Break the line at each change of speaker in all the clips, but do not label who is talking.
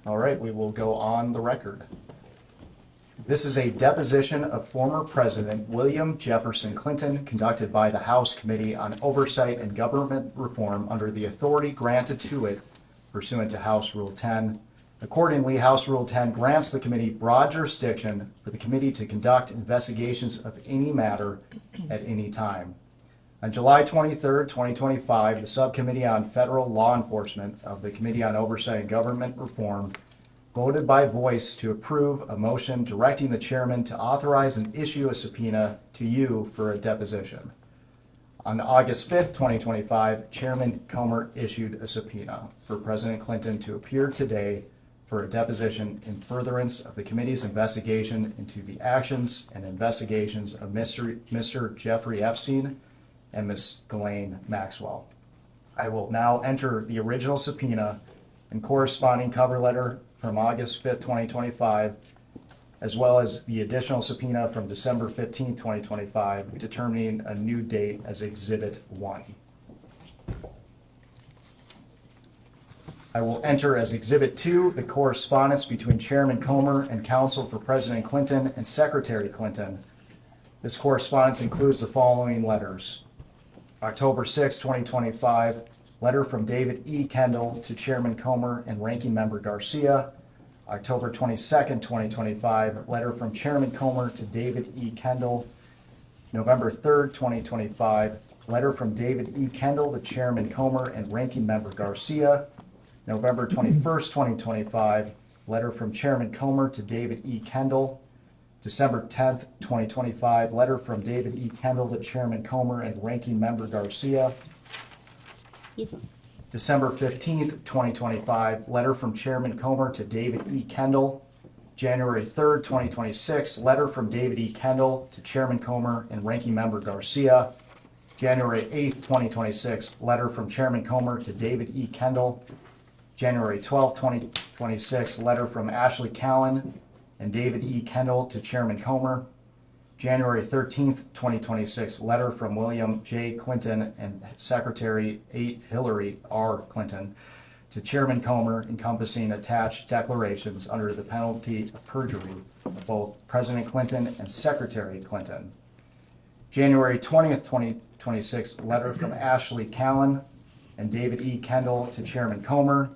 All right, we will go on the record. This is a deposition of former President William Jefferson Clinton conducted by the House Committee on Oversight and Government Reform under the authority granted to it pursuant to House Rule 10. Accordingly, House Rule 10 grants the committee broad jurisdiction for the committee to conduct investigations of any matter at any time. On July 23, 2025, the Subcommittee on Federal Law Enforcement of the Committee on Oversight and Government Reform voted by voice to approve a motion directing the chairman to authorize and issue a subpoena to you for a deposition. On August 5th, 2025, Chairman Comer issued a subpoena for President Clinton to appear today for a deposition in furtherance of the committee's investigation into the actions and investigations of Mr. Giuffre Epstein and Ms. Maxwell. I will now enter the original subpoena and corresponding cover letter from August 5th, 2025, as well as the additional subpoena from December 15th, 2025, determining a new date as Exhibit 1. I will enter as Exhibit 2 the correspondence between Chairman Comer and counsel for President Clinton and Secretary Clinton. This correspondence includes the following letters. October 6, 2025, letter from David E. Kendall to Chairman Comer and Ranking Member Garcia. October 22nd, 2025, letter from Chairman Comer to David E. Kendall. November 3rd, 2025, letter from David E. Kendall to Chairman Comer and Ranking Member Garcia. November 21st, 2025, letter from Chairman Comer to David E. Kendall. December 10th, 2025, letter from David E. Kendall to Chairman Comer and Ranking Member Garcia. December 15th, 2025, letter from Chairman Comer to David E. Kendall. January 3rd, 2026, letter from David E. Kendall to Chairman Comer and Ranking Member Garcia. January 8th, 2026, letter from Chairman Comer to David E. Kendall. January 12th, 2026, letter from Ashley Cowan and David E. Kendall to Chairman Comer. January 13th, 2026, letter from William J. Clinton and Secretary 8 Hillary R. Clinton to Chairman Comer encompassing attached declarations under the penalty of perjury of both President Clinton and Secretary Clinton. January 20th, 2026, letter from Ashley Cowan and David E. Kendall to Chairman Comer.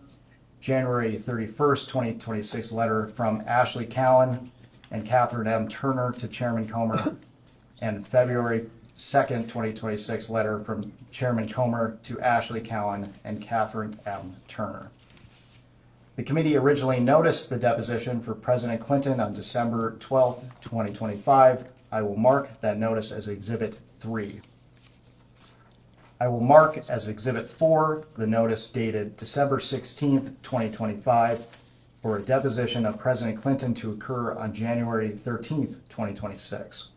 January 31st, 2026, letter from Ashley Cowan and Catherine M. Turner to Chairman Comer, and February 2nd, 2026, letter from Chairman Comer to Ashley Cowan and Catherine M. Turner. The committee originally noticed the deposition for President Clinton on December 12th, 2025. I will mark that notice as Exhibit 3. I will mark as Exhibit 4 the notice dated December 16th, 2025, for a deposition of President Clinton to occur on January 13th, 2026.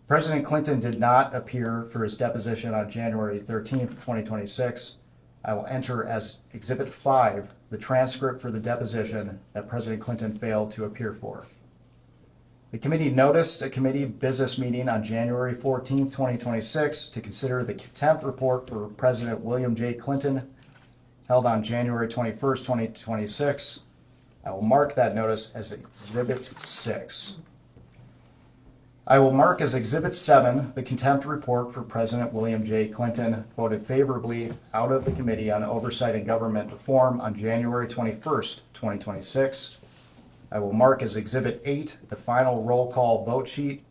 President Clinton did not appear for his deposition on January 13th, 2026. I will enter as Exhibit 5 the transcript for the deposition that President Clinton failed to appear for. The committee noticed a committee business meeting on January 14th, 2026 to consider the contempt report for President William J. Clinton held on January 21st, 2026. I will mark that notice as Exhibit 6. I will mark as Exhibit 7 the contempt report for President William J. Clinton voted favorably out of the Committee on Oversight and Government Reform on January 21st, 2026. I will mark as Exhibit 8 the final roll call vote sheet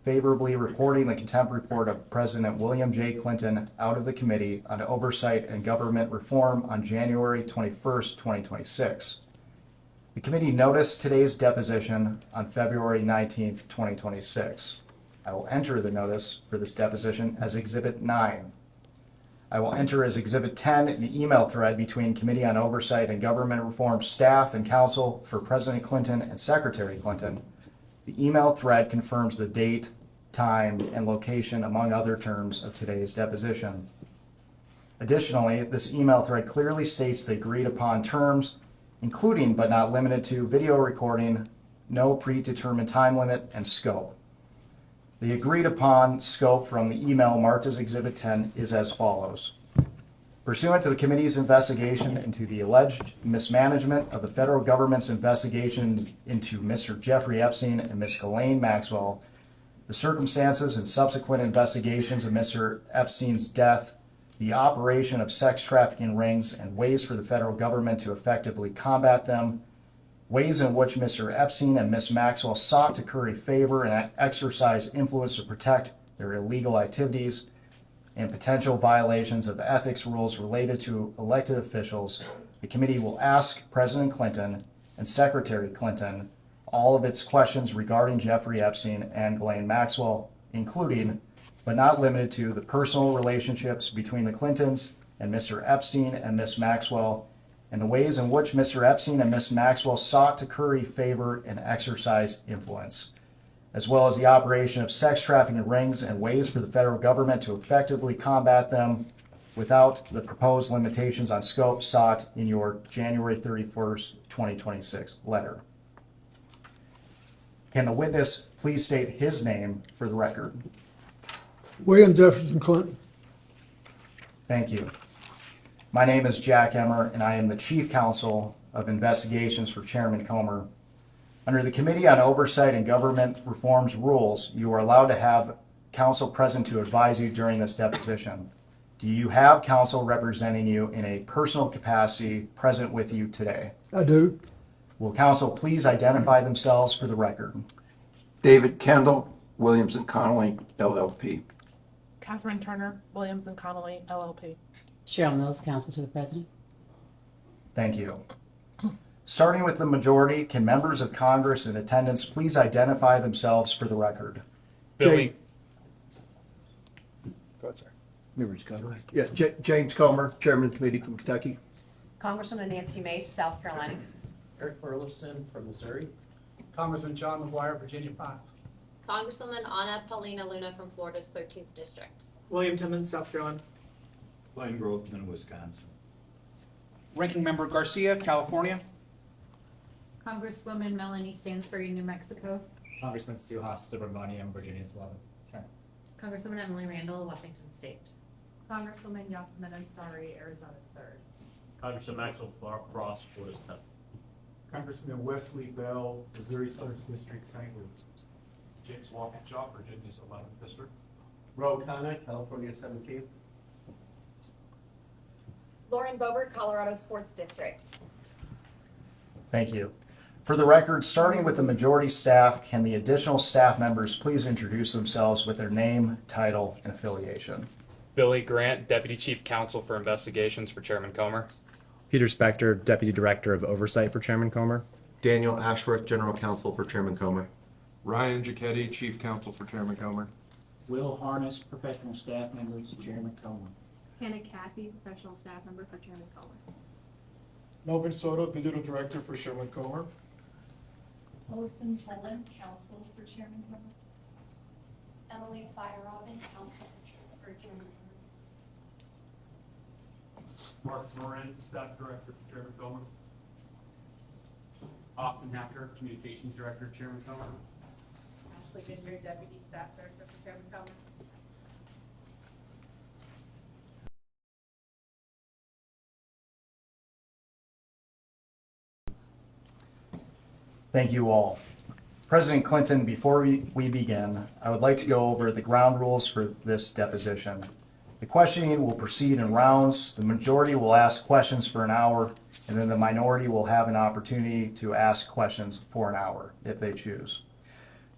favorably reporting the contempt report of President William J. Clinton out of the Committee on Oversight and Government Reform on January 21st, 2026. The committee noticed today's deposition on February 19th, 2026. I will enter the notice for this deposition as Exhibit 9. I will enter as Exhibit 10 in the email thread between Committee on Oversight and Government Reform staff and counsel for President Clinton and Secretary Clinton. The email thread confirms the date, time, and location, among other terms, of today's deposition. Additionally, this email thread clearly states the agreed upon terms, including but not limited to video recording, no predetermined time limit, and scope. The agreed upon scope from the email marked as Exhibit 10 is as follows. Pursuant to the committee's investigation into the alleged mismanagement of the federal government's investigation into Mr. Giuffre Epstein and Ms. Ghislaine Maxwell, the circumstances and subsequent investigations of Mr. Epstein's death, the operation of sex trafficking rings and ways for the federal government to effectively combat them, ways in which Mr. Epstein and Ms. Maxwell sought to curry favor and exercise influence to protect their illegal activities, and potential violations of ethics rules related to elected officials, the committee will ask President Clinton and Secretary Clinton all of its questions regarding Giuffre Epstein and Ghislaine Maxwell, including, but not limited to, the personal relationships between the Clintons and Mr. Epstein and Ms. Maxwell, and the ways in which Mr. Epstein and Ms. Maxwell sought to curry favor and exercise influence, as well as the operation of sex trafficking rings and ways for the federal government to effectively combat them without the proposed limitations on scope sought in your January 31st, 2026 letter. Can the witness please state his name for the record?
William Jefferson Clinton.
Thank you. My name is Jack Emmer, and I am the Chief Counsel of Investigations for Chairman Comer. Under the Committee on Oversight and Government Reform's rules, you are allowed to have counsel present to advise you during this deposition. Do you have counsel representing you in a personal capacity present with you today?
I do.
Will counsel please identify themselves for the record?
David Kendall, Williams and Connolly, LLP.
Catherine Turner, Williams and Connolly, LLP.
Cheryl Mills, counsel to the president.
Thank you. Starting with the majority, can members of Congress in attendance please identify themselves for the record?
Billy.
Go ahead, sir. Members Comer. Yeah, James Comer, Chairman of the Committee from Kentucky.
Congresswoman Nancy Mace, South Carolina.
Eric Burleson from Missouri. Congressman John McGuire, Virginia 5.
Congresswoman Anna Paulina Luna from Florida's 13th District.
William Timmons, South Carolina.
Glenn Grothman, Wisconsin.
Ranking Member Garcia, California.
Congresswoman Melanie Stansbury, New Mexico.
Congressman Suhas Subramaniam, Virginia's 11th.
Congresswoman Emily Randall, Washington State.
Congresswoman Yasmin Ansari, Arizona's 3rd.
Congressman Maxwell Frost, Florida's 10th.
Congressman Wesley Bell, Missouri's 1st District, St. Louis.
James Walkinshaw, Virginia's 11th District.
Ro Khanna, California 17th.
Lauren Boebert, Colorado's 4th District.
Thank you. For the record, starting with the majority staff, can the additional staff members please introduce themselves with their name, title, and affiliation?
Billy Grant, Deputy Chief Counsel for Investigations for Chairman Comer.
Peter Spector, Deputy Director of Oversight for Chairman Comer.
Daniel Ashworth, General Counsel for Chairman Comer.
Ryan Giacchetti, Chief Counsel for Chairman Comer.
Will Harness, Professional Staff Member to Chairman Comer.
Hannah Cathy, Professional Staff Member for Chairman Comer.
Melvin Soto, Digital Director for Chairman Comer.
Melissa Tolan, Counsel for Chairman Comer. Emily Feyerabend, Counsel for Chairman Comer.
Mark Moran, Staff Director for Chairman Comer. Austin Hacker, Communications Director, Chairman Comer.
Ashley Ginger, Deputy Staff Director for Chairman Comer.
Thank you all. President Clinton, before we begin, I would like to go over the ground rules for this deposition. The questioning will proceed in rounds. The majority will ask questions for an hour, and then the minority will have an opportunity to ask questions for an hour if they choose.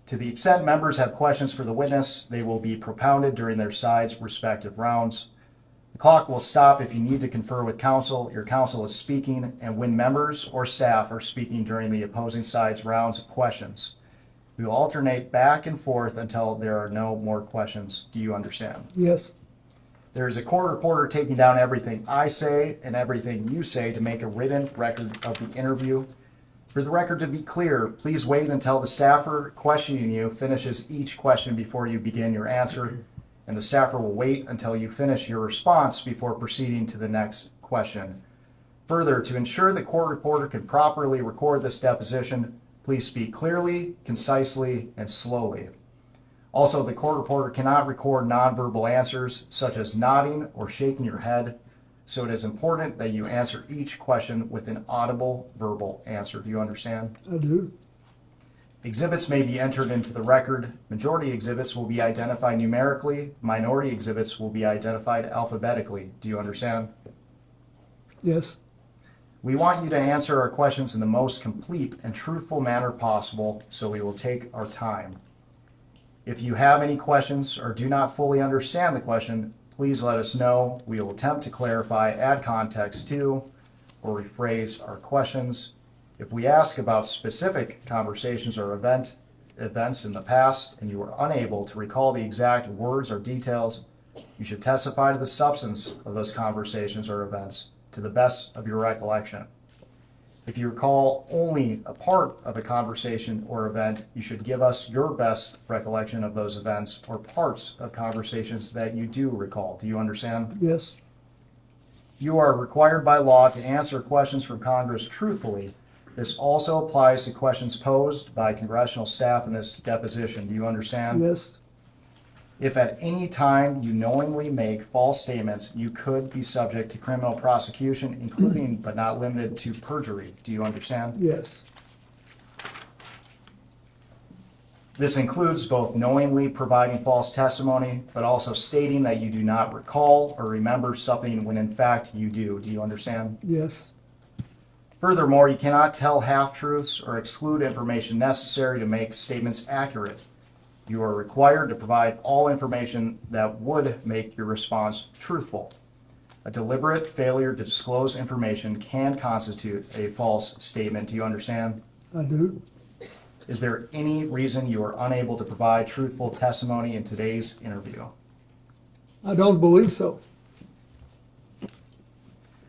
To the extent members have questions for the witness, they will be propounded during their side's respective rounds. The clock will stop if you need to confer with counsel. Your counsel is speaking, and when members or staff are speaking during the opposing side's rounds of questions. We will alternate back and forth until there are no more questions. Do you understand?
Yes.
There is a court reporter taking down everything I say and everything you say to make a written record of the interview. For the record to be clear, please wait until the staffer questioning you finishes each question before you begin your answer, and the staffer will wait until you finish your response before proceeding to the next question. Further, to ensure the court reporter can properly record this deposition, please speak clearly, concisely, and slowly. Also, the court reporter cannot record nonverbal answers such as nodding or shaking your head. so it is important that you answer each question with an audible verbal answer. Do you understand?
I do.
Exhibits may be entered into the record. Majority exhibits will be identified numerically. Minority exhibits will be identified alphabetically. Do you understand?
Yes.
We want you to answer our questions in the most complete and truthful manner possible, so we will take our time. If you have any questions or do not fully understand the question, please let us know. We will attempt to clarify, add context to, or rephrase our questions. If we ask about specific conversations or events in the past and you are unable to recall the exact words or details, you should testify to the substance of those conversations or events to the best of your recollection. If you recall only a part of a conversation or event, you should give us your best recollection of those events or parts of conversations that you do recall. Do you understand?
Yes.
You are required by law to answer questions from Congress truthfully. This also applies to questions posed by congressional staff in this deposition. Do you understand?
Yes.
If at any time you knowingly make false statements, you could be subject to criminal prosecution, including but not limited to perjury. Do you understand?
Yes.
This includes both knowingly providing false testimony, but also stating that you do not recall or remember something when in fact you do. Do you understand?
Yes.
Furthermore, you cannot tell half-truths or exclude information necessary to make statements accurate. You are required to provide all information that would make your response truthful. A deliberate failure to disclose information can constitute a false statement. Do you understand?
I do.
Is there any reason you are unable to provide truthful testimony in today's interview?
I don't believe so.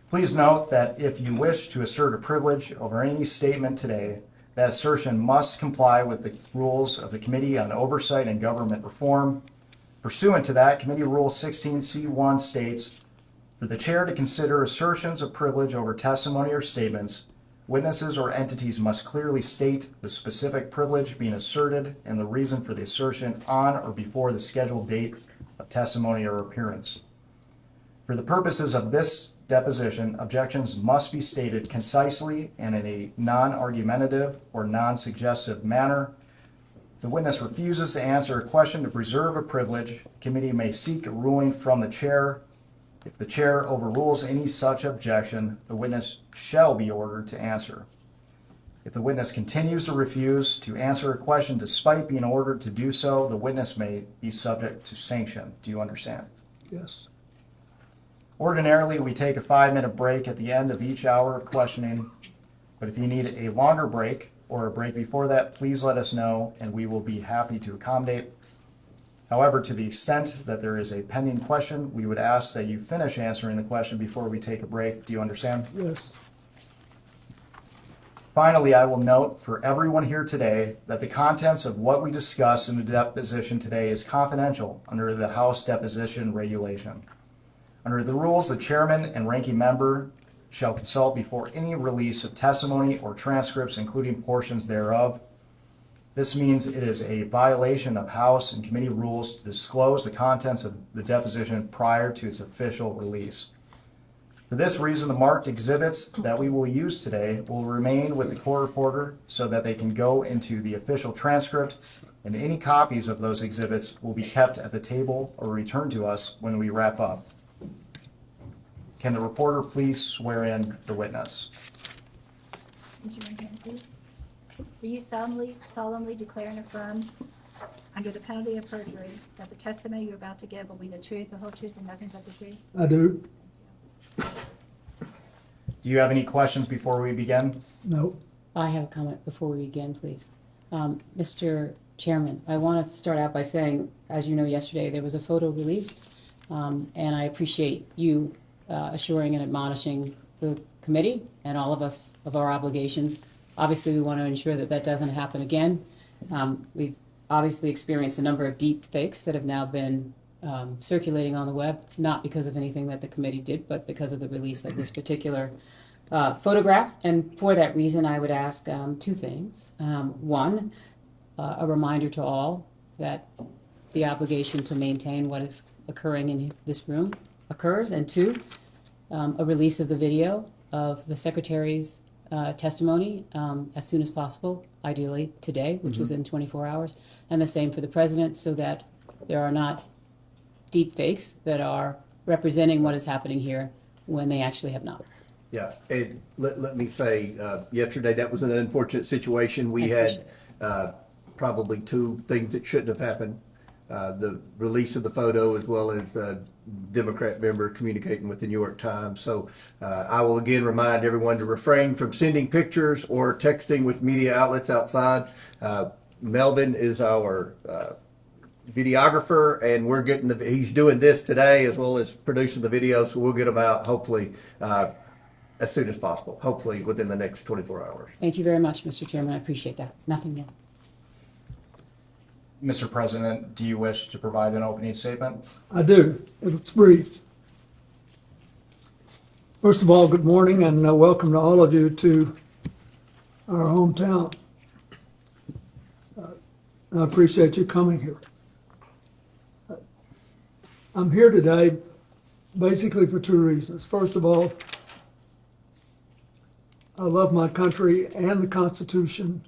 Please note that if you wish to assert a privilege over any statement today, that assertion must comply with the rules of the Committee on Oversight and Government Reform. Pursuant to that, Committee Rule 16C1 states, for the chair to consider assertions of privilege over testimony or statements, witnesses or entities must clearly state the specific privilege being asserted and the reason for the assertion on or before the scheduled date of testimony or appearance. For the purposes of this deposition, objections must be stated concisely and in a non-argumentative or non-suggestive manner. If the witness refuses to answer a question to preserve a privilege, the committee may seek a ruling from the chair. If the chair overrules any such objection, the witness shall be ordered to answer. If the witness continues to refuse to answer a question despite being ordered to do so, the witness may be subject to sanction. Do you understand?
Yes.
Ordinarily, we take a 5-minute break at the end of each hour of questioning, but if you need a longer break or a break before that, please let us know and we will be happy to accommodate. However, to the extent that there is a pending question, we would ask that you finish answering the question before we take a break. Do you understand?
Yes.
Finally, I will note for everyone here today that the contents of what we discuss in the deposition today is confidential under the House Deposition Regulation. Under the rules, the chairman and ranking member shall consult before any release of testimony or transcripts, including portions thereof. This means it is a violation of House and committee rules to disclose the contents of the deposition prior to its official release. For this reason, the marked exhibits that we will use today will remain with the court reporter so that they can go into the official transcript, and any copies of those exhibits will be kept at the table or returned to us when we wrap up. Can the reporter please swear in the witness?
Raise your right hand, please. Do you solemnly declare and affirm, under the penalty of perjury, that the testimony you're about to give will be the truth, the whole truth, and nothing but the truth?
I do.
Do you have any questions before we begin?
No.
I have a comment before we begin, please. Mr. Chairman, I want to start out by saying, as you know, yesterday there was a photo released, and I appreciate you assuring and admonishing the committee and all of us of our obligations. Obviously, we want to ensure that that doesn't happen again. We've obviously experienced a number of deep fakes that have now been circulating on the web, not because of anything that the committee did, but because of the release of this particular photograph. And for that reason, I would ask two things. One, a reminder to all that the obligation to maintain what is occurring in this room occurs. And two, a release of the video of the secretary's testimony as soon as possible, ideally today, which was in 24 hours, and the same for the president, so that there are not deep fakes that are representing what is happening here when they actually have not.
Yeah, and let me say, yesterday, that was an unfortunate situation. We had probably two things that shouldn't have happened. The release of the photo, as well as a Democrat member communicating with the New York Times. So I will again remind everyone to refrain from sending pictures or texting with media outlets outside. Melvin is our videographer, and we're getting he's doing this today as well as producing the video, so we'll get them out hopefully as soon as possible, hopefully within the next 24 hours.
Thank you very much, Mr. Chairman. I appreciate that. Nothing more.
Mr. President, do you wish to provide an opening statement?
I do. It's brief. First of all, good morning and welcome to all of you to our hometown. I appreciate you coming here. I'm here today basically for two reasons. First of all, I love my country and the Constitution,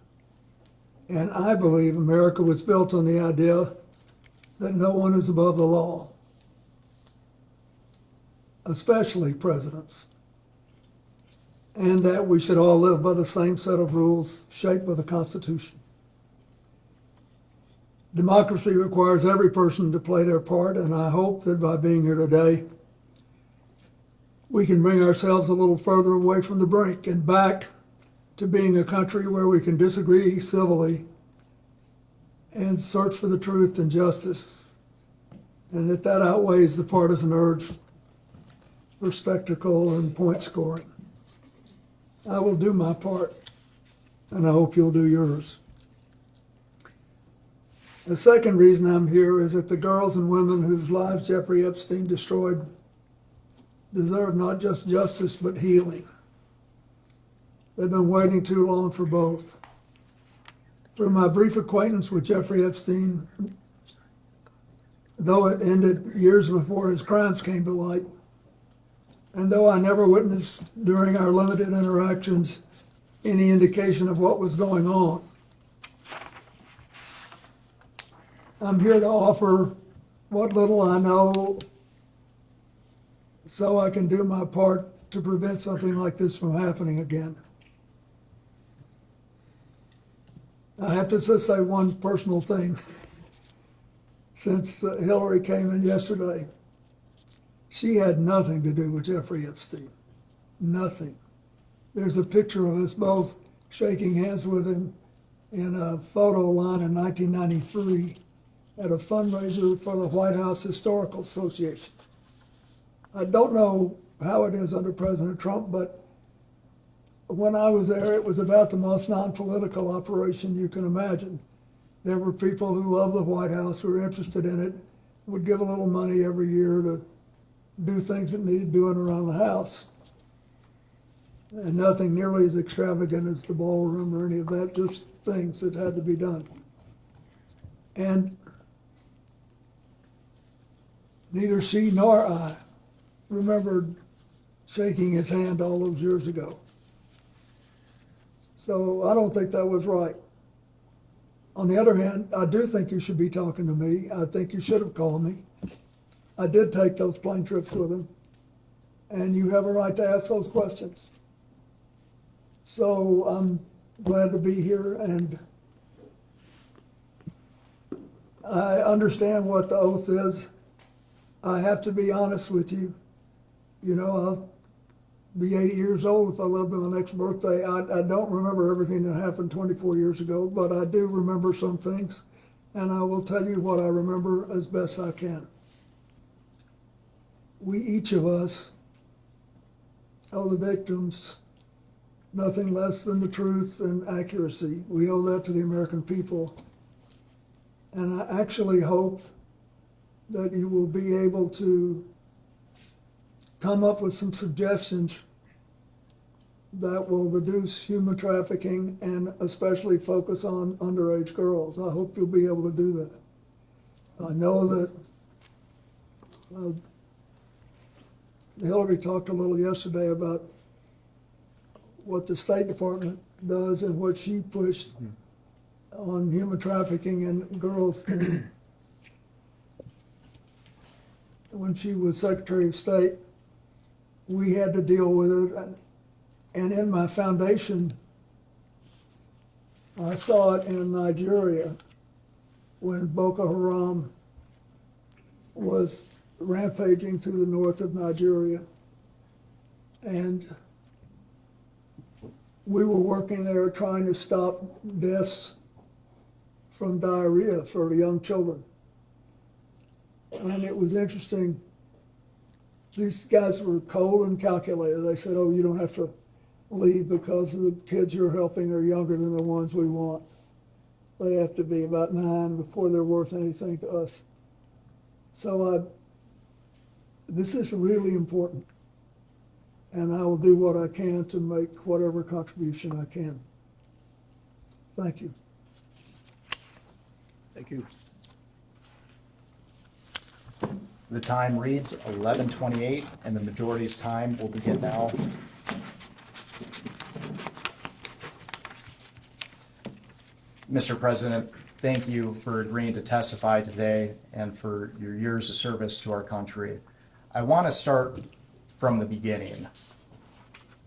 and I believe America was built on the idea that no one is above the law, especially presidents, and that we should all live by the same set of rules shaped by the Constitution. Democracy requires every person to play their part, and I hope that by being here today, we can bring ourselves a little further away from the brink and back to being a country where we can disagree civilly and search for the truth and justice, and that outweighs the partisan urge for spectacle and point scoring. I will do my part, and I hope you'll do yours. The second reason I'm here is that the girls and women whose lives Jeffrey Epstein destroyed deserve not just justice, but healing. They've been waiting too long for both. Through my brief acquaintance with Jeffrey Epstein, though it ended years before his crimes came to light, and though I never witnessed during our limited interactions any indication of what was going on, I'm here to offer what little I know so I can do my part to prevent something like this from happening again. I have to just say one personal thing. Since Hillary came in yesterday, she had nothing to do with Jeffrey Epstein. Nothing. There's a picture of us both shaking hands with him in a photo line in 1993 at a fundraiser for the White House Historical Association. I don't know how it is under President Trump, but when I was there, it was about the most non-political operation you can imagine. There were people who loved the White House, who were interested in it, would give a little money every year to do things that needed doing around the house. And nothing nearly as extravagant as the ballroom or any of that, just things that had to be done. And neither she nor I remembered shaking his hand all those years ago. So I don't think that was right. On the other hand, I do think you should be talking to me. I think you should have called me. I did take those plane trips with him, and you have a right to ask those questions. So I'm glad to be here, and I understand what the oath is. I have to be honest with you. You know, I'll be 80 years old if I live to my next birthday. I don't remember everything that happened 24 years ago, but I do remember some things, and I will tell you what I remember as best I can. We, each of us, owe the victims nothing less than the truth and accuracy. We owe that to the American people. And I actually hope that you will be able to come up with some suggestions that will reduce human trafficking and especially focus on underage girls. I hope you'll be able to do that. I know that Hillary talked a little yesterday about what the State Department does and what she pushed on human trafficking and girls. When she was Secretary of State, we had to deal with it. And in my foundation, I saw it in Nigeria when Boko Haram was rampaging through the north of Nigeria. And we were working there trying to stop deaths from diarrhea for young children. And it was interesting. These guys were cold and calculated. They said, oh, you don't have to leave because the kids you're helping are younger than the ones we want. They have to be about 9 before they're worth anything to us. So this is really important. And I will do what I can to make whatever contribution I can. Thank you.
Thank you.
The time reads 11:28, and the majority's time will begin now. Mr. President, thank you for agreeing to testify today and for your years of service to our country. I want to start from the beginning.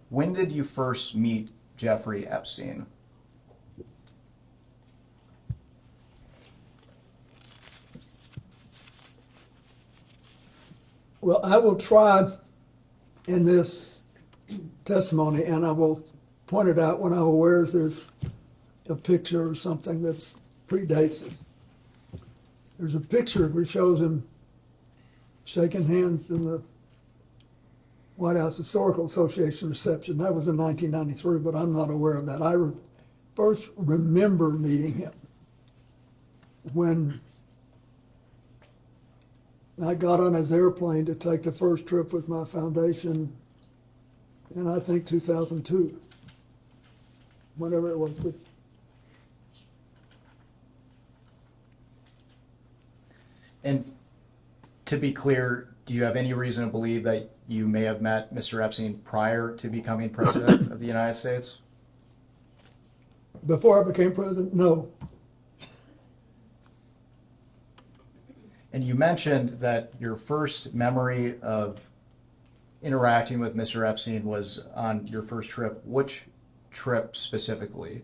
When did you first meet Giuffre Epstein?
Well, I will try in this testimony, and I will point it out when I'm aware there's a picture or something that predates it. There's a picture which shows him shaking hands in the White House Historical Association reception. That was in 1993, but I'm not aware of that. I first remember meeting him when I got on his airplane to take the first trip with my foundation in, I think, 2002, whenever it was. But
and to be clear, do you have any reason to believe that you may have met Mr. Epstein prior to becoming president of the United States?
Before I became president, no.
And you mentioned that your first memory of interacting with Mr. Epstein was on your first trip. Which trip specifically?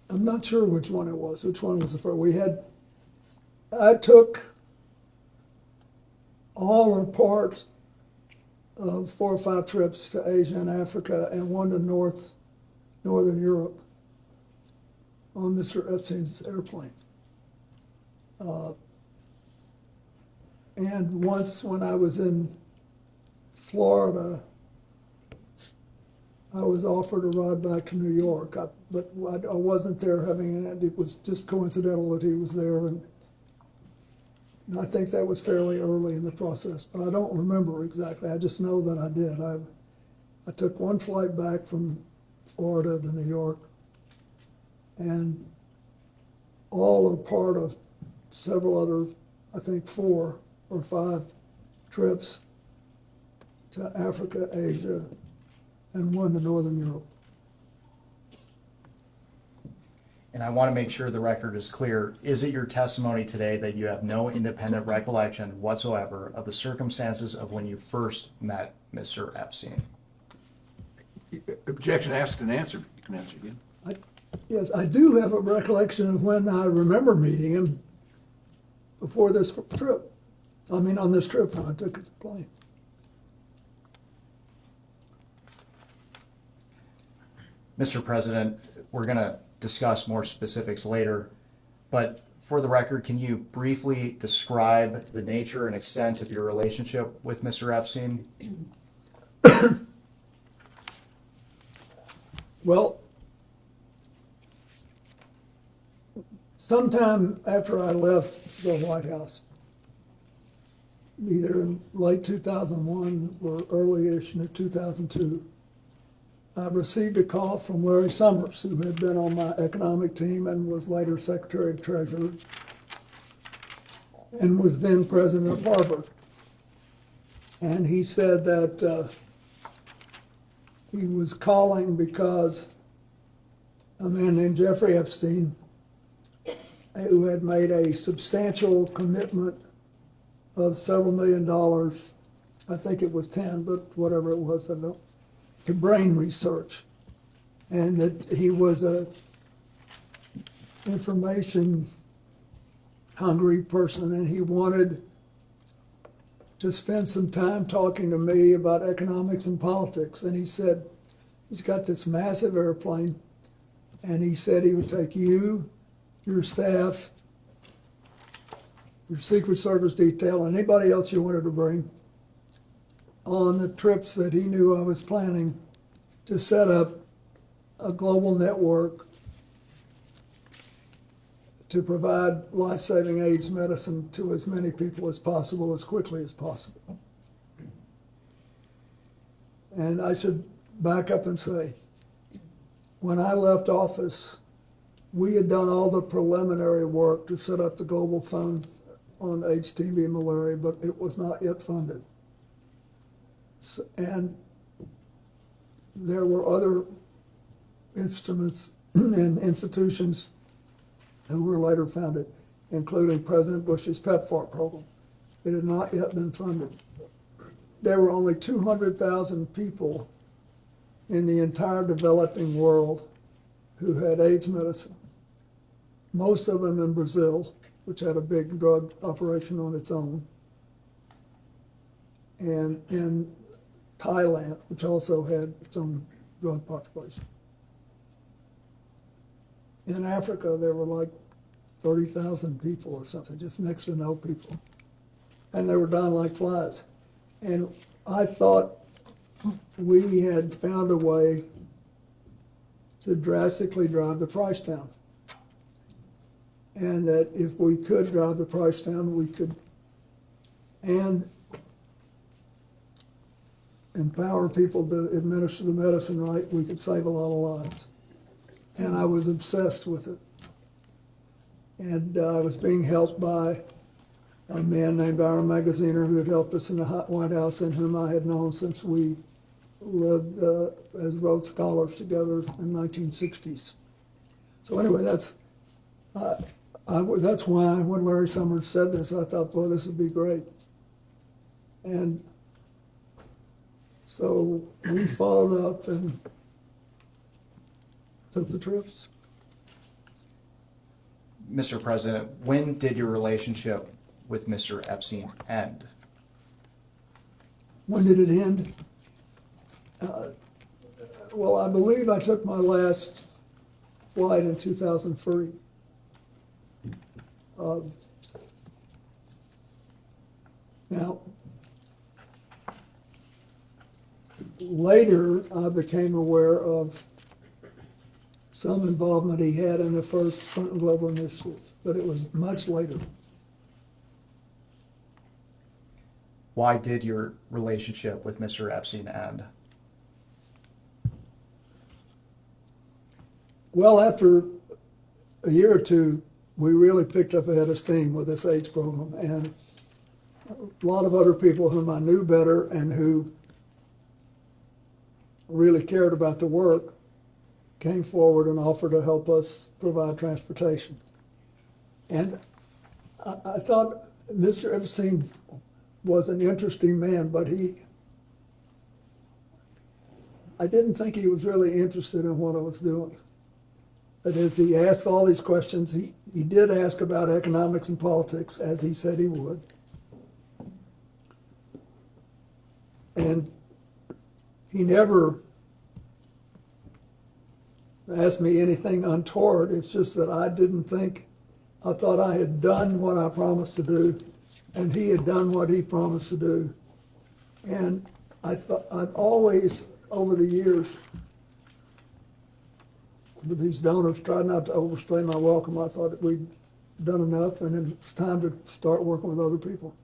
I'm not sure which one it was. Which one was the first? I took all or parts of 4 or 5 trips to Asia and Africa and one to Northern Europe on Mr. Epstein's airplane. And once when I was in Florida, I was offered a ride back to New York, but I wasn't there having it. It was just coincidental that he was there, and I think that was fairly early in the process, but I don't remember exactly. I just know that I did. I took one flight back from Florida to New York, and all are part of several other, I think 4 or 5 trips to Africa, Asia, and one to Northern Europe.
And I want to make sure the record is clear. Is it your testimony today that you have no independent recollection whatsoever of the circumstances of when you first met Mr. Epstein?
Objection asked and answered. You can answer again.
Yes, I do have a recollection of when I remember meeting him before this trip. I mean, on this trip when I took his plane.
Mr. President, we're going to discuss more specifics later, but for the record, can you briefly describe the nature and extent of your relationship with Mr. Epstein?
Well, sometime after I left the White House, either in late 2001 or early-ish in 2002, I received a call from Larry Summers, who had been on my economic team and was later Secretary of Treasury. and was then president of Harvard. And he said that he was calling because a man named Giuffre Epstein, who had made a substantial commitment of several $1 million, I think it was 10, but whatever it was, I don't, to brain research. And that he was a information hungry person, and he wanted to spend some time talking to me about economics and politics. And he said, he's got this massive airplane, and he said he would take you, your staff, your Secret Service detail, and anybody else you wanted to bring on the trips that he knew I was planning to set up a global network to provide life-saving AIDS medicine to as many people as possible, as quickly as possible. And I should back up and say, when I left office, we had done all the preliminary work to set up the global fund on AIDS, TB, and malaria, but it was not yet funded. And there were other instruments and institutions who were later founded, including President Bush's PEPFAR program. It had not yet been funded. There were only 200,000 people in the entire developing world who had AIDS medicine, most of them in Brazil, which had a big drug operation on its own, and in Thailand, which also had its own drug population. In Africa, there were like 30,000 people or something, just next to no people. And they were dying like flies. And I thought we had found a way to drastically drive the price down. And that if we could drive the price down, we could, and empower people to administer the medicine right, we could save a lot of lives. And I was obsessed with it. And I was being helped by a man named Ira Magaziner, who had helped us in the White House, and whom I had known since we lived as Rhodes Scholars together in the 1960s. So anyway, that's why when Larry Summers said this, I thought, boy, this would be great. And so we followed up and took the trips.
Mr. President, when did your relationship with Mr. Epstein end?
When did it end? Well, I believe I took my last flight in 2003. Now, later I became aware of some involvement he had in the first Clinton Global Initiative, but it was much later.
Why did your relationship with Mr. Epstein end?
Well, after a year or two, we really picked up a head of steam with this AIDS program, and a lot of other people whom I knew better and who really cared about the work came forward and offered to help us provide transportation. And I thought Mr. Epstein was an interesting man, but I didn't think he was really interested in what I was doing. That is, he asked all these questions. He did ask about economics and politics, as he said he would. And he never asked me anything untoward. It's just that I thought I had done what I promised to do, and he had done what he promised to do. And I thought I've always, over the years, with these donors, tried not to overstay my welcome. I thought that we'd done enough, and then it's time to start working with other people.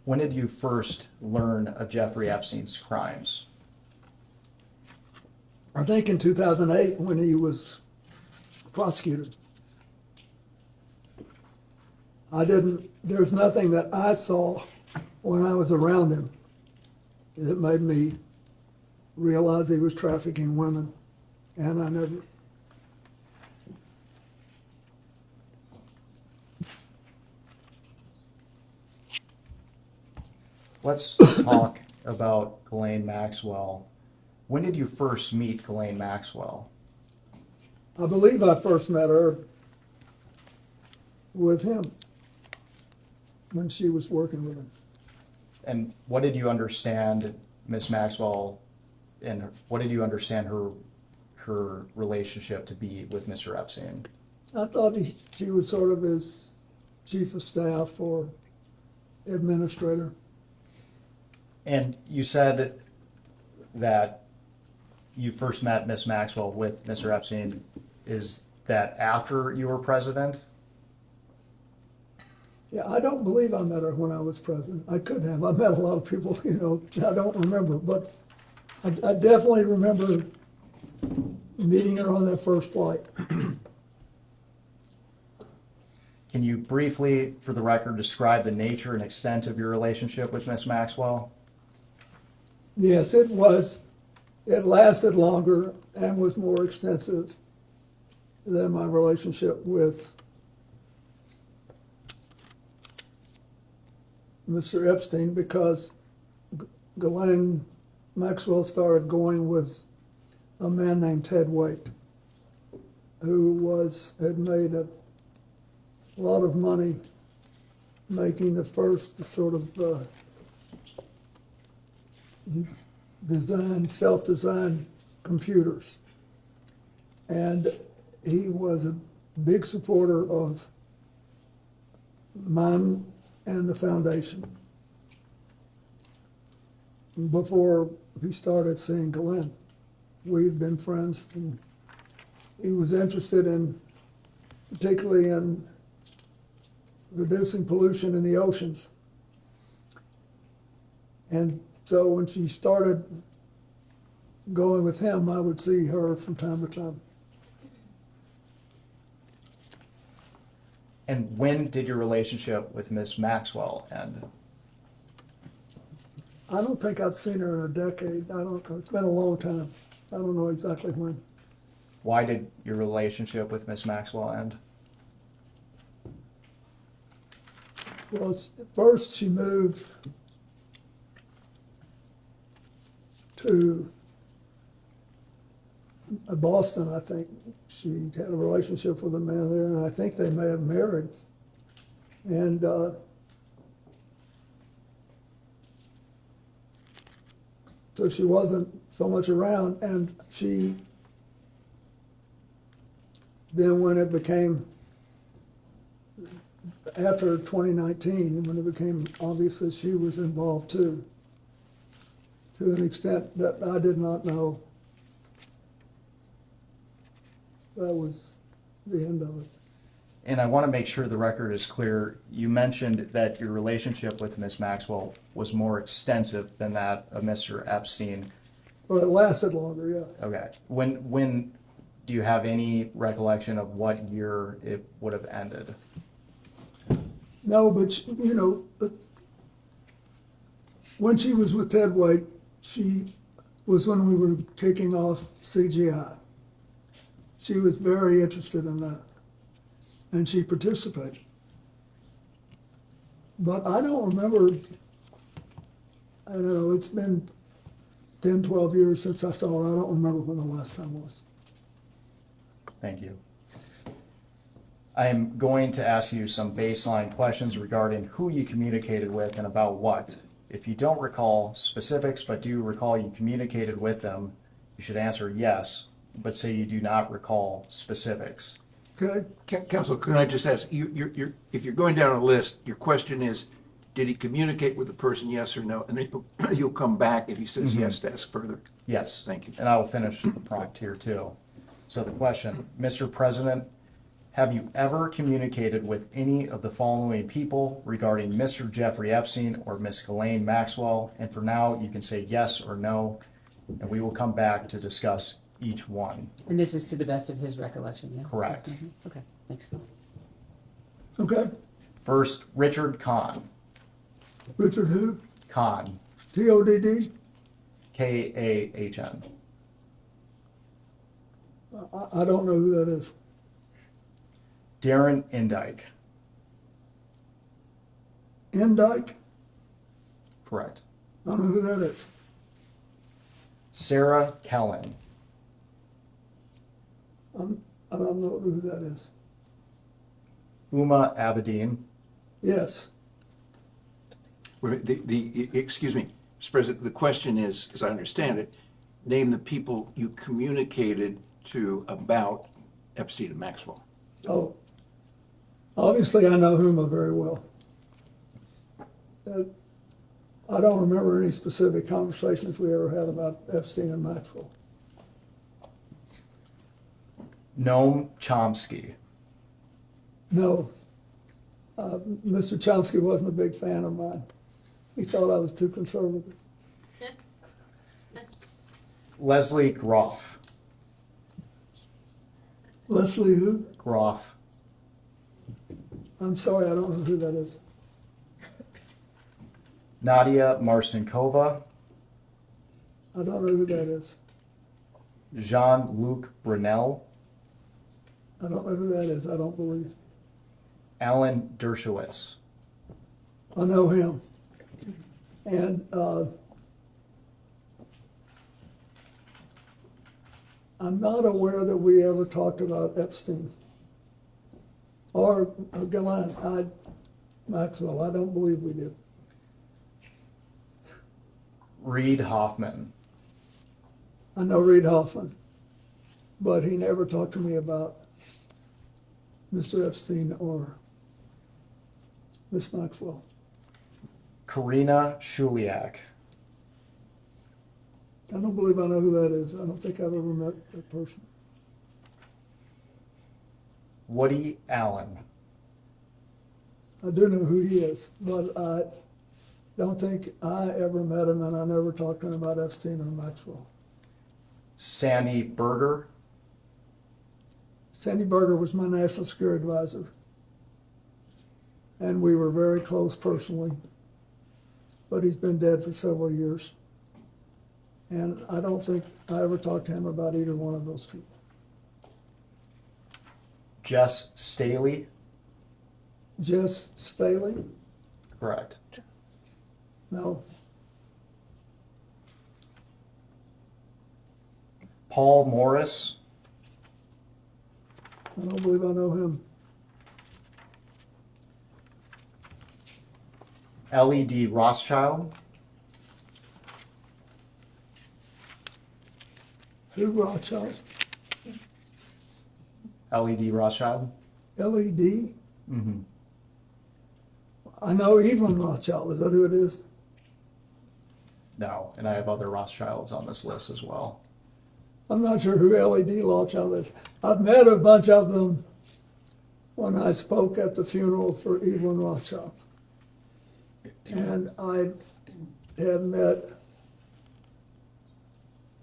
When did you first learn of Jeffrey Epstein's crimes?
I think in 2008 when he was prosecuted. There's nothing that I saw when I was around him that made me realize he was trafficking women, and I never.
Let's talk about Ghislaine Maxwell. When did you first meet Ghislaine Maxwell?
I believe I first met her with him when she was working with him.
And what did you understand Miss Maxwell, and what did you understand her relationship to be with Mr. Epstein?
I thought she was sort of his chief of staff or administrator.
And you said that you first met Miss Maxwell with Mr. Epstein. Is that after you were president?
Yeah, I don't believe I met her when I was president. I could have. I met a lot of people, I don't remember. But I definitely remember meeting her on that first flight.
Can you briefly, for the record, describe the nature and extent of your relationship with Miss Maxwell?
Yes, it was. It lasted longer and was more extensive than my relationship with Mr. Epstein, because Ghislaine Maxwell started going with a man named Ted Waite, who had made a lot of money making the first sort of self-designed computers. And he was a big supporter of mine and the foundation before he started seeing Ghislaine. We'd been friends, and he was interested particularly in reducing pollution in the oceans. And so when she started going with him, I would see her from time to time.
And when did your relationship with Miss Maxwell end?
I don't think I've seen her in a decade. I don't know. It's been a long time. I don't know exactly when.
Why did your relationship with Miss Maxwell end?
Well, first she moved to Boston, I think. She had a relationship with a man there, and I think they may have married. And so she wasn't so much around, and then when it became, after 2019, when it became obvious that she was involved too, to an extent that I did not know, that was the end of it.
And I want to make sure the record is clear. You mentioned that your relationship with Miss Maxwell was more extensive than that of Mr. Epstein.
Well, it lasted longer, yeah.
Okay. When do you have any recollection of what year it would have ended?
No, but when she was with Ted Waite, she was when we were kicking off CGI. She was very interested in that, and she participated. But I don't remember, I don't know, it's been 10, 12 years since I saw her. I don't remember when the last time was.
Thank you. I am going to ask you some baseline questions regarding who you communicated with and about what. If you don't recall specifics but do recall you communicated with them, you should answer yes, but say you do not recall specifics.
Okay.
Counsel, can I just ask, if you're going down a list, your question is, did he communicate with the person, yes or no? And then you'll come back if he says yes to ask further.
Yes.
Thank you.
And I will finish the prompt here too. So the question, Mr. President, have you ever communicated with any of the following people regarding Mr. Giuffre Epstein or Miss Ghislaine Maxwell? And for now, you can say yes or no, and we will come back to discuss each one.
And this is to the best of his recollection, yeah?
Correct.
Mhm. Okay, thanks.
Okay,
First, Richard Kahn.
Richard who?
Kahn,
T-O-D-D?
K-A-H-N.
I don't know who that is.
Darren Indike.
Indike?
Correct.
I don't know who that is.
Sarah Kellen.
I don't know who that is.
Uma Abedin.
Yes.
Wait a minute, excuse me, Mr. President, the question is, as I understand it, name the people you communicated to about Epstein and Maxwell.
Oh, obviously I know Huma very well. I don't remember any specific conversations we ever had about Epstein and Maxwell.
Noam Chomsky.
No. Mr. Chomsky wasn't a big fan of mine. He thought I was too conservative.
Leslie Groff.
Leslie who?
Groff.
I'm sorry, I don't know who that is.
Nadia Marcinkova.
I don't know who that is.
Jean-Luc Brunel.
I don't know who that is, I don't believe.
Alan Dershowitz.
I know him. And I'm not aware that we ever talked about Epstein or Ghislaine Maxwell. I don't believe we did.
Reed Hoffman.
I know Reed Hoffman, but he never talked to me about Mr. Epstein or Miss Maxwell.
Karina Shuliak.
I don't believe I know who that is. I don't think I've ever met that person.
Woody Allen.
I do know who he is, but I don't think I ever met him, and I never talked to him about Epstein or Maxwell.
Sandy Berger.
Sandy Berger was my national security advisor, and we were very close personally, but he's been dead for several years. And I don't think I ever talked to him about either one of those people.
Jess Staley.
Jess Staley?
Correct.
No.
Paul Morris.
I don't believe I know him.
L.E.D. Rothschild.
Who Rothschild?
L.E.D. Rothschild.
L.E.D.?
Mm-hmm.
I know Evelyn Rothschild. Is that who it is?
No, and I have other Rothschilds on this list as well.
I'm not sure who L.E.D. Rothschild is. I've met a bunch of them when I spoke at the funeral for Evelyn Rothschild. And I had met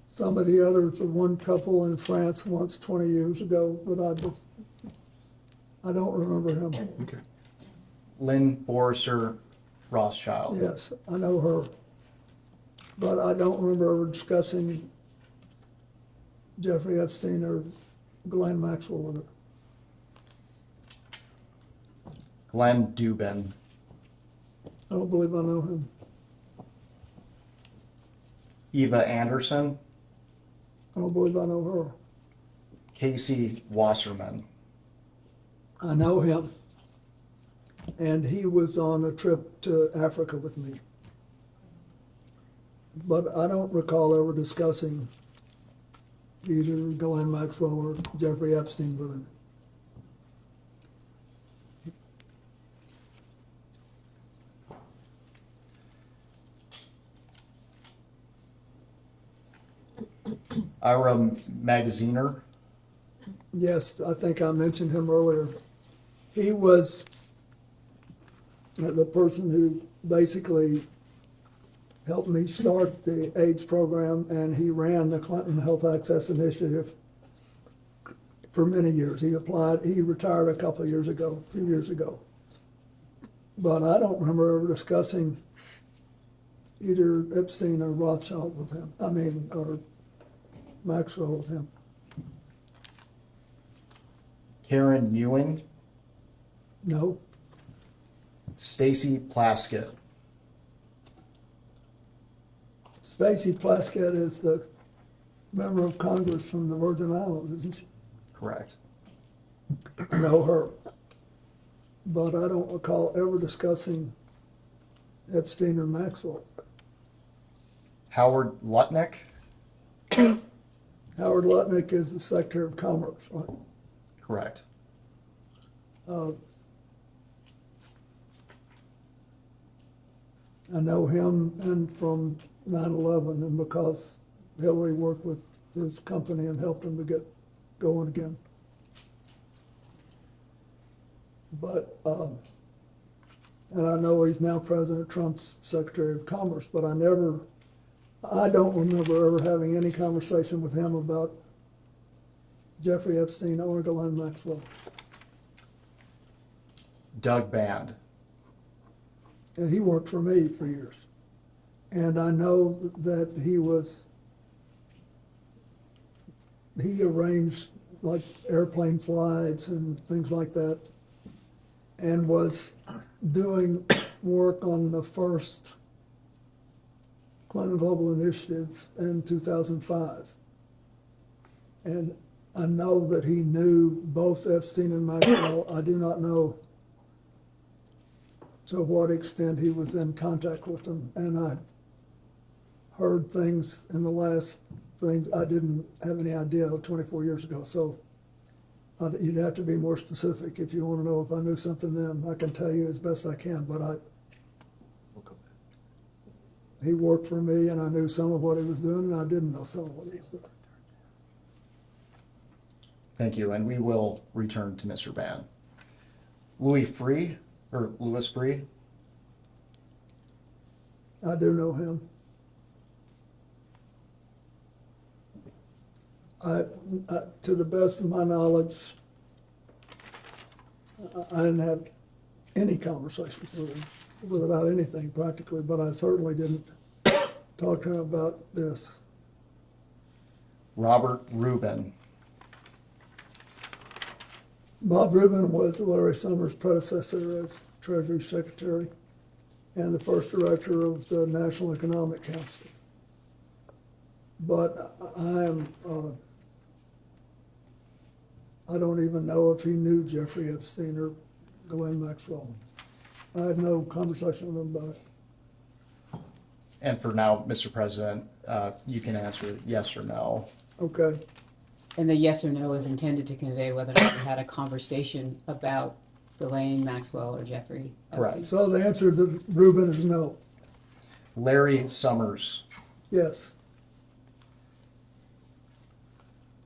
some of the others, one couple in France once 20 years ago, but I don't remember him.
Okay.
Lynn Borser Rothschild.
Yes, I know her, but I don't remember ever discussing Jeffrey Epstein or Ghislaine Maxwell with her.
Glenn Dubin.
I don't believe I know him.
Eva Anderson.
I don't believe I know her.
Casey Wasserman.
I know him. And he was on a trip to Africa with me. But I don't recall ever discussing either Ghislaine Maxwell or Jeffrey Epstein with him.
Ira Magaziner.
Yes, I think I mentioned him earlier. He was the person who basically helped me start the AIDS program, and he ran the Clinton Health Access Initiative for many years. He retired a couple of years ago, a few years ago. But I don't remember ever discussing either Epstein or Rothschild with him, or Maxwell with him.
Karen Ewing,
No,
Stacy Plaskett,
Stacy Plaskett is the member of Congress from the Virgin Islands, isn't she?
correct.
I know her. But I don't recall ever discussing Epstein or Maxwell.
Howard Lutnick,
Howard Lutnick is the Secretary of Commerce, right?
correct.
I know him and from 9/11, and because Hillary worked with his company and helped him to get going again. But, and I know he's now President Trump's Secretary of Commerce, but I don't remember ever having any conversation with him about Jeffrey Epstein or Ghislaine Maxwell.
Doug Band,
And he worked for me for years. And I know that he arranged like airplane flights and things like that, and was doing work on the first Clinton Global Initiative in 2005. And I know that he knew both Epstein and Maxwell. I do not know to what extent he was in contact with them. And I heard things in the last things I didn't have any idea of 24 years ago. So you'd have to be more specific if you want to know if I knew something then. I can tell you as best I can, but he worked for me, and I knew some of what he was doing, and I didn't know some of what he was doing.
thank you, and we will return to Mr. Band. Louis Free.
I do know him. To the best of my knowledge, I didn't have any conversations with him about anything practically, but I certainly didn't talk to him about this.
Robert Rubin,
Bob Rubin was Larry Summers' predecessor as Treasury Secretary and the first director of the National Economic Council. But I don't even know if he knew Jeffrey Epstein or Ghislaine Maxwell. I had no conversation with him about it.
and for now, Mr. President, you can answer yes or no.
Okay.
And the yes or no is intended to convey whether or not you had a conversation about Ghislaine Maxwell or Jeffrey Epstein.
Correct.
So the answer to Rubin is no.
Larry Summers,
Yes.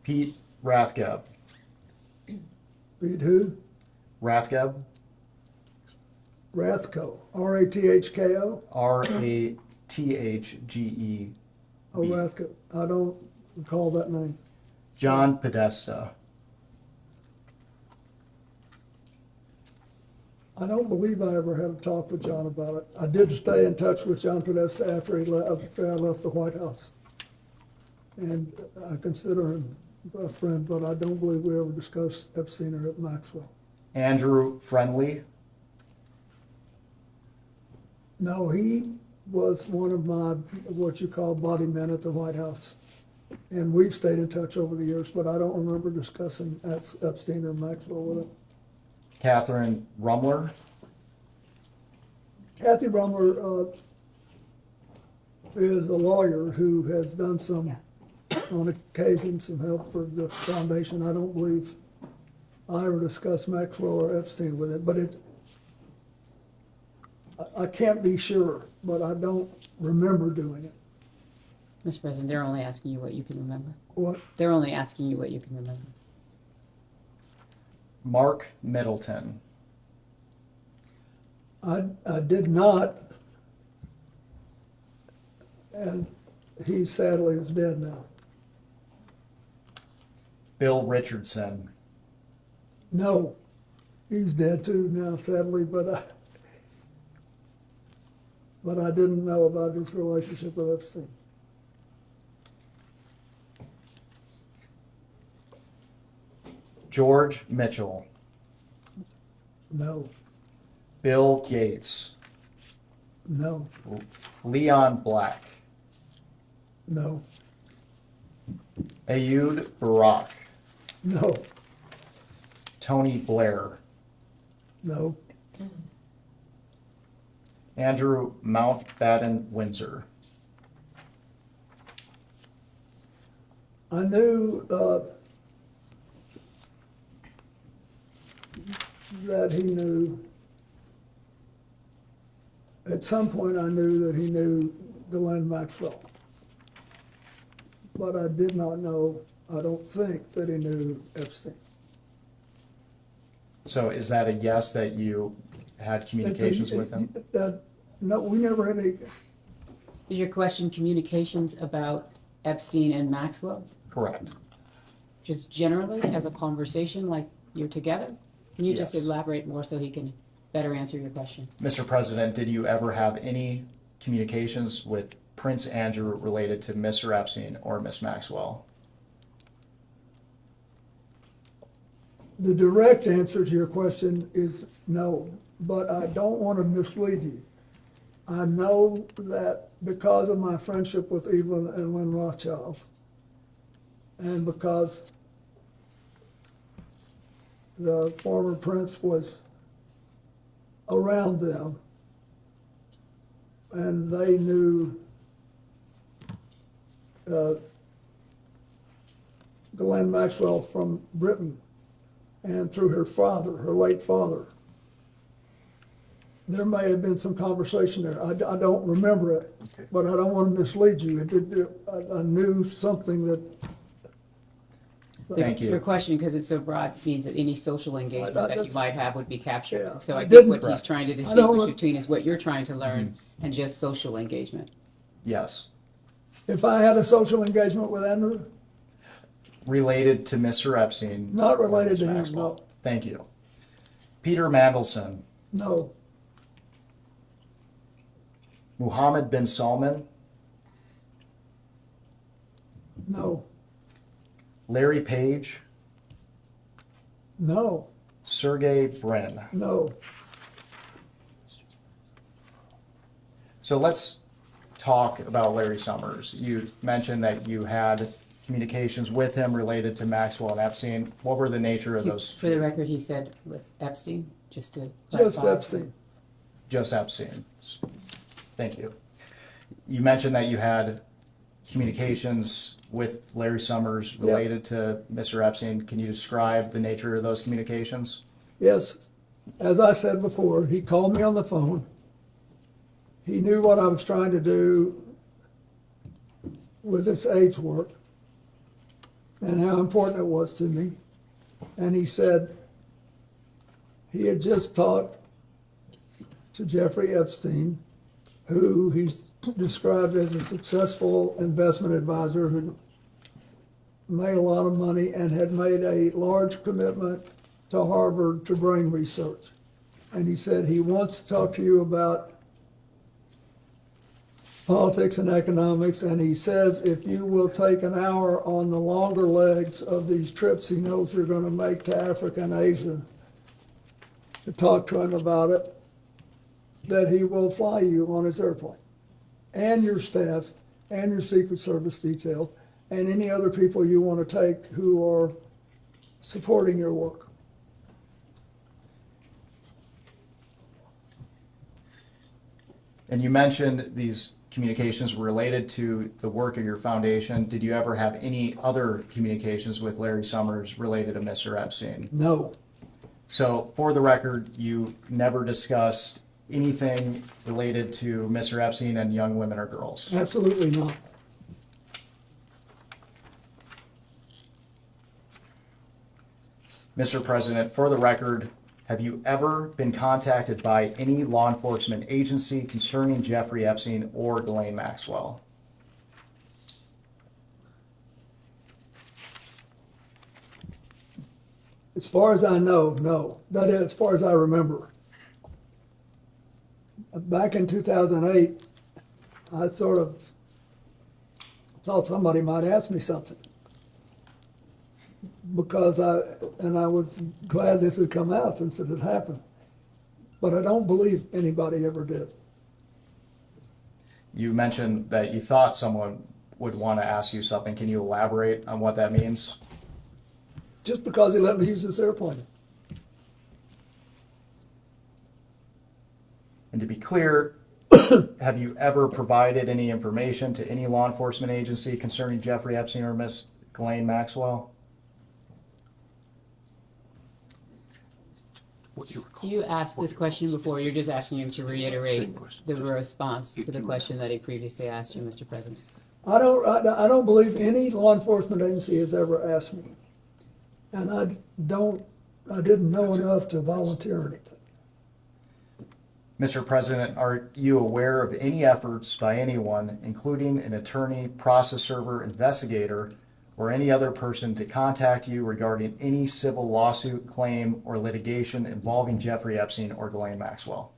Pete Rathgeb,
Read who?
Rathgeb,
Rathko. R-A-T-H-K-O?
Rathgeb,
Oh, Rathko. I don't recall that name.
John Podesta,
I don't believe I ever had a talk with John about it. I did stay in touch with John Podesta after I left the White House. And I consider him a friend, but I don't believe we ever discussed Epstein or Maxwell.
Andrew Friendly,
No, he was one of my, what you call body men at the White House. And we've stayed in touch over the years, but I don't remember discussing Epstein or Maxwell with him.
Catherine Rumler,
Kathy Rumler is a lawyer who has done some, on occasion, some help for the foundation. I don't believe I ever discussed Maxwell or Epstein with it, but I can't be sure, but I don't remember doing it.
Mr. President, they're only asking you what you can remember.
What?
They're only asking you what you can remember.
Mark Middleton,
I did not and he sadly is dead now.
Bill Richardson,
No, he's dead too now, sadly, but I didn't know about his relationship with Epstein.
George Mitchell,
No,
Bill Gates,
no,
Leon Black,
no,
Ayud Barak,
no,
Tony Blair,
no,
Andrew Mountbatten Windsor.
I knew that he knew, at some point I knew that he knew Ghislaine Maxwell. But I did not know, I don't think, that he knew Epstein.
So is that a yes that you had communications with him?
No, we never had any,
Is your question communications about Epstein and Maxwell?
Correct.
Just generally as a conversation like you're together? Can you just
Yes.
elaborate more so he can better answer your question?
Mr. President, did you ever have any communications with Prince Andrew related to Mr. Epstein or Miss Maxwell?
the direct answer to your question is no, but I don't want to mislead you. I know that because of my friendship with Evelyn and Lynn Rothschild, and because the former prince was around them, and they knew Ghislaine Maxwell from Britain and through her father, her late father. There may have been some conversation there. I don't remember it, but I don't want to mislead you. I knew something that.
Thank you.
Your question, because it's so broad, means that any social engagement that you
that's-
might have would be captured.
Yeah,
So
I
I think
didn't-
what he's trying to
I don't
distinguish
want-
between is what you're trying to learn and just social engagement.
Yes.
If I had a social engagement with Andrew,
Related to Mr. Epstein?
not
or
related
Miss
to him,
Maxwell?
no,
Thank you. Peter Mandelson,
no,
Mohammed bin Salman,
no,
Larry Page,
no,
Sergey Brin.
no.
So let's talk about Larry Summers. You mentioned that you had communications with him related to Maxwell and Epstein. What were the nature of those?
For the record, he said with Epstein, just to
Just
clarify.
Epstein.
Just Epstein. Thank you. You mentioned that you had communications with Larry Summers related to Mr. Epstein. Can you describe the nature of those communications?
Yes, as I said before, he called me on the phone. He knew what I was trying to do with this AIDS work and how important it was to me. And he said he had just talked to Giuffre Epstein, who he described as a successful investment advisor who made a lot of money and had made a large commitment to Harvard to brain research. And he said he wants to talk to you about politics and economics, and he says if you will take an hour on the longer legs of these trips he knows you're going to make to Africa and Asia to talk to him about it, that he will fly you on his airplane, and your staff, and your Secret Service detail, and any other people you want to take who are supporting your work.
And you mentioned these communications were related to the work of your foundation. Did you ever have any other communications with Larry Summers related to Mr. Epstein?
No.
So for the record, you never discussed anything related to Mr. Epstein and young women or girls?
Absolutely not.
Mr. President, for the record, have you ever been contacted by any law enforcement agency concerning Giuffre Epstein or Ghislaine Maxwell?
As far as I know, no. That is, as far as I remember. Back in 2008, I sort of thought somebody might ask me something. Because I was glad this had come out since it had happened. But I don't believe anybody ever did.
You mentioned that you thought someone would want to ask you something. Can you elaborate on what that means?
Just because he let me use this airplane.
And to be clear, have you ever provided any information to any law enforcement agency concerning Giuffre Epstein or Miss Ghislaine Maxwell?
So you asked this question before, you're just asking him to reiterate the response to the question that he previously asked you, Mr. President.
I don't believe any law enforcement agency has ever asked me. And I didn't know enough to volunteer anything.
Mr. President, are you aware of any efforts by anyone, including an attorney, process server, investigator, or any other person to contact you regarding any civil lawsuit, claim, or litigation involving Giuffre Epstein or Ghislaine Maxwell?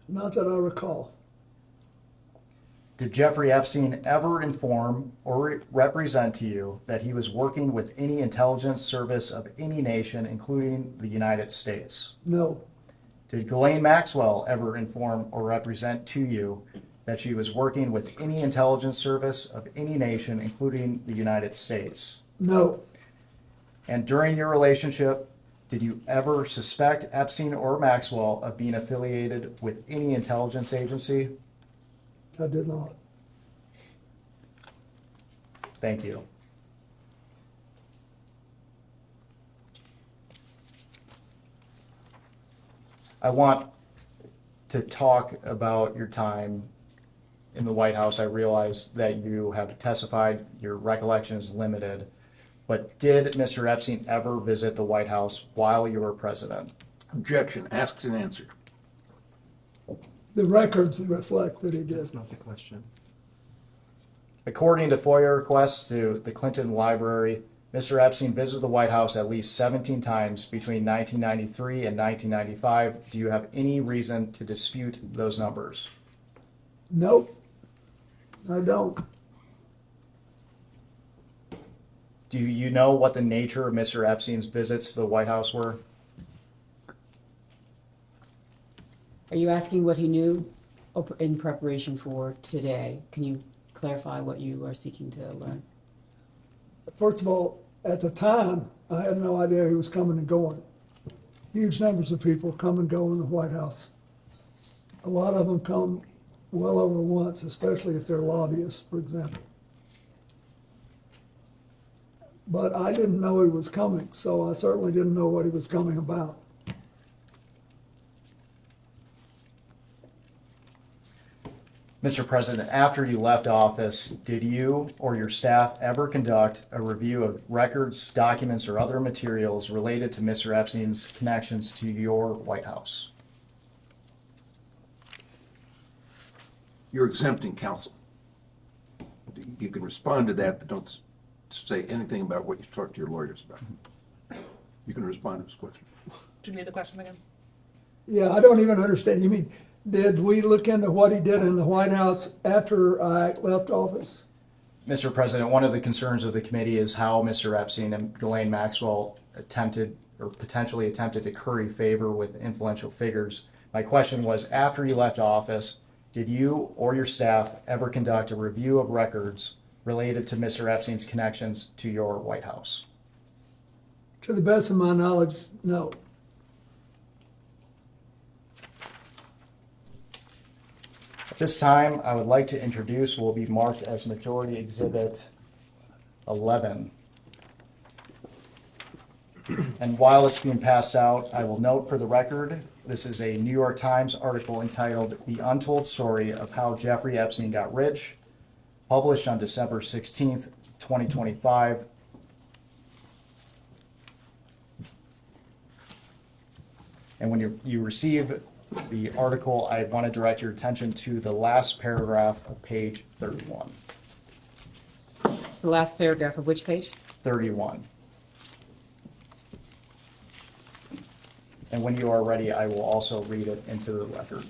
Not that I recall.
Did Giuffre Epstein ever inform or represent to you that he was working with any intelligence service of any nation, including the United States?
No.
Did Ghislaine Maxwell ever inform or represent to you that she was working with any intelligence service of any nation, including the United States?
No.
And during your relationship, did you ever suspect Epstein or Maxwell of being affiliated with any intelligence agency?
I did not.
Thank you. I want to talk about your time in the White House. I realize that you have testified, your recollection is limited, but did Mr. Epstein ever visit the White House while you were president?
Objection, asked and answered.
The records reflect that he did.
That's not the question.
According to FOIA requests to the Clinton Library, Mr. Epstein visited the White House at least 17 times between 1993 and 1995. Do you have any reason to dispute those numbers?
Nope. I don't.
Do you know what the nature of Mr. Epstein's visits to the White House were?
Are you asking what he knew in preparation for today? Can you clarify what you are seeking to learn?
First of all, at the time, I had no idea he was coming and going. Huge numbers of people come and go in the White House. A lot of them come well over once, especially if they're lobbyists, for example. But I didn't know he was coming, so I certainly didn't know what he was coming about.
Mr. President, after you left office, did you or your staff ever conduct a review of records, documents, or other materials related to Mr. Epstein's connections to your White House?
You're exempting counsel. You can respond to that, but don't say anything about what you talked to your lawyers about. You can respond to this question.
Do you need the question again?
Yeah, I don't even understand. You mean, did we look into what he did in the White House after I left office?
Mr. President, one of the concerns of the committee is how Mr. Epstein and Ghislaine Maxwell attempted or potentially attempted to curry favor with influential figures. My question was, after you left office, did you or your staff ever conduct a review of records related to Mr. Epstein's connections to your White House?
To the best of my knowledge, no.
At this time, I would like to introduce what will be marked as Majority Exhibit 11. And while it's being passed out, I will note for the record, this is a New York Times article entitled "The Untold Story of How Giuffre Epstein Got Rich," published on December 16th, 2025. And when you receive the article, I want to direct your attention to the last paragraph of page 31.
The last paragraph of which page?
31. And when you are ready, I will also read it into the record.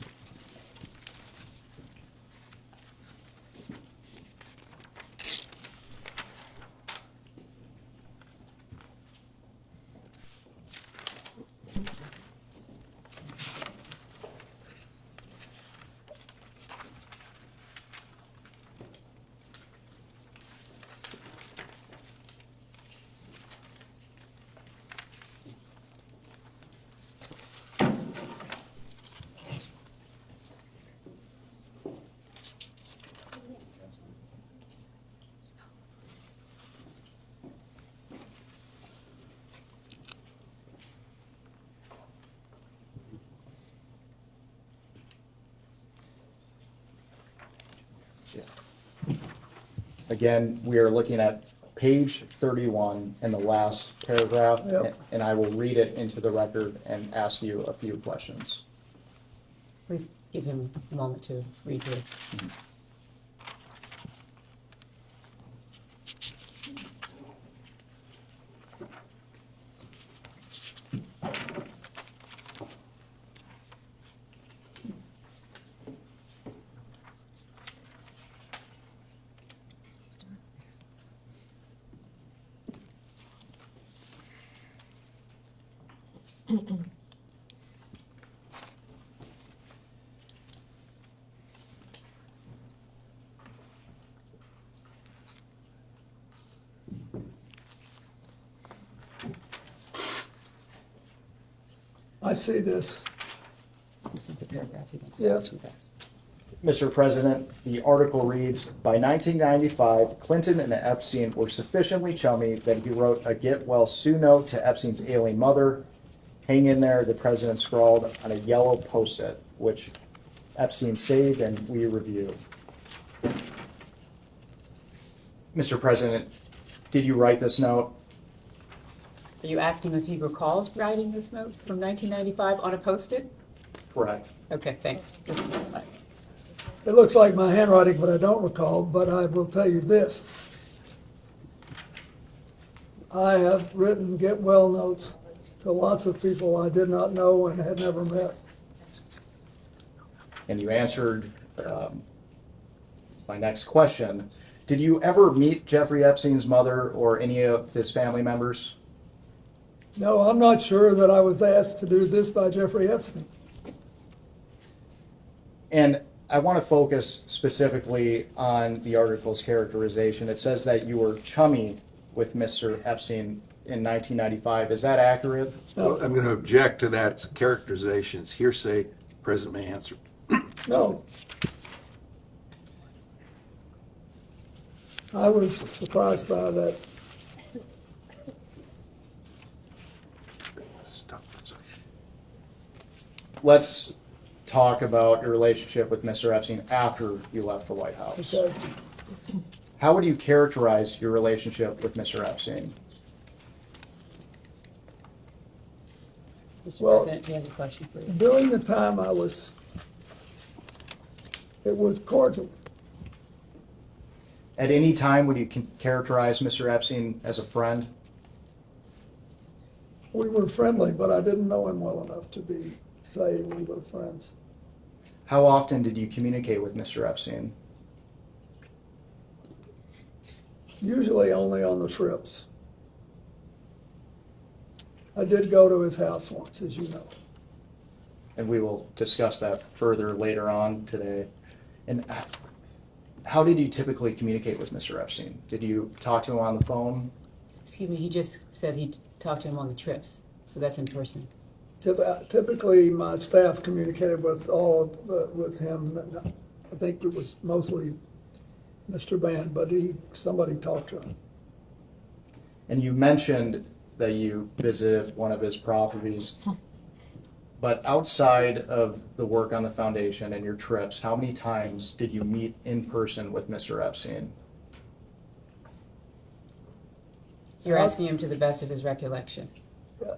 Again, we are looking at page 31 in the last paragraph,
Yep.
and I will read it into the record and ask you a few questions.
Please give him a moment to read this.
I see this.
This is the paragraph he wants
Yeah.
to ask you guys.
Mr. President, the article reads, by 1995, Clinton and Epstein were sufficiently chummy that he wrote a get well soon note to Epstein's ailing mother. Hang in there, the president scrawled on a yellow Post-it, which Epstein saved and we reviewed. Mr. President, did you write this note?
Are you asking if he recalls writing this note from 1995 on a Post-it?
Correct.
Okay, thanks. Just clarify.
It looks like my handwriting, but I don't recall, but I will tell you this. I have written get well notes to lots of people I did not know and had never met.
And you answered my next question. Did you ever meet Jeffrey Epstein's mother or any of his family members?
No, I'm not sure that I was asked to do this by Jeffrey Epstein.
And I want to focus specifically on the article's characterization. It says that you were chummy with Mr. Epstein in 1995. Is that accurate?
Well, I'm going to object to that characterization. It's hearsay. The President may answer.
No. I was surprised by that.
Stop.
Let's talk about your relationship with Mr. Epstein after you left the White House.
Okay.
How would you characterize your relationship with Mr. Epstein?
Mr.
Well,
President, he has a question for you.
During the time it was cordial.
At any time, would you characterize Mr. Epstein as a friend?
We were friendly, but I didn't know him well enough to say we were friends.
How often did you communicate with Mr. Epstein?
Usually only on the trips. I did go to his house once, as you know.
And we will discuss that further later on today. And how did you typically communicate with Mr. Epstein? Did you talk to him on the phone?
Excuse me, he just said he talked to him on the trips, so that's in person.
Typically, my staff communicated with with him. I think it was mostly Mr. Band, but somebody talked to him.
And you mentioned that you visited one of his properties. But outside of the work on the foundation and your trips, how many times did you meet in person with Mr. Epstein?
You're asking him to the best of his recollection.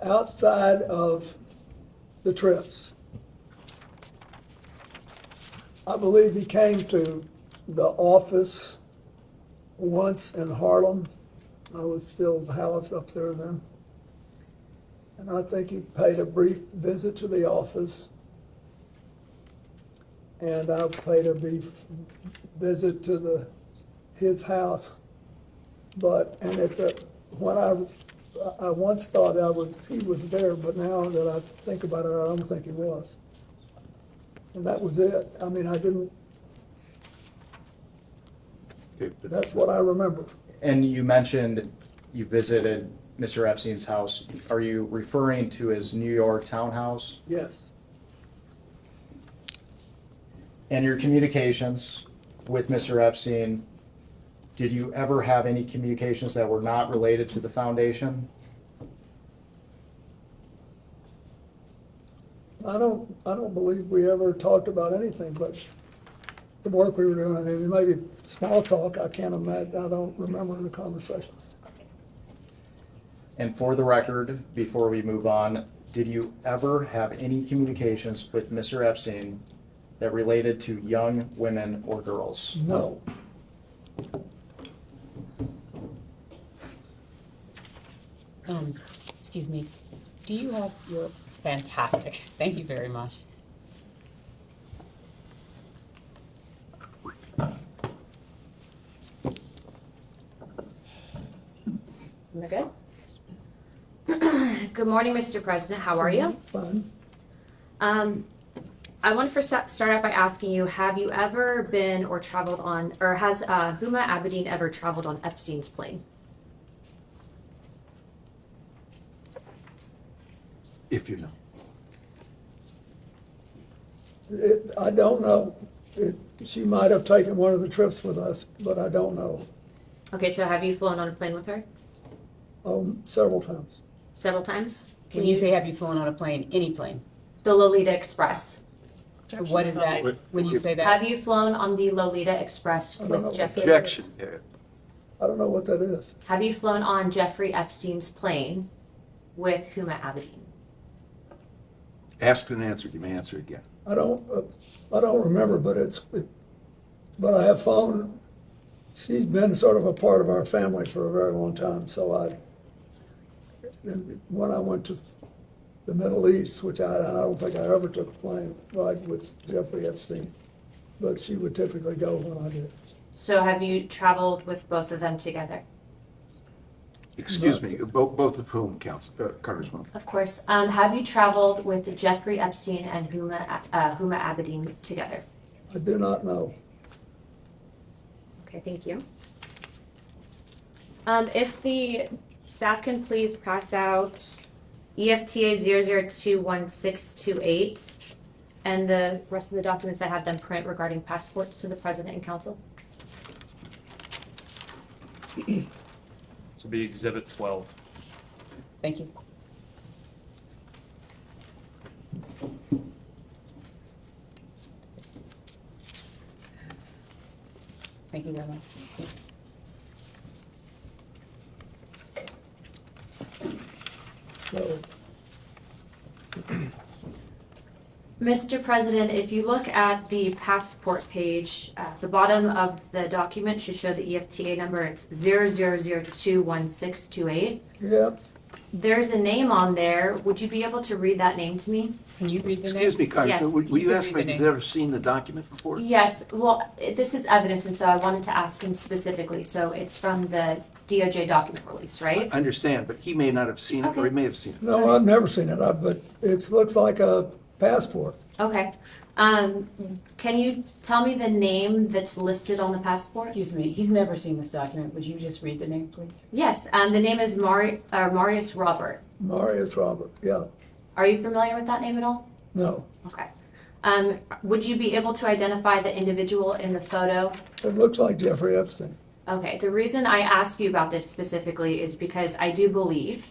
Outside of the trips, I believe he came to the office once in Harlem. I was still the house up there then. And I think he paid a brief visit to the office. And I paid a brief visit to his house. When I once thought he was there, but now that I think about it, I don't think he was. And that was it. I mean, I didn't, that's what I remember.
And you mentioned you visited Mr. Epstein's house. Are you referring to his New York townhouse?
Yes.
And your communications with Mr. Epstein, did you ever have any communications that were not related to the foundation?
I don't believe we ever talked about anything but the work we were doing. I mean, maybe small talk, I can't imagine, I don't remember the conversations.
And for the record, before we move on, did you ever have any communications with Mr. Epstein that related to young women or girls?
No.
Excuse me, do you have your, fantastic, thank you very much.
Am I good? Good morning, Mr. President. How are you?
Fine.
I want to first start out by asking you, have you ever been or traveled on, or has Huma Abedin ever traveled on Epstein's plane?
If you know.
I don't know. She might have taken one of the trips with us, but I don't know.
Okay, so have you flown on a plane with her?
Several times.
Several times?
When you say have you flown on a plane, any plane?
The Lolita Express.
What is that when you say that?
Have you flown on the Lolita Express with Jeffrey?
Objection.
I don't know what that is.
Have you flown on Jeffrey Epstein's plane with Huma Abedin?
Asked and answered. You may answer again.
I don't remember, but I have phoned. She's been sort of a part of our family for a very long time. So when I went to the Middle East, which I don't think I ever took a plane ride with Jeffrey Epstein, but she would typically go when I did.
So have you traveled with both of them together?
Excuse me, both of whom, Congresswoman?
Of course. Have you traveled with Jeffrey Epstein and Huma Abedin together?
I do not know.
Okay, thank you. If the staff can please pass out EFTA 0021628 and the rest of the documents I have them print regarding passports to the President and Council.
This will be Exhibit 12.
Thank you. Thank you very much.
So,
Mr. President, if you look at the passport page, the bottom of the document should show the EFTA number. It's 00021628.
Yep.
There's a name on there. Would you be able to read that name to me?
Can you read the name?
Excuse me, Congressman,
Yes.
will you
can
ask
read
me
the
if
name.
you've ever seen the document before?
Yes, well, this is evidence, and so I wanted to ask him specifically. So it's from the DOJ document release, right?
I understand, but he may not have seen it, or he may have seen it.
no, I've never seen it, but it looks like a passport.
Okay. Can you tell me the name that's listed on the passport?
Excuse me, he's never seen this document. Would you just read the name, please?
Yes, the name is Marius Robert.
Marius Robert, yeah.
Are you familiar with that name at all?
No.
Okay. Would you be able to identify the individual in the photo?
It looks like Jeffrey Epstein.
Okay, the reason I ask you about this specifically is because I do believe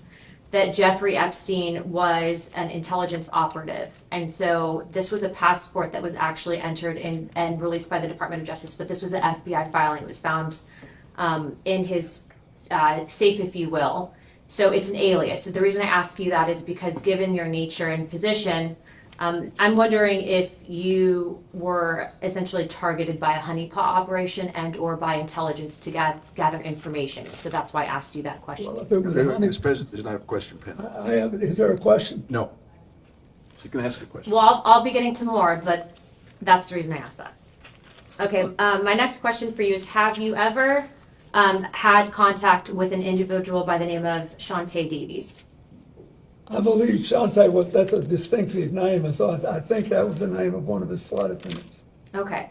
that Jeffrey Epstein was an intelligence operative. And so this was a passport that was actually entered in and released by the Department of Justice, but this was an FBI filing. It was found in his safe, if you will. So it's an alias. So the reason I ask you that is because given your nature and position, I'm wondering if you were essentially targeted by a honeypot operation and or by intelligence to gather information. So that's why I asked you that question.
Well, if there was a honey,
Mr. President, there's not a question pending.
I have, is there a question?
No. You can ask a question.
Well, I'll be getting to more, but that's the reason I asked that. Okay, my next question for you is, have you ever had contact with an individual by the name of Shantae Davies?
I believe Shantae that's a distinctive name, and so I think that was the name of one of his flight attendants.
Okay.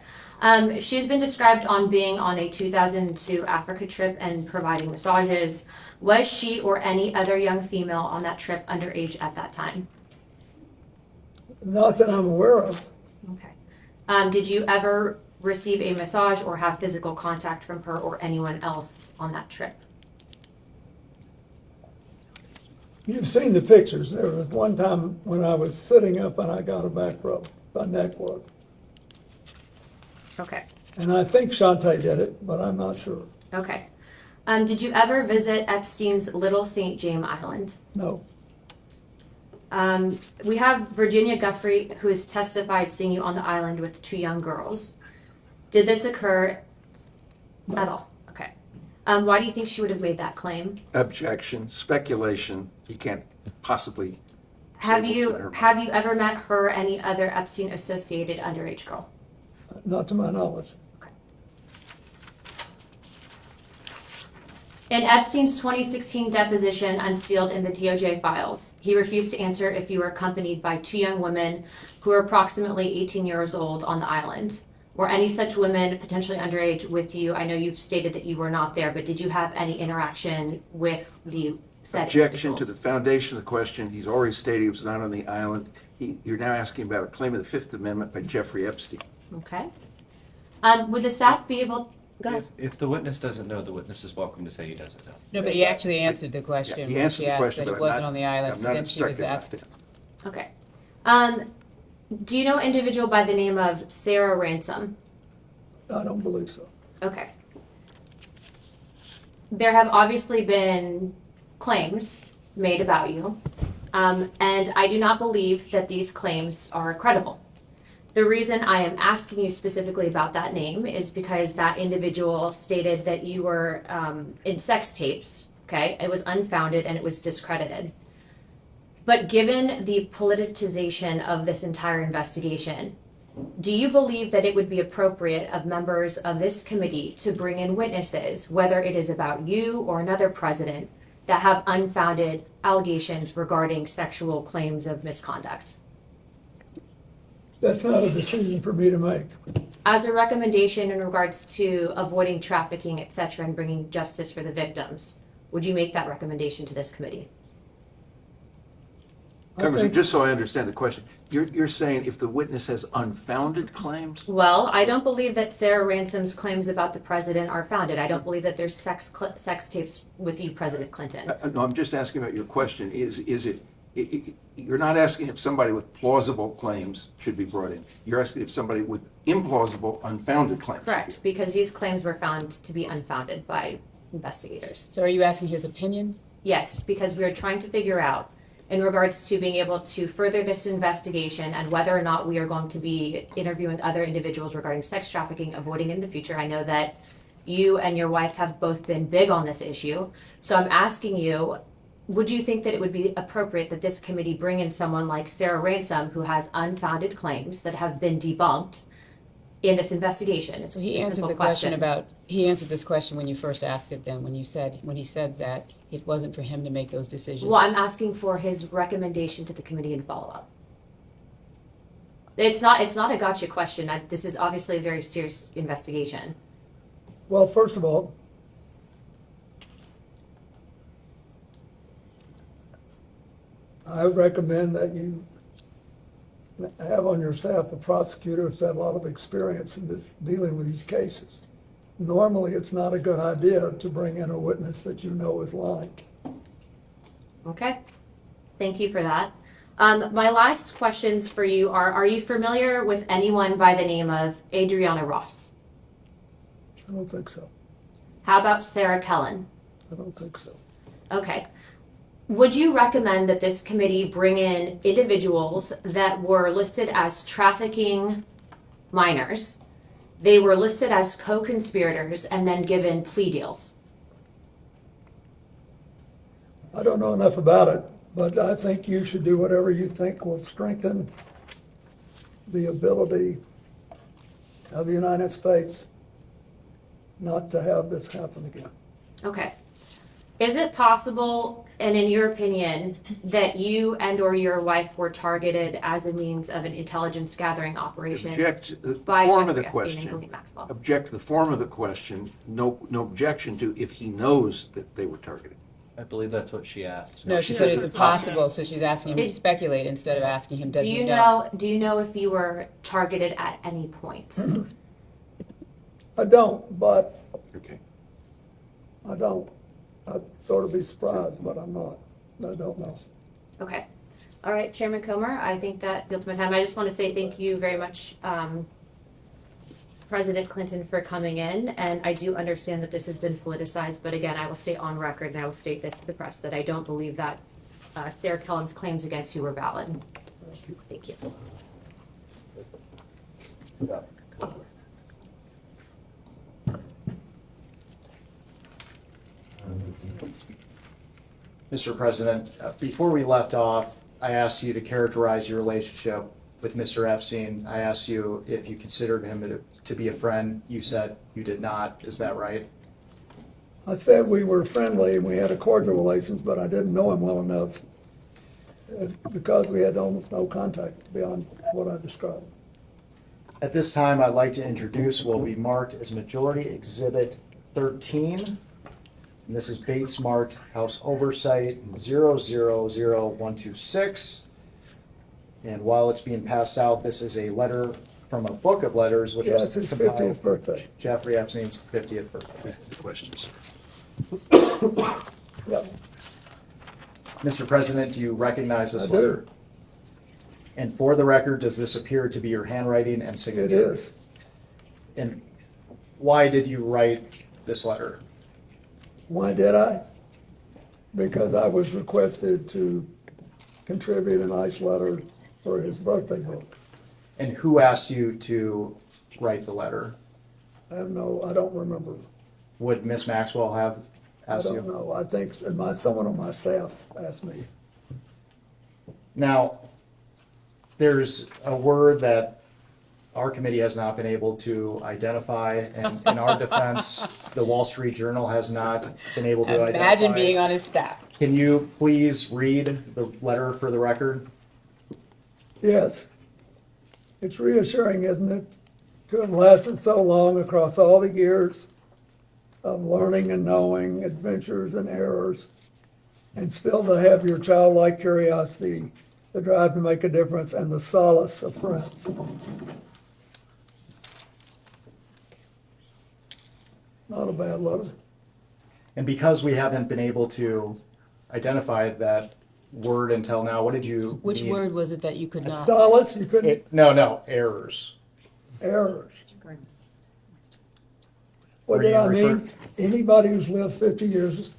She's been described on being on a 2002 Africa trip and providing massages. Was she or any other young female on that trip underage at that time?
Not that I'm aware of.
Okay. Did you ever receive a massage or have physical contact from her or anyone else on that trip?
You've seen the pictures. There was one time when I was sitting up and I got a back rub, a neck rub.
Okay.
And I think Shantae did it, but I'm not sure.
Okay. Did you ever visit Epstein's Little St. James Island?
No.
We have Virginia Giuffre, who has testified seeing you on the island with 2 young girls. Did this occur at all? Okay. Why do you think she would have made that claim?
Objection, speculation. He can't possibly.
Have you ever met her or any other Epstein associated underage girl?
Not to my knowledge.
In Epstein's 2016 deposition unsealed in the DOJ files, he refused to answer if you were accompanied by 2 young women who were approximately 18 years old on the island. Were any such women potentially underage with you? I know you've stated that you were not there, but did you have any interaction with the said
Objection to
individuals?
the foundation of the question. He's already stated he was not on the island. You're now asking about a claim of the Fifth Amendment by Jeffrey Epstein.
Okay. Would the staff be able? Go ahead.
If the witness doesn't know, the witness is welcome to say he doesn't know.
No, but he actually answered the question
Yeah, he
when
answered
she
the
asked
question,
that
but
it
I'm
wasn't
not-
on the island,
I'm
so
not
then she was
instructed
asked.
not to.
Okay. Do you know an individual by the name of Sarah Ransom?
I don't believe so.
Okay. There have obviously been claims made about you, and I do not believe that these claims are credible. The reason I am asking you specifically about that name is because that individual stated that you were in sex tapes, okay? It was unfounded and it was discredited. But given the politicization of this entire investigation, do you believe that it would be appropriate of members of this committee to bring in witnesses, whether it is about you or another president, that have unfounded allegations regarding sexual claims of misconduct?
That's not a decision for me to make.
As a recommendation in regards to avoiding trafficking, et cetera, and bringing justice for the victims, would you make that recommendation to this committee?
Congressman, just so I understand the question, you're saying if the witness has unfounded claims?
Well, I don't believe that Sarah Ransom's claims about the president are founded. I don't believe that there's sex tapes with you, President Clinton.
No, I'm just asking about your question. Is it, you're not asking if somebody with plausible claims should be brought in. You're asking if somebody with implausible, unfounded claims.
Correct, because these claims were found to be unfounded by investigators.
So are you asking his opinion?
Yes, because we are trying to figure out in regards to being able to further this investigation and whether or not we are going to be interviewing other individuals regarding sex trafficking, avoiding in the future. I know that you and your wife have both been big on this issue. So I'm asking you, would you think that it would be appropriate that this committee bring in someone like Sarah Ransom, who has unfounded claims that have been debunked in this investigation? It's
He
a
answered
simple
the question about, he answered this question when you first asked it then, when he said that it wasn't for him to make those decisions.
Well, I'm asking for his recommendation to the committee and follow-up. It's not a gotcha question. This is obviously a very serious investigation.
Well, first of all, I recommend that you have on your staff a prosecutor who's had a lot of experience in this, dealing with these cases. Normally, it's not a good idea to bring in a witness that you know is lying.
Okay. Thank you for that. My last questions for you are you familiar with anyone by the name of Adriana Ross?
I don't think so.
How about Sarah Kellen?
I don't think so.
Okay. Would you recommend that this committee bring in individuals that were listed as trafficking minors? They were listed as co-conspirators and then given plea deals.
I don't know enough about it, but I think you should do whatever you think will strengthen the ability of the United States not to have this happen again.
Okay. Is it possible, and in your opinion, that you and or your wife were targeted as a means of an intelligence gathering operation
Object to the
by
form of
Giuffre
the
Epstein and
question.
Ghislaine Maxwell?
Object to the form of the question. No objection to if he knows that they were targeted.
I believe that's what she asked.
No, she said it's impossible, so she's asking him to speculate instead of asking him, does
Do
he
you know? Do you know if you were targeted at any point?
I don't, but
Okay.
I don't. I'd sort of be surprised, but I'm not. I don't know.
Okay. All right, Chairman Comer, I think that builds my time. I just want to say thank you very much, President Clinton, for coming in. And I do understand that this has been politicized, but again, I will state on record and I will state this to the press that I don't believe that Sarah Kellen's claims against you were valid. Thank you.
Yeah.
Mr. President, before we left off, I asked you to characterize your relationship with Mr. Epstein. I asked you if you considered him to be a friend. You said you did not. Is that right?
I said we were friendly and we had a cordial relations, but I didn't know him well enough because we had almost no contact beyond what I described.
At this time, I'd like to introduce what will be marked as Majority Exhibit 13. And this is Bates marked House Oversight 000126. And while it's being passed out, this is a letter from a book of letters, which
Yeah, it's his 50th birthday.
Giuffre Epstein's 50th birthday.
Questions?
Yep,
Mr. President, do you recognize this
I
letter?
do.
And for the record, does this appear to be your handwriting and signature?
It is.
And why did you write this letter?
Why did I? Because I was requested to contribute a nice letter for his birthday book.
And who asked you to write the letter?
I don't remember.
Would Miss Maxwell have
I
asked you?
don't know. I think someone on my staff asked me.
Now, there's a word that our committee has not been able to identify, and in our defense, the Wall Street Journal has not been able to identify.
Imagine being on his staff.
Can you please read the letter for the record?
Yes. It's reassuring, isn't it, to have lasted so long across all the years of learning and knowing, adventures and errors, and still to have your childlike curiosity, the drive to make a difference, and the solace of friends. Not a bad letter.
And because we haven't been able to identify that word until now, what did you
Which
mean?
word was it that you could not?
Solace, you couldn't,
No, errors.
errors. What
Were
did
you
I mean?
refer-
Anybody who's lived 50 years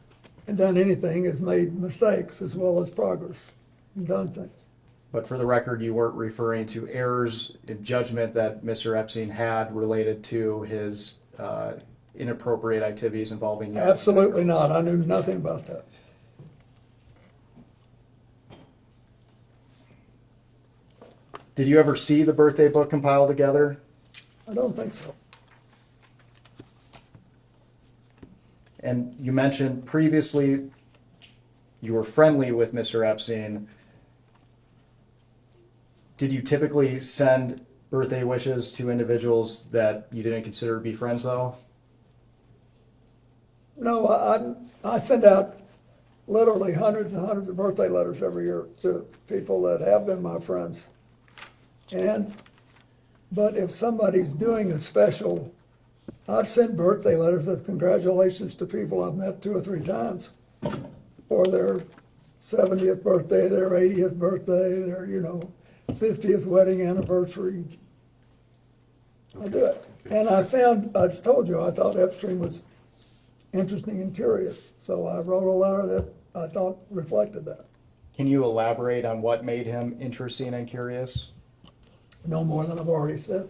and done anything has made mistakes as well as progress and done things.
But for the record, you weren't referring to errors in judgment that Mr. Epstein had related to his inappropriate activities involving young
Absolutely
girls.
not. I knew nothing about that.
Did you ever see the birthday book compiled together?
I don't think so.
And you mentioned previously you were friendly with Mr. Epstein. Did you typically send birthday wishes to individuals that you didn't consider to be friends, though?
No, I send out literally hundreds and hundreds of birthday letters every year to people that have been my friends. But if somebody's doing a special, I've sent birthday letters of congratulations to people I've met 2 or 3 times for their 70th birthday, their 80th birthday, their, 50th wedding anniversary. I do it. And I told you, I thought Epstein was interesting and curious. So I wrote a letter that I thought reflected that.
Can you elaborate on what made him interesting and curious?
No more than I've already said.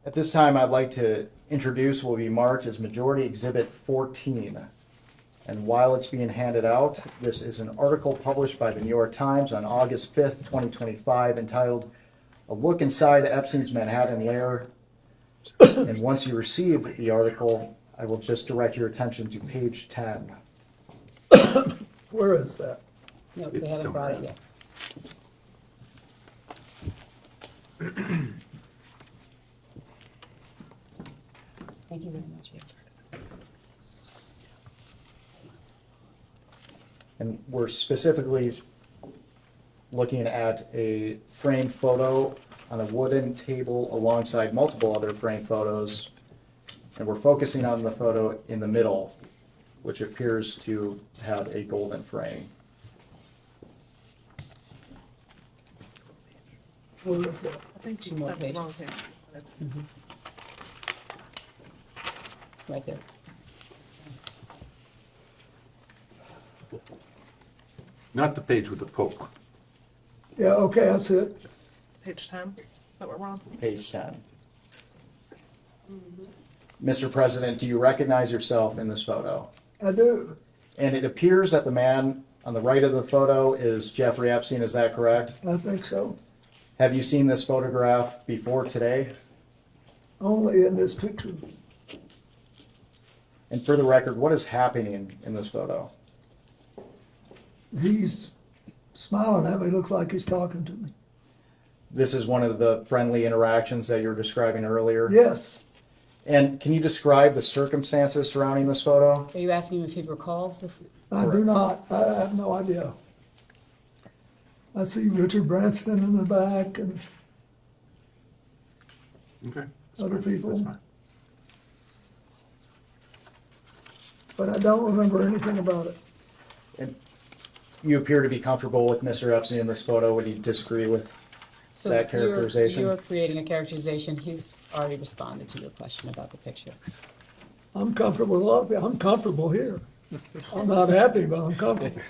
At this time, I'd like to introduce what will be marked as Majority Exhibit 14. And while it's being handed out, this is an article published by the New York Times on August 5th, 2025, entitled "A Look Inside Epstein's Manhattan Lair." And once you receive the article, I will just direct your attention to page 10.
Where is that?
No, they haven't brought it yet. Thank you very much.
And we're specifically looking at a framed photo on a wooden table alongside multiple other framed photos. And we're focusing on the photo in the middle, which appears to have a golden frame.
Where is that?
I think two more pages. Right there.
Not the page with the poke.
Yeah, okay, that's it.
Page 10, is that what we're on?
Page 10. Mr. President, do you recognize yourself in this photo?
I do.
And it appears that the man on the right of the photo is Giuffre Epstein, is that correct?
I think so.
Have you seen this photograph before today?
Only in this picture.
And for the record, what is happening in this photo?
He's smiling at me, looks like he's talking to me.
This is one of the friendly interactions that you were describing earlier?
Yes.
And can you describe the circumstances surrounding this photo?
Are you asking him if he recalls the?
I do not. I have no idea. I see Richard Branson in the back and
Okay.
other people.
That's fine.
But I don't remember anything about it.
And you appear to be comfortable with Mr. Epstein in this photo. Would you disagree with
So
that characterization?
You're creating a characterization. He's already responded to your question about the picture.
I'm comfortable with a lot of people. I'm comfortable here. I'm not happy, but I'm comfortable.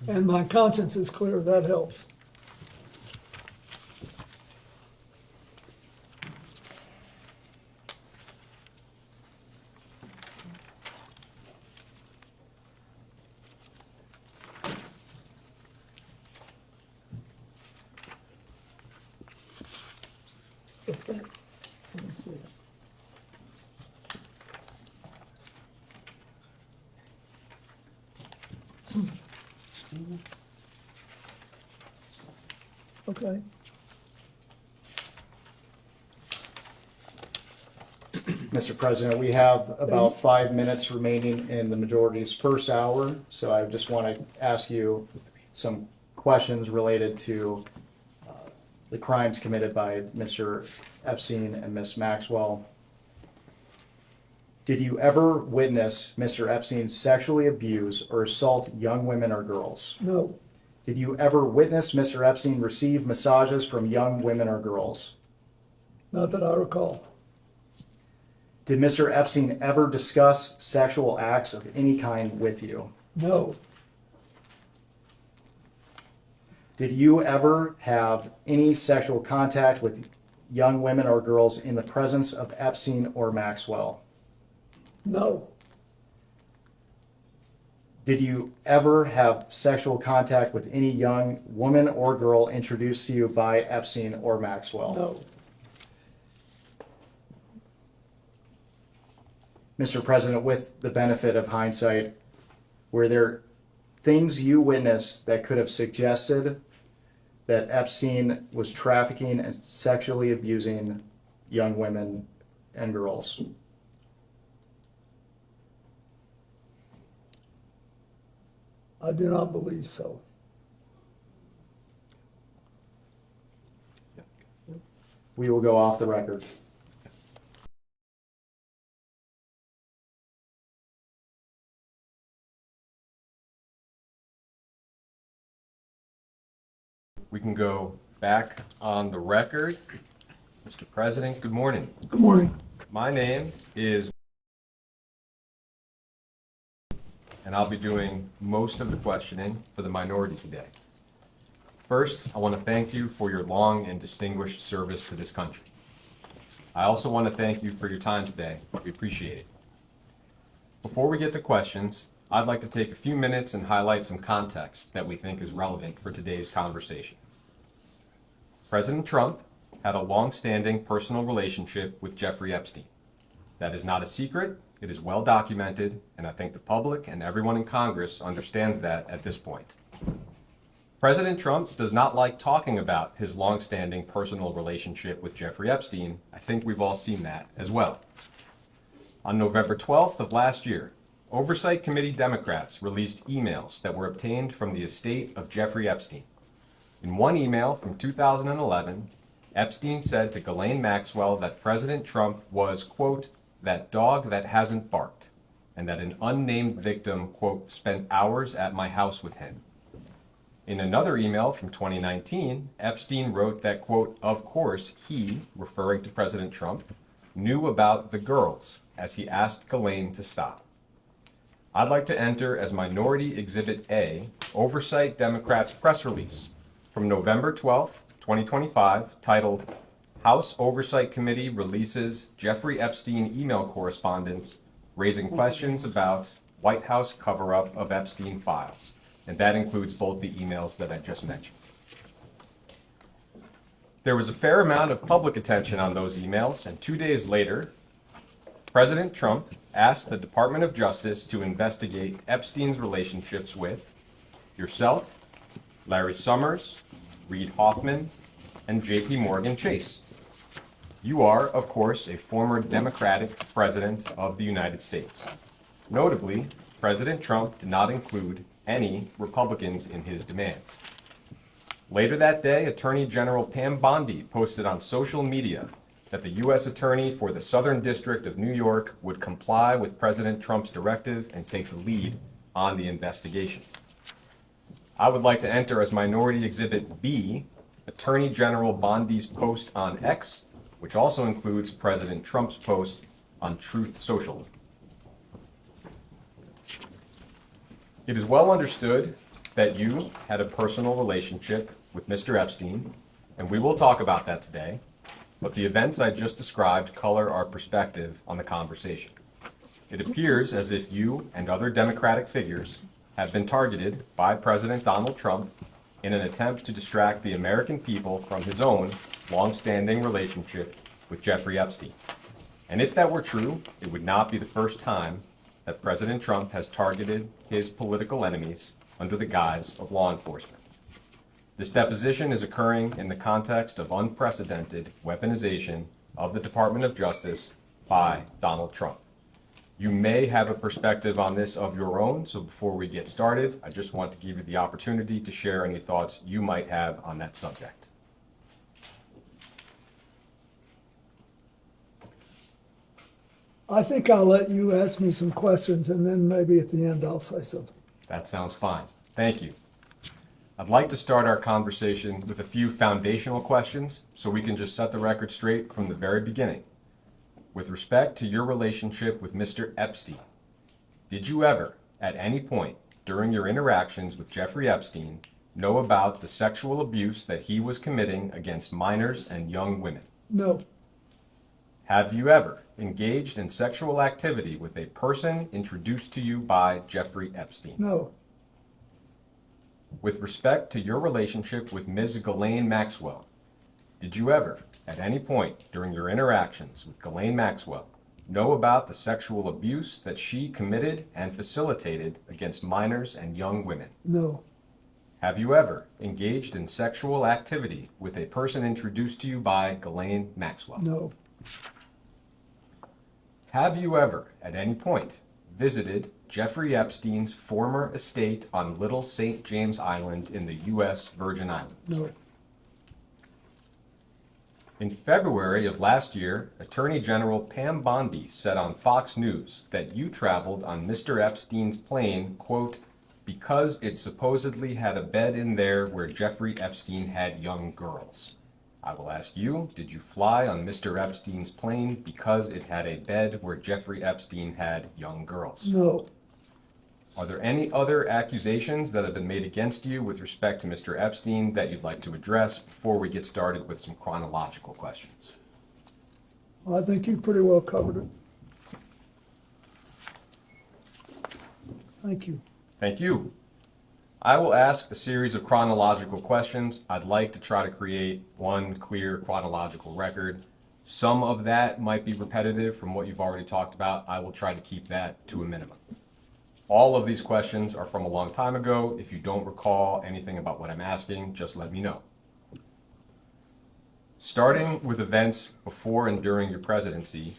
And my conscience is clear. That helps. What's that? Let me see it. Okay.
Mr. President, we have about 5 minutes remaining in the majority's first hour, so I just want to ask you some questions related to the crimes committed by Mr. Epstein and Ms. Maxwell. Did you ever witness Mr. Epstein sexually abuse or assault young women or girls?
No.
Did you ever witness Mr. Epstein receive massages from young women or girls?
Not that I recall.
Did Mr. Epstein ever discuss sexual acts of any kind with you?
No.
Did you ever have any sexual contact with young women or girls in the presence of Epstein or Maxwell?
No.
Did you ever have sexual contact with any young woman or girl introduced to you by Epstein or Maxwell?
No.
Mr. President, with the benefit of hindsight, were there things you witnessed that could have suggested that Epstein was trafficking and sexually abusing young women and girls?
I do not believe so.
We will go off the record.
we can go back on the record. Mr. President, good morning.
Good morning.
My name is, and I'll be doing most of the questioning for the minority today. First, I want to thank you for your long and distinguished service to this country. I also want to thank you for your time today. We appreciate it. Before we get to questions, I'd like to take a few minutes and highlight some context that we think is relevant for today's conversation. President Trump had a long-standing personal relationship with Jeffrey Epstein. That is not a secret, it is well documented, and I think the public and everyone in Congress understands that at this point. President Trump does not like talking about his long-standing personal relationship with Jeffrey Epstein. I think we've all seen that as well. On November 12th of last year, Oversight Committee Democrats released emails that were obtained from the estate of Jeffrey Epstein. In one email from 2011, Epstein said to Ghislaine Maxwell that President Trump was, quote, that dog that hasn't barked, and that an unnamed victim, quote, spent hours at my house with him. In another email from 2019, Epstein wrote that, quote, of course he, referring to President Trump, knew about the girls as he asked Ghislaine to stop. I'd like to enter as Minority Exhibit A, Oversight Democrats press release from November 12th, 2025, titled House Oversight Committee Releases Jeffrey Epstein Email Correspondence Raising Questions About White House Cover-Up of Epstein Files. And that includes both the emails that I just mentioned. There was a fair amount of public attention on those emails, and 2 days later, President Trump asked the Department of Justice to investigate Epstein's relationships with yourself, Larry Summers, Reid Hoffman, and J.P. Morgan Chase. You are, of course, a former Democratic president of the United States. Notably, President Trump did not include any Republicans in his demands. Later that day, Attorney General Pam Bondi posted on social media that the U.S. Attorney for the Southern District of New York would comply with President Trump's directive and take the lead on the investigation. I would like to enter as Minority Exhibit B, Attorney General Bondi's post on X, which also includes President Trump's post on Truth Social. It is well understood that you had a personal relationship with Mr. Epstein, and we will talk about that today, but the events I just described color our perspective on the conversation. It appears as if you and other Democratic figures have been targeted by President Donald Trump in an attempt to distract the American people from his own long-standing relationship with Jeffrey Epstein. And if that were true, it would not be the first time that President Trump has targeted his political enemies under the guise of law enforcement. This deposition is occurring in the context of unprecedented weaponization of the Department of Justice by Donald Trump. You may have a perspective on this of your own, so before we get started, I just want to give you the opportunity to share any thoughts you might have on that subject.
I think I'll let you ask me some questions, and then maybe at the end I'll say something.
That sounds fine. Thank you. I'd like to start our conversation with a few foundational questions so we can just set the record straight from the very beginning. With respect to your relationship with Mr. Epstein, did you ever, at any point during your interactions with Jeffrey Epstein, know about the sexual abuse that he was committing against minors and young women?
No.
Have you ever engaged in sexual activity with a person introduced to you by Jeffrey Epstein?
No.
With respect to your relationship with Ms. Ghislaine Maxwell, did you ever, at any point during your interactions with Ghislaine Maxwell, know about the sexual abuse that she committed and facilitated against minors and young women?
No.
Have you ever engaged in sexual activity with a person introduced to you by Ghislaine Maxwell?
No.
Have you ever, at any point, visited Jeffrey Epstein's former estate on Little St. James Island in the U.S. Virgin Islands?
No.
In February of last year, Attorney General Pam Bondi said on Fox News that you traveled on Mr. Epstein's plane, quote, because it supposedly had a bed in there where Jeffrey Epstein had young girls. I will ask you, did you fly on Mr. Epstein's plane because it had a bed where Jeffrey Epstein had young girls?
No,
Are there any other accusations that have been made against you with respect to Mr. Epstein that you'd like to address before we get started with some chronological questions?
I think you pretty well covered it. Thank you.
Thank you. I will ask a series of chronological questions. I'd like to try to create one clear chronological record. Some of that might be repetitive from what you've already talked about. I will try to keep that to a minimum. All of these questions are from a long time ago. If you don't recall anything about what I'm asking, just let me know. Starting with events before and during your presidency,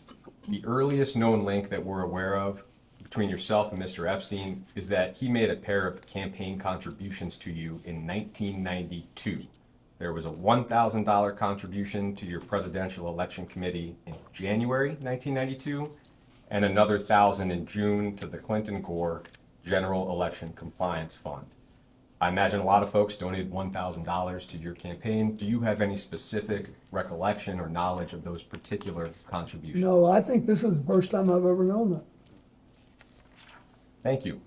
the earliest known link that we're aware of between yourself and Mr. Epstein is that he made a pair of campaign contributions to you in 1992. There was a $1,000 contribution to your presidential election committee in January 1992, and another $1,000 in June to the Clinton Corps General Election Compliance Fund. I imagine a lot of folks donated $1,000 to your campaign. Do you have any specific recollection or knowledge of those particular contributions?
No, I think this is the first time I've ever known that.
Thank you.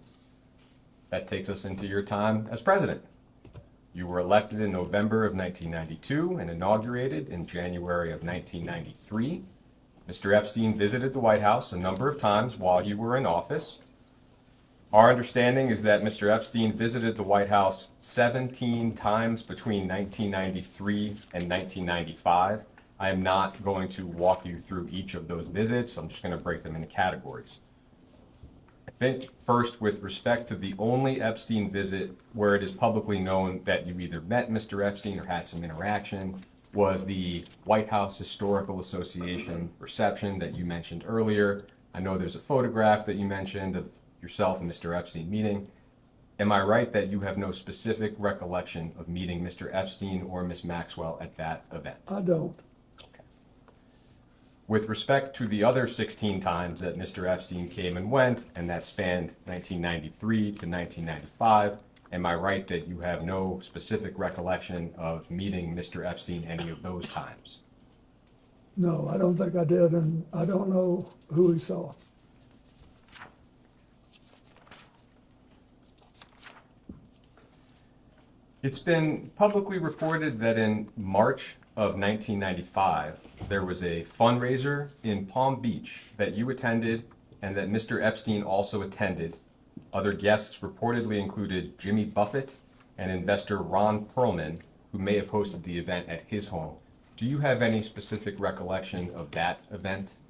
That takes us into your time as president. You were elected in November of 1992 and inaugurated in January of 1993. Mr. Epstein visited the White House a number of times while you were in office. Our understanding is that Mr. Epstein visited the White House 17 times between 1993 and 1995. I am not going to walk you through each of those visits. I'm just going to break them into categories. I think first, with respect to the only Epstein visit where it is publicly known that you either met Mr. Epstein or had some interaction, was the White House Historical Association reception that you mentioned earlier. I know there's a photograph that you mentioned of yourself and Mr. Epstein meeting. Am I right that you have no specific recollection of meeting Mr. Epstein or Ms. Maxwell at that event?
I don't.
Okay. With respect to the other 16 times that Mr. Epstein came and went, and that spanned 1993 to 1995, am I right that you have no specific recollection of meeting Mr. Epstein any of those times?
No, I don't think I did, and I don't know who he saw.
It's been publicly reported that in March of 1995, there was a fundraiser in Palm Beach that you attended and that Mr. Epstein also attended. Other guests reportedly included Jimmy Buffett and investor Ron Perlman, who may have hosted the event at his home. Do you have any specific recollection of that event?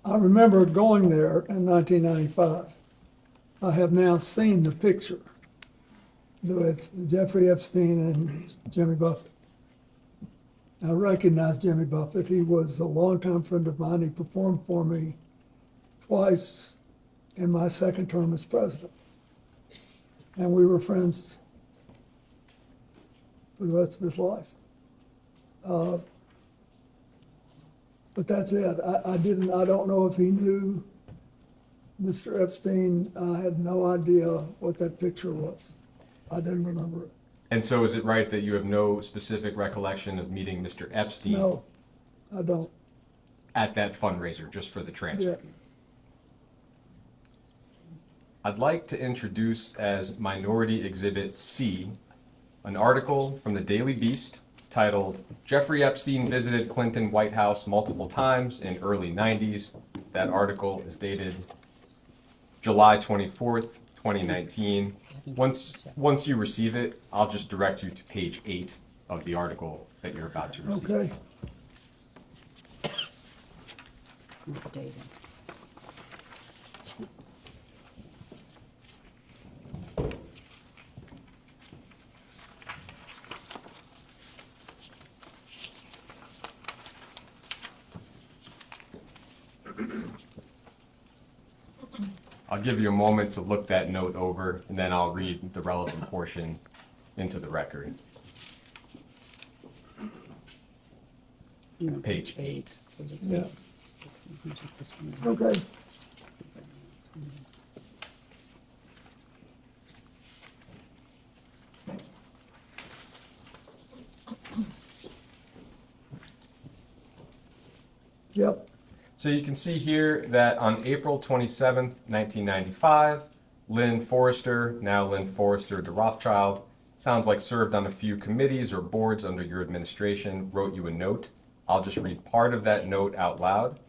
I remember going there in 1995. I have now seen the picture with Jeffrey Epstein and Jimmy Buffett. I recognize Jimmy Buffett. He was a longtime friend of mine. He performed for me twice in my second term as president. And we were friends for the rest of his life. But that's it. I don't know if he knew Mr. Epstein. I had no idea what that picture was. I didn't remember it.
And so is it right that you have no specific recollection of meeting Mr. Epstein?
No, I don't.
At that fundraiser, just for the transcript?
Yeah.
I'd like to introduce as Minority Exhibit C an article from the Daily Beast titled, "Jeffrey Epstein Visited Clinton White House Multiple Times in Early 90s. That article is dated July 24th, 2019. Once you receive it, I'll just direct you to page 8 of the article that you're about to receive.
Okay.
It's not dated.
I'll give you a moment to look that note over, and then I'll read the relevant portion into the record. Page 8.
Yeah. Okay. Yep.
So you can see here that on April 27th, 1995, Lynn Forrester, now Lynn Forrester de Rothschild, sounds like served on a few committees or boards under your administration, wrote you a note. I'll just read part of that note out loud.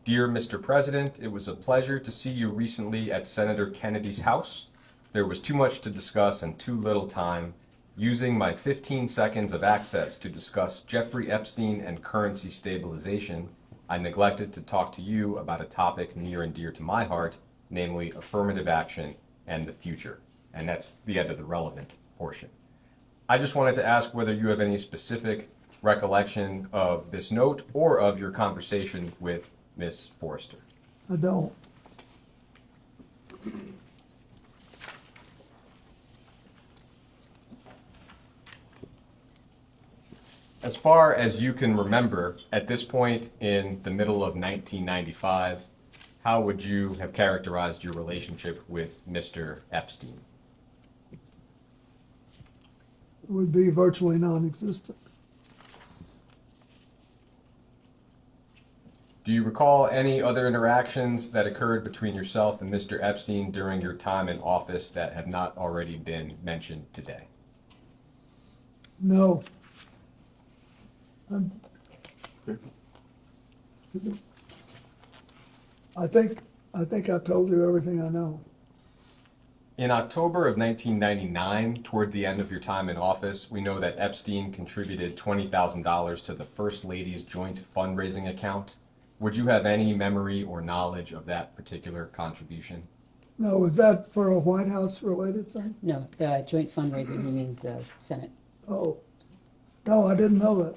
Dear Mr. President, it was a pleasure to see you recently at Senator Kennedy's house. There was too much to discuss and too little time. Using my 15 seconds of access to discuss Giuffre Epstein and currency stabilization, I neglected to talk to you about a topic near and dear to my heart, namely affirmative action and the future. And that's the end of the relevant portion. I just wanted to ask whether you have any specific recollection of this note or of your conversation with Ms. Forrester.
I don't.
As far as you can remember, at this point in the middle of 1995, how would you have characterized your relationship with Mr. Epstein?
It would be virtually non-existent.
Do you recall any other interactions that occurred between yourself and Mr. Epstein during your time in office that have not already been mentioned today?
No. I think I've told you everything I know.
In October of 1999, toward the end of your time in office, we know that Epstein contributed $20,000 to the First Lady's joint fundraising account. Would you have any memory or knowledge of that particular contribution?
No, was that for a White House related thing?
No, joint fundraising, he means the Senate.
Oh, no, I didn't know that.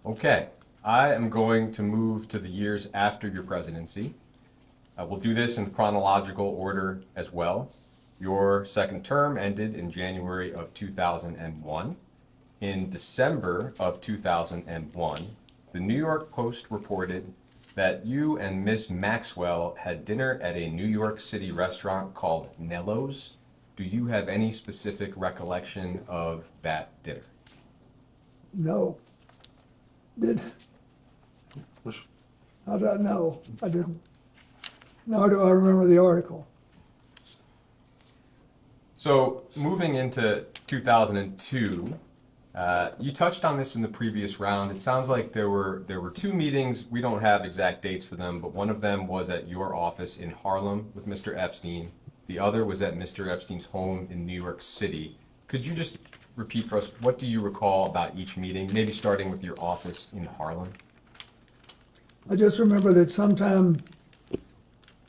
Okay, I am going to move to the years after your presidency. We'll do this in chronological order as well. Your second term ended in January of 2001. In December of 2001, the New York Post reported that you and Miss Maxwell had dinner at a New York City restaurant called Nello's. Do you have any specific recollection of that dinner?
No. How did I know? I didn't. Nor do I remember the article.
So moving into 2002, you touched on this in the previous round. It sounds like there were two meetings. We don't have exact dates for them, but one of them was at your office in Harlem with Mr. Epstein. The other was at Mr. Epstein's home in New York City. Could you just repeat for us, what do you recall about each meeting, maybe starting with your office in Harlem?
I just remember that sometime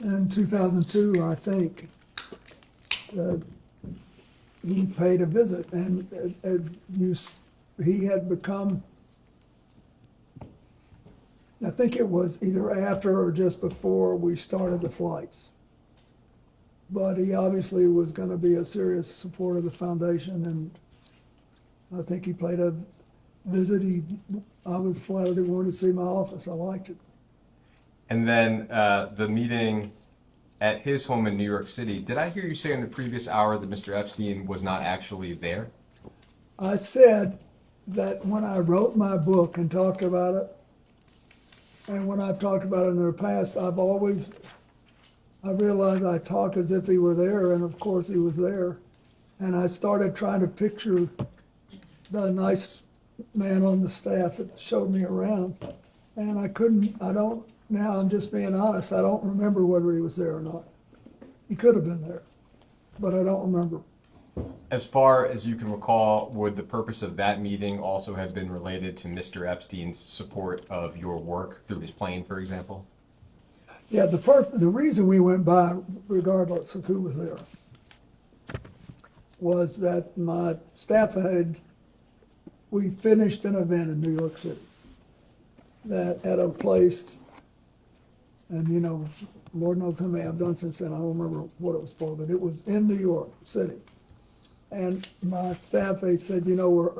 in 2002, I think, he paid a visit, and he had become, I think it was either after or just before we started the flights. But he obviously was going to be a serious supporter of the foundation, and I think he paid a visit. I was flattered he wanted to see my office. I liked it.
And then the meeting at his home in New York City, did I hear you say in the previous hour that Mr. Epstein was not actually there?
I said that when I wrote my book and talked about it, and when I've talked about it in the past, I realized I talked as if he were there, and of course he was there. And I started trying to picture the nice man on the staff that showed me around. And now I'm just being honest, I don't remember whether he was there or not. He could have been there, but I don't remember.
As far as you can recall, would the purpose of that meeting also have been related to Mr. Epstein's support of your work through his plane, for example?
Yeah, the reason we went by, regardless of who was there, was that my staff we finished an event in New York City that at a place, and Lord knows how many I've done since then, I don't remember what it was for, but it was in New York City. And my staff aide said, we're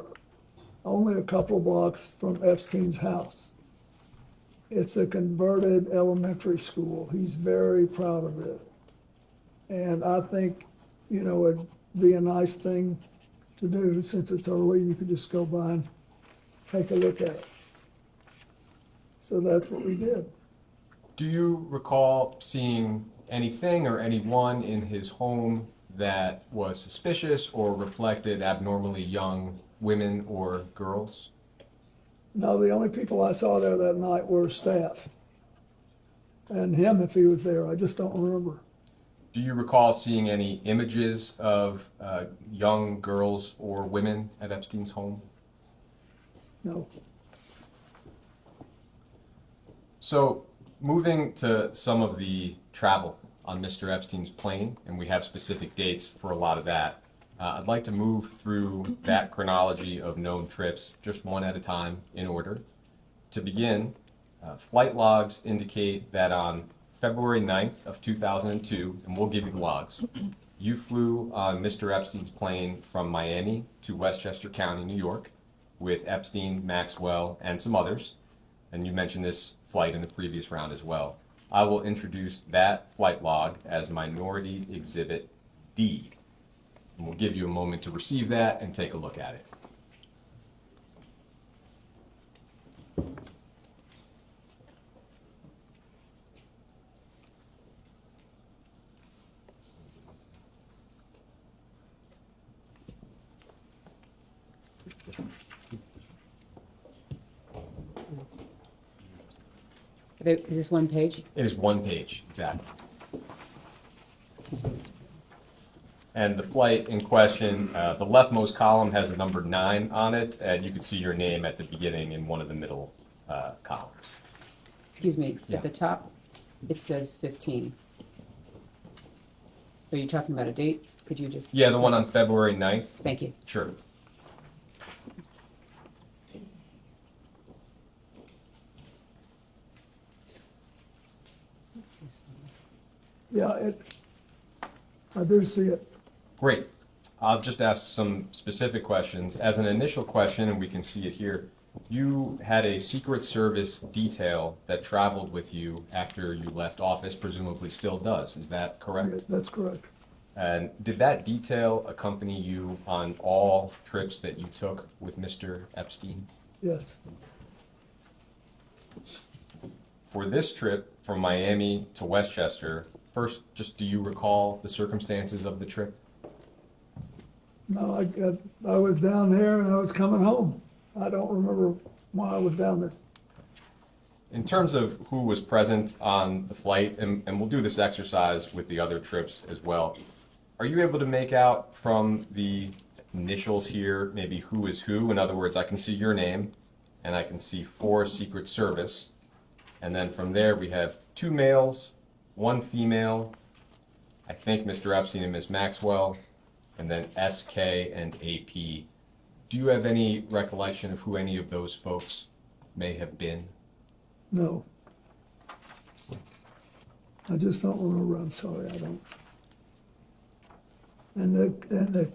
only a couple of blocks from Epstein's house. It's a converted elementary school. He's very proud of it. And I think, it'd be a nice thing to do since it's early. You could just go by and take a look at it. So that's what we did.
Do you recall seeing anything or anyone in his home that was suspicious or reflected abnormally young women or girls?
No, the only people I saw there that night were staff. And him if he was there, I just don't remember.
Do you recall seeing any images of young girls or women at Epstein's home?
No.
So, moving to some of the travel on Mr. Epstein's plane, and we have specific dates for a lot of that. I'd like to move through that chronology of known trips, just one at a time in order. To begin, flight logs indicate that on February 9th of 2002, and we'll give you the logs, you flew on Mr. Epstein's plane from Miami to Westchester County, New York, with Epstein, Maxwell, and some others. And you mentioned this flight in the previous round as well. I will introduce that flight log as Minority Exhibit D. And we'll give you a moment to receive that and take a look at it.
Is this one page?
It is one page, exactly.
Excuse me, Mr. President.
And the flight in question, the leftmost column has the number 9 on it, and you can see your name at the beginning in one of the middle columns.
Excuse me,
Yeah.
at the top, it says 15. Are you talking about a date? Could you just?
Yeah, the one on February 9th.
Thank you.
Sure.
Yeah, I do see it.
Great. I'll just ask some specific questions. As an initial question, and we can see it here, you had a Secret Service detail that traveled with you after you left office, presumably still does. Is that correct?
Yes, that's correct.
And did that detail accompany you on all trips that you took with Mr. Epstein?
Yes.
For this trip from Miami to Westchester, first, just do you recall the circumstances of the trip?
No, I was down there and I was coming home. I don't remember why I was down there.
In terms of who was present on the flight, and we'll do this exercise with the other trips as well, are you able to make out from the initials here maybe who is who? In other words, I can see your name and I can see 4 Secret Service. And then from there we have 2 males, 1 female, I think Mr. Epstein and Ms. Maxwell, and then SK and AP. Do you have any recollection of who any of those folks may have been?
No. I just don't remember, I'm sorry, I don't. And the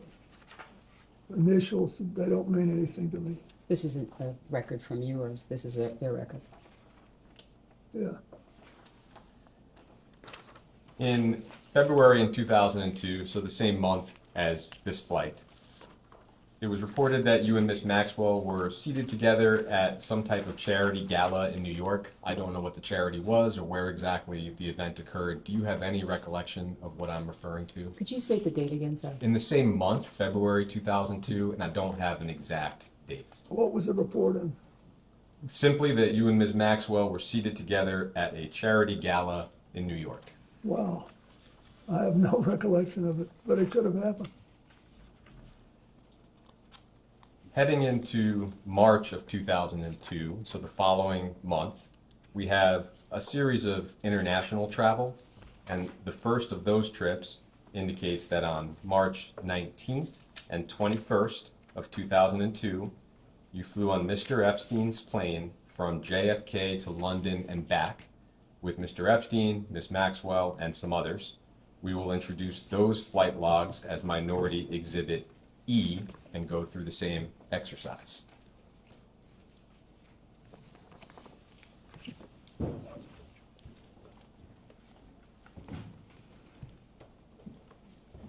initials, they don't mean anything to me.
This isn't a record from yours, this is their record.
Yeah.
In February in 2002, so the same month as this flight, it was reported that you and Miss Maxwell were seated together at some type of charity gala in New York. I don't know what the charity was or where exactly the event occurred. Do you have any recollection of what I'm referring to?
Could you state the date again, sir?
In the same month, February 2002, and I don't have an exact date.
What was the report in?
Simply that you and Ms. Maxwell were seated together at a charity gala in New York.
Wow. I have no recollection of it, but it could have happened.
Heading into March of 2002, so the following month, we have a series of international travel, and the first of those trips indicates that on March 19th and 21st of 2002, you flew on Mr. Epstein's plane from JFK to London and back with Mr. Epstein, Ms. Maxwell, and some others. We will introduce those flight logs as Minority Exhibit E and go through the same exercise.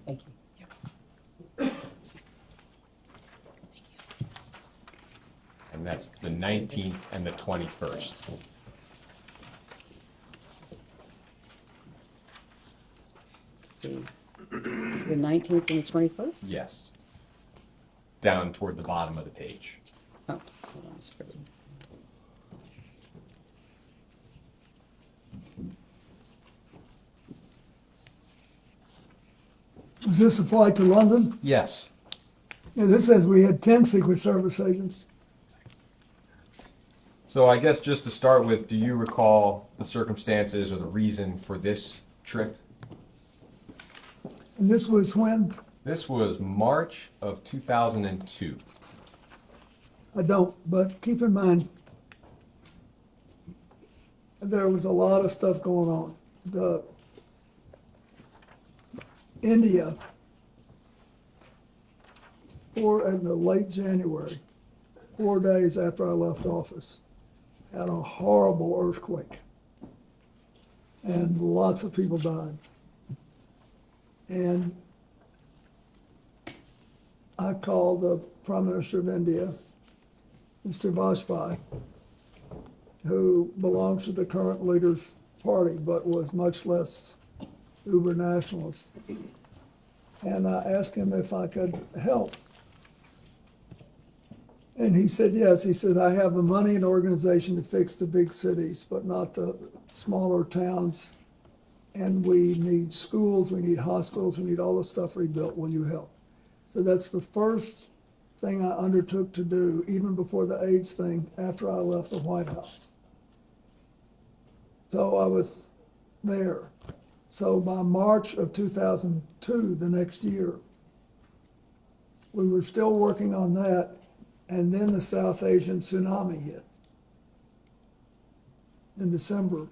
Thank you.
And and that's the 19th and the 21st.
The 19th and the 21st?
Yes. Down toward the bottom of the page.
Oh, hold on, sorry.
Was this a flight to London?
Yes.
Yeah, this says we had 10 Secret Service agents.
So I guess just to start with, do you recall the circumstances or the reason for this trip?
And this was when?
This was March of 2002.
I don't, but keep in mind, there was a lot of stuff going on. India, in the late January, 4 days after I left office, had a horrible earthquake. And lots of people died. And I called the Prime Minister of India, Mr. Vajpayee, who belongs to the current leader's party, but was much less uber nationalist. And I asked him if I could help. And he said yes. He said, I have the money and organization to fix the big cities, but not the smaller towns. And we need schools, we need hospitals, we need all the stuff rebuilt. Will you help? So that's the first thing I undertook to do, even before the AIDS thing, after I left the White House. So I was there. So by March of 2002, the next year, we were still working on that, and then the South Asian tsunami hit in December.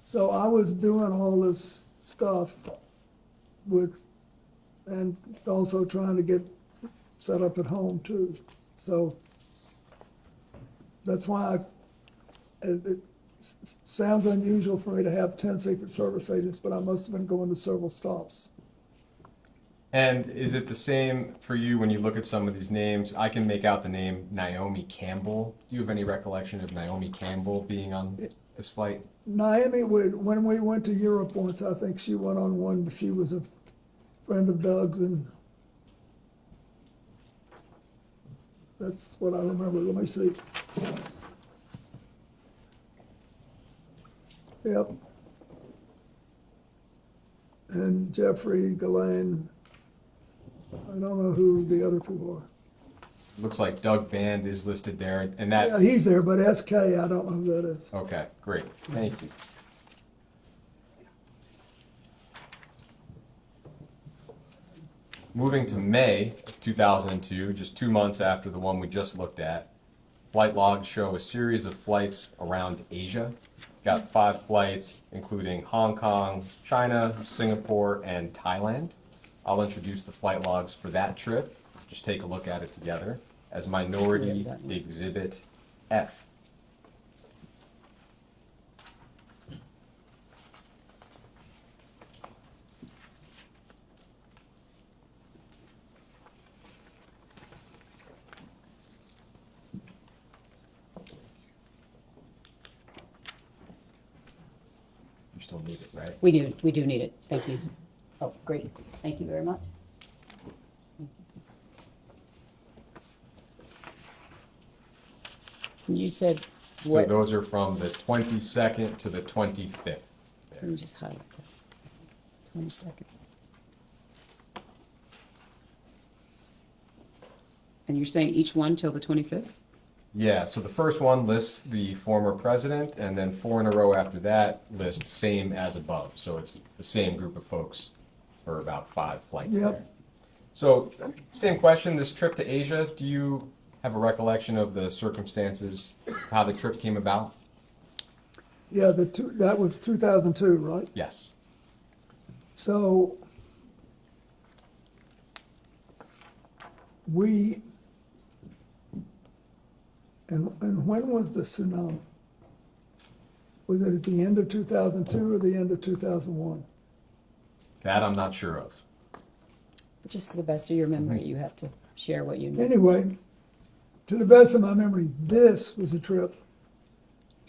So I was doing all this stuff and also trying to get set up at home too. So that's why it sounds unusual for me to have 10 Secret Service agents, but I must have been going to several stops.
And is it the same for you when you look at some of these names? I can make out the name Naomi Campbell. Do you have any recollection of Naomi Campbell being on this flight?
Naomi, when we went to Europe once, I think she went on one, but she was a friend of Doug's, and that's what I remember. Let me see. Yep. And Giuffre, Ghislaine, I don't know who the other people are.
Looks like Doug Band is listed there, and that...
Yeah, he's there, but SK, I don't know who that is.
Okay, great. Thank you. Moving to May of 2002, just 2 months after the one we just looked at, flight logs show a series of flights around Asia. Got 5 flights, including Hong Kong, China, Singapore, and Thailand. I'll introduce the flight logs for that trip. Just take a look at it together as Minority Exhibit F. You still need it, right?
We do need it. Thank you. Oh, great. Thank you very much. You said
So
what?
those are from the 22nd to the 25th.
Let me just highlight that for a second. 22nd. And you're saying each one till the 25th?
Yeah, so the first one lists the former president, and then 4 in a row after that lists same as above. So it's the same group of folks for about 5 flights there. So same question, this trip to Asia, do you have a recollection of the circumstances, how the trip came about?
Yeah, that was 2002, right?
Yes.
So and when was the tsunami? Was it at the end of 2002 or the end of 2001?
That I'm not sure of.
Just to the best of your memory, you have to share what you know.
Anyway, to the best of my memory, this was a trip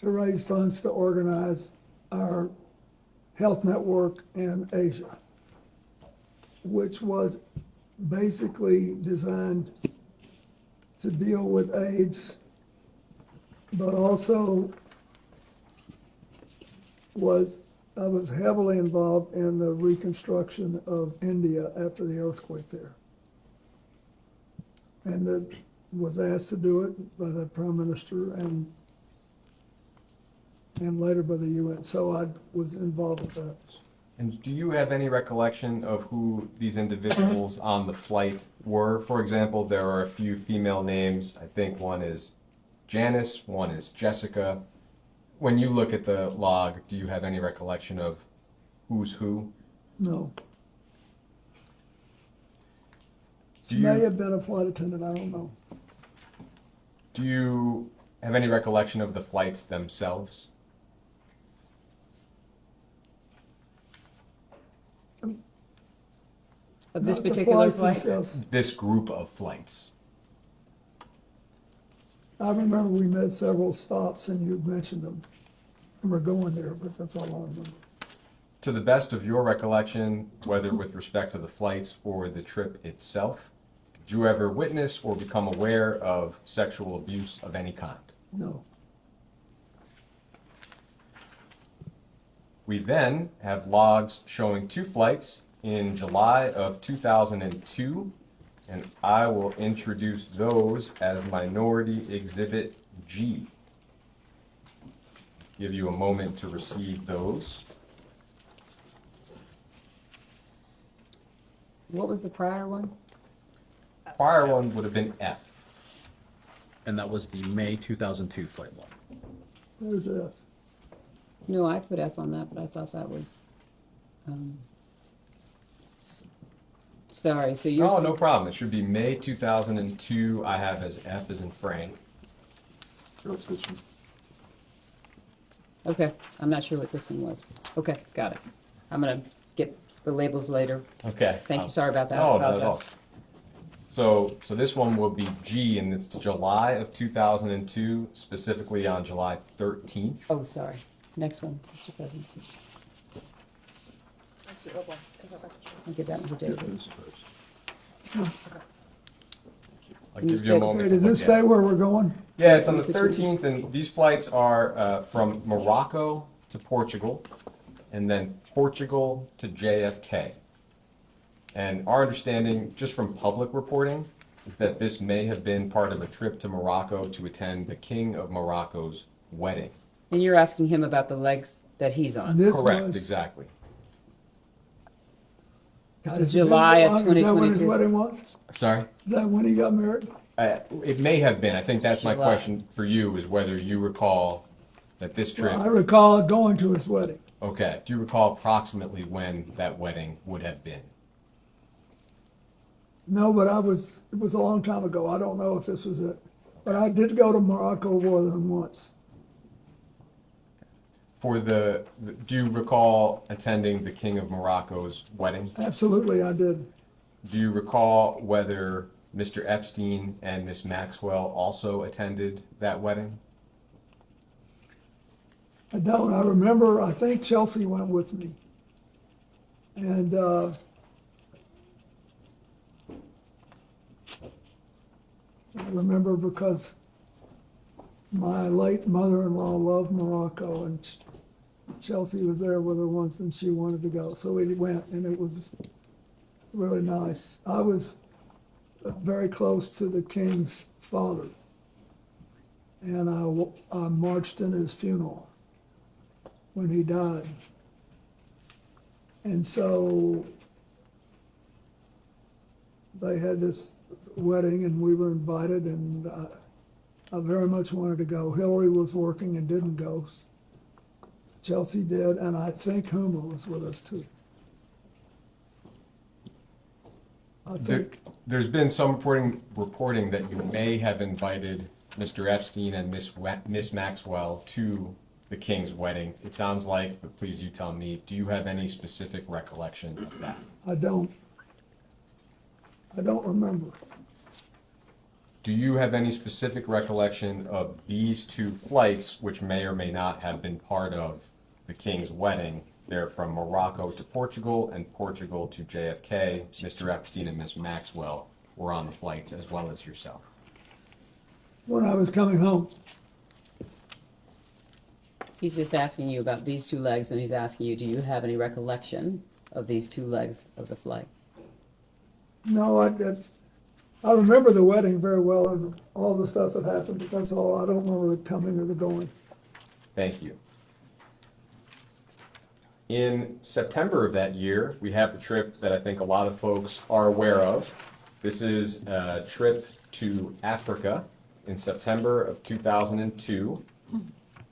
to raise funds to organize our health network in Asia, which was basically designed to deal with AIDS, but also I was heavily involved in the reconstruction of India after the earthquake there. And was asked to do it by the Prime Minister and later by the UN. So I was involved with that.
And do you have any recollection of who these individuals on the flight were? For example, there are a few female names. I think one is Janice, one is Jessica. When you look at the log, do you have any recollection of who's who?
No.
Do
She may
you,
have been a flight attendant, I don't know.
do you have any recollection of the flights themselves?
Of this
Not the
particular
flights
flight?
themselves.
This group of flights.
I remember we made several stops and you mentioned them. And we're going there, but that's all I remember.
To the best of your recollection, whether with respect to the flights or the trip itself, did you ever witness or become aware of sexual abuse of any kind?
No.
We then have logs showing 2 flights in July of 2002, and I will introduce those as Minority Exhibit G. Give you a moment to receive those.
What was the prior one?
Prior one would have been F.
And that was the May 2002 flight log.
There's F.
No, I put F on that, but I thought that was, sorry, so you're.
Oh, no problem. It should be May 2002. I have as F as in Frank.
Okay, I'm not sure what this one was. Okay, got it. I'm gonna get the labels later.
Okay.
Thank you, sorry about that.
No,
I
not at all.
apologize.
So this one will be G, and it's July of 2002, specifically on July 13th.
Oh, sorry. Next one, Mr. President. I'll give that one to David.
I'll give you a moment to
Does
look
this
at
say
it.
where we're going?
Yeah, it's on the 13th, and these flights are from Morocco to Portugal, and then Portugal to JFK. And our understanding, just from public reporting, is that this may have been part of a trip to Morocco to attend the King of Morocco's wedding.
And you're asking him about the legs that he's on?
This
Correct,
was-
exactly.
This was July of
Is that when his
2022.
wedding was?
Sorry?
Is that when he got married?
It may have been. I think that's my
July.
question for you, is whether you recall that this trip.
Well, I recall going to his wedding.
Okay. Do you recall approximately when that wedding would have been?
No, but it was a long time ago. I don't know if this was it. But I did go to Morocco more than once.
Do you recall attending the King of Morocco's wedding?
Absolutely, I did.
Do you recall whether Mr. Epstein and Miss Maxwell also attended that wedding?
I don't. I remember, I think Chelsea went with me. And I remember because my late mother-in-law loved Morocco, and Chelsea was there with her once and she wanted to go. So we went, and it was really nice. I was very close to the king's father, and I marched in his funeral when he died. And so they had this wedding and we were invited, and I very much wanted to go. Hillary was working and didn't go. Chelsea did, and I think Huma was with us too. I think.
There's been some reporting that you may have invited Mr. Epstein and Miss Maxwell to the King's wedding. It sounds like, but please you tell me, do you have any specific recollection of that?
I don't remember.
Do you have any specific recollection of these two flights, which may or may not have been part of the King's wedding? They're from Morocco to Portugal and Portugal to JFK. Mr. Epstein and Ms. Maxwell were on the flights, as well as yourself.
When I was coming home,
He's just asking you about these two legs, and he's asking you, do you have any recollection of these two legs of the flight?
no, I remember the wedding very well and all the stuff that happened, but that's all. I don't remember the coming or the going.
Thank you. In September of that year, we have the trip that I think a lot of folks are aware of. This is a trip to Africa in September of 2002.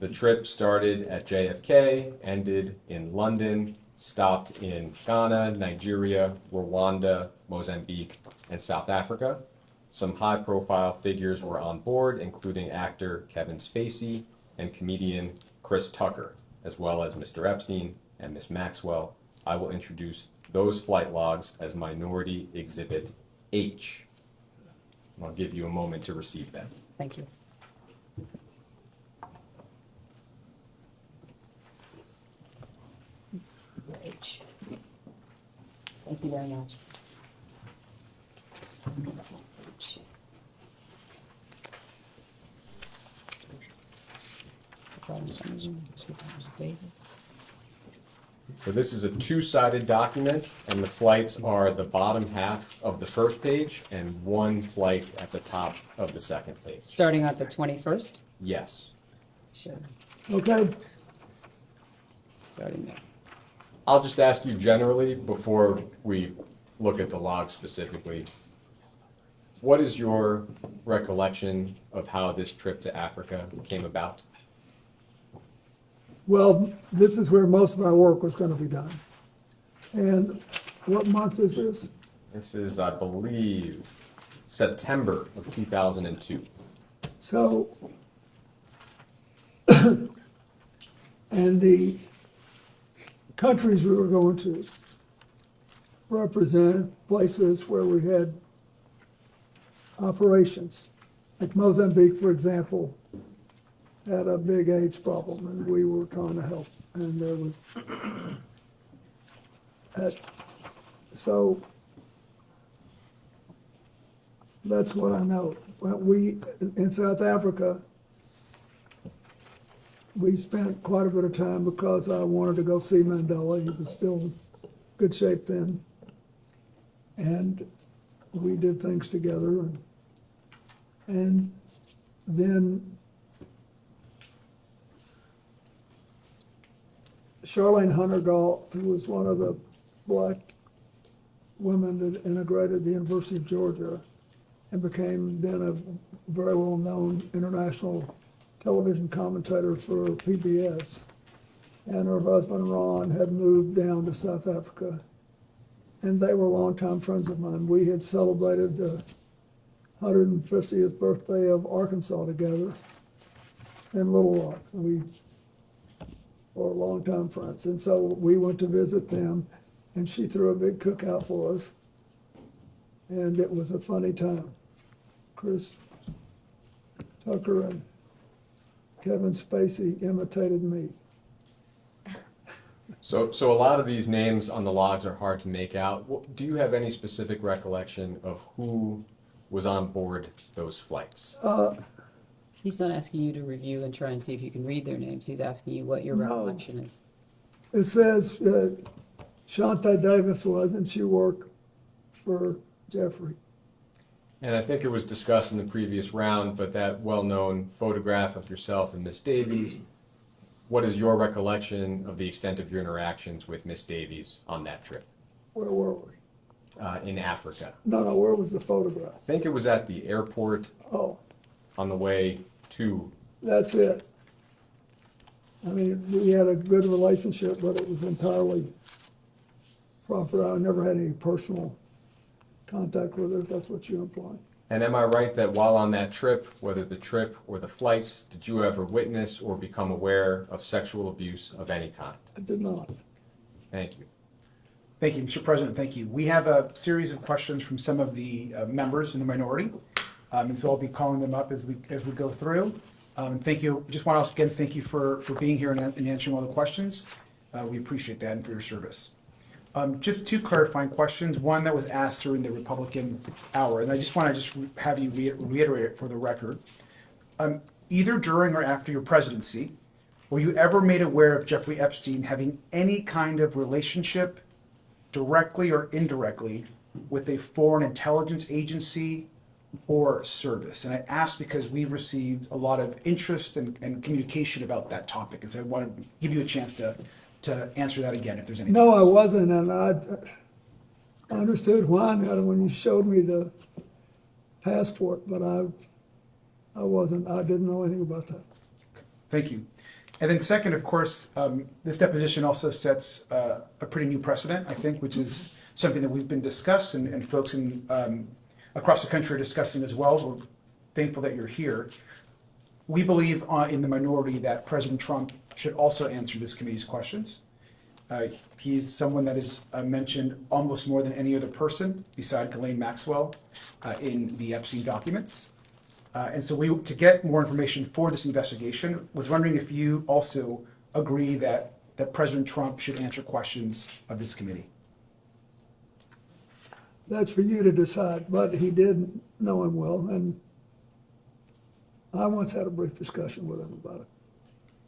The trip started at JFK, ended in London, stopped in Ghana, Nigeria, Rwanda, Mozambique, and South Africa. Some high-profile figures were on board, including actor Kevin Spacey and comedian Chris Tucker, as well as Mr. Epstein and Ms. Maxwell. I will introduce those flight logs as Minority Exhibit H. I'll give you a moment to receive them.
Thank you. H. Thank you very much. H.
So this is a two-sided document, and the flights are the bottom half of the first page and one flight at the top of the second page.
Starting at the 21st?
Yes.
Sure.
Okay,
Starting there.
I'll just ask you generally, before we look at the log specifically, what is your recollection of how this trip to Africa came about?
well, this is where most of our work was gonna be done. And what month is this?
This is, I believe, September of 2002.
So, and the countries we were going to represent places where we had operations. Like Mozambique, for example, had a big AIDS problem, and we were trying to help. And there was, so that's what I know. But we, in South Africa, we spent quite a bit of time because I wanted to go see Mandela. He was still in good shape then. And we did things together. And then Charlene Hunter-Galt, who was one of the black women that integrated the University of Georgia and became then a very well-known international television commentator for PBS. And her husband, Ron, had moved down to South Africa. And they were longtime friends of mine. We had celebrated the 150th birthday of Arkansas together in Little Rock. We were longtime friends. And so we went to visit them, and she threw a big cookout for us. And it was a funny time. Chris Tucker and Kevin Spacey imitated me.
So a lot of these names on the logs are hard to make out. Do you have any specific recollection of who was on board those flights?
He's not asking you to review and try and see if you can read their names. He's asking you what your recollection is.
It says Shante Davis was, and she worked for Giuffre.
And I think it was discussed in the previous round, but that well-known photograph of yourself and Miss Davies, what is your recollection of the extent of your interactions with Miss Davies on that trip?
Where were we?
In Africa.
No, where was the photograph?
I think it was at the airport.
Oh.
On the way to.
That's it. I mean, we had a good relationship, but it was entirely proper. I never had any personal contact with her, if that's what you imply.
And am I right that while on that trip, whether the trip or the flights, did you ever witness or become aware of sexual abuse of any kind?
I did not.
Thank you.
Thank you, Mr. President. Thank you. We have a series of questions from some of the members in the minority.
And so I'll be calling them up as we go through. And thank you. Just want to again thank you for being here and answering all the questions. We appreciate that and for your service. Just two clarifying questions. One that was asked during the Republican hour, and I just want to have you reiterate it for the record. Either during or after your presidency, were you ever made aware of Jeffrey Epstein having any kind of relationship, directly or indirectly, with a foreign intelligence agency or service? And I ask because we've received a lot of interest and communication about that topic, and so I want to give you a chance to answer that again if there's anything
No, I
else.
wasn't, and I understood why now when you showed me the passport, but I wasn't, I didn't know anything about that.
Thank you. And then second, of course, this deposition also sets a pretty new precedent, I think, which is something that we've been discussing and folks across the country are discussing as well. We're thankful that you're here. We believe in the minority that President Trump should also answer this committee's questions. He's someone that is mentioned almost more than any other person beside Ghislaine Maxwell in the Epstein documents. And so to get more information for this investigation, was wondering if you also agree that President Trump should answer questions of this committee.
That's for you to decide, but he did know him well, and I once had a brief discussion with him about it.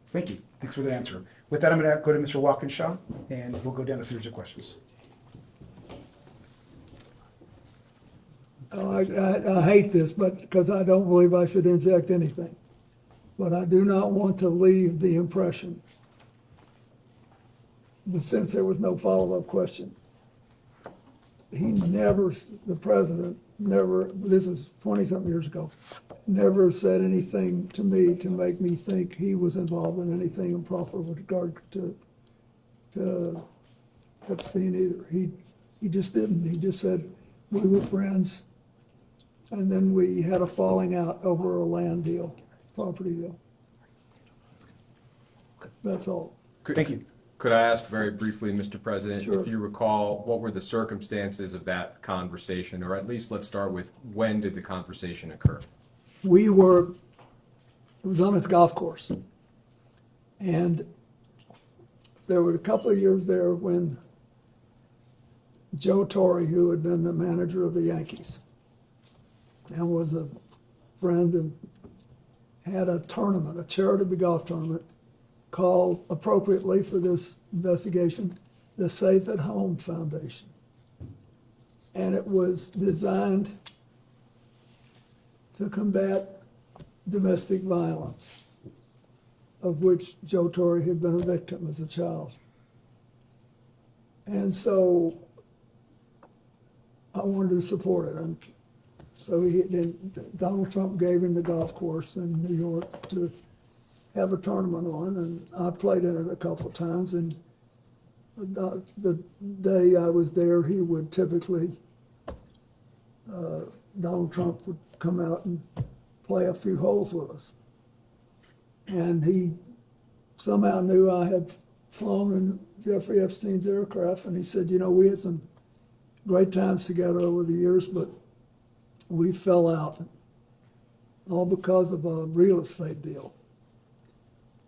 Thank you. Thanks for the answer. With that, I'm going to go to Mr. Walkinshaw, and we'll go down a series of questions.
I hate this, but because I don't believe I should inject anything. But I do not want to leave the impression, but since there was no follow-up question, the president never, this is 20-something years ago, never said anything to me to make me think he was involved in anything improper with regard to Epstein either. He just didn't. He just said we were friends, and then we had a falling out over a land deal, property deal. That's all.
Thank you.
Could I ask very briefly, Mr. President,
Sure.
if you recall, what were the circumstances of that conversation, or at least let's start with when did the conversation occur?
It was on his golf course. And there were a couple of years there when Joe Torre, who had been the manager of the Yankees and was a friend and had a tournament, a charity golf tournament, called appropriately for this investigation, the Safe at Home Foundation. And it was designed to combat domestic violence, of which Joe Torre had been a victim as a child. And so I wanted to support it. And so Donald Trump gave him the golf course in New York to have a tournament on, and I played in it a couple of times. And the day I was there, he would typically, Donald Trump would come out and play a few holes with us. And he somehow knew I had flown in Jeffrey Epstein's aircraft, and he said, we had some great times together over the years, but we fell out, all because of a real estate deal.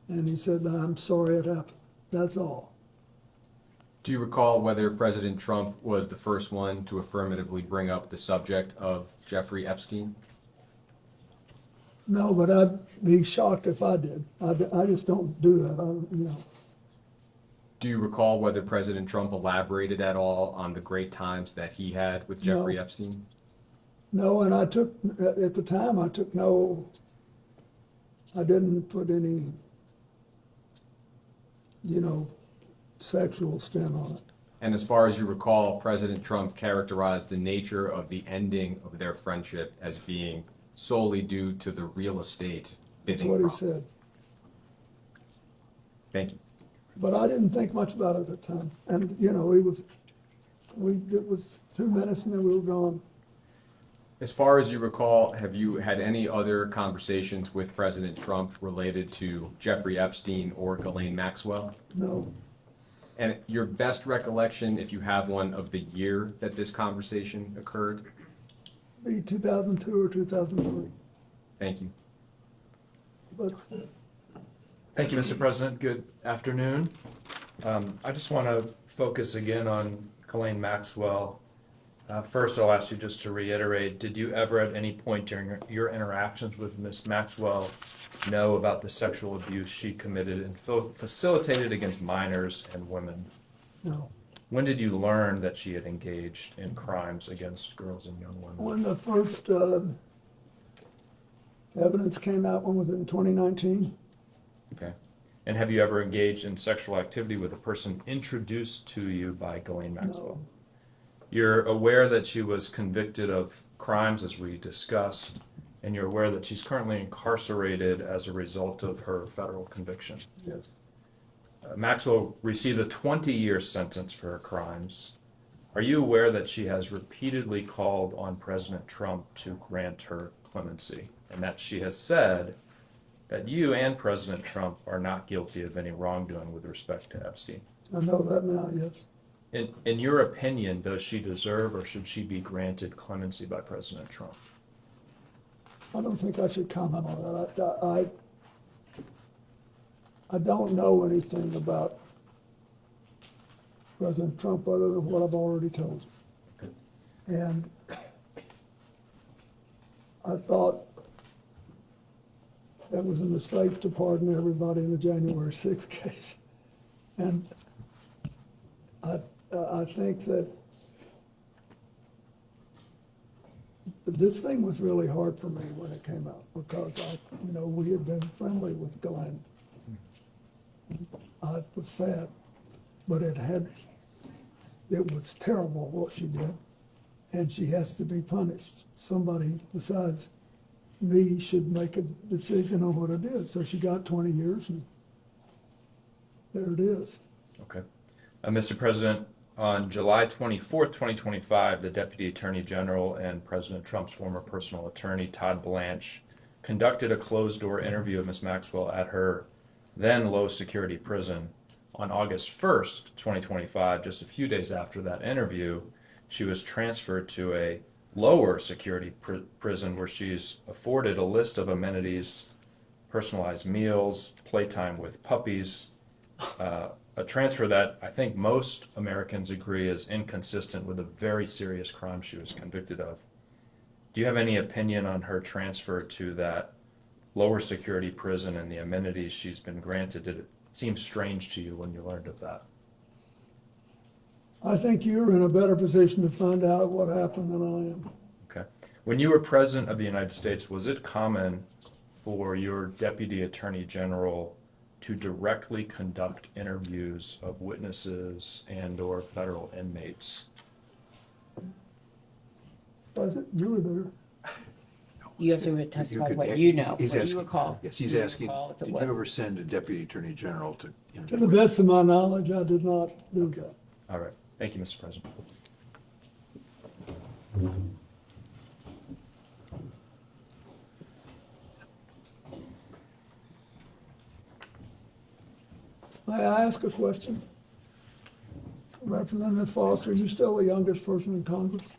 And he said, I'm sorry it happened. That's all.
Do you recall whether President Trump was the first one to affirmatively bring up the subject of Jeffrey Epstein?
No, but I'd be shocked if I did. I just don't do that.
Do you recall whether President Trump elaborated at all on the great times that he had with Jeffrey Epstein?
No, and at the time, I didn't put any, sexual spin on it.
And as far as you recall, President Trump characterized the nature of the ending of their friendship as being solely due to the real estate bidding
That's what he
problem.
said.
Thank you.
But I didn't think much about it at the time. And, it was 2 minutes and then we were gone.
As far as you recall, have you had any other conversations with President Trump related to Jeffrey Epstein or Ghislaine Maxwell?
No.
And your best recollection, if you have one, of the year that this conversation occurred?
be 2002 or 2003.
Thank you.
But
Thank you, Mr. President. Good afternoon. I just want to focus again on Ghislaine Maxwell. First, I'll ask you just to reiterate, did you ever at any point during your interactions with Ms. Maxwell know about the sexual abuse she committed and facilitated against minors and women?
no.
When did you learn that she had engaged in crimes against girls and young women?
When the first evidence came out, when was it, in 2019?
Okay. And have you ever engaged in sexual activity with a person introduced to you by Ghislaine Maxwell?
No.
You're aware that she was convicted of crimes, as we discussed, and you're aware that she's currently incarcerated as a result of her federal conviction.
Yes.
Maxwell received a 20-year sentence for her crimes. Are you aware that she has repeatedly called on President Trump to grant her clemency, and that she has said that you and President Trump are not guilty of any wrongdoing with respect to Epstein?
I know that now, yes.
In your opinion, does she deserve or should she be granted clemency by President Trump?
I don't think I should comment on that. I don't know anything about President Trump other than what I've already told you. And I thought that was a mistake to pardon everybody in the January 6th case. And I think that this thing was really hard for me when it came out because we had been friendly with Ghislaine. I was sad, but it was terrible what she did, and she has to be punished. Somebody besides me should make a decision on what it is. So she got 20 years, and there it is.
Okay. Mr. President, on July 24th, 2025, the Deputy Attorney General and President Trump's former personal attorney, Todd Blanche, conducted a closed-door interview of Ms. Maxwell at her then low-security prison. On August 1st, 2025, just a few days after that interview, she was transferred to a lower security prison where she's afforded a list of amenities, personalized meals, playtime with puppies, a transfer that I think most Americans agree is inconsistent with a very serious crime she was convicted of. Do you have any opinion on her transfer to that lower security prison and the amenities she's been granted? Did it seem strange to you when you learned of that?
I think you're in a better position to find out what happened than I am.
Okay. When you were President of the United States, was it common for your Deputy Attorney General to directly conduct interviews of witnesses and/or federal inmates?
Was it? You were there.
You have to testify what you know,
He's
what you
asking,
recall.
yes, he's
You
asking,
recall if it
did you
was.
ever send a Deputy Attorney General to?
To the best of my knowledge, I did not do that.
All right. Thank you, Mr. President.
May I ask a question? Representative Foster, are you still the youngest person in Congress?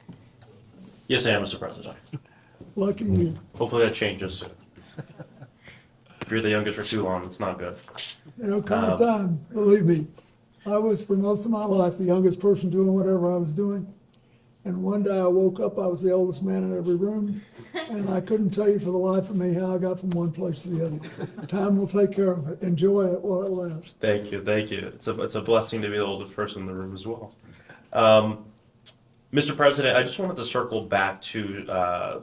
Yes, I am, Mr. President.
Lucky you.
Hopefully that changes soon. If you're the youngest for too long, it's not good.
There'll come a time, believe me. I was for most of my life the youngest person doing whatever I was doing. And one day I woke up, I was the oldest man in every room, and I couldn't tell you for the life of me how I got from one place to the other. Time will take care of it. Enjoy it while it lasts.
Thank you, thank you. It's a blessing to be the oldest person in the room as well. Mr. President, I just wanted to circle back to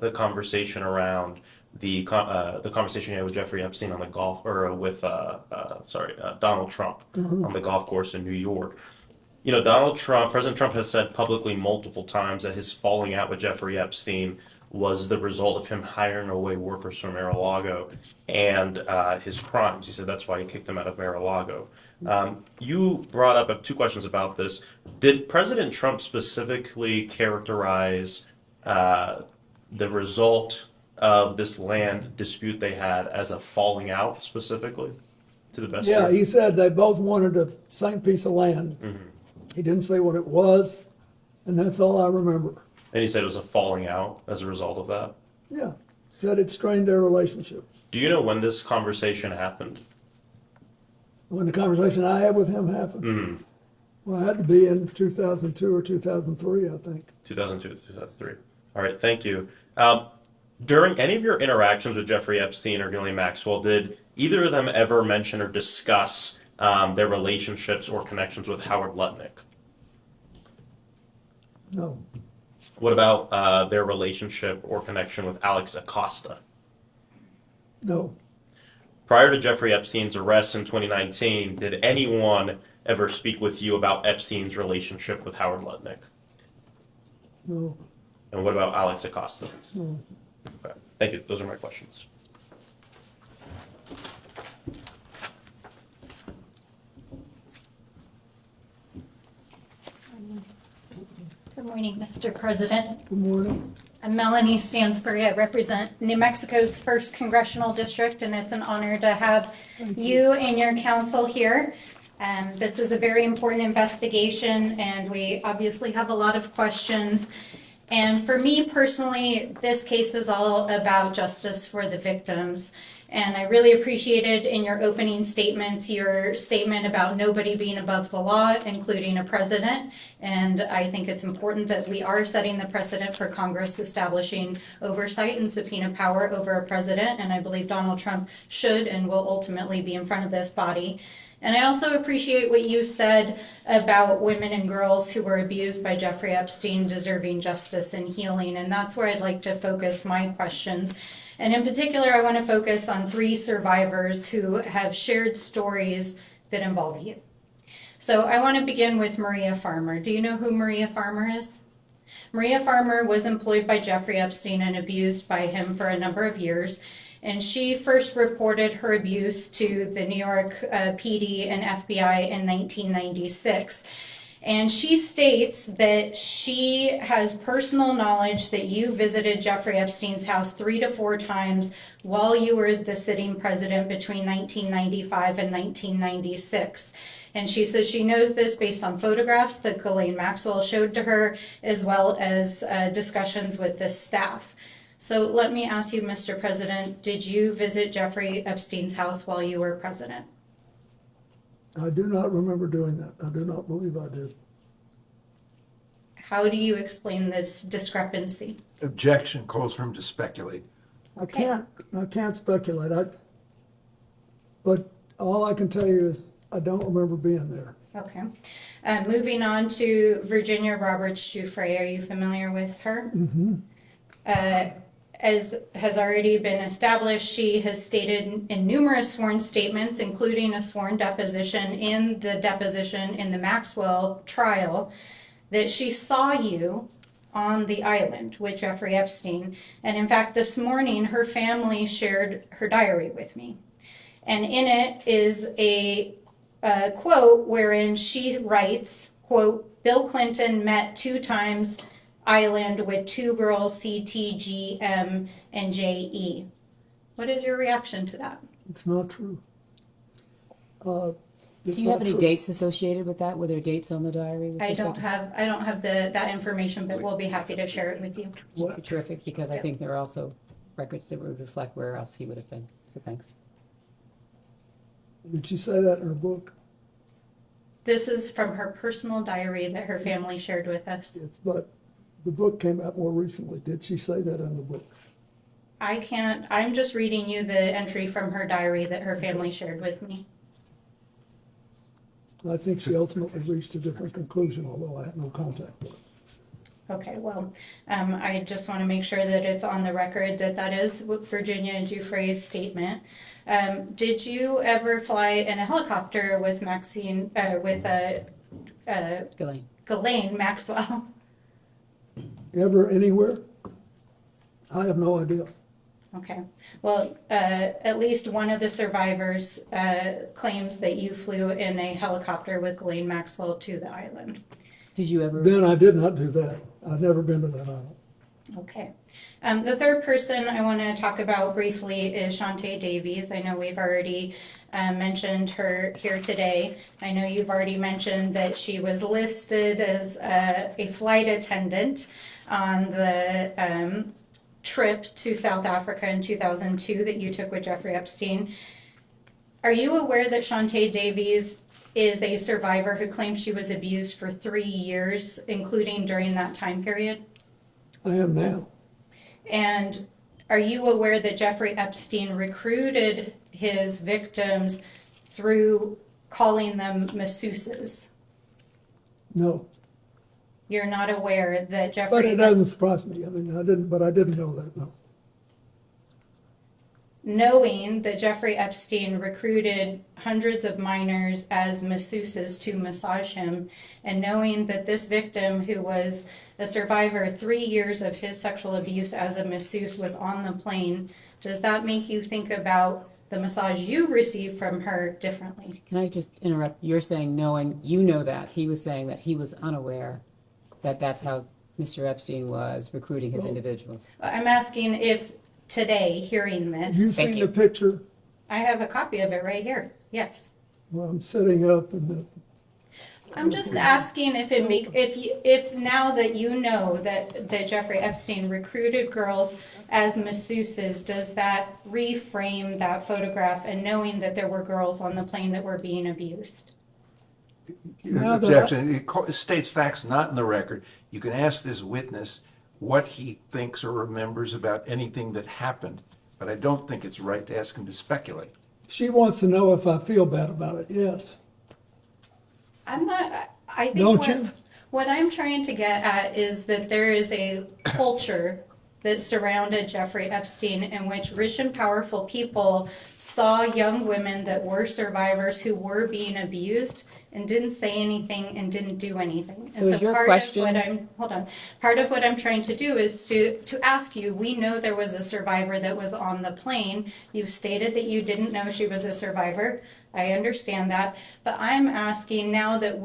the conversation around the conversation you had with Jeffrey Epstein on the golf, or with Donald Trump on the golf course in New York. You know, President Trump has said publicly multiple times that his falling out with Jeffrey Epstein was the result of him hiring away workers from Mar-a-Lago and his crimes. He said that's why he kicked them out of Mar-a-Lago. You brought up two questions about this. Did President Trump specifically characterize the result of this land dispute they had as a falling out specifically, to the best?
Yeah, he said they both wanted the same piece of land.
Mm-hmm.
He didn't say what it was, and that's all I remember.
And he said it was a falling out as a result of that.
Yeah, said it strained their relationship.
Do you know when this conversation happened?
When the conversation I had with him happened,
Mm-hmm.
well, it had to be in 2002 or 2003, I think.
2002, 2003. All right, thank you. During any of your interactions with Jeffrey Epstein or Ghislaine Maxwell, did either of them ever mention or discuss their relationships or connections with Howard Lutnick?
No.
What about their relationship or connection with Alex Acosta?
No.
Prior to Jeffrey Epstein's arrest in 2019, did anyone ever speak with you about Epstein's relationship with Howard Lutnick?
No.
And what about Alex Acosta?
No.
Okay. Thank you. Those are my questions.
Good morning, Mr. President.
Good morning.
I'm Melanie Stansbury. I represent New Mexico's 1st Congressional District, and it's an honor to have you and your council here. This is a very important investigation, and we obviously have a lot of questions. And for me personally, this case is all about justice for the victims. And I really appreciated in your opening statements, your statement about nobody being above the law, including a president. And I think it's important that we are setting the precedent for Congress establishing oversight and subpoena power over a president. And I believe Donald Trump should and will ultimately be in front of this body. And I also appreciate what you said about women and girls who were abused by Jeffrey Epstein deserving justice and healing. And that's where I'd like to focus my questions. And in particular, I want to focus on 3 survivors who have shared stories that involve you. So I want to begin with Maria Farmer. Do you know who Maria Farmer is? Maria Farmer was employed by Jeffrey Epstein and abused by him for a number of years. And she first reported her abuse to the New York PD and FBI in 1996. And she states that she has personal knowledge that you visited Jeffrey Epstein's house 3 to 4 times while you were the sitting president between 1995 and 1996. And she says she knows this based on photographs that Ghislaine Maxwell showed to her, as well as discussions with the staff. So let me ask you, Mr. President, did you visit Jeffrey Epstein's house while you were president?
I do not remember doing that. I do not believe I did.
How do you explain this discrepancy?
Objection, calls for him to speculate.
I can't speculate. But all I can tell you is I don't remember being there.
Okay. Moving on to Virginia Roberts Giuffre. Are you familiar with her?
Mm-hmm.
As has already been established, she has stated in numerous sworn statements, including a sworn deposition in the Maxwell trial, that she saw you on the island with Jeffrey Epstein. And in fact, this morning, her family shared her diary with me. And in it is a quote wherein she writes, quote, Bill Clinton met 2 times island with 2 girls, CT, GM, and JE. What is your reaction to that?
It's not true.
Do you have any dates associated with that? Were there dates on the diary?
I don't have that information, but we'll be happy to share it with you.
Would be terrific, because I think there are also records that would reflect where else he would have been. So thanks.
Did she say that in her book?
This is from her personal diary that her family shared with us.
But the book came out more recently. Did she say that in the book?
I'm just reading you the entry from her diary that her family shared with me.
I think she ultimately reached a different conclusion, although I had no contact with her.
Okay, well, I just want to make sure that it's on the record that is Virginia Giuffre's statement. Did you ever fly in a helicopter with Ghislaine Maxwell?
Ever, anywhere? I have no idea.
Okay. Well, at least one of the survivors claims that you flew in a helicopter with Ghislaine Maxwell to the island.
Did you ever?
Then I did not do that. I've never been to that island.
Okay. The third person I want to talk about briefly is Shantae Davies. I know we've already mentioned her here today. I know you've already mentioned that she was listed as a flight attendant. on the trip to South Africa in 2002 that you took with Jeffrey Epstein. Are you aware that Shantae Davies is a survivor who claims she was abused for 3 years, including during that time period?
I am now.
And are you aware that Jeffrey Epstein recruited his victims through calling them masseuses?
No,
You're not aware that
but
Jeffrey...
it doesn't surprise me. I mean, I didn't know that, no.
Knowing that Jeffrey Epstein recruited hundreds of minors as masseuses to massage him, and knowing that this victim, who was a survivor 3 years of his sexual abuse as a masseuse, was on the plane, does that make you think about the massage you received from her differently?
Can I just interrupt? You're saying knowing, you know that. He was saying that he was unaware that that's how Mr. Epstein was recruiting his individuals.
I'm asking if today, hearing this...
You seen the picture?
I have a copy of it right here, yes.
Well, I'm sitting up and
I'm just asking if now that you know that Jeffrey Epstein recruited girls as masseuses, does that reframe that photograph, and knowing that there were girls on the plane that were being abused?
Objection. It states facts not in the record. You can ask this witness what he thinks or remembers about anything that happened, but I don't think it's right to ask him to speculate.
she wants to know if I feel bad about it, yes.
I'm not, I think
Don't you?
what I'm trying to get at is that there is a culture that surrounded Jeffrey Epstein in which rich and powerful people saw young women that were survivors who were being abused and didn't say anything and didn't do anything.
So is your question-
Part of what I'm trying to do is to ask you, we know there was a survivor that was on the plane. You've stated that you didn't know she was a survivor. I understand that, but I'm asking now that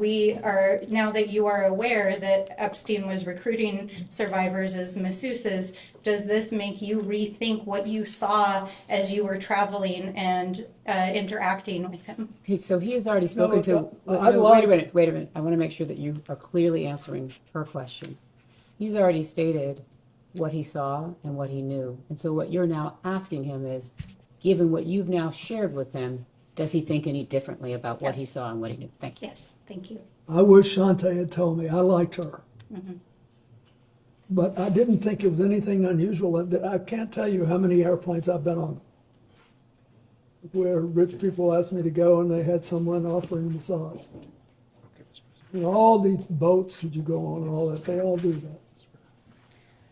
you are aware that Epstein was recruiting survivors as masseuses, does this make you rethink what you saw as you were traveling and interacting with him?
Okay, so he has already spoken to... Wait a minute. I want to make sure that you are clearly answering her question. He's already stated what he saw and what he knew. And so what you're now asking him is, given what you've now shared with him, does he think any differently about what he saw and what he knew? Thank you.
Yes, thank you.
I wish Shantae had told me. I liked her.
Mm-hmm.
But I didn't think it was anything unusual. I can't tell you how many airplanes I've been on where rich people asked me to go and they had someone offering a massage. You know, all these boats that you go on and all that, they all do that.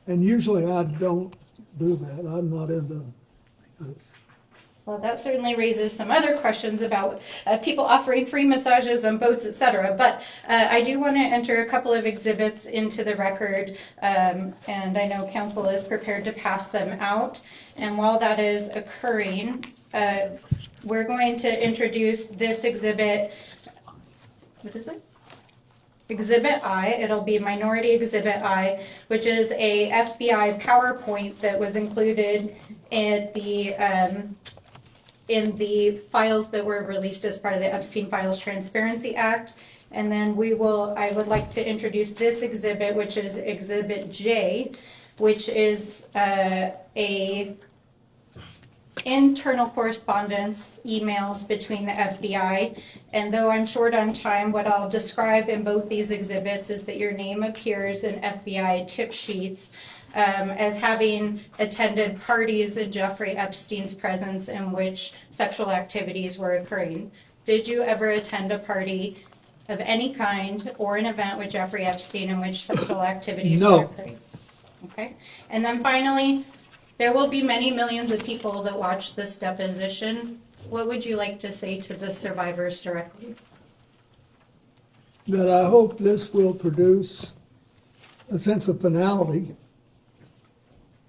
And usually I don't do that. I'm not into this.
Well, that certainly raises some other questions about people offering free massages on boats, etc. But I do want to enter a couple of exhibits into the record, and I know council is prepared to pass them out. And while that is occurring, we're going to introduce this exhibit. What is it? Exhibit I, it'll be Minority Exhibit I, which is a FBI PowerPoint that was included in the files that were released as part of the Epstein Files Transparency Act. And then I would like to introduce this exhibit, which is Exhibit J, which is a internal correspondence emails between the FBI. And though I'm short on time, what I'll describe in both these exhibits is that your name appears in FBI tip sheets as having attended parties in Jeffrey Epstein's presence in which sexual activities were occurring. Did you ever attend a party of any kind or an event with Jeffrey Epstein in which sexual activities were occurring? Okay. And then finally, there will be many millions of people that watch this deposition. What would you like to say to the survivors directly?
That I hope this will produce a sense of finality.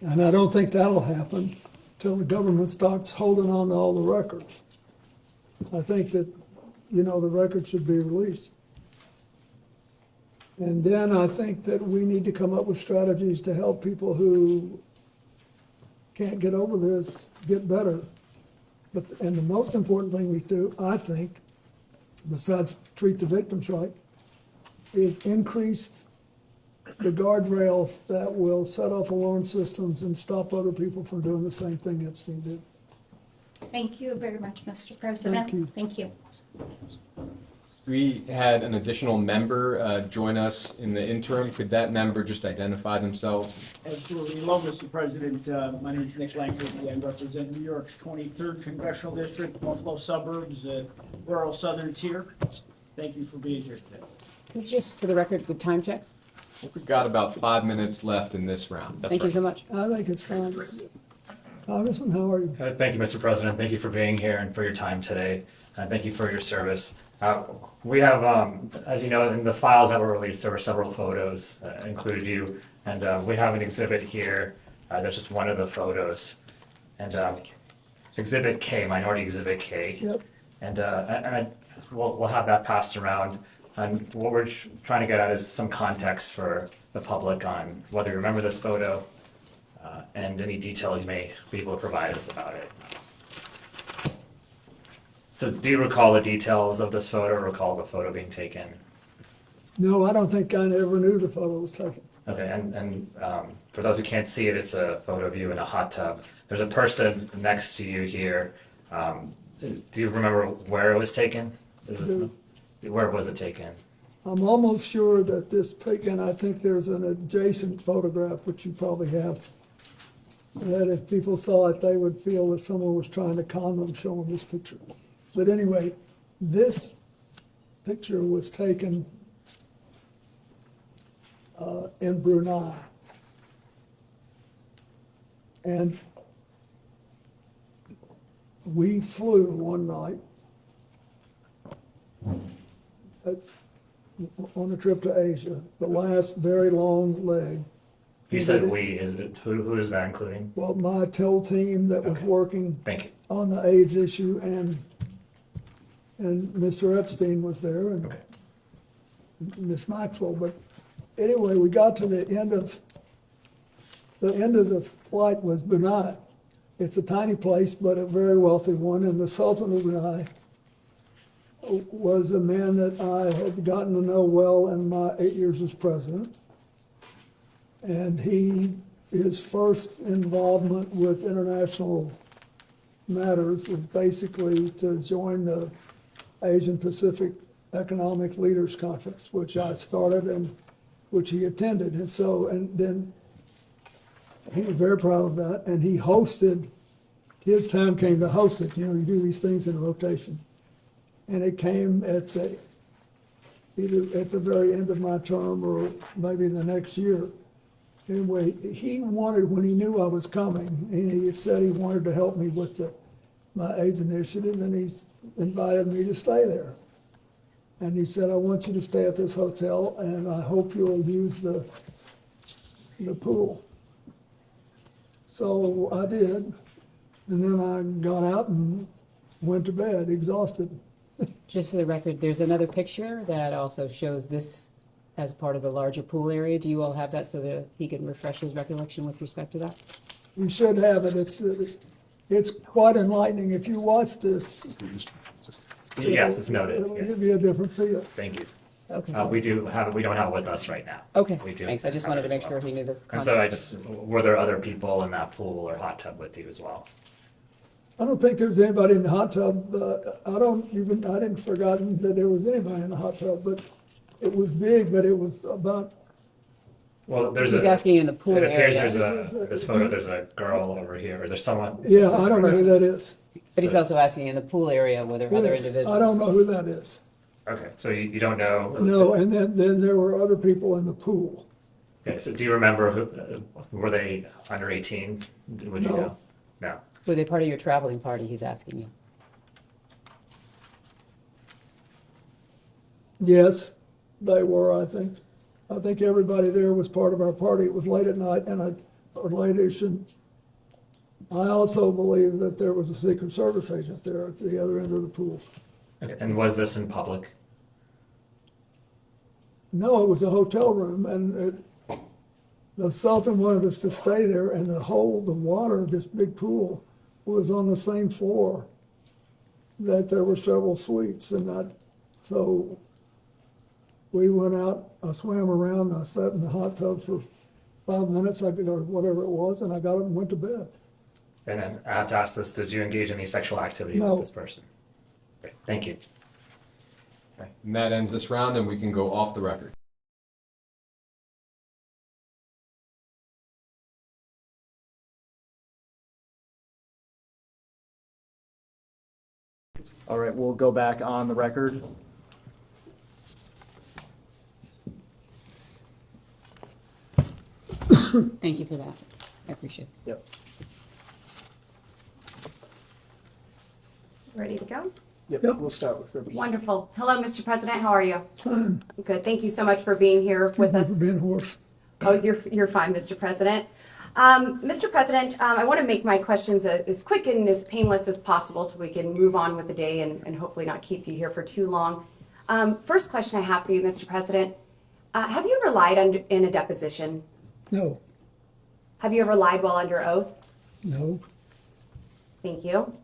And I don't think that'll happen until the government starts holding on to all the records. I think that, the records should be released. And then I think that we need to come up with strategies to help people who can't get over this get better. And the most important thing we do, I think, besides treat the victims right, is increase the guardrails that will set off alarm systems and stop other people from doing the same thing Epstein did.
Thank you very much, Mr. President. Thank you.
We had an additional member join us in the interim. Could that member just identify themselves?
Absolutely. Hello, Mr. President. My name is Nick Langford. I represent New York's 23rd Congressional District, Buffalo suburbs, rural southern tier. Thank you for being here today.
Just for the record, the time check?
We've got about 5 minutes left in this round.
Thank you so much.
I think it's fine. Congressman, how are you?
Thank you, Mr. President. Thank you for being here and for your time today. Thank you for your service. We have, as you know, in the files that were released, there were several photos, included you, and we have an exhibit here. That's just one of the photos. And Exhibit K, Minority Exhibit K.
Yep.
And we'll have that passed around. And what we're trying to get at is some context for the public on whether you remember this photo and any details you may be able to provide us about it. So do you recall the details of this photo or recall the photo being taken?
No, I don't think I ever knew the photo was taken.
Okay, and for those who can't see it, it's a photo of you in a hot tub. There's a person next to you here. Do you remember where it was taken? Where was it taken?
I'm almost sure that this pic, and I think there's an adjacent photograph, which you probably have, that if people saw it, they would feel that someone was trying to con them showing this picture. But anyway, this picture was taken in Brunei. And we flew one night on a trip to Asia, the last very long leg.
You said we, is it, who is that including?
Well, my whole team that was working
Thank you.
on the AIDS issue, and Mr. Epstein was there, and Miss Maxwell. But anyway, we got to the end of the flight was Brunei. It's a tiny place, but a very wealthy one, and the Sultan of Brunei was a man that I had gotten to know well in my 8 years as president. And his first involvement with international matters was basically to join the Asian Pacific Economic Leaders Conference, which I started and which he attended. And so, and then he was very proud of that. And he hosted, his time came to host it. You know, you do these things in rotation. And it came at either at the very end of my term or maybe the next year. Anyway, he wanted, when he knew I was coming, and he said he wanted to help me with my AIDS initiative, and he invited me to stay there. And he said, I want you to stay at this hotel, and I hope you'll use the pool. So I did, and then I got out and went to bed, exhausted.
Just for the record, there's another picture that also shows this as part of the larger pool area. Do you all have that so that he can refresh his recollection with respect to that?
You should have it. It's quite enlightening. If you watch this,
Yes, it's noted.
It'll
Yes.
give you a different feel.
Thank you.
Okay.
We don't have it with us right now.
Okay,
We do
thanks. I just
have it
wanted to
as
make
well.
sure he knew the
And so
context.
were there other people in that pool or hot tub with you as well?
I don't think there's anybody in the hot tub. I didn't forgotten that there was anybody in the hot tub, but it was big, but it was about.
Well,
He's asking in the pool
It appears
area.
this photo, there's a girl over here, or there's someone.
Yeah, I don't know who that is.
But he's also asking in the pool area whether other
Yes,
individuals.
I don't know who that is.
Okay, so you don't know?
No, and then there were other people in the pool.
Okay, so do you remember were they under 18? Would you
No.
know? No.
Were they part of your traveling party, he's asking you?
Yes, they were, I think. I think everybody there was part of our party. It was late at night and late-ish. And I also believe that there was a Secret Service agent there at the other end of the pool.
Okay, and was this in public?
No, it was a hotel room, and the Sultan wanted us to stay there, and the water of this big pool was on the same floor that there were several suites, and so We went out, I swam around, I sat in the hot tub for 5 minutes, or whatever it was, and I got up and went to bed.
And then I have to ask this, did you engage in any sexual activity
No.
with this person? Okay, thank you.
Okay. And that ends this round, and we can go off the record.
All right, we'll go back on the record.
Thank you for that. I appreciate it.
Yep.
Ready to go?
Yep, we'll start with Representative.
Wonderful. Hello, Mr. President. How are you?
Fine.
Good. Thank you so much for being here with
Thank you
us.
for being hoarse.
Oh, you're fine, Mr. President. Mr. President, I want to make my questions as quick and as painless as possible so we can move on with the day and hopefully not keep you here for too long. First question I have for you, Mr. President. Have you ever lied in a deposition?
No,
Have you ever lied while under oath?
no,
Thank you.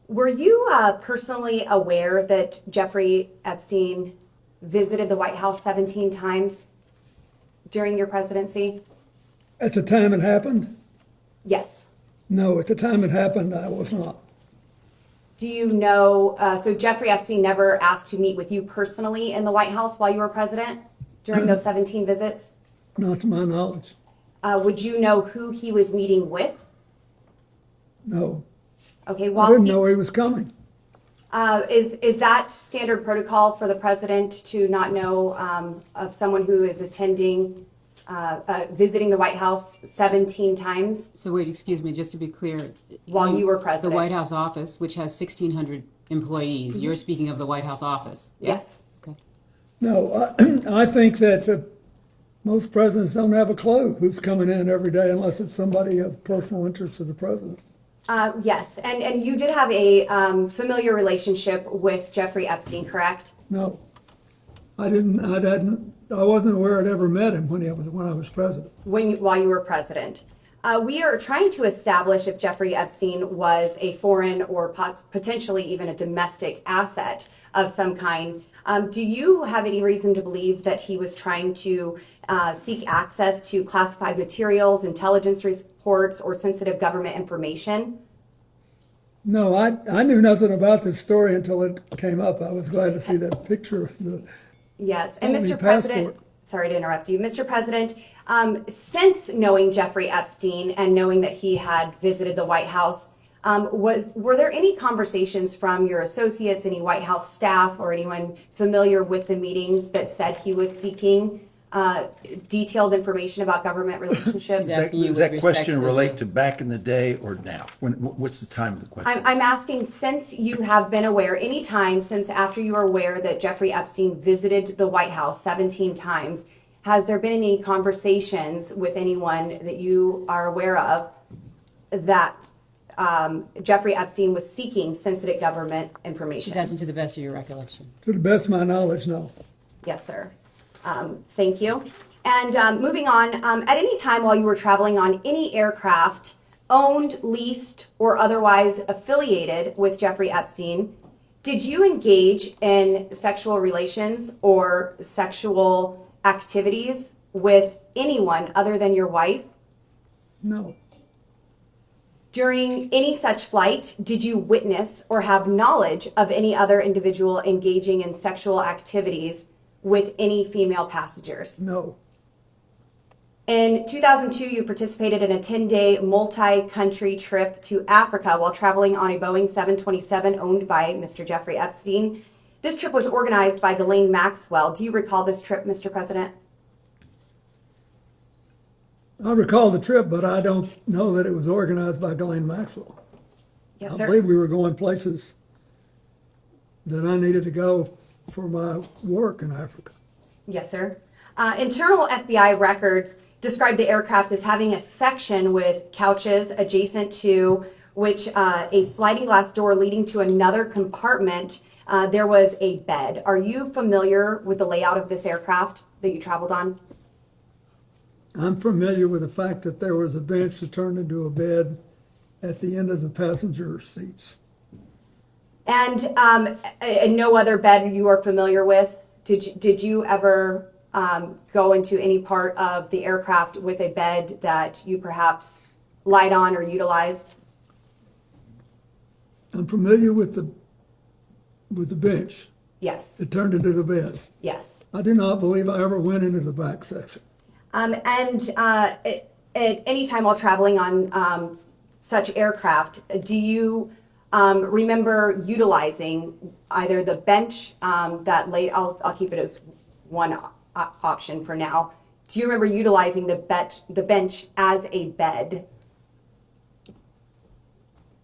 Were you personally aware that Jeffrey Epstein visited the White House 17 times during your presidency?
at the time it happened,
Yes.
no, at the time it happened, I was not.
Do you know, so Jeffrey Epstein never asked to meet with you personally in the White House while you were president during those 17 visits?
Not to my knowledge,
Would you know who he was meeting with?
no.
Okay,
I
while
didn't know he was coming.
is that standard protocol for the president to not know of someone who is attending, visiting the White House 17 times?
So wait, excuse me, just to be clear.
While you were president.
The White House office, which has 1,600 employees, you're speaking of the White House office? Yeah?
Yes.
Okay.
No, I think that most presidents don't have a clue who's coming in every day unless it's somebody of personal interest to the president.
Yes, and you did have a familiar relationship with Jeffrey Epstein, correct?
No, I wasn't aware I'd ever met him when I was president.
While you were president. We are trying to establish if Jeffrey Epstein was a foreign or potentially even a domestic asset of some kind. Do you have any reason to believe that he was trying to seek access to classified materials, intelligence reports, or sensitive government information?
No, I knew nothing about this story until it came up. I was glad to see that picture of the
Yes, and
felony
Mr. President,
passport.
sorry to interrupt you. Mr. President, since knowing Jeffrey Epstein and knowing that he had visited the White House, were there any conversations from your associates, any White House staff, or anyone familiar with the meetings that said he was seeking detailed information about government relationships?
Does that question relate to back in the day or now? What's the time of the question?
I'm asking, since you have been aware, any time since after you were aware that Jeffrey Epstein visited the White House 17 times, has there been any conversations with anyone that you are aware of that Jeffrey Epstein was seeking sensitive government information?
She's asking to the best of your recollection.
To the best of my knowledge, no.
Yes, sir. Thank you. And moving on, at any time while you were traveling on any aircraft owned, leased, or otherwise affiliated with Jeffrey Epstein, did you engage in sexual relations or sexual activities with anyone other than your wife?
No.
During any such flight, did you witness or have knowledge of any other individual engaging in sexual activities with any female passengers?
No.
In 2002, you participated in a 10-day multi-country trip to Africa while traveling on a Boeing 727 owned by Mr. Jeffrey Epstein. This trip was organized by Ghislaine Maxwell. Do you recall this trip, Mr. President?
I recall the trip, but I don't know that it was organized by Ghislaine Maxwell.
Yes,
I
sir.
believe we were going places that I needed to go for my work in Africa.
Yes, sir. Internal FBI records describe the aircraft as having a section with couches adjacent to which a sliding glass door leading to another compartment. There was a bed. Are you familiar with the layout of this aircraft that you traveled on?
I'm familiar with the fact that there was a bench that turned into a bed at the end of the passenger seats.
And no other bed you are familiar with Did you ever go into any part of the aircraft with a bed that you perhaps lied on or utilized?
I'm familiar with the bench.
Yes.
It turned into the bed.
Yes.
I do not believe I ever went into the back section.
At any time while traveling on such aircraft, do you remember utilizing either the bench that laid? I'll keep it as one option for now. Do you remember utilizing the bench as a bed?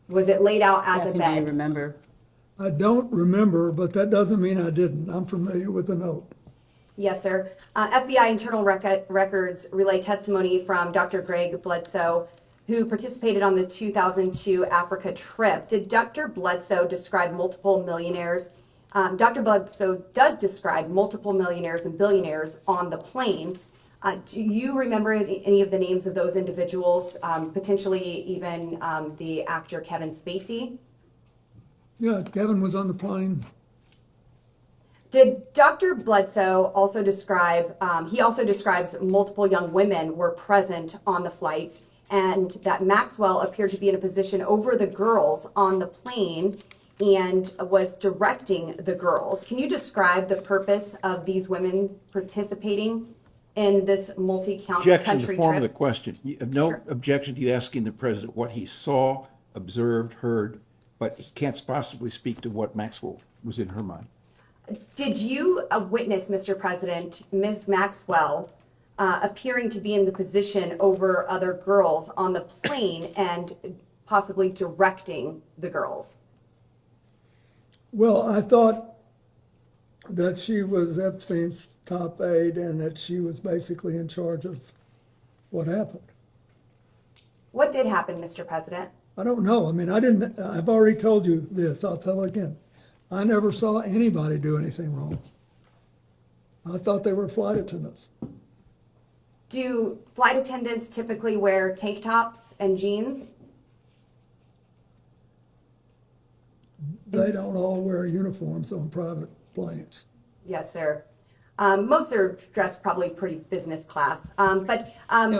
Was it laid out as a
Do you
bed?
remember?
I don't remember, but that doesn't mean I didn't. I'm familiar with the note.
Yes, sir. FBI internal records relay testimony from Dr. Greg Bledsoe, who participated on the 2002 Africa trip. Did Dr. Bledsoe describe multiple millionaires? Dr. Bledsoe does describe multiple millionaires and billionaires on the plane. Do you remember any of the names of those individuals, potentially even the actor Kevin Spacey?
Yeah, Kevin was on the plane.
Did Dr. Bledsoe also describe, he also describes multiple young women were present on the flights and that Maxwell appeared to be in a position over the girls on the plane and was directing the girls. Can you describe the purpose of these women participating in this multi-country
Objection to the form of the
trip?
question. You have no objection to you asking the president what he saw, observed, heard, but he can't possibly speak to what Maxwell was in her mind.
Did you witness, Mr. President, Ms. Maxwell appearing to be in the position over other girls on the plane and possibly directing the girls?
Well, I thought that she was Epstein's top aide and that she was basically in charge of what happened.
What did happen, Mr. President?
I don't know. I mean, I've already told you this. I'll tell again. I never saw anybody do anything wrong. I thought they were flight attendants.
Do flight attendants typically wear tank tops and jeans?
They don't all wear uniforms on private planes.
Yes, sir. Most are dressed probably pretty business class.
So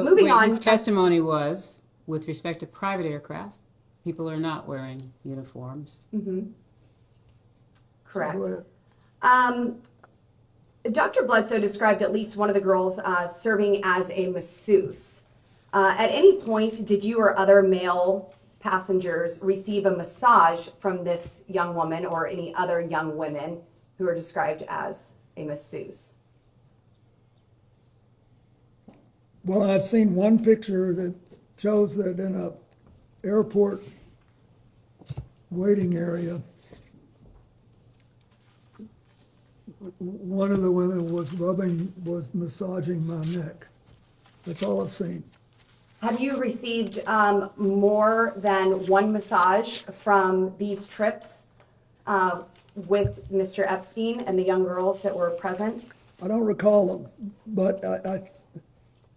Moving
wait,
on.
His testimony was, with respect to private aircraft, people are not wearing uniforms.
Mm-hmm. Correct.
Go ahead.
Dr. Bledsoe described at least one of the girls serving as a masseuse. At any point, did you or other male passengers receive a massage from this young woman or any other young women who are described as a masseuse?
Well, I've seen one picture that shows that in a airport waiting area, one of the women was massaging my neck. That's all I've seen.
Have you received more than one massage from these trips with Mr. Epstein and the young girls that were present?
I don't recall them, but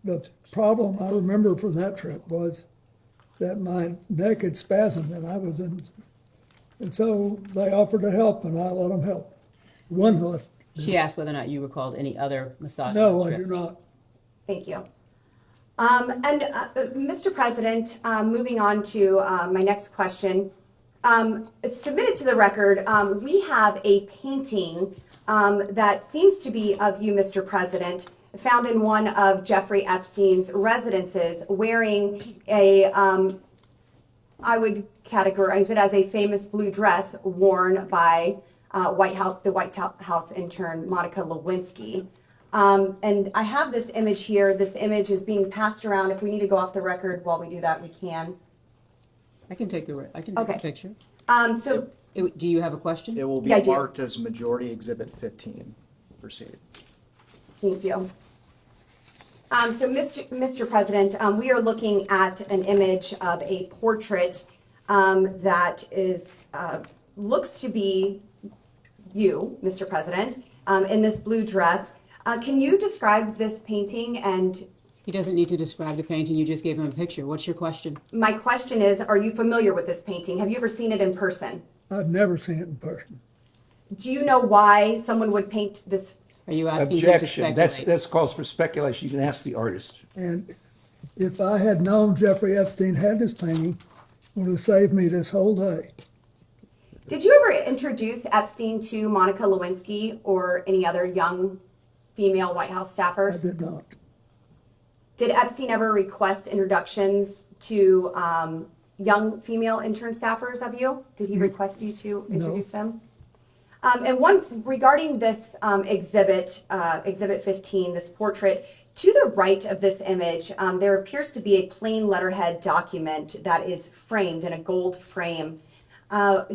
the problem I remember from that trip was that my neck had spasmed and I was in, and so they offered to help and I let them help. One left.
She asked whether or not you recalled any other massage
No, I
trips.
do not.
Thank you. Mr. President, moving on to my next question. Submitted to the record, we have a painting that seems to be of you, Mr. President, found in one of Giuffre Epstein's residences wearing a, I would categorize it as a famous blue dress worn by the White House intern, Monica Lewinsky. And I have this image here. This image is being passed around. If we need to go off the record while we do that, we can.
I can take a picture. Do you have a question?
It will be
Yeah, I do.
marked as Majority Exhibit 15. Proceed.
Thank you. Mr. President, we are looking at an image of a portrait that is looks to be you, Mr. President, in this blue dress. Can you describe this painting? And
He doesn't need to describe the painting. You just gave him a picture. What's your question?
my question is, are you familiar with this painting? Have you ever seen it in person?
I've never seen it in person.
Do you know why someone would paint this
Are you asking him to
Objection.
speculate?
That's calls for speculation. You can ask the artist.
And if I had known Jeffrey Epstein had this painting, it would have saved me this whole day.
Did you ever introduce Epstein to Monica Lewinsky or any other young female White House staffers?
I did not.
Did Epstein ever request introductions to young female intern staffers of you? Did he request you to introduce them? And one regarding this exhibit 15, this portrait, to the right of this image, there appears to be a plain letterhead document that is framed in a gold frame. Are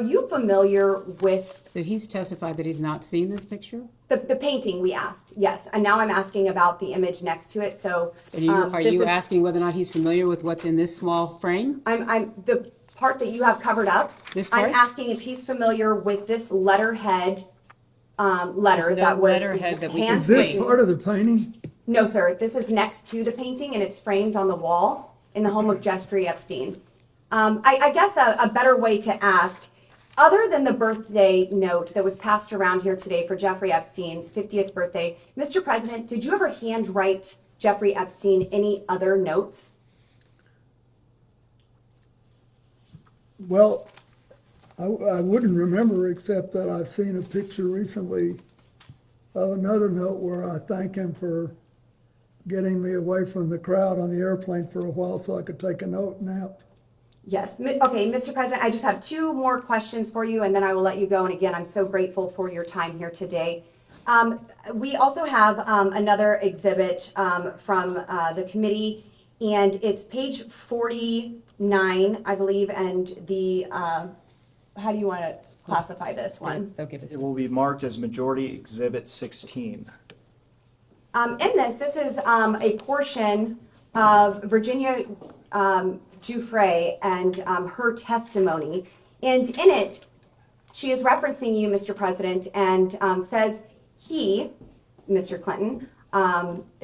you familiar with...
That he's testified that he's not seen this picture?
The painting we asked, yes. And now I'm asking about the image next to it. So
Are you asking whether or not he's familiar with what's in this small frame?
I'm the part that you have covered up.
This part?
I'm asking if he's familiar with this letterhead letter
There's no
that was
letterhead that we can
Is this
see.
part of the painting?
No, sir. This is next to the painting, and it's framed on the wall in the home of Jeffrey Epstein. I guess a better way to ask, other than the birthday note that was passed around here today for Jeffrey Epstein's 50th birthday, Mr. President, did you ever handwrite Jeffrey Epstein any other notes?
Well, I wouldn't remember except that I've seen a picture recently of another note where I thank him for getting me away from the crowd on the airplane for a while so I could take a nap.
Yes. Okay, Mr. President, I just have two more questions for you, and then I will let you go. And again, I'm so grateful for your time here today. We also have another exhibit from the committee, and it's page 49, I believe, and the, how do you want to classify this one?
It will be marked as Majority Exhibit 16.
In this is a portion of Virginia Giuffre and her testimony. And in it, she is referencing you, Mr. President, and says he, Mr. Clinton,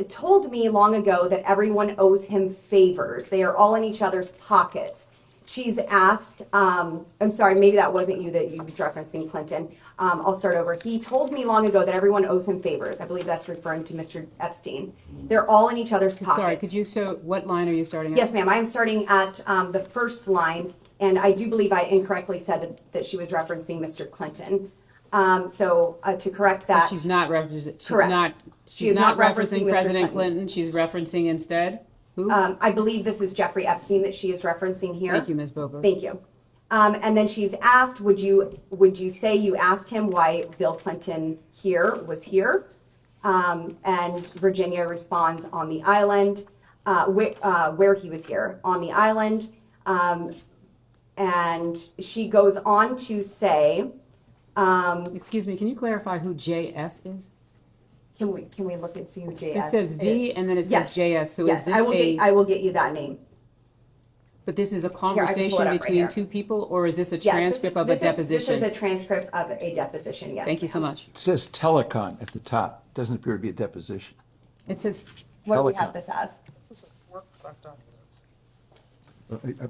told me long ago that everyone owes him favors. They are all in each other's pockets. She's asked, I'm sorry, maybe that wasn't you that you was referencing, Clinton. I'll start over. He told me long ago that everyone owes him favors. I believe that's referring to Mr. Epstein. They're all in each other's pockets.
Sorry, could you show, what line are you starting at?
Yes, ma'am. I'm starting at the first line, and I do believe I incorrectly said that she was referencing Mr. Clinton. So to correct that.
So she's not referencing.
Correct.
She's not referencing President Clinton. She's referencing instead who?
I believe this is Jeffrey Epstein that she is referencing here.
Thank you, Ms. Bober.
Thank you. And then she's asked, would you say you asked him why Bill Clinton was here? And Virginia responds on the island, where he was here, on the island. And she goes on to say,
excuse me, can you clarify who JS is?
Can we look and see who JS is?
It says V and then it says JS. So
yes,
is this
I will get you that name.
But this is a
Here, I can pull it
conversation
up right
between
here.
two people, or is this a
Yes,
transcript of a deposition?
This is a transcript of a deposition, yes.
Thank you so much.
It says telecon at the top. Doesn't appear to be a deposition.
It says,
What do we
Telecom.
have this as?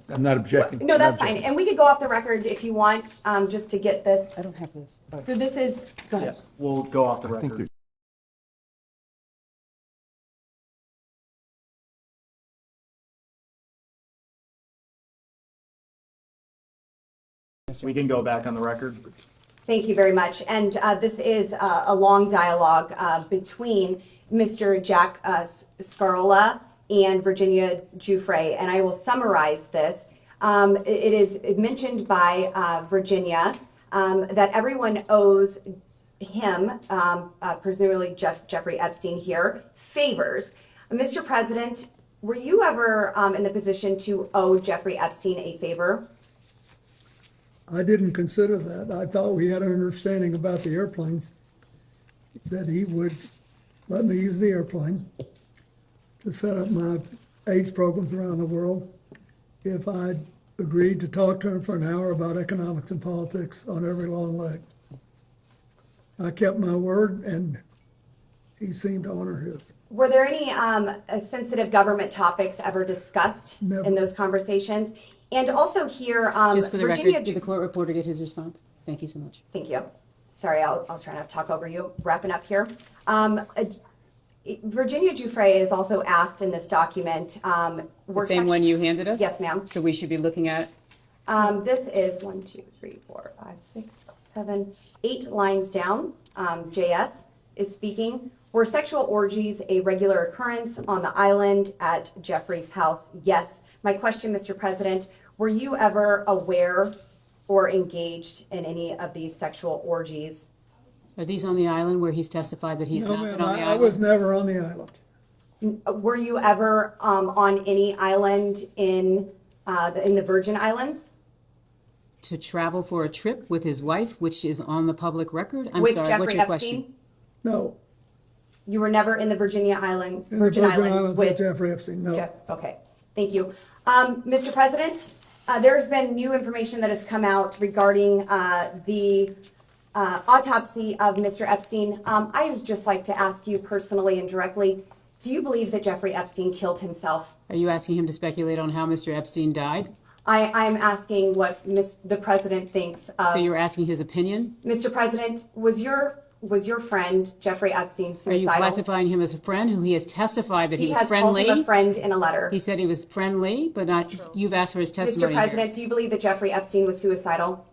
I'm not objecting.
No, that's fine. And we could go off the record if you want, just to get this.
I don't have this.
So this is, go ahead.
We'll go off the
I think
record. We can go back on the record.
Thank you very much. And this is a long dialogue between Mr. Jack Scarola and Virginia Giuffre, and I will summarize this. It is mentioned by Virginia that everyone owes him, presumably Jeffrey Epstein here, favors. Mr. President, were you ever in the position to owe Jeffrey Epstein a favor?
I didn't consider that. I thought we had an understanding about the airplanes, that he would let me use the airplane to set up my AIDS programs around the world if I'd agreed to talk to him for an hour about economics and politics on every long leg. I kept my word, and he seemed to honor his.
Were there any sensitive government topics ever discussed in those conversations? And also here,
just for the
Virginia.
record, did the court reporter get his response? Thank you so much.
Thank you. sorry, I'll try not to talk over you, wrapping up here. Virginia Giuffre is also asked in this document.
The same one you handed us?
Yes, ma'am.
So we should be looking at it?
This is 1, 2, 3, 4, 5, 6, 7, 8 lines down. JS is speaking. Were sexual orgies a regular occurrence on the island at Giuffre's house? Yes. My question, Mr. President, were you ever aware or engaged in any of these sexual orgies?
Are these on the island where he's testified that he's
No,
not been
ma'am,
on the
I
island?
was never on the island.
Were you ever on any island in the Virgin Islands?
To travel for a trip with his wife, which is on the public record? I'm
With
sorry,
Giuffre
what's your
Epstein?
question?
No.
You were never in the Virginia Islands,
In the
Virgin Islands
with Jeffrey Epstein, no.
Okay, thank you. Mr. President, there's been new information that has come out regarding the autopsy of Mr. Epstein. I would just like to ask you personally and directly, do you believe that Jeffrey Epstein killed himself?
Are you asking him to speculate on how Mr. Epstein died?
I'm asking what the president thinks of.
So you're asking his opinion?
Mr. President, was your friend Jeffrey Epstein
Are
suicidal?
you classifying him as a friend who he has testified that he was
has
friendly?
called him a friend in a letter.
He said he was friendly, but not, you've asked for his testimony
Mr. President, do you believe that Jeffrey Epstein was suicidal?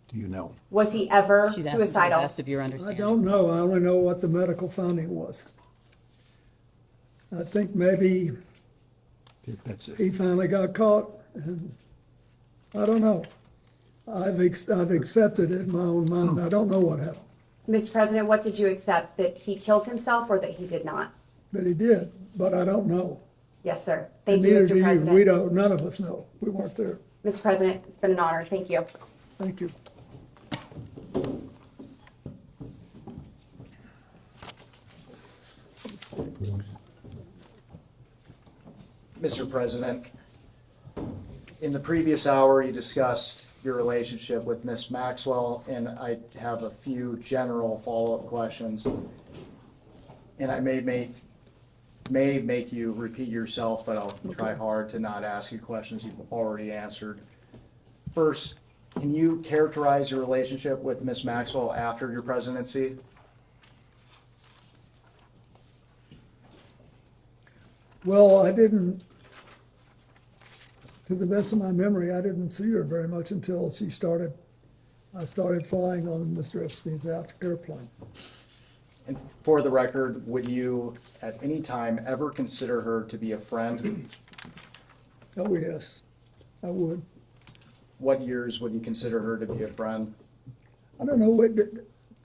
Do you know?
Was he ever
She's asking to the
suicidal?
best of your
I
understanding.
don't know. I only know what the medical finding was. I think maybe
That's it.
he finally got caught, and I don't know. I've accepted it in my own mind. I don't know what happened,
Mr. President, what did you accept? That he killed himself or that he did not?
but he did, but I don't know.
Yes, sir.
And
Thank you,
neither
Mr.
do you.
President.
We don't, none of us know. We weren't there.
Mr. President, it's been an honor. Thank you.
Thank you.
Mr. President, in the previous hour, you discussed your relationship with Ms. Maxwell, and I have a few general follow-up questions. And I may make you repeat yourself, but I'll try hard to not ask you questions you've already answered. First, can you characterize your relationship with Ms. Maxwell after your presidency?
Well, I didn't, to the best of my memory, I didn't see her very much until I started flying on Mr. Epstein's airplane.
And for the record, would you at any time ever consider her to be a friend?
Oh, yes, I would.
What years would you consider her to be a friend?
I don't know,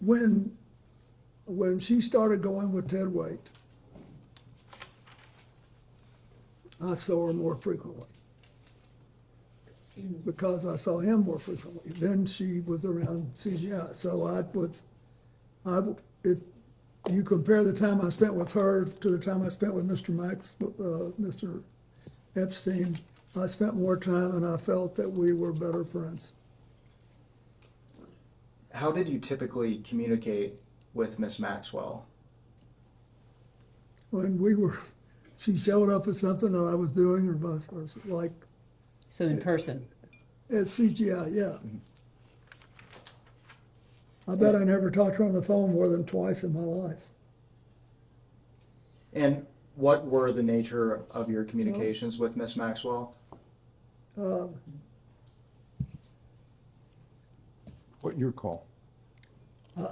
when she started going with Ted Waite, I saw her more frequently because I saw him more frequently. Then she was around CGI. So if you compare the time I spent with her to the time I spent with Mr. Epstein, I spent more time and I felt that we were better friends.
How did you typically communicate with Ms. Maxwell?
When she showed up at something that I was doing or vice versa, like.
So in person?
At CGI, yeah. I bet I never talked to her on the phone more than twice in my life.
And what were the nature of your communications with Ms. Maxwell?
What your call?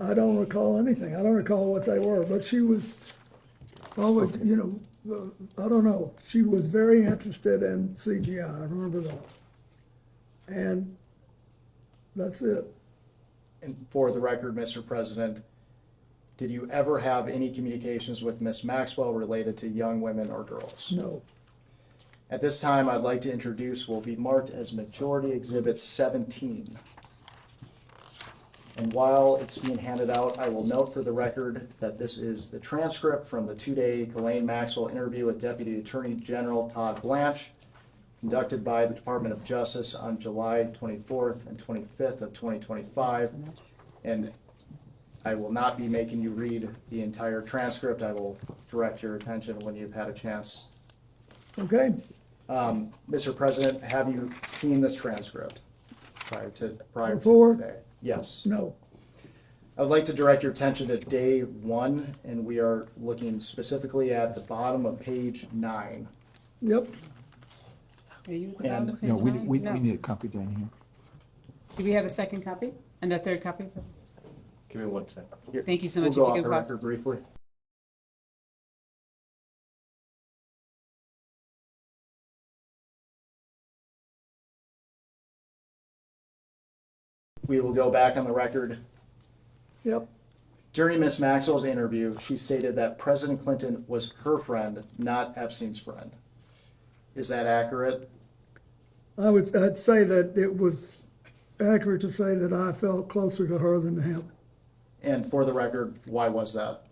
I don't recall anything. I don't recall what they were, but she was always, I don't know. She was very interested in CGI. I remember that. And that's it.
And for the record, Mr. President, did you ever have any communications with Ms. Maxwell related to young women or girls?
No.
At this time, I'd like to introduce what will be marked as Majority Exhibit 17. And while it's being handed out, I will note for the record that this is the transcript from the two-day Ghislaine Maxwell interview with Deputy Attorney General Todd Blanche, conducted by the Department of Justice on July 24th and 25th of 2025. And I will not be making you read the entire transcript. I will direct your attention when you've had a chance.
Okay.
Mr. President, have you seen this transcript prior to
Before?
today? Yes.
No.
I'd like to direct your attention to day 1, and we are looking specifically at the bottom of page 9.
Yep.
Are you at the
And-
bottom of page
No, we
nine?
need a copy down here.
Do we have a second copy and a third copy?
Give me 1 second.
Thank you so
We'll
much.
go
If you
off
could
the
pass-
record briefly. We will go back on the record.
Yep.
During Ms. Maxwell's interview, she stated that President Clinton was her friend, not Epstein's friend. Is that accurate?
I'd say that it was accurate to say that I felt closer to her than to him.
And for the record, why was that?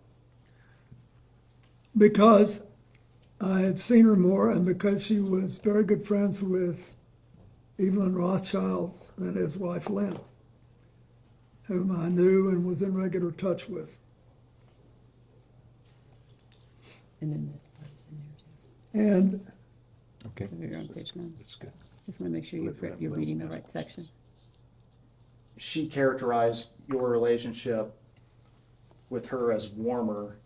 Because I had seen her more and because she was very good friends with Evelyn Rothschild and his wife Lynn, whom I knew and was in regular touch with.
And then this part's in there too.
And
Okay.
You're on page 9.
That's good.
Just want to make sure you're reading the right section.
She characterized your relationship with her as warmer.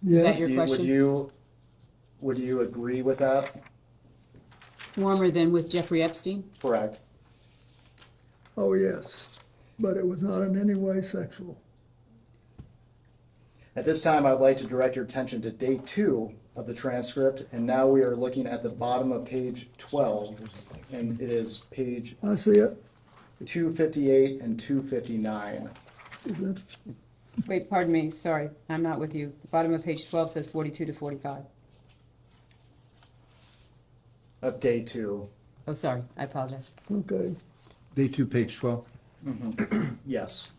yes,
your
Do you-
question?
Would you agree with that?
Warmer than with Jeffrey Epstein?
Correct.
oh yes, but it was not in any way sexual.
At this time, I'd like to direct your attention to day 2 of the transcript, and now we are looking at the bottom of page 12, and it is page
I see it.
258 and 259.
This is interesting.
Wait, pardon me, sorry, I'm not with you. The bottom of page 12 says 42 to 45.
Of day 2.
Oh, sorry, I apologize.
Okay,
Day 2, page 12.
Yes.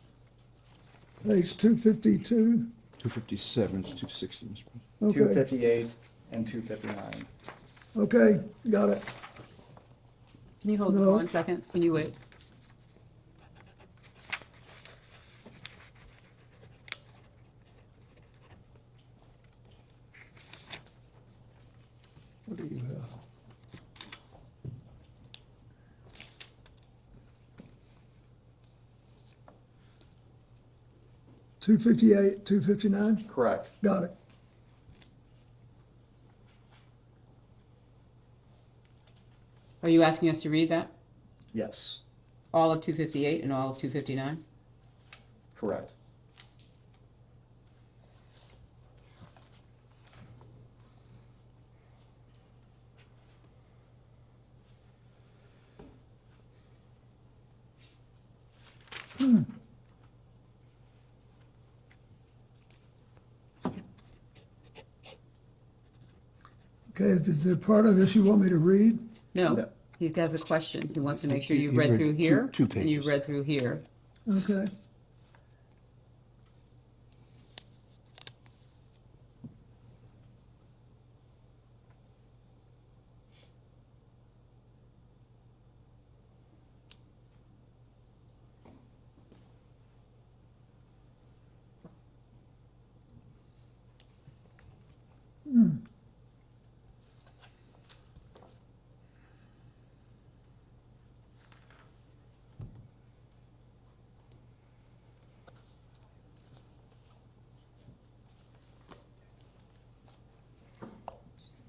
page 252.
257 to 260, Mr. President.
Okay,
258 and 259.
okay, got it.
Can you hold
No.
for 1 second? Can you wait?
What do you have? Two 259?
Correct.
Got it.
Are you asking us to read that?
Yes.
All of 258 and all of 259?
Correct.
Okay, is there part of this you want me to read?
No,
No.
he has a question. He wants to make sure you've
He
read
read
through
two-
here.
two
And you've
pages.
read through here.
Okay.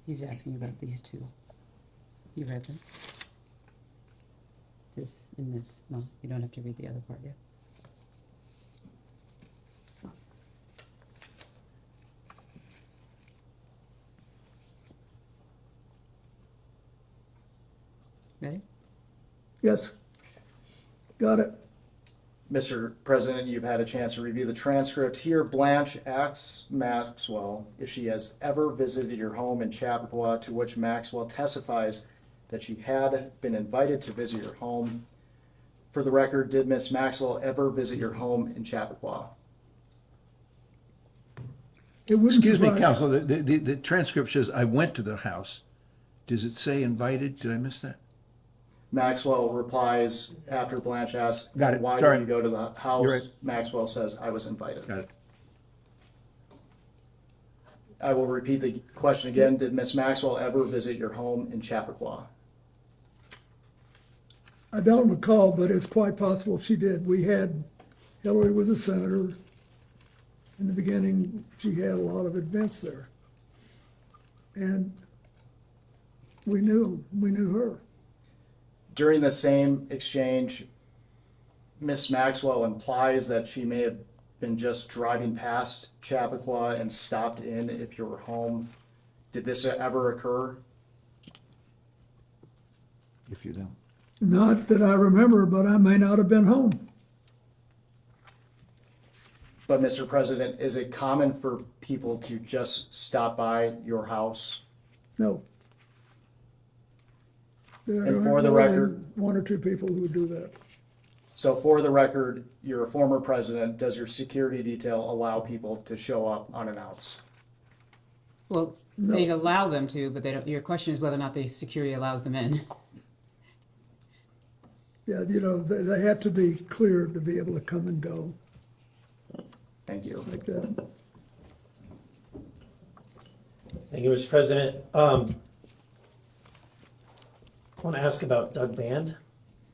He's asking about these two. You read them? This and this. No, you don't have to read the other part yet. Ready?
Yes. Got it.
Mr. President, you've had a chance to review the transcript. Here, Blanche asks Maxwell if she has ever visited your home in Chappaqua, to which Maxwell testifies that she had been invited to visit your home. For the record, did Miss Maxwell ever visit your home in Chappaqua?
It wouldn't
Excuse me,
surprise-
counsel, the transcript says, I went to the house. Does it say invited? Did I miss that?
Maxwell replies after Blanche asks,
Got it.
why
Sorry.
did you go to the house?
You're right.
Maxwell says, I was invited.
Got it.
I will repeat the question again. Did Miss Maxwell ever visit your home in Chappaqua?
I don't recall, but it's quite possible she did. Hillary was a senator. In the beginning, she had a lot of events there. And we knew her.
During the same exchange, Miss Maxwell implies that she may have been just driving past Chappaqua and stopped in if you were home. Did this ever occur?
If you don't.
Not that I remember, but I may not have been home.
But Mr. President, is it common for people to just stop by your house?
No. There
And
aren't
for the
more than
record-
one or two people who would do that.
So for the record, you're a former president. Does your security detail allow people to show up unannounced?
Well, they'd allow them to, but they don't, your question is whether or not the security allows them in.
Yeah, they have to be cleared to be able to come and go
Thank you.
like that.
Thank you, Mr. President. I want to ask about Doug Band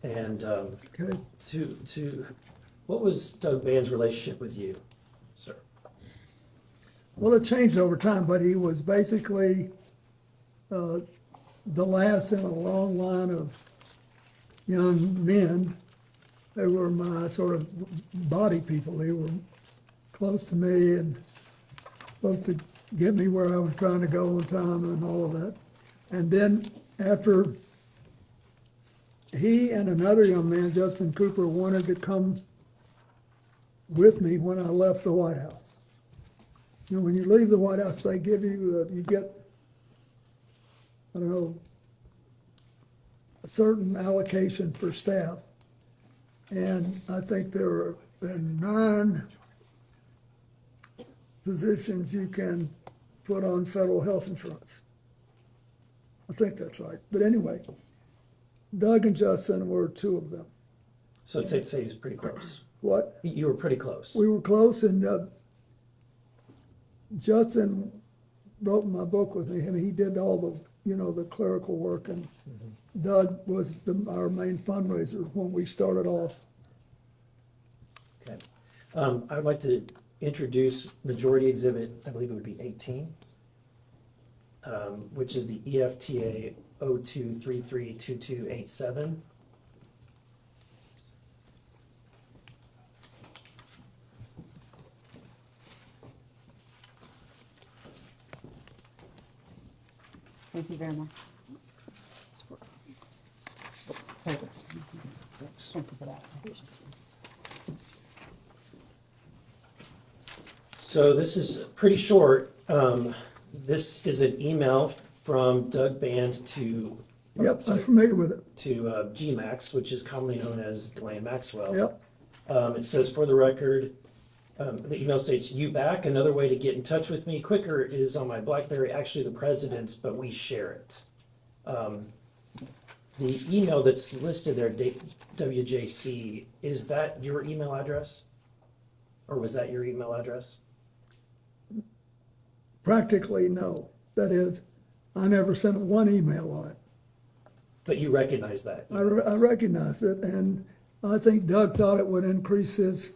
and
Okay.
what was Doug Band's relationship with you, sir?
Well, it changed over time, but he was basically the last in a long line of young men. They were my sort of body people. They were close to me and supposed to get me where I was trying to go on time and all of that. And then after he and another young man, Justin Cooper, wanted to come with me when I left the White House. When you leave the White House, they give you, you get, I don't know, a certain allocation for staff. And I think there are 9 positions you can put on federal health insurance. I think that's right. But anyway, Doug and Justin were 2 of them.
So I'd say he's pretty close.
What?
You were pretty close.
We were close, and Justin wrote my book with me. I mean, he did all the clerical work, and Doug was our main fundraiser when we started off.
Okay. I would like to introduce Majority Exhibit, I believe it would be 18, which is the EFTA 02332287.
Thank you very much. Thank you for that.
So this is pretty short. This is an email from Doug Band to.
Yep, I'm familiar with it.
To GMAX, which is commonly known as Ghislaine Maxwell.
Yep.
It says, for the record, the email states, "You back? Another way to get in touch with me quicker is on my BlackBerry, actually the president's, but we share it." The email that's listed there, WJC, is that your email address? Or was that your email address?
Practically, no. That is, I never sent one email on it.
But you recognize that?
I recognized it, and I think Doug thought it would increase his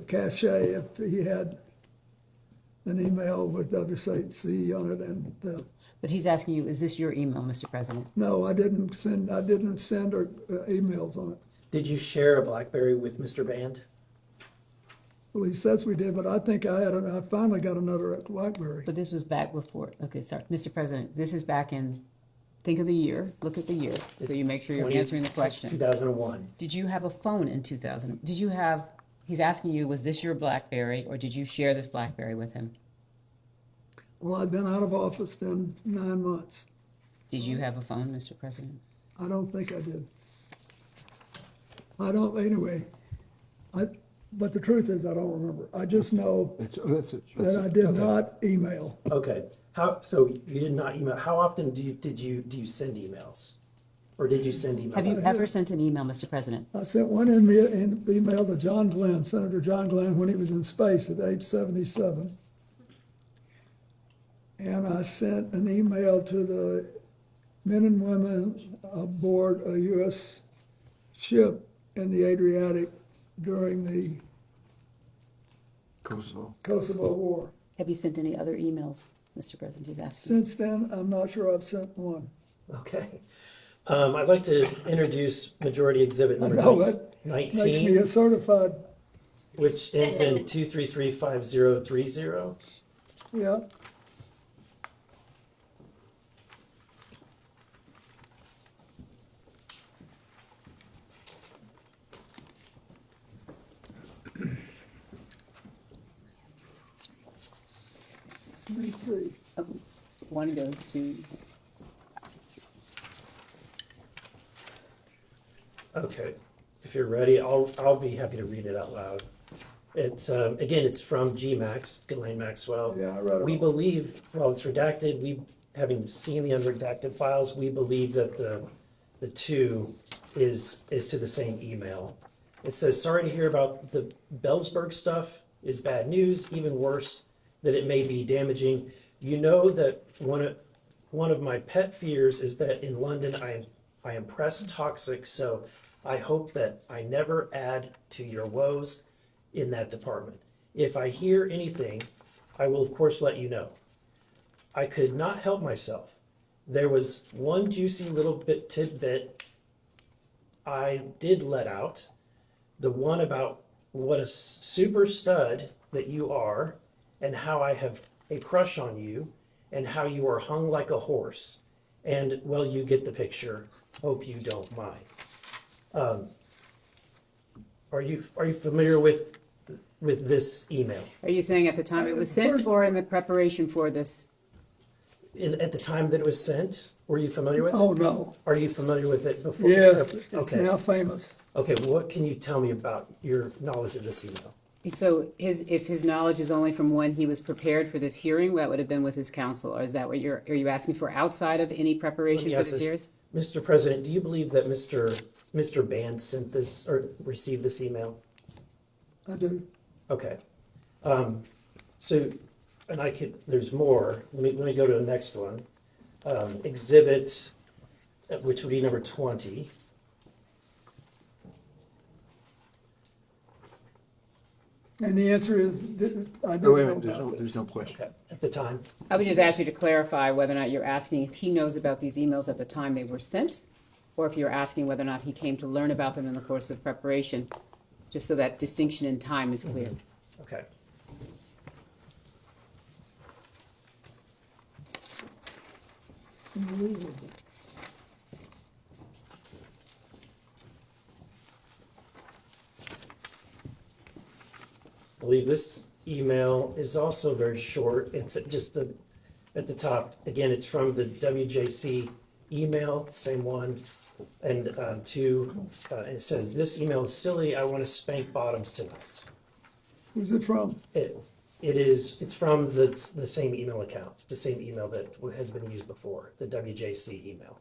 cachet if he had an email with WCC on it. And
But he's asking you, is this your email, Mr. President?
no, I didn't send emails on it.
Did you share a BlackBerry with Mr. Band?
Well, he says we did, but I think I finally got another BlackBerry.
But this was back before, okay, sorry, Mr. President, this is back in, think of the year, look at the year, so you make sure you're answering the question.
2001.
Did you have a phone in 2000? He's asking you, was this your BlackBerry, or did you share this BlackBerry with him?
Well, I'd been out of office then 9 months.
Did you have a phone, Mr. President?
I don't think I did. But the truth is, I don't remember. I just know that I did not email.
Okay. So you did not email. How often do you send emails? Or did you send emails?
Have you ever sent an email, Mr. President?
I sent one email to John Glenn, Senator John Glenn, when he was in space at age 77. And I sent an email to the men and women aboard a U.S. ship in the Adriatic during the Kosovo War.
Have you sent any other emails, Mr. President? He's asking.
Since then, I'm not sure I've sent one.
Okay. I'd like to introduce Majority Exhibit
I
number
know that
19.
makes me a certified.
Which ends in 2335030.
Yeah. Let me see.
One goes to,
Okay, if you're ready, I'll be happy to read it out loud. It's, again, it's from GMAX, Ghislaine Maxwell.
Yeah, I read it.
We believe, while it's redacted, having seen the unredacted files, we believe that the two is to the same email. It says, sorry to hear about the Bellsberg stuff is bad news, even worse, that it may be damaging. You know that one of my pet fears is that in London I am press toxic, so I hope that I never add to your woes in that department. If I hear anything, I will of course let you know. I could not help myself. There was one juicy little tidbit I did let out, the one about what a super stud that you are, and how I have a crush on you, and how you are hung like a horse. And, well, you get the picture. Hope you don't mind. Are you familiar with this email?
are you saying at the time it was sent or in the preparation for this?
At the time that it was sent, were you familiar with it?
Oh, no.
Are you familiar with it before?
Yes, it's
Okay.
now famous.
Okay, what can you tell me about your knowledge of this email?
So if his knowledge is only from when he was prepared for this hearing, that would have been with his counsel, or is that what are you asking for outside of any preparation for this hearing?
Mr. President, do you believe that Mr. Band sent this or received this email?
I do.
Okay. So, and there's more. Let me go to the next one. Exhibit, which would be number 20.
And the answer is, that I
Oh,
don't
wait a
know
minute,
about
there's
this.
no question.
Okay. At the time.
I would just ask you to clarify whether or not you're asking if he knows about these emails at the time they were sent, or if you're asking whether or not he came to learn about them in the course of preparation, just so that distinction in time is clear.
Okay.
Unbelievable.
I believe this email is also very short. It's just at the top. Again, it's from the WJC email, same one. And it says, this email is silly. I want to spank bottoms tonight.
Who's it from?
It's from the same email account, the same email that has been used before, the WJC email.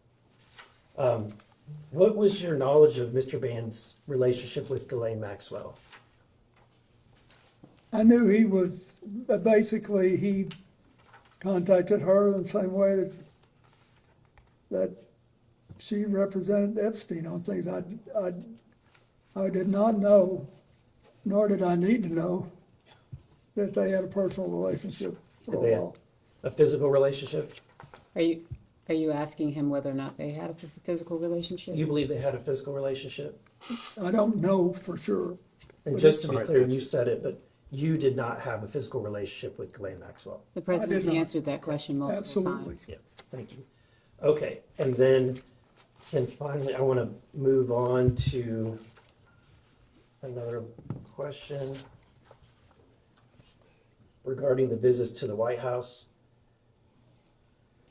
What was your knowledge of Mr. Band's relationship with Ghislaine Maxwell?
I knew he was, basically, he contacted her in the same way that she represented Epstein on things. I did not know, nor did I need to know, that they had a personal relationship for a while.
A physical relationship?
Are you asking him whether or not they had a physical relationship?
You believe they had a physical relationship?
I don't know for sure.
And
But
just to
it's-
be clear, you said it, but you did not have a physical relationship with Ghislaine Maxwell.
The president's
I did not.
answered that question multiple
Absolutely.
times.
Yeah, thank you. Okay, and then finally, I want to move on to another question regarding the visits to the White House.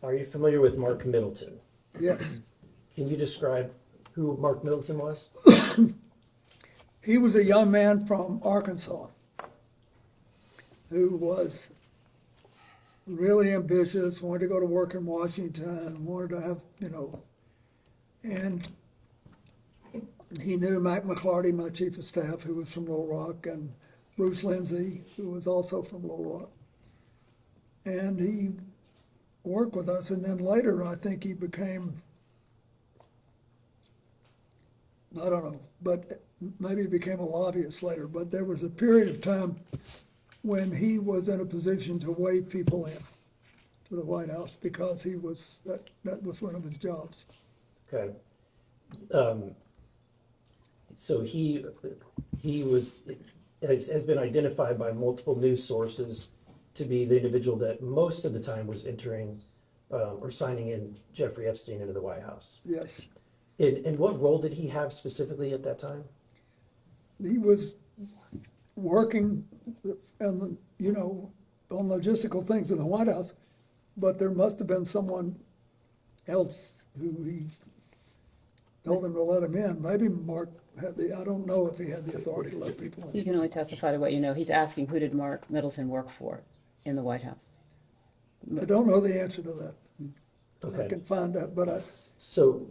Are you familiar with Mark Middleton?
Yes.
Can you describe who Mark Middleton was?
He was a young man from Arkansas who was really ambitious, wanted to go to work in Washington, wanted to have, and he knew Mac McClarty, my chief of staff, who was from Little Rock, and Bruce Lindsay, who was also from Little Rock. And he work with us, and then later I think he became, I don't know, but maybe he became a lobbyist later, but there was a period of time when he was in a position to wave people in to the White House because he was, that was one of his jobs.
Okay. So he has been identified by multiple news sources to be the individual that most of the time was entering or signing in Jeffrey Epstein into the White House.
Yes.
And what role did he have specifically at that time?
He was working and, you know, on logistical things in the White House, but there must have been someone else who he told him to let him in. Maybe Mark had I don't know if he had the authority to let people in.
You can only testify to what you know. He's asking, who did Mark Middleton work for in the White House?
I don't know the answer to that.
Okay.
I can find out, but
So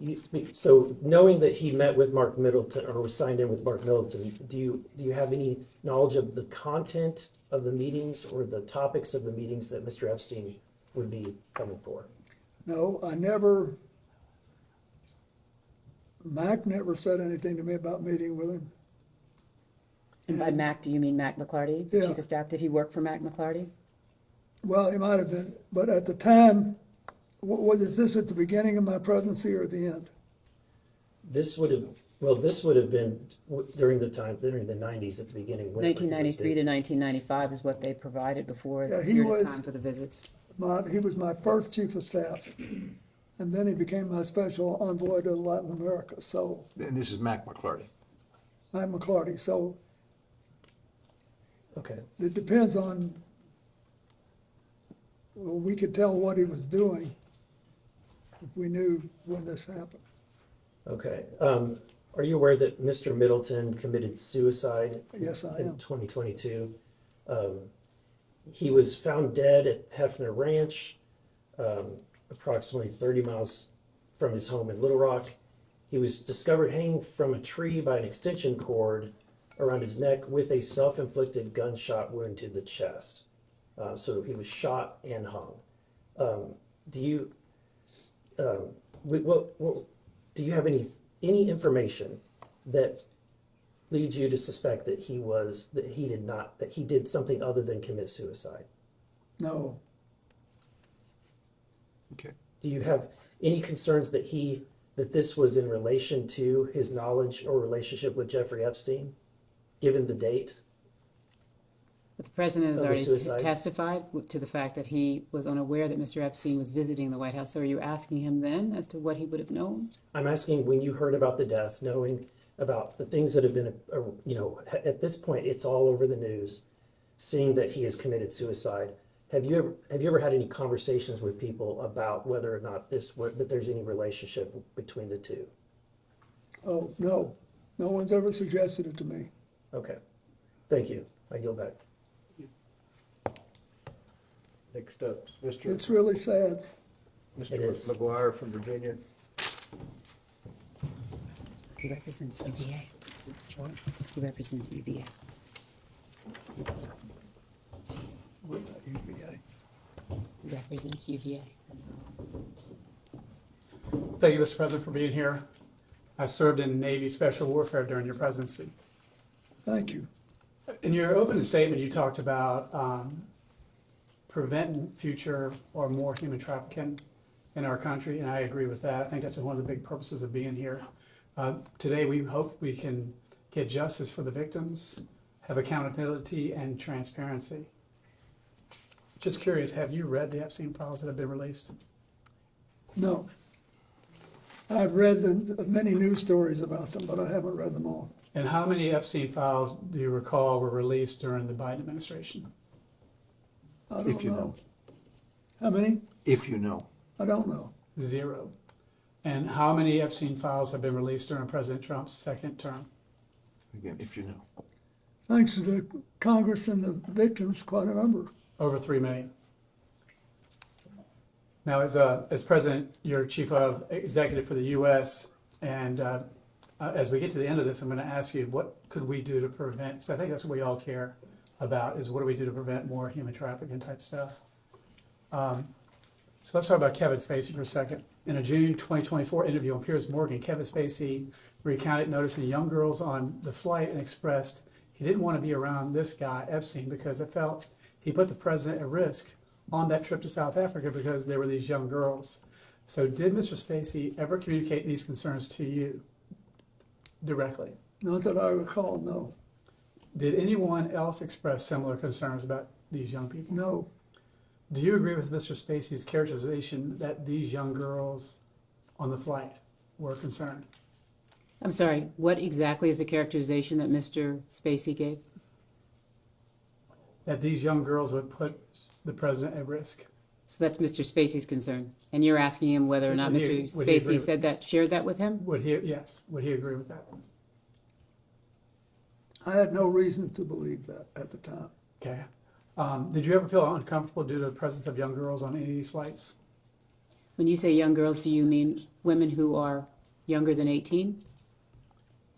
knowing that he met with Mark Middleton or was signed in with Mark Middleton, do you have any knowledge of the content of the meetings or the topics of the meetings that Mr. Epstein would be coming for?
no, Mac never said anything to me about meeting with him.
And by Mac, do you mean Mac McClarty,
Yeah.
Chief of Staff? Did he work for Mac McClarty?
Well, he might have been, but at the time, was this at the beginning of my presidency or at the end?
This would have been during the 90s at the beginning. whenever he was
1993 to
visiting.
1995 is what they provided before
Yeah,
the
he
period
was-
of time for the visits.
He was my first chief of staff, and then he became my special envoy to Latin America, so,
And this is Mac McClarty.
I'm McClarty, so
Okay.
it depends on, well, we could tell what he was doing if we knew when this happened.
Okay. Are you aware that Mr. Middleton committed suicide
Yes, I
in
am.
2022? He was found dead at Hefner Ranch, approximately 30 miles from his home in Little Rock. He was discovered hanging from a tree by an extension cord around his neck with a self-inflicted gunshot wound to the chest. So he was shot and hung. Do you have any information that leads you to suspect that he did something other than commit suicide?
No,
Okay.
Do you have any concerns that this was in relation to his knowledge or relationship with Jeffrey Epstein, given the date?
But the president has
Of the
already
suicide?
testified to the fact that he was unaware that Mr. Epstein was visiting the White House. So are you asking him then as to what he would have known?
I'm asking, when you heard about the death, knowing about the things that have been, at this point, it's all over the news, seeing that he has committed suicide. Have you ever had any conversations with people about whether or not that there's any relationship between the two?
oh, no, no one's ever suggested it to me.
Okay, thank you. I yield back.
Next up, Mr.
It's really sad.
It is.
Mr. McGuire from Virginia.
He represents UVA. He represents UVA.
What about UVA?
He represents UVA.
Thank you, Mr. President, for being here. I served in Navy Special Warfare during your presidency.
Thank you.
In your opening statement, you talked about preventing future or more human trafficking in our country, and I agree with that. I think that's one of the big purposes of being here. Today, we hope we can get justice for the victims, have accountability and transparency. Just curious, have you read the Epstein files that have been released?
No. I've read many news stories about them, but I haven't read them all.
And how many Epstein files do you recall were released during the Biden administration?
I don't
If you
know.
know.
How many?
If you know.
I don't know.
0. And how many Epstein files have been released during President Trump's second term?
Again, if you know.
Thanks to the Congress and the victims, quite a number.
Over 3 million. Now, as president, you're chief of executive for the U.S., and as we get to the end of this, I'm going to ask you, what could we do to prevent, because I think that's what we all care about, is what do we do to prevent more human trafficking type stuff. So let's talk about Kevin Spacey for a second. In a June 2024 interview on Piers Morgan, Kevin Spacey recounted noticing young girls on the flight and expressed he didn't want to be around this guy, Epstein, because it felt he put the president at risk on that trip to South Africa because there were these young girls. So did Mr. Spacey ever communicate these concerns to you directly?
Not that I recall, no.
Did anyone else express similar concerns about these young people?
No.
Do you agree with Mr. Spacey's characterization that these young girls on the flight were concerned?
I'm sorry, what exactly is the characterization that Mr. Spacey gave?
That these young girls would put the president at risk.
So that's Mr. Spacey's concern, and you're asking him whether or not
Would
Mr.
he agree
Spacey
with-
said that, shared that with him?
Would he, yes, would he agree with that?
I had no reason to believe that at the time.
Okay. Did you ever feel uncomfortable due to the presence of young girls on any of these flights?
When you say young girls, do you mean women who are younger than 18?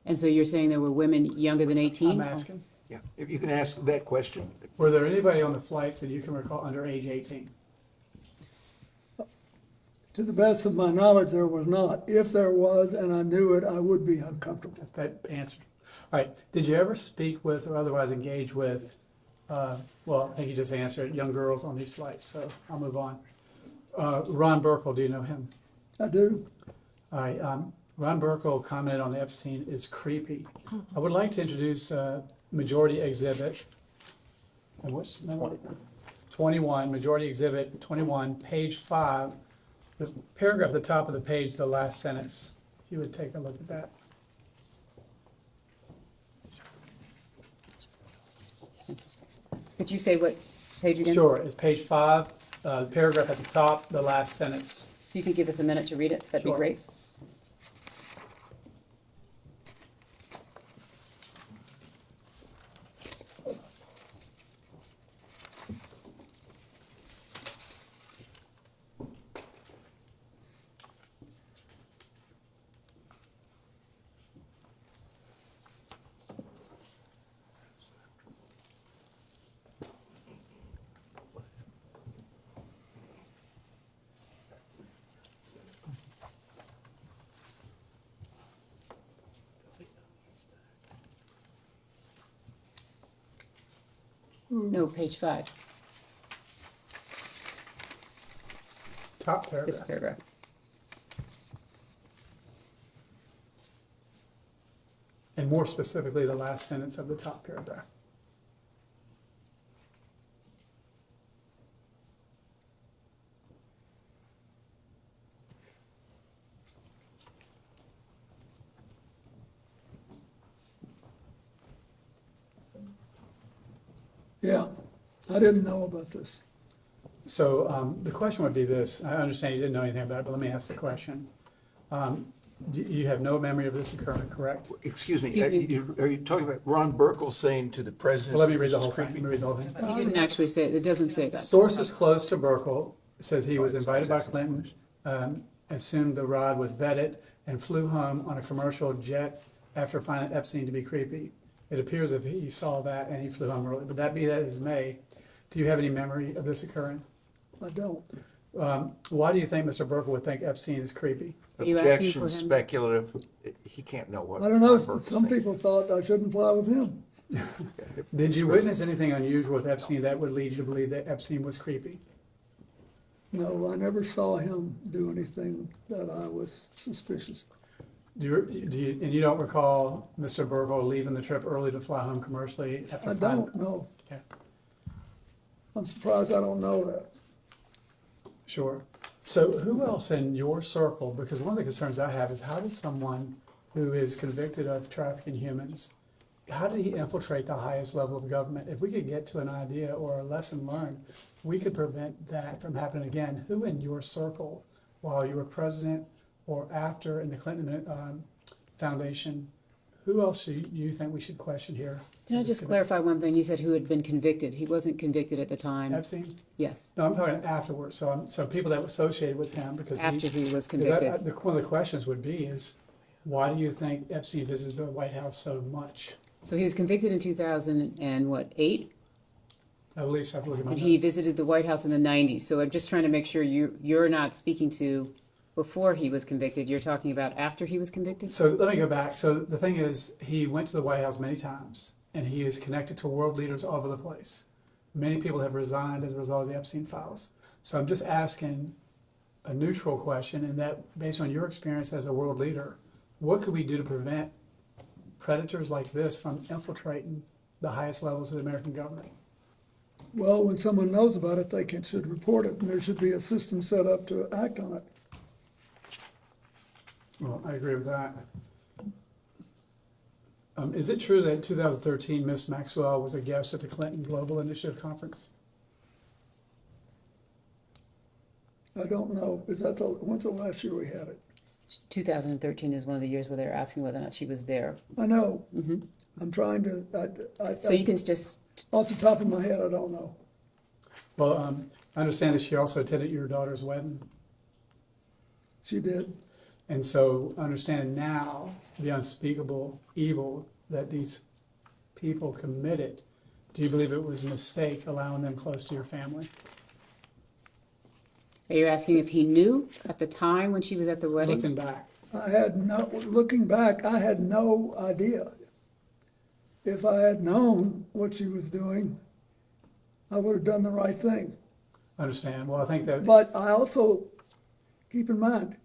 And so you're saying there were women younger than 18?
I'm asking.
Yeah, if you can ask that question.
Were there anybody on the flights that you can recall under age 18?
To the best of my knowledge, there was not. If there was, and I knew it, I would be uncomfortable.
That answer. All right. Did you ever speak with or otherwise engage with, well, I think you just answered, young girls on these flights, so I'll move on. Ron Burkle, do you know him?
I do.
All right. Ron Burkle commented on the Epstein is creepy. I would like to introduce Majority Exhibit. And what's number? 21, Majority Exhibit 21, page 5. The paragraph at the top of the page, the last sentence. If you would take a look at that.
Could you say what page again?
Sure, it's page 5, the paragraph at the top, the last sentence.
If you could give us a minute to read it, that'd be
Sure.
great. No, page 5,
Top paragraph.
this paragraph.
And more specifically, the last sentence of the top paragraph.
Yeah, I didn't know about this.
So the question would be this. I understand you didn't know anything about it, but let me ask the question. You have no memory of this occurring, correct?
Excuse me,
Excuse me.
are you talking about Ron Burkle saying to the president?
Well, let me read the whole thing. Let me read the whole thing.
He didn't actually say, it doesn't say that.
Sources close to Burkle says he was invited by Clinton, assumed the rod was vetted, and flew home on a commercial jet after finding Epstein to be creepy. It appears if he saw that and he flew home early, but that be that as may. Do you have any memory of this occurring?
I don't.
Why do you think Mr. Burkle would think Epstein is creepy?
Are you asking
Objection,
for him?
speculative. He can't know what.
I don't know,
Ron Burkle's
some
thinking.
people thought I shouldn't fly with him.
Did you witness anything unusual with Epstein that would lead you to believe that Epstein was creepy?
No, I never saw him do anything that I was suspicious of.
And you don't recall Mr. Burkle leaving the trip early to fly home commercially after
I
finding?
don't know.
Okay,
I'm surprised I don't know that.
sure. So who else in your circle, because one of the concerns I have is how did someone who is convicted of trafficking humans, how did he infiltrate the highest level of government? If we could get to an idea or a lesson learned, we could prevent that from happening again. Who in your circle, while you were president or after in the Clinton Foundation, who else do you think we should question here?
Can I just clarify one thing? You said who had been convicted. He wasn't convicted at the time.
Epstein?
Yes.
No, I'm talking afterwards. So people that were associated with him because
After he was
because
convicted.
one of the questions would be is, why do you think Epstein visited the White House so much?
So he was convicted in 2008?
At least I believe in my
And he
notes.
visited the White House in the 90s. So I'm just trying to make sure you're not speaking to before he was convicted. You're talking about after he was convicted?
So let me go back. So the thing is, he went to the White House many times, and he is connected to world leaders all over the place. Many people have resigned as a result of the Epstein files. So I'm just asking a neutral question, and that based on your experience as a world leader, what could we do to prevent predators like this from infiltrating the highest levels of the American government?
Well, when someone knows about it, should report it, and there should be a system set up to act on it.
Well, I agree with that. Is it true that in 2013, Ms. Maxwell was a guest at the Clinton Global Initiative Conference?
I don't know. When's the last year we had it?
2013 is one of the years where they're asking whether or not she was there.
I know.
Mm-hmm.
I'm trying to,
So you can just...
Off the top of my head, I don't know.
Well, I understand that she also attended your daughter's wedding.
She did.
And so understand now the unspeakable evil that these people committed. Do you believe it was a mistake allowing them close to your family?
Are you asking if he knew at the time when she was at the wedding?
Looking back.
Looking back, I had no idea. If I had known what she was doing, I would have done the right thing.
I understand. Well, I think that...
But I also, keep in mind,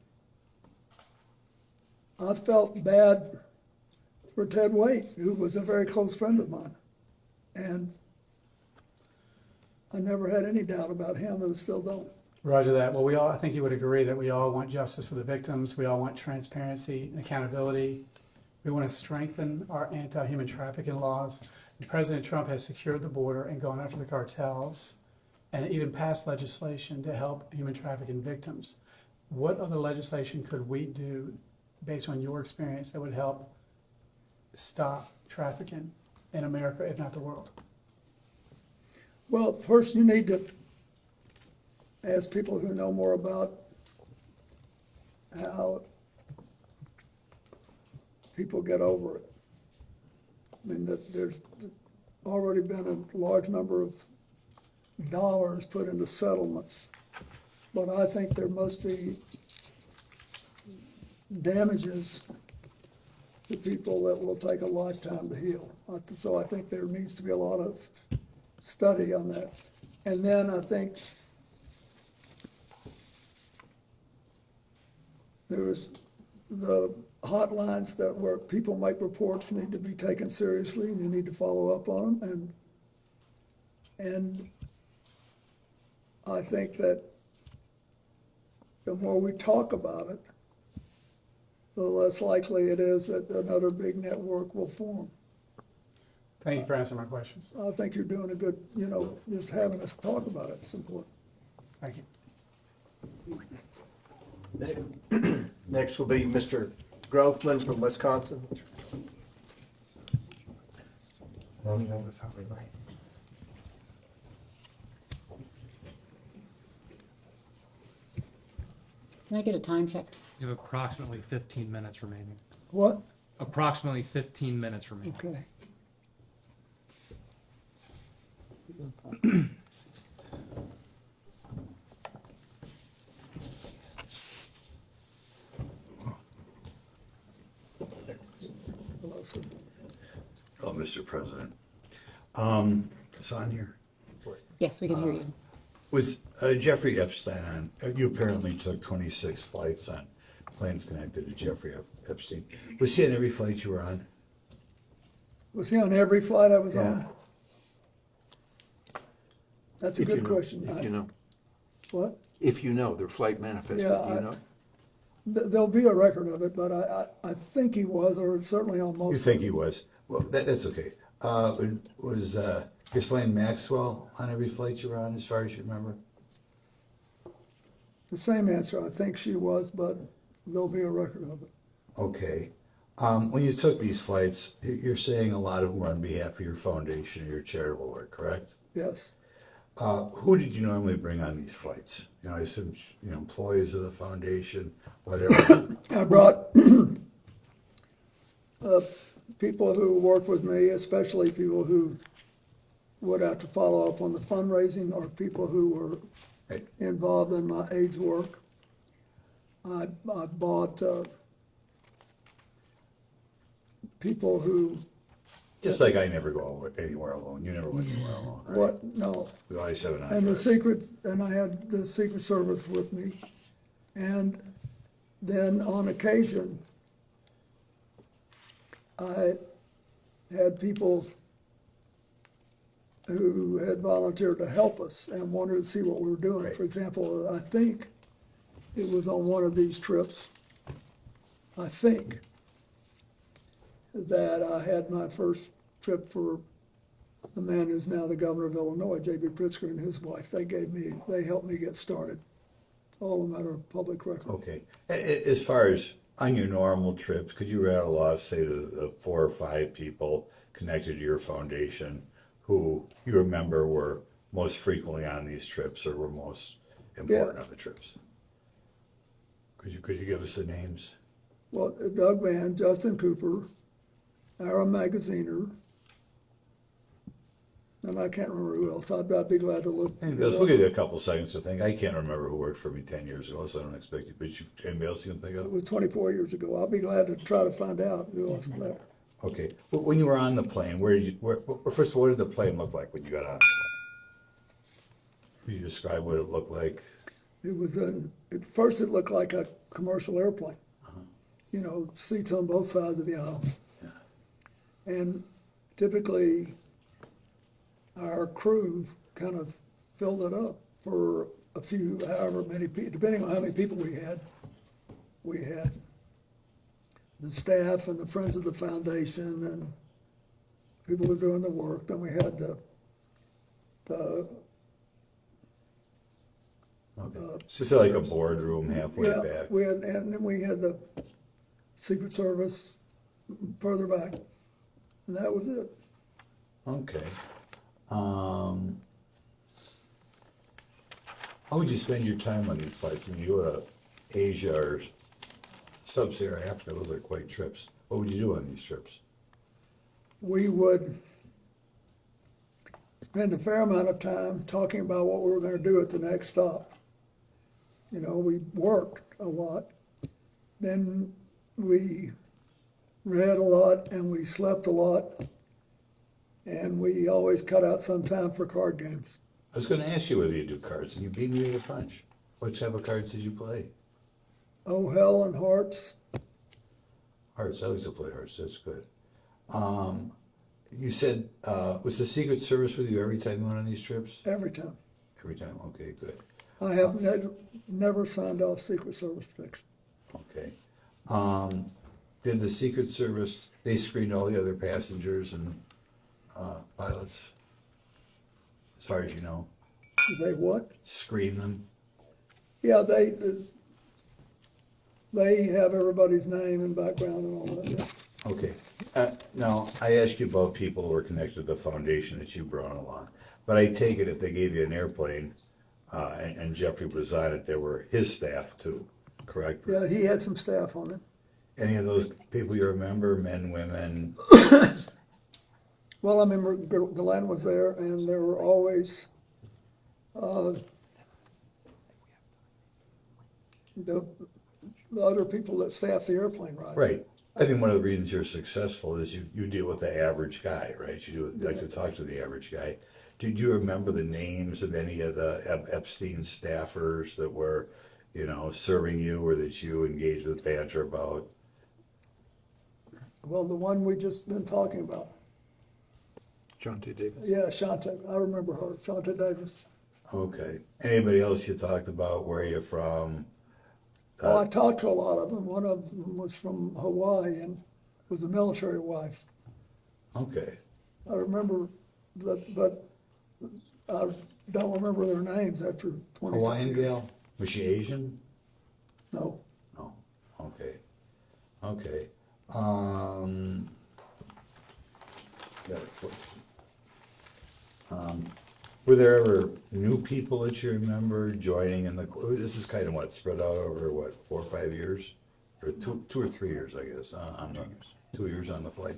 I felt bad for Ted Waite, who was a very close friend of mine. And I never had any doubt about him, and still don't.
Roger that. Well, I think you would agree that we all want justice for the victims. We all want transparency and accountability. We want to strengthen our anti-human trafficking laws. President Trump has secured the border and gone after the cartels and even passed legislation to help human trafficking victims. What other legislation could we do based on your experience that would help stop trafficking in America, if not the world?
Well, first you need to ask people who know more about how people get over it. I mean, there's already been a large number of dollars put into settlements, but I think there must be damages to people that will take a lifetime to heal. So I think there needs to be a lot of study on that. And then I think there's the hotlines where people make reports need to be taken seriously, and you need to follow up on them. And I think that the more we talk about it, the less likely it is that another big network will form.
Thank you for answering my questions.
I think you're doing a good, just having us talk about it is important.
Thank
you. Next will be Mr. Groffman from Wisconsin.
Can I get a time check?
You have approximately 15 minutes remaining.
What?
Approximately 15 minutes remaining.
Okay.
Oh, Mr. President. It's on here.
Yes, we can hear you.
Was Jeffrey Epstein on, you apparently took 26 flights on planes connected to Jeffrey Epstein. Was he on every flight you were on?
Was he on every flight I was
Yeah.
on? That's a good question.
If you know.
What?
If you know, their flight manifest, do you know?
There'll be a record of it, but I think he was, or certainly on most.
You think he was? Well, that's okay. Was Ghislaine Maxwell on every flight you were on, as far as you remember?
The same answer. I think she was, but there'll be a record of it.
Okay. When you took these flights, you're saying a lot of them were on behalf of your foundation or your charitable work, correct?
Yes.
Who did you normally bring on these flights? I assume, employees of the foundation, whatever.
I brought people who work with me, especially people who would have to follow up on the fundraising or people who were involved in my AIDS work. I bought people who.
Just like I never go anywhere alone. You never went anywhere alone, right?
What? No.
We always have an
And I had the Secret Service with me. And then on occasion, I had people who had volunteered to help us and wanted to see what we were doing. For example, I think it was on one of these trips, I think, that I had my first trip for the man who's now the governor of Illinois, J.B. Pritzker, and his wife. They helped me get started. It's all a matter of public record.
Okay. As far as on your normal trips, could you rattle off, say, the 4 or 5 people connected to your foundation who you remember were most frequently on these trips or were most important on the trips? Could you give us the names?
Well, Doug Mann, Justin Cooper, Aaron Magaziner, and I can't remember who else. I'd be glad to look.
We'll give you a couple seconds to think. I can't remember who worked for me 10 years ago, so I don't expect you. But anybody else you can think of?
It was 24 years ago. I'll be glad to try to find out who else left.
Okay. Well, when you were on the plane, first of all, what did the plane look like when you got on the plane? Could you describe what it looked like?
It was at first it looked like a commercial airplane. You know, seats on both sides of the aisle. And typically, our crew kind of filled it up for a few, however many people, depending on how many people we had. We had the staff and the friends of the foundation and people who were doing the work. Then we had
So it's like a boardroom halfway back.
And then we had the Secret Service further back, and that was it.
Okay. How would you spend your time on these flights? When you go to Asia or Sub-Saharan Africa, those are quite trips. What would you do on these trips?
We would spend a fair amount of time talking about what we were going to do at the next stop. You know, we worked a lot. Then we read a lot and we slept a lot. And we always cut out some time for card games.
I was going to ask you whether you do cards, and you beat me to the punch. What type of cards did you play?
Oh, Hell and Hearts.
Hearts, I used to play hearts, that's good. You said, was the Secret Service with you every time you went on these trips?
Every time.
Every time, okay, good.
I have never signed off Secret Service protection.
Okay. Did the Secret Service, they screened all the other passengers and pilots, as far as you know?
They what?
Screen them?
Yeah, they have everybody's name and background and all that.
Okay. Now, I asked you about people who were connected to the foundation that you brought along, but I take it if they gave you an airplane and Giuffre was on it, there were his staff too, correct?
Yeah, he had some staff on it.
Any of those people you remember, men, women?
Well, I remember Glenn was there, and there were always the other people that staff the airplane, right?
Right. I think one of the reasons you're successful is you deal with the average guy, right? You like to talk to the average guy. Did you remember the names of any of the Epstein staffers that were, serving you or that you engaged with banter about?
Well, the one we just been talking about.
Shante Davis.
Yeah, Shante. I remember her, Shante Davis.
Okay. Anybody else you talked about? Where are you from?
Well, I talked to a lot of them. One of them was from Hawaii and was a military wife.
Okay.
I remember, but I don't remember their names after 20
Hawaiian
years.
gal? Was she Asian?
No.
No. Okay. Okay. Were there ever new people that you remember joining in the? This is kind of what spread out over 4 or 5 years, or two or 3 years, I guess. 2 years on the flight.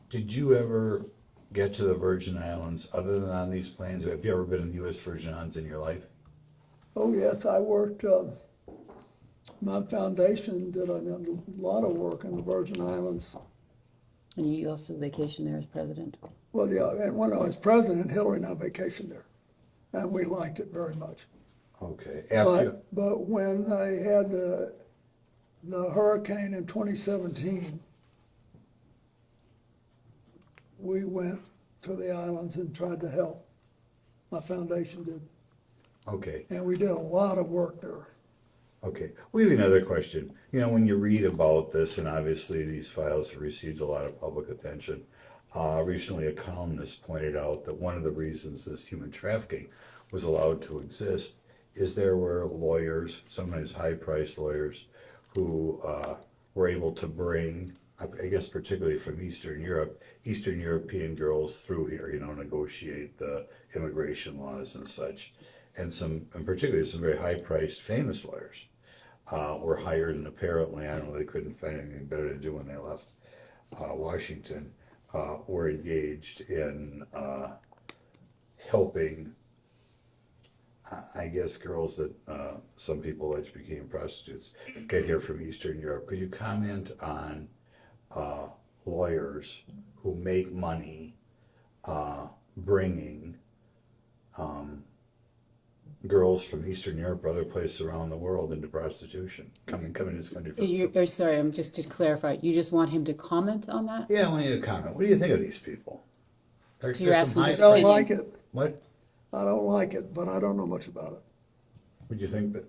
Did you ever get to the Virgin Islands other than on these planes? Have you ever been in the U.S. Virgin Islands in your life?
Oh, yes, I worked, my foundation did a lot of work in the Virgin Islands.
And you also vacationed there as president?
Well, yeah, and when I was president, Hillary and I vacationed there, and we liked it very much.
Okay.
But when they had the hurricane in 2017, we went to the islands and tried to help. My foundation did.
Okay.
And we did a lot of work there.
Okay. We have another question. You know, when you read about this, and obviously these files have received a lot of public attention, recently a columnist pointed out that one of the reasons this human trafficking was allowed to exist is there were lawyers, sometimes high-priced lawyers, who were able to bring, I guess particularly from Eastern Europe, Eastern European girls through here, you know, negotiate the immigration laws and such. And particularly some very high-priced famous lawyers were hired, and apparently, I don't know, they couldn't find anything better to do when they left Washington, were engaged in helping, I guess, girls that some people alleged became prostitutes get here from Eastern Europe. Could you comment on lawyers who make money bringing girls from Eastern Europe or other places around the world into prostitution, coming to this country?
Sorry, I'm just to clarify, you just want him to comment on that?
Yeah, I want you to comment. What do you think of these people?
So you're asking
I
his
don't
opinion.
like it.
What?
I don't like it, but I don't know much about it.
Would you think that,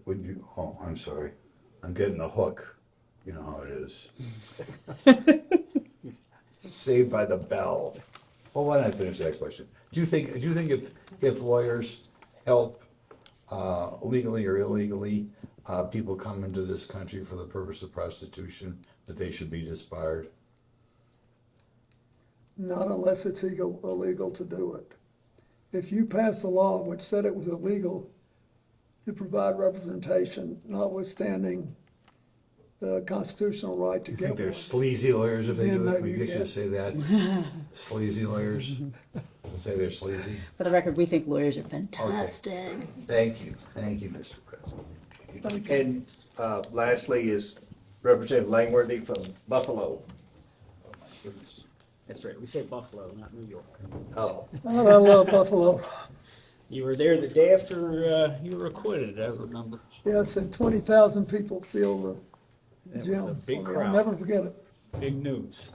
oh, I'm sorry. I'm getting the hook. You know how it is. Saved by the bell. Well, why don't I finish that question? Do you think if lawyers help legally or illegally people come into this country for the purpose of prostitution, that they should be disbarred?
Not unless it's illegal to do it. If you pass a law which said it was illegal to provide representation, notwithstanding the constitutional right to
You
get
think they're
one,
sleazy lawyers if they
then
do it?
maybe
We
you
get you to
can.
say that? Sleazy lawyers? Say they're sleazy?
For the record, we think lawyers are fantastic.
Thank you, Mr. President.
And lastly is Representative Langworthy from Buffalo.
That's right, we say Buffalo, not New York.
Oh.
Oh, I love Buffalo.
You were there the day after you were acquitted, I remember.
Yes, and 20,000 people filled the
It was
gym.
a big
I'll
crowd.
never forget it.
Big news.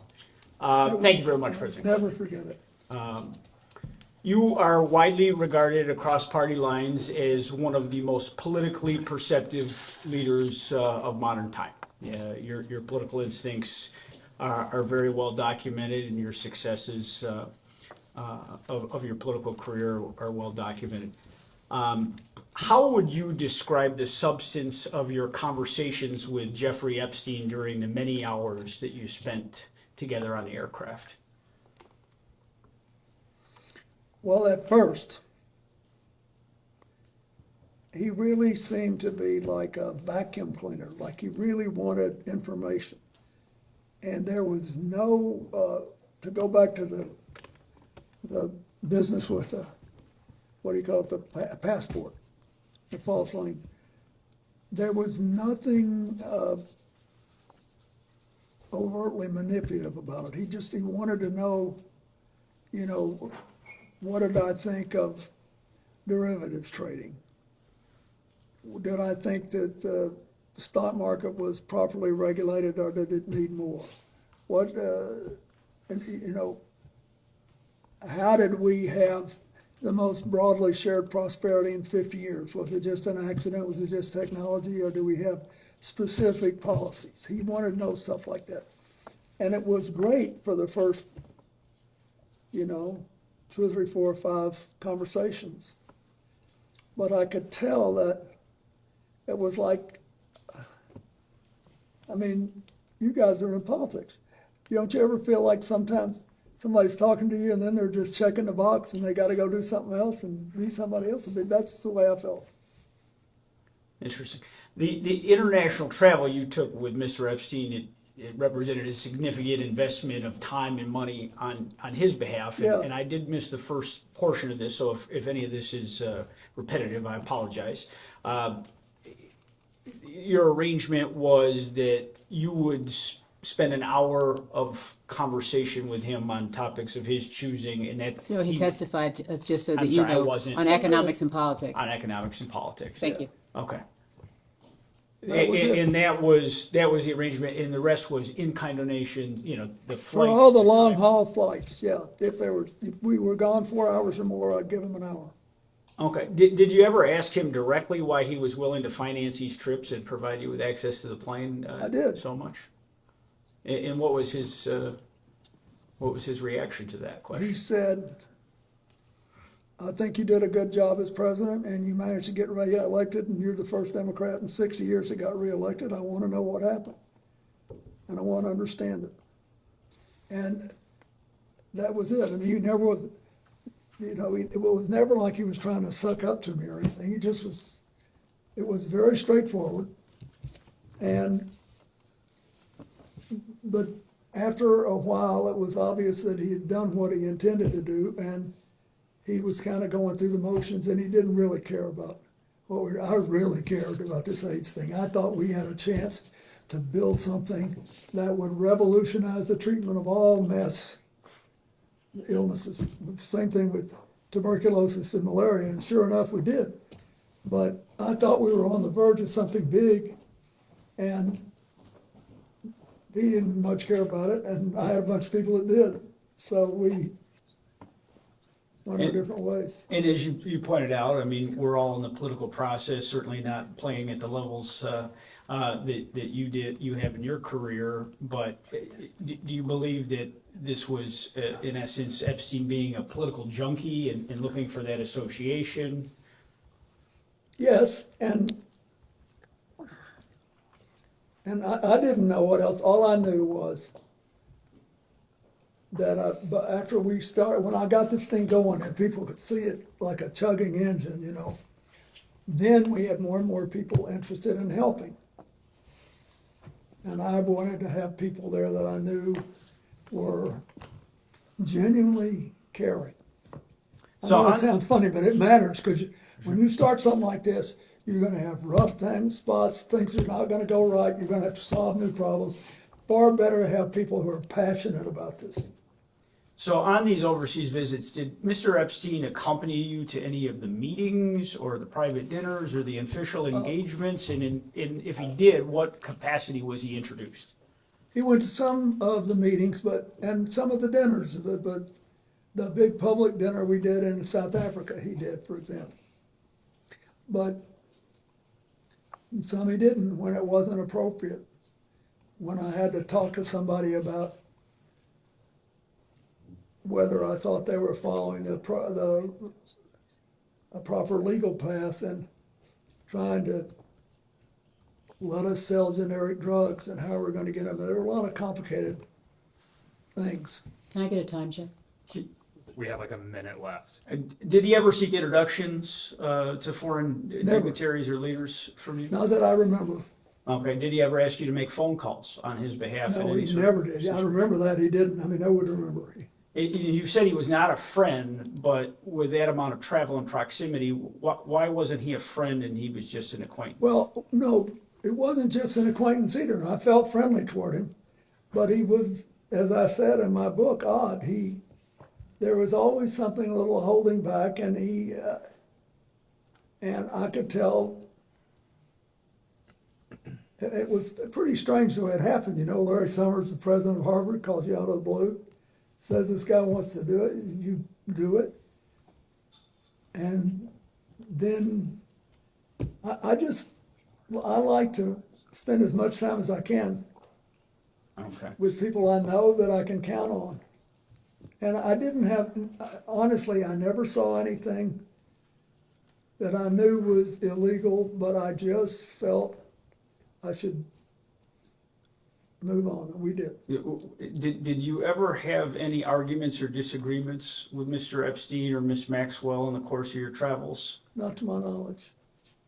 Thank you very much, President.
Never forget it.
You are widely regarded across party lines as one of the most politically perceptive leaders of modern time. Your political instincts are very well documented, and your successes of your political career are well documented. How would you describe the substance of your conversations with Giuffre Epstein during the many hours that you spent together on the aircraft?
Well, at first, he really seemed to be like a vacuum cleaner, like he really wanted information. And there was no, to go back to the business with the, what do you call it, the passport, the false line. There was nothing overtly manipulative about it. He wanted to know, you know, what did I think of derivatives trading? Did I think that the stock market was properly regulated, or did it need more? What, you know, how did we have the most broadly shared prosperity in 50 years? Was it just an accident? Was it just technology? Or do we have specific policies? He wanted to know stuff like that. And it was great for the first, you know, 2 or 3, 4 or 5 conversations. But I could tell that it was like, I mean, you guys are in politics. Don't you ever feel like sometimes somebody's talking to you and then they're just checking the box and they got to go do something else and be somebody else? I mean, that's the way I felt.
Interesting. The international travel you took with Mr. Epstein, it represented a significant investment of time and money on his behalf.
Yeah.
And I did miss the first portion of this, so if any of this is repetitive, I apologize. Your arrangement was that you would spend an hour of conversation with him on topics of his choosing, and that
No, he testified, just so that
I'm
you
sorry, I
know,
wasn't.
on economics and politics.
on economics and politics.
Thank you.
Okay.
That was it.
And that was the arrangement, and the rest was in-kind donation, the
For
flights.
all the
the
long
time.
haul flights, yeah. If we were gone 4 hours or more, I'd give him an hour.
Okay. Did you ever ask him directly why he was willing to finance these trips and provide you with access to the plane?
I did.
So much. And what was his reaction to that question?
He said, I think you did a good job as president and you managed to get reelected, and you're the first Democrat in 60 years that got reelected. I want to know what happened. And I want to understand it. And that was it. I mean, he never was, it was never like he was trying to suck up to me or anything. He just was, it was very straightforward. But after a while, it was obvious that he had done what he intended to do, and he was kind of going through the motions, and he didn't really care about I really cared about this AIDS thing. I thought we had a chance to build something that would revolutionize the treatment of all mass illnesses. Same thing with tuberculosis and malaria, and sure enough, we did. But I thought we were on the verge of something big, and he didn't much care about it, and I had a bunch of people that did. So we went our different ways.
And as you pointed out, I mean, we're all in the political process, certainly not playing at the levels that you have in your career. But do you believe that this was, in essence, Epstein being a political junkie and looking for that association?
Yes, and I didn't know what else. All I knew was that but after we started, when I got this thing going and people could see it like a chugging engine, then we had more and more people interested in helping. And I wanted to have people there that I knew were genuinely caring. I know it sounds funny, but it matters, because when you start something like this, you're going to have rough times, spots, things are not going to go right. You're going to have to solve new problems. Far better to have people who are passionate about this.
So on these overseas visits, did Mr. Epstein accompany you to any of the meetings or the private dinners or the official engagements? And if he did, what capacity was he introduced?
He went to some of the meetings, and some of the dinners, but the big public dinner we did in South Africa, he did, for example. But some he didn't when it wasn't appropriate. When I had to talk to somebody about whether I thought they were following a proper legal path and trying to let us sell generic drugs and how we're going to get them. There were a lot of complicated things.
Can I get a time check?
We have like a minute left.
Did he ever seek introductions to foreign dignitaries or leaders from you?
Not that I remember.
Okay. Did he ever ask you to make phone calls on his behalf?
No, he never did. I remember that. He didn't. I mean, I would remember.
You said he was not a friend, but with that amount of travel and proximity, why wasn't he a friend and he was just an acquaintance?
Well, no, it wasn't just an acquaintance either. I felt friendly toward him, but he was, as I said in my book, odd. There was always something a little holding back, and and I could tell. It was pretty strange the way it happened. Larry Summers, the president of Harvard, calls you out of the blue, says this guy wants to do it, you do it. And then I like to spend as much time as I can with people I know that I can count on. And honestly, I never saw anything that I knew was illegal, but I just felt I should move on, and we did.
Did you ever have any arguments or disagreements with Mr. Epstein or Miss Maxwell in the course of your travels?
Not to my knowledge.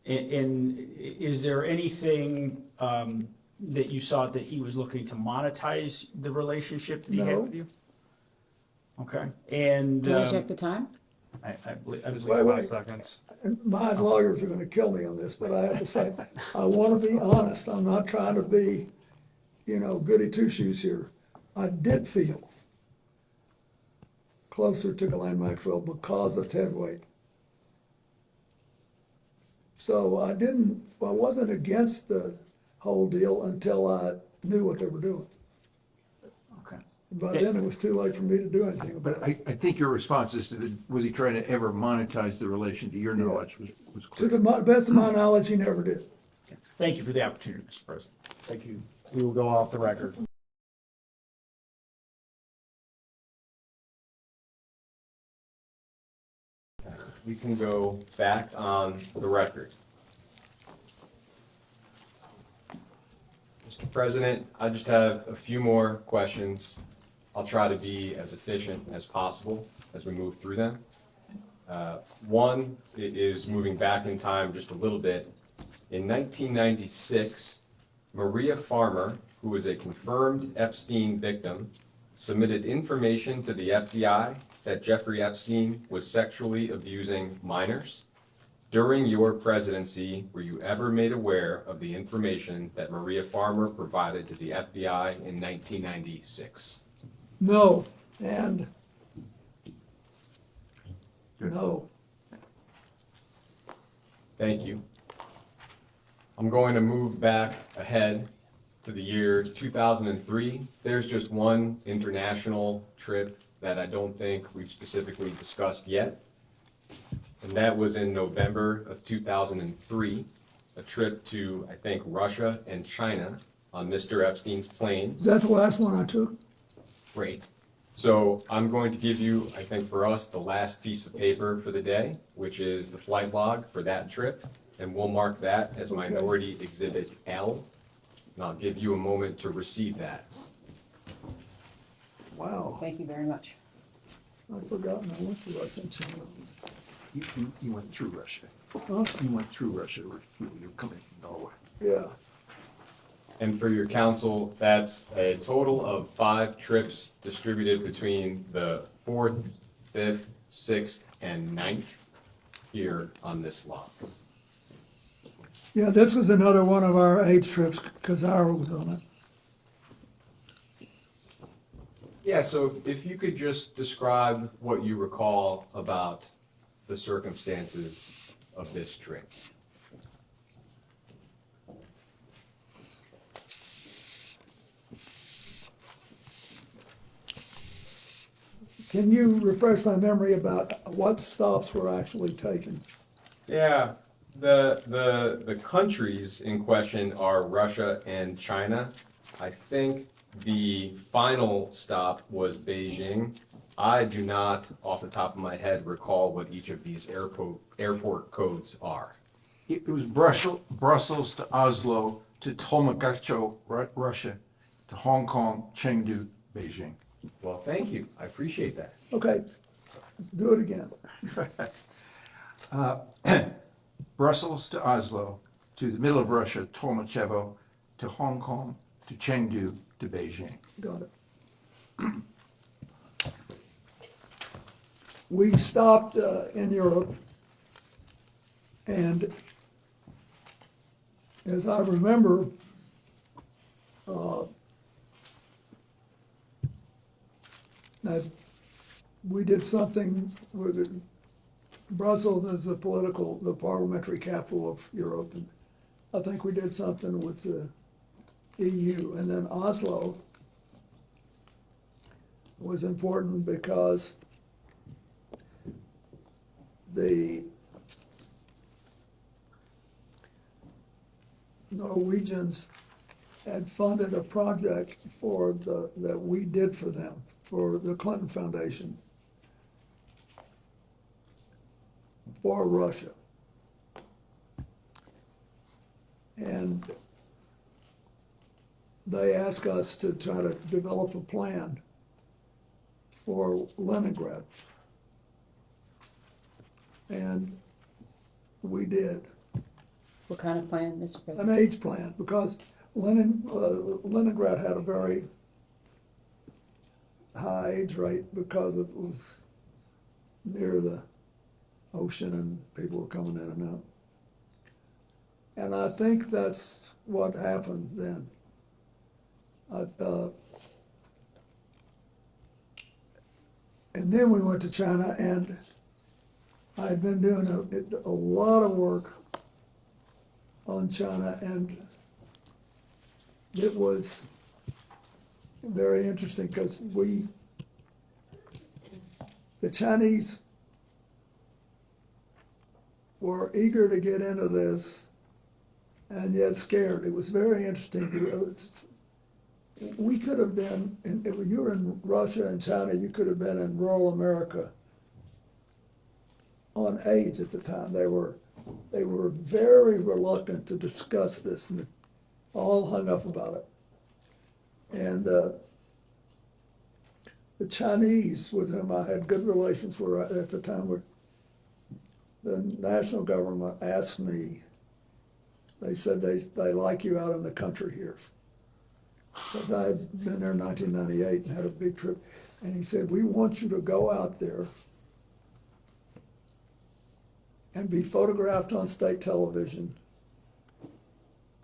And is there anything that you saw that he was looking to monetize the relationship that he had
No.
with you? Okay, and.
Can I check the time?
I believe,
Wait,
about
wait.
seconds.
And my lawyers are gonna kill me on this, but I have to say, I wanna be honest, I'm not trying to be, goody two-shoes here. I did feel closer to Ghislaine Maxwell because of Ted Wade. So I wasn't against the whole deal until I knew what they were doing.
Okay.
By then, it was too late for me to do anything about
But
it.
I think your response is was he trying to ever monetize the relation, to your knowledge, was
To
clear.
the best of my knowledge, he never did.
Thank you for the opportunity, Mr. President.
Thank you.
We will go off the record.
We can go back on the record. Mr. President, I just have a few more questions. I'll try to be as efficient as possible as we move through them. One is moving back in time just a little bit. In 1996, Maria Farmer, who was a confirmed Epstein victim, submitted information to the FBI that Jeffrey Epstein was sexually abusing minors. During your presidency, were you ever made aware of the information that Maria Farmer provided to the FBI in 1996?
No, and no.
Thank you. I'm going to move back ahead to the year 2003. There's just one international trip that I don't think we've specifically discussed yet. And that was in November of 2003, a trip to, I think, Russia and China on Mr. Epstein's plane.
That's the last one I took.
Great. So I'm going to give you, I think for us, the last piece of paper for the day, which is the flight log for that trip. And we'll mark that as Minority Exhibit L. And I'll give you a moment to receive that.
Wow,
Thank you very much.
I'd forgotten I went to Russia and China.
You went through Russia.
Huh?
You went through Russia, you're coming from Norway.
Yeah,
And for your counsel, that's a total of 5 trips distributed between the 4th, 5th, 6th, and 9th here on this log.
yeah, this was another one of our AIDS trips, because Ira was on it.
Yeah, so if you could just describe what you recall about the circumstances of this trip.
Can you refresh my memory about what stops were actually taken?
Yeah, the countries in question are Russia and China. I think the final stop was Beijing. I do not, off the top of my head, recall what each of these airport codes are.
It was Brussels to Oslo to Tolmakacho, Russia, to Hong Kong, Chengdu, Beijing.
Well, thank you. I appreciate that.
Okay, do it again.
Brussels to Oslo, to the middle of Russia, Tolmachevo, to Hong Kong, to Chengdu, to Beijing.
Got it. We stopped in Europe, and as I remember, that we did something with it. Brussels is the parliamentary capital of Europe, and I think we did something with the EU, and then Oslo was important because the Norwegians had funded a project that we did for them, for the Clinton Foundation, for Russia. And they asked us to try to develop a plan for Leningrad. And we did.
What kind of plan, Mr.
An
President?
AIDS plan, because Leningrad had a very high age rate because it was near the ocean and people were coming in and out. And I think that's what happened then. And then we went to China, and I had been doing a lot of work on China, and it was very interesting because the Chinese were eager to get into this and yet scared. It was very interesting. We could have been, if you were in Russia and China, you could have been in rural America on AIDS at the time. They were very reluctant to discuss this, and all hung up about it. And the Chinese, with whom I had good relations were at the time, the national government asked me, they said they like you out in the country here. But I had been there in 1998 and had a big trip. And he said, we want you to go out there and be photographed on state television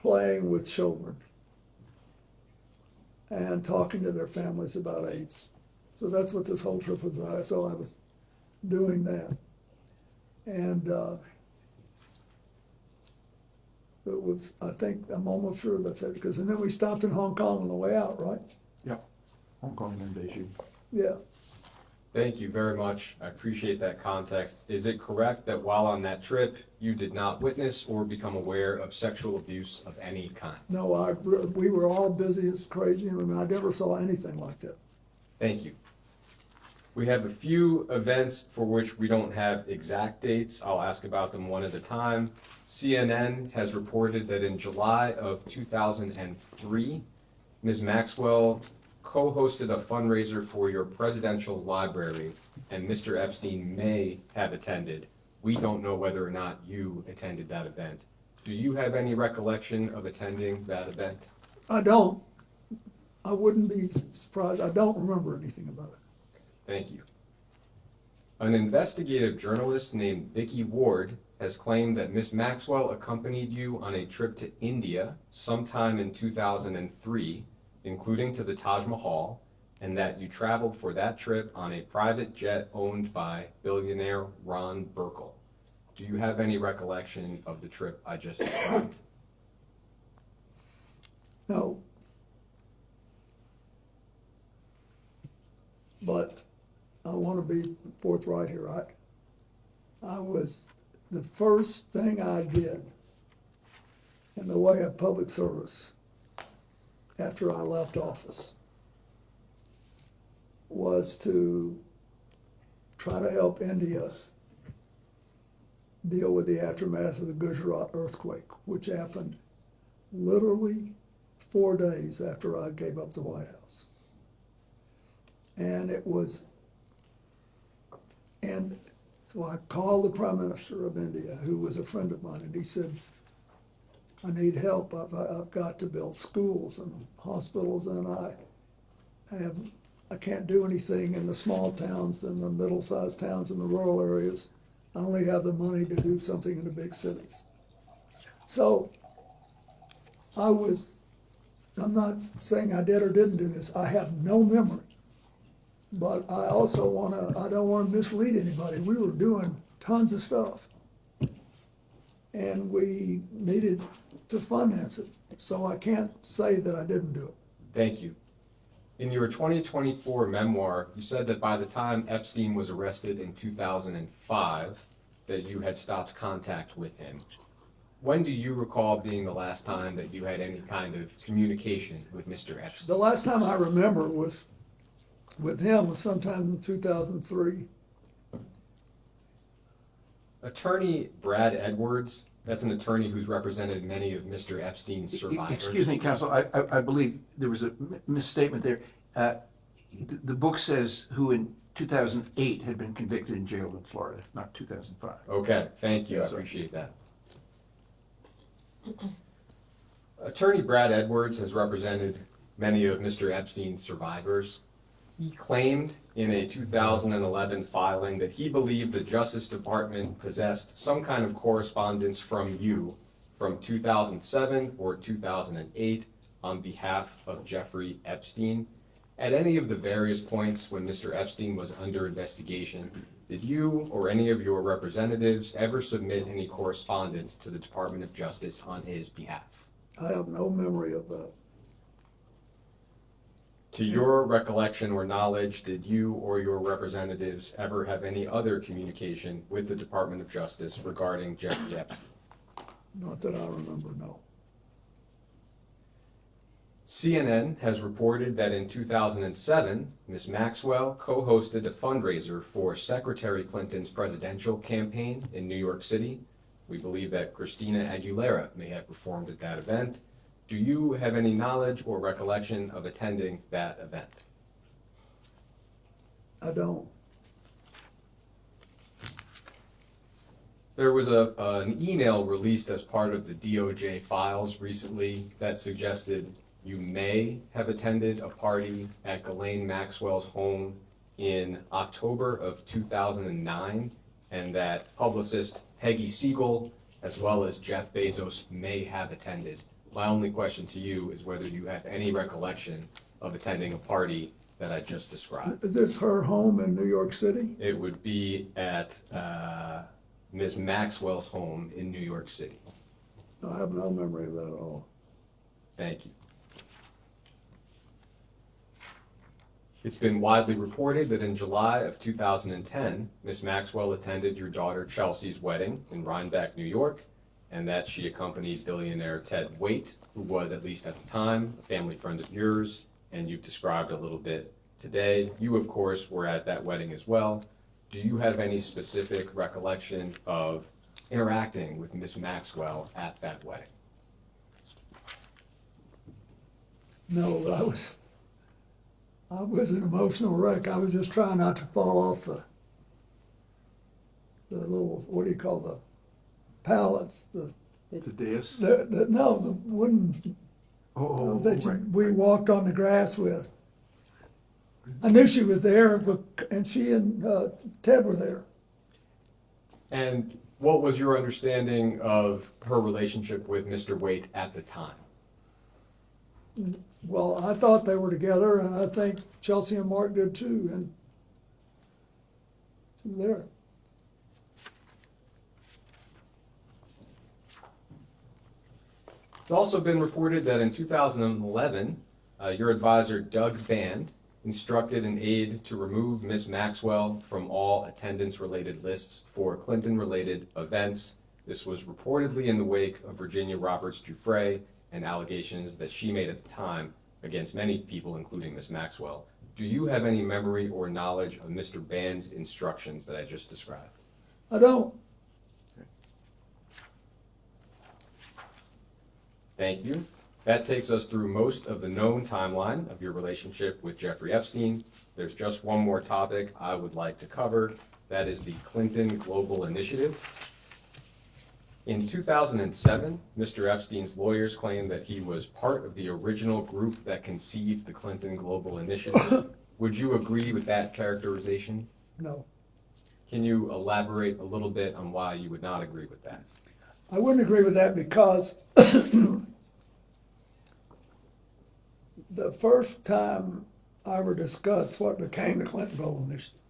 playing with children and talking to their families about AIDS. So that's what this whole trip was about. So I was doing that. And it was, I think, I'm almost sure that's it. And then we stopped in Hong Kong on the way out, right?
Yeah, Hong Kong and Beijing.
Yeah.
Thank you very much. I appreciate that context. Is it correct that while on that trip, you did not witness or become aware of sexual abuse of any kind?
No, we were all busy as crazy. I mean, I never saw anything like that.
Thank you. We have a few events for which we don't have exact dates. I'll ask about them one at a time. CNN has reported that in July of 2003, Ms. Maxwell co-hosted a fundraiser for your presidential library, and Mr. Epstein may have attended. We don't know whether or not you attended that event. Do you have any recollection of attending that event?
I don't. I wouldn't be surprised. I don't remember anything about it.
Thank you. An investigative journalist named Vicky Ward has claimed that Ms. Maxwell accompanied you on a trip to India sometime in 2003, including to the Taj Mahal, and that you traveled for that trip on a private jet owned by billionaire Ron Burkle. Do you have any recollection of the trip I just described?
No. But I want to be forthright here. I was, the first thing I did in the way of public service after I left office was to try to help India deal with the aftermath of the Gujarat earthquake, which happened literally 4 days after I gave up the White House. And so I called the Prime Minister of India, who was a friend of mine, and he said, I need help. I've got to build schools and hospitals, and I can't do anything in the small towns and the middle-sized towns and the rural areas. I only have the money to do something in the big cities. So I'm not saying I did or didn't do this. I have no memory. But I also I don't want to mislead anybody. We were doing tons of stuff. And we needed to finance it. So I can't say that I didn't do it.
Thank you. In your 2024 memoir, you said that by the time Epstein was arrested in 2005, that you had stopped contact with him. When do you recall being the last time that you had any kind of communication with Mr. Epstein?
The last time I remember was with him was sometime in 2003.
Attorney Brad Edwards, that's an attorney who's represented many of Mr. Epstein's survivors.
Excuse me, counsel, I believe there was a misstatement there. The book says who in 2008 had been convicted and jailed in Florida, not 2005.
Okay, thank you, I appreciate that. Attorney Brad Edwards has represented many of Mr. Epstein's survivors. He claimed in a 2011 filing that he believed the Justice Department possessed some kind of correspondence from you from 2007 or 2008 on behalf of Jeffrey Epstein. At any of the various points when Mr. Epstein was under investigation, did you or any of your representatives ever submit any correspondence to the Department of Justice on his behalf?
I have no memory of that.
To your recollection or knowledge, did you or your representatives ever have any other communication with the Department of Justice regarding Jeffrey Epstein?
Not that I remember, no.
CNN has reported that in 2007, Ms. Maxwell co-hosted a fundraiser for Secretary Clinton's presidential campaign in New York City. We believe that Christina Aguilera may have performed at that event. Do you have any knowledge or recollection of attending that event?
I don't.
There was an email released as part of the DOJ files recently that suggested you may have attended a party at Ghislaine Maxwell's home in October of 2009, and that publicist Peggy Siegel, as well as Jeff Bezos, may have attended. My only question to you is whether you have any recollection of attending a party that I just described.
Is this her home in New York City?
It would be at Ms. Maxwell's home in New York City.
I have no memory of that at all.
Thank you. It's been widely reported that in July of 2010, Ms. Maxwell attended your daughter Chelsea's wedding in Rhinebeck, New York, and that she accompanied billionaire Ted Waite, who was, at least at the time, a family friend of yours, and you've described a little bit today. You, of course, were at that wedding as well. Do you have any specific recollection of interacting with Ms. Maxwell at that wedding?
No, I was an emotional wreck. I was just trying not to fall off the little, what do you call the pallets? The
dais?
No, the wooden we walked on the grass with. I knew she was there, and she and Ted were there.
And what was your understanding of her relationship with Mr. Waite at the time?
Well, I thought they were together, and I think Chelsea and Mark did too, and there.
It's also been reported that in 2011, your advisor, Doug Band, instructed an aide to remove Ms. Maxwell from all attendance-related lists for Clinton-related events. This was reportedly in the wake of Virginia Roberts Giuffre and allegations that she made at the time against many people, including Ms. Maxwell. Do you have any memory or knowledge of Mr. Band's instructions that I just described?
I don't.
Thank you. That takes us through most of the known timeline of your relationship with Jeffrey Epstein. There's just one more topic I would like to cover. That is the Clinton Global Initiative. In 2007, Mr. Epstein's lawyers claimed that he was part of the original group that conceived the Clinton Global Initiative. Would you agree with that characterization?
No.
Can you elaborate a little bit on why you would not agree with that?
I wouldn't agree with that because the first time I ever discussed what became the Clinton Global Initiative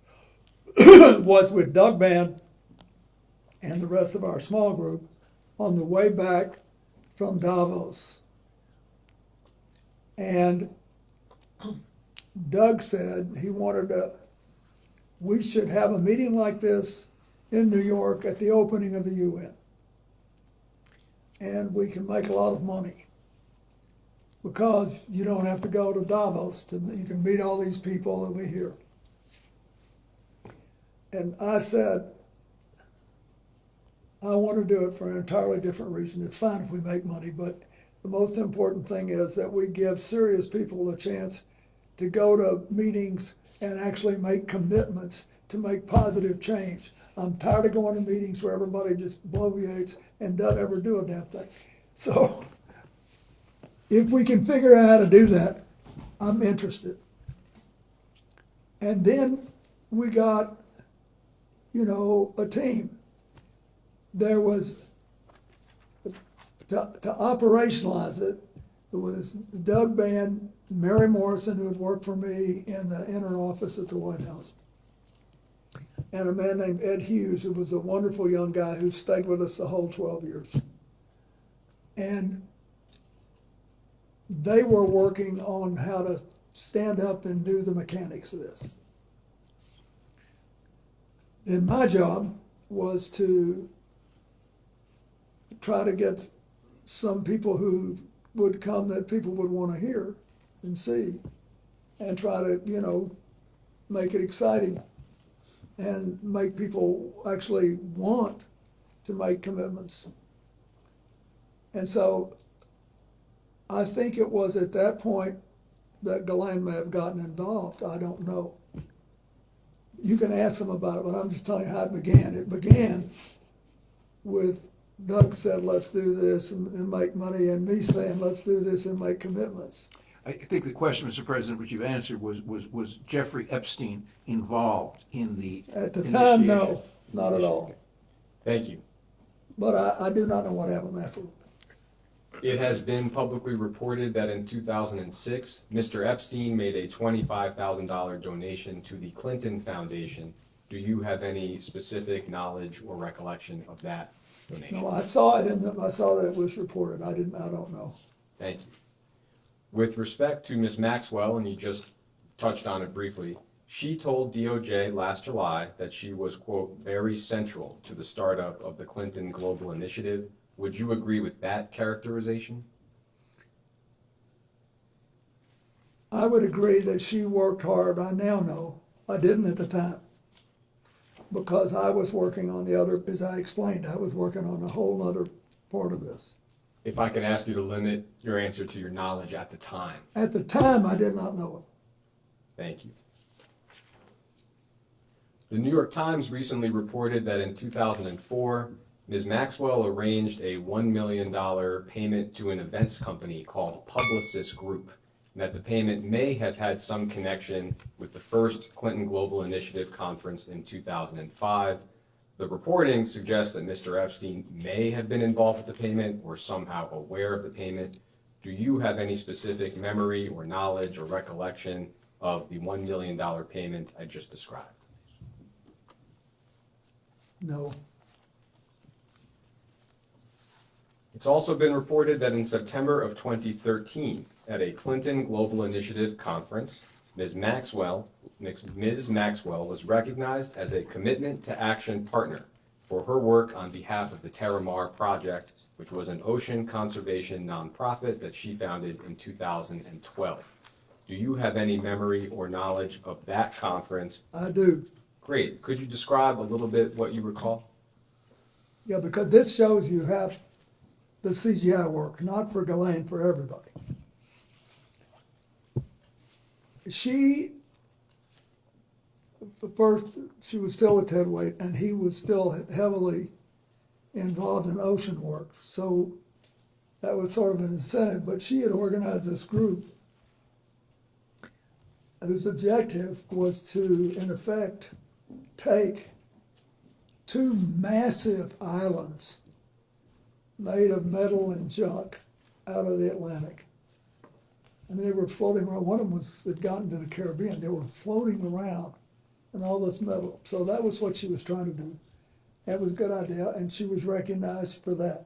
was with Doug Band and the rest of our small group on the way back from Davos. And Doug said he wanted we should have a meeting like this in New York at the opening of the UN. And we can make a lot of money because you don't have to go to Davos. You can meet all these people that we hear. And I said, I want to do it for an entirely different reason. It's fine if we make money, but the most important thing is that we give serious people a chance to go to meetings and actually make commitments to make positive change. I'm tired of going to meetings where everybody just bloviates and doesn't ever do a damn thing. So if we can figure out how to do that, I'm interested. And then we got, you know, a team. There was, to operationalize it, it was Doug Band, Mary Morrison, who had worked for me in the inner office at the White House, and a man named Ed Hughes, who was a wonderful young guy who stayed with us the whole 12 years. And they were working on how to stand up and do the mechanics of this. And my job was to try to get some people who would come that people would want to hear and see, and try to, you know, make it exciting and make people actually want to make commitments. And so I think it was at that point that Ghislaine may have gotten involved. I don't know. You can ask them about it, but I'm just telling you how it began. It began with Doug said, let's do this and make money, and me saying, let's do this and make commitments.
I think the question, Mr. President, which you've answered, was Giuffre Epstein involved in the
At the time, no, not at all.
Thank you.
But I do not know what happened afterward.
It has been publicly reported that in 2006, Mr. Epstein made a $25,000 donation to the Clinton Foundation. Do you have any specific knowledge or recollection of that donation?
No, I saw it I saw that it was reported. I don't know.
Thank you. With respect to Ms. Maxwell, and you just touched on it briefly, she told DOJ last July that she was, quote, very central to the startup of the Clinton Global Initiative. Would you agree with that characterization?
I would agree that she worked hard. I now know. I didn't at the time, because I was working on the other, as I explained, I was working on a whole other part of this.
If I could ask you to limit your answer to your knowledge at the time.
At the time, I did not know it.
Thank you. The New York Times recently reported that in 2004, Ms. Maxwell arranged a $1 million payment to an events company called Publicis Group, and that the payment may have had some connection with the first Clinton Global Initiative conference in 2005. The reporting suggests that Mr. Epstein may have been involved with the payment or somehow aware of the payment. Do you have any specific memory or knowledge or recollection of the $1 million payment I just described?
No.
It's also been reported that in September of 2013, at a Clinton Global Initiative conference, Ms. Maxwell was recognized as a Commitment to Action partner for her work on behalf of the Terramar Project, which was an ocean conservation nonprofit that she founded in 2012. Do you have any memory or knowledge of that conference?
I do.
Great. Could you describe a little bit what you recall?
Yeah, because this shows you how the CGI work, not for Ghislaine, for everybody. She was still with Ted Waite, and he was still heavily involved in ocean work. So that was sort of an incentive, but she had organized this group whose objective was to, in effect, take two massive islands made of metal and junk out of the Atlantic. And they were floating around. One of them had gotten to the Caribbean. They were floating around in all this metal. So that was what she was trying to do. That was a good idea, and she was recognized for that.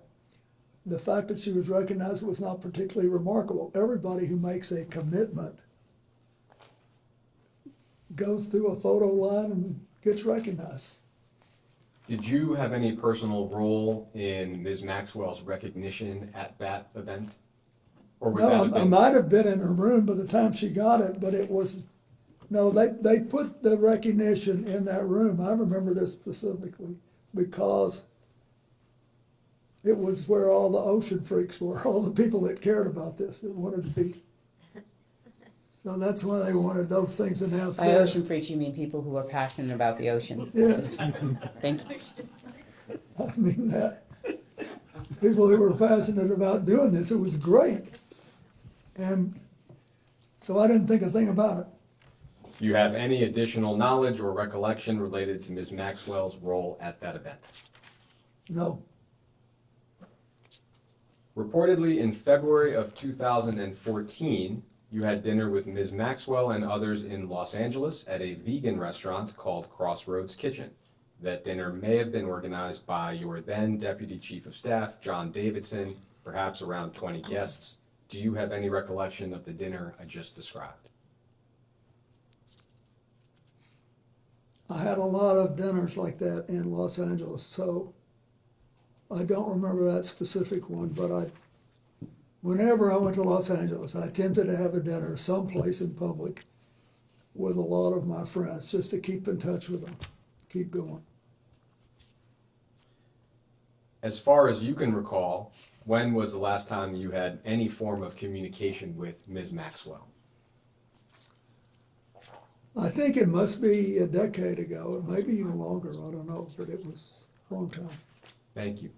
The fact that she was recognized was not particularly remarkable. Everybody who makes a commitment goes through a photo line and gets recognized.
Did you have any personal role in Ms. Maxwell's recognition at that event? Or would that have
No, I
been...
might have been in her room by the time she got it, but it was, no, they put the recognition in that room. I remember this specifically because it was where all the ocean freaks were, all the people that cared about this, that wanted to be. So that's why they wanted those things announced
By
there.
ocean freaks, you mean people who are passionate about the ocean.
Yes.
Thank you.
I mean that. People who were passionate about doing this, it was great. And so I didn't think a thing about it.
Do you have any additional knowledge or recollection related to Ms. Maxwell's role at that event?
No.
Reportedly, in February of 2014, you had dinner with Ms. Maxwell and others in Los Angeles at a vegan restaurant called Crossroads Kitchen. That dinner may have been organized by your then Deputy Chief of Staff, John Davidson, perhaps around 20 guests. Do you have any recollection of the dinner I just described?
I had a lot of dinners like that in Los Angeles, so I don't remember that specific one, but whenever I went to Los Angeles, I attempted to have a dinner someplace in public with a lot of my friends, just to keep in touch with them, keep going.
As far as you can recall, when was the last time you had any form of communication with Ms. Maxwell?
I think it must be a decade ago, maybe even longer, I don't know, but it was a long time.
Thank you.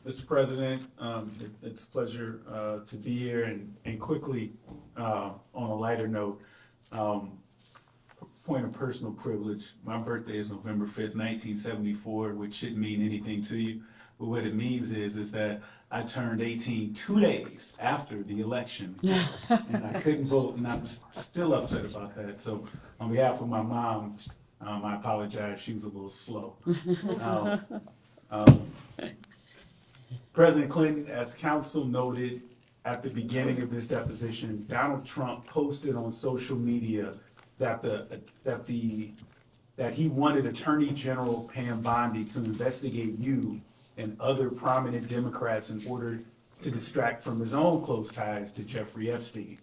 Mr. President, it's a pleasure to be here, and quickly, on a lighter note, point of personal privilege, my birthday is November 5th, 1974, which shouldn't mean anything to you, but what it means is that I turned 18 2 days after the election, and I couldn't vote, and I'm still upset about that. So on behalf of my mom, I apologize, she was a little slow. President Clinton, as counsel noted at the beginning of this deposition, Donald Trump posted on social media that he wanted Attorney General Pam Bondi to investigate you and other prominent Democrats in order to distract from his own close ties to Jeffrey Epstein.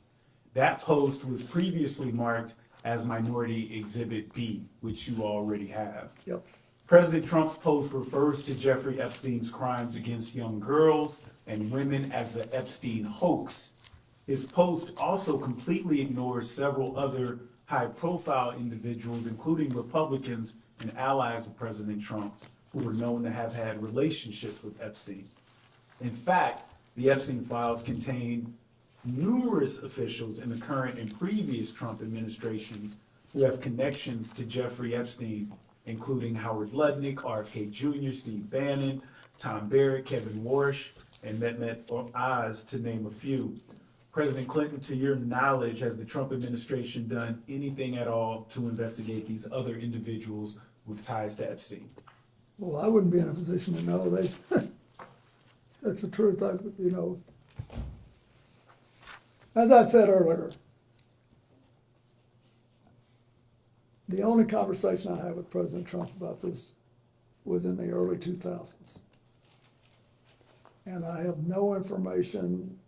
That post was previously marked as Minority Exhibit B, which you already have.
Yep.
President Trump's post refers to Jeffrey Epstein's crimes against young girls and women as the Epstein hoax. His post also completely ignores several other high-profile individuals, including Republicans and allies of President Trump, who were known to have had relationships with Epstein. In fact, the Epstein files contain numerous officials in the current and previous Trump administrations who have connections to Jeffrey Epstein, including Howard Lutnick, RFK Jr., Steve Bannon, Tom Barrett, Kevin Warsh, and Mehmet Oz, to name a few. President Clinton, to your knowledge, has the Trump administration done anything at all to investigate these other individuals with ties to Epstein?
Well, I wouldn't be in a position to know. That's the truth. As I said earlier, the only conversation I had with President Trump about this was in the early 2000s. And I have no information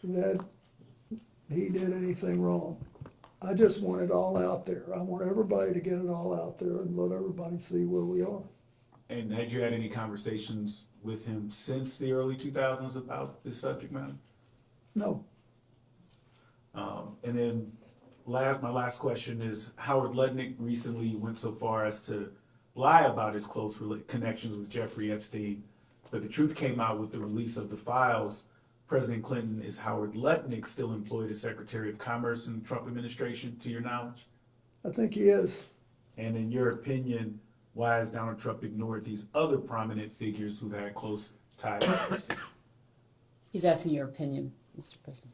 that he did anything wrong. I just want it all out there. I want everybody to get it all out there and let everybody see where we are.
And had you had any conversations with him since the early 2000s about this subject matter?
No.
And then my last question is, Howard Lutnick recently went so far as to lie about his close connections with Jeffrey Epstein, but the truth came out with the release of the files. President Clinton, is Howard Lutnick still employed as Secretary of Commerce in the Trump administration, to your knowledge?
I think he is.
And in your opinion, why has Donald Trump ignored these other prominent figures who've had close ties to Epstein?
He's asking your opinion, Mr. President.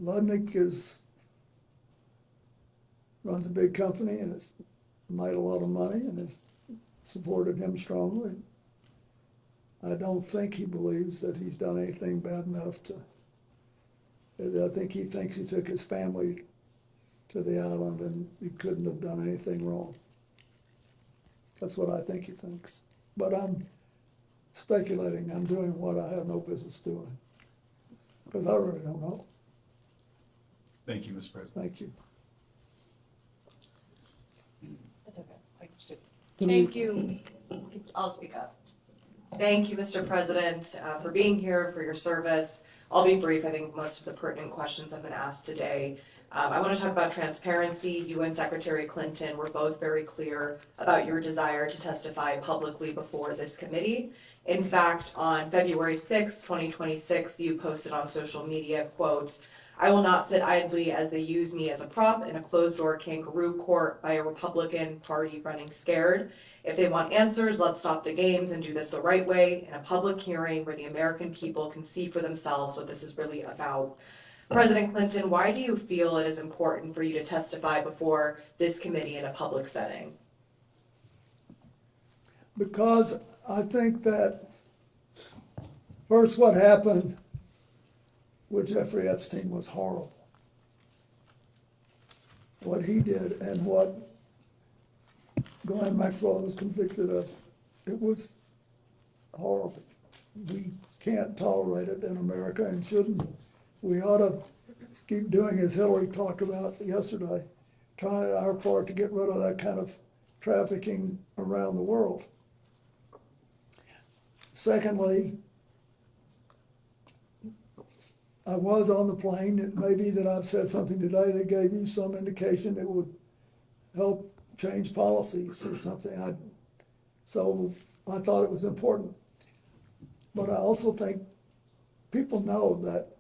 Lutnick runs a big company and has made a lot of money and has supported him strongly. I don't think he believes that he's done anything bad enough I think he thinks he took his family to the island and he couldn't have done anything wrong. That's what I think he thinks. But I'm speculating. I'm doing what I have no business doing. Because I really don't know.
Thank you, Mr. President.
Thank you.
That's okay.
Thank
you. I'll speak up. Thank you, Mr. President, for being here, for your service. I'll be brief. I think most of the pertinent questions have been asked today. I want to talk about transparency. You and Secretary Clinton were both very clear about your desire to testify publicly before this committee. In fact, on February 6, 2026, you posted on social media, quote, "I will not sit idly as they use me as a prop in a closed-door kangaroo court by a Republican Party running scared. If they want answers, let's stop the games and do this the right way in a public hearing where the American people can see for themselves what this is really about." President Clinton, why do you feel it is important for you to testify before this committee in a public setting?
Because I think that first what happened with Jeffrey Epstein was horrible. What he did and what Ghislaine Maxwell was convicted of, it was horrible. We can't tolerate it in America and shouldn't. We ought to keep doing, as Hillary talked about yesterday, trying our part to get rid of that kind of trafficking around the world. Secondly, I was on the plane. It may be that I've said something today that gave you some indication that would help change policies or something. So I thought it was important. But I also think people know that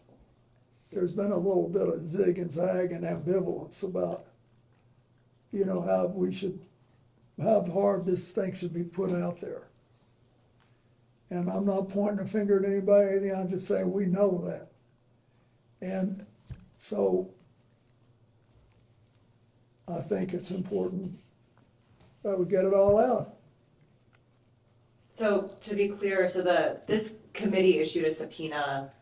there's been a little bit of zig and zag and ambivalence about, how we should, how hard this thing should be put out there. And I'm not pointing a finger at anybody, I'm just saying we know that. And so I think it's important that we get it all out.
So to be clear, this committee issued a subpoena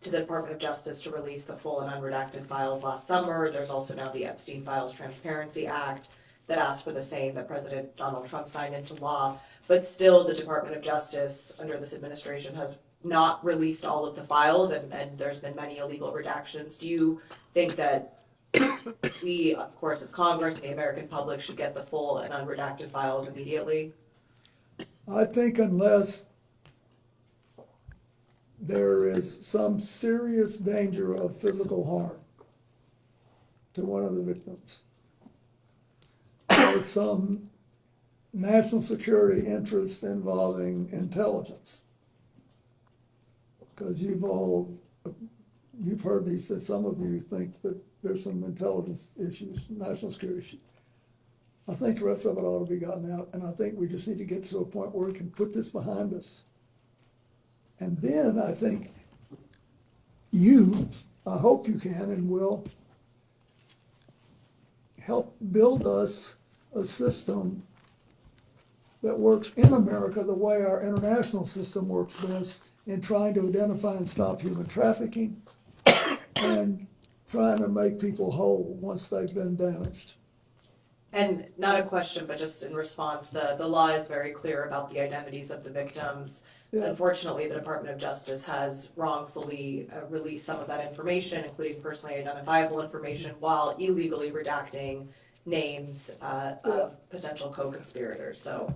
to the Department of Justice to release the full and unredacted files last summer. There's also now the Epstein Files Transparency Act that asked for the same that President Donald Trump signed into law. But still, the Department of Justice under this administration has not released all of the files, and there's been many illegal redactions. Do you think that we, of course, as Congress and the American public should get the full and unredacted files immediately?
I think unless there is some serious danger of physical harm to one of the victims, or some national security interest involving intelligence, because you've heard these, that some of you think that there's some intelligence issues, national security issues. I think the rest of it ought to be gotten out, and I think we just need to get to a point where we can put this behind us. And then I think I hope you can and will help build us a system that works in America the way our international system works best in trying to identify and stop human trafficking and trying to make people whole once they've been damaged.
And not a question, but just in response, the law is very clear about the identities of the victims.
Yeah.
Unfortunately, the Department of Justice has wrongfully released some of that information, including personally identifiable information, while illegally redacting names of potential co-conspirators. So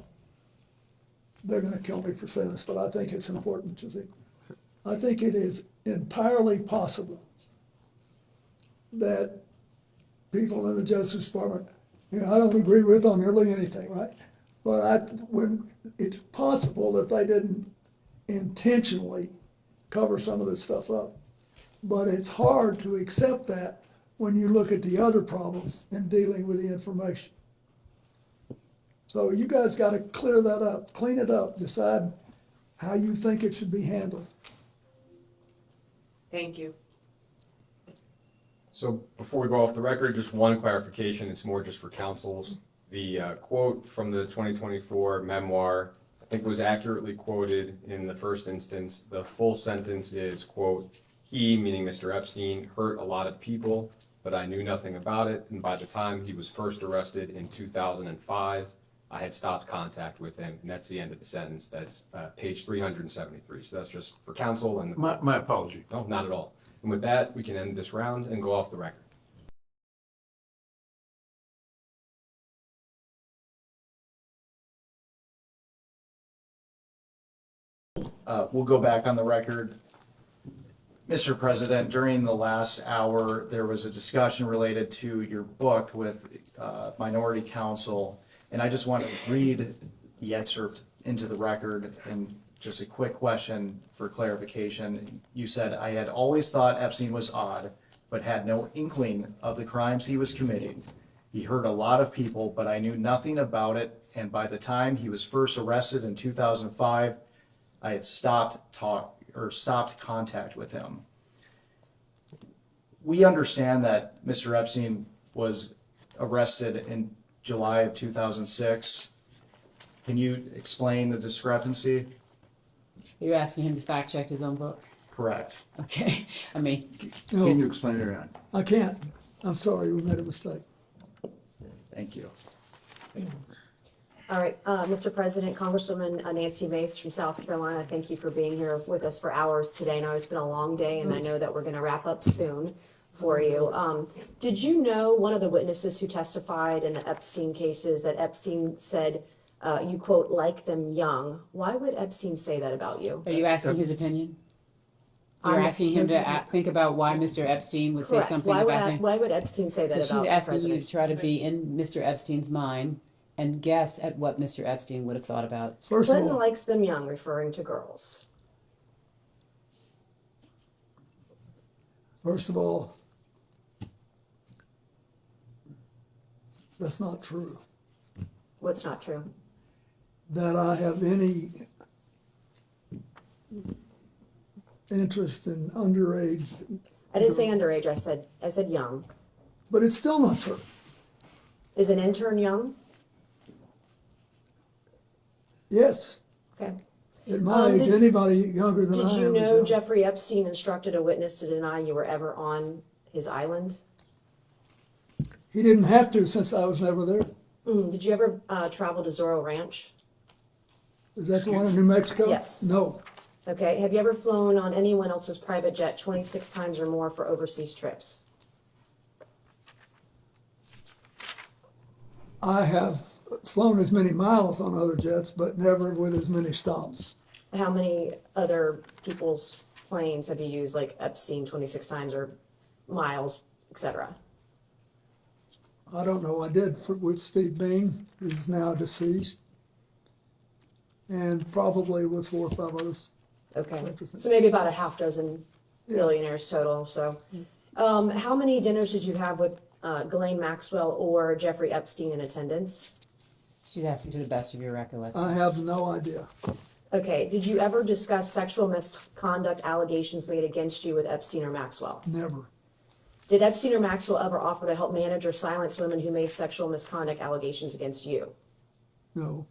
They're going to kill me for saying this, but I think it's important to see. I think it is entirely possible that people in the Justice Department, I don't agree with on nearly anything, right? But when it's possible that they didn't intentionally cover some of this stuff up. But it's hard to accept that when you look at the other problems in dealing with the information. So you guys got to clear that up, clean it up, decide how you think it should be handled.
thank you.
So before we go off the record, just one clarification, it's more just for councils. The quote from the 2024 memoir, I think was accurately quoted in the first instance. The full sentence is, quote, "He," meaning Mr. Epstein, "hurt a lot of people, but I knew nothing about it. And by the time he was first arrested in 2005, I had stopped contact with him." And that's the end of the sentence. That's page 373. So that's just for council. And
My apology.
No, not at all. And with that, we can end this round and go off the record.
We'll go back on the record. Mr. President, during the last hour, there was a discussion related to your book with Minority Counsel, and I just want to read the excerpt into the record and just a quick question for clarification. You said, "I had always thought Epstein was odd, but had no inkling of the crimes he was committing. He hurt a lot of people, but I knew nothing about it, and by the time he was first arrested in 2005, I had stopped contact with him." We understand that Mr. Epstein was arrested in July of 2006. Can you explain the discrepancy?
You're asking him to fact check his own book?
Correct.
Okay, I mean.
No.
Can you explain it or not?
I can't. I'm sorry, we made a mistake.
Thank you.
All right, Mr. President, Congresswoman Nancy Mace from South Carolina, thank you for being here with us for hours today. I know it's been a long day, and I know that we're going to wrap up soon for you. Did you know one of the witnesses who testified in the Epstein cases that Epstein said, you quote, "like them young"? Why would Epstein say that about you?
Are you asking his opinion? You're asking him to think about why Mr.Epstein would say
Correct.
something
Why
about
would,
him?
why would Epstein say that
So
about
she's
the
asking you
president?
to try to be in Mr. Epstein's mind and guess at what Mr. Epstein would have thought about.
First of
Clinton
all,
likes them young, referring to girls.
that's not true.
What's not true?
That I have any interest in underage.
I didn't say underage, I said young.
But it's still not true.
Is an intern young?
Yes.
Okay.
At my age, anybody younger than I am
Did you
is
know
young.
Jeffrey Epstein instructed a witness to deny you were ever on his island?
He didn't have to since I was never there.
Did you ever travel to Zorro Ranch?
Is that the one in New Mexico?
Yes.
No.
Okay. Have you ever flown on anyone else's private jet 26 times or more for overseas trips?
I have flown as many miles on other jets, but never with as many stops.
How many other people's planes have you used, like Epstein 26 times or miles, etc.?
I don't know. I did with Steve Bing, who's now deceased, and probably with 4 or 5 others.
Okay. So maybe about a half dozen billionaires total. So how many dinners did you have with Ghislaine Maxwell or Jeffrey Epstein in attendance?
She's asking to the best of your recollection.
I have no idea.
Okay. Did you ever discuss sexual misconduct allegations made against you with Epstein or Maxwell?
Never.
Did Epstein or Maxwell ever offer to help manage or silence women who made sexual misconduct allegations against you?
No.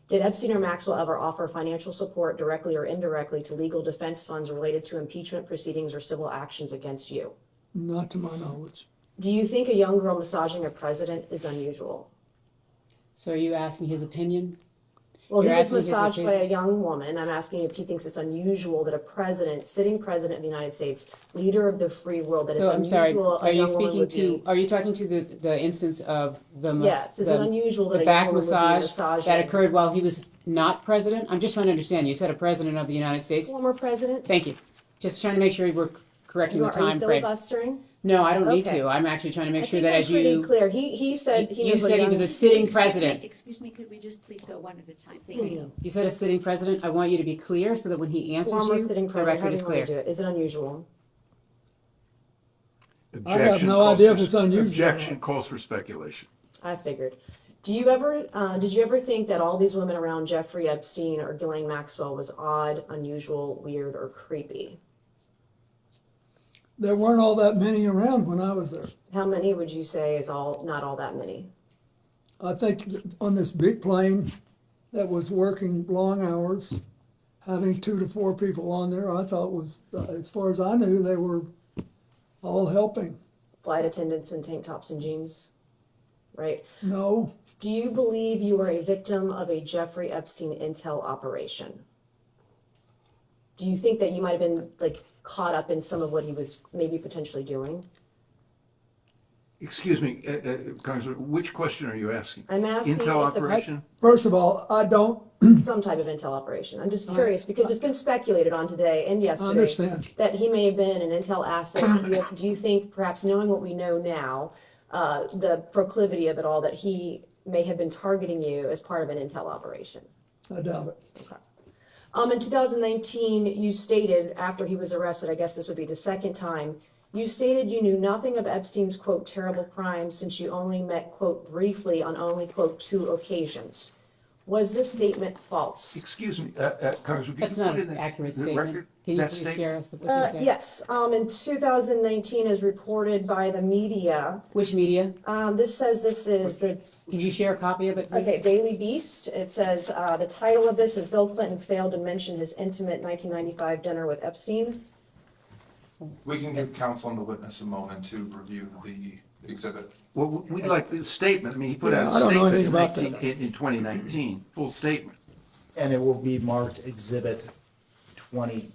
Did Epstein or Maxwell ever offer financial support directly or indirectly to legal defense funds related to impeachment proceedings or civil actions against you?
Not to my knowledge.
Do you think a young girl massaging a president is unusual?
So are you asking his opinion?
Well, he
You're
was
asking his
massaged by
opinion?
a young woman. I'm asking if he thinks it's unusual that a president, sitting president of the United States, leader of the free world, that
So
it's
I'm sorry,
unusual
are
a
you
young woman
speaking
would
to,
be.
are you talking to the instance of the
Yes, is it unusual that
the
a young
back
woman would be
massage
massaging-
that occurred while he was not president? I'm just trying to understand. You said a president of the United States?
Former president?
Thank you. Just trying to make sure we're correcting the
Are you
time frame.
filibustering?
No, I don't need
Okay.
to. I'm actually trying to make
I
sure
think
that
I'm
as
pretty
you.
clear. He said he
You
was a
said he
young-
was a sitting president.
Excuse me, could we just please go one at a time? Thank you.
You said a sitting president. I want you to be clear so that when he answers
Former
you,
sitting
the
president, how
record
do
is
you want to
clear.
do it? Is it unusual?
I have no idea if it's unusual.
Objection calls for speculation.
I figured. Did you ever think that all these women around Jeffrey Epstein or Ghislaine Maxwell was odd, unusual, weird, or creepy?
There weren't all that many around when I was there.
How many would you say is not all that many?
I think on this big plane that was working long hours, having 2 to 4 people on there, I thought was, as far as I knew, they were all helping.
Flight attendants in tank tops and jeans, right?
No.
Do you believe you were a victim of a Jeffrey Epstein intel operation? Do you think that you might have been caught up in some of what he was maybe potentially doing?
Excuse me, Congressman, which question are you asking?
I'm asking
Intel
if the-
operation?
First of all, I don't
some type of intel operation. I'm just curious, because it's been speculated on today and yesterday
understand.
that he may have been an intel asset. Do you think, perhaps knowing what we know now, the proclivity of it all, that he may have been targeting you as part of an intel operation?
I doubt it.
Okay. In 2019, you stated, after he was arrested, I guess this would be the second time, you stated you knew nothing of Epstein's, quote, terrible crimes, since you only met, quote, briefly on only, quote, 2 occasions. Was this statement false?
Excuse me, Congressman,
That's
could you
not
put in
an accurate
the
statement.
record
Can you
that
please
statement?
share us what you said?
Yes, in 2019, as reported by the media.
Which media?
This says this is the.
Can you share a copy of it, please?
Okay, Daily Beast. It says, the title of this is Bill Clinton failed to mention his intimate 1995 dinner with Epstein.
We can give counsel and the witness a moment to review the exhibit.
Well, we'd like the statement. I mean, he put
Yeah,
out
I
a
don't know anything
statement
about that.
in 2019, full statement.
And it will be marked Exhibit 22.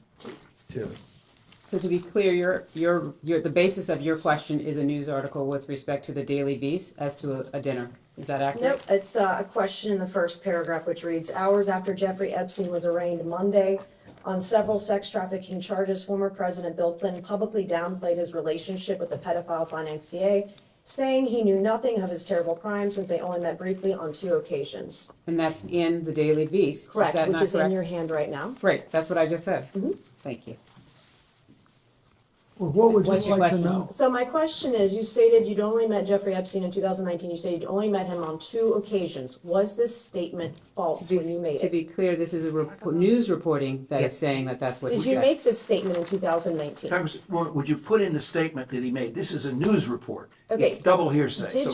So to be clear, the basis of your question is a news article with respect to the Daily Beast as to a dinner. Is that accurate?
Nope, it's a question in the first paragraph, which reads, hours after Jeffrey Epstein was arraigned Monday on several sex trafficking charges, former President Bill Clinton publicly downplayed his relationship with the pedophile financier, saying he knew nothing of his terrible crimes since they only met briefly on 2 occasions.
And that's in the Daily Beast.
Correct,
that
which
not
is in
correct?
your hand right now.
Great, that's what I just said. Thank you.
Well, what would
What's
you
your
like to
question?
know?
So my question is, you stated you'd only met Jeffrey Epstein in 2019. You said you'd only met him on 2 occasions. Was this statement false when you made
To
it?
be clear, this is a news reporting that is saying that that's what he
Did
said.
you make this statement in 2019?
Congressman, would you put in the statement that he made? This is a news report.
Okay.
It's double hearsay.
Did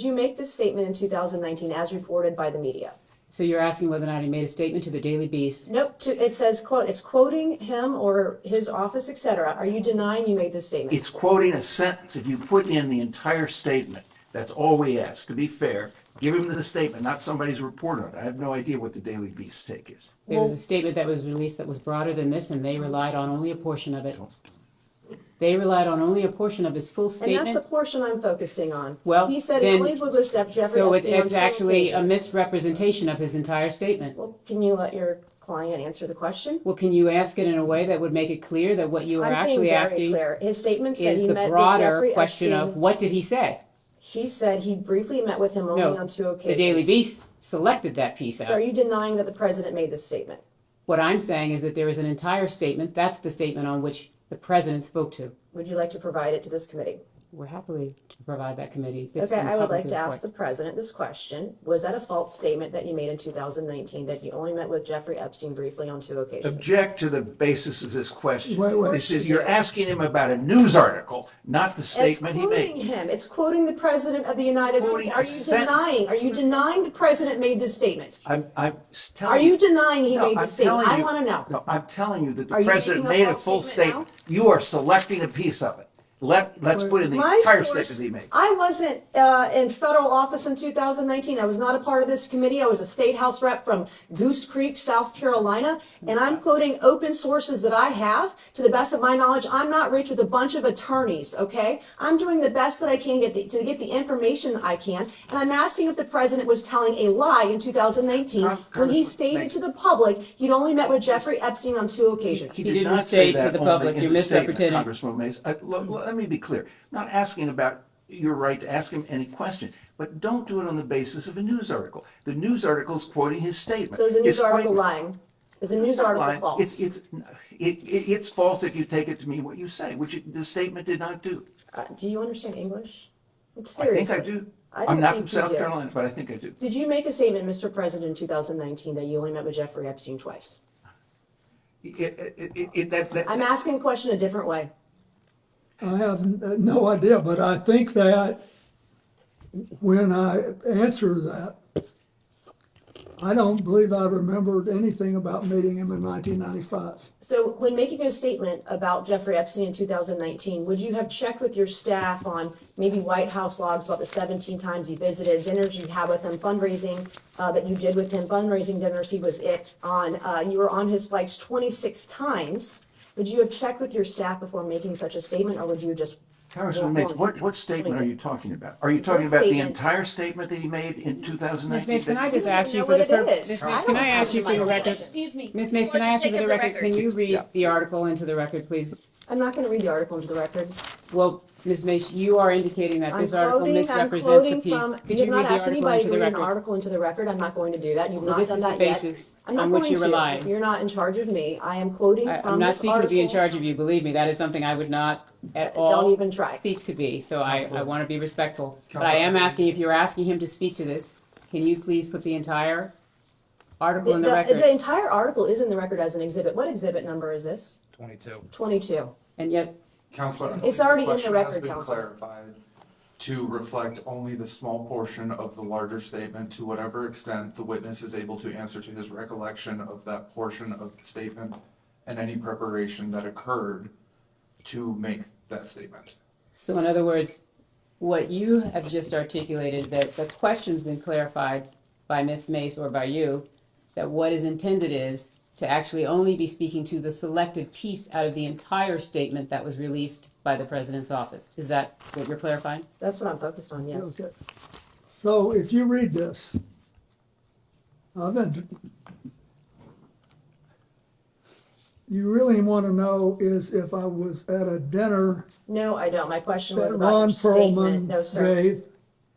you make this statement in 2019 as reported by the media?
So you're asking whether or not he made a statement to the Daily Beast?
Nope, it says, quote, it's quoting him or his office, etc. Are you denying you made this statement?
It's quoting a sentence. If you put in the entire statement, that's all we ask. To be fair, give him the statement, not somebody's report on it. I have no idea what the Daily Beast take is.
There was a statement that was released that was broader than this, and they relied on only a portion of it. They relied on only a portion of his full
And
statement.
that's the portion I'm focusing on.
Well,
He said he
then-
only was with Jeffrey
So
Epstein on
it's
2
actually a
occasions.
misrepresentation of his entire statement.
Well, can you let your client answer the question?
Well, can you ask it in a way that would make it clear that what you are
I'm being
actually
very
asking
clear. His statement said
is
he
the
met with
broader
Jeffrey
question of
Epstein.
what did he say?
He said he briefly met with him only
No,
on 2 occasions.
the Daily Beast selected that piece out.
So are you denying that the president made this statement?
What I'm saying is that there is an entire statement. That's the statement on which the president spoke to.
Would you like to provide it to this committee?
We're happy to provide that committee. It's
Okay,
been
I would like
publicly
to ask the
reported.
president this question. Was that a false statement that you made in 2019, that you only met with Jeffrey Epstein briefly on 2 occasions?
Object to the basis of this question.
Wait.
This is, you're asking him about a news article, not the statement he
It's quoting
made.
him. It's quoting the president of the United
Quoting
States. Are
a
you
sentence.
denying? Are you denying the president made this statement?
I'm telling
Are you denying he
No,
made
I'm
this statement?
telling
I
you-
want to know.
No, I'm telling you that the
Are you
president
making a
made a
false
full
statement
statement. You are selecting a piece of it. Let's put in the
My
entire
source-
statement he made.
I wasn't in federal office in 2019. I was not a part of this committee. I was a state house rep from Goose Creek, South Carolina, and I'm quoting open sources that I have. To the best of my knowledge, I'm not rich with a bunch of attorneys, okay? I'm doing the best that I can to get the information I can, and I'm asking if the president was telling a lie in 2019 when he stated to the public he'd only met with Jeffrey Epstein on 2 occasions.
He
didn't
not
say
say
to
that
the
only
public.
in
You're
the statement,
misrepresenting.
Congressman Mays. Let me be clear. I'm not asking about your right to ask him any question, but don't do it on the basis of a news article. The news article is quoting his statement.
So is the news
It's
article
quoting-
lying? Is the
It's
news
not
article
lying.
false?
It's false if you take it to mean what you say, which the statement did not do.
Do you understand English?
I
Seriously.
think I do.
I
I'm
don't
not
think
from
you
South
do.
Carolina, but I think I do.
Did you make a statement, Mr. President, in 2019 that you only met with Jeffrey Epstein twice? I'm asking a question a different way.
I have no idea, but I think that when I answer that, I don't believe I remembered anything about meeting him in 1995.
So when making a statement about Jeffrey Epstein in 2019, would you have checked with your staff on maybe White House logs about the 17 times he visited, dinners you had with him, fundraising that you did with him, fundraising dinners he was on, you were on his flights 26 times. Would you have checked with your staff before making such a statement, or would you have just
Congressman Mace, what statement are you talking about? Are you talking
What
about the
statement?
entire statement that he made in 2019?
Ms. Mace, can I just
don't
ask
even
you
know
for the,
what it is.
Ms.
I
Mace,
don't
can I
have
ask you for the record?
Excuse me.
Ms. Mace, can I ask you for the record, can you read the article into the record, please?
I'm not going to read the article into the record.
Well, Ms. Mace, you are indicating that this
I'm
article
quoting
misrepresents a
from,
piece. Could
you
you
have
read
not
the
asked
article
anybody
into
to
the
read an
record?
article into the record. I'm not going to do that. You've
Well,
not
this
done
is the
that yet.
basis
I'm not
on which
going
you're
to.
relying.
You're not in charge of me. I am quoting from
I'm not
this
seeking to be in
article.
charge of you, believe me, that is something I would not at all
Don't even try.
seek to be, so I want to be respectful. But I am asking, if you're asking him to speak to this, can you please put the entire article in the record?
The entire article is in the record as an exhibit. What exhibit number is this?
22.
22.
And yet,
Counselor, I
It's
believe the
already in the
question
record,
has been
Counselor.
clarified to reflect only the small portion of the larger statement, to whatever extent the witness is able to answer to his recollection of that portion of the statement and any preparation that occurred to make that statement.
so in other words, what you have just articulated, that the question's been clarified by Ms. Mace or by you, that what is intended is to actually only be speaking to the selected piece out of the entire statement that was released by the president's office. Is that what you're clarifying?
That's what I'm focused on, yes.
Okay. So if you read this, you really want to know is if I was at a dinner
No, I don't. My question was
that
about your
Ron
statement.
Perlman
No, sir.
gave.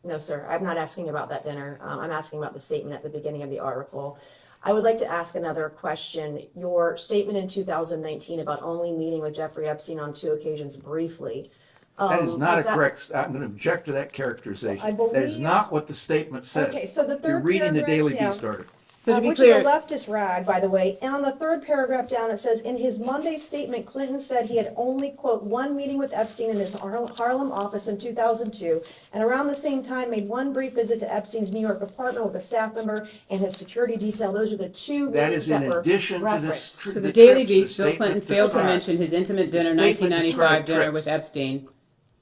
No, sir. I'm not asking about that dinner. I'm asking about the statement at the beginning of the article. I would like to ask another question. Your statement in 2019 about only meeting with Jeffrey Epstein on 2 occasions briefly.
That is not
was
a
that-
correct, I'm going to object to that characterization.
I
That is
believe-
not what the statement says.
Okay, so the third
You're reading the
paragraph
Daily
down-
Beast article.
So to be
which
clear-
is a leftist rag, by the way. And on the third paragraph down, it says, in his Monday statement, Clinton said he had only, quote, one meeting with Epstein in his Harlem office in 2002, and around the same time made one brief visit to Epstein's New York apartment with a staff member and his security detail. Those are the two
That
meetings
is in
that were
addition to
referenced.
this.
So the Daily
trips,
Beast,
the
Bill Clinton
statement
failed to
described.
mention his intimate dinner,
The statement
1995
described
dinner
trips.
with Epstein.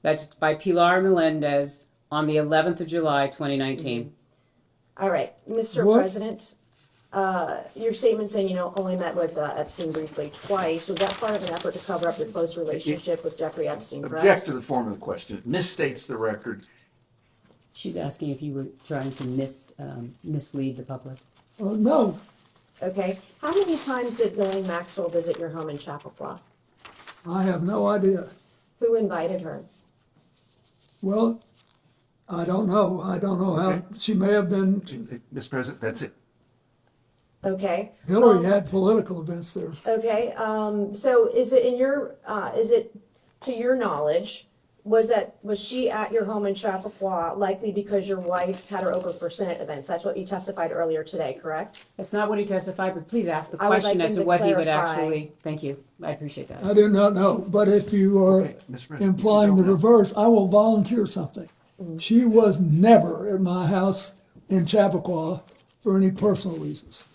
That's by Pilar Melendez on the 11th of July, 2019.
All right, Mr.
What?
President, your statement saying you only met with Epstein briefly twice, was that part of an effort to cover up your close relationship with Jeffrey Epstein, correct?
Object to the form of the question. It misstates the record.
She's asking if you were trying to mislead the public.
No,
Okay, how many times did Ghislaine Maxwell visit your home in Chappaqua?
I have no idea.
Who invited her?
Well, I don't know. I don't know how, she may have been,
Mr. President, that's it.
Okay.
Hillary had political events there.
Okay, so is it is it to your knowledge, was she at your home in Chappaqua likely because your wife had her over for Senate events? That's what you testified earlier today, correct?
That's not what he testified, but please ask the
I would
question
like
as
him
to
to
what he would
clarify.
actually, thank you, I appreciate that.
I do not know, but if you are
Okay, Mr. President,
implying
you
the
don't know.
reverse, I will volunteer something. She was never at my house in Chappaqua for any personal reasons.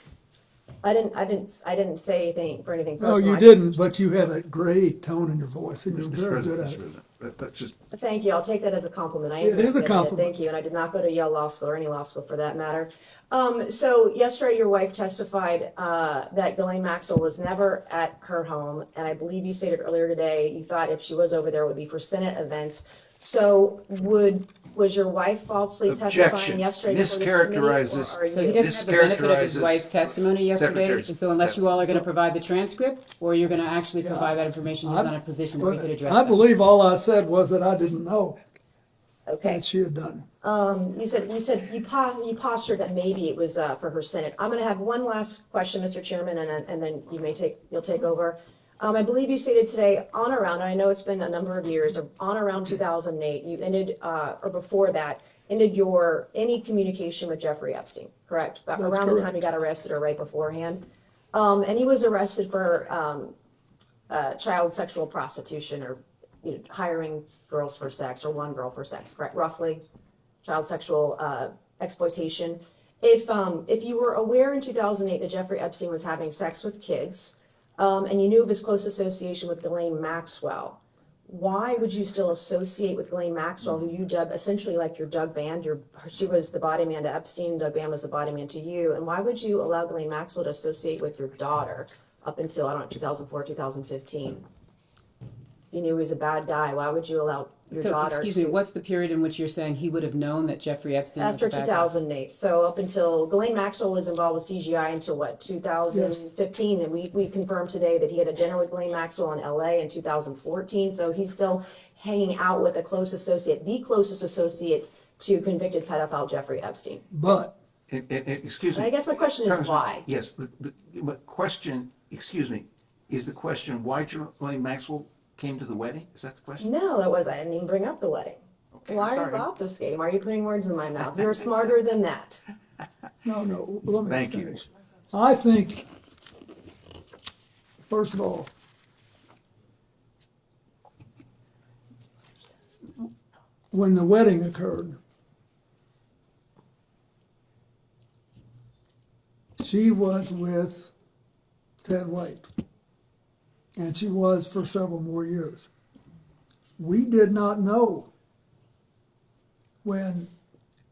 I didn't say anything for anything
No,
personal.
you
I just-
didn't, but you had a great tone in your voice, and you're
Mr.
very
President,
good
Mr.
at it.
President, that's just,
Thank you. I'll take that as a compliment. I
It is a
admit
compliment.
Thank you. And I did not go to Yale Law School or any law school for that matter. So yesterday, your wife testified that Ghislaine Maxwell was never at her home, and I believe you stated earlier today you thought if she was over there, it would be for Senate events. So was your wife falsely testifying
Objection.
yesterday before this committee,
Mischaracterizes-
or are
So he
you?
doesn't have the benefit of his
Mischaracterizes
wife's testimony yesterday,
Secretary's
and so unless you all are gonna
testimony.
provide the transcript, or you're gonna actually provide that information, he's not in a position where he could address
I
that.
believe all I said was that I didn't know
Okay.
that she had done.
You said you postured that maybe it was for her Senate. I'm going to have one last question, Mr. Chairman, and then you'll take over. I believe you stated today on around, I know it's been a number of years, on around 2008, you ended, or before that, ended any communication with Jeffrey Epstein, correct?
That's
Around the time
correct.
he got arrested or right beforehand. And he was arrested for child sexual prostitution or hiring girls for sex or one girl for sex, correct? Roughly, child sexual exploitation. If you were aware in 2008 that Jeffrey Epstein was having sex with kids, and you knew of his close association with Ghislaine Maxwell, why would you still associate with Ghislaine Maxwell, who you dub essentially like your Doug Band? She was the body man to Epstein, Doug Band was the body man to you, and why would you allow Ghislaine Maxwell to associate with your daughter up until, 2004, 2015? you knew he was a bad guy, why would you allow your
So,
daughter
excuse me,
to-
what's the period in which you're saying he would have known that Jeffrey Epstein was
After
a bad guy?
2008, so up until Ghislaine Maxwell was involved with CGI until what, 2015? And we confirmed today that he had a dinner with Ghislaine Maxwell in LA in 2014, so he's still hanging out with a close associate, the closest associate to convicted pedophile Jeffrey Epstein.
But
Excuse me.
I guess my question is
Congressman,
why?
Yes, the question, excuse me, is the question why Ghislaine Maxwell came to the wedding? Is that the question?
No, I didn't even bring up the wedding.
Okay,
Why are
sorry.
you obfuscating? Why are you putting words in my mouth? You're smarter than that.
no, let me
Thank you.
finish. I think, first of all, when the wedding occurred, she was with Ted White, and she was for several more years. We did not know when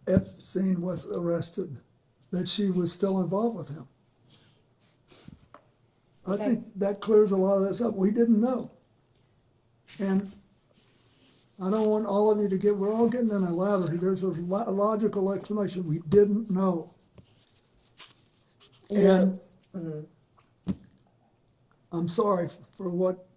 Epstein was arrested that she was still involved with him. I think that clears a lot of this up. We didn't know. And I don't want all of you to we're all getting in a lather. There's a logical explanation. We didn't know. And I'm sorry for what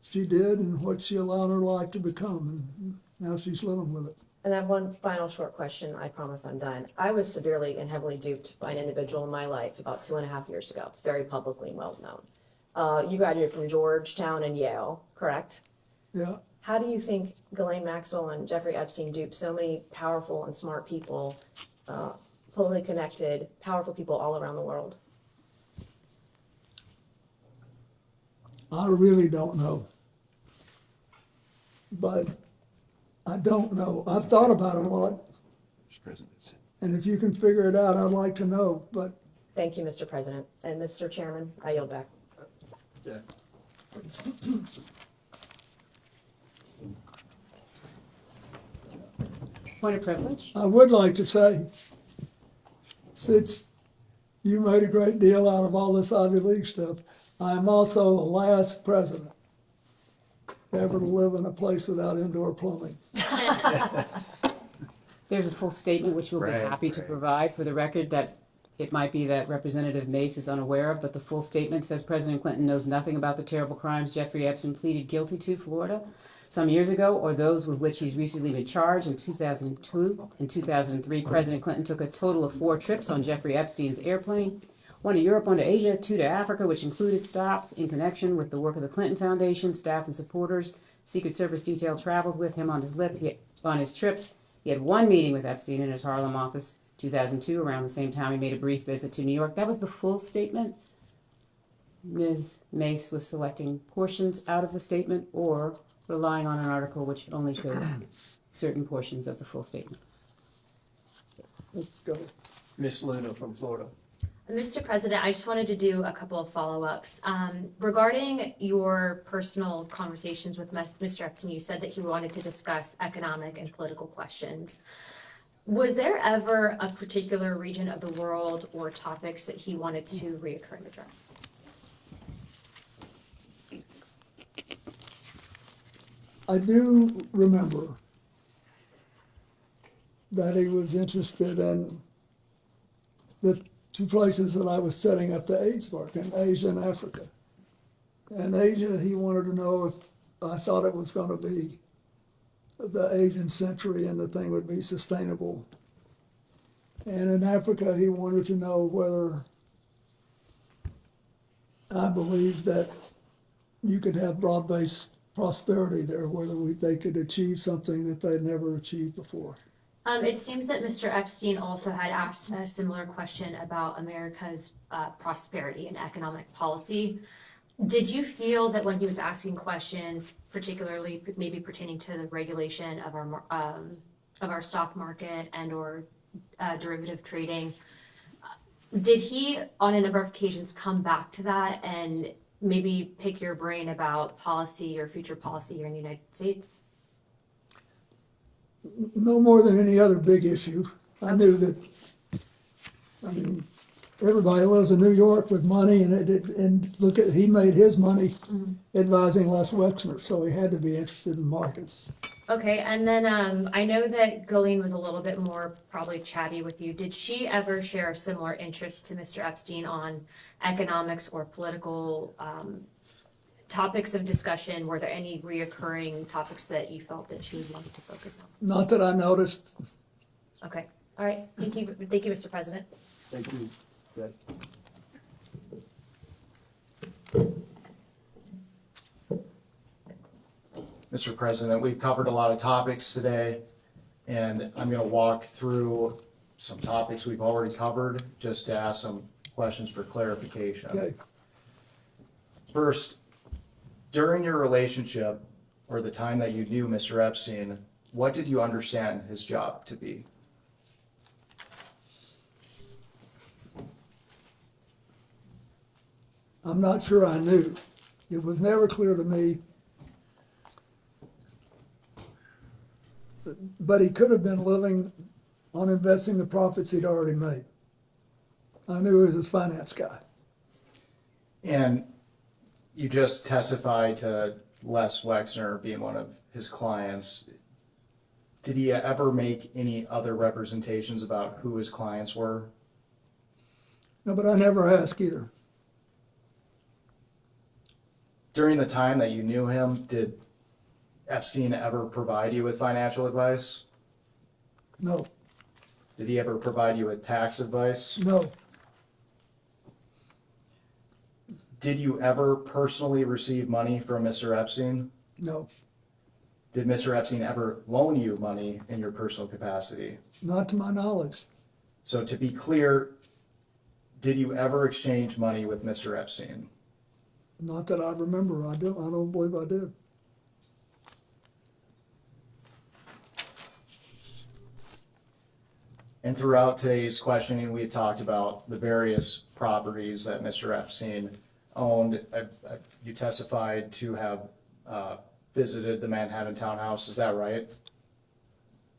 she did and what she allowed her life to become, and now she's living with it.
And I have one final short question. I promise I'm done. I was severely and heavily duped by an individual in my life about 2.5 years ago. It's very publicly and well known. You graduated from Georgetown and Yale, correct?
Yeah.
How do you think Ghislaine Maxwell and Jeffrey Epstein duped so many powerful and smart people, fully connected, powerful people all around the world?
I really don't know. But I don't know. I've thought about it a lot. And if you can figure it out, I'd like to know, but.
Thank you, Mr. President. And Mr. Chairman, I yield back.
Yeah.
Point of privilege?
I would like to say, since you made a great deal out of all this Ivy League stuff, I am also the last president ever to live in a place without indoor plumbing.
There's a full statement which we'll be happy to provide for the record that it might be that Representative Mace is unaware of, but the full statement says President Clinton knows nothing about the terrible crimes Jeffrey Epstein pleaded guilty to Florida some years ago, or those with which he's recently been charged. In 2002 and 2003, President Clinton took a total of 4 trips on Jeffrey Epstein's airplane, 1 to Europe, 1 to Asia, 2 to Africa, which included stops in connection with the work of the Clinton Foundation, staff and supporters. Secret Service detail traveled with him on his trips. He had 1 meeting with Epstein in his Harlem office, 2002. Around the same time, he made a brief visit to New York. That was the full statement. Ms. Mace was selecting portions out of the statement or relying on an article which only shows certain portions of the full statement.
Let's go. Miss Luna from Florida.
Mr. President, I just wanted to do a couple of follow-ups. Regarding your personal conversations with Mr. Epstein, you said that he wanted to discuss economic and political questions. Was there ever a particular region of the world or topics that he wanted to reoccur and address?
I do remember that he was interested in the 2 places that I was setting up the AIDS work, in Asia and Africa. In Asia, he wanted to know if I thought it was going to be the Asian century and the thing would be sustainable. And in Africa, he wanted to know whether I believed that you could have broad-based prosperity there, whether they could achieve something that they'd never achieved before.
It seems that Mr. Epstein also had asked a similar question about America's prosperity and economic policy. Did you feel that when he was asking questions, particularly maybe pertaining to the regulation of our stock market and or derivative trading, did he on a number of occasions come back to that and maybe pick your brain about policy or future policy here in the United States?
No more than any other big issue. I knew that, everybody lives in New York with money, and look at, he made his money advising Les Wexner, so he had to be interested in markets.
Okay, and then I know that Ghislaine was a little bit more probably chatty with you. Did she ever share a similar interest to Mr. Epstein on economics or political topics of discussion? Were there any reoccurring topics that you felt that she would want to focus on?
Not that I noticed.
Okay, all right. Thank you, Mr. President.
Thank you. Judge.
Mr. President, we've covered a lot of topics today, and I'm going to walk through some topics we've already covered just to ask some questions for clarification.
Okay.
First, during your relationship or the time that you knew Mr. Epstein, what did you understand his job to be?
I'm not sure I knew. It was never clear to me. But he could have been living on investing the profits he'd already made. I knew he was a finance guy.
And you just testified to Les Wexner being one of his clients. Did he ever make any other representations about who his clients were?
No, but I never asked either.
During the time that you knew him, did Epstein ever provide you with financial advice?
No.
Did he ever provide you with tax advice?
No.
Did you ever personally receive money from Mr. Epstein?
No.
Did Mr. Epstein ever loan you money in your personal capacity?
Not to my knowledge.
So to be clear, did you ever exchange money with Mr. Epstein?
Not that I remember. I don't believe I did.
And throughout today's questioning, we had talked about the various properties that Mr. Epstein owned. You testified to have visited the Manhattan townhouse, is that right?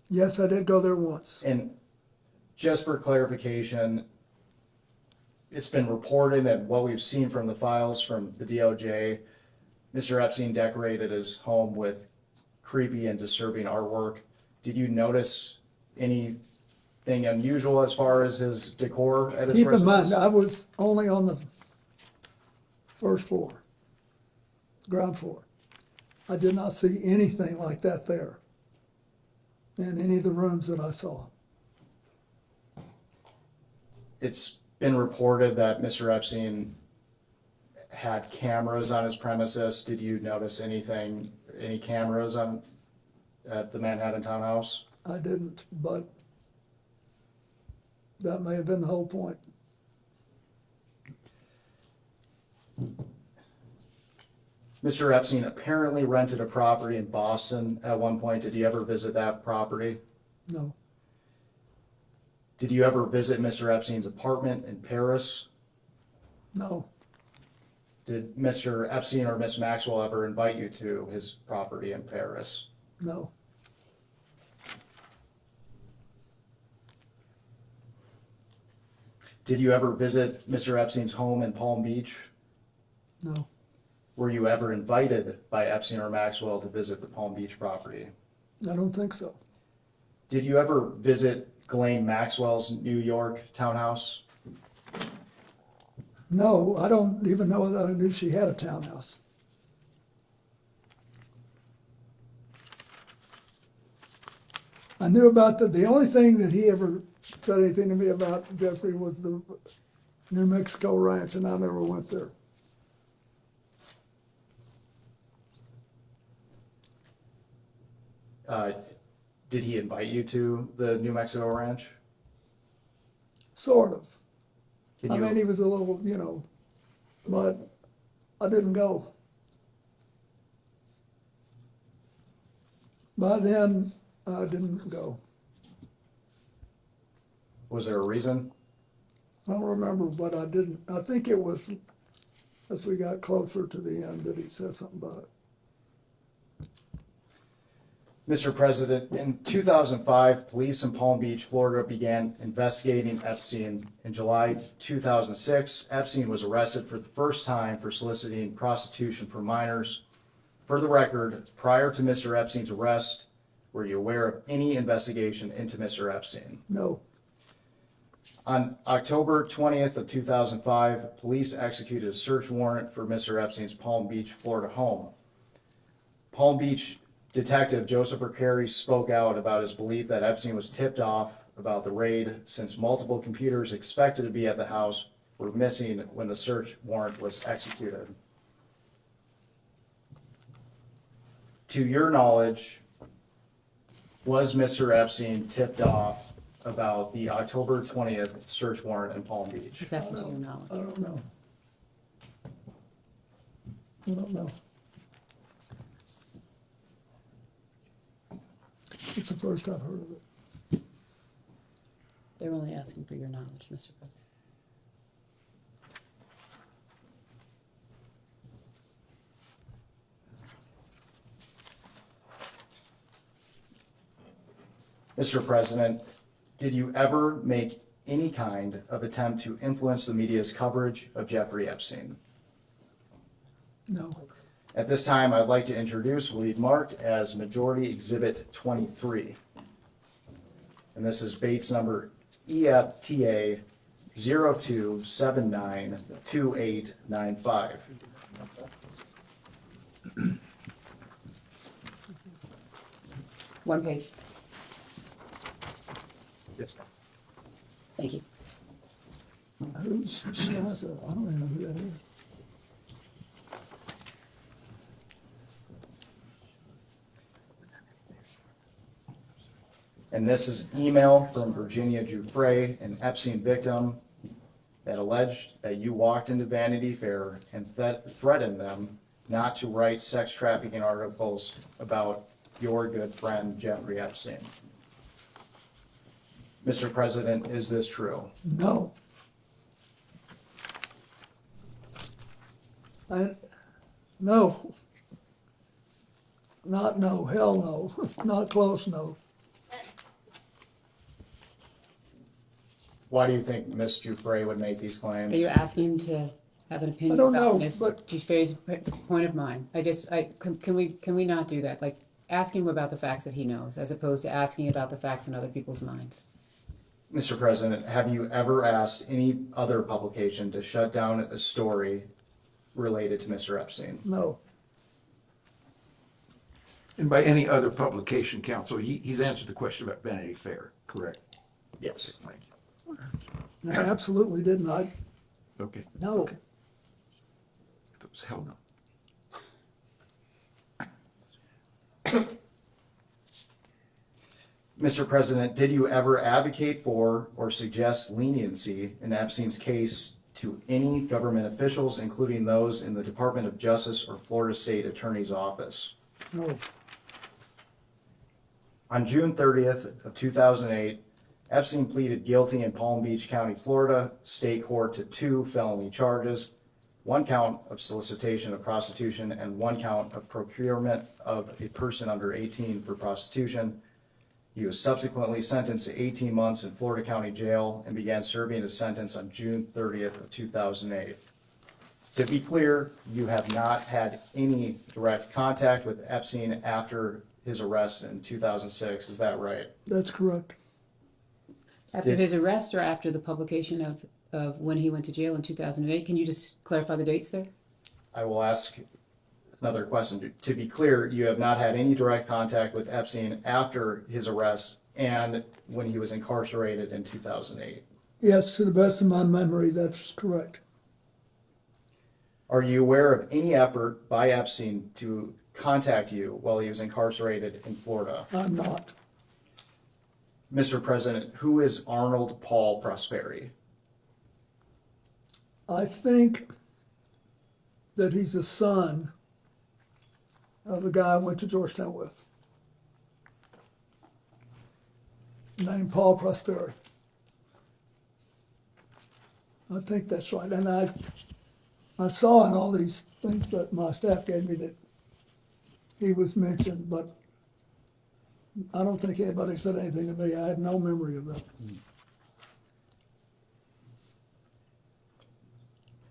Yes, I did go there once.
And just for clarification, it's been reported that what we've seen from the files from the DOJ, Mr. Epstein decorated his home with creepy and disturbing artwork. Did you notice anything unusual as far as his decor at his
Keep
residence?
in mind, I was only on the first floor, ground floor. I did not see anything like that there in any of the rooms that I saw.
It's been reported that Mr. Epstein had cameras on his premises. Did you notice any cameras at the Manhattan townhouse?
I didn't, but that may have been the whole point.
Mr. Epstein apparently rented a property in Boston at one point. Did you ever visit that property?
No.
Did you ever visit Mr. Epstein's apartment in Paris?
No.
Did Mr. Epstein or Miss Maxwell ever invite you to his property in Paris?
No.
Did you ever visit Mr. Epstein's home in Palm Beach?
No.
Were you ever invited by Epstein or Maxwell to visit the Palm Beach property?
I don't think so.
Did you ever visit Ghislaine Maxwell's New York townhouse?
No, I don't even know that I knew she had a townhouse. I knew about the only thing that he ever said anything to me about, Giuffre, was the New Mexico ranch, and I never went there.
Did he invite you to the New Mexico ranch?
Sort of.
Can
I
you-
mean, he was a little, but I didn't go. By then, I didn't go.
Was there a reason?
I don't remember, but I didn't. I think it was as we got closer to the end that he said something about it.
Mr. President, in 2005, police in Palm Beach, Florida began investigating Epstein. In July 2006, Epstein was arrested for the first time for soliciting prostitution for minors. For the record, prior to Mr. Epstein's arrest, were you aware of any investigation into Mr. Epstein?
No.
On October 20th of 2005, police executed a search warrant for Mr. Epstein's Palm Beach, Florida home. Palm Beach Detective Giuffre Carey spoke out about his belief that Epstein was tipped off about the raid since multiple computers expected to be at the house were missing when the search warrant was executed. To your knowledge, was Mr. Epstein tipped off about the October 20th search warrant in Palm Beach?
He's asking for your knowledge.
I don't know. I don't know. It's the first I've heard of it.
They're only asking for your knowledge, Mr. President.
Mr. President, did you ever make any kind of attempt to influence the media's coverage of Jeffrey Epstein?
No.
At this time, I'd like to introduce what we've marked as Majority Exhibit 23. And this is Bates number EFTA 02792895.
One page.
Yes.
Thank you.
Who's Shaza? I don't even know who that is.
And this is email from Virginia Giuffre, an Epstein victim, that alleged that you walked into Vanity Fair and threatened them not to write sex trafficking articles about your good friend Jeffrey Epstein. Mr. President, is this true?
No. No. Not no, hell no, not close no.
Why do you think Ms. Giuffre would make these claims?
Are you asking him to have an opinion
I don't
about
know,
Ms.
but-
Giuffre's point of mind? Can we not do that? Like, ask him about the facts that he knows, as opposed to asking about the facts in other people's minds.
Mr. President, have you ever asked any other publication to shut down a story related to Mr. Epstein?
No.
And by any other publication, counsel, he's answered the question about Vanity Fair, correct?
Yes.
Thank you.
I absolutely didn't.
Okay.
No.
Okay. That was hell no.
Mr. President, did you ever advocate for or suggest leniency in Epstein's case to any government officials, including those in the Department of Justice or Florida State Attorney's Office?
No.
On June 30th of 2008, Epstein pleaded guilty in Palm Beach County, Florida, state court to 2 felony charges, 1 count of solicitation of prostitution and 1 count of procurement of a person under 18 for prostitution. He was subsequently sentenced to 18 months in Florida County Jail and began serving his sentence on June 30th of 2008. To be clear, you have not had any direct contact with Epstein after his arrest in 2006, is that right?
That's correct.
After his arrest or after the publication of when he went to jail in 2008? Can you just clarify the dates there?
I will ask another question. To be clear, you have not had any direct contact with Epstein after his arrest and when he was incarcerated in 2008.
Yes, to the best of my memory, that's correct.
Are you aware of any effort by Epstein to contact you while he was incarcerated in Florida?
I'm not.
Mr. President, who is Arnold Paul Prosperi?
I think that he's a son of a guy I went to Georgetown with, named Paul Prosperi. I think that's right. And I saw in all these things that my staff gave me that he was mentioned, but I don't think anybody said anything to me. I have no memory of that.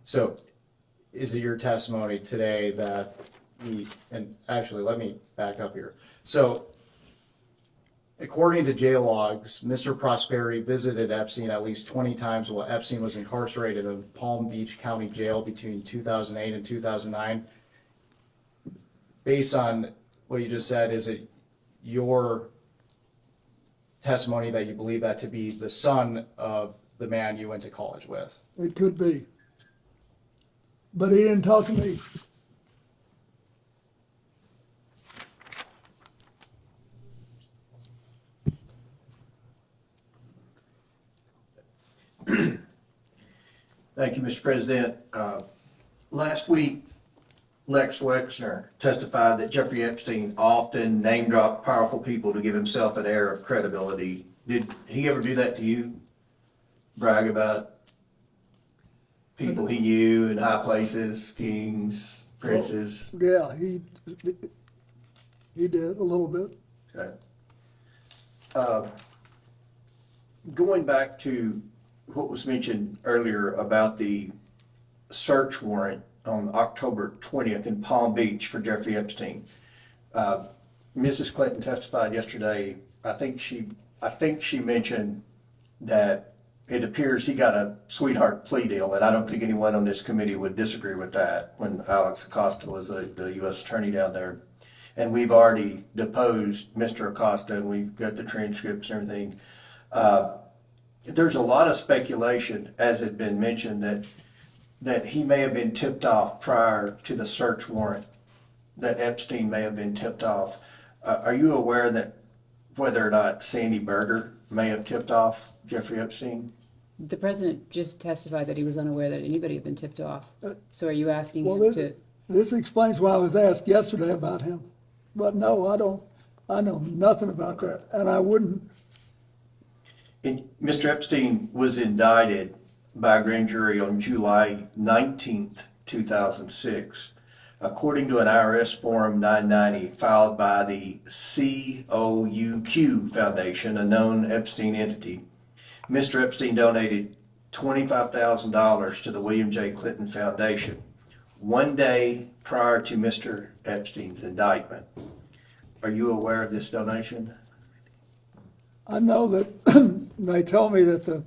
So is it your testimony today that and actually, let me back up here. So according to jail logs, Mr. Prosperi visited Epstein at least 20 times while Epstein was incarcerated in Palm Beach County Jail between 2008 and 2009. Based on what you just said, is it your testimony that you believe that to be the son of the man you went to college with?
It could be. But he didn't talk to me.
Thank you, Mr. President. Last week, Lex Wexner testified that Jeffrey Epstein often name-dropped powerful people to give himself an air of credibility. Did he ever do that to you? Brag about people he knew in high places, kings, princes?
Yeah, he did a little bit.
Okay. Going back to what was mentioned earlier about the search warrant on October 20th in Palm Beach for Jeffrey Epstein. Mrs. Clinton testified yesterday. I think she mentioned that it appears he got a sweetheart plea deal, and I don't think anyone on this committee would disagree with that when Alex Acosta was the U.S. attorney down there. And we've already deposed Mr. Acosta, and we've got the transcripts and everything. There's a lot of speculation, as had been mentioned, that he may have been tipped off prior to the search warrant, that Epstein may have been tipped off. Are you aware that whether or not Sandy Berger may have tipped off Jeffrey Epstein?
The president just testified that he was unaware that anybody had been tipped off. So are you asking him
Well,
to?
this explains why I was asked yesterday about him. But no, I don't. I know nothing about that, and I wouldn't.
Mr. Epstein was indicted by a grand jury on July 19th, 2006. According to an IRS Form 990 filed by the COUQ Foundation, a known Epstein entity, Mr. Epstein donated $25,000 to the William J. Clinton Foundation 1 day prior to Mr. Epstein's indictment. Are you aware of this donation?
I know that they told me that the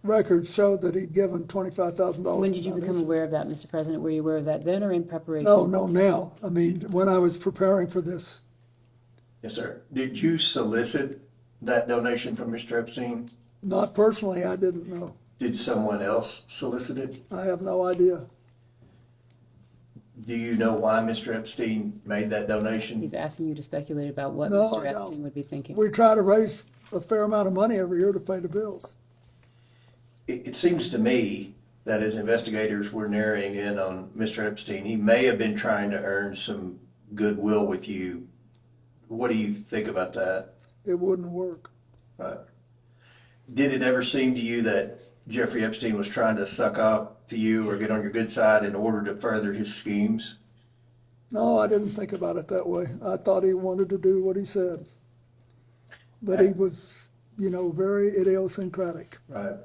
records showed that he'd given $25,000.
When did you become aware of that, Mr. President? Were you aware of that then or in preparation?
No, now. I mean, when I was preparing for this.
Yes, sir. Did you solicit that donation from Mr. Epstein?
Not personally, I didn't know.
Did someone else solicit it?
I have no idea.
Do you know why Mr. Epstein made that donation?
He's asking you to speculate about what
No,
Mr.
I
Epstein
don't.
would be thinking.
We try to raise a fair amount of money every year to pay the bills.
It seems to me that as investigators were narrowing in on Mr. Epstein, he may have been trying to earn some goodwill with you. What do you think about that?
It wouldn't work.
Right. Did it ever seem to you that Jeffrey Epstein was trying to suck up to you or get on your good side in order to further his schemes?
No, I didn't think about it that way. I thought he wanted to do what he said. But he was, very idiosyncratic.
Right.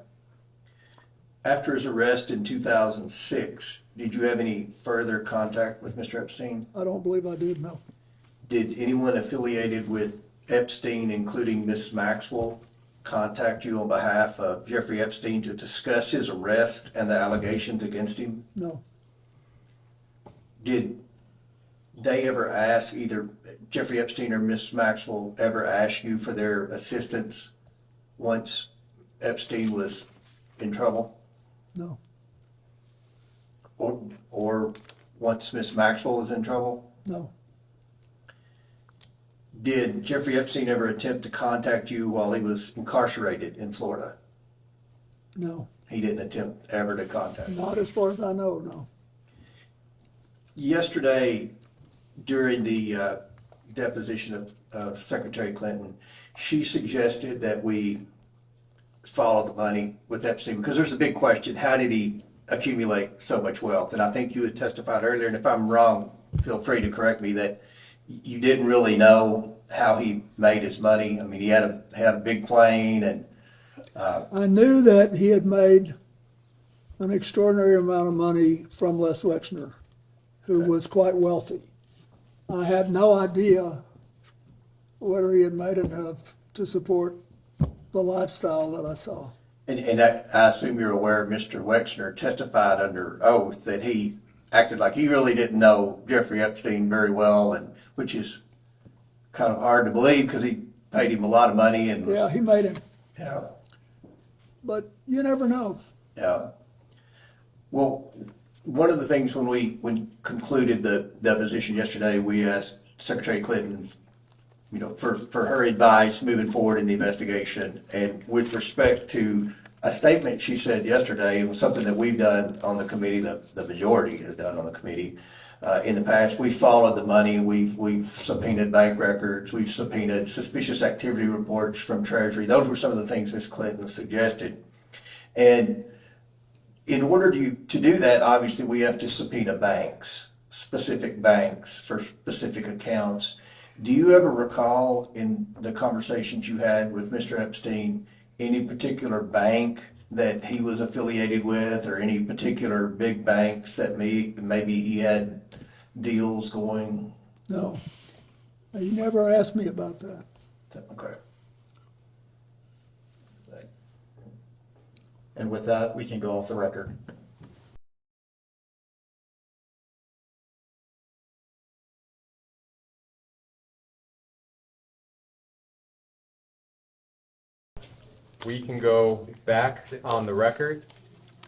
After his arrest in 2006, did you have any further contact with Mr. Epstein?
I don't believe I did, no.
Did anyone affiliated with Epstein, including Miss Maxwell, contact you on behalf of Jeffrey Epstein to discuss his arrest and the allegations against him?
No.
Did they ever ask, either Jeffrey Epstein or Miss Maxwell ever ask you for their assistance once Epstein was in trouble?
No.
Or once Miss Maxwell was in trouble?
No.
Did Jeffrey Epstein ever attempt to contact you while he was incarcerated in Florida?
No.
He didn't attempt ever to contact you?
Not as far as I know, no.
Yesterday, during the deposition of Secretary Clinton, she suggested that we follow the money with Epstein, because there's a big question: how did he accumulate so much wealth? And I think you had testified earlier, and if I'm wrong, feel free to correct me, that you didn't really know how he made his money. I mean, he had a big plane and,
I knew that he had made an extraordinary amount of money from Les Wexner, who was quite wealthy. I had no idea whether he had made enough to support the lifestyle that I saw.
and I assume you're aware Mr. Wexner testified under oath that he acted like he really didn't know Giuffre Epstein very well, and which is kind of hard to believe because he paid him a lot of money and
Yeah, he made him.
Yeah.
But you never know.
Yeah. Well, one of the things when we concluded the deposition yesterday, we asked Secretary Clinton, for her advice moving forward in the investigation. And with respect to a statement she said yesterday, it was something that we've done on the committee, the majority has done on the committee. In the past, we followed the money. We've subpoenaed bank records. We've subpoenaed suspicious activity reports from Treasury. Those were some of the things Ms. Clinton suggested. And in order to do that, obviously, we have to subpoena banks, specific banks for specific accounts. Do you ever recall in the conversations you had with Mr. Epstein any particular bank that he was affiliated with, or any particular big banks that maybe he had deals going?
No. You never asked me about that.
Okay.
And with that, we can go off the record.
We can go back on the record.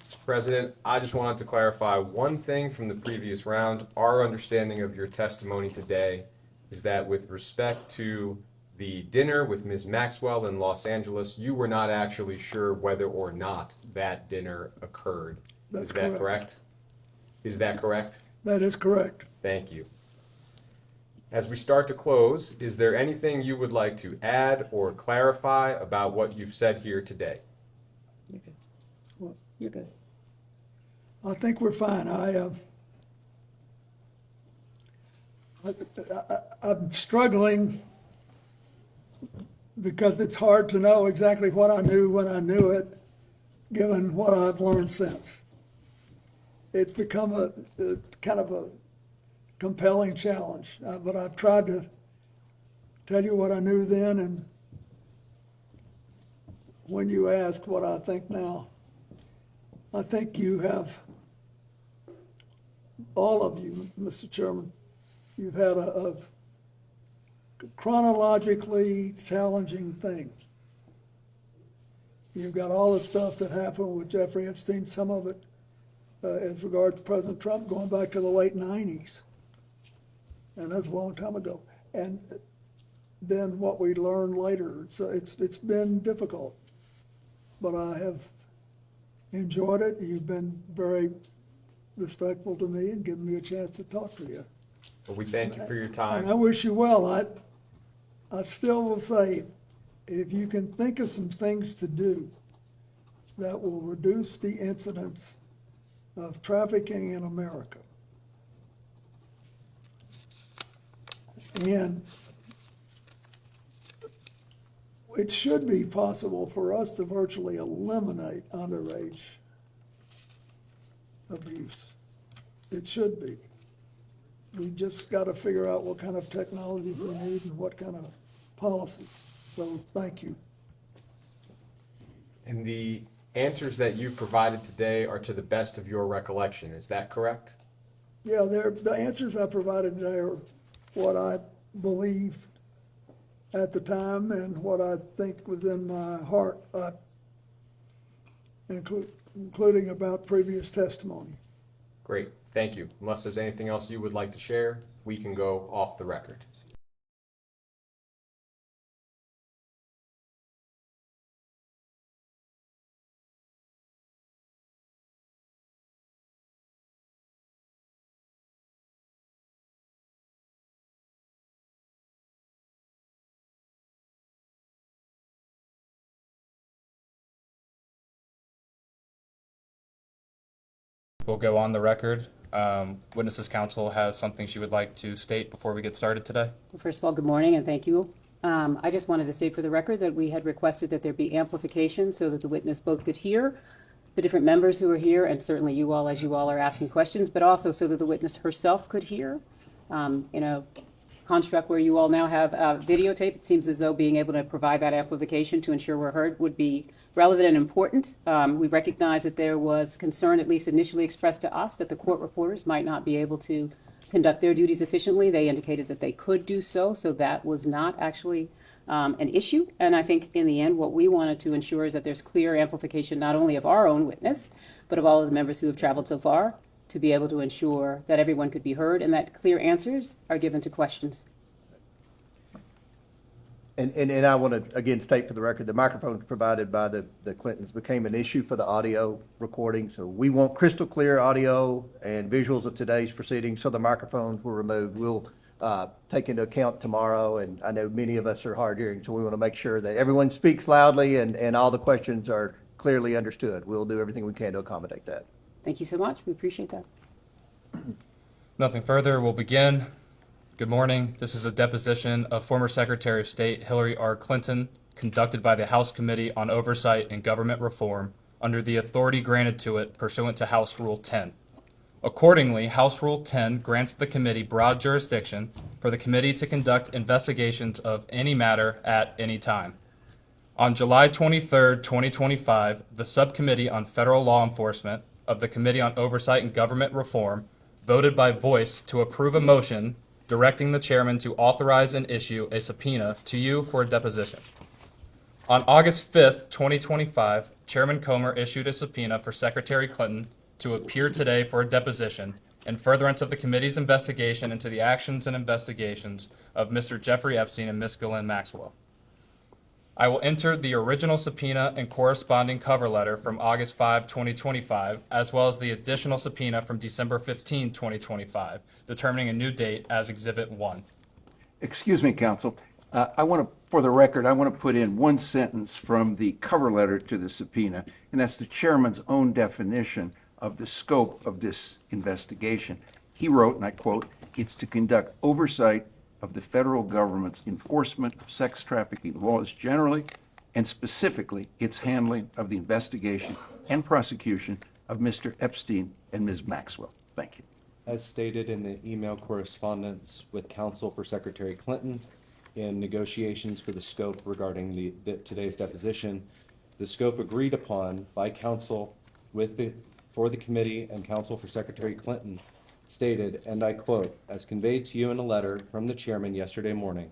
Mr. President, I just wanted to clarify one thing from the previous round. Our understanding of your testimony today is that with respect to the dinner with Ms. Maxwell in Los Angeles, you were not actually sure whether or not that dinner occurred.
That's
Is that
correct.
correct? Is that correct?
That is correct.
Thank you. As we start to close, is there anything you would like to add or clarify about what you've said here today?
You're good.
I think we're fine. I'm struggling because it's hard to know exactly what I knew when I knew it, given what I've learned since. It's become a kind of a compelling challenge, but I've tried to tell you what I knew then, and when you ask what I think now, I think you have, all of you, Mr. Chairman, you've had a chronologically challenging thing. You've got all the stuff that happened with Giuffre Epstein, some of it as regards to President Trump going back to the late 90s. And that's a long time ago. And then what we learned later, it's been difficult. But I have enjoyed it. You've been very respectful to me and given me a chance to talk to you.
Well, we thank you for your time.
And I wish you well. I still will say, if you can think of some things to do that will reduce the incidence of trafficking in America, and it should be possible for us to virtually eliminate underage abuse. It should be. We just got to figure out what kind of technology we need and what kind of policies. So thank you.
And the answers that you provided today are to the best of your recollection. Is that correct?
Yeah, the answers I provided today are what I believed at the time and what I think was in my heart, including about previous testimony.
Great, thank you. Unless there's anything else you would like to share, we can go off the record.
We'll go on the record.
Witnesses Counsel has something she would like to state before we get started today.
First of all, good morning and thank you. I just wanted to state for the record that we had requested that there be amplification so that the witness both could hear the different members who are here, and certainly you all as you all are asking questions, but also so that the witness herself could hear. In a construct where you all now have videotape, it seems as though being able to provide that amplification to ensure we're heard would be relevant and important. We recognize that there was concern, at least initially expressed to us, that the court reporters might not be able to conduct their duties efficiently. They indicated that they could do so that was not actually an issue. And I think in the end, what we wanted to ensure is that there's clear amplification not only of our own witness, but of all of the members who have traveled so far, to be able to ensure that everyone could be heard and that clear answers are given to questions.
And I want to again state for the record, the microphones provided by the Clintons became an issue for the audio recording. So we want crystal clear audio and visuals of today's proceedings, so the microphones were removed. We'll take into account tomorrow, and I know many of us are hard hearing, so we want to make sure that everyone speaks loudly and all the questions are clearly understood. We'll do everything we can to accommodate that.
Thank you so much. We appreciate that.
Nothing further, we'll begin. Good morning. This is a deposition of former Secretary of State Hillary R. Clinton, conducted by the House Committee on Oversight and Government Reform under the authority granted to it pursuant to House Rule 10. Accordingly, House Rule 10 grants the committee broad jurisdiction for the committee to conduct investigations of any matter at any time. On July 23, 2025, the Subcommittee on Federal Law Enforcement of the Committee on Oversight and Government Reform voted by voice to approve a motion directing the chairman to authorize and issue a subpoena to you for a deposition. On August 5th, 2025, Chairman Comer issued a subpoena for Secretary Clinton to appear today for a deposition in furtherance of the committee's investigation into the actions and investigations of Mr. Giuffre Epstein and Ms. Ghislaine Maxwell. I will enter the original subpoena and corresponding cover letter from August 5, 2025, as well as the additional subpoena from December 15, 2025, determining a new date as Exhibit 1.
Excuse me, counsel. For the record, I want to put in one sentence from the cover letter to the subpoena, and that's the chairman's own definition of the scope of this investigation. He wrote, and I quote, "It's to conduct oversight of the federal government's enforcement of sex trafficking laws generally, and specifically its handling of the investigation and prosecution of Mr. Epstein and Ms. Maxwell." Thank you.
As stated in the email correspondence with counsel for Secretary Clinton in negotiations for the scope regarding today's deposition, the scope agreed upon by counsel for the committee and counsel for Secretary Clinton stated, and I quote, "As conveyed to you in a letter from the chairman yesterday morning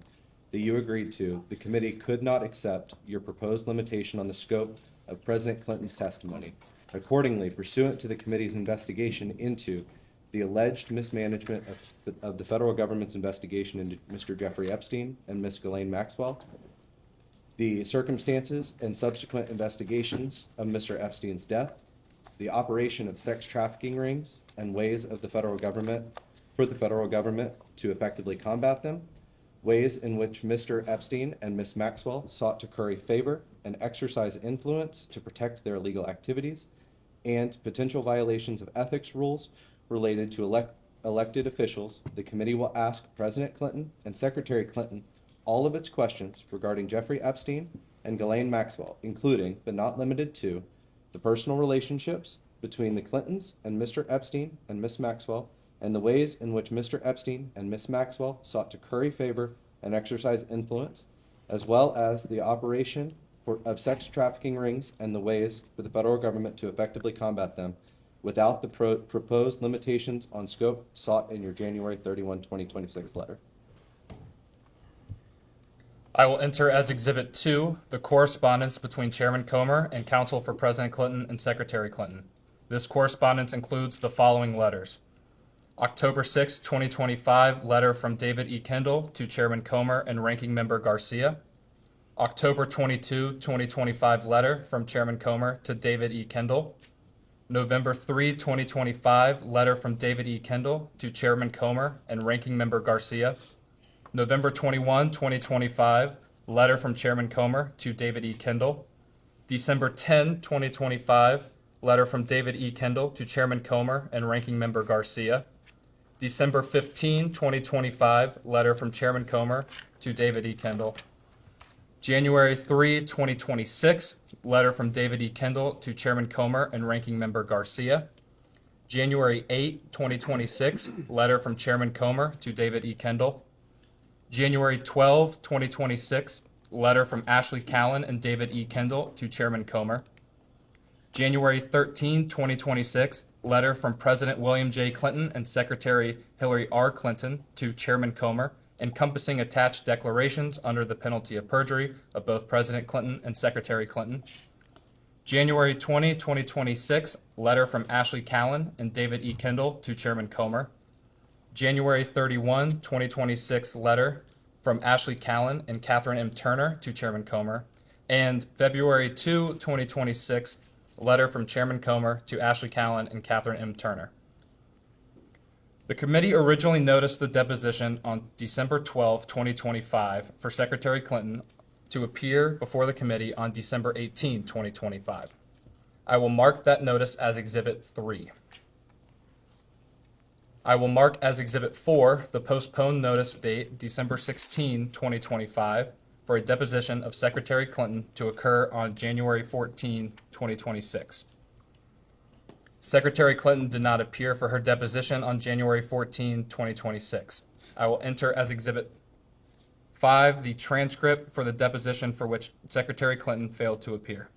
that you agreed to, the committee could not accept your proposed limitation on the scope of President Clinton's testimony. Accordingly, pursuant to the committee's investigation into the alleged mismanagement of the federal government's investigation into Mr. Giuffre Epstein and Ms. Ghislaine Maxwell, the circumstances and subsequent investigations of Mr. Epstein's death, the operation of sex trafficking rings and ways of the federal government to effectively combat them, ways in which Mr. Epstein and Ms. Maxwell sought to curry favor and exercise influence to protect their legal activities, and potential violations of ethics rules related to elected officials, the committee will ask President Clinton and Secretary Clinton all of its questions regarding Giuffre Epstein and Ghislaine Maxwell, including, but not limited to, the personal relationships between the Clintons and Mr. Epstein and Ms. Maxwell, and the ways in which Mr. Epstein and Ms. Maxwell sought to curry favor and exercise influence, as well as the operation of sex trafficking rings and the ways for the federal government to effectively combat them without the proposed limitations on scope sought in your January 31, 2026 letter."
I will enter as Exhibit 2 the correspondence between Chairman Comer and counsel for President Clinton and Secretary Clinton. This correspondence includes the following letters. October 6, 2025, letter from David E. Kendall to Chairman Comer and Ranking Member Garcia. October 22, 2025, letter from Chairman Comer to David E. Kendall. November 3, 2025, letter from David E. Kendall to Chairman Comer and Ranking Member Garcia. November 21, 2025, letter from Chairman Comer to David E. Kendall. December 10, 2025, letter from David E. Kendall to Chairman Comer and Ranking Member Garcia. December 15, 2025, letter from Chairman Comer to David E. Kendall. January 3, 2026, letter from David E. Kendall to Chairman Comer and Ranking Member Garcia. January 8, 2026, letter from Chairman Comer to David E. Kendall. January 12, 2026, letter from Ashley Callan and David E. Kendall to Chairman Comer. January 13, 2026, letter from President William J. Clinton and Secretary Hillary R. Clinton to Chairman Comer, encompassing attached declarations under the penalty of perjury of both President Clinton and Secretary Clinton. January 20, 2026, letter from Ashley Callan and David E. Kendall to Chairman Comer. January 31, 2026, letter from Ashley Callan and Catherine M. Turner to Chairman Comer. And February 2, 2026, letter from Chairman Comer to Ashley Callan and Catherine M. Turner. The committee originally noticed the deposition on December 12, 2025 for Secretary Clinton to appear before the committee on December 18, 2025. I will mark that notice as Exhibit 3. I will mark as Exhibit 4 the postponed notice date December 16, 2025 for a deposition of Secretary Clinton to occur on January 14, 2026. Secretary Clinton did not appear for her deposition on January 14, 2026. I will enter as Exhibit 5 the transcript for the deposition for which Secretary Clinton failed to appear.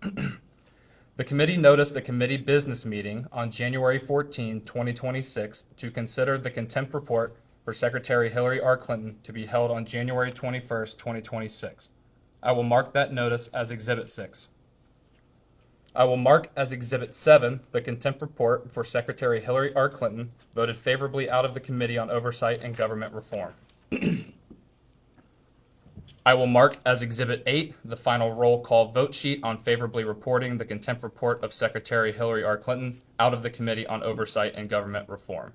The committee noticed a committee business meeting on January 14, 2026 to consider the contempt report for Secretary Hillary R. Clinton to be held on January 21, 2026. I will mark that notice as Exhibit 6. I will mark as Exhibit 7 the contempt report for Secretary Hillary R. Clinton voted favorably out of the Committee on Oversight and Government Reform. I will mark as Exhibit 8 the final roll call vote sheet on favorably reporting the contempt report of Secretary Hillary R. Clinton out of the Committee on Oversight and Government Reform.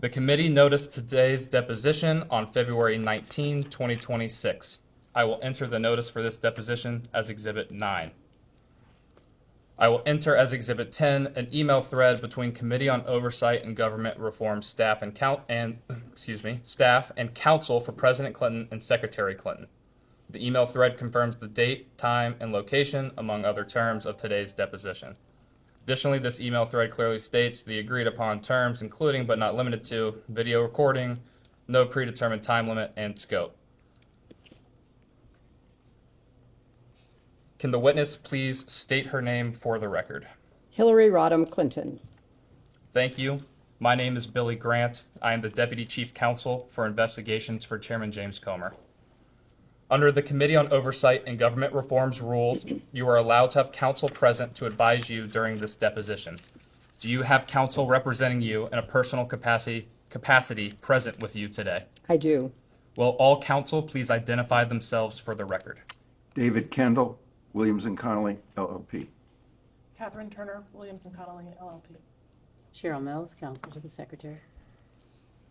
The committee noticed today's deposition on February 19, 2026. I will enter the notice for this deposition as Exhibit 9. I will enter as Exhibit 10 an email thread between Committee on Oversight and Government Reform staff and counsel for President Clinton and Secretary Clinton. The email thread confirms the date, time, and location, among other terms, of today's deposition. Additionally, this email thread clearly states the agreed upon terms, including but not limited to video recording, no predetermined time limit, and scope. Can the witness please state her name for the record?
Hillary Rodham Clinton.
Thank you. My name is Billy Grant. I am the Deputy Chief Counsel for Investigations for Chairman James Comer. Under the Committee on Oversight and Government Reform's rules, you are allowed to have counsel present to advise you during this deposition. Do you have counsel representing you in a personal capacity present with you today?
I do.
Will all counsel please identify themselves for the record?
David Kendall, Williams and Connolly, LLP.
Catherine Turner, Williams and Connolly, LLP.
Cheryl Mills, counsel to the Secretary.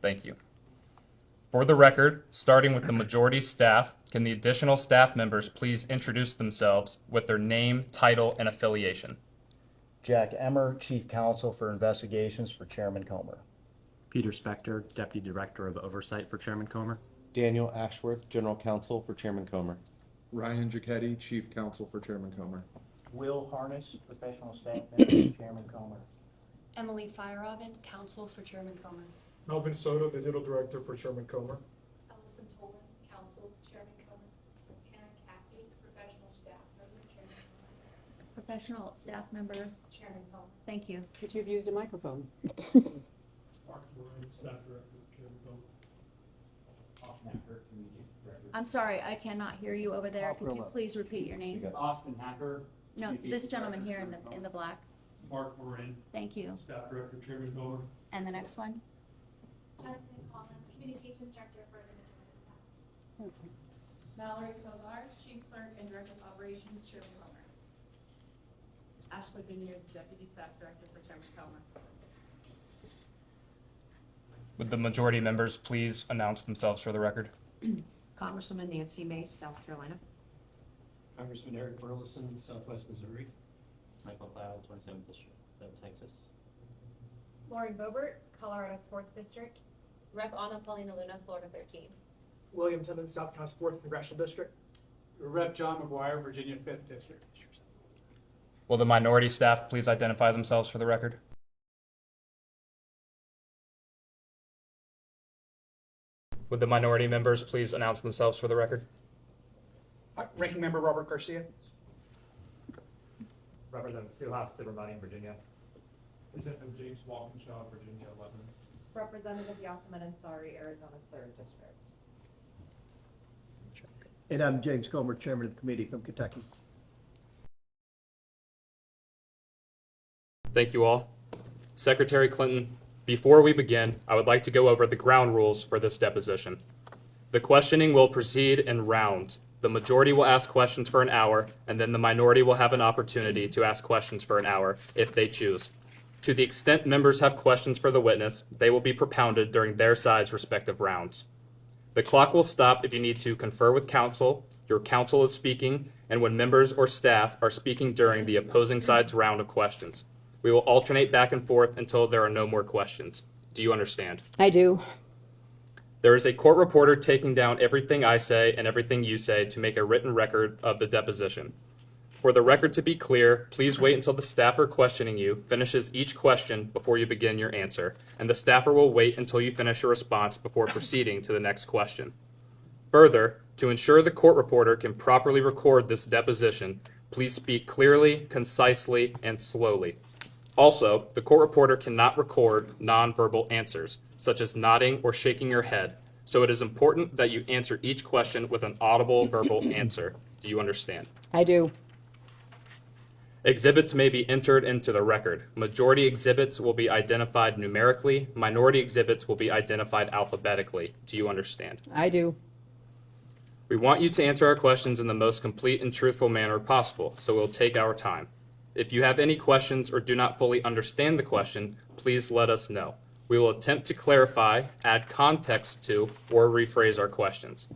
Thank you. For the record, starting with the majority staff, can the additional staff members please introduce themselves with their name, title, and affiliation?
Jack Emmer, Chief Counsel for Investigations for Chairman Comer.
Peter Spector, Deputy Director of Oversight for Chairman Comer.
Daniel Ashworth, General Counsel for Chairman Comer.
Ryan Giacchetti, Chief Counsel for Chairman Comer.
Will Harness, Professional Staff Member for Chairman Comer.
Emily Feierabend, Counsel for Chairman Comer.
Melvin Soto, the Digital Director for Chairman Comer.
Allison Tolan, Counsel, Chairman Comer. Hannah Caffey, Professional Staff Member, Chairman Comer. Professional Staff Member, Chairman Comer. Thank you.
Could you have used a microphone?
Mark Moran, Staff Director, Chairman Comer.
I'm sorry, I cannot hear you over there. Could you please repeat your name?
Austin Hacker.
No, this gentleman here in the black.
Mark Moran.
Thank you.
Staff Director, Chairman Comer.
And the next one?
Jasmine Collins, Communications Director for the Majority Staff.
Mallory Kovars, Chief Clerk and Director of Operations, Chairman Comer. Ashley Vineyard, Deputy Staff Director for Chairman Comer.
Would the majority members please announce themselves for the record?
Congresswoman Nancy Mace, South Carolina.
Congressman Eric Burleson, Southwest Missouri. Michael Cloud, 27th District of Texas.
Lauren Bobert, Colorado Sports District.
Rep. Anna Paulina Luna, Florida 13.
William Timmons, South Carolina Sports Congressional District.
Rep. John McGuire, Virginia 5th District.
Will the minority staff please identify themselves for the record? Would the minority members please announce themselves for the record?
Ranking Member Robert Garcia.
Representative Suhas Subramanian, Virginia.
Representative James Walkinshaw, Virginia 11.
Representative Yasaman Ansari, Arizona's 3rd District.
And I'm James Comer, Chairman of the committee from Kentucky.
Thank you all. Secretary Clinton, before we begin, I would like to go over the ground rules for this deposition. The questioning will proceed in rounds. The majority will ask questions for an hour, and then the minority will have an opportunity to ask questions for an hour if they choose. To the extent members have questions for the witness, they will be propounded during their side's respective rounds. The clock will stop if you need to confer with counsel, your counsel is speaking, and when members or staff are speaking during the opposing side's round of questions. We will alternate back and forth until there are no more questions. Do you understand?
I do.
There is a court reporter taking down everything I say and everything you say to make a written record of the deposition. For the record to be clear, please wait until the staffer questioning you finishes each question before you begin your answer, and the staffer will wait until you finish your response before proceeding to the next question. Further, to ensure the court reporter can properly record this deposition, please speak clearly, concisely, and slowly. Also, the court reporter cannot record nonverbal answers, such as nodding or shaking your head, so it is important that you answer each question with an audible verbal answer. Do you understand?
I do.
Exhibits may be entered into the record. Majority exhibits will be identified numerically. Minority exhibits will be identified alphabetically. Do you understand?
I do.
We want you to answer our questions in the most complete and truthful manner possible, so we'll take our time. If you have any questions or do not fully understand the question, please let us know. We will attempt to clarify, add context to, or rephrase our questions.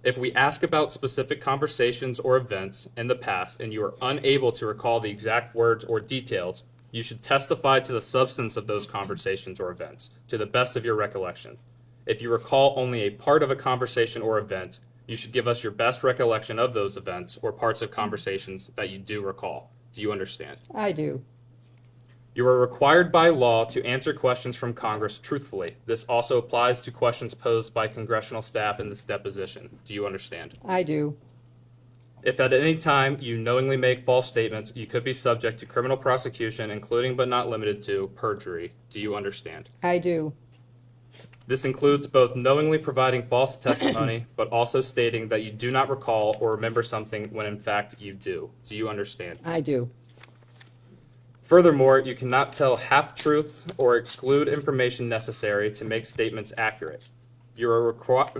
If we ask about specific conversations or events in the past and you are unable to recall the exact words or details, you should testify to the substance of those conversations or events, to the best of your recollection. If you recall only a part of a conversation or event, you should give us your best recollection of those events or parts of conversations that you do recall. Do you understand?
I do.
You are required by law to answer questions from Congress truthfully. This also applies to questions posed by congressional staff in this deposition. Do you understand?
I do.
If at any time you knowingly make false statements, you could be subject to criminal prosecution, including but not limited to perjury. Do you understand?
I do.
This includes both knowingly providing false testimony, but also stating that you do not recall or remember something when in fact you do. Do you understand?
I do.
Furthermore, you cannot tell half-truths or exclude information necessary to make statements accurate. You are required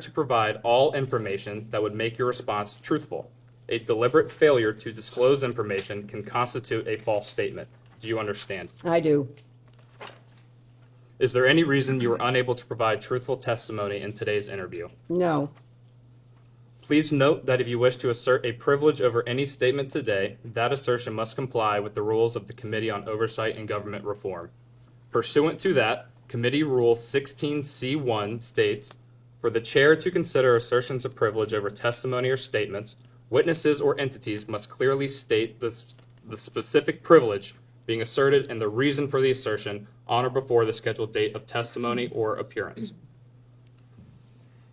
to provide all information that would make your response truthful. A deliberate failure to disclose information can constitute a false statement. Do you understand?
I do.
Is there any reason you were unable to provide truthful testimony in today's interview?
No.
Please note that if you wish to assert a privilege over any statement today, that assertion must comply with the rules of the Committee on Oversight and Government Reform. Pursuant to that, Committee Rule 16C1 states, for the chair to consider assertions of privilege over testimony or statements, witnesses or entities must clearly state the specific privilege being asserted and the reason for the assertion on or before the scheduled date of testimony or appearance.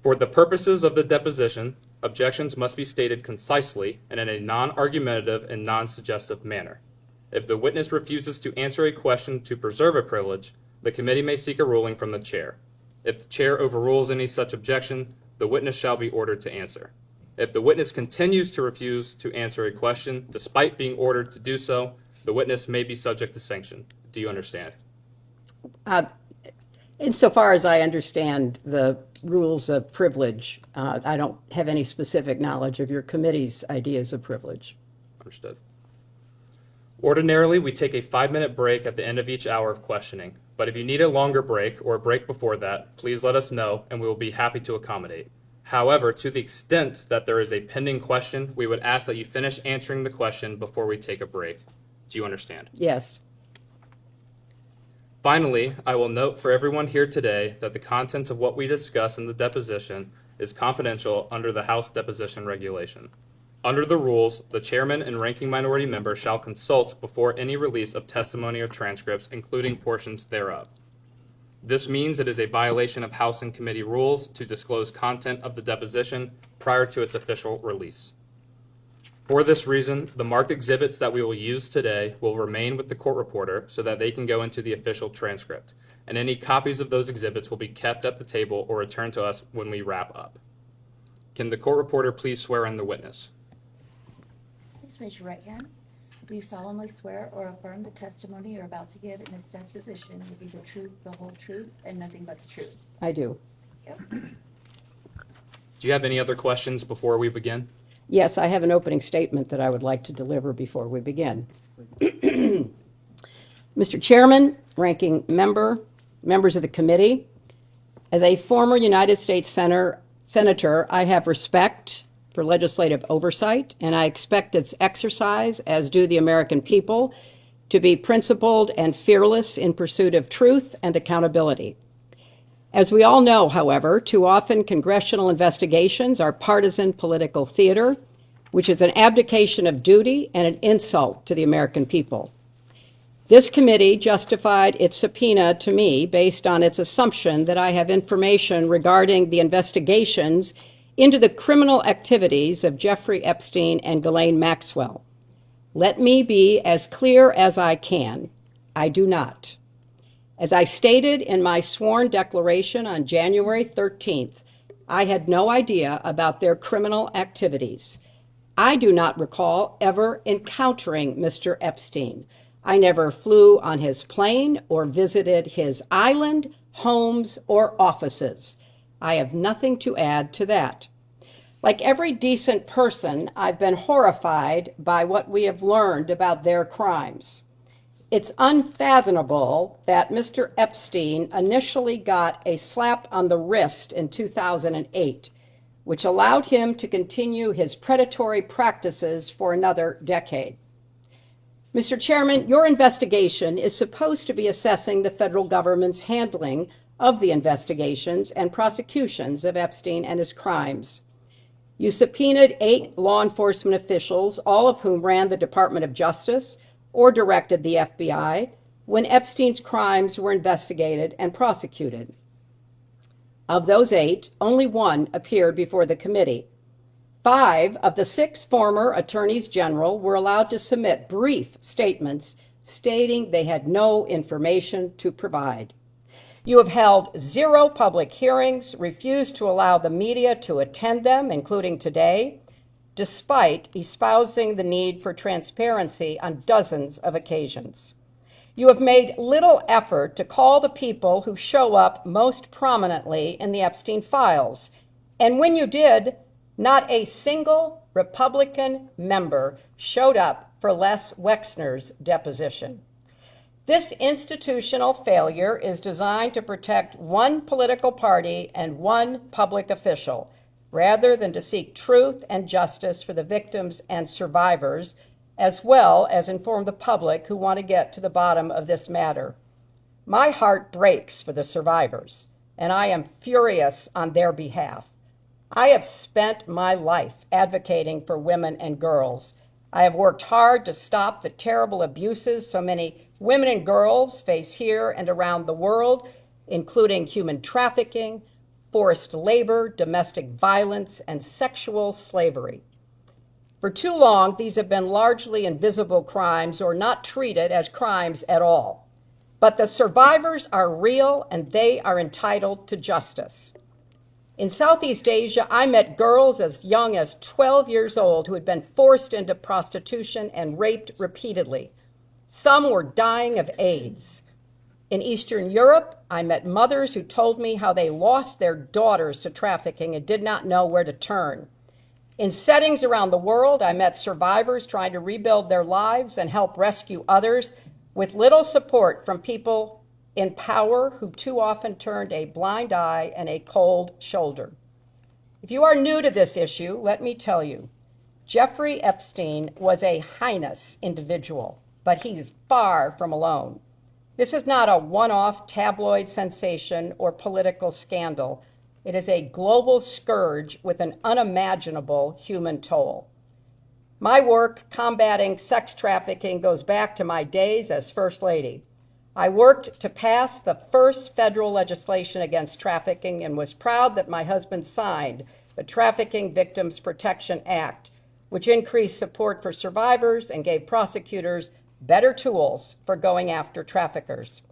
For the purposes of the deposition, objections must be stated concisely and in a non-argumentative and non-suggestive manner. If the witness refuses to answer a question to preserve a privilege, the committee may seek a ruling from the chair. If the chair overrules any such objection, the witness shall be ordered to answer. If the witness continues to refuse to answer a question despite being ordered to do so, the witness may be subject to sanction. Do you understand?
Insofar as I understand the rules of privilege, I don't have any specific knowledge of your committee's ideas of privilege.
Understood. Ordinarily, we take a 5-minute break at the end of each hour of questioning, but if you need a longer break or a break before that, please let us know and we will be happy to accommodate. However, to the extent that there is a pending question, we would ask that you finish answering the question before we take a break. Do you understand?
Yes.
Finally, I will note for everyone here today that the contents of what we discuss in the deposition is confidential under the House Deposition Regulation. Under the rules, the chairman and ranking minority member shall consult before any release of testimony or transcripts, including portions thereof. This means it is a violation of House and committee rules to disclose content of the deposition prior to its official release. For this reason, the marked exhibits that we will use today will remain with the court reporter so that they can go into the official transcript, and any copies of those exhibits will be kept at the table or returned to us when we wrap up. Can the court reporter please swear in the witness?
Please raise your right hand. Do you solemnly swear or affirm the testimony you're about to give in this deposition will be the truth, the whole truth, and nothing but the truth?
I do.
Do you have any other questions before we begin?
Yes, I have an opening statement that I would like to deliver before we begin. Mr. Chairman, ranking member, members of the committee, as a former United States Senator, I have respect for legislative oversight, and I expect its exercise, as do the American people, to be principled and fearless in pursuit of truth and accountability. As we all know, however, too often congressional investigations are partisan political theater, which is an abdication of duty and an insult to the American people. This committee justified its subpoena to me based on its assumption that I have information regarding the investigations into the criminal activities of Giuffre Epstein and Ghislaine Maxwell. Let me be as clear as I can. I do not. As I stated in my sworn declaration on January 13th, I had no idea about their criminal activities. I do not recall ever encountering Mr. Epstein. I never flew on his plane or visited his island, homes, or offices. I have nothing to add to that. Like every decent person, I've been horrified by what we have learned about their crimes. It's unfathomable that Mr. Epstein initially got a slap on the wrist in 2008, which allowed him to continue his predatory practices for another decade. Mr. Chairman, your investigation is supposed to be assessing the federal government's handling of the investigations and prosecutions of Epstein and his crimes. You subpoenaed 8 law enforcement officials, all of whom ran the Department of Justice or directed the FBI when Epstein's crimes were investigated and prosecuted. Of those 8, only 1 appeared before the committee. 5 of the 6 former attorneys general were allowed to submit brief statements stating they had no information to provide. You have held 0 public hearings, refused to allow the media to attend them, including today, despite espousing the need for transparency on dozens of occasions. You have made little effort to call the people who show up most prominently in the Epstein files. And when you did, not a single Republican member showed up for Les Wexner's deposition. This institutional failure is designed to protect one political party and one public official, rather than to seek truth and justice for the victims and survivors, as well as inform the public who want to get to the bottom of this matter. My heart breaks for the survivors, and I am furious on their behalf. I have spent my life advocating for women and girls. I have worked hard to stop the terrible abuses so many women and girls face here and around the world, including human trafficking, forced labor, domestic violence, and sexual slavery. For too long, these have been largely invisible crimes or not treated as crimes at all. But the survivors are real and they are entitled to justice. In Southeast Asia, I met girls as young as 12 years old who had been forced into prostitution and raped repeatedly. Some were dying of AIDS. In Eastern Europe, I met mothers who told me how they lost their daughters to trafficking and did not know where to turn. In settings around the world, I met survivors trying to rebuild their lives and help rescue others with little support from people in power who too often turned a blind eye and a cold shoulder. If you are new to this issue, let me tell you, Jeffrey Epstein was a heinous individual, but he's far from alone. This is not a one-off tabloid sensation or political scandal. It is a global scourge with an unimaginable human toll. My work combating sex trafficking goes back to my days as First Lady. I worked to pass the first federal legislation against trafficking and was proud that my husband signed the Trafficking Victims Protection Act, which increased support for survivors and gave prosecutors better tools for going after traffickers.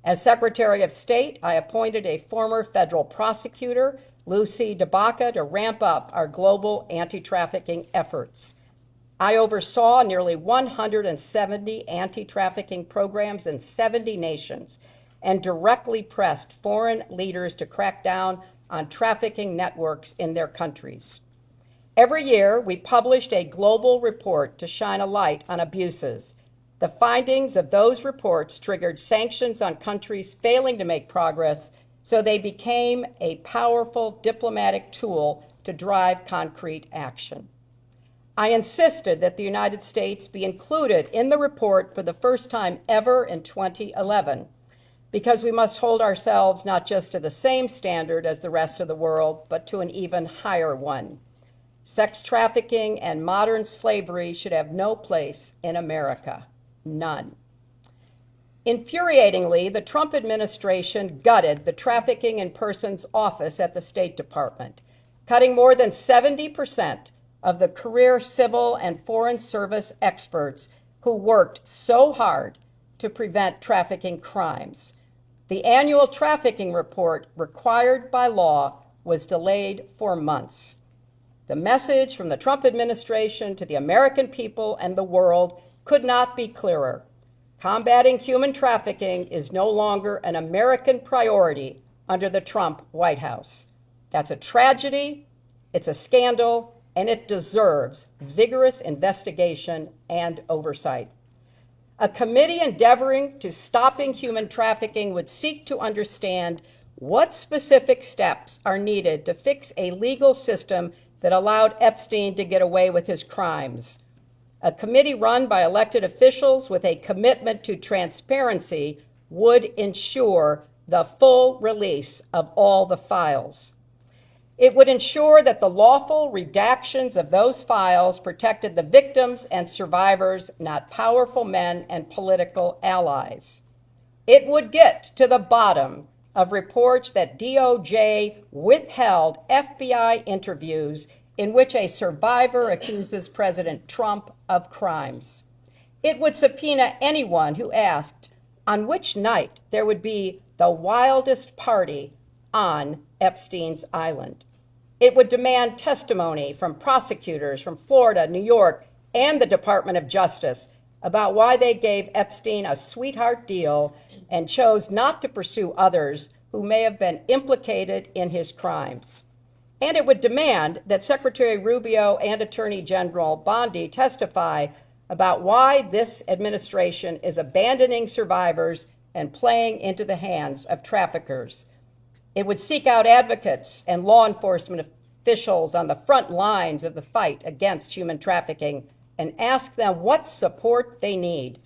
As Secretary of State, I appointed a former federal prosecutor, Lucy DeBaca, to ramp up our global anti-trafficking efforts. I oversaw nearly 170 anti-trafficking programs in 70 nations and directly pressed foreign leaders to crack down on trafficking networks in their countries. Every year, we published a global report to shine a light on abuses. The findings of those reports triggered sanctions on countries failing to make progress, so they became a powerful diplomatic tool to drive concrete action. I insisted that the United States be included in the report for the first time ever in 2011, because we must hold ourselves not just to the same standard as the rest of the world, but to an even higher one. Sex trafficking and modern slavery should have no place in America. None. Infuriatingly, the Trump administration gutted the Trafficking in Persons Office at the State Department, cutting more than 70% of the career civil and foreign service experts who worked so hard to prevent trafficking crimes. The annual trafficking report required by law was delayed for months. The message from the Trump administration to the American people and the world could not be clearer. Combating human trafficking is no longer an American priority under the Trump White House. That's a tragedy, it's a scandal, and it deserves vigorous investigation and oversight. A committee endeavoring to stopping human trafficking would seek to understand what specific steps are needed to fix a legal system that allowed Epstein to get away with his crimes. A committee run by elected officials with a commitment to transparency would ensure the full release of all the files. It would ensure that the lawful redactions of those files protected the victims and survivors, not powerful men and political allies. It would get to the bottom of reports that DOJ withheld FBI interviews in which a survivor accuses President Trump of crimes. It would subpoena anyone who asked on which night there would be the wildest party on Epstein's Island. It would demand testimony from prosecutors from Florida, New York, and the Department of Justice about why they gave Epstein a sweetheart deal and chose not to pursue others who may have been implicated in his crimes. And it would demand that Secretary Rubio and Attorney General Bondi testify about why this administration is abandoning survivors and playing into the hands of traffickers. It would seek out advocates and law enforcement officials on the front lines of the fight against human trafficking and ask them what support they need.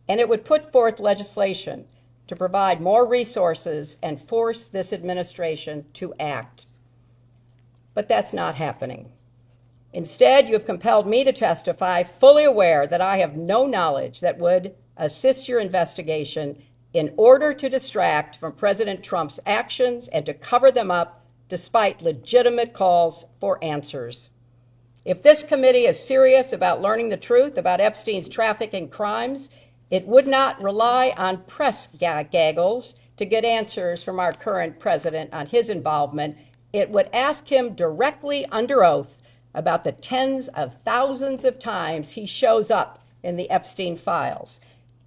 And it would put forth legislation to provide more resources and force this administration to act. But that's not happening. Instead, you have compelled me to testify, fully aware that I have no knowledge that would assist your investigation in order to distract from President Trump's actions and to cover them up despite legitimate calls for answers. If this committee is serious about learning the truth about Epstein's trafficking crimes, it would not rely on press gaggles to get answers from our current president on his involvement. It would ask him directly under oath about the tens of thousands of times he shows up in the Epstein files.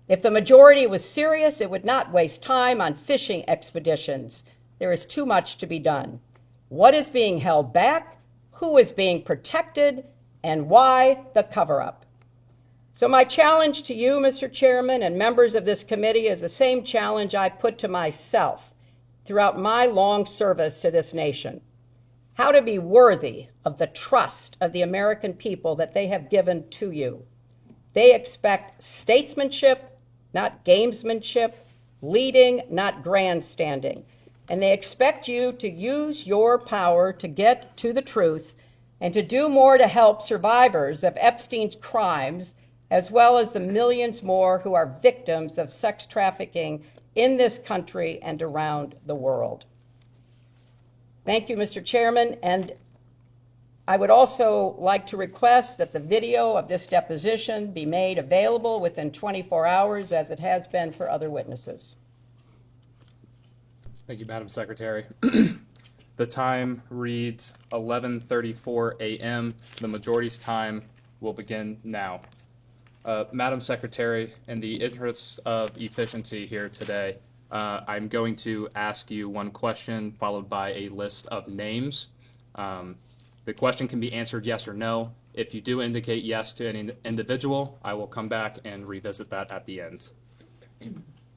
If the majority was serious, it would not waste time on fishing expeditions. There is too much to be done. What is being held back? Who is being protected? And why the cover-up? So my challenge to you, Mr. Chairman, and members of this committee is the same challenge I put to myself throughout my long service to this nation. how to be worthy of the trust of the American people that they have given to you. They expect statesmanship, not gamesmanship, leading, not grandstanding. And they expect you to use your power to get to the truth and to do more to help survivors of Epstein's crimes, as well as the millions more who are victims of sex trafficking in this country and around the world. Thank you, Mr. Chairman, and I would also like to request that the video of this deposition be made available within 24 hours, as it has been for other witnesses.
Thank you, Madam Secretary. The time reads 11:34 a.m. The majority's time will begin now. Madam Secretary, in the interest of efficiency here today, I'm going to ask you one question followed by a list of names. The question can be answered yes or no. If you do indicate yes to any individual, I will come back and revisit that at the end.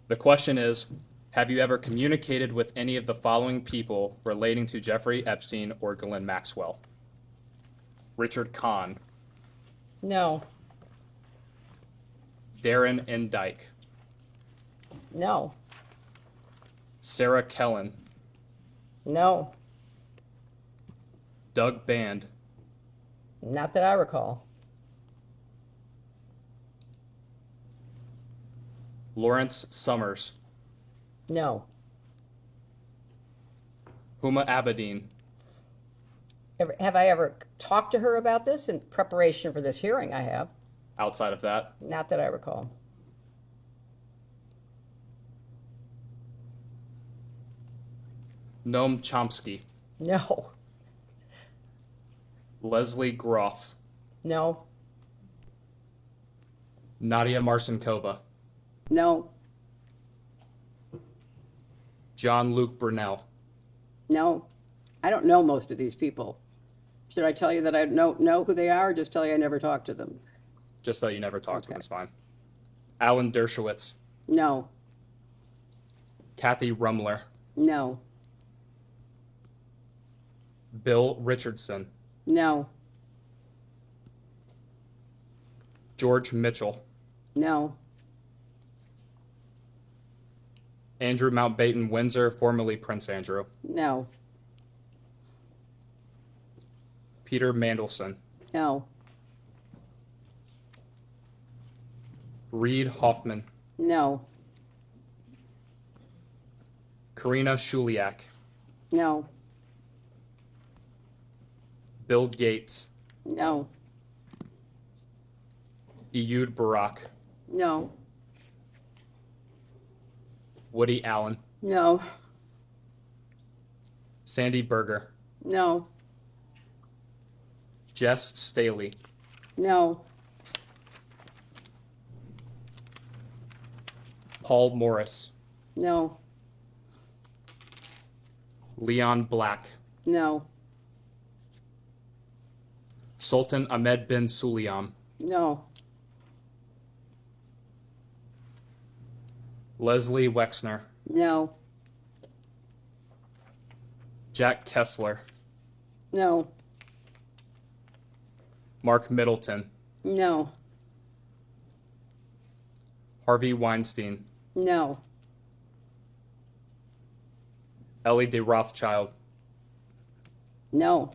The question is, have you ever communicated with any of the following people relating to Giuffre Epstein or Ghislaine Maxwell? Richard Kahn.
No.
Darren N. Dyke.
No.
Sarah Kellen.
No.
Doug Band.
Not that I recall.
Lawrence Summers.
No.
Huma Abedin.
Have I ever talked to her about this in preparation for this hearing? I have.
Outside of that,
Not that I recall.
Noam Chomsky.
No.
Leslie Groff.
No.
Nadia Marcinkova.
No.
John Luke Brunel.
No. I don't know most of these people. Should I tell you that I know who they are, or just tell you I never talked to them?
Just so you never talked to him, it's fine. Alan Dershowitz.
No.
Kathy Rumler.
No.
Bill Richardson.
No.
George Mitchell.
No.
Andrew Mountbatten Windsor, formerly Prince Andrew.
No.
Peter Mandelson.
No.
Reed Hoffman.
No.
Karina Shuliak.
No.
Bill Gates.
No.
Ehud Barak.
No.
Woody Allen.
No.
Sandy Berger.
No.
Jess Staley.
No.
Paul Morris.
No.
Leon Black.
No.
Sultan Ahmed bin Sulayam.
No.
Leslie Wexner.
No.
Jack Kessler.
No.
Mark Middleton.
No.
Harvey Weinstein.
No.
Ellie de Rothschild.
No.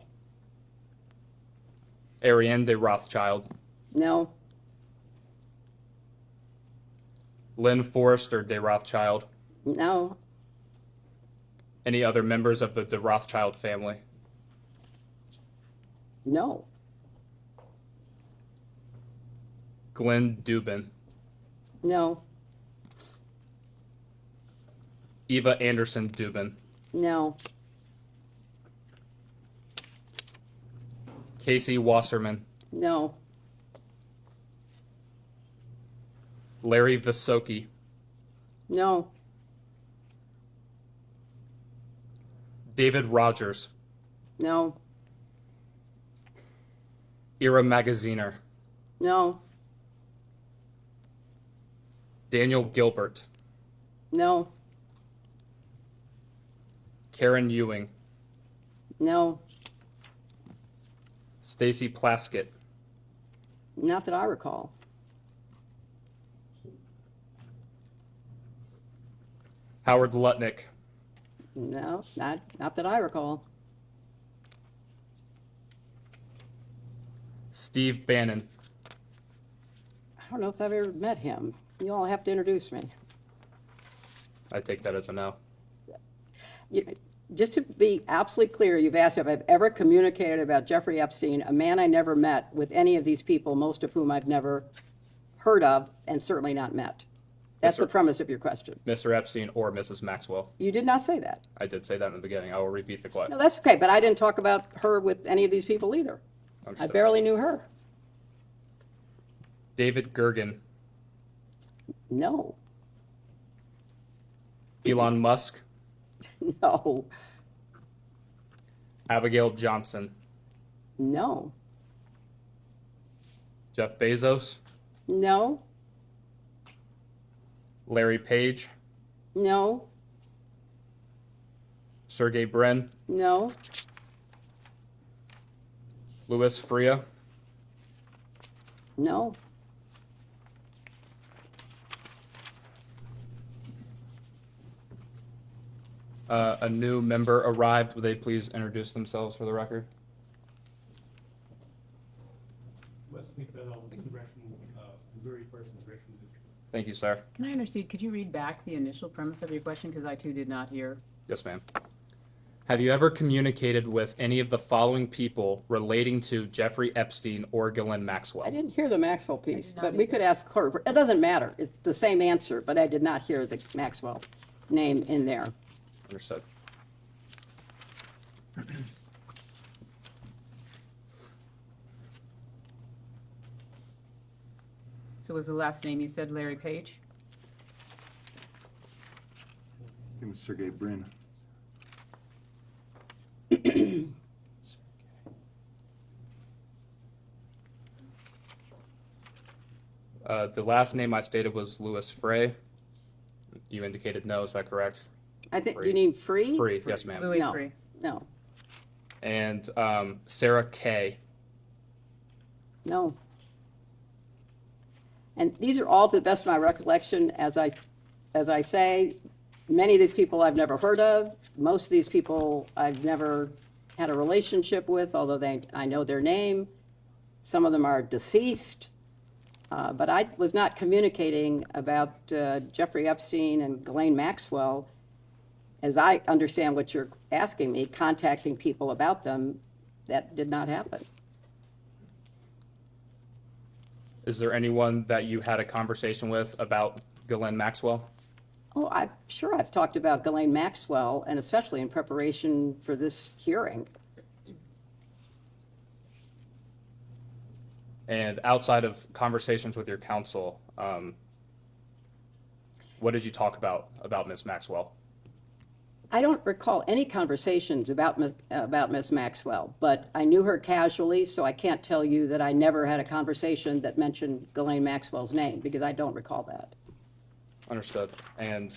Ariane de Rothschild.
No.
Lynn Forrester de Rothschild.
No.
Any other members of the de Rothschild family?
No.
Glenn Dubin.
No.
Eva Anderson Dubin.
No.
Casey Wasserman.
No.
Larry Visoki.
No.
David Rogers.
No.
Ira Magaziner.
No.
Daniel Gilbert.
No.
Karen Ewing.
No.
Stacy Plaskett.
Not that I recall.
Howard Lutnick.
No, not that I recall.
Steve Bannon.
I don't know if I've ever met him. You all have to introduce me.
I take that as a no.
Just to be absolutely clear, you've asked if I've ever communicated about Giuffre Epstein, a man I never met, with any of these people, most of whom I've never heard of and certainly not met. That's the premise of your question.
Mr. Epstein or Mrs. Maxwell.
You did not say that.
I did say that in the beginning. I will repeat the question.
No, that's okay, but I didn't talk about her with any of these people either.
Understood.
I barely knew her.
David Gergen.
No.
Elon Musk.
No.
Abigail Johnson.
No.
Jeff Bezos.
No.
Larry Page.
No.
Sergey Brin.
No.
Louis Freeh.
No.
A new member arrived. Would they please introduce themselves for the record?
Wesley Bell, Missouri 1st Congressional District.
Thank you, sir.
Can I intercede? Could you read back the initial premise of your question? Because I too did not hear.
Yes, ma'am. Have you ever communicated with any of the following people relating to Jeffrey Epstein or Ghislaine Maxwell?
I didn't hear the Maxwell piece, but we could ask her. It doesn't matter. It's the same answer, but I did not hear the Maxwell name in there.
Understood.
So was the last name you said Larry Page?
It was Sergey Brin.
The last name I stated was Louis Freeh. You indicated no, is that correct?
I think, do you need Free?
Free, yes, ma'am.
Louis
No.
Freeh.
No.
And Sarah Kay.
No. And these are all, to the best of my recollection, as I say, many of these people I've never heard of. Most of these people I've never had a relationship with, although I know their name. Some of them are deceased. But I was not communicating about Jeffrey Epstein and Ghislaine Maxwell, as I understand what you're asking me, contacting people about them. That did not happen.
Is there anyone that you had a conversation with about Ghislaine Maxwell?
Oh, I'm sure I've talked about Ghislaine Maxwell, and especially in preparation for this hearing.
And outside of conversations with your counsel, what did you talk about Ms. Maxwell?
I don't recall any conversations about Miss Maxwell, but I knew her casually, so I can't tell you that I never had a conversation that mentioned Ghislaine Maxwell's name, because I don't recall that.
Understood. And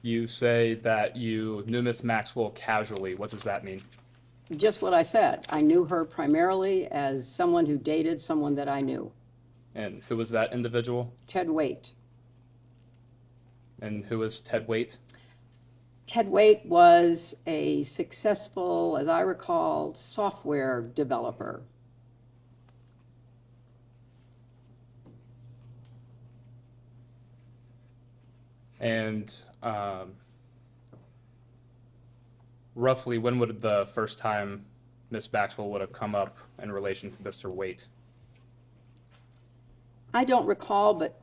you say that you knew Ms. Maxwell casually. What does that mean?
Just what I said. I knew her primarily as someone who dated someone that I knew.
And who was that individual?
Ted Waite.
And who was Ted Waite?
Ted Waite was a successful, as I recall, software developer.
And roughly when would the first time Ms. Maxwell would have come up in relation to Mr. Waite?
I don't recall, but,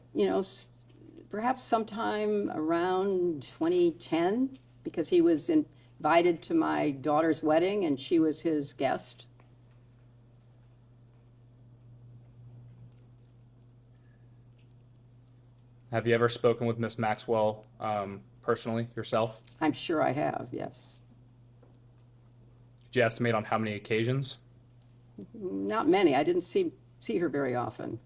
perhaps sometime around 2010, because he was invited to my daughter's wedding and she was his guest.
Have you ever spoken with Ms. Maxwell personally yourself?
I'm sure I have, yes.
Did you estimate on how many occasions?
Not many. I didn't see her very often.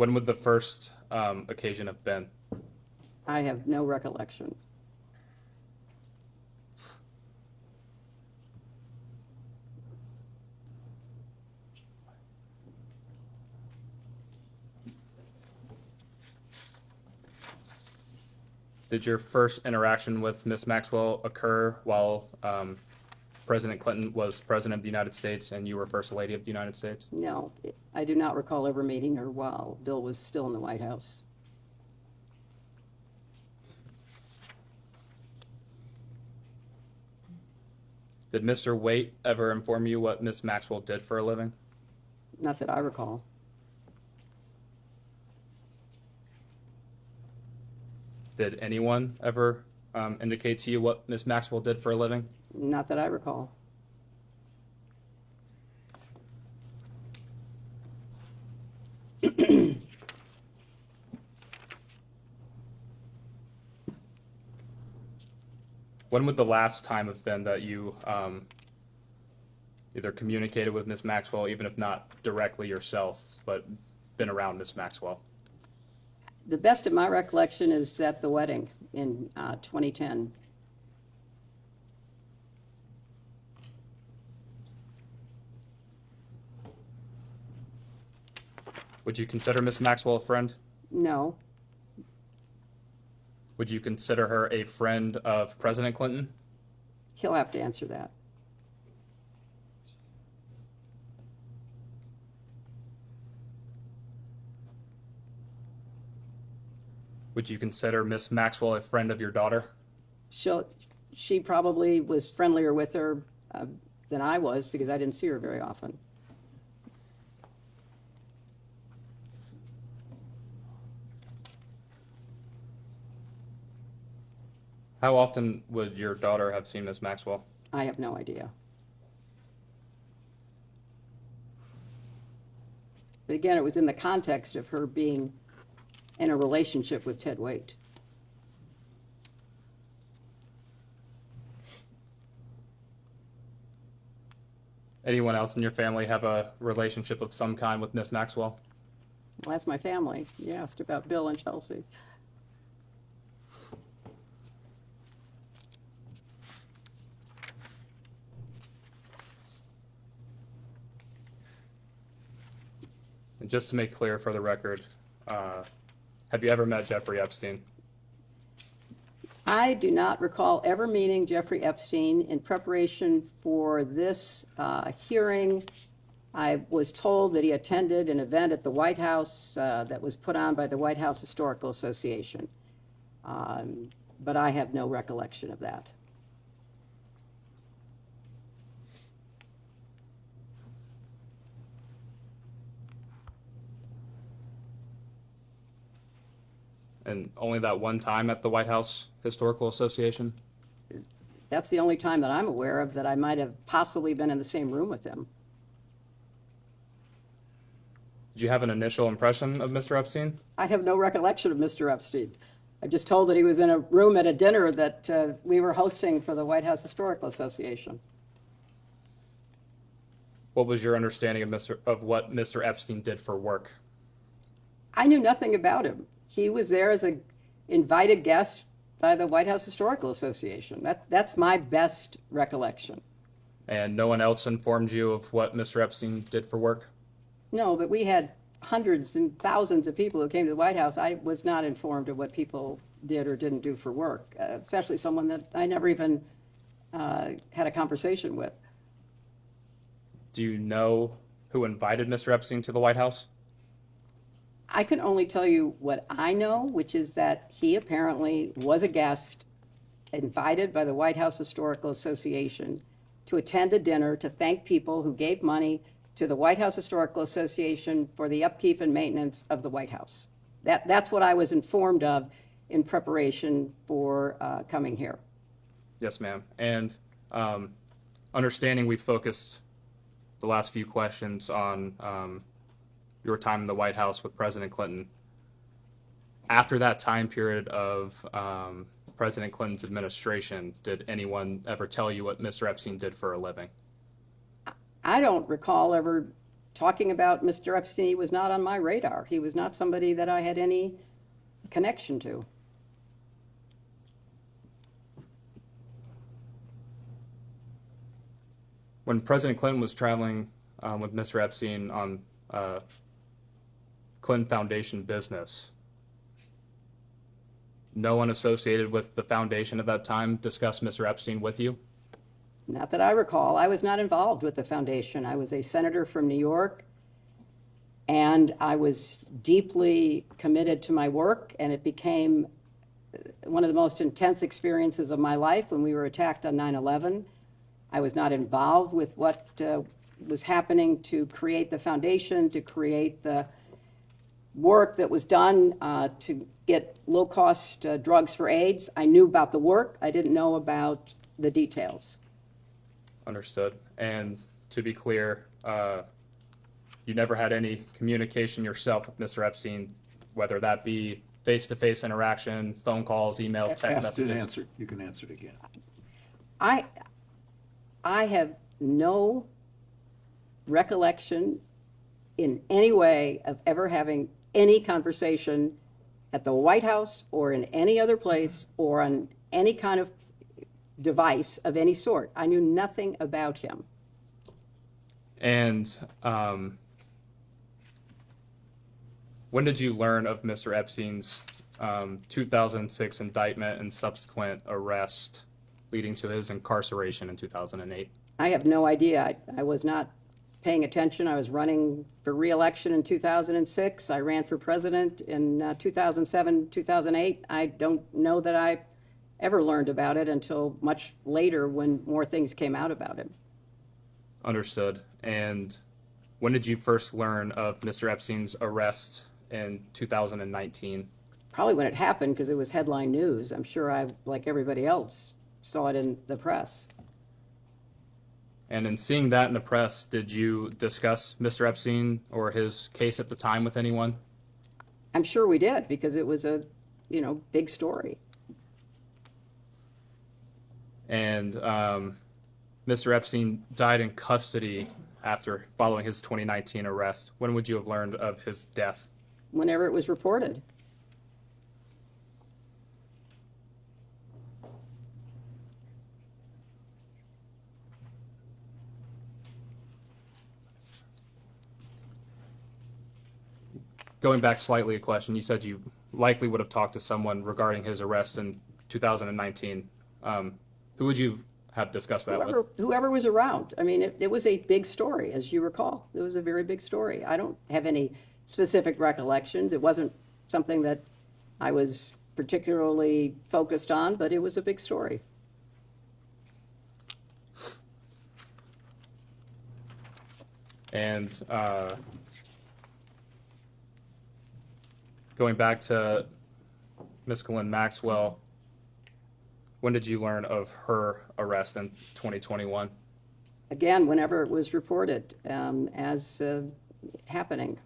When would the first occasion have been?
I have no recollection.
Did your first interaction with Ms. Maxwell occur while President Clinton was President of the United States and you were First Lady of the United States?
No, I do not recall ever meeting her while Bill was still in the White House.
Did Mr. Waite ever inform you what Ms. Maxwell did for a living?
Not that I recall.
Did anyone ever indicate to you what Ms. Maxwell did for a living?
Not that I recall.
When would the last time have been that you either communicated with Ms. Maxwell, even if not directly yourself, but been around Ms. Maxwell?
The best of my recollection is at the wedding in 2010.
Would you consider Ms. Maxwell a friend?
No.
Would you consider her a friend of President Clinton?
He'll have to answer that.
Would you consider Miss Maxwell a friend of your daughter?
She probably was friendlier with her than I was because I didn't see her very often.
How often would your daughter have seen Miss Maxwell?
I have no idea. But again, it was in the context of her being in a relationship with Ted Waite.
Anyone else in your family have a relationship of some kind with Miss Maxwell?
Well, that's my family. You asked about Bill and Chelsea.
And just to make clear for the record, have you ever met Giuffre Epstein?
I do not recall ever meeting Giuffre Epstein. In preparation for this hearing, I was told that he attended an event at the White House that was put on by the White House Historical Association. But I have no recollection of that.
And only that one time at the White House Historical Association?
That's the only time that I'm aware of that I might have possibly been in the same room with him.
Did you have an initial impression of Mr. Epstein?
I have no recollection of Mr. Epstein. I'm just told that he was in a room at a dinner that we were hosting for the White House Historical Association.
What was your understanding of what Mr. Epstein did for work?
I knew nothing about him. He was there as an invited guest by the White House Historical Association. That's my best recollection.
And no one else informed you of what Mr. Epstein did for work?
No, but we had hundreds and thousands of people who came to the White House. I was not informed of what people did or didn't do for work, especially someone that I never even had a conversation with.
Do you know who invited Mr. Epstein to the White House?
I can only tell you what I know, which is that he apparently was a guest invited by the White House Historical Association to attend a dinner to thank people who gave money to the White House Historical Association for the upkeep and maintenance of the White House. That's what I was informed of in preparation for coming here.
Yes, ma'am. And understanding we focused the last few questions on your time in the White House with President Clinton. After that time period of President Clinton's administration, did anyone ever tell you what Mr. Epstein did for a living?
I don't recall ever talking about Mr. Epstein was not on my radar. He was not somebody that I had any connection to.
When President Clinton was traveling with Mr. Epstein on Clinton Foundation business, no one associated with the foundation at that time discussed Mr. Epstein with you?
Not that I recall. I was not involved with the foundation. I was a senator from New York, and I was deeply committed to my work, and it became one of the most intense experiences of my life when we were attacked on 9/11. I was not involved with what was happening to create the foundation, to create the work that was done to get low-cost drugs for AIDS. I knew about the work. I didn't know about the details.
Understood. And to be clear, you never had any communication yourself with Mr. Epstein, whether that be face-to-face interaction, phone calls, emails, text
Asked and
messages?
answered. You can answer it again.
I have no recollection in any way of ever having any conversation at the White House or in any other place or on any kind of device of any sort. I knew nothing about him.
And when did you learn of Mr. Epstein's 2006 indictment and subsequent arrest leading to his incarceration in 2008?
I have no idea. I was not paying attention. I was running for re-election in 2006. I ran for president in 2007, 2008. I don't know that I ever learned about it until much later when more things came out about it.
Understood. And when did you first learn of Mr. Epstein's arrest in 2019?
Probably when it happened, because it was headline news. I'm sure I, like everybody else, saw it in the press.
And in seeing that in the press, did you discuss Mr. Epstein or his case at the time with anyone?
I'm sure we did, because it was a, big story.
And Mr. Epstein died in custody following his 2019 arrest. When would you have learned of his death?
Whenever it was reported.
Going back slightly a question, you said you likely would have talked to someone regarding his arrest in 2019. Who would you have discussed that with?
Whoever was around. I mean, it was a big story, as you recall. It was a very big story. I don't have any specific recollections. It wasn't something that I was particularly focused on, but it was a big story.
And going back to Ms. Maxwell, when did you learn of her arrest in 2021?
Again, whenever it was reported as happening.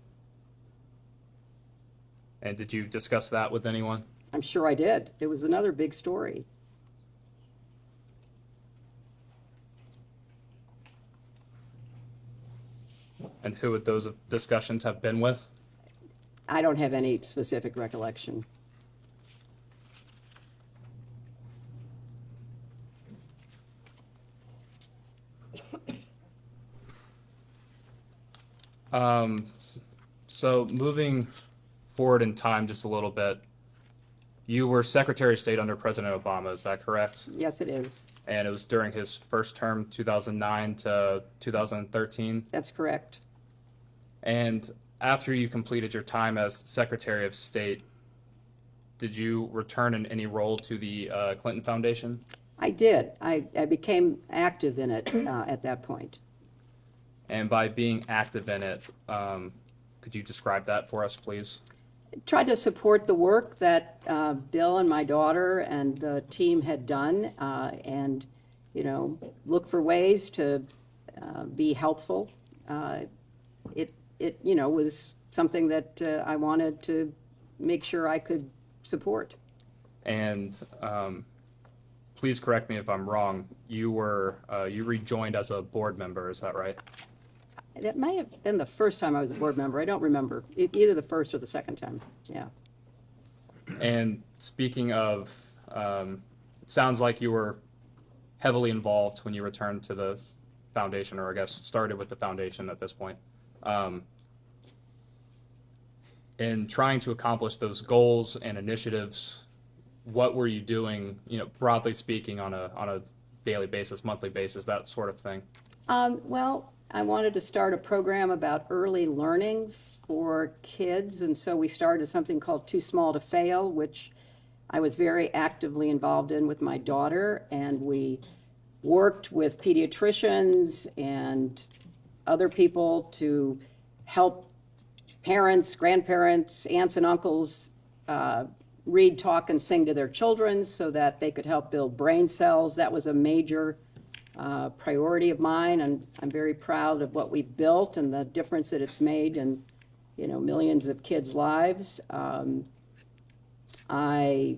And did you discuss that with anyone?
I'm sure I did. It was another big story.
And who would those discussions have been with?
I don't have any specific recollection.
So moving forward in time just a little bit, you were Secretary of State under President Obama, is that correct?
Yes, it is.
And it was during his first term, 2009 to 2013?
That's correct.
And after you completed your time as Secretary of State, did you return in any role to the Clinton Foundation?
I did. I became active in it at that point.
And by being active in it, could you describe that for us, please?
Tried to support the work that Bill and my daughter and the team had done, and look for ways to be helpful. It was something that I wanted to make sure I could support.
And please correct me if I'm wrong. You rejoined as a board member, is that right?
That may have been the first time I was a board member. I don't remember. Either the first or the second time. Yeah.
And speaking of, it sounds like you were heavily involved when you returned to the foundation, or I guess started with the foundation at this point. In trying to accomplish those goals and initiatives, what were you doing, broadly speaking, on a daily basis, monthly basis, that sort of thing?
Well, I wanted to start a program about early learning for kids, and so we started something called Too Small to Fail, which I was very actively involved in with my daughter, and we worked with pediatricians and other people to help parents, grandparents, aunts and uncles read, talk, and sing to their children so that they could help build brain cells. That was a major priority of mine, and I'm very proud of what we've built and the difference that it's made in, millions of kids' lives. I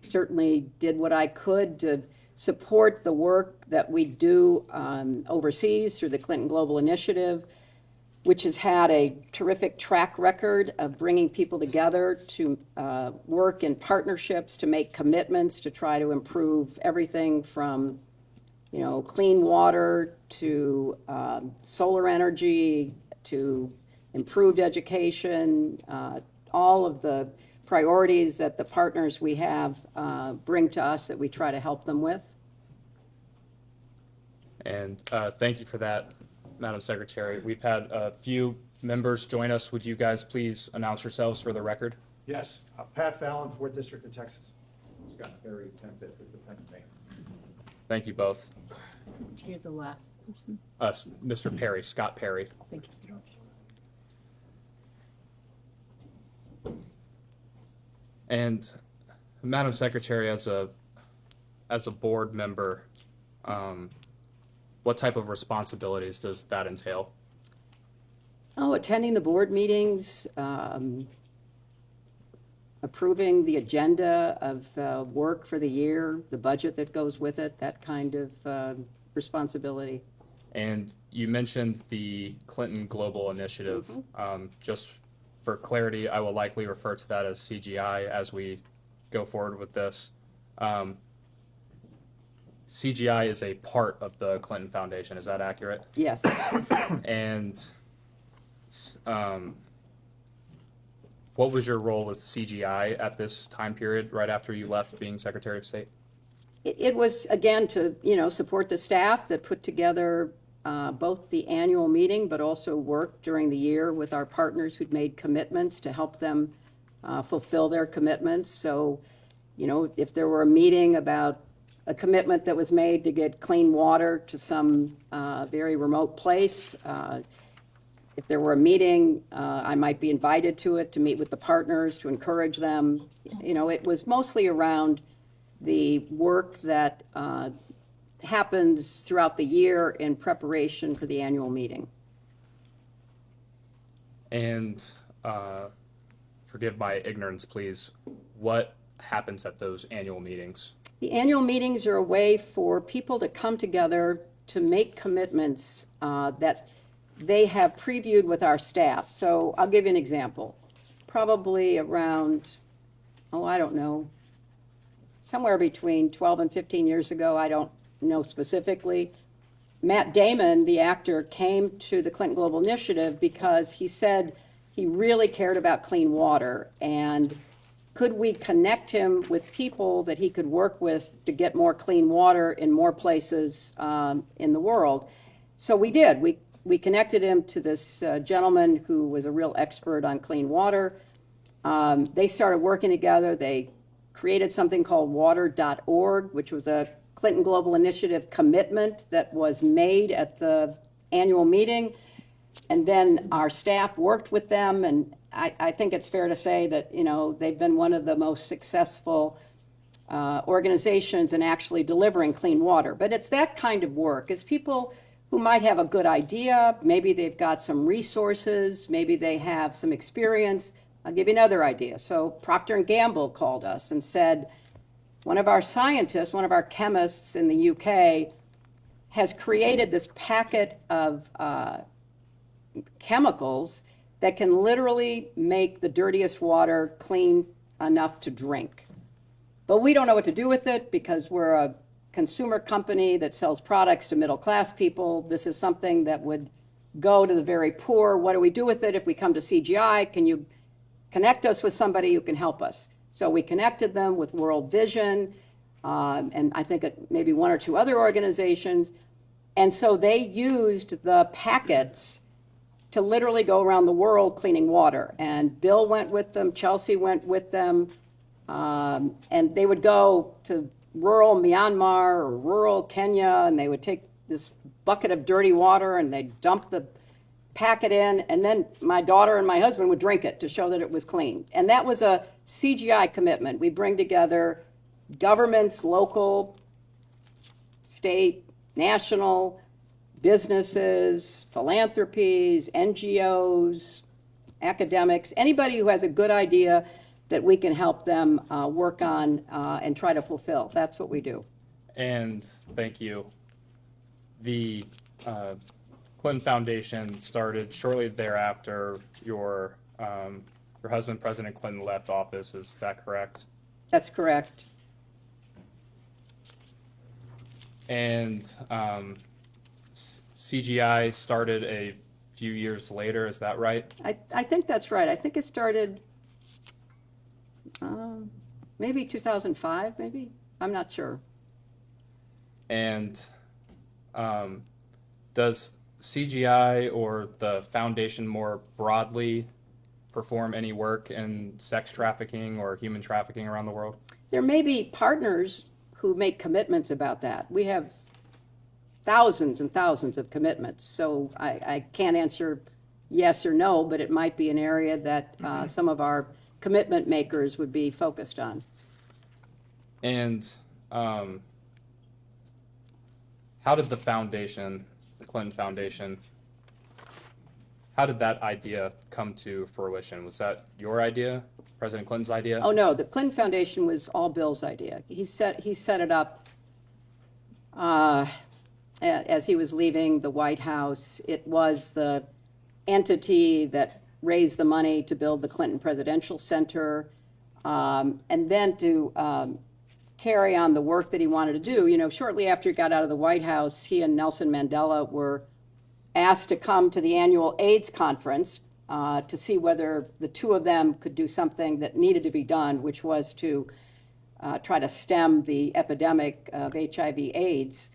certainly did what I could to support the work that we do overseas through the Clinton Global Initiative, which has had a terrific track record of bringing people together to work in partnerships, to make commitments, to try to improve everything from, clean water to solar energy to improved education, all of the priorities that the partners we have bring to us that we try to help them with.
And thank you for that, Madam Secretary. We've had a few members join us. Would you guys please announce yourselves for the record?
Yes, Pat Fallon, 4th District of Texas. Scott Perry, 10th District of Pennsylvania.
Thank you both.
You're the last person.
Mr. Perry, Scott Perry.
Thank you so much.
And Madam Secretary, as a board member, what type of responsibilities does that entail?
Attending the board meetings, approving the agenda of work for the year, the budget that goes with it, that kind of responsibility.
And you mentioned the Clinton Global Initiative. Just for clarity, I will likely refer to that as CGI as we go forward with this. CGI is a part of the Clinton Foundation, is that accurate?
Yes.
And what was your role with CGI at this time period, right after you left being Secretary of State?
It was, again, to, support the staff that put together both the annual meeting, but also worked during the year with our partners who'd made commitments to help them fulfill their commitments. So, if there were a meeting about a commitment that was made to get clean water to some very remote place, if there were a meeting, I might be invited to it to meet with the partners, to encourage them. It was mostly around the work that happens throughout the year in preparation for the annual meeting.
And forgive my ignorance, please, what happens at those annual meetings?
The annual meetings are a way for people to come together to make commitments that they have previewed with our staff. So I'll give you an example. Probably around, I don't know, somewhere between 12 and 15 years ago, I don't know specifically, Matt Damon, the actor, came to the Clinton Global Initiative because he said he really cared about clean water, and could we connect him with people that he could work with to get more clean water in more places in the world? So we did. We connected him to this gentleman who was a real expert on clean water. They started working together. They created something called water.org, which was a Clinton Global Initiative commitment that was made at the annual meeting. And then our staff worked with them, and I think it's fair to say that, they've been one of the most successful organizations in actually delivering clean water. But it's that kind of work. It's people who might have a good idea, maybe they've got some resources, maybe they have some experience. I'll give you another idea. So Procter & Gamble called us and said, one of our scientists, one of our chemists in the UK has created this packet of chemicals that can literally make the dirtiest water clean enough to drink. But we don't know what to do with it because we're a consumer company that sells products to middle-class people. This is something that would go to the very poor. What do we do with it? If we come to CGI, can you connect us with somebody who can help us? So we connected them with World Vision, and I think maybe one or two other organizations. And so they used the packets to literally go around the world cleaning water. And Bill went with them, Chelsea went with them, and they would go to rural Myanmar or rural Kenya, and they would take this bucket of dirty water and they'd dump the packet in, and then my daughter and my husband would drink it to show that it was clean. And that was a CGI commitment. We bring together governments, local, state, national, businesses, philanthropies, NGOs, academics, anybody who has a good idea that we can help them work on and try to fulfill. That's what we do.
And thank you. The Clinton Foundation started shortly thereafter. Your husband, President Clinton, left office. Is that correct?
That's correct.
And CGI started a few years later. Is that right?
I think that's right. I think it started maybe 2005, maybe? I'm not sure.
And does CGI or the foundation more broadly perform any work in sex trafficking or human trafficking around the world?
There may be partners who make commitments about that. We have thousands and thousands of commitments, so I can't answer yes or no, but it might be an area that some of our commitment makers would be focused on.
And how did the foundation, the Clinton Foundation, how did that idea come to fruition? Was that your idea, President Clinton's idea?
Oh no, the Clinton Foundation was all Bill's idea. He set it up as he was leaving the White House. It was the entity that raised the money to build the Clinton Presidential Center, and then to carry on the work that he wanted to do. You know, shortly after he got out of the White House, he and Nelson Mandela were asked to come to the annual AIDS conference to see whether the two of them could do something that needed to be done, which was to try to stem the epidemic of HIV/AIDS.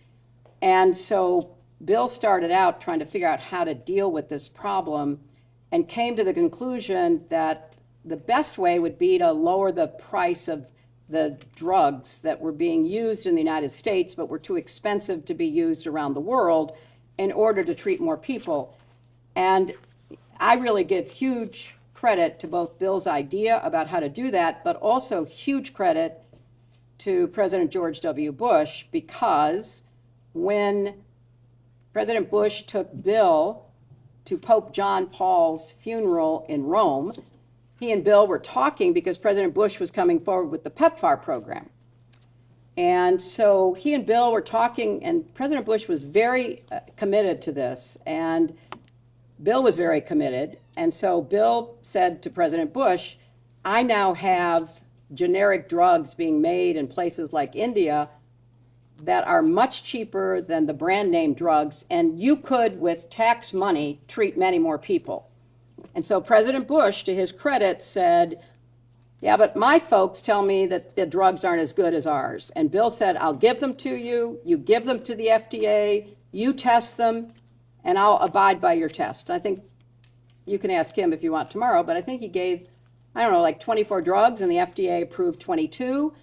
And so Bill started out trying to figure out how to deal with this problem and came to the conclusion that the best way would be to lower the price of the drugs that were being used in the United States but were too expensive to be used around the world in order to treat more people. And I really give huge credit to both Bill's idea about how to do that, but also huge credit to President George W. Bush, because when President Bush took Bill to Pope John Paul's funeral in Rome, he and Bill were talking because President Bush was coming forward with the PEPFAR program. And so he and Bill were talking, and President Bush was very committed to this, and Bill was very committed. And so Bill said to President Bush, I now have generic drugs being made in places like India that are much cheaper than the brand name drugs, and you could, with tax money, treat many more people. And so President Bush, to his credit, said, yeah, but my folks tell me that the drugs aren't as good as ours. And Bill said, I'll give them to you, you give them to the FDA, you test them, and I'll abide by your test. I think you can ask him if you want tomorrow, but I think he gave, I don't know, like 24 drugs, and the FDA approved 22,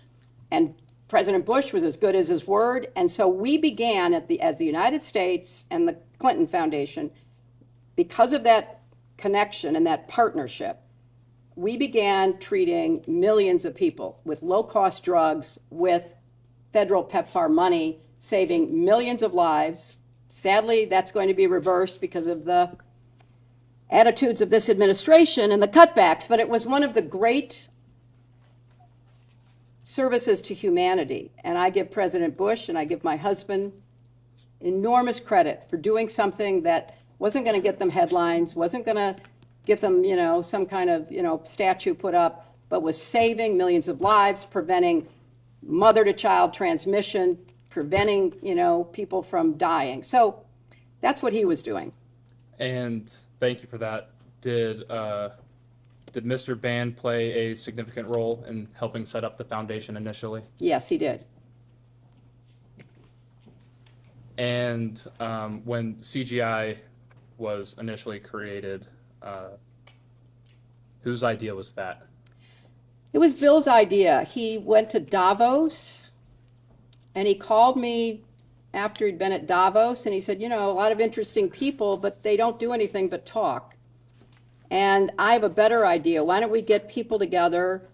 and President Bush was as good as his word. And so we began as the United States and the Clinton Foundation, because of that connection and that partnership, we began treating millions of people with low-cost drugs with federal PEPFAR money, saving millions of lives. Sadly, that's going to be reversed because of the attitudes of this administration and the cutbacks, but it was one of the great services to humanity. And I give President Bush and I give my husband enormous credit for doing something that wasn't going to get them headlines, wasn't going to get them, some kind of, statue put up, but was saving millions of lives, preventing mother-to-child transmission, preventing, people from dying. So that's what he was doing.
And thank you for that. Did Mr. Band play a significant role in helping set up the foundation initially?
Yes, he did.
And when CGI was initially created, whose idea was that?
It was Bill's idea. He went to Davos, and he called me after he'd been at Davos, and he said, a lot of interesting people, but they don't do anything but talk. And I have a better idea. Why don't we get people together,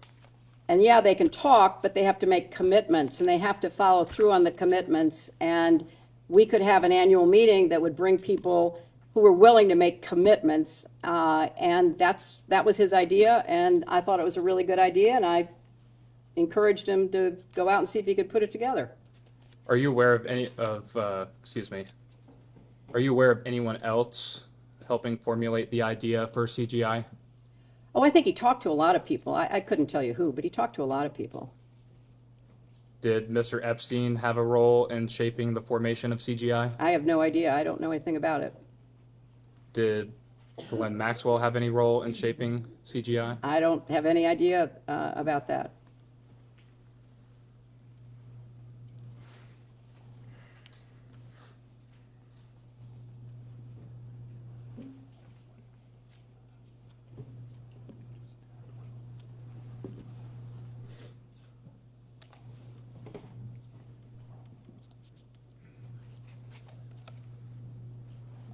and yeah, they can talk, but they have to make commitments, and they have to follow through on the commitments, and we could have an annual meeting that would bring people who were willing to make commitments, and that was his idea, and I thought it was a really good idea, and I encouraged him to go out and see if he could put it together.
Are you aware of Are you aware of anyone else helping formulate the idea for CGI?
Oh, I think he talked to a lot of people. I couldn't tell you who, but he talked to a lot of people.
Did Mr. Epstein have a role in shaping the formation of CGI?
I have no idea. I don't know anything about it.
Did Ghislaine Maxwell have any role in shaping CGI?
I don't have any idea about that.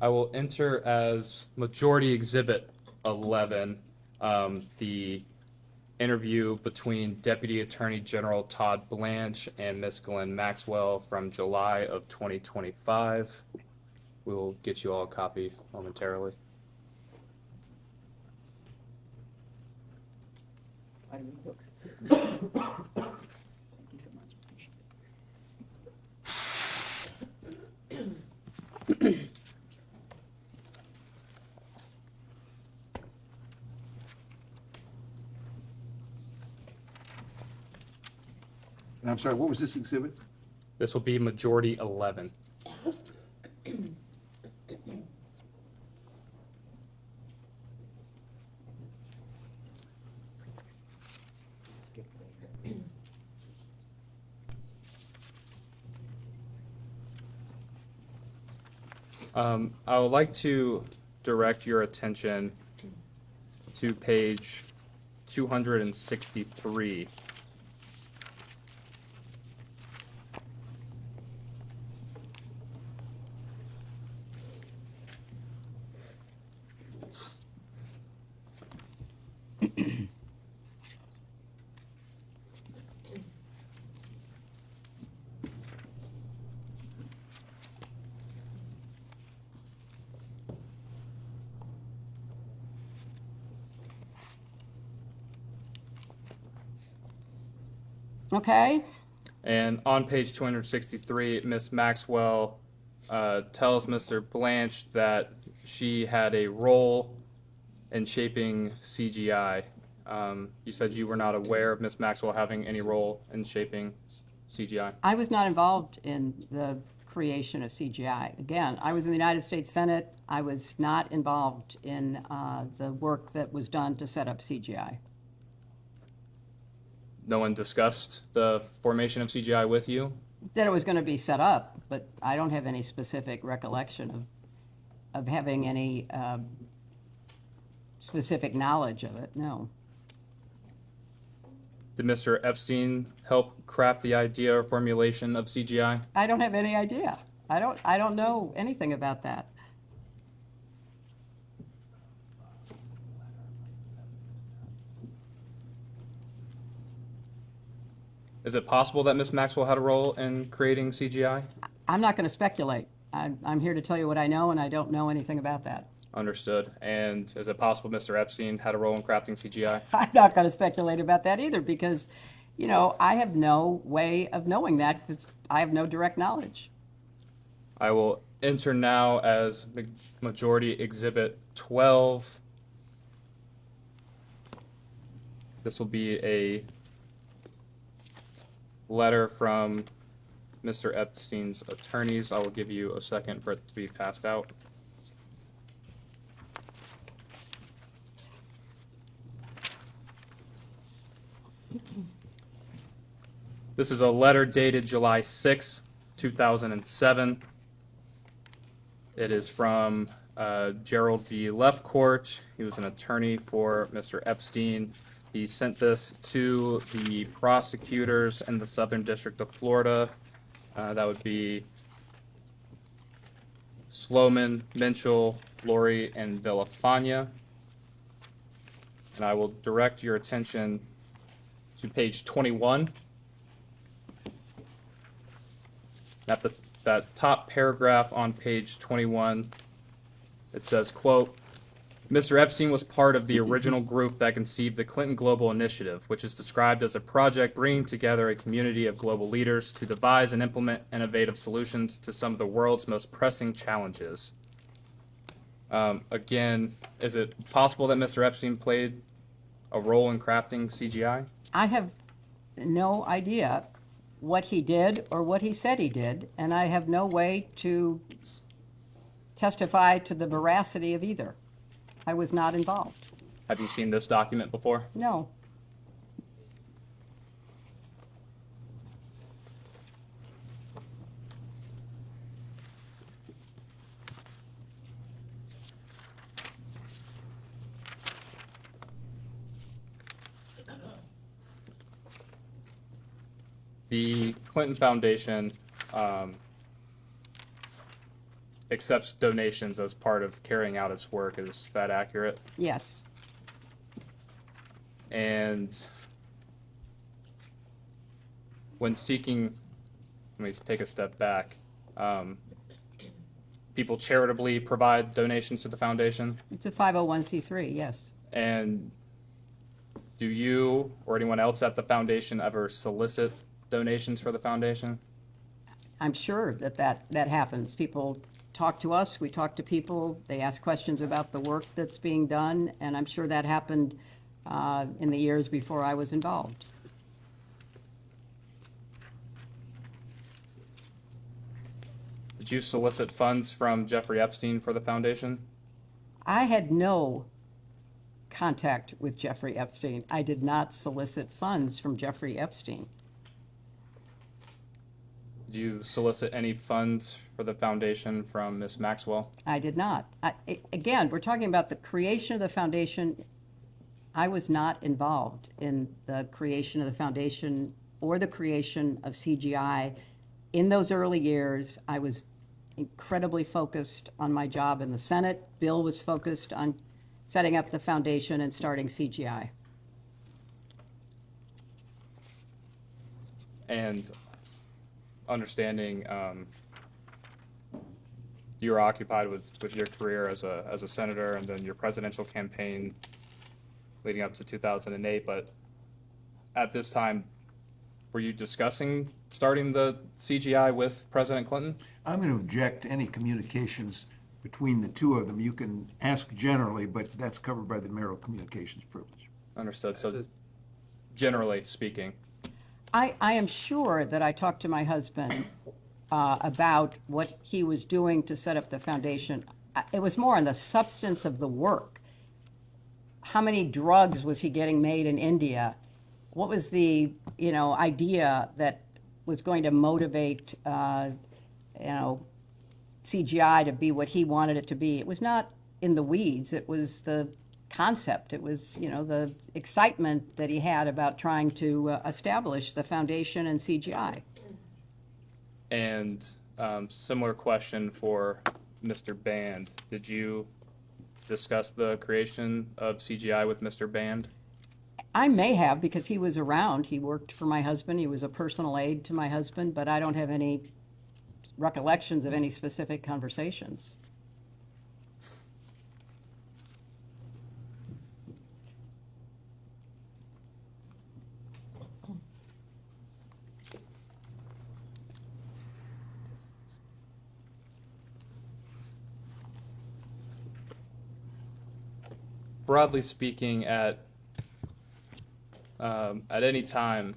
I will enter as Majority Exhibit 11 the interview between Deputy Attorney General Todd Blanche and Ms. Ghislaine Maxwell from July of 2025. We will get you all a copy momentarily.
And I'm sorry, what was this exhibit?
This will be Majority 11. I would like to direct your attention to page 263.
Okay.
And on page 263, Ms. Maxwell tells Mr. Blanche that she had a role in shaping CGI. You said you were not aware of Ms. Maxwell having any role in shaping CGI.
I was not involved in the creation of CGI. Again, I was in the United States Senate. I was not involved in the work that was done to set up CGI.
No one discussed the formation of CGI with you?
That it was going to be set up, but I don't have any specific recollection of having any specific knowledge of it, no.
Did Mr. Epstein help craft the idea or formulation of CGI?
I don't have any idea. I don't know anything about that.
Is it possible that Ms. Maxwell had a role in creating CGI?
I'm not going to speculate. I'm here to tell you what I know, and I don't know anything about that.
Understood. And is it possible Mr. Epstein had a role in crafting CGI?
I'm not going to speculate about that either because, I have no way of knowing that because I have no direct knowledge.
I will enter now as Majority Exhibit 12. This will be a letter from Mr. Epstein's attorneys. I will give you a second for it to be passed out. This is a letter dated July 6, 2007. It is from Gerald B. Lefcourt. He was an attorney for Mr. Epstein. He sent this to the prosecutors in the Southern District of Florida. That would be Sloman, Minchell, Lori, and Villafania. And I will direct your attention to page 21. At that top paragraph on page 21, it says, quote, Mr. Epstein was part of the original group that conceived the Clinton Global Initiative, which is described as a project bringing together a community of global leaders to devise and implement innovative solutions to some of the world's most pressing challenges. Again, is it possible that Mr. Epstein played a role in crafting CGI?
I have no idea what he did or what he said he did, and I have no way to testify to the veracity of either. I was not involved.
Have you seen this document before?
No.
The Clinton Foundation accepts donations as part of carrying out its work. Is that accurate?
Yes.
And when seeking, let me take a step back, people charitably provide donations to the foundation?
It's a 501c3, yes.
And do you or anyone else at the foundation ever solicit donations for the foundation?
I'm sure that happens. People talk to us, we talk to people, they ask questions about the work that's being done, and I'm sure that happened in the years before I was involved.
Did you solicit funds from Giuffre Epstein for the foundation?
I had no contact with Giuffre Epstein. I did not solicit funds from Giuffre Epstein.
Did you solicit any funds for the foundation from Ms. Maxwell?
I did not. Again, we're talking about the creation of the foundation. I was not involved in the creation of the foundation or the creation of CGI. In those early years, I was incredibly focused on my job in the Senate. Bill was focused on setting up the foundation and starting CGI.
And understanding you were occupied with your career as a senator and then your presidential campaign leading up to 2008, but at this time, were you discussing starting the CGI with President Clinton?
I'm going to object to any communications between the two of them. You can ask generally, but that's covered by the marital communications privilege.
Understood. So generally speaking.
I am sure that I talked to my husband about what he was doing to set up the foundation. It was more on the substance of the work. How many drugs was he getting made in India? What was the idea that was going to motivate CGI to be what he wanted it to be? It was not in the weeds. It was the concept. It was, the excitement that he had about trying to establish the foundation and CGI.
And similar question for Mr. Band. Did you discuss the creation of CGI with Mr. Band?
I may have, because he was around. He worked for my husband. He was a personal aide to my husband, but I don't have any recollections of any specific conversations.
broadly speaking, at any time,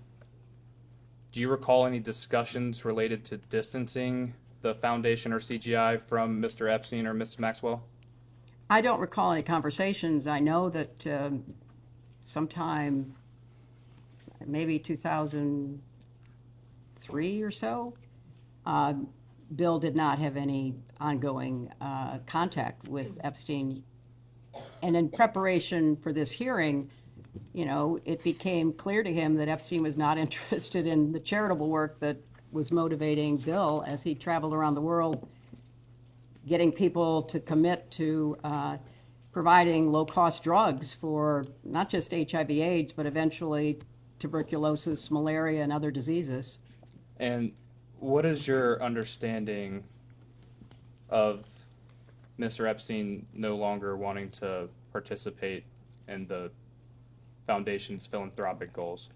do you recall any discussions related to distancing the foundation or CGI from Mr. Epstein or Ms. Maxwell?
I don't recall any conversations. I know that sometime, maybe 2003 or so, Bill did not have any ongoing contact with Epstein. And in preparation for this hearing, you know, it became clear to him that Epstein was not interested in the charitable work that was motivating Bill as he traveled around the world, getting people to commit to providing low-cost drugs for not just HIV/AIDS, but eventually tuberculosis, malaria, and other diseases.
And what is your understanding of Mr. Epstein no longer wanting to participate in the foundation's philanthropic goals?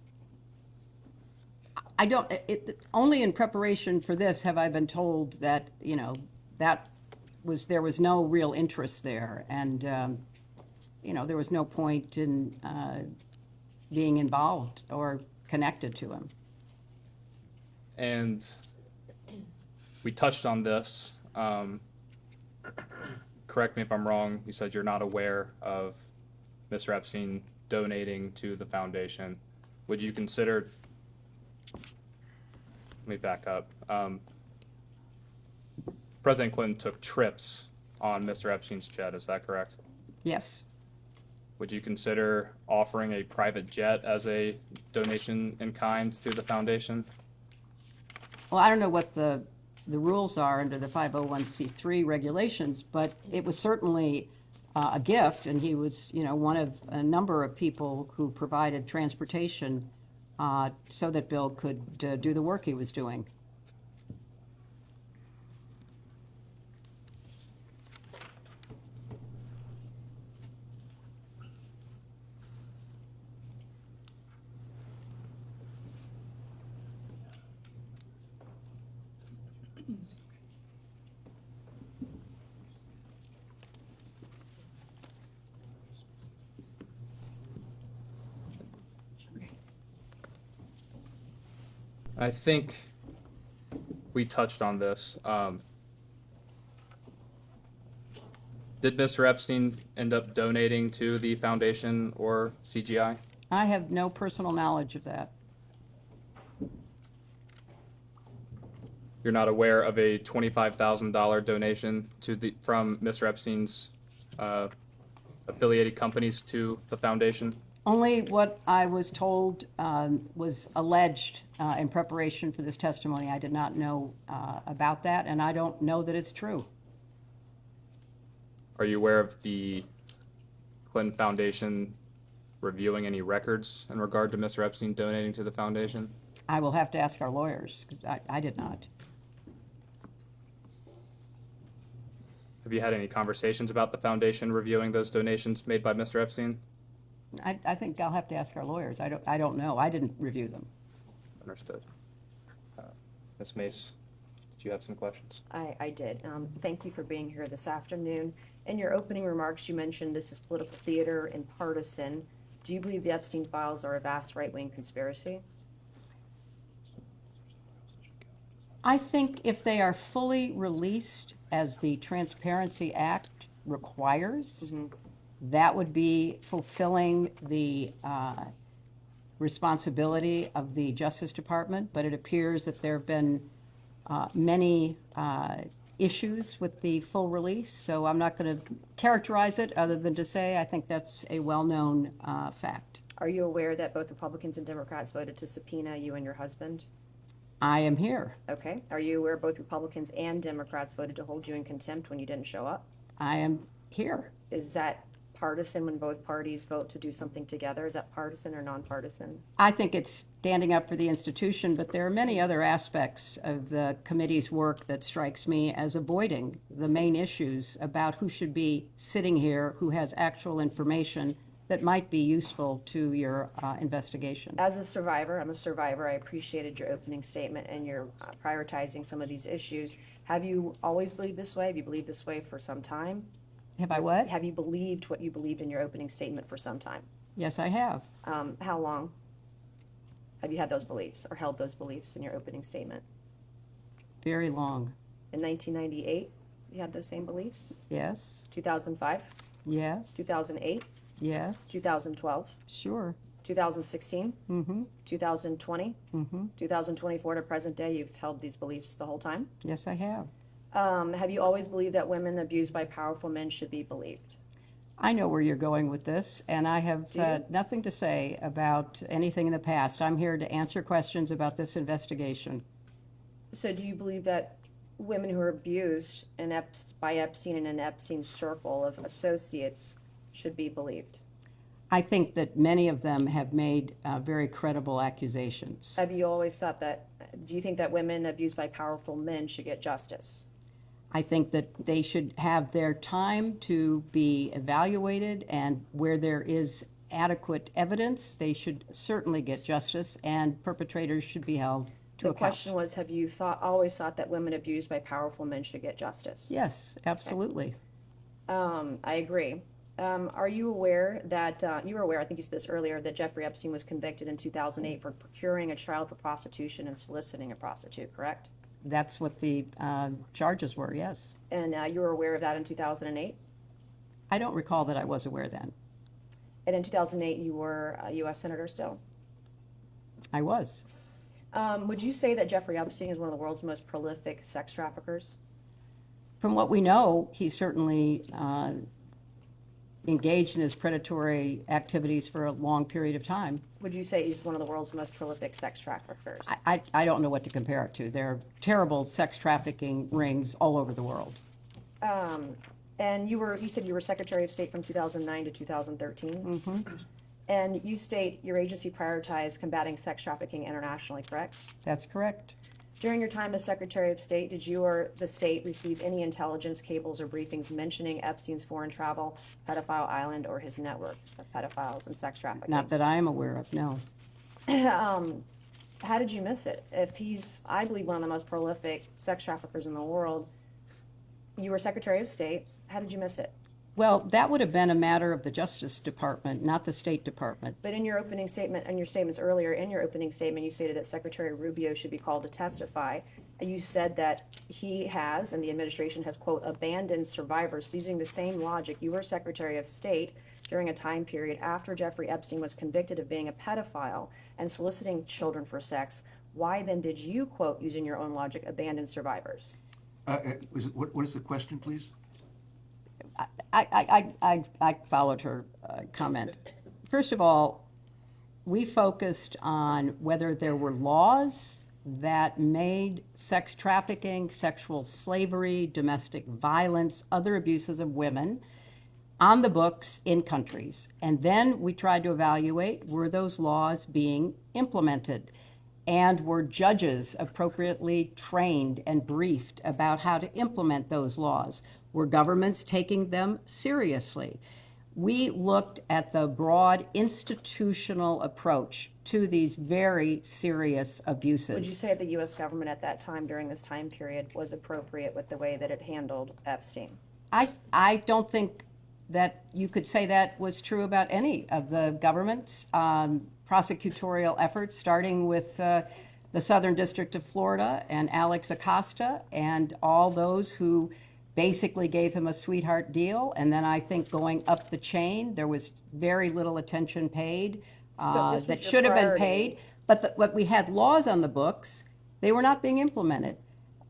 I don't, only in preparation for this have I been told that, you know, there was no real interest there. And, you know, there was no point in being involved or connected to him.
And we touched on this. Correct me if I'm wrong. You said you're not aware of Mr. Epstein donating to the foundation. Would you consider, let me back up. President Clinton took trips on Mr. Epstein's jet, is that correct?
Yes.
Would you consider offering a private jet as a donation in kind to the foundation?
Well, I don't know what the rules are under the 501c3 regulations, but it was certainly a gift, and he was, you know, one of a number of people who provided transportation so that Bill could do the work he was doing.
I think we touched on this. Did Mr. Epstein end up donating to the foundation or CGI?
I have no personal knowledge of that.
You're not aware of a $25,000 donation from Mr. Epstein's affiliated companies to the foundation?
Only what I was told was alleged in preparation for this testimony. I did not know about that, and I don't know that it's true.
Are you aware of the Clinton Foundation reviewing any records in regard to Mr. Epstein donating to the foundation?
I will have to ask our lawyers. I did not.
Have you had any conversations about the foundation reviewing those donations made by Mr. Epstein?
I think I'll have to ask our lawyers. I don't know. I didn't review them.
Understood. Ms. Mace, did you have some questions?
I did. Thank you for being here this afternoon. In your opening remarks, you mentioned this is political theater and partisan. Do you believe the Epstein files are a vast right-wing conspiracy?
I think if they are fully released, as the Transparency Act requires, that would be fulfilling the responsibility of the Justice Department, but it appears that there have been many issues with the full release, so I'm not going to characterize it other than to say I think that's a well-known fact.
Are you aware that both Republicans and Democrats voted to subpoena you and your husband?
I am here.
Okay. Are you aware both Republicans and Democrats voted to hold you in contempt when you didn't show up?
I am here.
Is that partisan when both parties vote to do something together? Is that partisan or nonpartisan?
I think it's standing up for the institution, but there are many other aspects of the committee's work that strikes me as avoiding the main issues about who should be sitting here, who has actual information that might be useful to your investigation.
As a survivor, I'm a survivor. I appreciated your opening statement and your prioritizing some of these issues. Have you always believed this way? Have you believed this way for some time?
Have I what?
Have you believed what you believed in your opening statement for some time?
Yes, I have.
How long have you had those beliefs or held those beliefs in your opening statement?
Very long.
In 1998, you had those same beliefs?
Yes.
2005?
Yes.
2008?
Yes.
2012?
Sure.
2016?
Mm-hmm.
2020?
Mm-hmm.
2024 to present day, you've held these beliefs the whole time?
Yes, I have.
Have you always believed that women abused by powerful men should be believed?
I know where you're going with this, and I have nothing to say about anything in the past. I'm here to answer questions about this investigation.
So do you believe that women who are abused by Epstein and in Epstein's circle of associates should be believed?
I think that many of them have made very credible accusations.
Have you always thought that, do you think that women abused by powerful men should get justice?
I think that they should have their time to be evaluated, and where there is adequate evidence, they should certainly get justice, and perpetrators should be held to
The
account.
question was, have you always thought that women abused by powerful men should get justice?
Yes, absolutely.
I agree. Are you aware that, you were aware, I think you said this earlier, that Jeffrey Epstein was convicted in 2008 for procuring a child for prostitution and soliciting a prostitute, correct?
That's what the charges were, yes.
And you were aware of that in 2008?
I don't recall that I was aware then.
And in 2008, you were a U.S. Senator still?
I was.
Would you say that Jeffrey Epstein is one of the world's most prolific sex traffickers?
From what we know, he certainly engaged in his predatory activities for a long period of time.
Would you say he's one of the world's most prolific sex traffickers?
I don't know what to compare it to. There are terrible sex trafficking rings all over the world.
And you said you were Secretary of State from 2009 to 2013?
Mm-hmm.
And you state your agency prioritized combating sex trafficking internationally, correct?
That's correct.
During your time as Secretary of State, did you or the state receive any intelligence cables or briefings mentioning Epstein's foreign travel, pedophile island, or his network of pedophiles and sex trafficking?
Not that I am aware of, no.
How did you miss it? If he's, I believe, one of the most prolific sex traffickers in the world, you were Secretary of State, how did you miss it?
Well, that would have been a matter of the Justice Department, not the State Department.
But in your opening statement, and your statements earlier, in your opening statement, you stated that Secretary Rubio should be called to testify. And you said that he has, and the administration has, quote, abandoned survivors. Using the same logic, you were Secretary of State during a time period after Jeffrey Epstein was convicted of being a pedophile and soliciting children for sex. Why then did you, quote, using your own logic, abandon survivors?
What is the question, please?
I followed her comment. First of all, we focused on whether there were laws that made sex trafficking, sexual slavery, domestic violence, other abuses of women on the books in countries. And then we tried to evaluate, were those laws being implemented? And were judges appropriately trained and briefed about how to implement those laws? Were governments taking them seriously? We looked at the broad institutional approach to these very serious abuses.
Would you say the U.S. government at that time, during this time period, was appropriate with the way that it handled Epstein?
I don't think that you could say that was true about any of the government's prosecutorial efforts, starting with the Southern District of Florida and Alex Acosta and all those who basically gave him a sweetheart deal. And then I think going up the chain, there was very little attention paid that should have been paid. But we had laws on the books. They were not being implemented.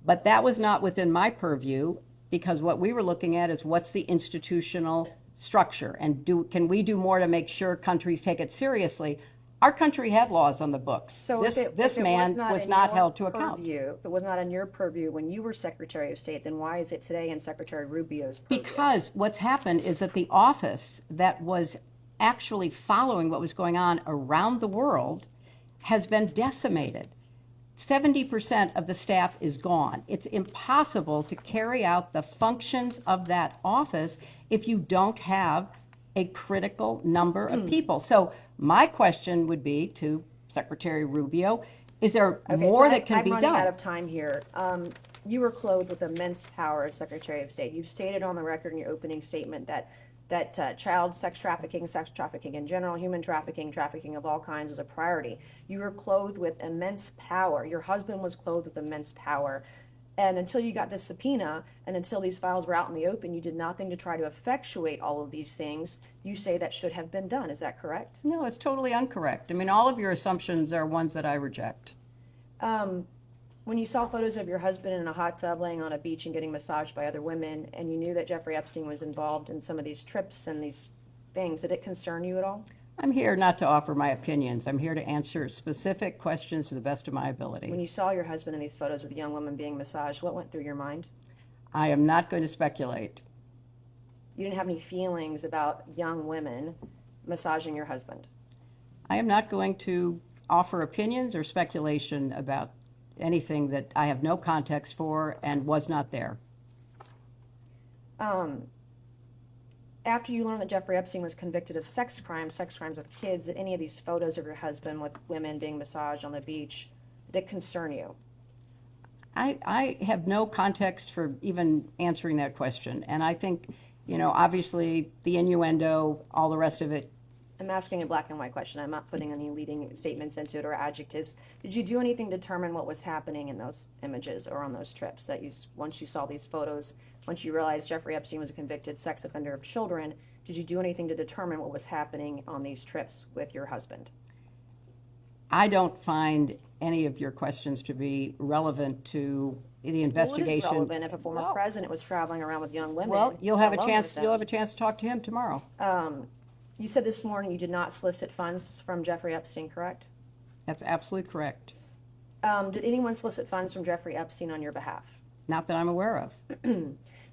But that was not within my purview, because what we were looking at is what's the institutional structure, and can we do more to make sure countries take it seriously? Our country had laws on the books.
So
this man was not held to account.
If it was not in your purview when you were Secretary of State, then why is it today in Secretary Rubio's purview?
Because what's happened is that the office that was actually following what was going on around the world has been decimated. 70% of the staff is gone. It's impossible to carry out the functions of that office if you don't have a critical number of people. So my question would be to Secretary Rubio, Is there
Okay,
more
so
that can
I'm
be
running out
done?
of time here. You were clothed with immense power as Secretary of State. You've stated on the record in your opening statement that child sex trafficking in general, human trafficking, trafficking of all kinds was a priority. You were clothed with immense power. Your husband was clothed with immense power. And until you got this subpoena and until these files were out in the open, you did nothing to try to effectuate all of these things. You say that should have been done. Is that correct?
No, it's totally incorrect. I mean, all of your assumptions are ones that I reject.
When you saw photos of your husband in a hot tub laying on a beach and getting massaged by other women, and you knew that Jeffrey Epstein was involved in some of these trips and these things, did it concern you at all?
I'm here not to offer my opinions. I'm here to answer specific questions to the best of my ability.
When you saw your husband in these photos with a young woman being massaged, what went through your mind?
I am not going to speculate.
You didn't have any feelings about young women massaging your husband?
I am not going to offer opinions or speculation about anything that I have no context for and was not there.
After you learned that Jeffrey Epstein was convicted of sex crimes with kids, did any of these photos of your husband with women being massaged on the beach, did it concern you?
I have no context for even answering that question. And I think, you know, obviously the innuendo, all the rest of it.
I'm asking a black and white question. I'm not putting any leading statements into it or adjectives. Did you do anything to determine what was happening in those images or on those trips that once you saw these photos, once you realized Jeffrey Epstein was a convicted sex offender of children, did you do anything to determine what was happening on these trips with your husband?
I don't find any of your questions to be relevant to the investigation.
Well, it is relevant if a former president was traveling around with young women.
Well, you'll have a
alone
chance.
with them.
You'll have a chance to talk to him tomorrow.
You said this morning you did not solicit funds from Jeffrey Epstein, correct?
That's absolutely correct.
Did anyone solicit funds from Jeffrey Epstein on your behalf?
Not that I'm aware of.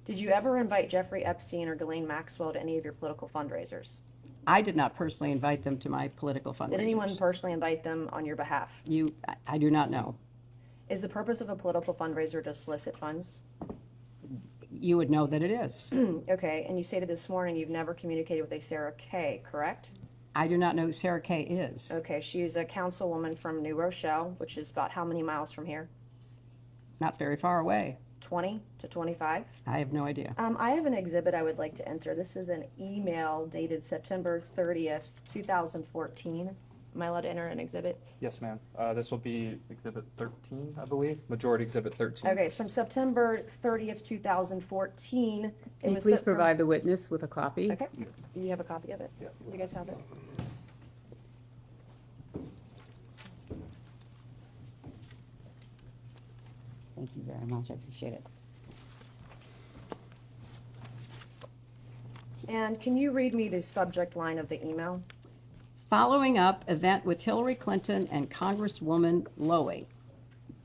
Did you ever invite Jeffrey Epstein or Ghislaine Maxwell to any of your political fundraisers?
I did not personally invite them to my political fundraisers.
Did anyone personally invite them on your behalf?
I do not know.
Is the purpose of a political fundraiser to solicit funds?
You would know that it is.
Okay, and you stated this morning you've never communicated with a Sarah Kay, correct?
I do not know who Sarah Kay is.
Okay, she is a councilwoman from New Rochelle, which is about how many miles from here?
Not very far away.
20 to 25?
I have no idea.
I have an exhibit I would like to enter. This is an email dated September 30th, 2014. Am I allowed to enter an exhibit?
Yes, ma'am. This will be Exhibit 13, I believe. Majority Exhibit 13.
Okay, it's from September 30th, 2014.
Can you please provide the witness with a copy?
Okay. You have a copy of it? Yeah. You guys have it?
Thank you very much. I appreciate it.
And can you read me the subject line of the email?
Following up event with Hillary Clinton and Congresswoman Lowy.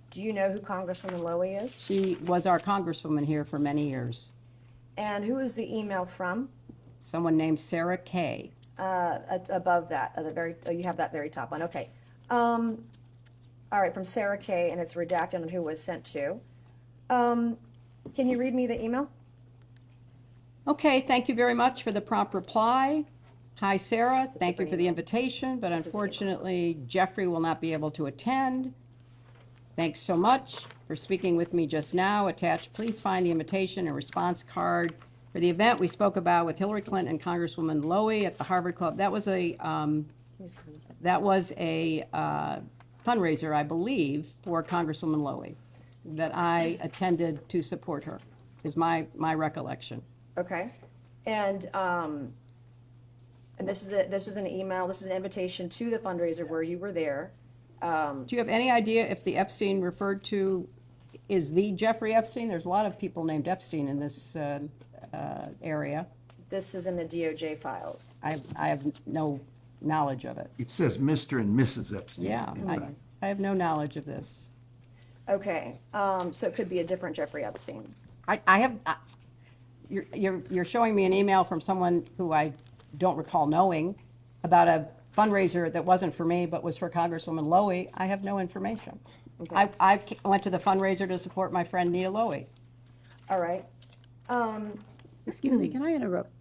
Do you know who Congresswoman Lowy is?
She was our congresswoman here for many years.
And who is the email from?
Someone named Sarah Kay.
Above that, you have that very top one. Okay. All right, from Sarah Kay, and it's redacted on who was sent to. Can you read me the email?
Okay, thank you very much for the prompt reply. Hi, Sarah. Thank you for the invitation, but unfortunately, Giuffre will not be able to attend. Thanks so much for speaking with me just now. Attached, please find the invitation and response card for the event we spoke about with Hillary Clinton and Congresswoman Lowy at the Harvard Club. That was a fundraiser, I believe, for Congresswoman Lowy that I attended to support her, is my recollection.
Okay. And this is an email, this is an invitation to the fundraiser where you were there.
Do you have any idea if the Epstein referred to is the Jeffrey Epstein? There's a lot of people named Epstein in this area.
This is in the DOJ files.
I have no knowledge of it.
It says Mr. and Mrs. Epstein.
Yeah, I have no knowledge of this.
Okay, so it could be a different Jeffrey Epstein.
You're showing me an email from someone who I don't recall knowing about a fundraiser that wasn't for me but was for Congresswoman Lowy. I have no information. Okay. I went to the fundraiser to support my friend Nita Lowy.
All right.
Excuse me, can I interrupt?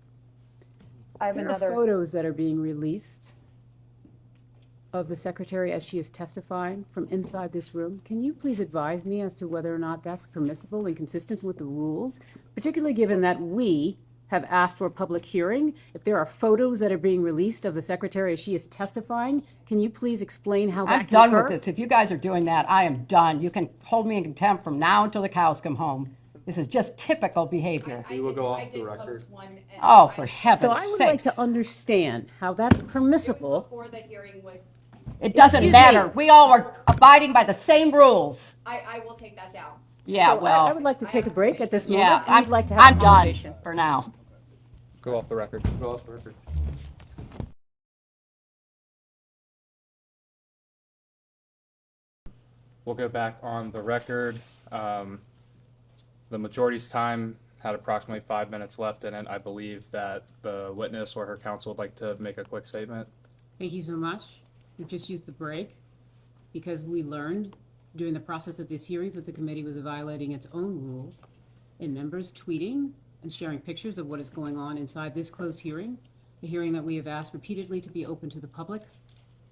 I have
there
another
are photos that are being released of the secretary as she is testifying from inside this room. Can you please advise me as to whether or not that's permissible and consistent with the rules, particularly given that we have asked for a public hearing? If there are photos that are being released of the secretary as she is testifying, can you please explain how that
I'm
can
done
occur?
with this. If you guys are doing that, I am done. You can hold me in contempt from now until the cows come home. This is just typical behavior.
We will go off the record.
Oh, for heaven's
So I would like
sake.
to understand how that's permissible.
Before the hearing was,
It doesn't
Excuse
matter.
me.
We all are abiding by the same rules.
I will take that down.
Yeah,
So
well.
I would like to take a break at this moment.
Yeah,
and we'd like to have
I'm
a
done
conversation.
for now.
Go off the record.
Go off the record.
We'll go back on the record. The majority's time had approximately 5 minutes left in it. I believe that the witness or her counsel would like to make a quick statement.
Thank you so much. We've just used the break because we learned during the process of these hearings that the committee was violating its own rules in members tweeting and sharing pictures of what is going on inside this closed hearing, a hearing that we have asked repeatedly to be open to the public.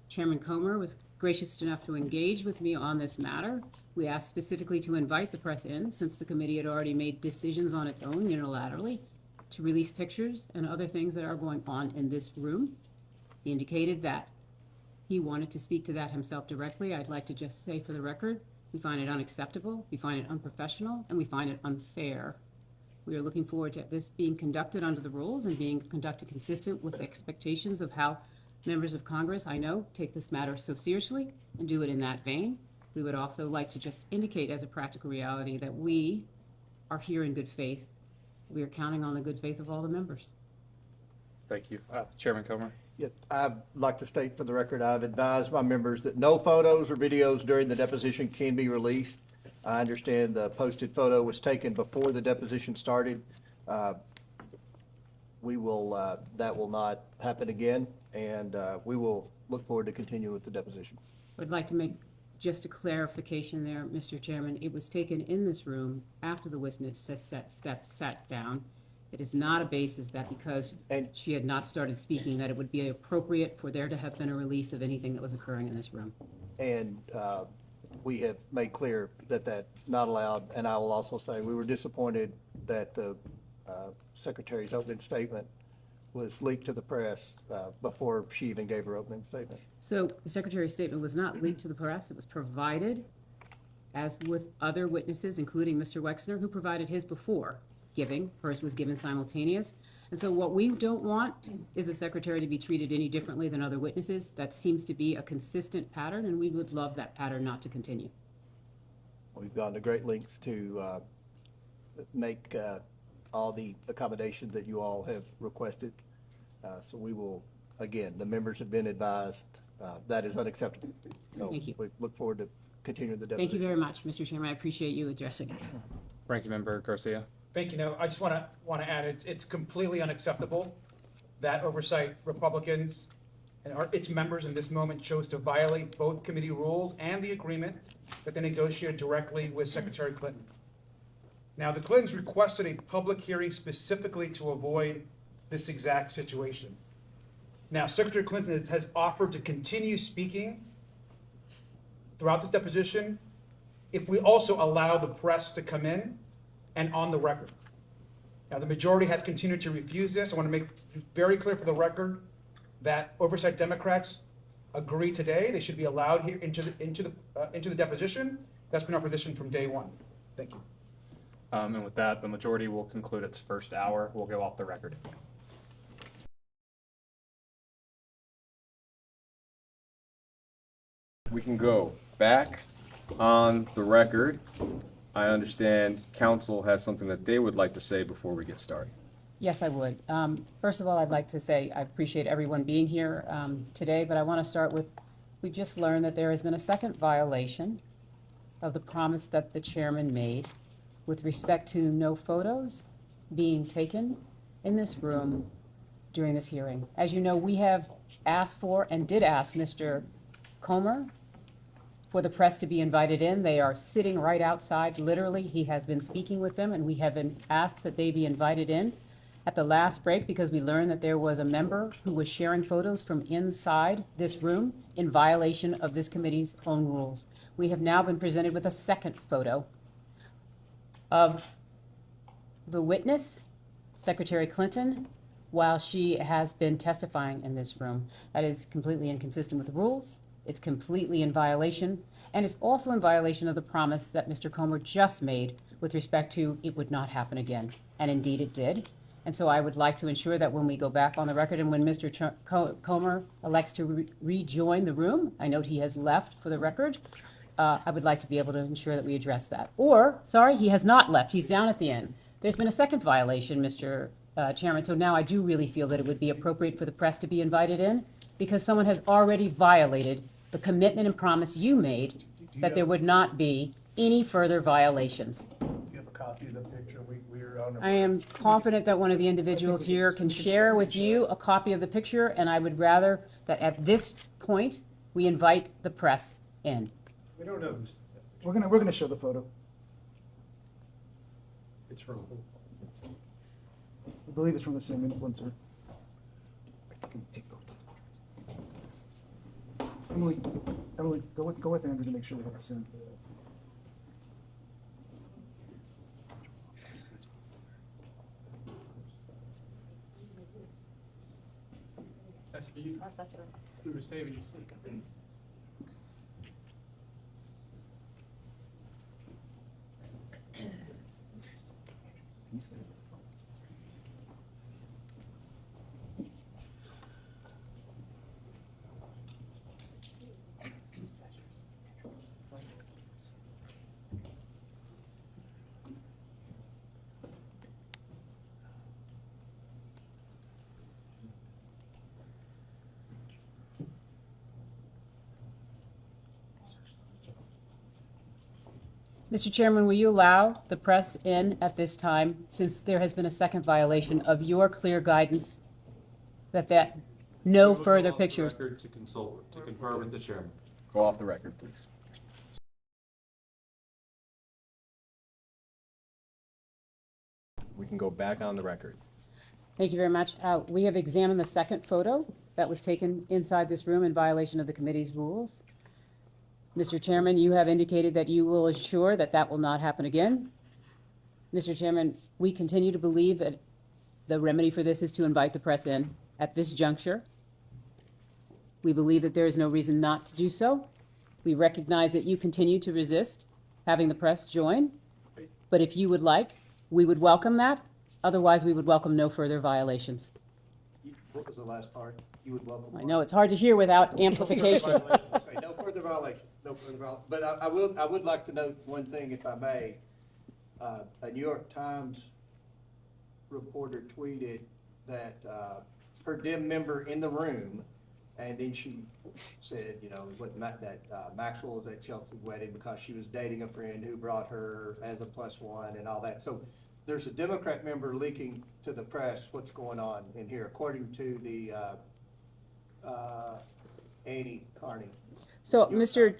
Chairman Comer was gracious enough to engage with me on this matter. We asked specifically to invite the press in, since the committee had already made decisions on its own unilaterally to release pictures and other things that are going on in this room. He indicated that he wanted to speak to that himself directly. I'd like to just say for the record, we find it unacceptable, we find it unprofessional, and we find it unfair. We are looking forward to this being conducted under the rules and being conducted consistent with the expectations of how members of Congress, I know, take this matter so seriously and do it in that vein. We would also like to just indicate as a practical reality that we are here in good faith. We are counting on the good faith of all the members.
Thank you. Chairman Comer.
Yeah, I'd like to state for the record, I've advised my members that no photos or videos during the deposition can be released. I understand the posted photo was taken before the deposition started. We will, that will not happen again, and we will look forward to continuing with the deposition.
I'd like to make just a clarification there, Mr. Chairman. It was taken in this room after the witness sat down. It is not a basis that because she had not started speaking that it would be appropriate for there to have been a release of anything that was occurring in this room.
And we have made clear that that's not allowed, and I will also say we were disappointed that the Secretary's opening statement was leaked to the press before she even gave her opening statement.
So the Secretary's statement was not leaked to the press. It was provided, as with other witnesses, including Mr. Wexner, who provided his before giving. Hers was given simultaneous. And so what we don't want is the Secretary to be treated any differently than other witnesses. That seems to be a consistent pattern, and we would love that pattern not to continue.
We've gone to great lengths to make all the accommodations that you all have requested. So we will, again, the members have been advised that is unacceptable. So
Thank you.
we look forward to continuing the deposition.
Thank you very much, Mr. Chairman. I appreciate you addressing it.
Ranking Member Garcia.
Thank you. No, I just want to add, it's completely unacceptable that Oversight Republicans and its members in this moment chose to violate both committee rules and the agreement that they negotiated directly with Secretary Clinton. Now, the Clintons requested a public hearing specifically to avoid this exact situation. Now, Secretary Clinton has offered to continue speaking throughout this deposition if we also allow the press to come in and on the record. Now, the majority has continued to refuse this. I want to make very clear for the record that Oversight Democrats agree today they should be allowed here into the deposition. That's been our position from day one. Thank you.
And with that, the majority will conclude its first hour. We'll go off the record.
We can go back on the record. I understand counsel has something that they would like to say before we get started.
Yes, I would. First of all, I'd like to say I appreciate everyone being here today, but I want to start with, we've just learned that there has been a second violation of the promise that the chairman made with respect to no photos being taken in this room during this hearing. As you know, we have asked for and did ask Mr. Comer for the press to be invited in. They are sitting right outside, literally. He has been speaking with them, and we have been asked that they be invited in. at the last break because we learned that there was a member who was sharing photos from inside this room in violation of this committee's own rules. We have now been presented with a second photo of the witness, Secretary Clinton, while she has been testifying in this room. That is completely inconsistent with the rules. It's completely in violation, and it's also in violation of the promise that Mr. Comer just made with respect to it would not happen again. And indeed it did. And so I would like to ensure that when we go back on the record and when Mr. Comer elects to rejoin the room, I note he has left for the record, I would like to be able to ensure that we address that. Or, sorry, he has not left. He's down at the end. There's been a second violation, Mr. Chairman, so now I do really feel that it would be appropriate for the press to be invited in because someone has already violated the commitment and promise you made that there would not be any further violations.
You have a copy of the picture? We're on.
I am confident that one of the individuals here can share with you a copy of the picture, and I would rather that at this point, we invite the press in.
We don't know. We're gonna show the photo.
It's from who?
I believe it's from the same influencer. Emily, go with Andrew to make sure we have the same.
That's for you.
That's right.
We were saving your seat.
Mr. Chairman, will you allow the press in at this time, since there has been a second violation of your clear guidance that no further pictures?
To consult, to confer with the chairman.
Go off the record, please. We can go back on the record.
Thank you very much. We have examined the second photo that was taken inside this room in violation of the committee's rules. Mr. Chairman, you have indicated that you will assure that that will not happen again. Mr. Chairman, we continue to believe that the remedy for this is to invite the press in at this juncture. We believe that there is no reason not to do so. We recognize that you continue to resist having the press join, but if you would like, we would welcome that. Otherwise, we would welcome no further violations.
What was the last part? You would welcome.
I know it's hard to hear without amplification.
No further violation, no further violation. But I would like to note one thing, if I may. A New York Times reporter tweeted that her dim member in the room, and then she said, you know, that Maxwell was at Chelsea's wedding because she was dating a friend who brought her as a +1 and all that. So there's a Democrat member leaking to the press what's going on in here, according to the Annie Carney.
So, Mr.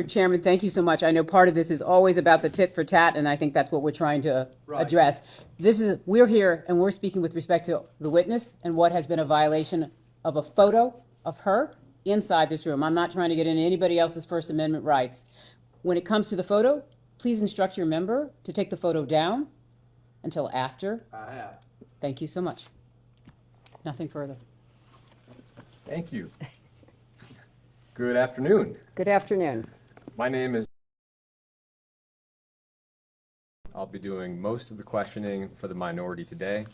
Chairman, thank you so much. I know part of this is always about the tit for tat, and I think that's what we're trying to address. We're here and we're speaking with respect to the witness and what has been a violation of a photo of her inside this room. I'm not trying to get into anybody else's First Amendment rights. When it comes to the photo, please instruct your member to take the photo down until after.
I have.
Thank you so much. Nothing further.
Thank you. Good afternoon.
Good afternoon.
My name is. I'll be doing most of the questioning for the minority today.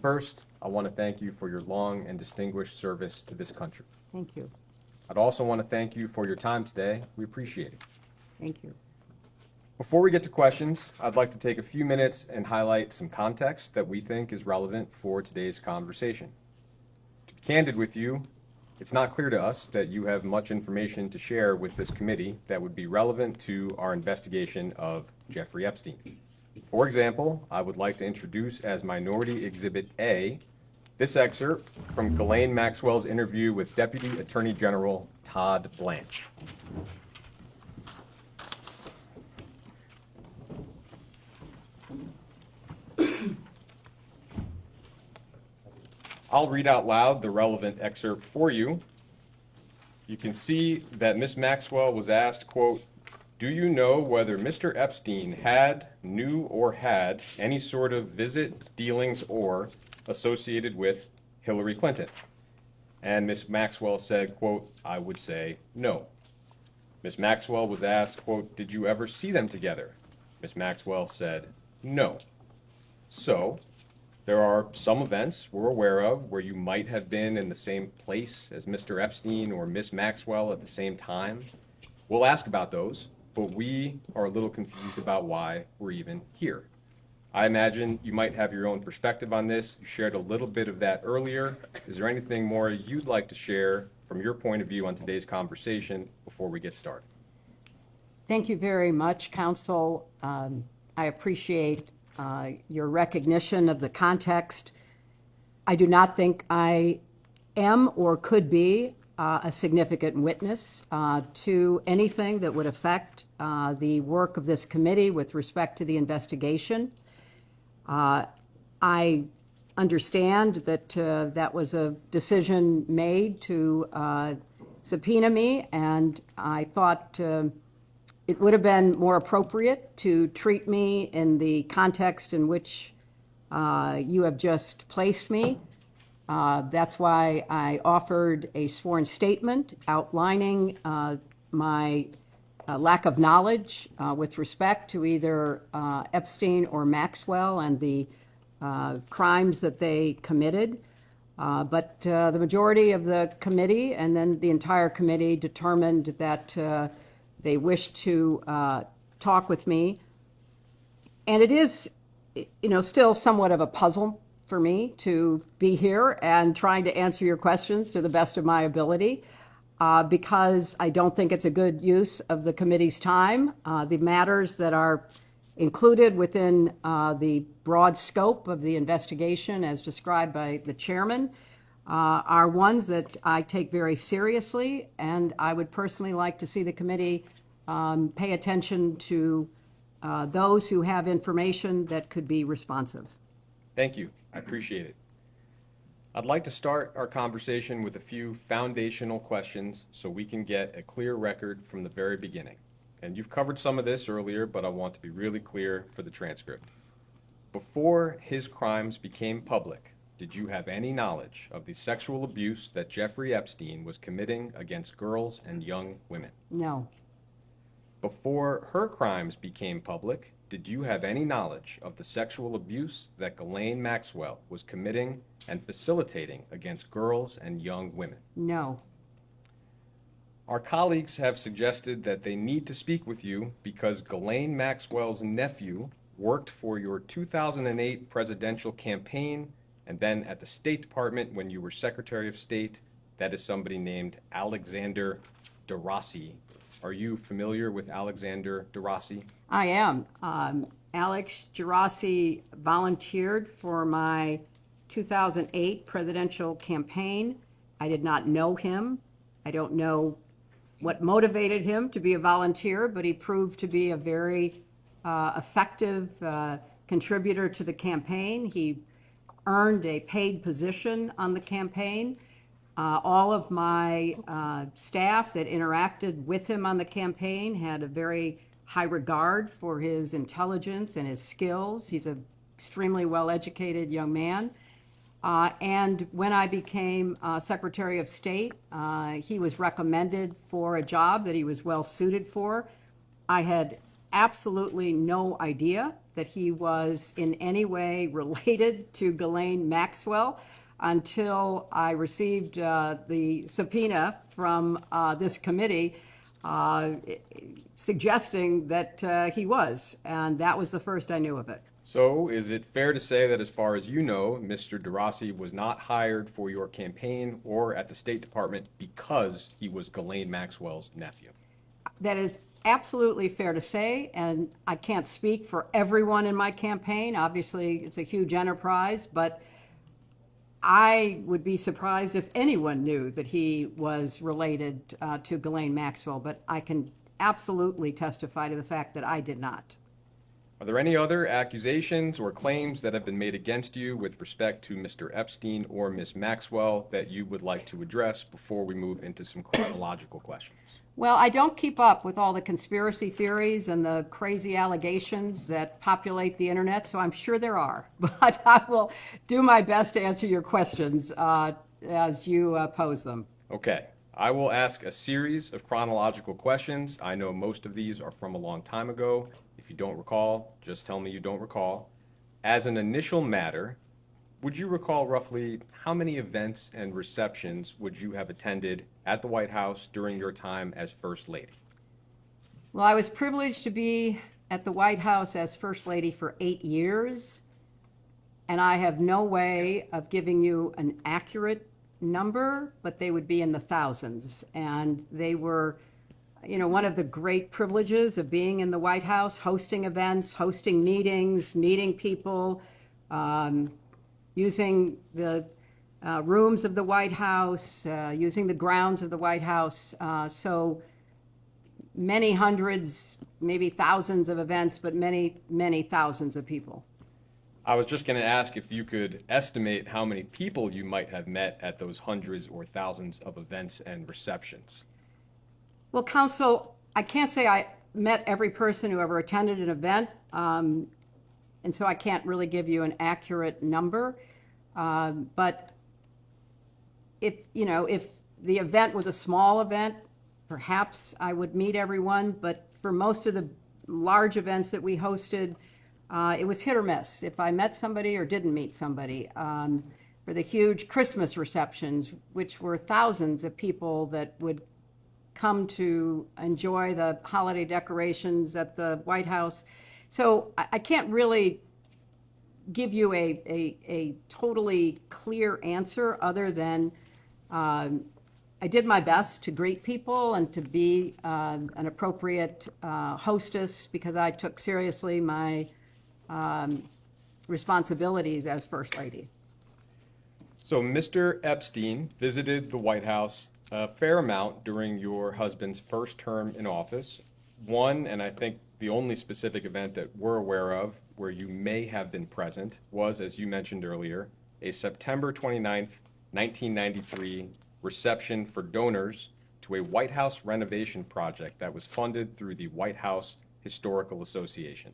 First, I want to thank you for your long and distinguished service to this country.
Thank you.
I'd also want to thank you for your time today. We appreciate it.
Thank you.
Before we get to questions, I'd like to take a few minutes and highlight some context that we think is relevant for today's conversation. To be candid with you, it's not clear to us that you have much information to share with this committee that would be relevant to our investigation of Giuffre Epstein. For example, I would like to introduce as Minority Exhibit A this excerpt from Ghislaine Maxwell's interview with Deputy Attorney General Todd Blanche. I'll read out loud the relevant excerpt for you. You can see that Ms. Maxwell was asked, quote, "Do you know whether Mr. Epstein had, knew, or had any sort of visit, dealings, or associated with Hillary Clinton?" And Ms. Maxwell said, quote, "I would say no." Ms. Maxwell was asked, quote, "Did you ever see them together?" Ms. Maxwell said no. So, there are some events we're aware of where you might have been in the same place as Mr. Epstein or Ms. Maxwell at the same time. We'll ask about those, but we are a little confused about why we're even here. I imagine you might have your own perspective on this. You shared a little bit of that earlier. Is there anything more you'd like to share from your point of view on today's conversation before we get started?
Thank you very much, Counsel. I appreciate your recognition of the context. I do not think I am or could be a significant witness to anything that would affect the work of this committee with respect to the investigation. I understand that that was a decision made to subpoena me, and I thought it would have been more appropriate to treat me in the context in which you have just placed me. That's why I offered a sworn statement outlining my lack of knowledge with respect to either Epstein or Maxwell and the crimes that they committed. But the majority of the committee and then the entire committee determined that they wished to talk with me. And it is, still somewhat of a puzzle for me to be here and trying to answer your questions to the best of my ability, because I don't think it's a good use of the committee's time. The matters that are included within the broad scope of the investigation as described by the chairman are ones that I take very seriously, and I would personally like to see the committee pay attention to those who have information that could be responsive.
Thank you. I appreciate it. I'd like to start our conversation with a few foundational questions so we can get a clear record from the very beginning. And you've covered some of this earlier, but I want to be really clear for the transcript. Before his crimes became public, did you have any knowledge of the sexual abuse that Jeffrey Epstein was committing against girls and young women?
No.
Before her crimes became public, did you have any knowledge of the sexual abuse that Ghislaine Maxwell was committing and facilitating against girls and young women?
No.
Our colleagues have suggested that they need to speak with you because Ghislaine Maxwell's nephew worked for your 2008 presidential campaign and then at the State Department when you were Secretary of State. That is somebody named Alexander Gerasi. Are you familiar with Alexander Gerasi?
I am. Alex Gerasi volunteered for my 2008 presidential campaign. I did not know him. I don't know what motivated him to be a volunteer, but he proved to be a very effective contributor to the campaign. He earned a paid position on the campaign. All of my staff that interacted with him on the campaign had a very high regard for his intelligence and his skills. He's an extremely well-educated young man. And when I became Secretary of State, he was recommended for a job that he was well-suited for. I had absolutely no idea that he was in any way related to Ghislaine Maxwell until I received the subpoena from this committee suggesting that he was, and that was the first I knew of it.
So is it fair to say that as far as you know, Mr. Gerasi was not hired for your campaign or at the State Department because he was Ghislaine Maxwell's nephew?
That is absolutely fair to say, and I can't speak for everyone in my campaign. Obviously, it's a huge enterprise, but I would be surprised if anyone knew that he was related to Ghislaine Maxwell, but I can absolutely testify to the fact that I did not.
Are there any other accusations or claims that have been made against you with respect to Mr. Epstein or Ms. Maxwell that you would like to address before we move into some chronological questions?
Well, I don't keep up with all the conspiracy theories and the crazy allegations that populate the internet, so I'm sure there are. But I will do my best to answer your questions as you pose them.
Okay. I will ask a series of chronological questions. I know most of these are from a long time ago. If you don't recall, just tell me you don't recall. As an initial matter, would you recall roughly how many events and receptions would you have attended at the White House during your time as First Lady?
Well, I was privileged to be at the White House as First Lady for 8 years, and I have no way of giving you an accurate number, but they would be in the thousands. And they were, you know, one of the great privileges of being in the White House, hosting events, hosting meetings, meeting people, using the rooms of the White House, using the grounds of the White House. So many hundreds, maybe thousands of events, but many, many thousands of people.
I was just going to ask if you could estimate how many people you might have met at those hundreds or thousands of events and receptions.
Well, Counsel, I can't say I met every person who ever attended an event, and so I can't really give you an accurate number. But if the event was a small event, perhaps I would meet everyone. But for most of the large events that we hosted, it was hit or miss if I met somebody or didn't meet somebody. For the huge Christmas receptions, which were thousands of people that would come to enjoy the holiday decorations at the White House. So I can't really give you a totally clear answer other than I did my best to greet people and to be an appropriate hostess because I took seriously my responsibilities as First Lady.
So Mr. Epstein visited the White House a fair amount during your husband's first term in office. One, and I think the only specific event that we're aware of where you may have been present was, as you mentioned earlier, a September 29th, 1993 reception for donors to a White House renovation project that was funded through the White House Historical Association.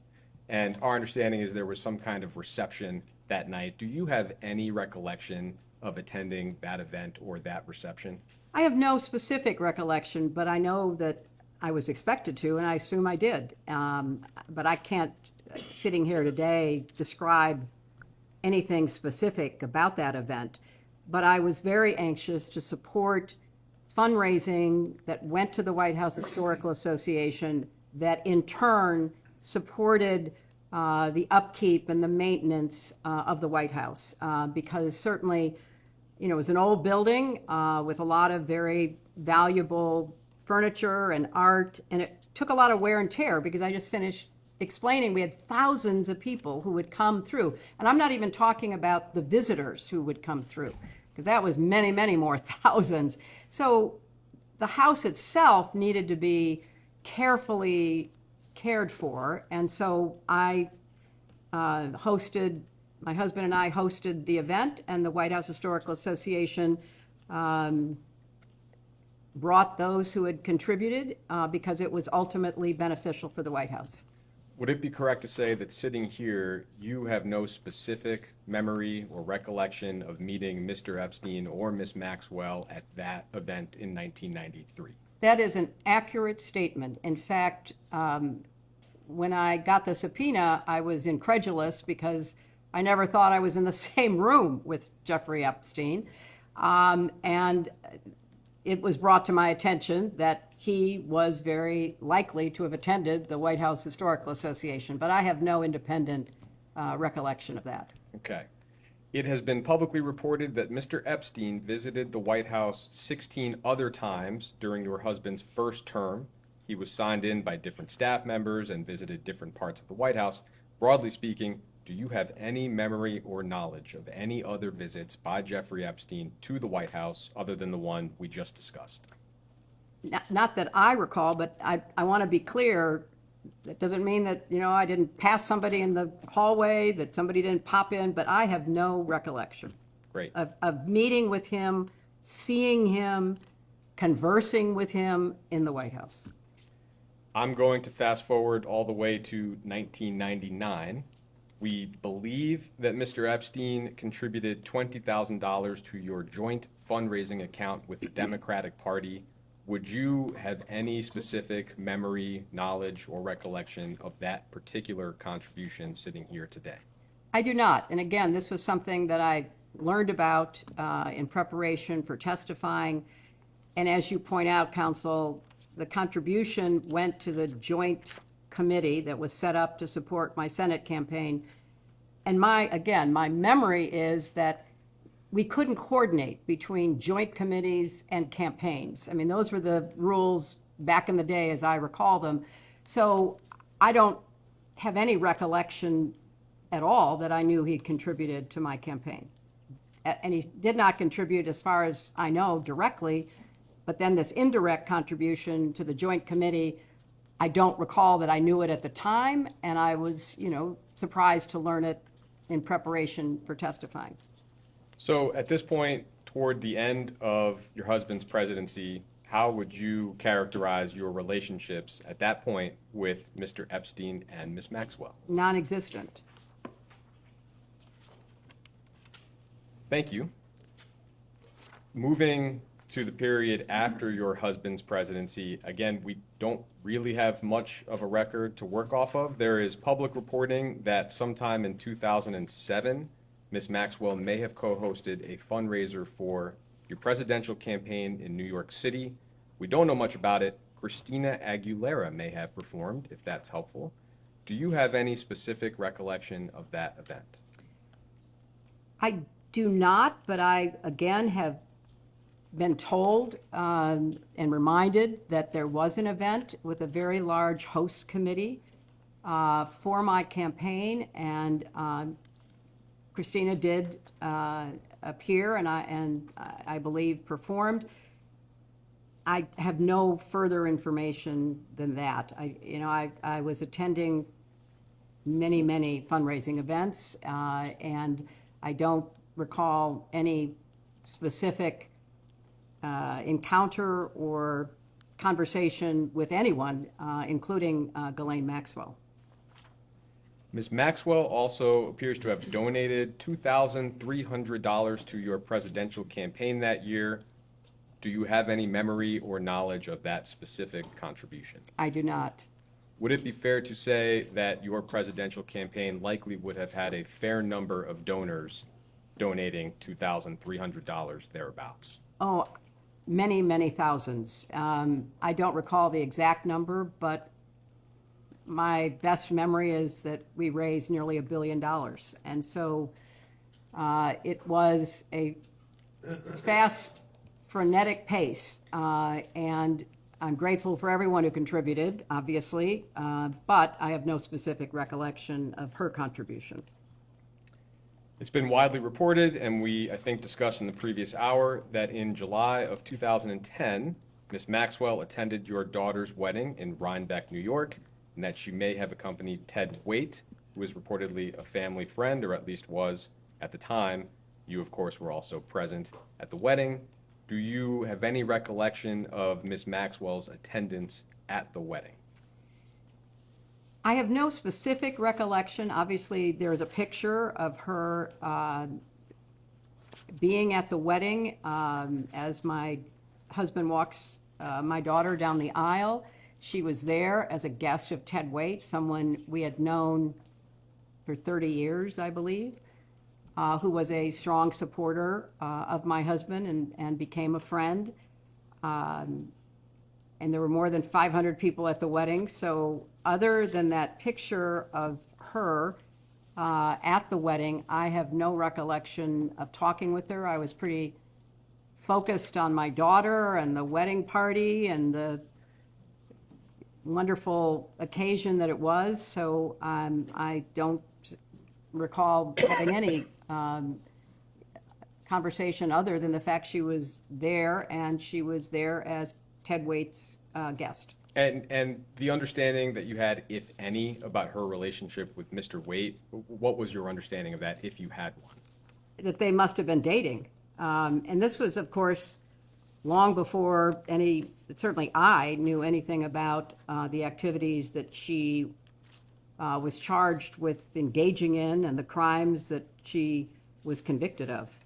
And our understanding is there was some kind of reception that night. Do you have any recollection of attending that event or that reception?
I have no specific recollection, but I know that I was expected to, and I assume I did. But I can't, sitting here today, describe anything specific about that event. But I was very anxious to support fundraising that went to the White House Historical Association that in turn supported the upkeep and the maintenance of the White House. Because certainly, you know, it was an old building with a lot of very valuable furniture and art, and it took a lot of wear and tear because I just finished explaining we had thousands of people who would come through. And I'm not even talking about the visitors who would come through, because that was many, many more thousands. So the house itself needed to be carefully cared for. And so I my husband and I hosted the event, and the White House Historical Association brought those who had contributed because it was ultimately beneficial for the White House.
Would it be correct to say that sitting here, you have no specific memory or recollection of meeting Mr. Epstein or Ms. Maxwell at that event in 1993?
That is an accurate statement. In fact, when I got the subpoena, I was incredulous because I never thought I was in the same room with Giuffre Epstein. And it was brought to my attention that he was very likely to have attended the White House Historical Association, but I have no independent recollection of that.
Okay. It has been publicly reported that Mr. Epstein visited the White House 16 other times during your husband's first term. He was signed in by different staff members and visited different parts of the White House. Broadly speaking, do you have any memory or knowledge of any other visits by Giuffre Epstein to the White House other than the one we just discussed?
Not that I recall, but I want to be clear, That doesn't mean that, I didn't pass somebody in the hallway, that somebody didn't pop in, but I have no recollection
Great.
of meeting with him, seeing him, conversing with him in the White House.
I'm going to fast forward all the way to 1999. We believe that Mr. Epstein contributed $20,000 to your joint fundraising account with the Democratic Party. Would you have any specific memory, knowledge, or recollection of that particular contribution sitting here today?
I do not. And again, this was something that I learned about in preparation for testifying. And as you point out, counsel, the contribution went to the joint committee that was set up to support my Senate campaign. And my memory is that we couldn't coordinate between joint committees and campaigns. I mean, those were the rules back in the day as I recall them. So I don't have any recollection at all that I knew he'd contributed to my campaign. And he did not contribute, as far as I know, directly, but then this indirect contribution to the joint committee, I don't recall that I knew it at the time, and I was, surprised to learn it in preparation for testifying.
So at this point, toward the end of your husband's presidency, how would you characterize your relationships at that point with Mr. Epstein and Ms. Maxwell?
Non-existent.
Thank you. Moving to the period after your husband's presidency, again, we don't really have much of a record to work off of. There is public reporting that sometime in 2007, Ms. Maxwell may have co-hosted a fundraiser for your presidential campaign in New York City. We don't know much about it. Christina Aguilera may have performed, if that's helpful. Do you have any specific recollection of that event?
I do not, but I, again, have been told and reminded that there was an event with a very large host committee for my campaign, and Christina did appear and I believe performed. I have no further information than that. I was attending many fundraising events, and I don't recall any specific encounter or conversation with anyone, including Ghislaine Maxwell.
Ms. Maxwell also appears to have donated $2,300 to your presidential campaign that year. Do you have any memory or knowledge of that specific contribution?
I do not.
Would it be fair to say that your presidential campaign likely would have had a fair number of donors donating $2,300 thereabouts?
Oh, many thousands. I don't recall the exact number, but my best memory is that we raised nearly $1 billion. And so it was a fast, frenetic pace. And I'm grateful for everyone who contributed, obviously, but I have no specific recollection of her contribution.
It's been widely reported, and we, I think, discussed in the previous hour, that in July of 2010, Ms. Maxwell attended your daughter's wedding in Rhinebeck, New York, and that she may have accompanied Ted Waite, who is reportedly a family friend, or at least was at the time. You, of course, were also present at the wedding. Do you have any recollection of Ms. Maxwell's attendance at the wedding?
I have no specific recollection. Obviously, there's a picture of her being at the wedding as my husband walks my daughter down the aisle. She was there as a guest of Ted Waite, someone we had known for 30 years, I believe, who was a strong supporter of my husband and became a friend. And there were more than 500 people at the wedding. So other than that picture of her at the wedding, I have no recollection of talking with her. I was pretty focused on my daughter and the wedding party and the wonderful occasion that it was. So I don't recall having any conversation other than the fact she was there, and she was there as Ted Waite's guest.
And the understanding that you had, if any, about her relationship with Mr. Waite, what was your understanding of that, if you had one?
That they must have been dating. And this was, of course, long before certainly I knew anything about the activities that she was charged with engaging in and the crimes that she was convicted of.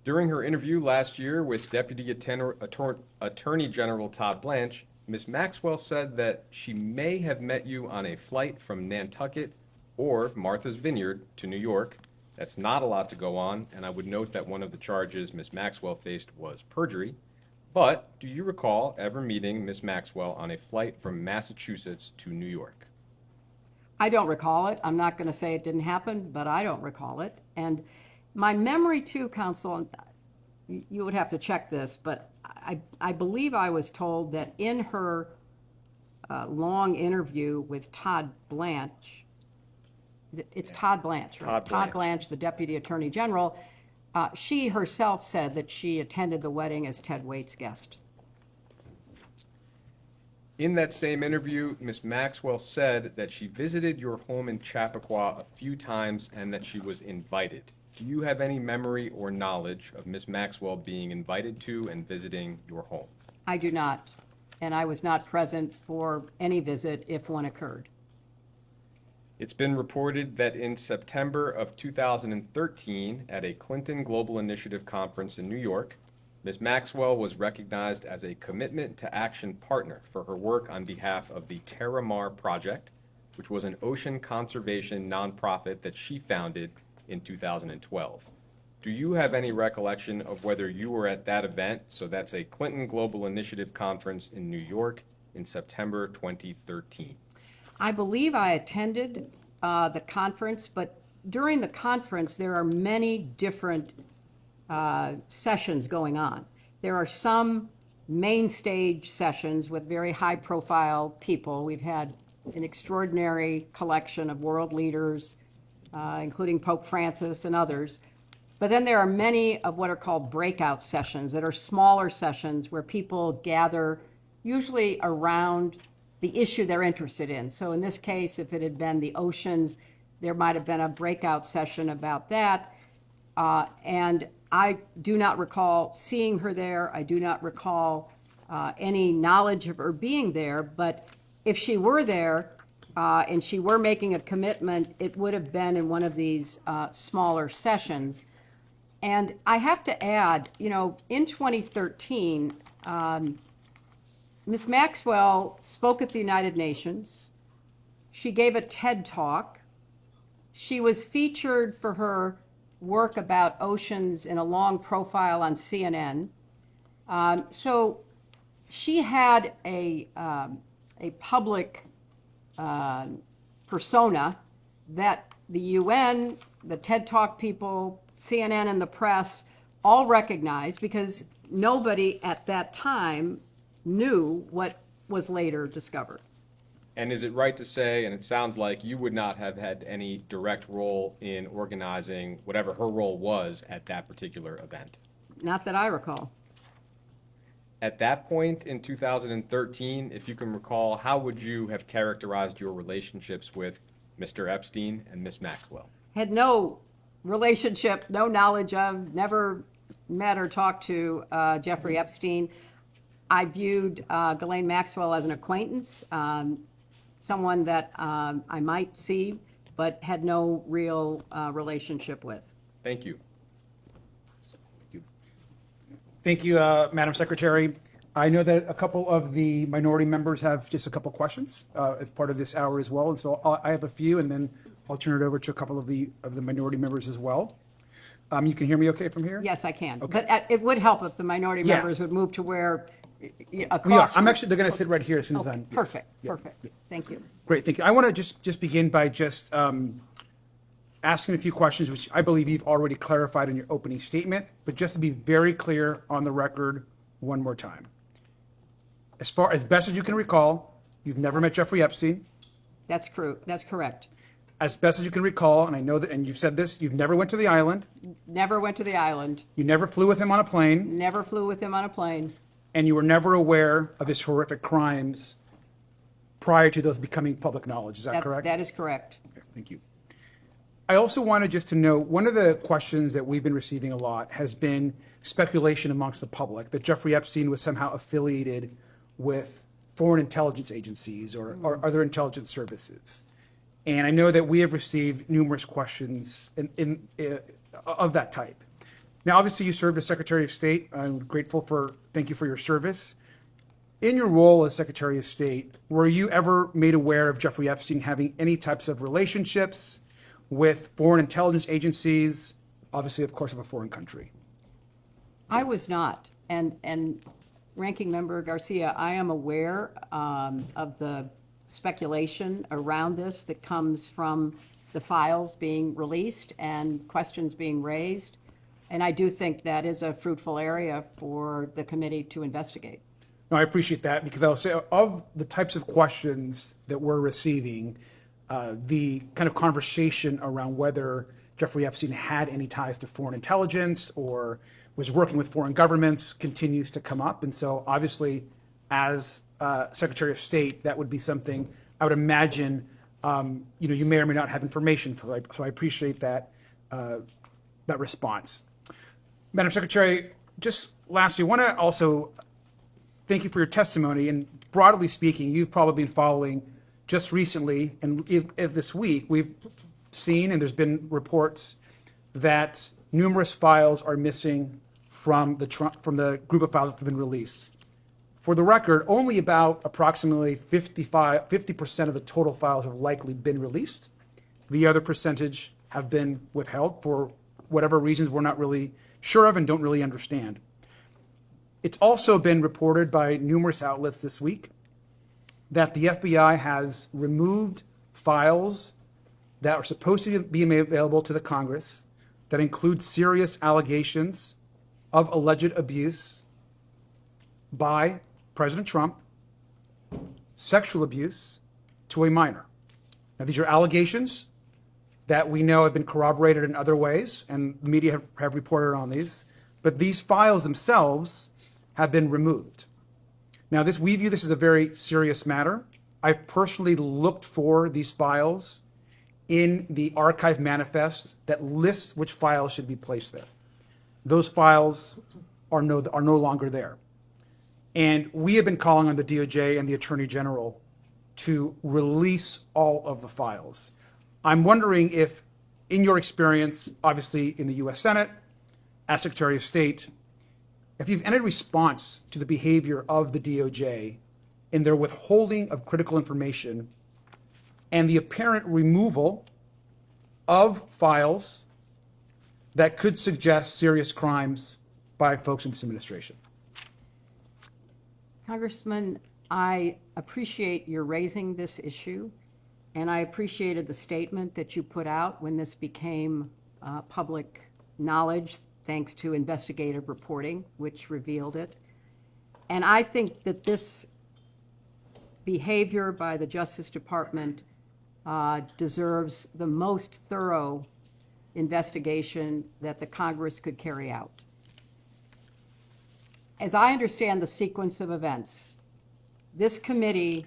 During her interview last year with Deputy Attorney General Todd Blanche, Ms. Maxwell said that she may have met you on a flight from Nantucket or Martha's Vineyard to New York. That's not a lot to go on, and I would note that one of the charges Ms. Maxwell faced was perjury. But do you recall ever meeting Ms. Maxwell on a flight from Massachusetts to New York?
I don't recall it. I'm not going to say it didn't happen, but I don't recall it. And my memory too, counsel, you would have to check this, but I believe I was told that in her long interview with Todd Blanche, it's Todd Blanche, right? Todd Blanche, the Deputy Attorney General, she herself said that she attended the wedding as Ted Waite's guest.
In that same interview, Ms. Maxwell said that she visited your home in Chappaqua a few times and that she was invited. Do you have any memory or knowledge of Ms. Maxwell being invited to and visiting your home?
I do not, and I was not present for any visit if one occurred.
It's been reported that in September of 2013, at a Clinton Global Initiative conference in New York, Ms. Maxwell was recognized as a Commitment to Action partner for her work on behalf of the Terramar Project, which was an ocean conservation nonprofit that she founded in 2012. Do you have any recollection of whether you were at that event? So that's a Clinton Global Initiative conference in New York in September 2013.
I believe I attended the conference, but during the conference there are many different sessions going on. There are some main stage sessions with very high profile people. We've had an extraordinary collection of world leaders, including Pope Francis and others. But then there are many of what are called breakout sessions that are smaller sessions where people gather usually around the issue they're interested in. So in this case, if it had been the oceans, there might have been a breakout session about that. And I do not recall seeing her there. I do not recall any knowledge of her being there. But if she were there and she were making a commitment, it would have been in one of these smaller sessions. And I have to add, in 2013, Ms. Maxwell spoke at the United Nations. She gave a TED Talk. She was featured for her work about oceans in a long profile on CNN. So she had a public persona that the UN, the TED Talk people, CNN and the press all recognized because nobody at that time knew what was later discovered.
And is it right to say, and it sounds like you would not have had any direct role in organizing whatever her role was at that particular event?
Not that I recall.
At that point in 2013, if you can recall, how would you have characterized your relationships with Mr. Epstein and Ms. Maxwell?
Had no relationship, no knowledge of, never met or talked to Giuffre Epstein. I viewed Ghislaine Maxwell as an acquaintance, someone that I might see, but had no real relationship with.
Thank you.
Thank you, Madam Secretary. I know that a couple of the minority members have just a couple questions as part of this hour as well, and so I have a few, and then I'll turn it over to a couple of the minority members as well. You can hear me okay from here?
Yes, I can.
Okay.
But it would help if the minority
Yeah.
members would move to where
Yeah,
across.
they're going to sit right here as soon as I'm.
Perfect,
Yeah.
perfect. Thank you.
Great, thank you. I want to just begin by just asking a few questions, which I believe you've already clarified in your opening statement, but just to be very clear on the record one more time. As best as you can recall, you've never met Giuffre Epstein.
That's true. That's correct.
As best as you can recall, and I know that, and you've said this, you've never went to the island.
Never went to the island.
You never flew with him on a plane.
Never flew with him on a plane.
and you were never aware of his horrific crimes prior to those becoming public knowledge. Is that correct?
That is correct.
Okay, thank you. I also wanted just to note, one of the questions that we've been receiving a lot has been speculation amongst the public that Giuffre Epstein was somehow affiliated with foreign intelligence agencies or other intelligence services. And I know that we have received numerous questions of that type. Now, obviously, you served as Secretary of State. I'm thank you for your service. In your role as Secretary of State, were you ever made aware of Giuffre Epstein having any types of relationships with foreign intelligence agencies, obviously, of course, of a foreign country?
I was not. And Ranking Member Garcia, I am aware of the speculation around this that comes from the files being released and questions being raised. And I do think that is a fruitful area for the committee to investigate.
No, I appreciate that, because I'll say of the types of questions that we're receiving, the kind of conversation around whether Giuffre Epstein had any ties to foreign intelligence or was working with foreign governments continues to come up. And so obviously, as Secretary of State, that would be something I would imagine you may or may not have information for. So I appreciate that response. Madam Secretary, just lastly, I want to also thank you for your testimony. And broadly speaking, you've probably been following just recently and if this week, we've seen, and there's been reports that numerous files are missing from the group of files that have been released. For the record, only about approximately 50% of the total files have likely been released. The other percentage have been withheld for whatever reasons we're not really sure of and don't really understand. It's also been reported by numerous outlets this week that the FBI has removed files that are supposed to be made available to the Congress that include serious allegations of alleged abuse by President Trump, sexual abuse to a minor. Now, these are allegations that we know have been corroborated in other ways, and the media have reported on these, but these files themselves have been removed. Now, we view this as a very serious matter. I've personally looked for these files in the archive manifest that lists which files should be placed there. Those files are no longer there. And we have been calling on the DOJ and the Attorney General to release all of the files. I'm wondering if, in your experience, obviously in the U.S. Senate, as Secretary of State, if you've any response to the behavior of the DOJ in their withholding of critical information and the apparent removal of files that could suggest serious crimes by folks in this administration.
Congressman, I appreciate your raising this issue, and I appreciated the statement that you put out when this became public knowledge, thanks to investigative reporting, which revealed it. And I think that this behavior by the Justice Department deserves the most thorough investigation that the Congress could carry out. As I understand the sequence of events, this committee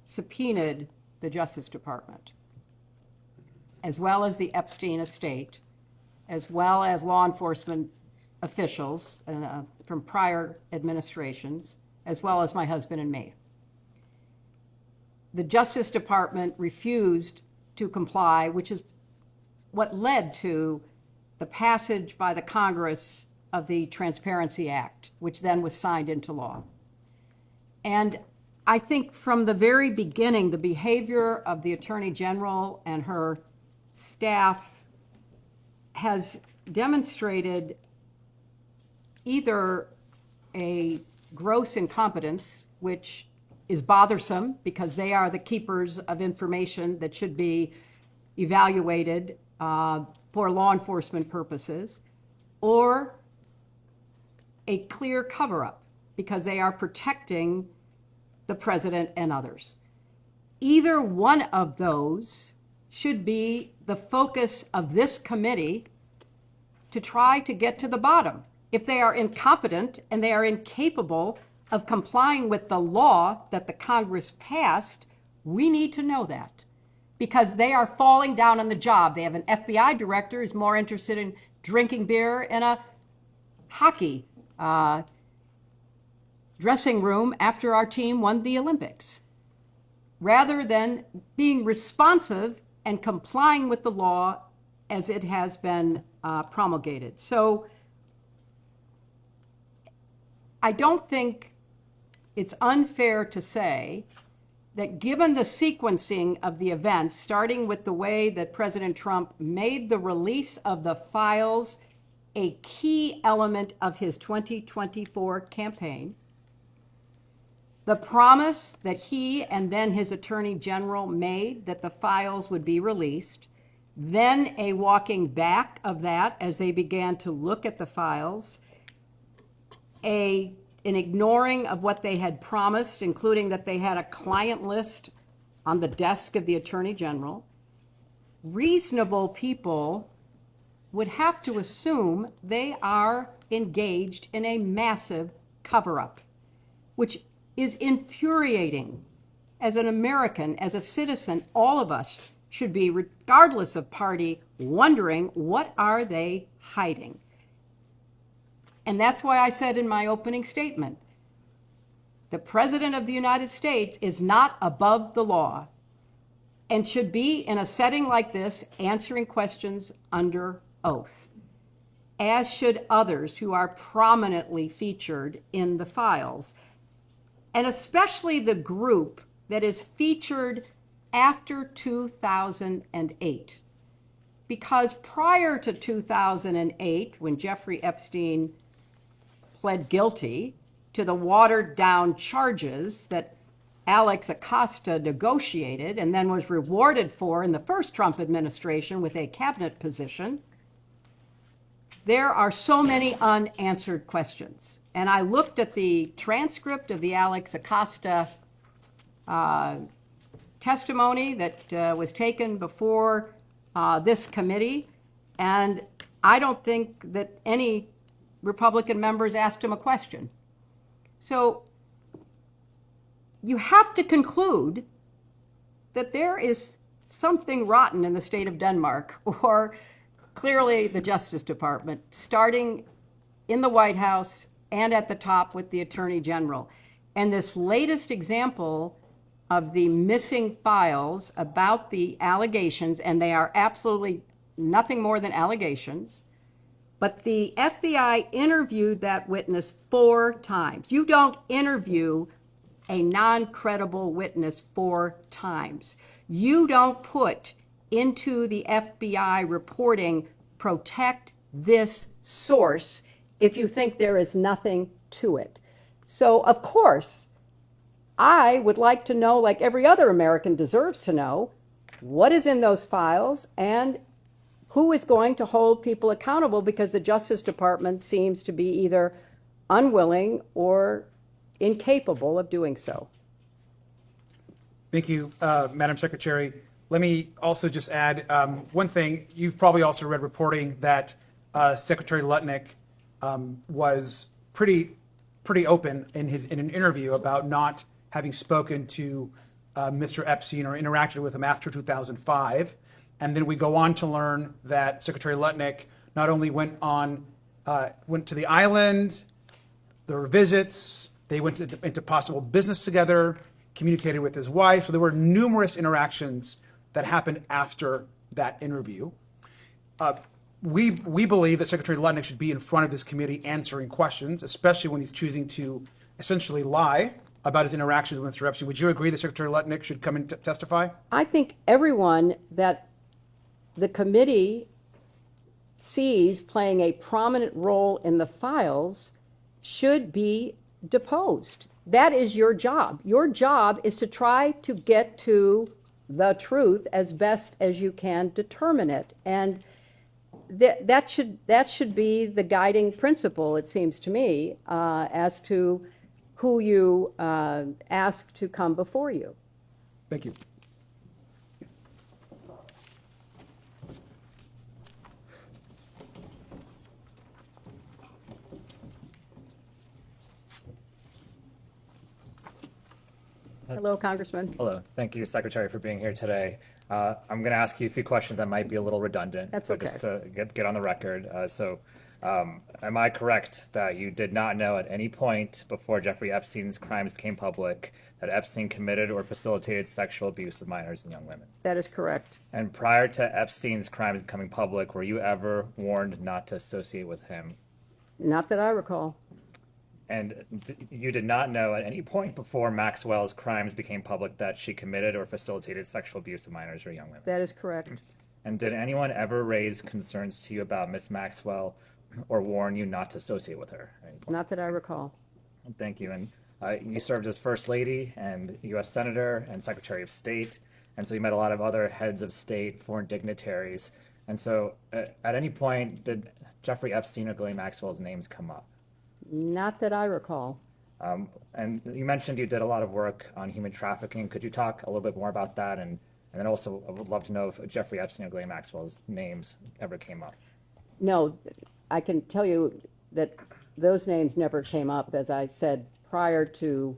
subpoenaed the Justice Department, as well as the Epstein estate, as well as law enforcement officials from prior administrations, as well as my husband and me. The Justice Department refused to comply, which is what led to the passage by the Congress of the Transparency Act, which then was signed into law. And I think from the very beginning, the behavior of the Attorney General and her staff has demonstrated either a gross incompetence, which is bothersome because they are the keepers of information that should be evaluated for law enforcement purposes, or a clear cover-up because they are protecting the president and others. Either one of those should be the focus of this committee to try to get to the bottom. If they are incompetent and they are incapable of complying with the law that the Congress passed, we need to know that, because they are falling down on the job. They have an FBI director who's more interested in drinking beer in a hockey dressing room after our team won the Olympics, rather than being responsive and complying with the law as it has been promulgated. So I don't think it's unfair to say that given the sequencing of the events, starting with the way that President Trump made the release of the files a key element of his 2024 campaign, the promise that he and then his attorney general made that the files would be released, then a walking back of that as they began to look at the files, an ignoring of what they had promised, including that they had a client list on the desk of the attorney general. Reasonable people would have to assume they are engaged in a massive cover-up, which is infuriating. As an American, as a citizen, all of us should be, regardless of party, wondering what are they hiding. And that's why I said in my opening statement, the President of the United States is not above the law and should be, in a setting like this, answering questions under oath, as should others who are prominently featured in the files, and especially the group that is featured after 2008. Because prior to 2008, when Jeffrey Epstein pled guilty to the watered-down charges that Alex Acosta negotiated and then was rewarded for in the first Trump administration with a cabinet position, there are so many unanswered questions. And I looked at the transcript of the Alex Acosta testimony that was taken before this committee, and I don't think that any Republican members asked him a question. So you have to conclude that there is something rotten in the state of Denmark, or clearly the Justice Department, starting in the White House and at the top with the Attorney General. And this latest example of the missing files about the allegations, and they are absolutely nothing more than allegations, but the FBI interviewed that witness 4 times. You don't interview a non-credible witness 4 times. You don't put into the FBI reporting, protect this source, if you think there is nothing to it. So, of course, I would like to know, like every other American deserves to know, what is in those files and who is going to hold people accountable, because the Justice Department seems to be either unwilling or incapable of doing so.
Thank you, Madam Secretary. Let me also just add one thing. You've probably also read reporting that Secretary Lutnick was pretty open in an interview about not having spoken to Mr. Epstein or interacted with him after 2005. And then we go on to learn that Secretary Lutnick not only went to the island, there were visits, they went into possible business together, communicated with his wife. So there were numerous interactions that happened after that interview. We believe that Secretary Lutnick should be in front of this committee answering questions, especially when he's choosing to essentially lie about his interactions with Mr. Epstein. Would you agree that Secretary Lutnick should come and testify?
I think everyone that the committee sees playing a prominent role in the files should be deposed. That is your job. Your job is to try to get to the truth as best as you can determine it. And that should be the guiding principle, it seems to me, as to who you ask to come before you.
Thank you.
Hello, Congressman.
Hello. Thank you, Secretary, for being here today. I'm going to ask you a few questions that might be a little redundant.
That's
but just
okay.
to get on the record. Am I correct that you did not know at any point before Jeffrey Epstein's crimes became public that Epstein committed or facilitated sexual abuse of minors and young women?
That is correct.
And prior to Epstein's crimes becoming public, were you ever warned not to associate with him?
Not that I recall.
And you did not know at any point before Maxwell's crimes became public that she committed or facilitated sexual abuse of minors or young women?
That is correct.
And did anyone ever raise concerns to you about Miss Maxwell or warn you not to associate with her at any point?
Not that I recall.
Thank you. And you served as First Lady and U.S. Senator and Secretary of State. And so you met a lot of other heads of state, foreign dignitaries. And so at any point, did Jeffrey Epstein or Ghislaine Maxwell's names come up?
Not that I recall.
And you mentioned you did a lot of work on human trafficking. Could you talk a little bit more about that? And then also, I would love to know if Jeffrey Epstein or Ghislaine Maxwell's names ever came up.
No, I can tell you that those names never came up, as I said, prior to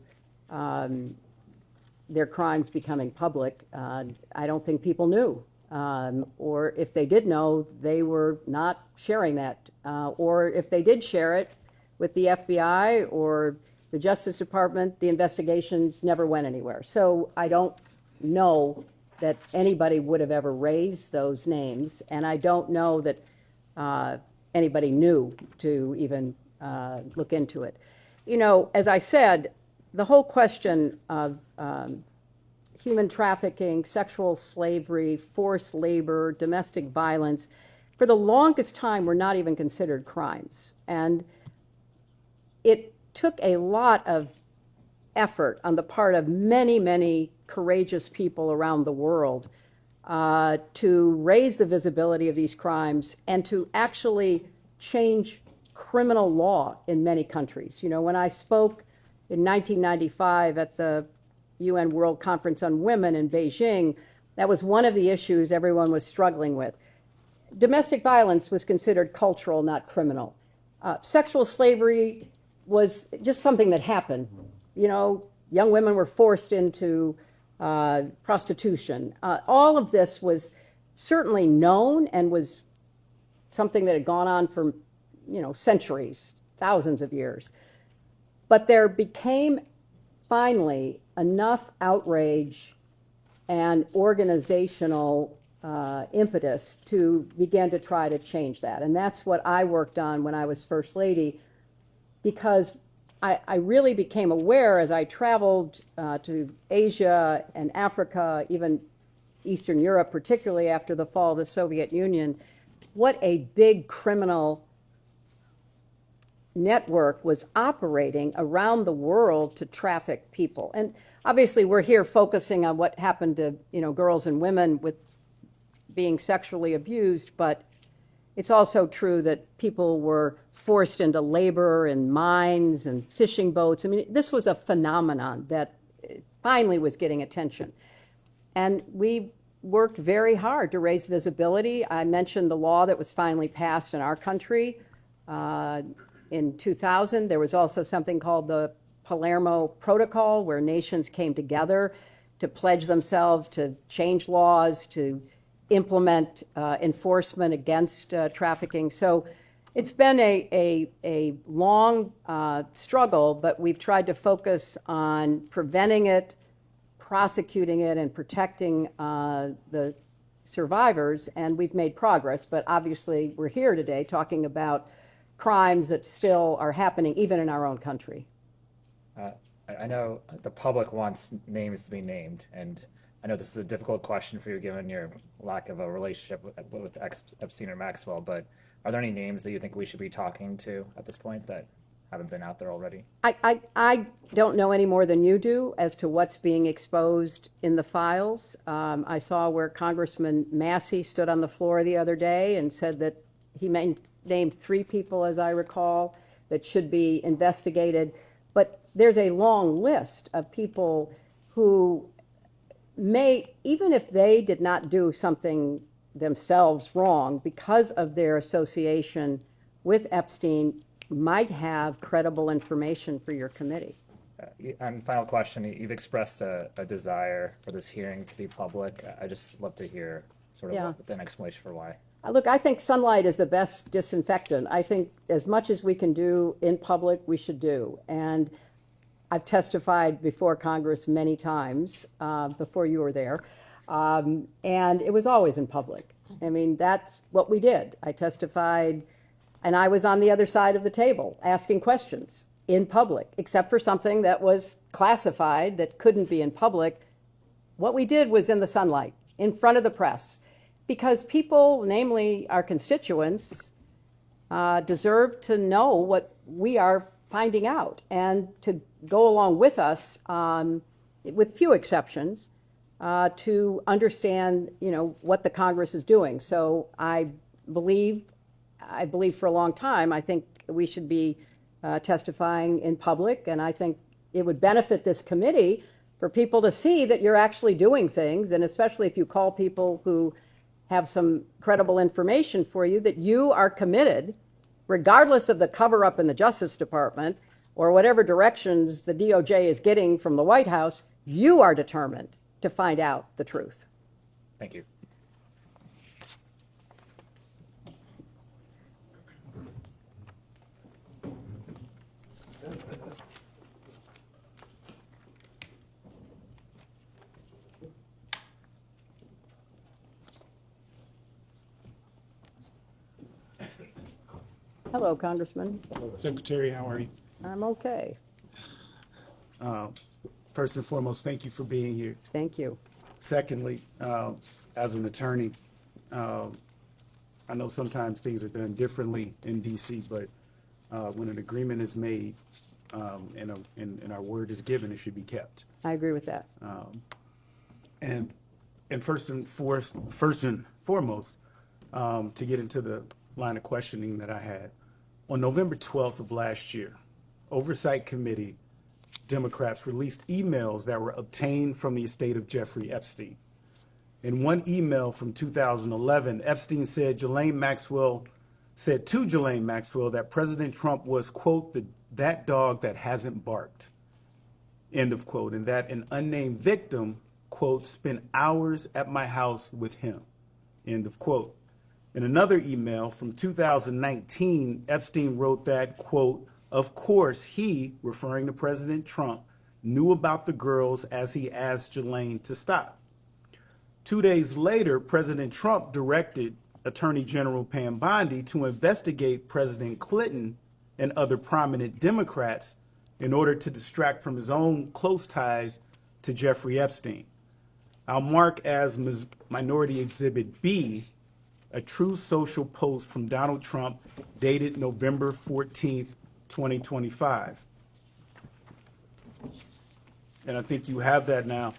their crimes becoming public. I don't think people knew. Or if they did know, they were not sharing that. Or if they did share it with the FBI or the Justice Department, the investigations never went anywhere. So I don't know that anybody would have ever raised those names, and I don't know that anybody knew to even look into it. You know, as I said, the whole question of human trafficking, sexual slavery, forced labor, domestic violence, for the longest time were not even considered crimes. And it took a lot of effort on the part of many, many courageous people around the world to raise the visibility of these crimes and to actually change criminal law in many countries. You know, when I spoke in 1995 at the UN World Conference on Women in Beijing, that was one of the issues everyone was struggling with. Domestic violence was considered cultural, not criminal. Sexual slavery was just something that happened. You know, young women were forced into prostitution. All of this was certainly known and was something that had gone on for, you know, centuries, thousands of years. But there became finally enough outrage and organizational impetus to begin to try to change that. And that's what I worked on when I was First Lady, because I really became aware as I traveled to Asia and Africa, even Eastern Europe, particularly after the fall of the Soviet Union, what a big criminal network was operating around the world to traffic people. And obviously we're here focusing on what happened to, you know, girls and women with being sexually abused, but it's also true that people were forced into labor in mines and fishing boats. I mean, this was a phenomenon that finally was getting attention. And we worked very hard to raise visibility. I mentioned the law that was finally passed in our country in 2000. There was also something called the Palermo Protocol, where nations came together to pledge themselves to change laws, to implement enforcement against trafficking. So it's been a long struggle, but we've tried to focus on preventing it, prosecuting it, and protecting the survivors, and we've made progress. But obviously, we're here today talking about crimes that still are happening even in our own country.
I know the public wants names to be named, and I know this is a difficult question for you given your lack of a relationship with Epstein or Maxwell, but are there any names that you think we should be talking to at this point that haven't been out there already?
I don't know any more than you do as to what's being exposed in the files. I saw where Congressman Massey stood on the floor the other day and said that he named 3 people, as I recall, that should be investigated. But there's a long list of people who may, even if they did not do something themselves wrong, because of their association with Epstein, might have credible information for your committee.
And final question, you've expressed a desire for this hearing to be public. I just love to hear sort of
Yeah.
an explanation for why.
Look, I think sunlight is the best disinfectant. I think as much as we can do in public, we should do. And I've testified before Congress many times, before you were there, and it was always in public. I mean, that's what we did. I testified, and I was on the other side of the table asking questions in public, except for something that was classified that couldn't be in public. What we did was in the sunlight, in front of the press, because people, namely our constituents, deserve to know what we are finding out and to go along with us, with few exceptions, to understand, what the Congress is doing. So I believe for a long time, I think we should be testifying in public, and I think it would benefit this committee for people to see that you're actually doing things, and especially if you call people who have some credible information for you, that you are committed, regardless of the cover-up in the Justice Department or whatever directions the DOJ is getting from the White House, you are determined to find out the truth.
Thank you.
Hello, Congressman.
Secretary, how are you?
I'm okay.
First and foremost, thank you for being here.
Thank you.
Secondly, as an attorney, I know sometimes things are done differently in DC, but when an agreement is made and our word is given, it should be kept.
I agree with that.
And first and foremost, to get into the line of questioning that I had, on November 12th of last year, Oversight Committee Democrats released emails that were obtained from the estate of Giuffre Epstein. In one email from 2011, Epstein said to Ghislaine Maxwell that President Trump was, quote, that dog that hasn't barked, end of quote, and that an unnamed victim, quote, spent hours at my house with him, end of quote. In another email from 2019, Epstein wrote that, quote, of course he, referring to President Trump, knew about the girls as he asked Ghislaine to stop. 2 days later, President Trump directed Attorney General Pam Bondi to investigate President Clinton and other prominent Democrats in order to distract from his own close ties to Giuffre Epstein. I'll mark as Minority Exhibit B a True Social post from Donald Trump dated November 14th, 2025. And I think you have that now.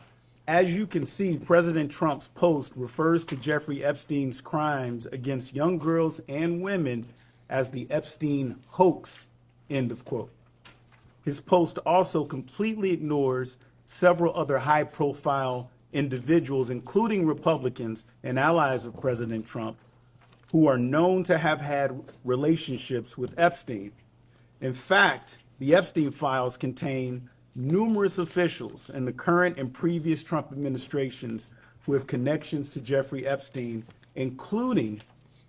As you can see, President Trump's post refers to Giuffre Epstein's crimes against young girls and women as the Epstein hoax, end of quote. His post also completely ignores several other high-profile individuals, including Republicans and allies of President Trump, who are known to have had relationships with Epstein. In fact, the Epstein files contain numerous officials in the current and previous Trump administrations who have connections to Giuffre Epstein, including,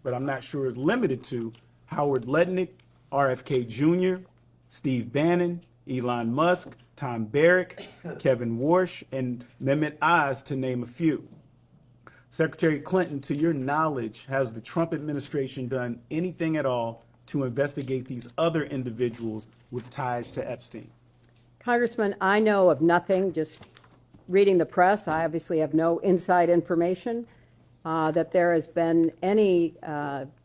but I'm not sure limited to, Howard Lutnick, RFK Jr., Steve Bannon, Elon Musk, Tom Barrack, Kevin Warsh, and Mehmet Oz, to name a few. Secretary Clinton, to your knowledge, has the Trump administration done anything at all to investigate these other individuals with ties to Epstein?
Congressman, I know of nothing, just reading the press. I obviously have no inside information that there has been any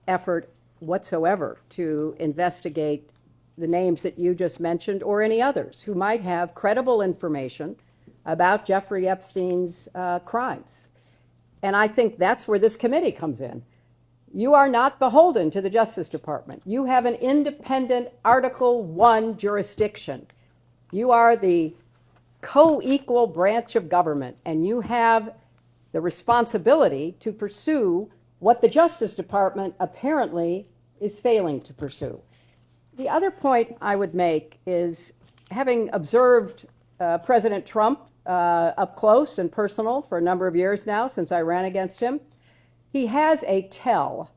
effort whatsoever to investigate the names that you just mentioned or any others who might have credible information about Giuffre Epstein's crimes. And I think that's where this committee comes in. You are not beholden to the Justice Department. You have an independent Article I jurisdiction. You are the co-equal branch of government, and you have the responsibility to pursue what the Justice Department apparently is failing to pursue. The other point I would make is having observed President Trump up close and personal for a number of years now since I ran against him, he has a tell.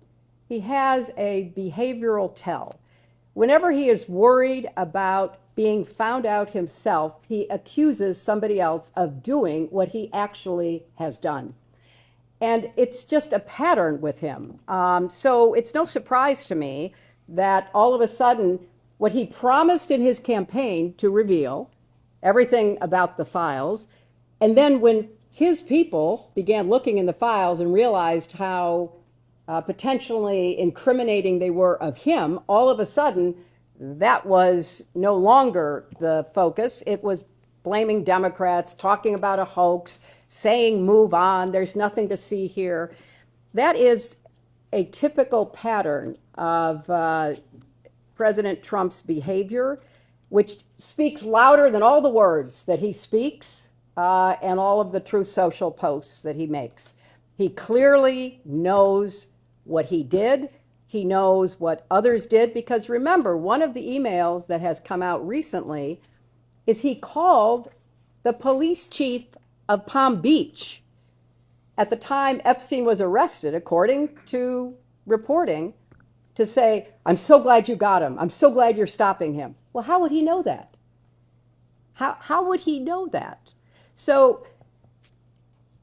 He has a behavioral tell. Whenever he is worried about being found out himself, he accuses somebody else of doing what he actually has done. And it's just a pattern with him. So it's no surprise to me that all of a sudden, what he promised in his campaign to reveal, everything about the files, and then when his people began looking in the files and realized how potentially incriminating they were of him, all of a sudden, that was no longer the focus. It was blaming Democrats, talking about a hoax, saying move on, there's nothing to see here. That is a typical pattern of President Trump's behavior, which speaks louder than all the words that he speaks and all of the Truth Social posts that he makes. He clearly knows what he did. He knows what others did, because remember, one of the emails that has come out recently is he called the police chief of Palm Beach at the time Epstein was arrested, according to reporting, to say, I'm so glad you got him. I'm so glad you're stopping him. Well, how would he know that? How would he know that? So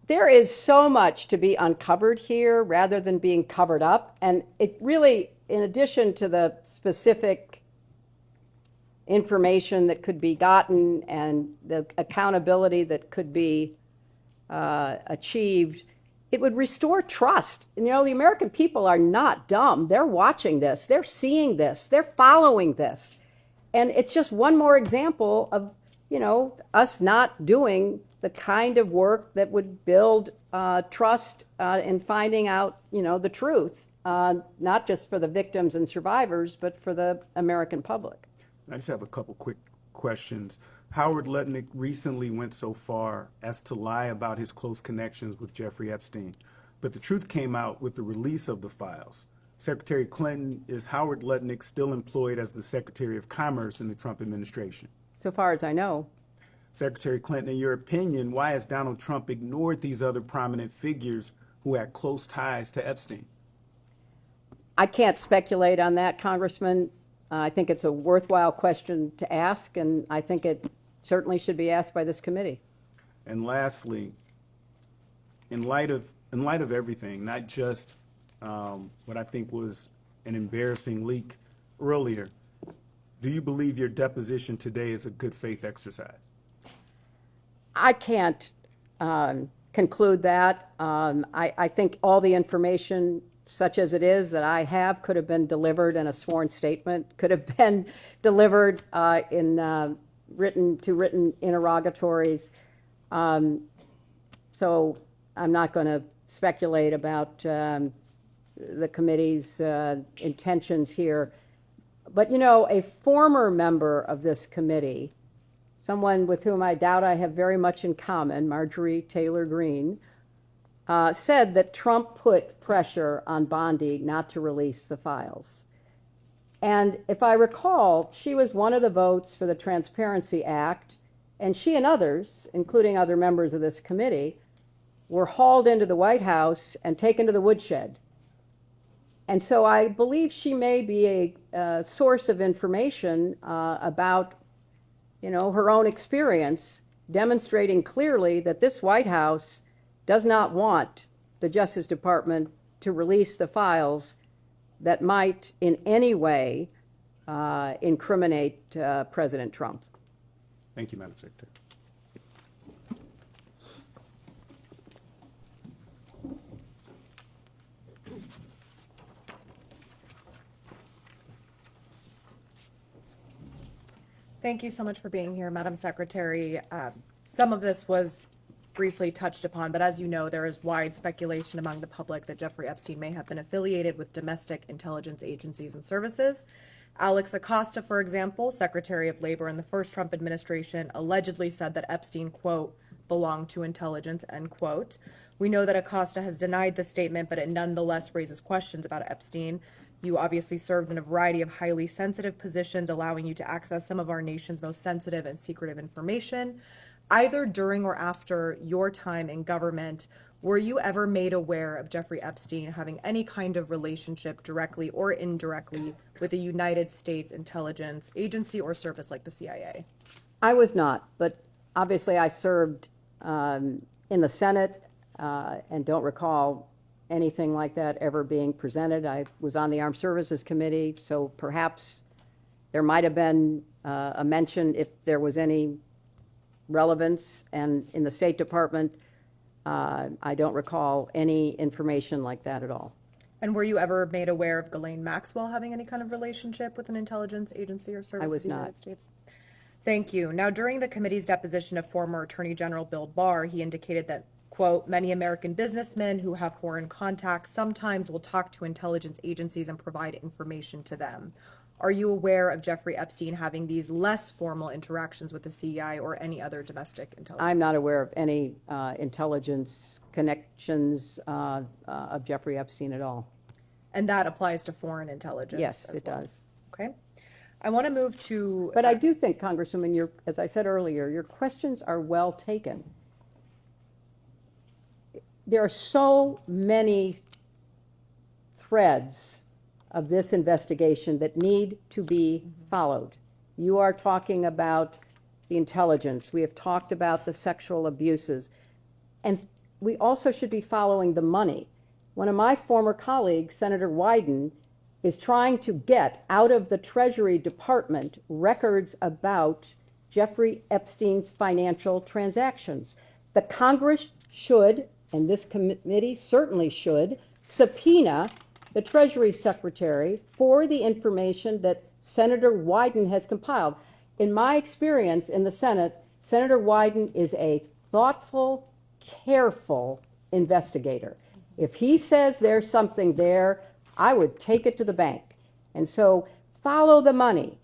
there is so much to be uncovered here rather than being covered up. And it really, in addition to the specific information that could be gotten and the accountability that could be achieved, it would restore trust. You know, the American people are not dumb. They're watching this. They're seeing this. They're following this. And it's just one more example of, you know, us not doing the kind of work that would build trust in finding out, you know, the truth, not just for the victims and survivors, but for the American public.
I just have a couple quick questions. Howard Lutnick recently went so far as to lie about his close connections with Jeffrey Epstein, but the truth came out with the release of the files. Secretary Clinton, is Howard Lutnick still employed as the Secretary of Commerce in the Trump administration?
So far as I know.
Secretary Clinton, in your opinion, why has Donald Trump ignored these other prominent figures who had close ties to Epstein?
I can't speculate on that, Congressman. I think it's a worthwhile question to ask, and I think it certainly should be asked by this committee.
And lastly, in light of everything, not just what I think was an embarrassing leak earlier, do you believe your deposition today is a good faith exercise?
I can't conclude that. I think all the information, such as it is, that I have could have been delivered in a sworn statement, could have been delivered in written interrogatories. So I'm not going to speculate about the committee's intentions here. But, you know, a former member of this committee, someone with whom I doubt I have very much in common, Marjorie Taylor Greene, said that Trump put pressure on Bondi not to release the files. And if I recall, she was one of the votes for the Transparency Act, and she and others, including other members of this committee, were hauled into the White House and taken to the woodshed. And so I believe she may be a source of information about, you know, her own experience, demonstrating clearly that this White House does not want the Justice Department to release the files that might in any way incriminate President Trump.
Thank you, Madam Secretary.
Thank you so much for being here, Madam Secretary. Some of this was briefly touched upon, but as you know, there is wide speculation among the public that Jeffrey Epstein may have been affiliated with domestic intelligence agencies and services. Alex Acosta, for example, Secretary of Labor in the first Trump administration, allegedly said that Epstein, quote, belonged to intelligence, end quote. We know that Acosta has denied the statement, but it nonetheless raises questions about Epstein. You obviously served in a variety of highly sensitive positions, allowing you to access some of our nation's most sensitive and secretive information. Either during or after your time in government, were you ever made aware of Jeffrey Epstein having any kind of relationship, directly or indirectly, with a United States intelligence agency or service like the CIA?
I was not, but obviously I served in the Senate and don't recall anything like that ever being presented. I was on the Armed Services Committee, so perhaps there might have been a mention if there was any relevance, and in the State Department, I don't recall any information like that at all.
And were you ever made aware of Ghislaine Maxwell having any kind of relationship with an intelligence agency or service
I was
of the
not.
United States? Thank you. Now, during the committee's deposition of former Attorney General Bill Barr, he indicated that, quote, many American businessmen who have foreign contacts sometimes will talk to intelligence agencies and provide information to them. Are you aware of Jeffrey Epstein having these less formal interactions with the CGI or any other domestic intelligence?
I'm not aware of any intelligence connections of Jeffrey Epstein at all.
And that applies to foreign intelligence?
Yes,
as
it
well.
does.
Okay. I want to move to...
But I do think, Congresswoman, as I said earlier, your questions are well taken. There are so many threads of this investigation that need to be followed. You are talking about the intelligence. We have talked about the sexual abuses. And we also should be following the money. One of my former colleagues, Senator Wyden, is trying to get out of the Treasury Department records about Jeffrey Epstein's financial transactions. The Congress should, and this committee certainly should, subpoena the Treasury Secretary for the information that Senator Wyden has compiled. In my experience in the Senate, Senator Wyden is a thoughtful, careful investigator. If he says there's something there, I would take it to the bank. And so follow the money.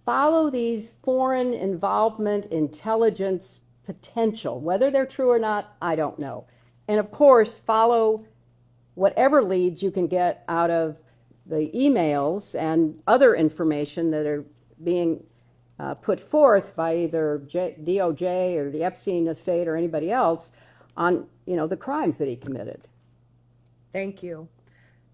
Follow these foreign involvement intelligence potential. Whether they're true or not, I don't know. And of course, follow whatever leads you can get out of the emails and other information that are being put forth by either DOJ or the Epstein estate or anybody else on, the crimes that he committed.
Thank you.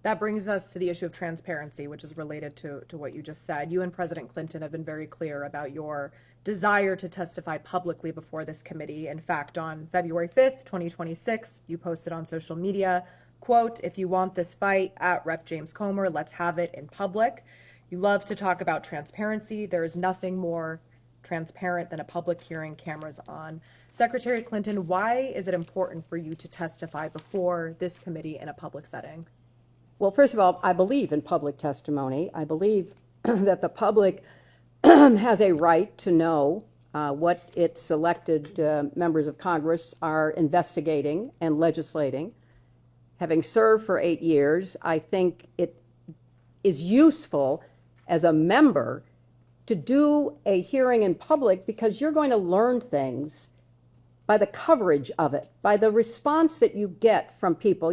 That brings us to the issue of transparency, which is related to what you just said. You and President Clinton have been very clear about your desire to testify publicly before this committee. In fact, on February 5th, 2026, you posted on social media, quote, if you want this fight, at Rep. James Comer, let's have it in public. You love to talk about transparency. There is nothing more transparent than a public hearing, cameras on. Secretary Clinton, why is it important for you to testify before this committee in a public setting?
Well, first of all, I believe in public testimony. I believe that the public has a right to know what its elected members of Congress are investigating and legislating. Having served for 8 years, I think it is useful as a member to do a hearing in public because you're going to learn things by the coverage of it, by the response that you get from people.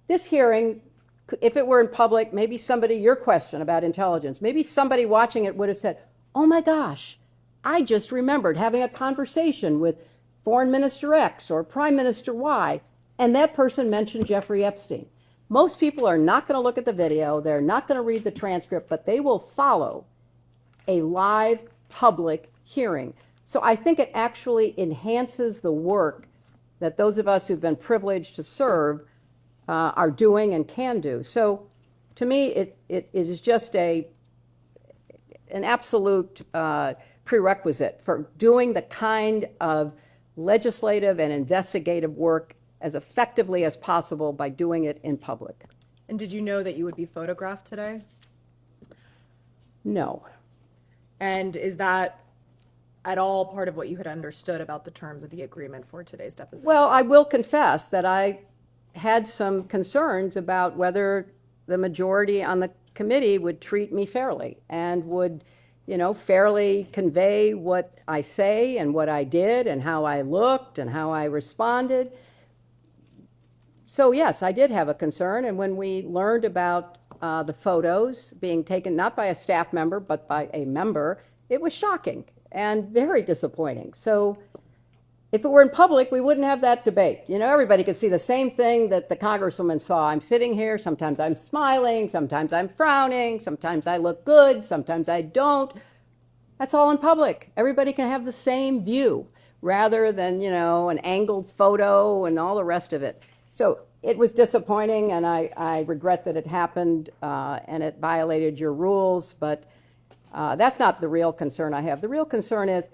This hearing, if it were in public, maybe your question about intelligence, maybe somebody watching it would have said, oh my gosh, I just remembered having a conversation with Foreign Minister X or Prime Minister Y, and that person mentioned Jeffrey Epstein. Most people are not going to look at the video, they're not going to read the transcript, but they will follow a live public hearing. So I think it actually enhances the work that those of us who've been privileged to serve are doing and can do. So to me, it is just an absolute prerequisite for doing the kind of legislative and investigative work as effectively as possible by doing it in public.
And did you know that you would be photographed today?
No.
And is that at all part of what you had understood about the terms of the agreement for today's deposition?
Well, I will confess that I had some concerns about whether the majority on the committee would treat me fairly and would, fairly convey what I say and what I did and how I looked and how I responded. So yes, I did have a concern, and when we learned about the photos being taken not by a staff member but by a member, it was shocking and very disappointing. So if it were in public, we wouldn't have that debate. You know, everybody could see the same thing that the congresswoman saw. I'm sitting here, sometimes I'm smiling, sometimes I'm frowning, sometimes I look good, sometimes I don't. That's all in public. Everybody can have the same view rather than, you know, an angled photo and all the rest of it. So it was disappointing, and I regret that it happened and it violated your rules, but that's not the real concern I have. The real concern is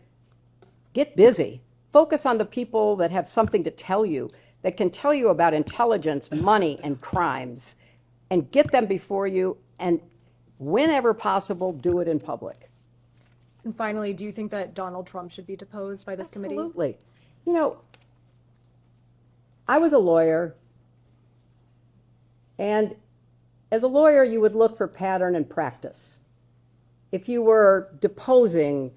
get busy. Focus on the people that have something to tell you, that can tell you about intelligence, money, and crimes, and get them before you, and whenever possible, do it in public.
And finally, do you think that Donald Trump should be deposed by this committee?
Absolutely. You know, I was a lawyer, and as a lawyer, you would look for pattern and practice. If you were deposing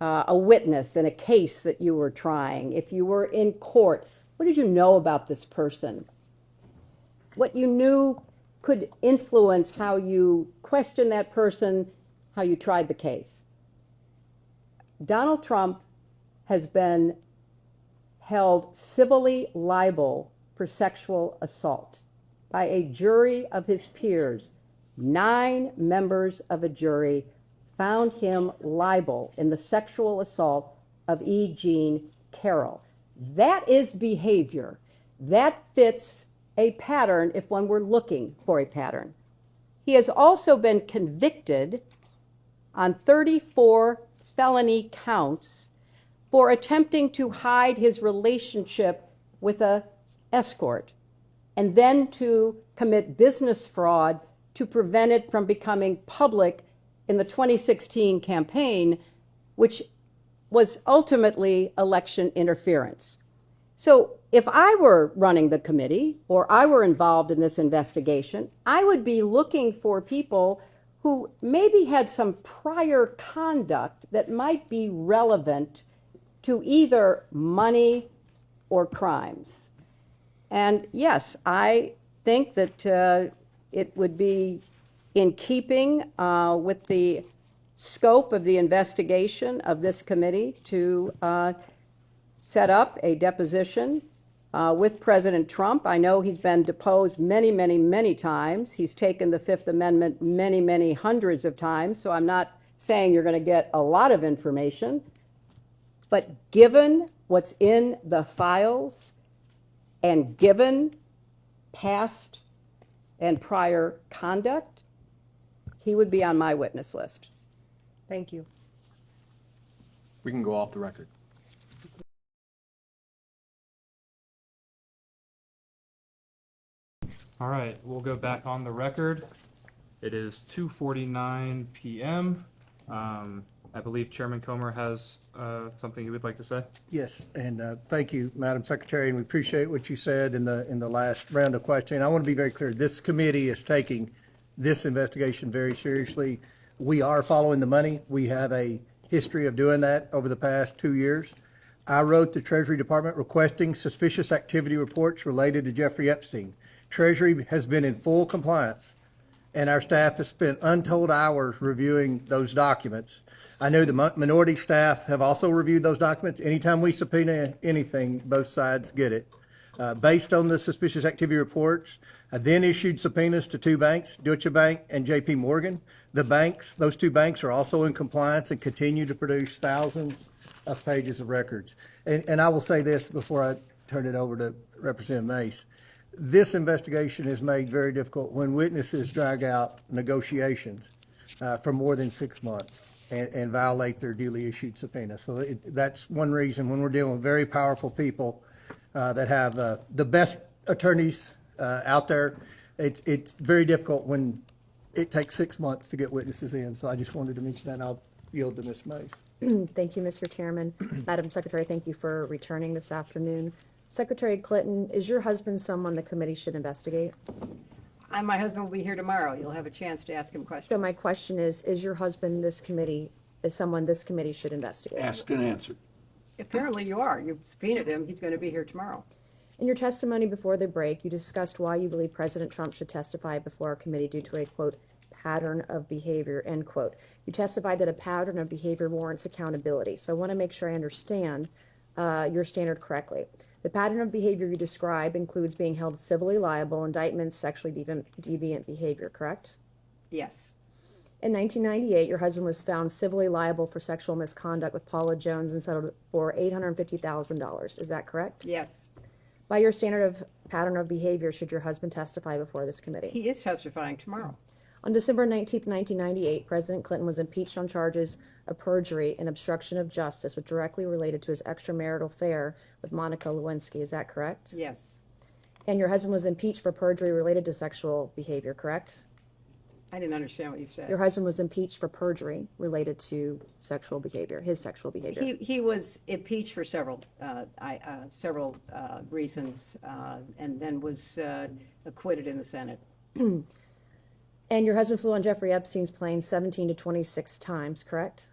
a witness in a case that you were trying, if you were in court, what did you know about this person? What you knew could influence how you questioned that person, how you tried the case. Donald Trump has been held civilly liable for sexual assault by a jury of his peers. 9 members of a jury found him liable in the sexual assault of E. Jean Carroll. That is behavior. That fits a pattern if one were looking for a pattern. He has also been convicted on 34 felony counts for attempting to hide his relationship with an escort and then to commit business fraud to prevent it from becoming public in the 2016 campaign, which was ultimately election interference. So if I were running the committee or I were involved in this investigation, I would be looking for people who maybe had some prior conduct that might be relevant to either money or crimes. And yes, I think that it would be in keeping with the scope of the investigation of this committee to set up a deposition with President Trump. I know he's been deposed many, many, many times. He's taken the Fifth Amendment many, many hundreds of times, so I'm not saying you're going to get a lot of information. But given what's in the files and given past and prior conduct, he would be on my witness list.
Thank you.
We can go off the record.
All right, we'll go back on the record. It is 2:49 p.m. I believe Chairman Comer has something he would like to say.
Yes, and thank you, Madam Secretary, and we appreciate what you said in the last round of questioning. I want to be very clear. This committee is taking this investigation very seriously. We are following the money. We have a history of doing that over the past 2 years. I wrote the Treasury Department requesting suspicious activity reports related to Giuffre Epstein. Treasury has been in full compliance, and our staff has spent untold hours reviewing those documents. I know the minority staff have also reviewed those documents. Anytime we subpoena anything, both sides get it. Based on the suspicious activity reports, I then issued subpoenas to 2 banks, Deutsche Bank and JP Morgan. The banks, those 2 banks are also in compliance and continue to produce thousands of pages of records. And I will say this before I turn it over to Representative Mace. This investigation is made very difficult when witnesses drag out negotiations for more than 6 months and violate their duly issued subpoena. So that's one reason when we're dealing with very powerful people that have the best attorneys out there, it's very difficult when it takes 6 months to get witnesses in. So I just wanted to mention that, and I'll yield to Ms. Mace.
Thank you, Mr. Chairman. Madam Secretary, thank you for returning this afternoon. Secretary Clinton, is your husband someone the committee should investigate?
My husband will be here tomorrow. You'll have a chance to ask him questions.
So my question is your husband someone this committee should investigate?
Asked and answered.
Apparently you are. You've subpoenaed him. He's going to be here tomorrow.
In your testimony before the break, you discussed why you believe President Trump should testify before our committee due to a, quote, pattern of behavior, end quote. You testified that a pattern of behavior warrants accountability. So I want to make sure I understand your standard correctly. The pattern of behavior you describe includes being held civilly liable, indictments, sexually deviant behavior, correct?
Yes.
In 1998, your husband was found civilly liable for sexual misconduct with Paula Jones and settled for $850,000. Is that correct?
Yes.
By your standard of pattern of behavior, should your husband testify before this committee?
He is testifying tomorrow.
On December 19th, 1998, President Clinton was impeached on charges of perjury and obstruction of justice, which directly related to his extramarital affair with Monica Lewinsky. Is that correct?
Yes.
And your husband was impeached for perjury related to sexual behavior, correct?
I didn't understand what you said.
Your husband was impeached for perjury related to sexual behavior, his sexual behavior.
He was impeached for several reasons, and then was acquitted in the Senate.
And your husband flew on Jeffrey Epstein's plane 17 to 26 times, correct?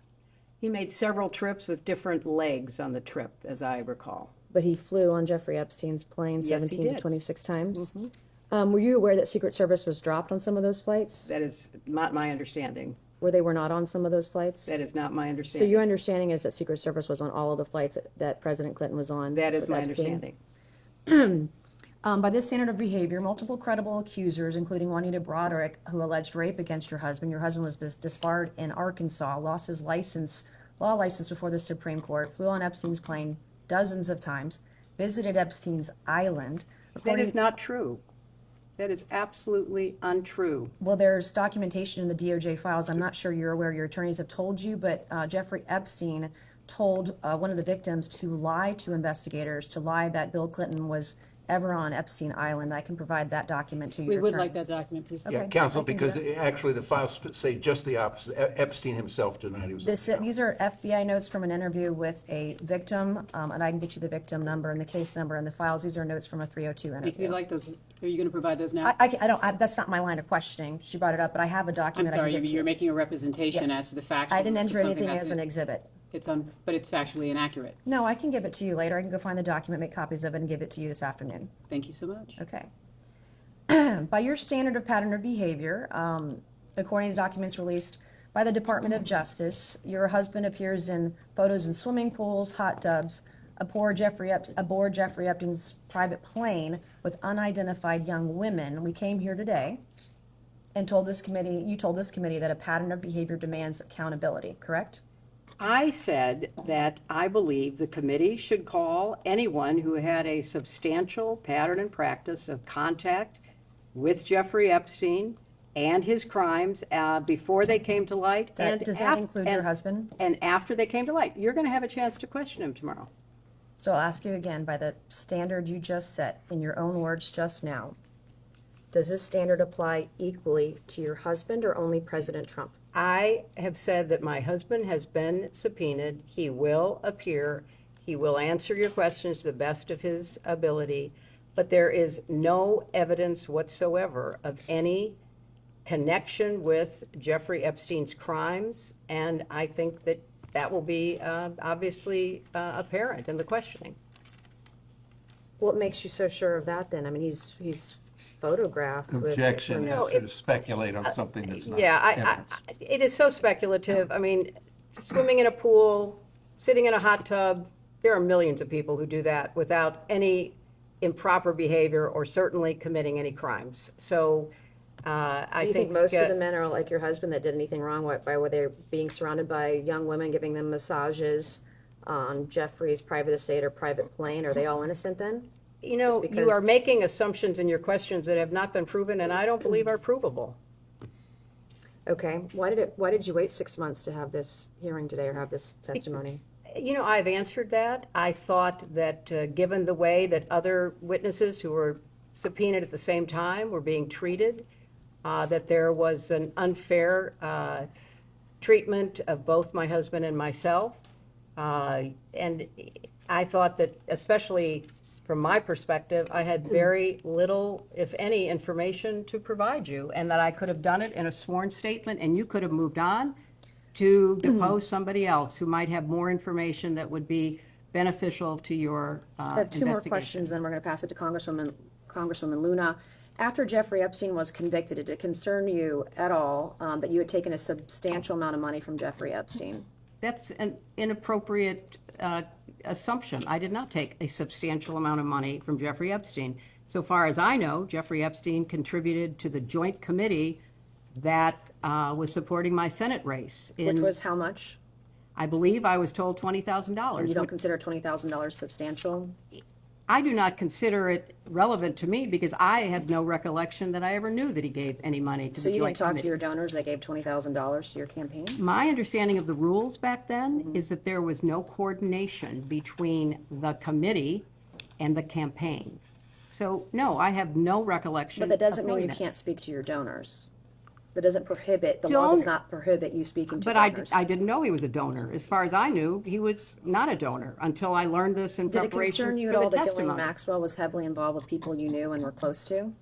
He made several trips with different legs on the trip, as I recall.
But he flew on Jeffrey Epstein's plane
Yes, he
17 to
did.
26 times?
Mhm.
Were you aware that Secret Service was dropped on some of those flights?
That is not my understanding.
Where they were not on some of those flights?
That is not my
So
understanding.
your understanding is that Secret Service was on all of the flights that President Clinton was on?
That is
with
my
Epstein?
understanding.
By this standard of behavior, multiple credible accusers, including Juanita Broderick, who alleged rape against your husband was disbarred in Arkansas, lost his law license before the Supreme Court, flew on Epstein's plane dozens of times, visited Epstein's island.
That is not true. That is absolutely untrue.
Well, there's documentation in the DOJ files. I'm not sure you're aware, your attorneys have told you, but Jeffrey Epstein told one of the victims to lie to investigators, to lie that Bill Clinton was ever on Epstein Island. I can provide that document to your
We
attorneys.
would like that document, please.
Yeah,
Okay,
counsel,
I can do
because
that.
actually the files say just the opposite. Epstein himself denied he was.
These are FBI notes from an interview with a victim, and I can get you the victim number and the case number and the files. These are notes from a 302
If
interview.
you'd like those, are you going to provide those now?
That's not my line of questioning. She brought it up, but I have a
I'm
document I
sorry,
can give to
you're
you.
making a representation
Yeah.
as to the facts.
I didn't
of
enter
something
anything
that's
as an exhibit.
But it's factually inaccurate.
No, I can give it to you later. I can go find the document, make copies of it, and give it to you this afternoon.
Thank you so much.
Okay. By your standard of pattern of behavior, according to documents released by the Department of Justice, your husband appears in photos in swimming pools, hot tubs, aboard Jeffrey Epstein's private plane with unidentified young women. We came here today and you told this committee that a pattern of behavior demands accountability, correct?
I said that I believe the committee should call anyone who had a substantial pattern and practice of contact with Jeffrey Epstein and his crimes before they came to light.
Does that include your husband?
And after they came to light. You're going to have a chance to question him tomorrow.
So I'll ask you again, by the standard you just set, in your own words just now, does this standard apply equally to your husband or only President Trump?
I have said that my husband has been subpoenaed. He will appear. He will answer your questions to the best of his ability. But there is no evidence whatsoever of any connection with Jeffrey Epstein's crimes. And I think that that will be obviously apparent in the questioning.
What makes you so sure of that then? I mean, he's photographed with...
Objection is to speculate on something that's not.
Yeah,
evidence.
it is so speculative. I mean, swimming in a pool, sitting in a hot tub, there are millions of people who do that without any improper behavior or certainly committing any crimes. So I
Do you think most of the men are like your husband that did anything wrong by where they're being surrounded by young women, giving them massages on Jeffrey's private estate or private plane? Are they all innocent then?
You know, you are making assumptions in your questions that have not been proven and I don't believe are provable.
Okay. Why did you wait 6 months to have this hearing today or have this testimony?
You know, I've answered that. I thought that given the way that other witnesses who were subpoenaed at the same time were being treated, that there was an unfair treatment of both my husband and myself. And I thought that, especially from my perspective, I had very little, if any, information to provide you, and that I could have done it in a sworn statement, and you could have moved on to depose somebody else who might have more information that would be beneficial to your
I have two more
investigation.
questions, then we're going to pass it to Congresswoman Luna. After Jeffrey Epstein was convicted, did it concern you at all that you had taken a substantial amount of money from Jeffrey Epstein?
That's an inappropriate assumption. I did not take a substantial amount of money from Jeffrey Epstein. So far as I know, Jeffrey Epstein contributed to the joint committee that was supporting my Senate race.
Which was how much?
I believe I was told $20,000.
And you don't consider $20,000 substantial?
I do not consider it relevant to me because I had no recollection that I ever knew that he gave any money to
So
the
you
joint
didn't talk
committee.
to your donors that gave $20,000 to your campaign?
My understanding of the rules back then is that there was no coordination between the committee and the campaign. So, no, I have no recollection.
But that doesn't
of
mean
knowing
you
that.
can't speak to your donors. That doesn't prohibit, the law does
Don't-
not prohibit you speaking to
But
donors.
I didn't know he was a donor. As far as I knew, he was not a donor until I learned this in
Did it
preparation
concern you at
for the
all that Ghislaine
testimony.
Maxwell was heavily involved with people you knew and were close to?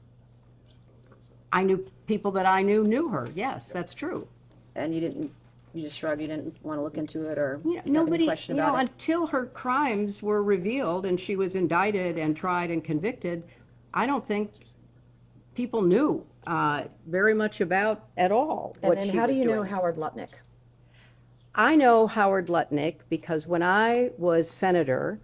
I knew people that I knew her. Yes, that's true.
And you just shrugged, you didn't want to look into it or
You know,
have any
nobody,
question
you know,
about it?
until her crimes were revealed and she was indicted and tried and convicted, I don't think people knew very much about at all
And
what
then
she
how do
was
you know
doing.
Howard Lutnick?
I know Howard Lutnick because when I was senator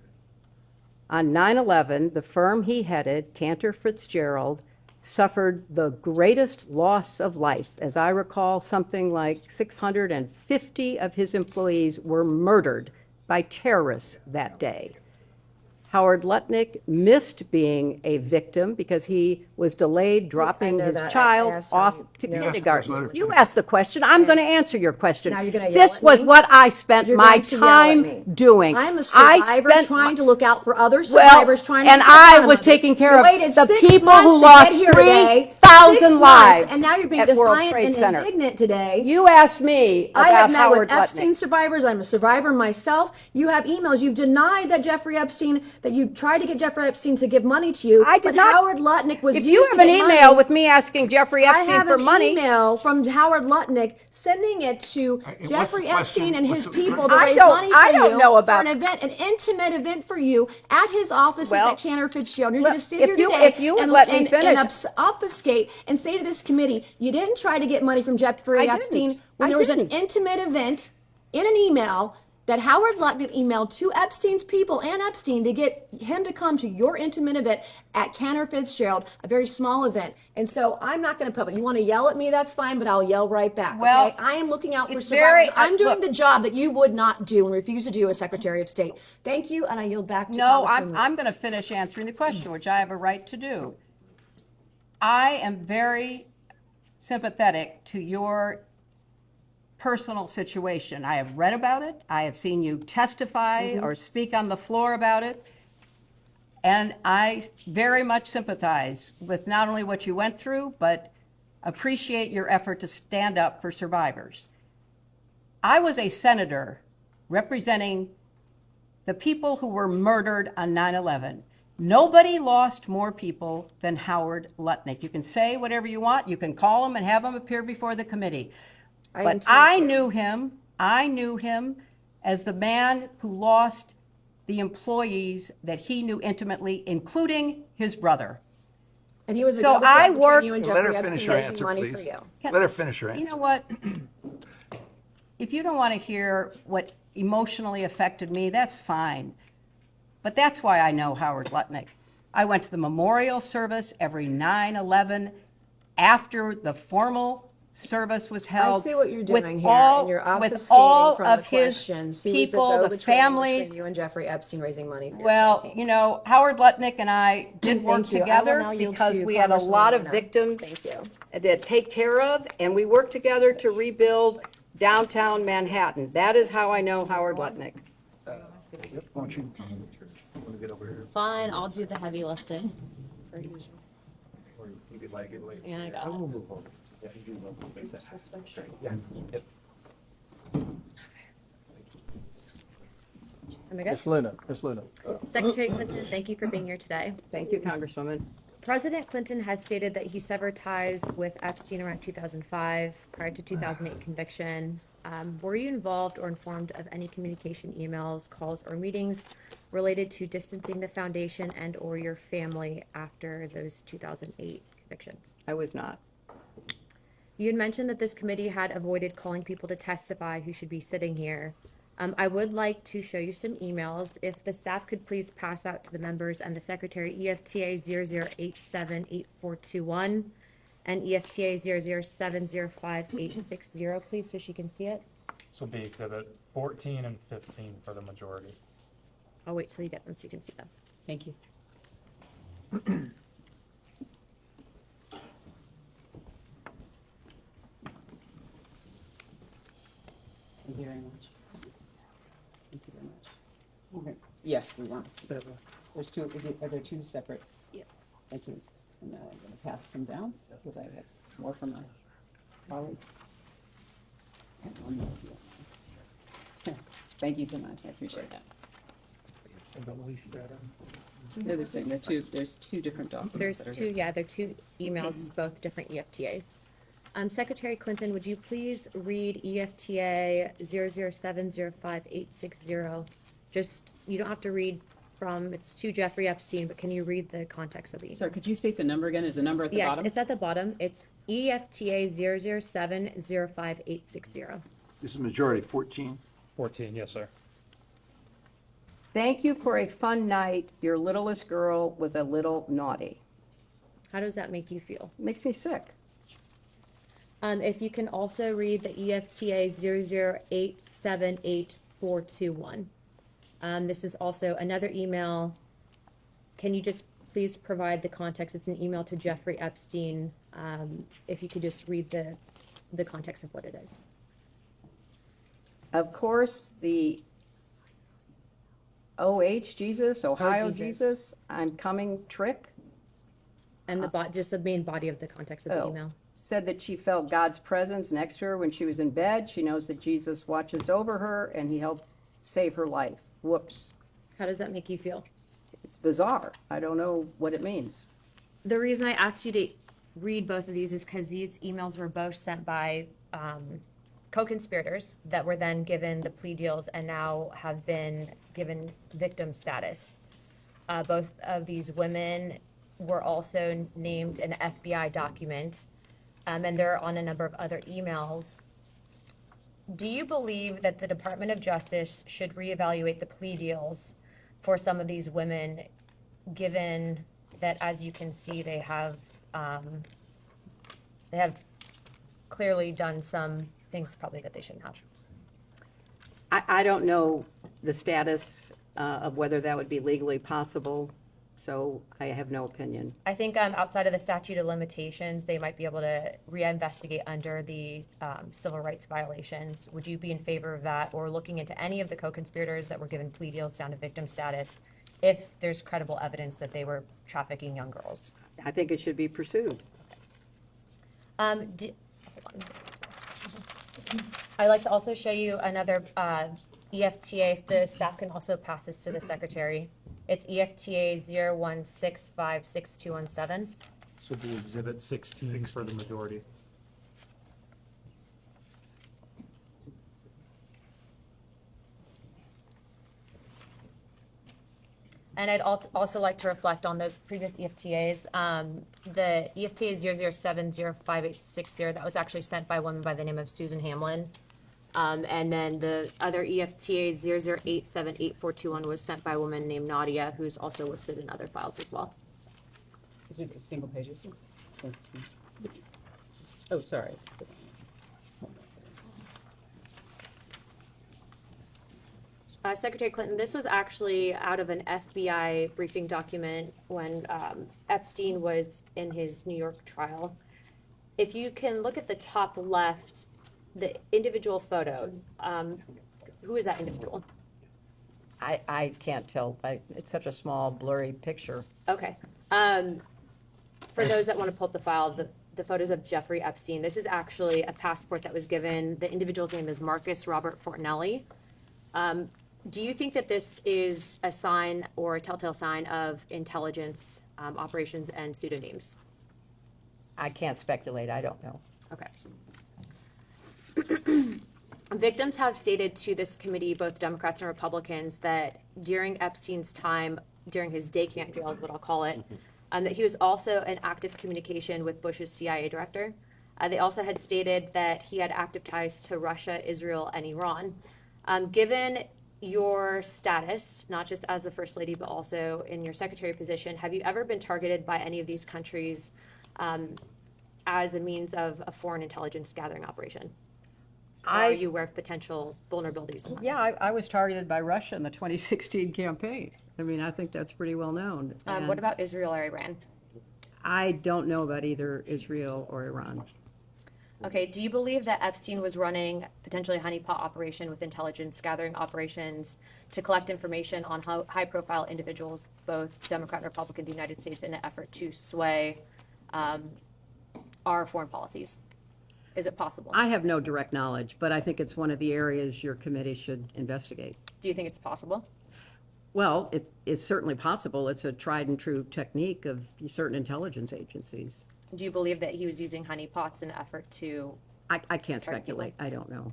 on 9/11, the firm he headed, Cantor Fitzgerald, suffered the greatest loss of life. As I recall, something like 650 of his employees were murdered by terrorists that day. Howard Lutnick missed being a victim because he was delayed dropping
know
his
that. I
child
asked
off
you.
to
Yeah.
kindergarten. You asked the question. I'm going to answer your question.
Now you're gonna yell
This
at
was
me?
what I spent
You're
my
going to yell at me.
time doing.
I'm a
I
survivor
spent
trying to look out for other
well,
survivors, trying to
and
get to the
I
bottom
was
of it.
taking care
You
of
waited
the
6
people
months
who
to
lost
get here today.
3,000
6 months,
lives
and now you're being
at World
defiant
Trade
and
Center.
indignant today.
You asked me
I have
about
met
Howard
with Epstein
Lutnick.
survivors. I'm a survivor myself. You have emails. You've denied that Jeffrey Epstein, that you tried to get Jeffrey Epstein to give money to you.
I did
but
not.
Howard Lutnick was
If
used
you
to
have an
get
email
money.
with me asking Jeffrey
I
Epstein
have
for
an
money,
email from Howard Lutnick sending it to Jeffrey
the question?
Epstein and his
What's the-
people to
I
raise
don't-
money for
I don't
you
know about-
for an event, an intimate event for you at his offices
Well,
at Cantor Fitzgerald. You're
look,
going to sit
if
here
you-
today
if you would
and,
let me
and,
finish.
and obfuscate and say to this committee, you didn't try to get money from Jeffrey
I didn't.
Epstein when
I
there was
didn't.
an intimate event in an email that Howard Lutnick emailed to Epstein's people and Epstein to get him to come to your intimate event at Cantor Fitzgerald, a very small event. And so I'm not going to put it. You want to yell at me, that's fine, but I'll yell right back.
Well,
okay? I am looking out for
it's
survivors.
very-
I'm doing
look-
the job that you would not do and refuse to do as Secretary of State. Thank you, and I yield back to
no,
Congresswoman.
I'm going to finish answering the question, which I have a right to do. I am very sympathetic to your personal situation. I have read about it. I have seen you testify or speak on the floor about it. And I very much sympathize with not only what you went through, but appreciate your effort to stand up for survivors. I was a senator representing the people who were murdered on 9/11. Nobody lost more people than Howard Lutnick. You can say whatever you want. You can call him and have him appear before the committee. But I knew him as the man who lost the employees that he knew intimately, including his brother.
And he was a
So
double
I
threat between
worked-
you and
Let
Jeffrey
her finish
Epstein
her
raising
answer,
money
please.
for you.
Let her finish her answer.
You know what? If you don't want to hear what emotionally affected me, that's fine. But that's why I know Howard Lutnick. I went to the memorial service every 9/11 after the formal service was held.
I see what you're
with
doing here,
all-
and you're
with
obfuscating
all
from
of
the
his
questions. He was the
people, the
go-between
families.
between you and Jeffrey Epstein raising money for your
Well,
campaign.
you know, Howard Lutnick and I did work
Thank you. I will
together
now yield
because
to
we had a
Congresswoman
lot of
Luna.
victims
Thank you.
to take care of, and we worked together to rebuild downtown Manhattan. That is how I know Howard Lutnick.
Why don't you, let me get over here.
Fine, I'll do the heavy lifting.
You get like it later.
Yeah, I got it.
Miss Luna, Miss Luna.
Secretary Clinton, thank you for being here today.
Thank you, Congresswoman.
President Clinton has stated that he severed ties with Epstein around 2005, prior to 2008 conviction. Were you involved or informed of any communication, emails, calls, or meetings related to distancing the foundation and or your family after those 2008 convictions?
I was not.
You had mentioned that this committee had avoided calling people to testify who should be sitting here. I would like to show you some emails. If the staff could please pass out to the members and the secretary EFTA 00878421 and EFTA 007058660, please, so she can see it.
This will be exhibit 14 and 15 for the majority.
I'll wait till you get them so you can see them.
Thank you. Thank you very much. Thank you very much. Okay. Yes, we want. There's two, are there two separate?
Yes.
Thank you. And I'm going to pass them down because I have more from my colleague. And one more here. Thank you so much. I appreciate that. They're the same. There's two different documents.
There's
that are
two,
here.
yeah, they're two emails, both different EFTAs. Secretary Clinton, would you please read EFTA 007058660? Just, you don't have to read from, it's to Giuffre Epstein, but can you read the context of the email?
Sorry, could you state the number again? Is the number at the
Yes,
bottom?
it's at the bottom. It's EFTA 007058660.
This is majority 14.
14, yes, sir.
Thank you for a fun night. Your littlest girl was a little naughty.
How does that make you feel?
Makes me sick.
If you can also read the EFTA 0087841. This is also another email. Can you just please provide the context? It's an email to Giuffre Epstein. If you could just read the context of what it is.
Of course, the Ohio
Jesus.
Jesus, I'm coming trick.
And just the main body of the context of the email.
Said that she felt God's presence next to her when she was in bed. She knows that Jesus watches over her and he helped save her life. Whoops.
How does that make you feel?
It's bizarre. I don't know what it means.
The reason I asked you to read both of these is because these emails were both sent by co-conspirators that were then given the plea deals and now have been given victim status. Both of these women were also named an FBI document, and they're on a number of other emails. Do you believe that the Department of Justice should reevaluate the plea deals for some of these women, given that, as you can see, they have clearly done some things probably that they shouldn't have?
I don't know the status of whether that would be legally possible, so I have no opinion.
I think outside of the statute of limitations, they might be able to reinvestigate under the civil rights violations. Would you be in favor of that, or looking into any of the co-conspirators that were given plea deals down to victim status if there's credible evidence that they were trafficking young girls?
I think it should be pursued.
Hold on. I'd like to also show you another EFTA, if the staff can also pass this to the secretary. It's EFTA 016562217.
This would be exhibit 16 for the majority.
And I'd also like to reflect on those previous EFTAs. The EFTA 007058660, that was actually sent by a woman by the name of Susan Hamlin. And then the other EFTA 0087841 was sent by a woman named Nadia, who's also listed in other files as well.
Is it single pages? Oh, sorry.
Secretary Clinton, this was actually out of an FBI briefing document when Epstein was in his New York trial. If you can look at the top left, the individual photo, who is that individual?
I can't tell. It's such a small, blurry picture.
Okay. For those that want to pull up the file, the photos of Giuffre Epstein, this is actually a passport that was given. The individual's name is Marcus Robert Fortinelli. Do you think that this is a sign or a telltale sign of intelligence operations and pseudonyms?
I can't speculate. I don't know.
Okay. Victims have stated to this committee, both Democrats and Republicans, that during Epstein's time, during his day camp jail is what I'll call it, that he was also in active communication with Bush's CIA director. They also had stated that he had active ties to Russia, Israel, and Iran. Given your status, not just as the First Lady, but also in your secretary position, have you ever been targeted by any of these countries as a means of a foreign intelligence gathering operation? Are you aware of potential vulnerabilities in that?
Yeah, I was targeted by Russia in the 2016 campaign. I mean, I think that's pretty well known.
What about Israel or Iran?
I don't know about either Israel or Iran.
Okay, do you believe that Epstein was running potentially a honeypot operation with intelligence gathering operations to collect information on high-profile individuals, both Democrat and Republican, in the United States, in an effort to sway our foreign policies? Is it possible?
I have no direct knowledge, but I think it's one of the areas your committee should investigate.
Do you think it's possible?
Well, it's certainly possible. It's a tried and true technique of certain intelligence agencies.
Do you believe that he was using honeypots in an effort to...
I can't speculate. I don't know.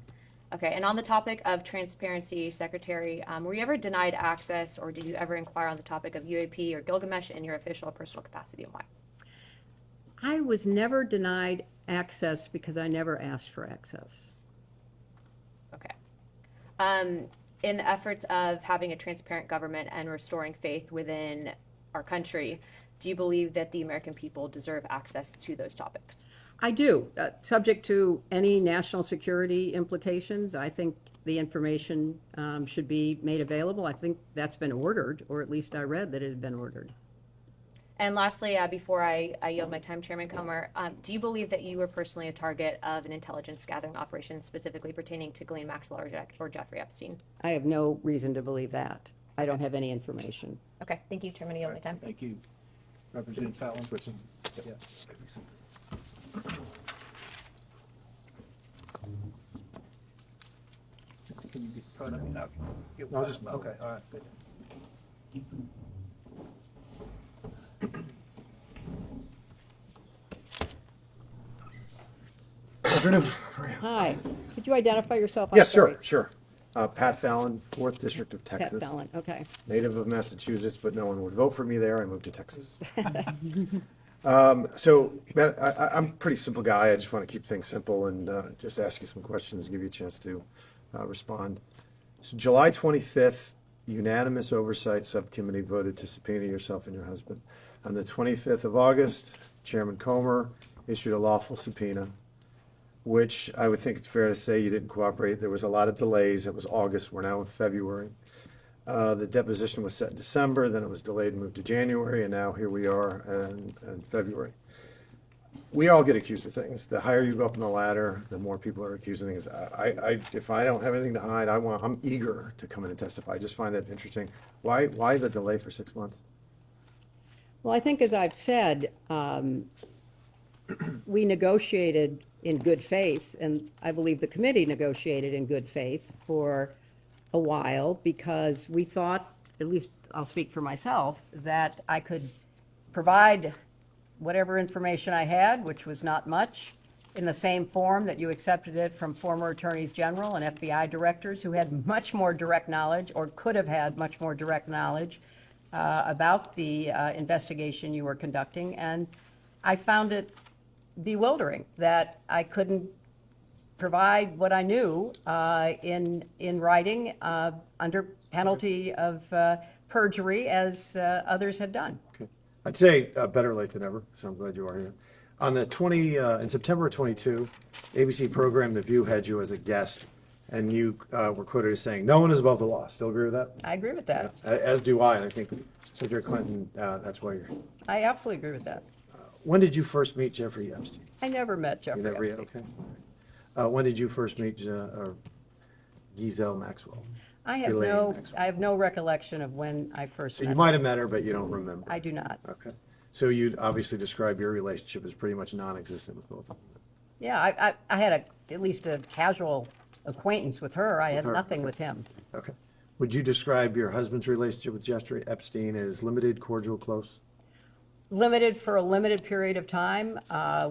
Okay, and on the topic of transparency, Secretary, were you ever denied access, or did you ever inquire on the topic of UAP or Gilgamesh in your official or personal capacity, and why?
I was never denied access because I never asked for access.
Okay. In the efforts of having a transparent government and restoring faith within our country, do you believe that the American people deserve access to those topics?
I do. Subject to any national security implications, I think the information should be made available. I think that's been ordered, or at least I read that it had been ordered.
And lastly, before I yield my time, Chairman Comer, do you believe that you were personally a target of an intelligence gathering operation specifically pertaining to Ghislaine Maxwell or Jeffrey Epstein?
I have no reason to believe that. I don't have any information.
Okay, thank you, Chairman. I yield my time.
Thank you. Representative Fallon. Yeah. Can you get in front of me now?
I'll just-
Okay, all right, good.
Afternoon.
Hi. Could you identify yourself? I'm
Yes,
sorry.
sure. Pat Fallon, 4th District of Texas.
Pat Fallon, okay.
Native of Massachusetts, but no one would vote for me there. I moved to Texas. So, Matt, I'm a pretty simple guy. I just want to keep things simple and just ask you some questions, give you a chance to respond. So July 25th, unanimous oversight subcommittee voted to subpoena yourself and your husband. On the 25th of August, Chairman Comer issued a lawful subpoena, which I would think it's fair to say you didn't cooperate. There was a lot of delays. It was August. We're now in February. The deposition was set in December, then it was delayed and moved to January, and now here we are in February. We all get accused of things. The higher you go up in the ladder, the more people are accusing things. If I don't have anything to hide, I'm eager to come in and testify. I just find that interesting. Why the delay for 6 months?
Well, I think, as I've said, we negotiated in good faith, and I believe the committee negotiated in good faith for a while because we thought, at least I'll speak for myself, that I could provide whatever information I had, which was not much, in the same form that you accepted it from former attorneys general and FBI directors who had much more direct knowledge, or could have had much more direct knowledge about the investigation you were conducting. And I found it bewildering that I couldn't provide what I knew in writing under penalty of perjury, as others had done.
Okay. I'd say better late than never, so I'm glad you are here. On the in September of 22, ABC program The View had you as a guest, and you were quoted as saying, "No one is above the law." Still agree with that?
I agree with that.
As do I, and I think Secretary Clinton, that's why you're.
I absolutely agree with that.
When did you first meet Jeffrey Epstein?
I never met Jeffrey
You never yet,
Epstein.
okay. When did you first meet Ghislaine Maxwell?
I have no recollection of when I first
So
met
you
her.
might have met her, but you don't remember.
I do not.
Okay. So you'd obviously describe your relationship as pretty much non-existent with both of them.
Yeah, I had at least a casual acquaintance with her. I had
her,
nothing
okay.
with him.
Okay. Would you describe your husband's relationship with Jeffrey Epstein as limited, cordial, close?
Limited for a limited period of time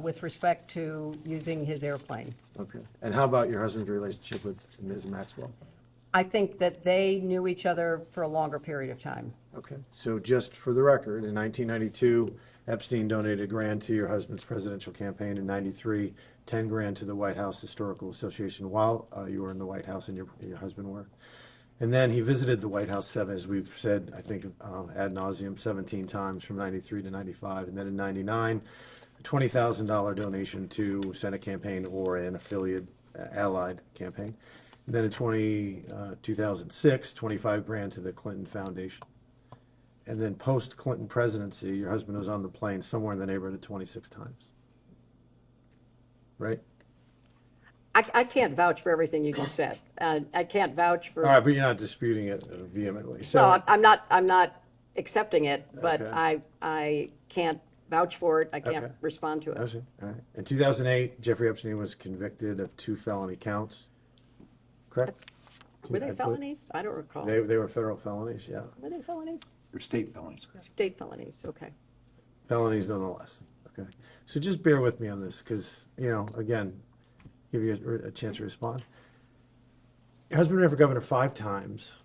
with respect to using his airplane.
Okay. And how about your husband's relationship with Ms. Maxwell?
I think that they knew each other for a longer period of time.
Okay. So just for the record, in 1992, Epstein donated a grand to your husband's presidential campaign. In 93, 10 grand to the White House Historical Association while you were in the White House and your husband were. And then he visited the White House as we've said, I think ad nauseum, 17 times from 93 to 95. And then in 99, a $20,000 donation to Senate campaign or an affiliate allied campaign. And then in 2006, 25 grand to the Clinton Foundation. And then post-Clinton presidency, your husband was on the plane somewhere in the neighborhood of 26 times. Right?
I can't vouch for everything you just said. I can't vouch for.
All right, but you're not disputing it vehemently. So
No, I'm not accepting it, but
Okay.
I can't vouch for it. I can't
Okay.
respond to it.
Okay. All right. In 2008, Jeffrey Epstein was convicted of 2 felony counts. Correct?
Were they felonies? I don't recall.
They were federal felonies, yeah.
Were they felonies?
They're state felonies.
State felonies, okay.
Felonies nonetheless. Okay. So just bear with me on this because, again, give you a chance to respond. Your husband ran for governor 5 times.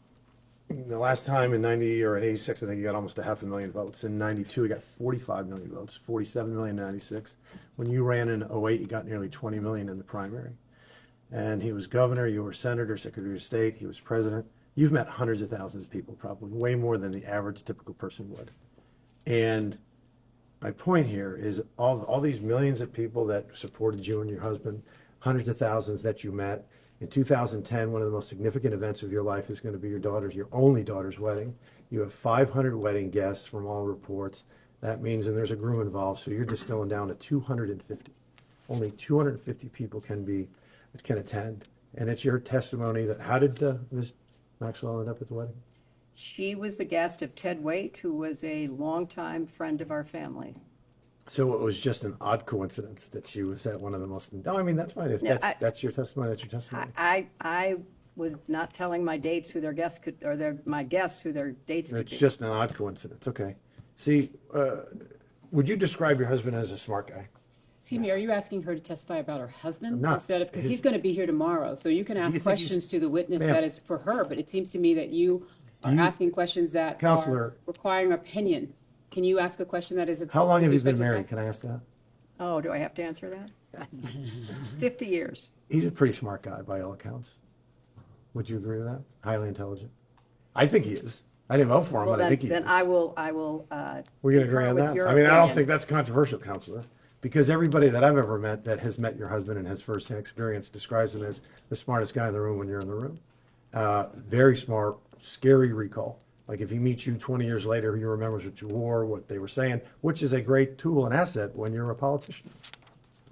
The last time in 90 or in 86, I think he got almost 500,000 votes. In 92, he got 45 million votes, 47 million in 96. When you ran in 08, you got nearly 20 million in the primary. And he was governor, you were senator, secretary of state, he was president. You've met hundreds of thousands of people, probably way more than the average typical person would. And my point here is all these millions of people that supported you and your husband, hundreds of thousands that you met. In 2010, one of the most significant events of your life is going to be your only daughter's wedding. You have 500 wedding guests from all reports. That means, and there's a groom involved, so you're distilling down to 250. Only 250 people can attend. And it's your testimony that, how did Ms. Maxwell end up at the wedding?
She was the guest of Ted Waite, who was a longtime friend of our family.
So it was just an odd coincidence that she was at one of the most, no, I mean, that's fine. If
No,
that's your testimony, that's your testimony.
I was not telling my dates who their guests could, or my guests who their dates could be.
It's just an odd coincidence. Okay. See, would you describe your husband as a smart guy?
Excuse me, are you asking her to testify about her husband
Not
instead of, because
his-
he's going to be here tomorrow, so you can
you
ask
think
questions
he's-
to the witness
Ma'am.
that is for her, but it seems to me that you are asking questions that
Counselor.
are requiring opinion. Can you ask a question that is?
How long have you been
respect to
married?
fact?
Can I ask that?
Oh, do I have to answer that? 50 years.
He's a pretty smart guy by all accounts. Would you agree with that? Highly intelligent. I think he is. I didn't vote for him,
Well,
but I think he
then
is.
I will.
We're going to agree
concur
on
with
that?
your
I mean, I don't
opinion.
think that's controversial, Counselor, because everybody that I've ever met that has met your husband and has firsthand experience describes him as the smartest guy in the room when you're in the room. Very smart, scary recall. Like if he meets you 20 years later, he remembers what you wore, what they were saying, which is a great tool and asset when you're a politician.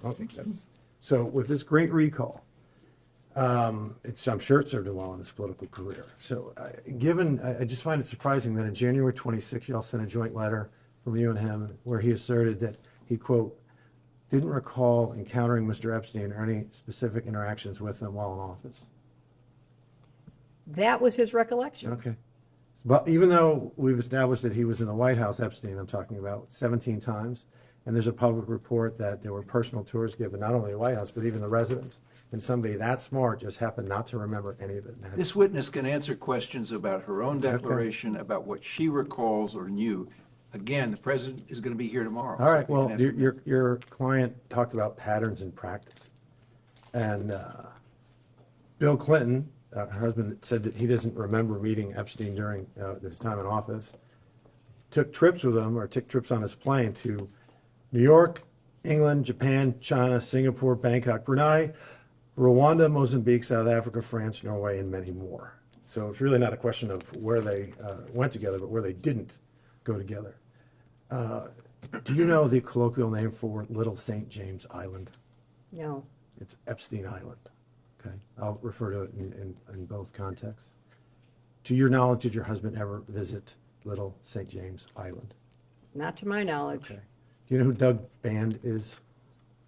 I don't think that's, so with this great recall, I'm sure it served him well in his political career. So I just find it surprising that in January 26, y'all sent a joint letter from you and him where he asserted that he, quote, didn't recall encountering Mr. Epstein or any specific interactions with him while in office.
That was his recollection.
Okay. But even though we've established that he was in the White House, Epstein, I'm talking about 17 times, and there's a public report that there were personal tours given, not only the White House, but even the residence, and somebody that smart just happened not to remember any of it.
This witness can answer questions about her own declaration, about what she recalls or knew. Again, the president is going to be here tomorrow.
All right, well,
He can answer
your client talked about patterns in practice. And Bill Clinton, her husband, said that he doesn't remember meeting Epstein during his time in office. Took trips with him, or took trips on his plane to New York, England, Japan, China, Singapore, Bangkok, Brunei, Rwanda, Mozambique, South Africa, France, Norway, and many more. So it's really not a question of where they went together, but where they didn't go together. Do you know the colloquial name for Little St. James Island?
No.
It's Epstein Island. Okay, I'll refer to it in both contexts. To your knowledge, did your husband ever visit Little St. James Island?
Not to my knowledge.
Okay. Do you know who Doug Band is?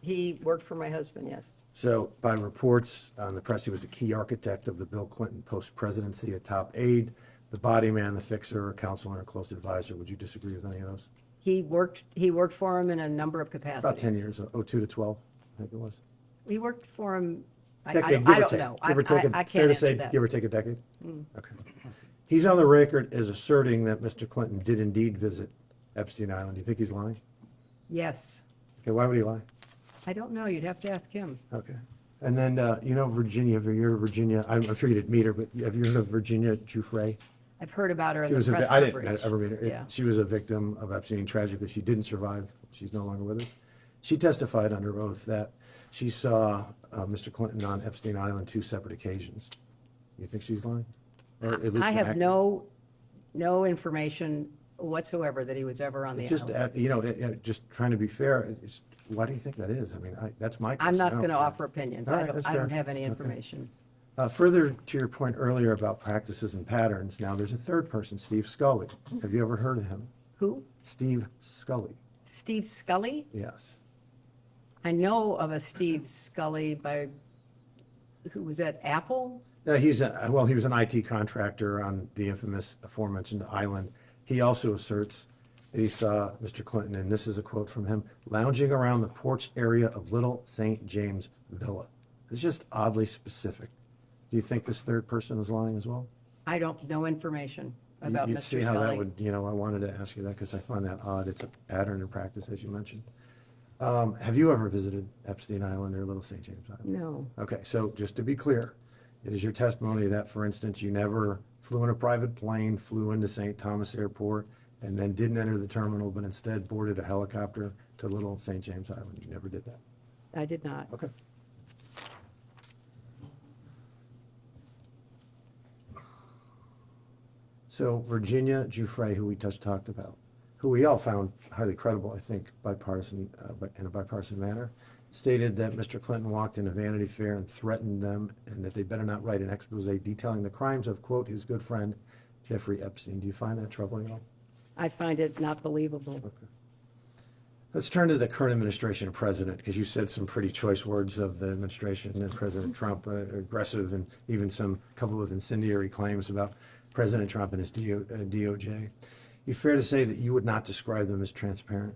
He worked for my husband, yes.
So by reports on the press, he was a key architect of the Bill Clinton post-presidency, a top aide, the body man, the fixer, a counselor, and a close advisor. Would you disagree with any of those?
He worked for him in a number of capacities.
About 10 years, 02 to 12, I think it was.
He worked for him, I
Decade,
don't know.
Give or take,
I
fair
can't
to
answer
say,
that.
give or take a decade?
Mm.
Okay. He's on the record as asserting that Mr. Clinton did indeed visit Epstein Island. Do you think he's lying?
Yes.
Okay, why would he lie?
I don't know. You'd have to ask him.
Okay. And then, you know, Virginia, have you heard of Virginia? I'm sure you didn't meet her, but have you heard of Virginia Giuffre?
I've heard about her in
She
the
was
press
I
coverage.
didn't ever meet her.
Yeah.
She was a victim of Epstein. Tragically, she didn't survive. She's no longer with us. She testified under oath that she saw Mr. Clinton on Epstein Island 2 separate occasions. You think she's lying? Or at least
I
an
have
act-
no information whatsoever that he was ever on the
Just,
island.
you know, just trying to be fair, why do you think that is? I mean, that's my question.
I'm not
I don't-
going to offer opinions.
All
I
right,
don't,
that's
I don't
fair.
have any
Okay.
information.
Further to your point earlier about practices and patterns, now there's a third person, Steve Scully. Have you ever heard of him?
Who?
Steve Scully.
Steve Scully?
Yes.
I know of a Steve Scully who was at Apple.
He was an IT contractor on the infamous aforementioned island. He also asserts that he saw Mr. Clinton, and this is a quote from him, lounging around the porch area of Little St. James Villa. It's just oddly specific. Do you think this third person was lying as well?
I don't know information about
You'd
Mr.
see how that
Scully.
would, I wanted to ask you that because I find that odd. It's a pattern in practice, as you mentioned. Have you ever visited Epstein Island or Little St. James Island?
No.
Okay, so just to be clear, it is your testimony that, for instance, you never flew in a private plane, flew into St. Thomas Airport, and then didn't enter the terminal, but instead boarded a helicopter to Little St. James Island. You never did that?
I did not.
Okay. So Virginia Giuffre, who we just talked about, who we all found highly credible, I think, bipartisan, but in a bipartisan manner, stated that Mr. Clinton walked in a Vanity Fair and threatened them and that they better not write an expose detailing the crimes of, quote, his good friend, Jeffrey Epstein. Do you find that troubling at all?
I find it not believable.
Okay. Let's turn to the current administration and president, because you said some pretty choice words of the administration and President Trump, aggressive and even some coupled with incendiary claims about President Trump and his DOJ. You fair to say that you would not describe them as transparent?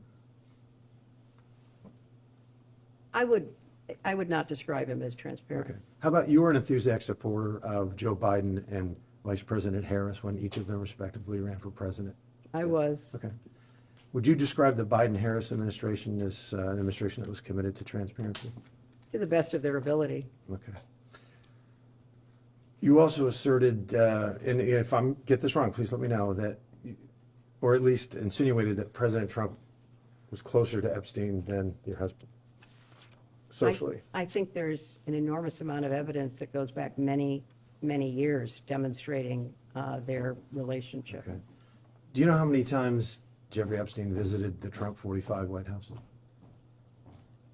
I would not describe him as transparent.
Okay. How about you were an enthusiastic supporter of Joe Biden and Vice President Harris when each of them respectively ran for president?
I was.
Okay. Would you describe the Biden-Harris administration as an administration that was committed to transparency?
To the best of their ability.
Okay. You also asserted, and if I get this wrong, please let me know, that, or at least insinuated that President Trump was closer to Epstein than your husband, socially.
I think there's an enormous amount of evidence that goes back many, many years demonstrating their relationship.
Okay. Do you know how many times Jeffrey Epstein visited the Trump 45 White House?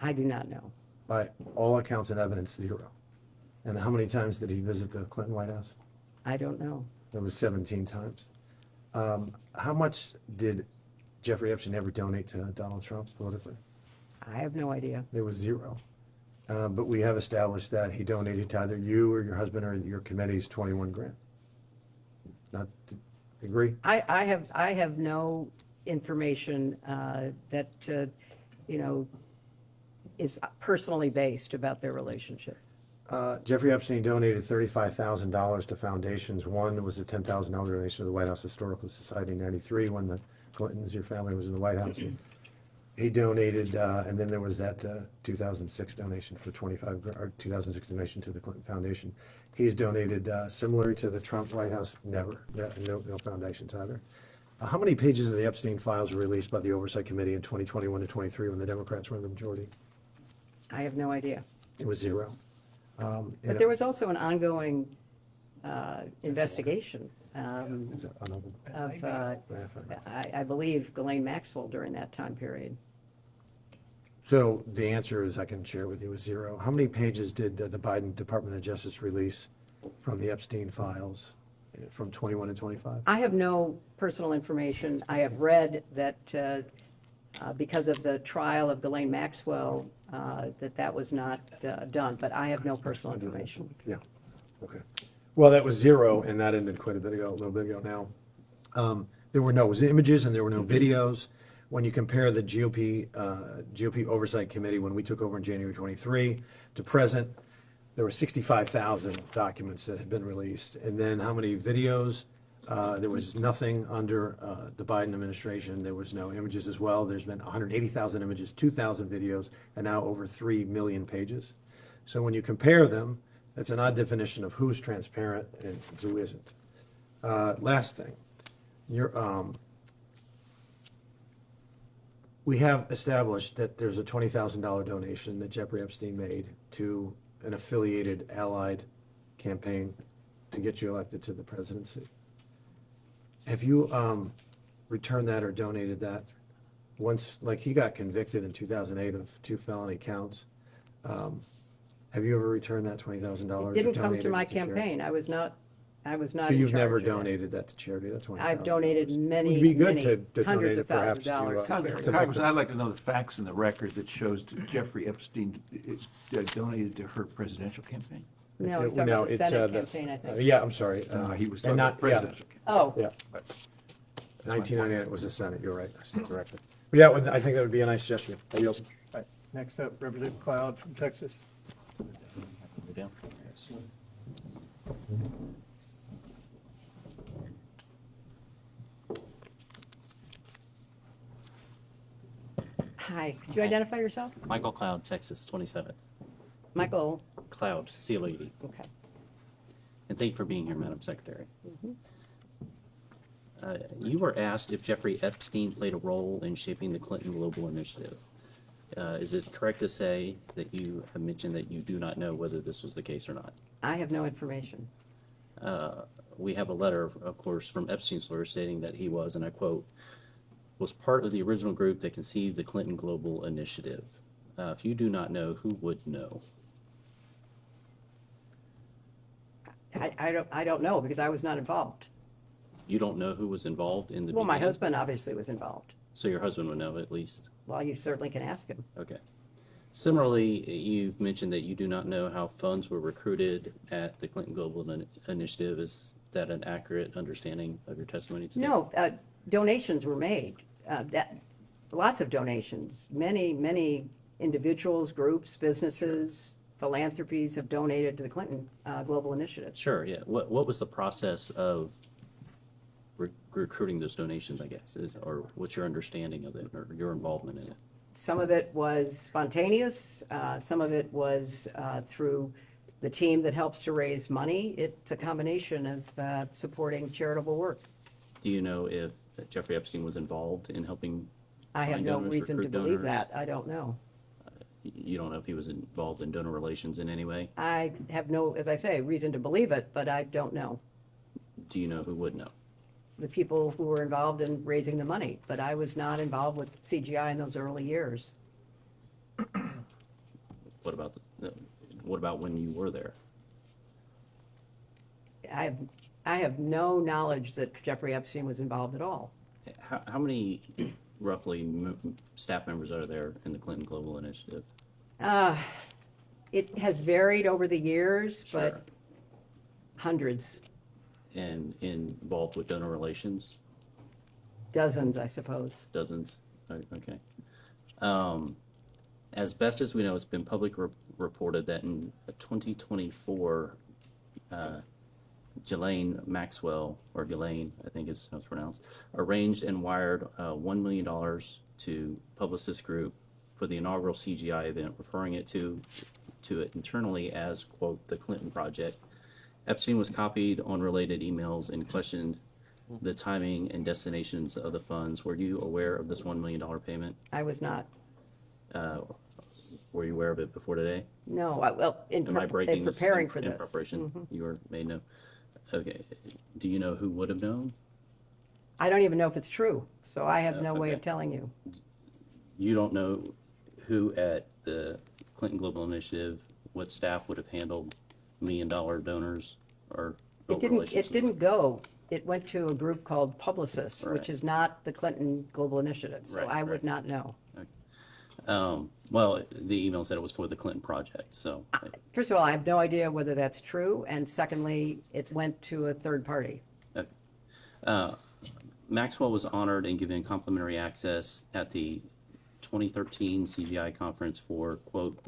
I do not know.
By all accounts and evidence, 0. And how many times did he visit the Clinton White House?
I don't know.
That was 17 times. How much did Jeffrey Epstein ever donate to Donald Trump politically?
I have no idea.
There was 0. But we have established that he donated to either you or your husband or your committees 21 grand. Not to agree?
I have no information that is personally based about their relationship.
Jeffrey Epstein donated $35,000 to foundations. One was a $10,000 donation to the White House Historical Society in '93 when the Clintons, your family, was in the White House. He donated, and then there was that 2006 donation for 25, or 2006 donation to the Clinton Foundation. He's donated, similar to the Trump White House, never, no foundations either. How many pages of the Epstein files were released by the Oversight Committee in 2021 to 23 when the Democrats were in the majority?
I have no idea.
It was 0.
But there was also an ongoing investigation
Is that honorable?
of, I believe, Ghislaine Maxwell during that time period.
So the answer is, I can share with you, is 0. How many pages did the Biden Department of Justice release from the Epstein files from 21 and 25?
I have no personal information. I have read that because of the trial of Ghislaine Maxwell, that was not done, but I have no personal information.
Yeah, okay. Well, that was zero, and that ended quite a little bit ago now. There were no images and there were no videos. When you compare the GOP Oversight Committee, when we took over in January 23 to present, there were 65,000 documents that had been released. And then how many videos? There was nothing under the Biden administration. There was no images as well. There's been 180,000 images, 2,000 videos, and now over 3 million pages. So when you compare them, that's an odd definition of who's transparent and who isn't. Last thing, we have established that there's a $20,000 donation that Jeffrey Epstein made to an affiliated allied campaign to get you elected to the presidency. Have you returned that or donated that? Once, like he got convicted in 2008 of 2 felony counts. Have you ever returned that $20,000?
It didn't come to my campaign. I was not
So
in
you've
charge
never
of that.
donated that to charity? That's $20,000.
I've donated many,
Would be good
many,
to donate
hundreds
it
of thousands of
perhaps
dollars.
to
Congress, I'd like to know the facts in the record that shows that Jeffrey Epstein donated to her presidential campaign.
No, he's talking about the Senate campaign, I think.
Yeah, I'm sorry.
He was
and
talking about presidential campaign.
Oh.
Yeah. 1998 was the Senate, you're right, I stand corrected. But yeah, I think that would be a nice gesture. I yield.
Right. Next up, Representative Cloud from Texas.
Hi, could you identify yourself?
Michael Cloud, Texas, 27th.
Michael.
Cloud, C-L-O-U-D.
Okay.
And thank you for being here, Madam Secretary.
Mhm.
You were asked if Jeffrey Epstein played a role in shaping the Clinton Global Initiative. Is it correct to say that you have mentioned that you do not know whether this was the case or not?
I have no information.
We have a letter, of course, from Epstein's lawyer stating that he was, and I quote, was part of the original group that conceived the Clinton Global Initiative. If you do not know, who would know?
I don't know because I was not involved.
You don't know who was involved in the
Well, my
beginning?
husband obviously was involved.
So your husband would know at least?
Well, you certainly can ask him.
Okay. Similarly, you've mentioned that you do not know how funds were recruited at the Clinton Global Initiative. Is that an accurate understanding of your testimony today?
No, donations were made. Lots of donations. Many individuals, groups, businesses, philanthropies have donated to the Clinton Global Initiative.
Sure, yeah. What was the process of recruiting those donations, I guess, or what's your understanding of it or your involvement in it?
Some of it was spontaneous. Some of it was through the team that helps to raise money. It's a combination of supporting charitable work.
Do you know if Jeffrey Epstein was involved in helping
I have
find
no
donors,
reason to
recruit
believe
donors?
that. I don't know.
You don't know if he was involved in donor relations in any way?
I have no, as I say, reason to believe it, but I don't know.
Do you know who would know?
The people who were involved in raising the money, but I was not involved with CGI in those early years.
What about when you were there?
I have no knowledge that Jeffrey Epstein was involved at all.
How many roughly staff members are there in the Clinton Global Initiative?
It has varied over the years,
Sure.
but hundreds,
And involved with donor relations?
dozens, I suppose.
Dozens? Okay. As best as we know, it's been publicly reported that in 2024, Ghislaine Maxwell, or Ghislaine, I think is how it's pronounced, arranged and wired $1 million to Publicist Group for the inaugural CGI event, referring it to it internally as, quote, the Clinton Project. Epstein was copied on related emails and questioned the timing and destinations of the funds. Were you aware of this $1 million payment?
I was not.
Were you aware of it before today?
No, well, in
Am I breaking this
preparing for
in
this.
preparation,
Mhm.
you were made know. Okay. Do you know who would have known?
I don't even know if it's true, so I have no way
okay.
of telling you.
You don't know who at the Clinton Global Initiative, what staff would have handled $1 million donors or
It didn't go. It went to a group called Publicists,
Right.
which is not the Clinton Global Initiative, so
Right,
I would
right.
not know.
Well, the email said it was for the Clinton project, so.
First of all, I have no idea whether that's true, and secondly, it went to a third party.
Okay. Maxwell was honored and given complimentary access at the 2013 CGI conference for, quote,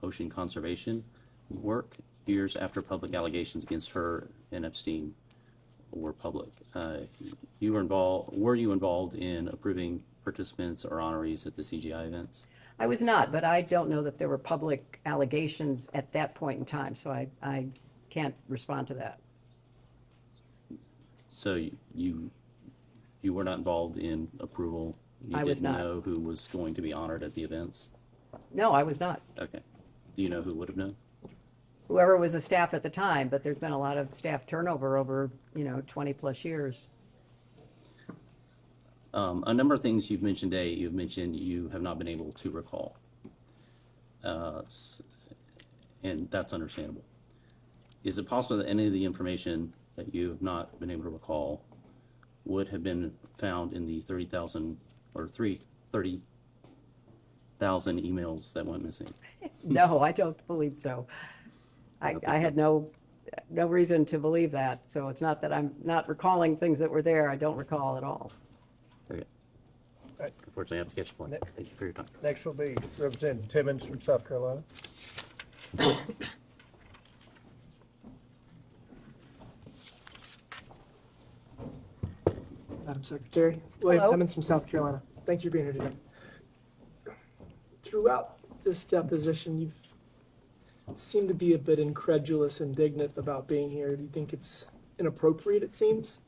ocean conservation work, years after public allegations against her and Epstein were public. Were you involved in approving participants or honorees at the CGI events?
I was not, but I don't know that there were public allegations at that point in time, so I can't respond to that.
So you were not involved in approval?
I was not.
You didn't know who was going to be honored at the events?
No, I was not.
Okay. Do you know who would have known?
Whoever was the staff at the time, but there's been a lot of staff turnover over, 20 plus years.
A number of things you've mentioned today, you've mentioned you have not been able to recall. And that's understandable. Is it possible that any of the information that you have not been able to recall would have been found in the 30,000 emails that went missing?
No, I don't believe so. I had no reason to believe that. So it's not that I'm not recalling things that were there. I don't recall at all.
Okay.
Right.
Unfortunately, I have to sketch point. Thank you for your time.
Next will be Representative Timmons from South Carolina.
Madam Secretary, William
Hello.
Timmons from South Carolina. Thank you for being here today. Throughout this deposition, you've seemed to be a bit incredulous, indignant about being here. Do you think it's inappropriate, it seems?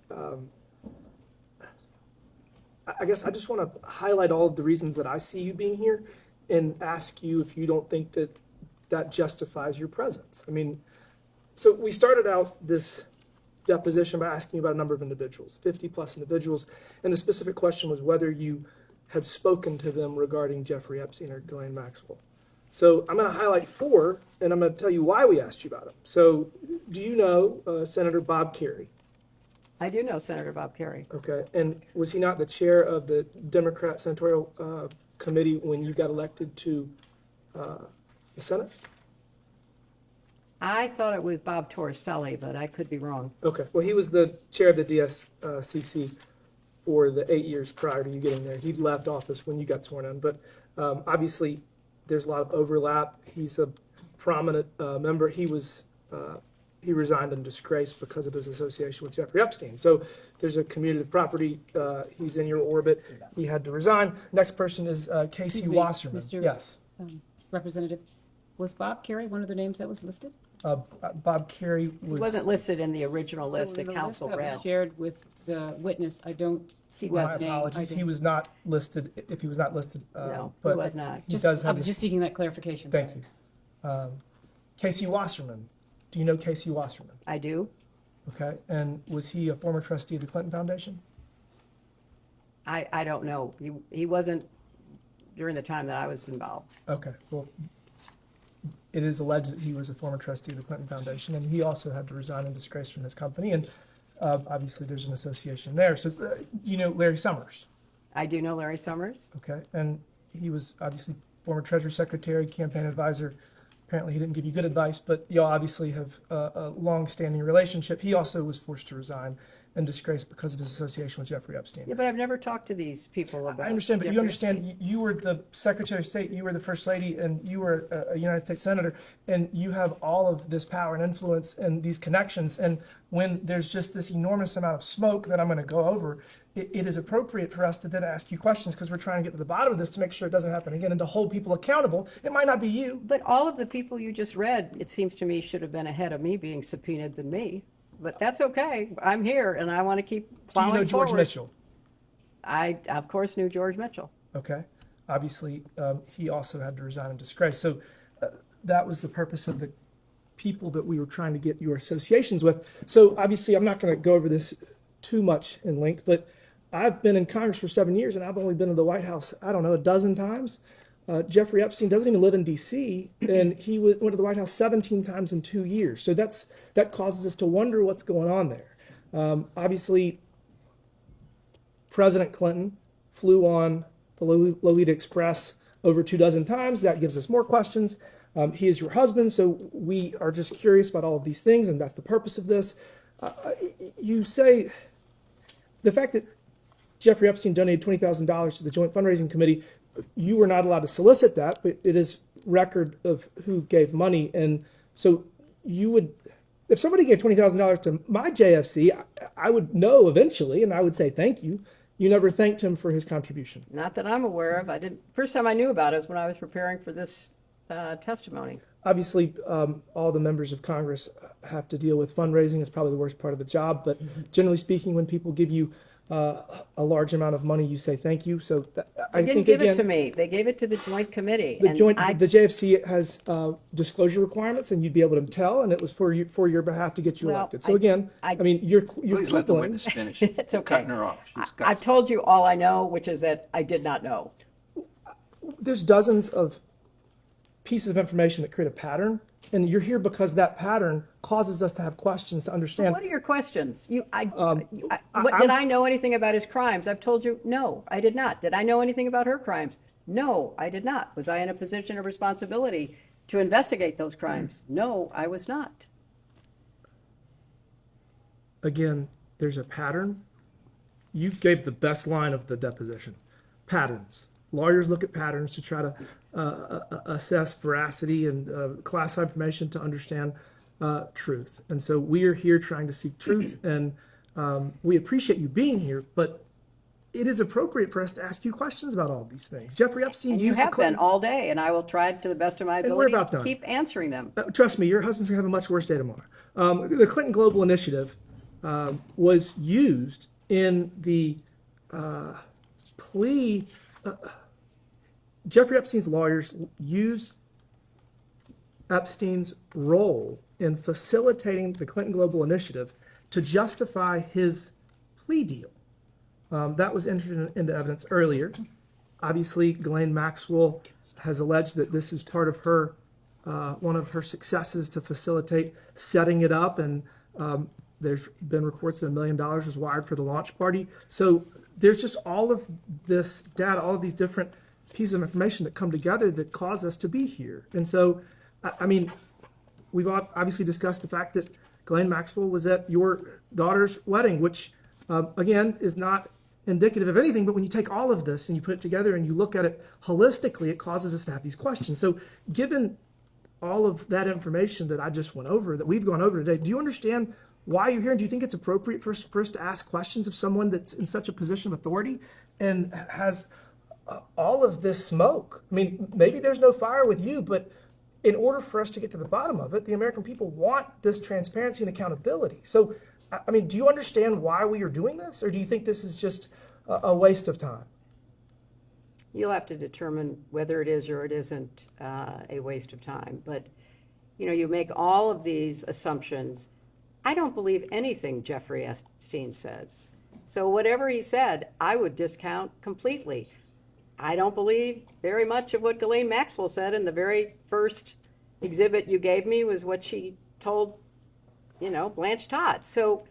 I guess I just want to highlight all of the reasons that I see you being here and ask you if you don't think that that justifies your presence. I mean, so we started out this deposition by asking you about a number of individuals, 50 plus individuals, and the specific question was whether you had spoken to them regarding Giuffre Epstein or Ghislaine Maxwell. So I'm going to highlight 4, and I'm going to tell you why we asked you about them. So do you know Senator Bob Kerrey?
I do know Senator Bob Kerrey.
Okay, and was he not the chair of the Democrat Senatorial Committee when you got elected to the Senate?
I thought it was Bob Torricelli, but I could be wrong.
Okay, well, he was the chair of the DSCC for the 8 years prior to you getting there. He left office when you got sworn in, but obviously there's a lot of overlap. He's a prominent member. He resigned in disgrace because of his association with Giuffre Epstein. So there's a commutative property. He's in your orbit. He had to resign. Next person is Casey
Excuse me,
Wasserman.
Mr.
Yes.
Representative, was Bob Kerrey one of the names that was listed?
Bob Kerrey
He
was.
wasn't listed in the original list
So in
that
the
council
list that was
read.
shared with the witness, I don't see
My
that name.
apologies.
I
He was not listed. If he was not listed,
No, he
but
was not.
He
Just,
does
I
have.
was
his-
just seeking that clarification.
Thank you. Casey Wasserman. Do you know Casey Wasserman?
I do.
Okay. And was he a former trustee of the Clinton Foundation?
I don't know. He wasn't during the time that I was involved.
Okay. Well, it is alleged that he was a former trustee of the Clinton Foundation, and he also had to resign in disgrace from his company. And obviously, there's an association there. So, you know Larry Summers.
I do know Larry Summers.
Okay. And he was obviously former Treasury Secretary, campaign advisor. Apparently, he didn't give you good advice, but y'all obviously have a long-standing relationship. He also was forced to resign in disgrace because of his association with Giuffre Epstein.
Yeah, but I've never talked to these people about.
I understand, but you
Giuffre
understand, you were the Secretary of State, you were the First Lady, and you were a United States Senator, and you have all of this power and influence and these connections. And when there's just this enormous amount of smoke that I'm going to go over, it is appropriate for us to then ask you questions because we're trying to get to the bottom of this to make sure it doesn't happen again and to hold people accountable. It might not be you.
But all of the people you just read, it seems to me, should have been ahead of me being subpoenaed than me. But that's okay. I'm here, and I want to keep
Do you
plowing
know George
forward.
Mitchell?
I, of course, knew George Mitchell.
Okay. Obviously, he also had to resign in disgrace. So that was the purpose of the people that we were trying to get your associations with. So obviously, I'm not going to go over this too much in length, but I've been in Congress for 7 years, and I've only been to the White House, I don't know, a dozen times. Giuffre Epstein doesn't even live in D.C., and he went to the White House 17 times in 2 years. So that causes us to wonder what's going on there. Obviously, President Clinton flew on the Lolita Express over 24 times. That gives us more questions. He is your husband, so we are just curious about all of these things, and that's the purpose of this. You say the fact that Giuffre Epstein donated $20,000 to the Joint Fundraising Committee, you were not allowed to solicit that, but it is record of who gave money. And so you would, if somebody gave $20,000 to my JFC, I would know eventually, and I would say thank you. You never thanked him for his contribution.
Not that I'm aware of. I didn't. First time I knew about it was when I was preparing for this testimony.
Obviously, all the members of Congress have to deal with fundraising. It's probably the worst part of the job. But generally speaking, when people give you a large amount of money, you say thank you. So
They didn't give it to me. They gave it to the Joint Committee.
The JFC has disclosure requirements, and you'd be able to tell, and it was for your behalf to get you elected. So again, I mean, you're
Please let the witness finish.
It's okay.
Cutting her off.
I've told you all I know, which is that I did not know.
There's dozens of pieces of information that create a pattern, and you're here because that pattern causes us to have questions to understand.
What are your questions? Did I know anything about his crimes? I've told you, no, I did not. Did I know anything about her crimes? No, I did not. Was I in a position of responsibility to investigate those crimes? No, I was not.
Again, there's a pattern. You gave the best line of the deposition. Patterns. Lawyers look at patterns to try to assess veracity and classify information to understand truth. And so we are here trying to seek truth, and we appreciate you being here, but it is appropriate for us to ask you questions about all these things. Giuffre Epstein
And you
used
have
the Clinton.
been all day, and I will try to the best of my
And we're
ability
about
to
done.
keep answering them.
Trust me, your husband's gonna have a much worse day tomorrow. The Clinton Global Initiative was used in the plea. Giuffre Epstein's lawyers used Epstein's role in facilitating the Clinton Global Initiative to justify his plea deal. That was entered into evidence earlier. Obviously, Ghislaine Maxwell has alleged that this is part of her, one of her successes to facilitate setting it up, and there's been reports that $1 million was wired for the launch party. So there's just all of this data, all of these different pieces of information that come together that cause us to be here. And so, I mean, we've obviously discussed the fact that Ghislaine Maxwell was at your daughter's wedding, which, again, is not indicative of anything. But when you take all of this and you put it together and you look at it holistically, it causes us to have these questions. So given all of that information that I just went over, that we've gone over today, do you understand why you're here? And do you think it's appropriate for us to ask questions of someone that's in such a position of authority and has all of this smoke? I mean, maybe there's no fire with you, but in order for us to get to the bottom of it, the American people want this transparency and accountability. So, I mean, do you understand why we are doing this, or do you think this is just a waste of time?
You'll have to determine whether it is or it isn't a waste of time. But, you know, you make all of these assumptions. I don't believe anything Giuffre Epstein says. So whatever he said, I would discount completely. I don't believe very much of what Ghislaine Maxwell said in the very first exhibit you gave me was what she told, you know, Blanche Todd. So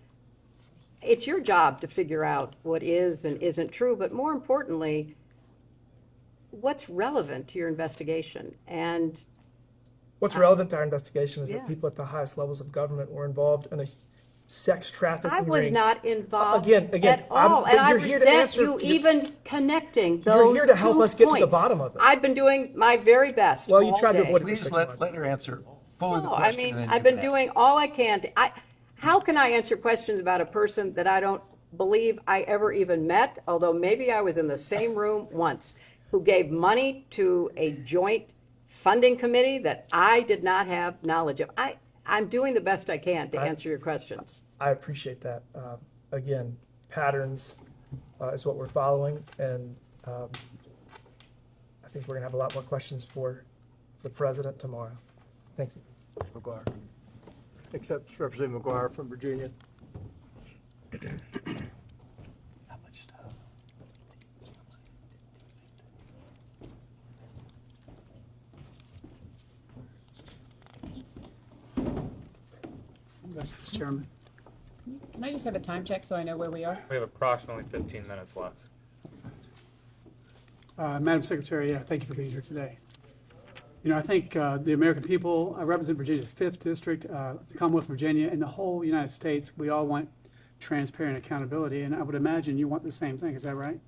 it's your job to figure out what is and isn't true, but more importantly, what's relevant to your investigation. And
what's relevant to our investigation is
Yeah.
that people at the highest levels of government were involved in a sex trafficking
I was
ring.
not involved
Again,
at all,
but
and I
you're here to
resent
answer-
you even connecting those
You're here to help
2
us get to the
points.
bottom of it.
I've been doing my very best.
Well, you
all
tried to
day.
avoid it for
Please
6
let
months.
her answer fully the
No, I
question.
mean,
and then
I've
you
been
can
doing all I can to, how can I answer questions about a person that I don't believe I ever even met, although maybe I was in the same room once, who gave money to a joint funding committee that I did not have knowledge of? I'm doing the best I can to answer your questions.
I appreciate that. Again, patterns is what we're following, and I think we're going to have a lot more questions for the president tomorrow. Thank you.
McGuire. Accepts Representative McGuire from Virginia.
Mr. Chairman.
Can I just have a time check so I know where we are?
We have approximately 15 minutes left.
Madam Secretary, thank you for being here today. You know, I think the American people, I represent Virginia's 5th District, the Commonwealth of Virginia, and the whole United States. We all want transparent accountability, and I would imagine you want the same thing. Is that right?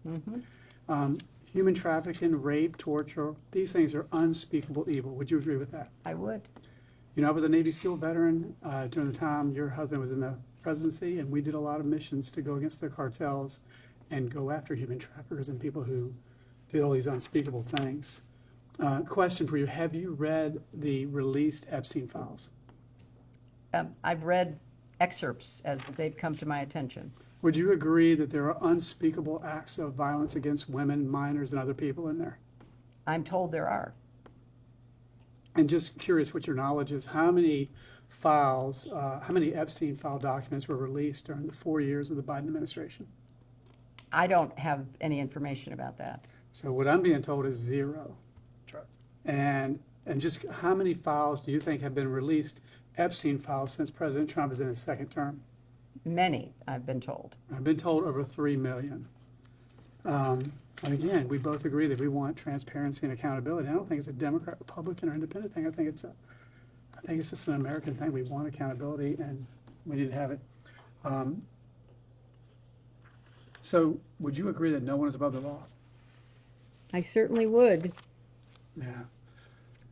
Human trafficking, rape, torture, these things are unspeakable evil. Would you agree with that?
I would.
You know, I was a Navy SEAL veteran during the time your husband was in the presidency, and we did a lot of missions to go against the cartels and go after human traffickers and people who did all these unspeakable things. Question for you, have you read the released Epstein files?
I've read excerpts as they've come to my attention.
Would you agree that there are unspeakable acts of violence against women, minors, and other people in there?
I'm told there are.
And just curious what your knowledge is, how many files, how many Epstein file documents were released during the 4 years of the Biden administration?
I don't have any information about that.
So what I'm being told is 0. And just how many files do you think have been released, Epstein files, since President Trump is in his 2nd term?
Many, I've been told.
I've been told over 3 million. And again, we both agree that we want transparency and accountability. I don't think it's a Democrat, Republican, or independent thing. I think it's just an American thing. We want accountability, and we need to have it. So, would you agree that no one is above the law?
I certainly would.
Yeah.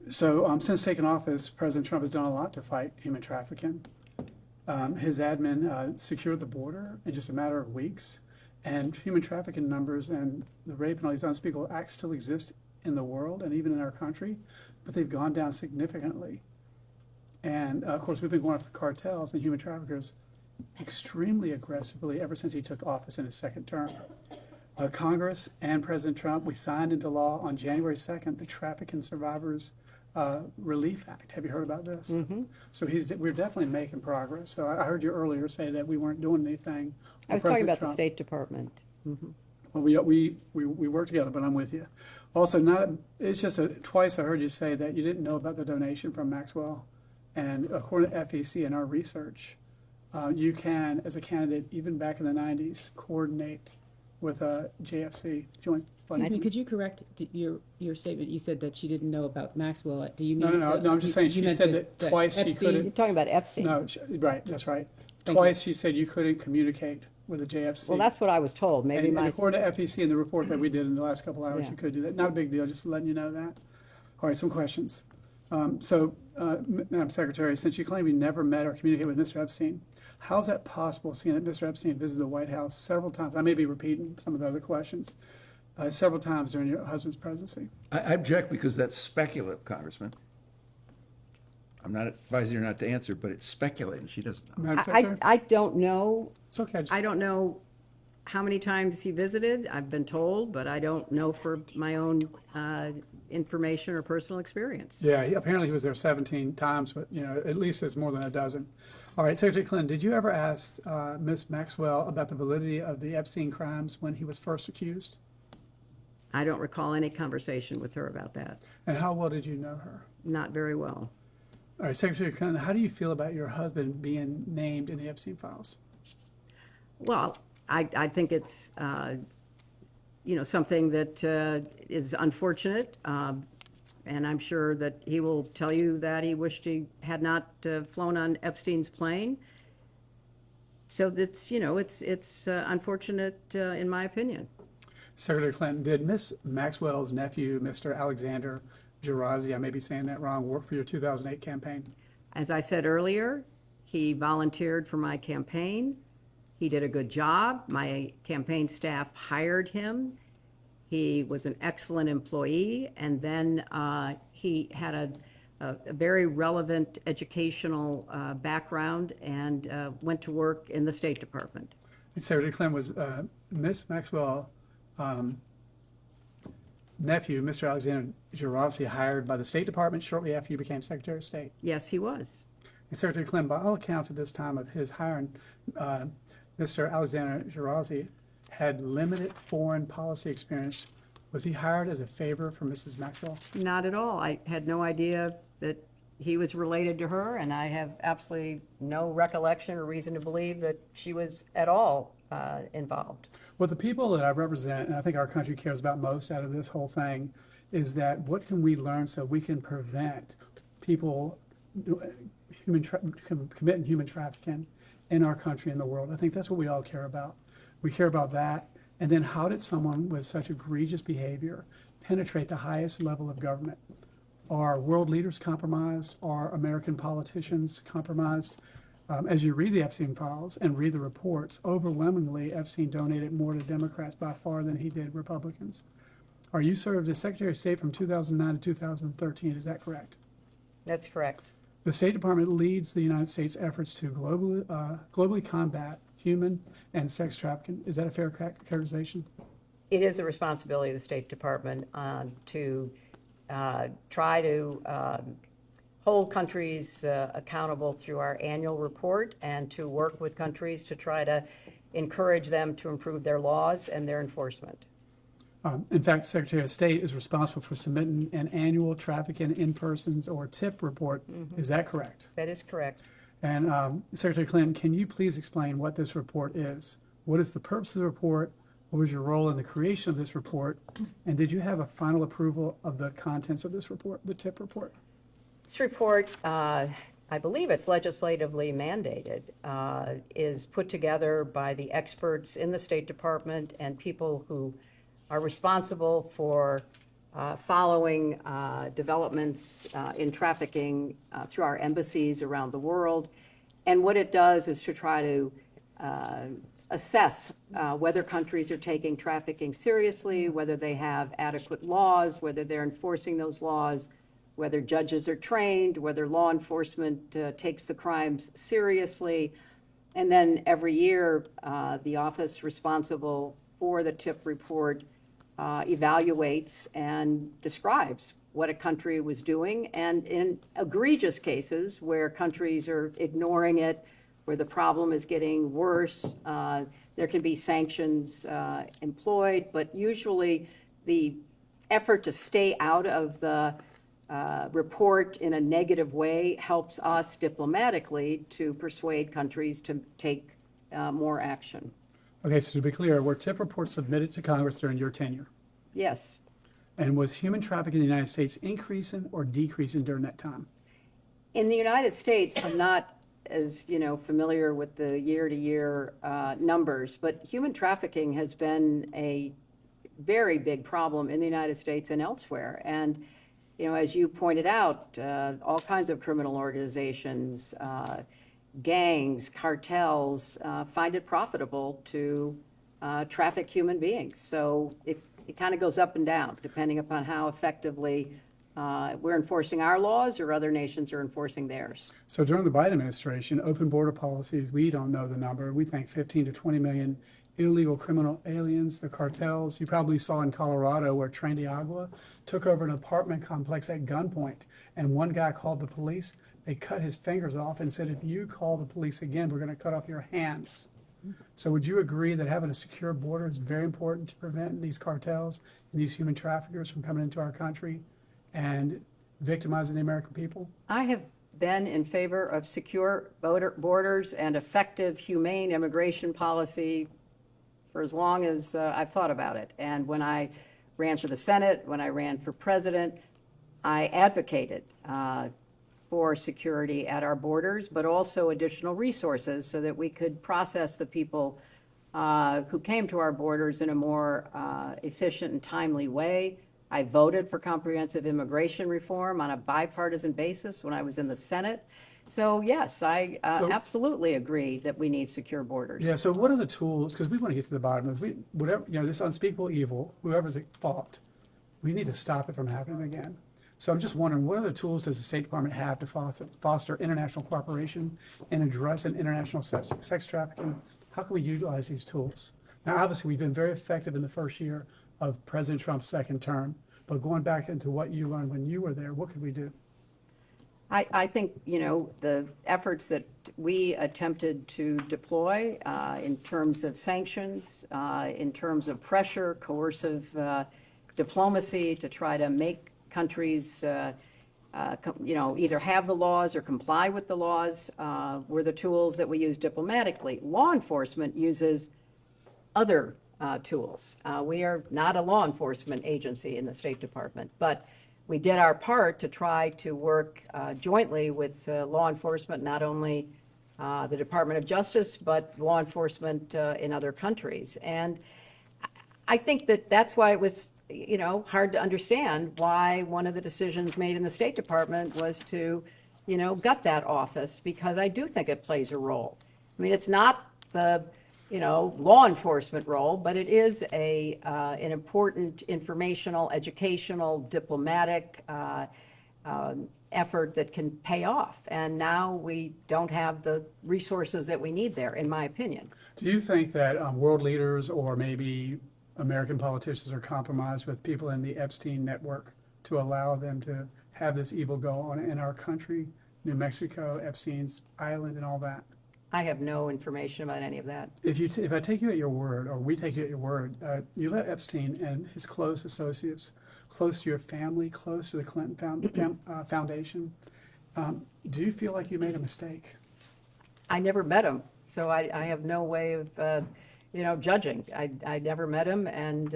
So, since taking office, President Trump has done a lot to fight human trafficking. His admin secured the border in just a matter of weeks, and human trafficking numbers and the rape and all these unspeakable acts still exist in the world and even in our country, but they've gone down significantly. And of course, we've been going after cartels and human traffickers extremely aggressively ever since he took office in his 2nd term. Congress and President Trump, we signed into law on January 2nd the Trafficking Survivors Relief Act. Have you heard about this? So we're definitely making progress. So I heard you earlier say that we weren't doing anything.
I was talking about the State Department.
Well, we work together, but I'm with you. Also, it's just twice I heard you say that you didn't know about the donation from Maxwell. And according to FEC and our research, you can, as a candidate, even back in the 90s, coordinate with JFC, Joint Funding.
Excuse me, could you correct your statement? You said that she didn't know about Maxwell. Do you mean?
No, I'm just saying she said that twice she couldn't.
You're talking about Epstein.
No, right, that's right. Twice she said you couldn't communicate with the JFC.
Well, that's what I was told. Maybe
and according to FEC and the report that we did in the last couple hours,
Yeah.
you could do that. Not a big deal, just letting you know that. All right, some questions. Madam Secretary, since you claim you never met or communicated with Mr. Epstein, how is that possible, seeing that Mr. Epstein visited the White House several times? I may be repeating some of the other questions. Several times during your husband's presidency.
I object because that's speculative, Congressman. I'm not advising her not to answer, but it's speculating. She doesn't know.
Madam Secretary?
I don't know.
It's okay.
I don't know how many times he visited. I've been told, but I don't know for my own information or personal experience.
Yeah, apparently he was there 17 times, but at least it's more than a dozen. All right, Secretary Clinton, did you ever ask Ms. Maxwell about the validity of the Epstein crimes when he was first accused?
I don't recall any conversation with her about that.
And how well did you know her?
Not very well.
All right, Secretary Clinton, how do you feel about your husband being named in the Epstein files?
Well, I think it's something that is unfortunate, and I'm sure that he will tell you that he wished he had not flown on Epstein's plane. So that's it's unfortunate in my opinion.
Secretary Clinton, did Ms. Maxwell's nephew, Mr. Alexander Gerasi, I may be saying that wrong, work for your 2008 campaign?
As I said earlier, he volunteered for my campaign. He did a good job. My campaign staff hired him. He was an excellent employee, and then he had a very relevant educational background and went to work in the State Department.
And Secretary Clinton, was Ms. Maxwell nephew, Mr. Alexander Gerasi, hired by the State Department shortly after you became Secretary of State?
Yes, he was.
And Secretary Clinton, by all accounts at this time of his hiring, Mr. Alexander Gerasi had limited foreign policy experience. Was he hired as a favor for Mrs. Maxwell?
Not at all. I had no idea that he was related to her, and I have absolutely no recollection or reason to believe that she was at all
involved.
Well, the people that I represent, and I think our country cares about most out of this whole thing, is that what can we learn so we can prevent people committing human trafficking in our country and the world. I think that's what we all care about. We care about that. And then how did someone with such egregious behavior penetrate the highest level of government? Are world leaders compromised? Are American politicians compromised? As you read the Epstein files and read the reports, overwhelmingly Epstein donated more to Democrats by far than he did Republicans. You served as Secretary of State from 2009 to 2013, is that correct?
That's correct.
The State Department leads the United States' efforts to globally combat human and sex trafficking. Is that a fair characterization?
It is the responsibility of the State Department to try to hold countries accountable through our annual report and to work with countries to try to encourage them to improve their laws and their enforcement.
In fact, Secretary of State is responsible for submitting an annual trafficking in persons or TIP report. Is that correct?
That is correct.
And Secretary Clinton, can you please explain what this report is? What is the purpose of the report? What was your role in the creation of this report? And did you have a final approval of the contents of this report, the TIP report?
This report, I believe it's legislatively mandated, is put together by the experts in the State Department and people who are responsible for following developments in trafficking through our embassies around the world. And what it does is to try to assess whether countries are taking trafficking seriously, whether they have adequate laws, whether they're enforcing those laws, whether judges are trained, whether law enforcement takes the crimes seriously. And then every year, the office responsible for the TIP report evaluates and describes what a country was doing. And in egregious cases where countries are ignoring it, where the problem is getting worse, there can be sanctions employed. But usually the effort to stay out of the report in a negative way helps us diplomatically to persuade countries to take more action.
Okay, so to be clear, were TIP reports submitted to Congress during your tenure?
Yes.
And was human trafficking in the United States increasing or decreasing during that time?
In the United States, I'm not as familiar with the year-to-year numbers, but human trafficking has been a very big problem in the United States and elsewhere. And as you pointed out, all kinds of criminal organizations, gangs, cartels find it profitable to traffic human beings. So it kind of goes up and down depending upon how effectively we're enforcing our laws or other nations are enforcing theirs.
So during the Biden administration, open border policies, we don't know the number. We think 15 to 20 million illegal criminal aliens, the cartels. You probably saw in Colorado where Trinidad took over an apartment complex at gunpoint, and one guy called the police. They cut his fingers off and said, if you call the police again, we're going to cut off your hands. So would you agree that having a secure border is very important to prevent these cartels and these human traffickers from coming into our country and victimizing the American people?
I have been in favor of secure borders and effective, humane immigration policy for as long as I've thought about it. And when I ran for the Senate, when I ran for president, I advocated for security at our borders, but also additional resources so that we could process the people who came to our borders in a more efficient and timely way. I voted for comprehensive immigration reform on a bipartisan basis when I was in the Senate. So yes, I absolutely agree that we need secure borders.
Yeah, so what are the tools, because we want to get to the bottom of whatever, this unspeakable evil, whoever's at fault, we need to stop it from happening again. So I'm just wondering, what other tools does the State Department have to foster international cooperation and address international sex trafficking? How can we utilize these tools? Now, obviously, we've been very effective in the first year of President Trump's second term, but going back into what you run when you were there, what could we do?
I think, the efforts that we attempted to deploy in terms of sanctions, in terms of pressure, coercive diplomacy to try to make countries, either have the laws or comply with the laws, were the tools that we use diplomatically. Law enforcement uses
other tools. We are not a law enforcement agency in the State Department, but we did our part to try to work jointly with law enforcement, not only the Department of Justice, but law enforcement in other countries. And I think that that's why it was, hard to understand why one of the decisions made in the State Department was to, gut that office, because I do think it plays a role. I mean, it's not the, law enforcement role, but it is an important informational, educational, diplomatic effort that can pay off. And now we don't have the resources that we need there, in my opinion.
Do you think that world leaders or maybe American politicians are compromised with people in the Epstein network to allow them to have this evil go on in our country, New Mexico, Epstein's Island, and all that?
I have no information about any of that.
If I take you at your word, or we take you at your word, you let Epstein and his close associates, close to your family, close to the Clinton Foundation, do you feel like you made a mistake?
I never met him, so I have no way of, judging. I never met him, and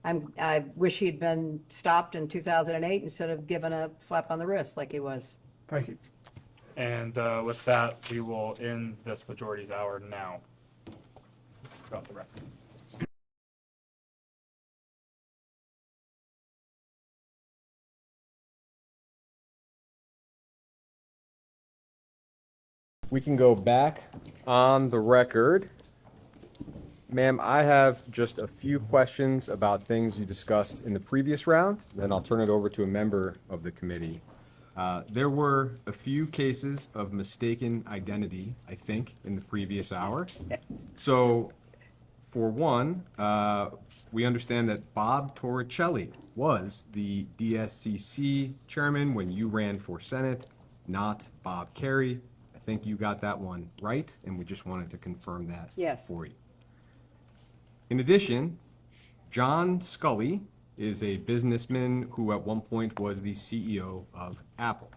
I wish he'd been stopped in 2008 instead of given a slap on the wrist like he was.
Thank you.
And with that, we will end this majority's hour now. About the record.
We can go back on the record. Ma'am, I have just a few questions about things you discussed in the previous round, then I'll turn it over to a member of the committee. There were a few cases of mistaken identity, I think, in the previous hour. So, for one, we understand that Bob Torricelli was the DSCC chairman when you ran for Senate, not Bob Kerry. I think you got that one right, and we just wanted to confirm that for you. In addition, John Scully is a businessman who at one point was the CEO of Apple.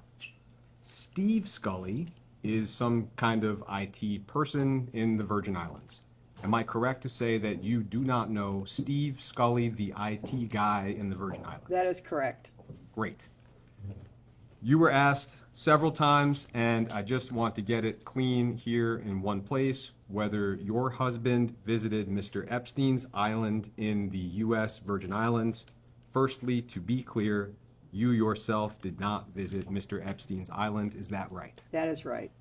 Steve Scully is some kind of IT person in the Virgin Islands. Am I correct to say that you do not know Steve Scully, the IT guy in the Virgin Islands?
That is correct.
Great. You were asked several times, and I just want to get it clean here in one place, whether your husband visited Mr. Epstein's island in the U.S. Virgin Islands. Firstly, to be clear, you yourself did not visit Mr. Epstein's island. Is that right?
That is right.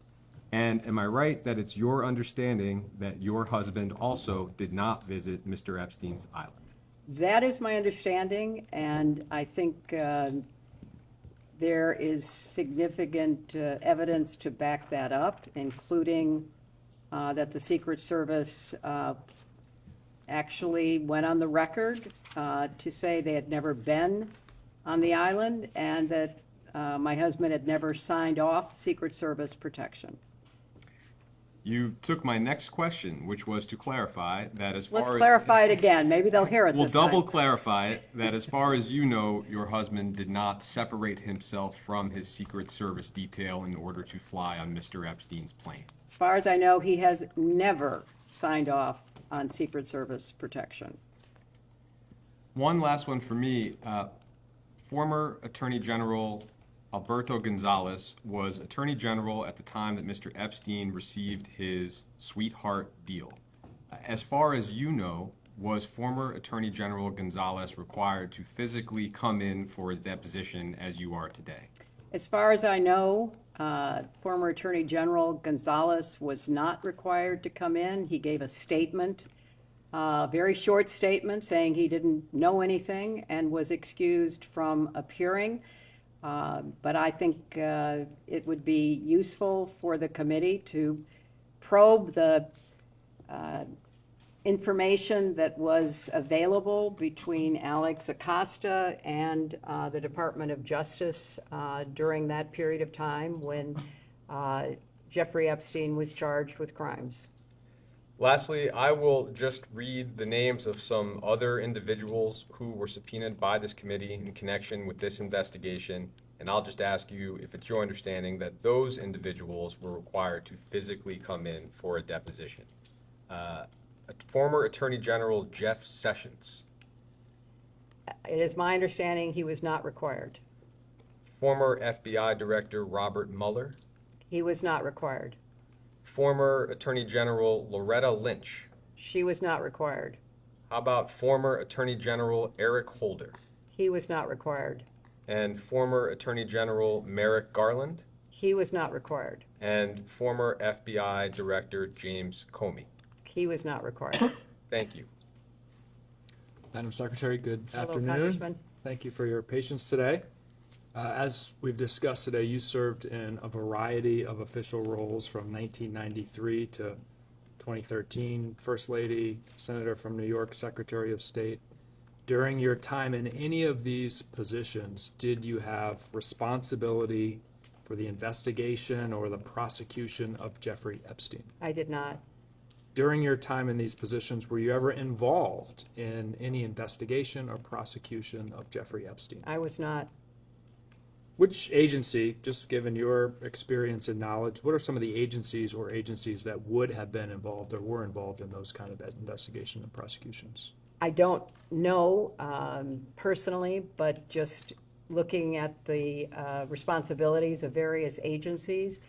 And am I right that it's your understanding that your husband also did not visit Mr. Epstein's island?
That is my understanding, and I think there is significant evidence to back that up, including that the Secret Service actually went on the record to say they had never been on the island, and that my husband had never signed off Secret Service protection.
You took my next question, which was to clarify that as far as...
Let's clarify it again. Maybe they'll hear it
We'll
this time.
double clarify it, that as far as you know, your husband did not separate himself from his Secret Service detail in order to fly on Mr. Epstein's plane.
As far as I know, he has never signed off on Secret Service protection.
One last one for me. Former Attorney General Alberto Gonzales was Attorney General at the time that Mr. Epstein received his sweetheart deal. As far as you know, was former Attorney General Gonzales required to physically come in for his deposition as you are today?
As far as I know, former Attorney General Gonzales was not required to come in. He gave a statement, a very short statement, saying he didn't know anything and was excused from appearing. But I think it would be useful for the committee to probe the information that was available between Alex Acosta and the Department of Justice during that period of time when Giuffre Epstein was charged with crimes.
Lastly, I will just read the names of some other individuals who were subpoenaed by this committee in connection with this investigation, and I'll just ask you if it's your understanding that those individuals were required to physically come in for a deposition.
Former Attorney General Jeff Sessions.
It is my understanding he was not required.
Former FBI Director Robert Mueller.
He was not required.
Former Attorney General Loretta Lynch.
She was not required.
How about former Attorney General Eric Holder?
He was not required.
And former Attorney General Merrick Garland?
He was not required.
And former FBI Director James Comey?
He was not required.
Thank you.
Madam Secretary, good
Hello,
afternoon.
Congressman.
Thank you for your patience today. As we've discussed today, you served in a variety of official roles from 1993 to 2013, First Lady, Senator from New York, Secretary of State. During your time in any of these positions, did you have responsibility for the investigation or the prosecution of Jeffrey Epstein?
I did not.
During your time in these positions, were you ever involved in any investigation or prosecution of Jeffrey Epstein?
I was not.
Which agency, just given your experience and knowledge, what are some of the agencies or agencies that would have been involved or were involved in those kind of investigation and prosecutions?
I don't know personally, but just looking at the responsibilities of various agencies,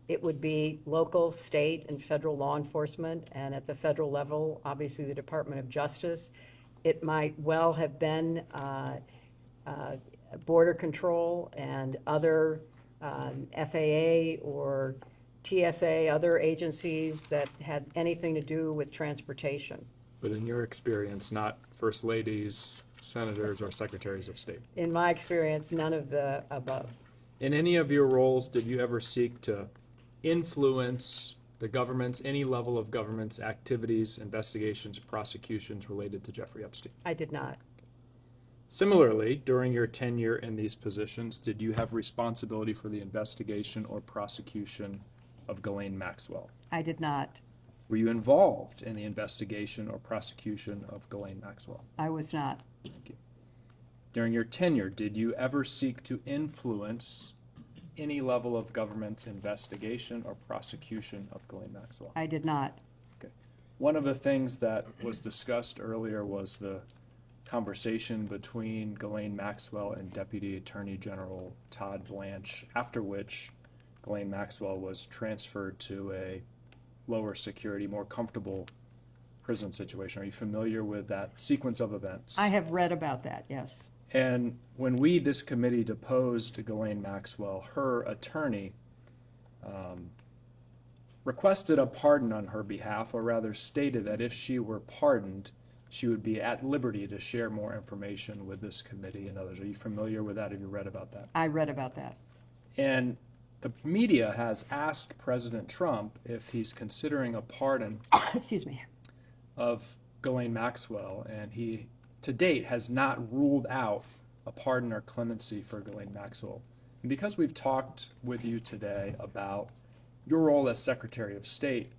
it would be local, state, and federal law enforcement, and at the federal level, obviously the Department of Justice. It might well have been Border Control and other FAA or TSA, other agencies that had anything to do with transportation.
But in your experience, not first ladies, senators, or secretaries of state?
In my experience, none of the above.
In any of your roles, did you ever seek to influence the government's, any level of government's activities, investigations, prosecutions related to Jeffrey Epstein?
I did not.
Similarly, during your tenure in these positions, did you have responsibility for the investigation or prosecution of Ghislaine Maxwell?
I did not.
Were you involved in the investigation or prosecution of Ghislaine Maxwell?
I was not.
Thank you. During your tenure, did you ever seek to influence any level of government's investigation or prosecution of Ghislaine Maxwell?
I did not.
Okay. One of the things that was discussed earlier was the conversation between Ghislaine Maxwell and Deputy Attorney General Todd Blanche, after which Ghislaine Maxwell was transferred to a lower security, more comfortable prison situation. Are you familiar with that sequence of events?
I have read about that, yes.
And when we, this committee, deposed Ghislaine Maxwell, her attorney requested a pardon on her behalf, or rather stated that if she were pardoned, she would be at liberty to share more information with this committee and others. Are you familiar with that? Have you read about that?
I read about that.
And the media has asked President Trump if he's considering a pardon
excuse me,
of Ghislaine Maxwell, and he, to date, has not ruled out a pardon or clemency for Ghislaine Maxwell. And because we've talked with you today about your role as Secretary of State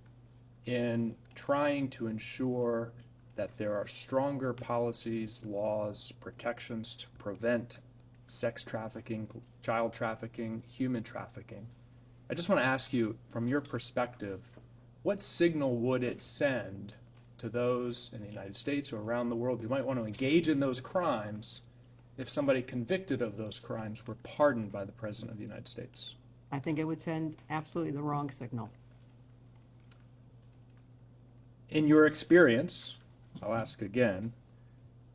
in trying to ensure that there are stronger policies, laws, protections to prevent sex trafficking, child trafficking, human trafficking, I just want to ask you, from your perspective, what signal would it send to those in the United States or around the world who might want to engage in those crimes if somebody convicted of those crimes were pardoned by the President of the United States?
I think it would send absolutely the wrong signal.
In your experience, I'll ask again,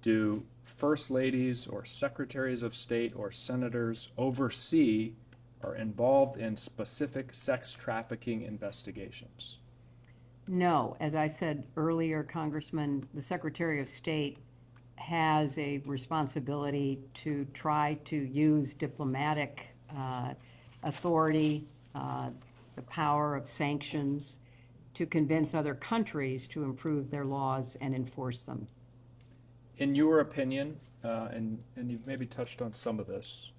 do first ladies or secretaries of state or senators oversee or involved in specific sex trafficking investigations?
No, as I said earlier, Congressman, the Secretary of State has a responsibility to try to use diplomatic authority, the power of sanctions, to convince other countries to improve their laws and enforce them.
In your opinion, and you've maybe touched on some of this,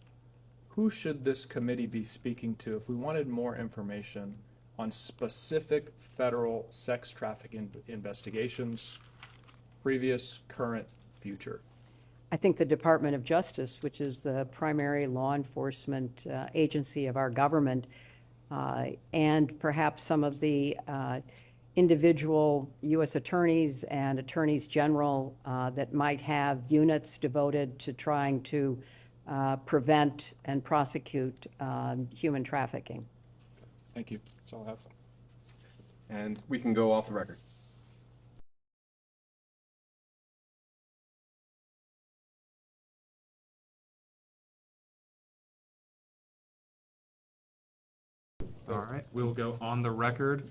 who should this committee be speaking to if we wanted more information on specific federal sex trafficking investigations, previous, current, future?
I think the Department of Justice, which is the primary law enforcement agency of our government, and perhaps some of the individual U.S. attorneys and attorneys general that might have units devoted to trying to prevent and prosecute human trafficking.
Thank you. That's all I have. And we can go off the record.
All right, we'll go on the record.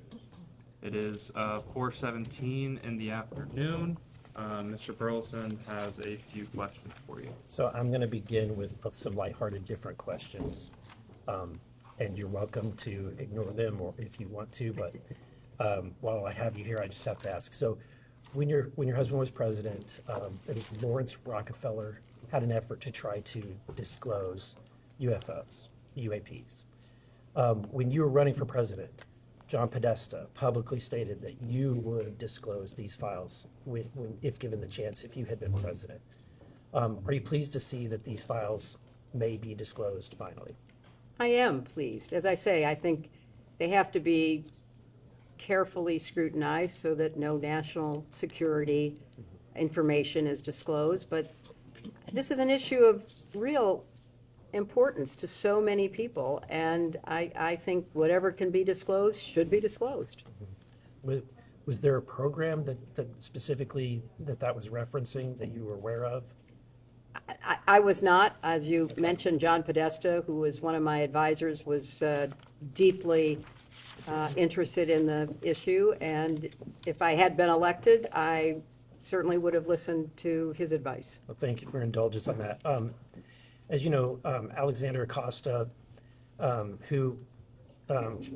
It is 4:17 in the afternoon. Mr. Burleson has a few questions for you.
So I'm going to begin with some lighthearted, different questions. And you're welcome to ignore them or if you want to, but while I have you here, I just have to ask. So when your husband was president, it was Lawrence Rockefeller had an effort to try to disclose UFOs, UAPs. When you were running for president, John Podesta publicly stated that you would disclose these files if given the chance, if you had been president. Are you pleased to see that these files may be disclosed finally?
I am pleased. As I say, I think they have to be carefully scrutinized so that no national security information is disclosed. But this is an issue of real importance to so many people, and I think whatever can be disclosed should be disclosed.
Was there a program that specifically that was referencing that you were aware of?
I was not. As you mentioned, John Podesta, who was one of my advisors, was deeply interested in the issue, and if I had been elected, I certainly would have listened to his advice.
Well, thank you for indulgence on that. As you know, Alexander Acosta, who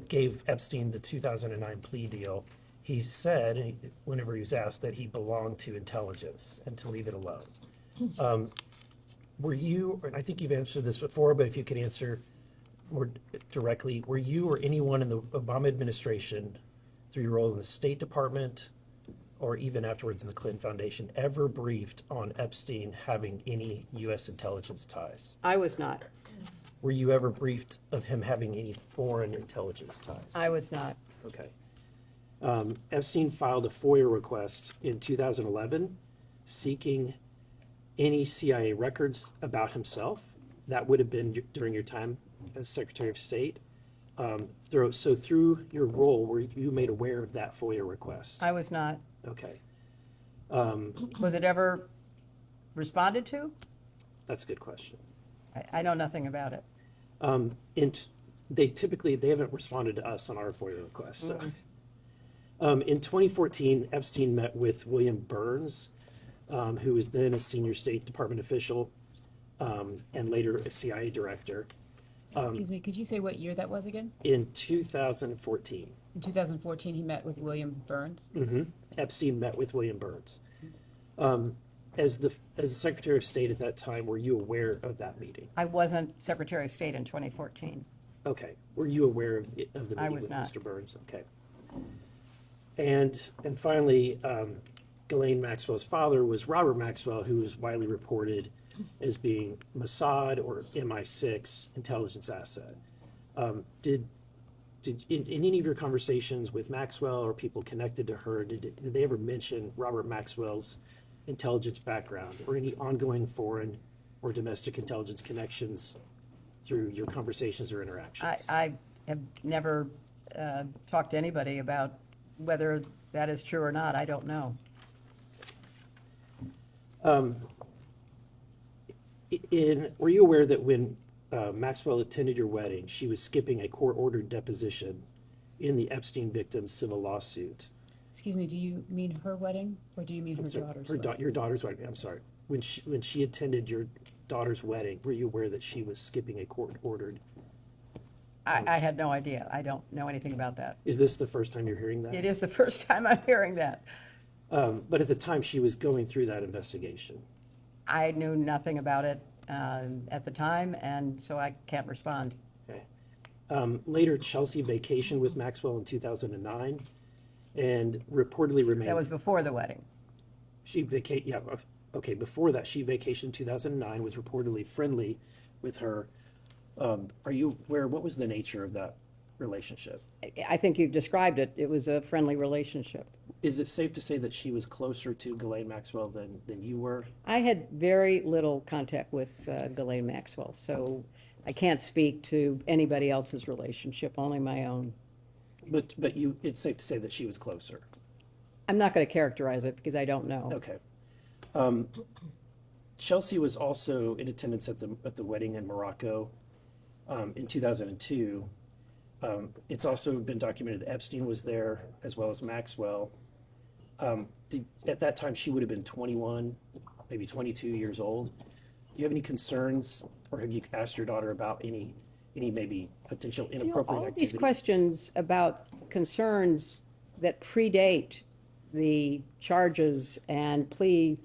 gave Epstein the 2009 plea deal, he said, whenever he was asked, that he belonged to intelligence and to leave it alone. Were you, and I think you've answered this before, but if you could answer more directly, were you or anyone in the Obama administration, through your role in the State Department, or even afterwards in the Clinton Foundation, ever briefed on Epstein having any U.S. intelligence ties?
I was not.
Were you ever briefed of him having any foreign intelligence ties?
I was not.
Okay. Epstein filed a FOIA request in 2011 seeking any CIA records about himself. That would have been during your time as Secretary of State. So through your role, were you made aware of that FOIA request?
I was not.
Okay.
Was it ever responded to?
That's a good question.
I know nothing about it.
They haven't responded to us on our FOIA requests. So. In 2014, Epstein met with William Burns, who was then a senior State Department official and later a CIA director.
Excuse me, could you say what year that was again?
In 2014.
In 2014, he met with William Burns?
Mm-hmm. Epstein met with William Burns. As the Secretary of State at that time, were you aware of that meeting?
I wasn't Secretary of State in 2014.
Okay. Were you aware of the meeting with Mr. Burns? Okay. And finally, Ghislaine Maxwell's father was Robert Maxwell, who was widely reported as being Mossad or MI6 intelligence asset. Did in any of your conversations with Maxwell or people connected to her, did they ever mention Robert Maxwell's intelligence background or any ongoing foreign or domestic intelligence connections through your conversations or interactions?
I have never talked to anybody about whether that is true or not. I don't know.
Were you aware that when Maxwell attended your wedding, she was skipping a court-ordered deposition in the Epstein victim's civil lawsuit?
Excuse me, do you mean her wedding, or do you mean her daughter's wedding?
Your daughter's wedding, I'm sorry. When she attended your daughter's wedding, were you aware that she was skipping a court-ordered?
I had no idea. I don't know anything about that.
Is this the first time you're hearing that?
It is the first time I'm hearing that.
But at the time she was going through that investigation.
I knew nothing about it at the time, and so I can't respond.
Okay. Later, Chelsea vacationed with Maxwell in 2009 and reportedly remained...
That was before the wedding.
Before that, she vacationed in 2009, was reportedly friendly with her. Are you aware, what was the nature of that relationship?
I think you've described it. It was a friendly relationship.
Is it safe to say that she was closer to Ghislaine Maxwell than you were?
I had very little contact with Ghislaine Maxwell, so I can't speak to anybody else's relationship, only my own.
But it's safe to say that she was closer.
I'm not going to characterize it because I don't know.
Okay. Chelsea was also in attendance at the wedding in Morocco in 2002. It's also been documented that Epstein was there as well as Maxwell. At that time, she would have been 21, maybe 22 years old. Do you have any concerns, or have you asked your daughter about any maybe potential inappropriate
all of
activity?
these questions about concerns that predate the charges and pleas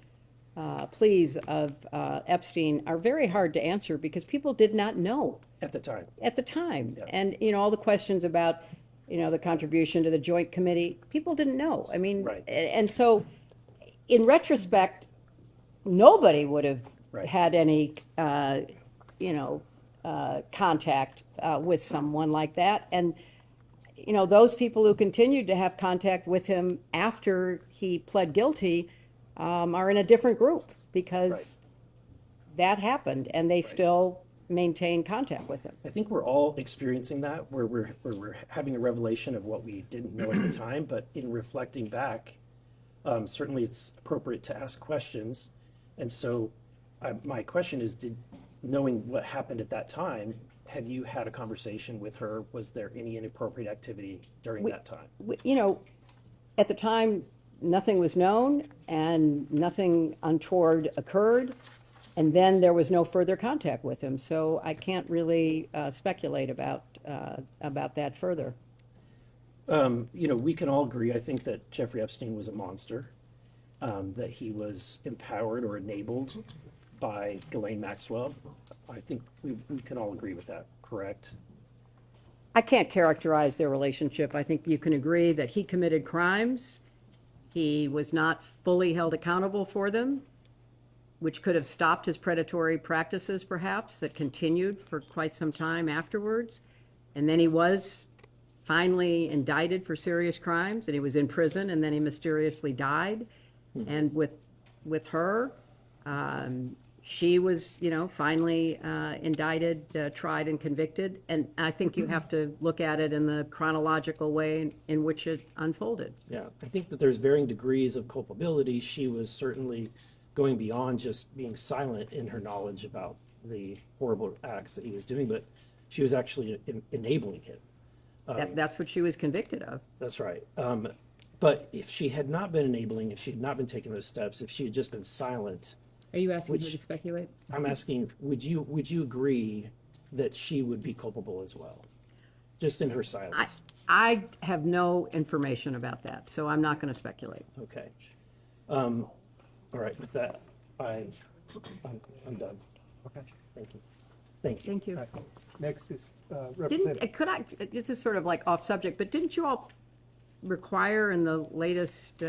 of Epstein are very hard to answer because people did not know
At the time.
at the time.
Yeah.
And, all the questions about, the contribution to the joint committee, people didn't know. I mean,
Right.
and so in retrospect, nobody would have
Right.
had any, contact with someone like that. And, those people who continued to have contact with him after he pled guilty are in a different group because that happened and they still maintain contact with him.
I think we're all experiencing that, where we're having a revelation of what we didn't know at the time, but in reflecting back, certainly it's appropriate to ask questions. And so my question is, knowing what happened at that time, have you had a conversation with her? Was there any inappropriate activity during that time?
At the time, nothing was known and nothing untoward occurred. And then there was no further contact with him. So I can't really speculate about that further.
We can all agree, I think, that Jeffrey Epstein was a monster, that he was empowered or enabled by Ghislaine Maxwell. I think we can all agree with that, correct?
I can't characterize their relationship. I think you can agree that he committed crimes. He was not fully held accountable for them, which could have stopped his predatory practices, perhaps, that continued for quite some time afterwards. And then he was finally indicted for serious crimes, and he was in prison, and then he mysteriously died. Mm-hmm. And with her, she was, finally indicted, tried, and convicted. And I think you have to look at it in the chronological way in which it unfolded.
Yeah, I think that there's varying degrees of culpability. She was certainly going beyond just being silent in her knowledge about the horrible acts that he was doing, but she was actually enabling him.
That's what she was convicted of.
That's right. But if she had not been enabling, if she had not been taking those steps, if she had just been silent.
Are you asking me to speculate?
I'm asking, would you agree that she would be culpable as well? Just in her silence.
I have no information about that, so I'm not going to speculate.
Okay. All right, with that, I'm done.
Okay.
Thank you. Thank you.
Thank you.
Right. Next is Representative.
This is sort of like off subject, but didn't you all require in the latest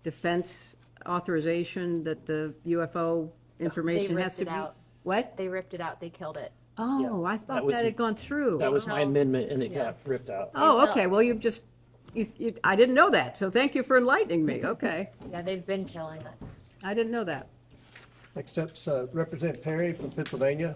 defense authorization that the UFO information has to be?
Out.
What?
They ripped it out. They killed it.
Oh,
Yeah,
I thought that had gone through.
That was my amendment, and it got ripped out.
Oh, okay. Well, you've just, I didn't know that, so thank you for enlightening me. Okay.
Yeah, they've been killing it.
I didn't know that.
Next up's Representative Perry from Pennsylvania.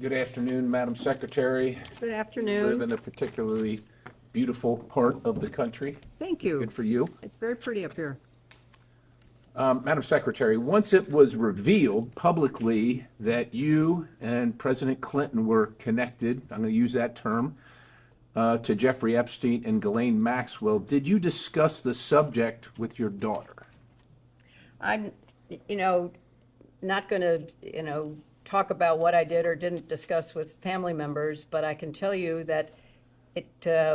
Good afternoon, Madam Secretary.
Good afternoon.
Live in a particularly beautiful part of the country.
Thank you.
Good for you.
It's very pretty up here.
Madam Secretary, once it was revealed publicly that you and President Clinton were connected, I'm going to use that term, to Jeffrey Epstein and Ghislaine Maxwell, did you discuss the subject with your daughter?
I'm, not going to, talk about what I did or didn't discuss with family members, but I can tell you that it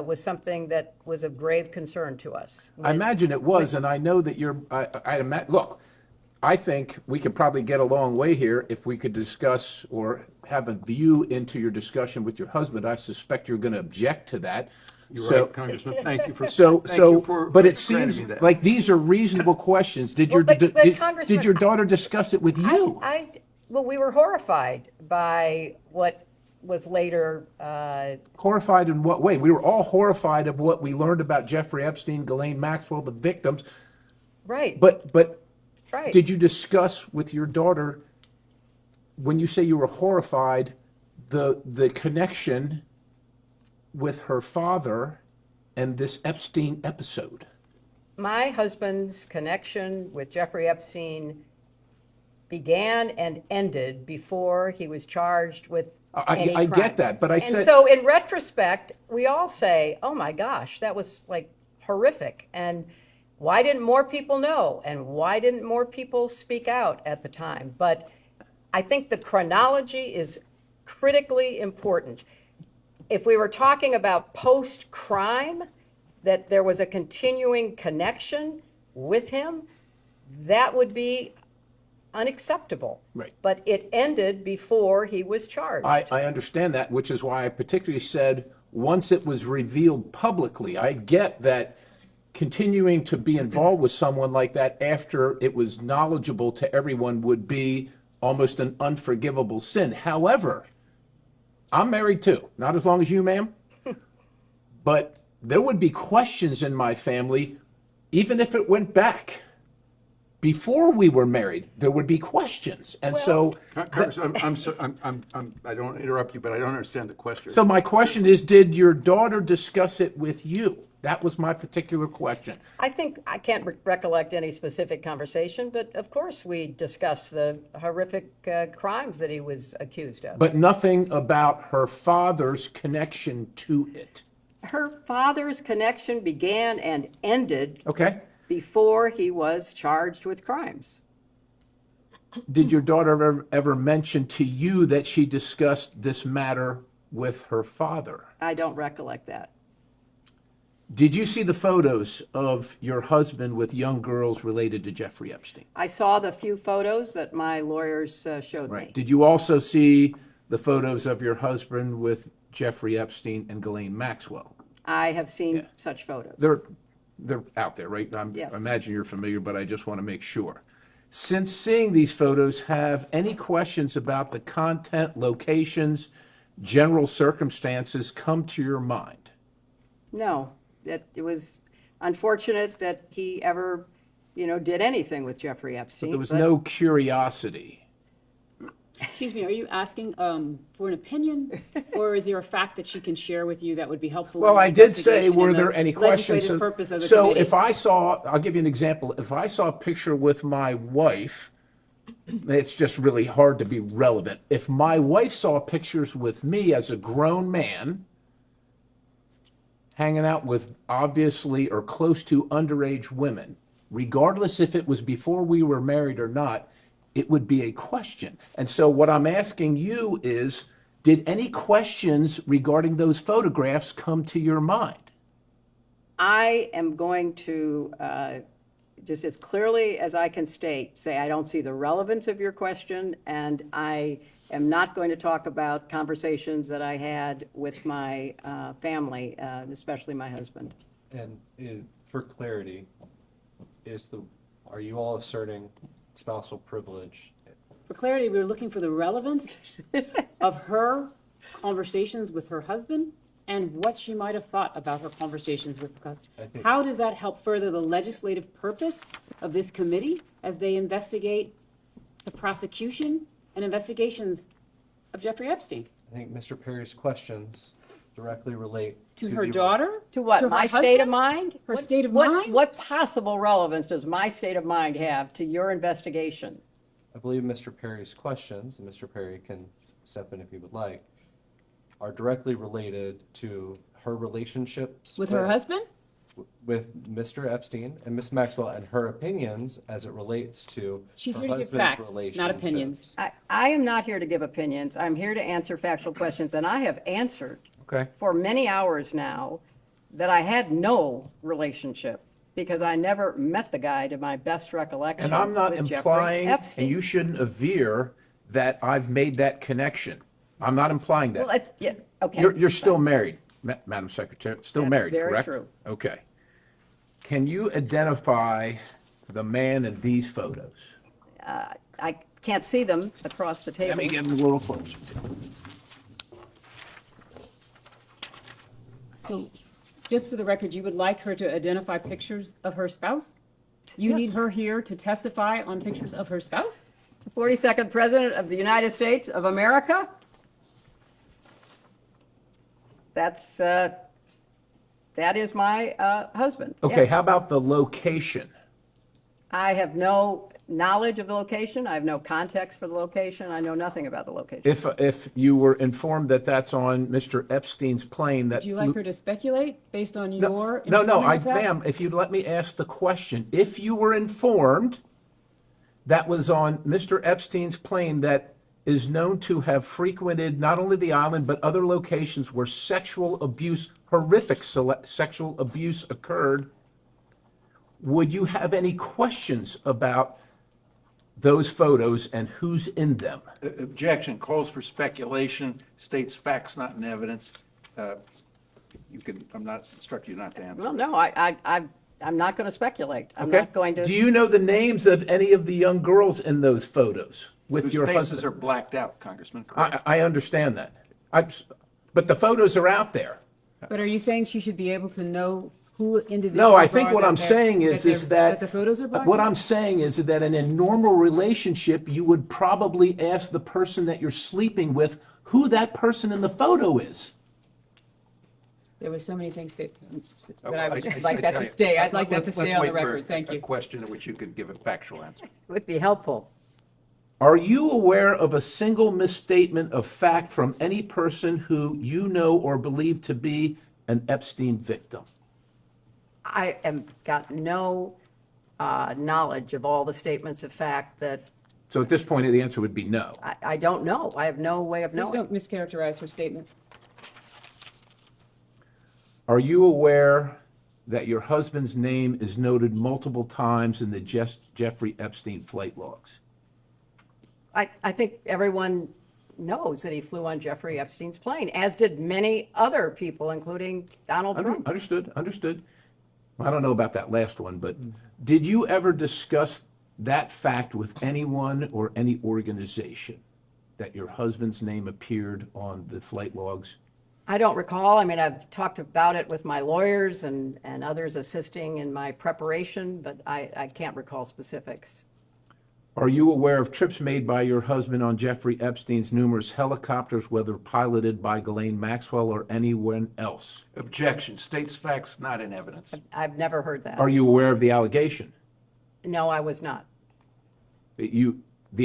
was something that was of grave concern to us.
I imagine it was, and I know that look, I think we could probably get a long way here if we could discuss or have a view into your discussion with your husband. I suspect you're going to object to that.
You're right, Congressman. Thank you for
But it seems
granting me that.
like these are reasonable questions. Did your
Well, but
did
Congressman,
your daughter discuss it with you?
Well, we were horrified by what was later,
Horrified in what way? We were all horrified of what we learned about Jeffrey Epstein, Ghislaine Maxwell, the victims.
right.
But
Right.
did you discuss with your daughter, when you say you were horrified, the connection with her father and this Epstein episode?
My husband's connection with Jeffrey Epstein began and ended before he was charged with any
I
crime.
get that, but I
And
said.
so in retrospect, we all say, oh my gosh, that was like horrific. And why didn't more people know? And why didn't more people speak out at the time? But I think the chronology is critically important. If we were talking about post-crime, that there was a continuing connection with him, that would be unacceptable.
Right.
But it ended before he was charged.
I understand that, which is why I particularly said once it was revealed publicly. I get that continuing to be involved with someone like that after it was knowledgeable to everyone would be almost an unforgivable sin. However, I'm married too, not as long as you, ma'am, but there would be questions in my family, even if it went back. Before we were married, there would be questions, and
Congressman, I don't want to interrupt you, but I don't understand the question.
So my question is, did your daughter discuss it with you? That was my particular question.
I think I can't recollect any specific conversation, but of course we discussed the horrific crimes that he was accused of.
But nothing about her father's connection to it.
Her father's connection began and ended
Okay.
before he was charged with crimes.
Did your daughter ever mention to you that she discussed this matter with her father?
I don't recollect that.
Did you see the photos of your husband with young girls related to Jeffrey Epstein?
I saw the few photos that my lawyers showed me.
Did you also see the photos of your husband with Jeffrey Epstein and Ghislaine Maxwell?
I have seen such photos.
They're out there, right?
Yes.
I imagine you're familiar, but I just want to make sure. Since seeing these photos, have any questions about the content, locations, general circumstances come to your mind?
No, that it was unfortunate that he ever, did anything with Jeffrey Epstein.
But there was no curiosity.
Excuse me, are you asking for an opinion, or is there a fact that she can share with you that would be helpful?
Well,
in the
I did say,
investigation
were
and the
there any questions?
legislative purpose of the
So
committee?
if I saw, I'll give you an example. If I saw a picture with my wife, it's just really hard to be relevant. If my wife saw pictures with me as a grown man, hanging out with obviously or close to underage women, regardless if it was before we were married or not, it would be a question. And so what I'm asking you is, did any questions regarding those photographs come to your mind?
I am going to, just as clearly as I can state, say I don't see the relevance of your question, and I am not going to talk about conversations that I had with my family, especially my husband.
And for clarity, are you all asserting spousal privilege?
For clarity, we were looking for the relevance of her conversations with her husband and what she might have thought about her conversations with the husband. How does that help further the legislative purpose of this committee as they investigate the prosecution and investigations of Jeffrey Epstein?
I think Mr. Perry's questions directly relate
To her daughter?
To what?
To her
My state
husband?
of mind?
Her state of mind?
What possible relevance does my state of mind have to your investigation?
I believe Mr. Perry's questions, and Mr. Perry can step in if he would like, are directly related to her relationships
With her husband?
with Mr. Epstein and Ms. Maxwell, and her opinions as it relates to
She's
her
here to give
husband's
facts, not
relationships.
opinions.
I am not here to give opinions. I'm here to answer factual questions, and I have answered
Okay.
for many hours now that I had no relationship because I never met the guy to my best recollection.
And I'm not
with Giuffre
implying,
Epstein.
and you shouldn't aver that I've made that connection. I'm not implying that.
Well, yeah, okay.
You're still married, Madam Secretary, still
That's
married,
very
correct?
true.
Okay. Can you identify the man in these photos?
I can't see them across the table.
Let me get him a little closer.
So, just for the record, you would like her to identify pictures of her spouse? You need her here to testify on pictures of her spouse?
The 42nd President of the United States of America? That is my husband.
Okay,
yes.
how about the location?
I have no knowledge of the location. I have no context for the location. I know nothing about the location.
If you were informed that that's on Mr. Epstein's plane that
Would you like her to speculate based on your
No,
informant fact?
ma'am, if you'd let me ask the question. If you were informed that was on Mr. Epstein's plane that is known to have frequented not only the island, but other locations where sexual abuse, horrific sexual abuse occurred, would you have any questions about those photos and who's in them?
Objection, calls for speculation, states facts not in evidence. You can, I'm not instructing you not to answer.
Well, no, I'm not going to speculate. I'm
Okay.
not going to.
Do you know the names of any of the young girls in those photos with
Whose
your
faces
husband?
are blacked out, Congressman, correct?
I understand that. But the photos are out there.
But are you saying she should be able to know who individuals
No, I think
are
what
that
I'm
they're-
saying is that
the photos are black?
what I'm saying is that in a normal relationship, you would probably ask the person that you're sleeping with who that person in the photo is.
There were so many things that I would like that to stay. I'd like that to stay on the record. Thank you.
A question in which you could give a factual answer.
Would be helpful.
Are you aware of a single misstatement of fact from any person who you know or believe to be an Epstein victim?
I have got no knowledge of all the statements of fact that
So at this point, the answer would be no.
I don't know. I have no way of
Please
knowing.
don't mischaracterize her statements.
Are you aware that your husband's name is noted multiple times in the Jeffrey Epstein flight logs?
I think everyone knows that he flew on Jeffrey Epstein's plane, as did many other people, including Donald Trump.
Understood. I don't know about that last one, but did you ever discuss that fact with anyone or any organization, that your husband's name appeared on the flight logs?
I don't recall. I mean, I've talked about it with my lawyers and others assisting in my preparation, but I can't recall specifics.
Are you aware of trips made by your husband on Jeffrey Epstein's numerous helicopters, whether piloted by Ghislaine Maxwell or anyone else?
Objection, states facts not in evidence.
I've never heard that.
Are you aware of the allegation?
No, I was not.
The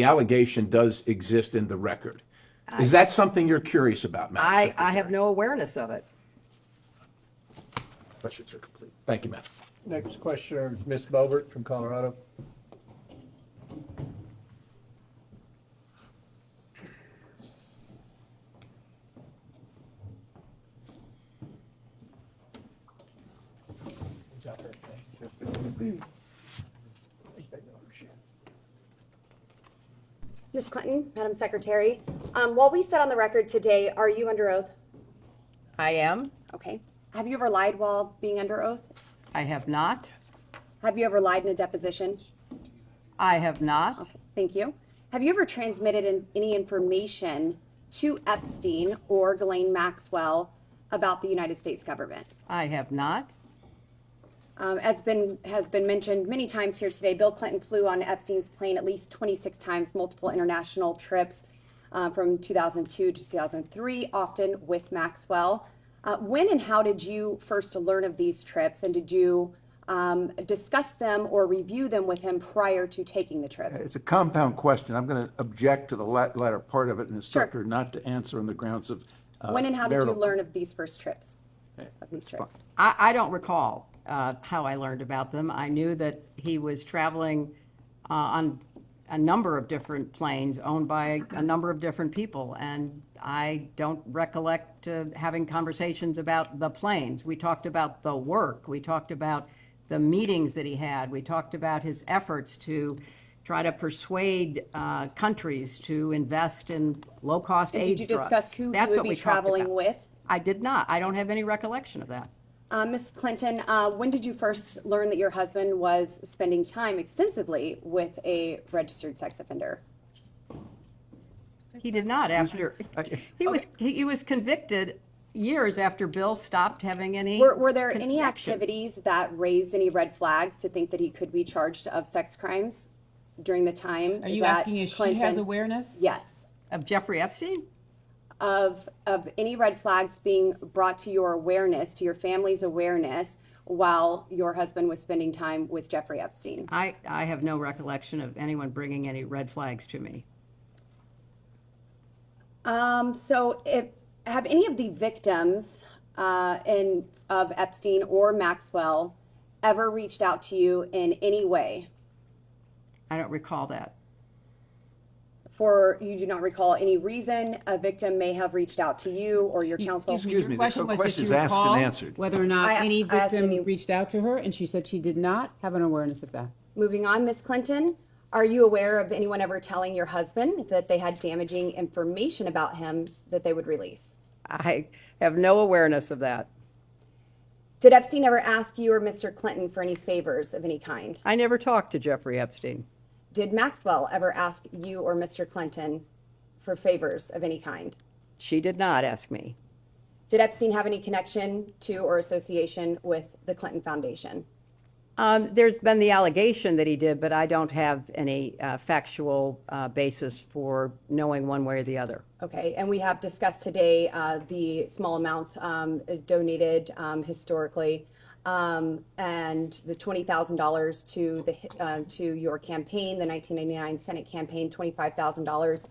allegation does exist in the record. Is that something you're curious about, Madam
I have no awareness of it.
Questions are complete. Thank you, Madam.
Next questioner is Ms. Bobert from Colorado.
Ms. Clinton, Madam Secretary, while we sit on the record today, are you under oath?
I am.
Okay. Have you ever lied while being under oath?
I have not.
Have you ever lied in a deposition?
I have not.
Okay, thank you. Have you ever transmitted any information to Epstein or Ghislaine Maxwell about the United States government?
I have not.
As has been mentioned many times here today, Bill Clinton flew on Epstein's plane at least 26 times, multiple international trips from 2002 to 2003, often with Maxwell. When and how did you first learn of these trips, and did you discuss them or review them with him prior to taking the trips?
It's a compound question. I'm going to object to the latter part of it and instruct her not to answer on the grounds of
When and how did you
marital-
learn of these first trips? Of these trips?
I don't recall how I learned about them. I knew that he was traveling on a number of different planes owned by a number of different people, and I don't recollect having conversations about the planes. We talked about the work. We talked about
the meetings that he had. We talked about his efforts to try to persuade countries to invest in low-cost
And
AIDS
did you
drugs.
discuss who
That's
he would
what
be
we talked
traveling
about.
with?
I did not. I don't have any recollection of that.
Ms. Clinton, when did you first learn that your husband was spending time extensively with a registered sex offender?
He did not after, he was convicted years after Bill stopped having any.
Were there any
connection.
activities that raised any red flags to think that he could be charged of sex crimes during the time
Are you
that
asking if
Clinton?
she has awareness?
Yes.
Of Jeffrey Epstein?
Of any red flags being brought to your awareness, to your family's awareness, while your husband was spending time with Jeffrey Epstein?
I have no recollection of anyone bringing any red flags to me.
So have any of the victims of Epstein or Maxwell ever reached out to you in any way?
I don't recall that.
For you do not recall any reason a victim may have reached out to you or your counsel?
Excuse me, the
Question was, does
question's
she
asked and
recall
answered.
whether or not any
I asked
victim
any-
reached out to her, and she said she did not have an awareness of that.
Moving on, Ms. Clinton, are you aware of anyone ever telling your husband that they had damaging information about him that they would release?
I have no awareness of that.
Did Epstein ever ask you or Mr. Clinton for any favors of any kind?
I never talked to Jeffrey Epstein.
Did Maxwell ever ask you or Mr. Clinton for favors of any kind?
She did not ask me.
Did Epstein have any connection to or association with the Clinton Foundation?
There's been the allegation that he did, but I don't have any factual basis for knowing one way or the other.
Okay, and we have discussed today the small amounts donated historically, and the $20,000 to your campaign, the 1999 Senate campaign, $25,000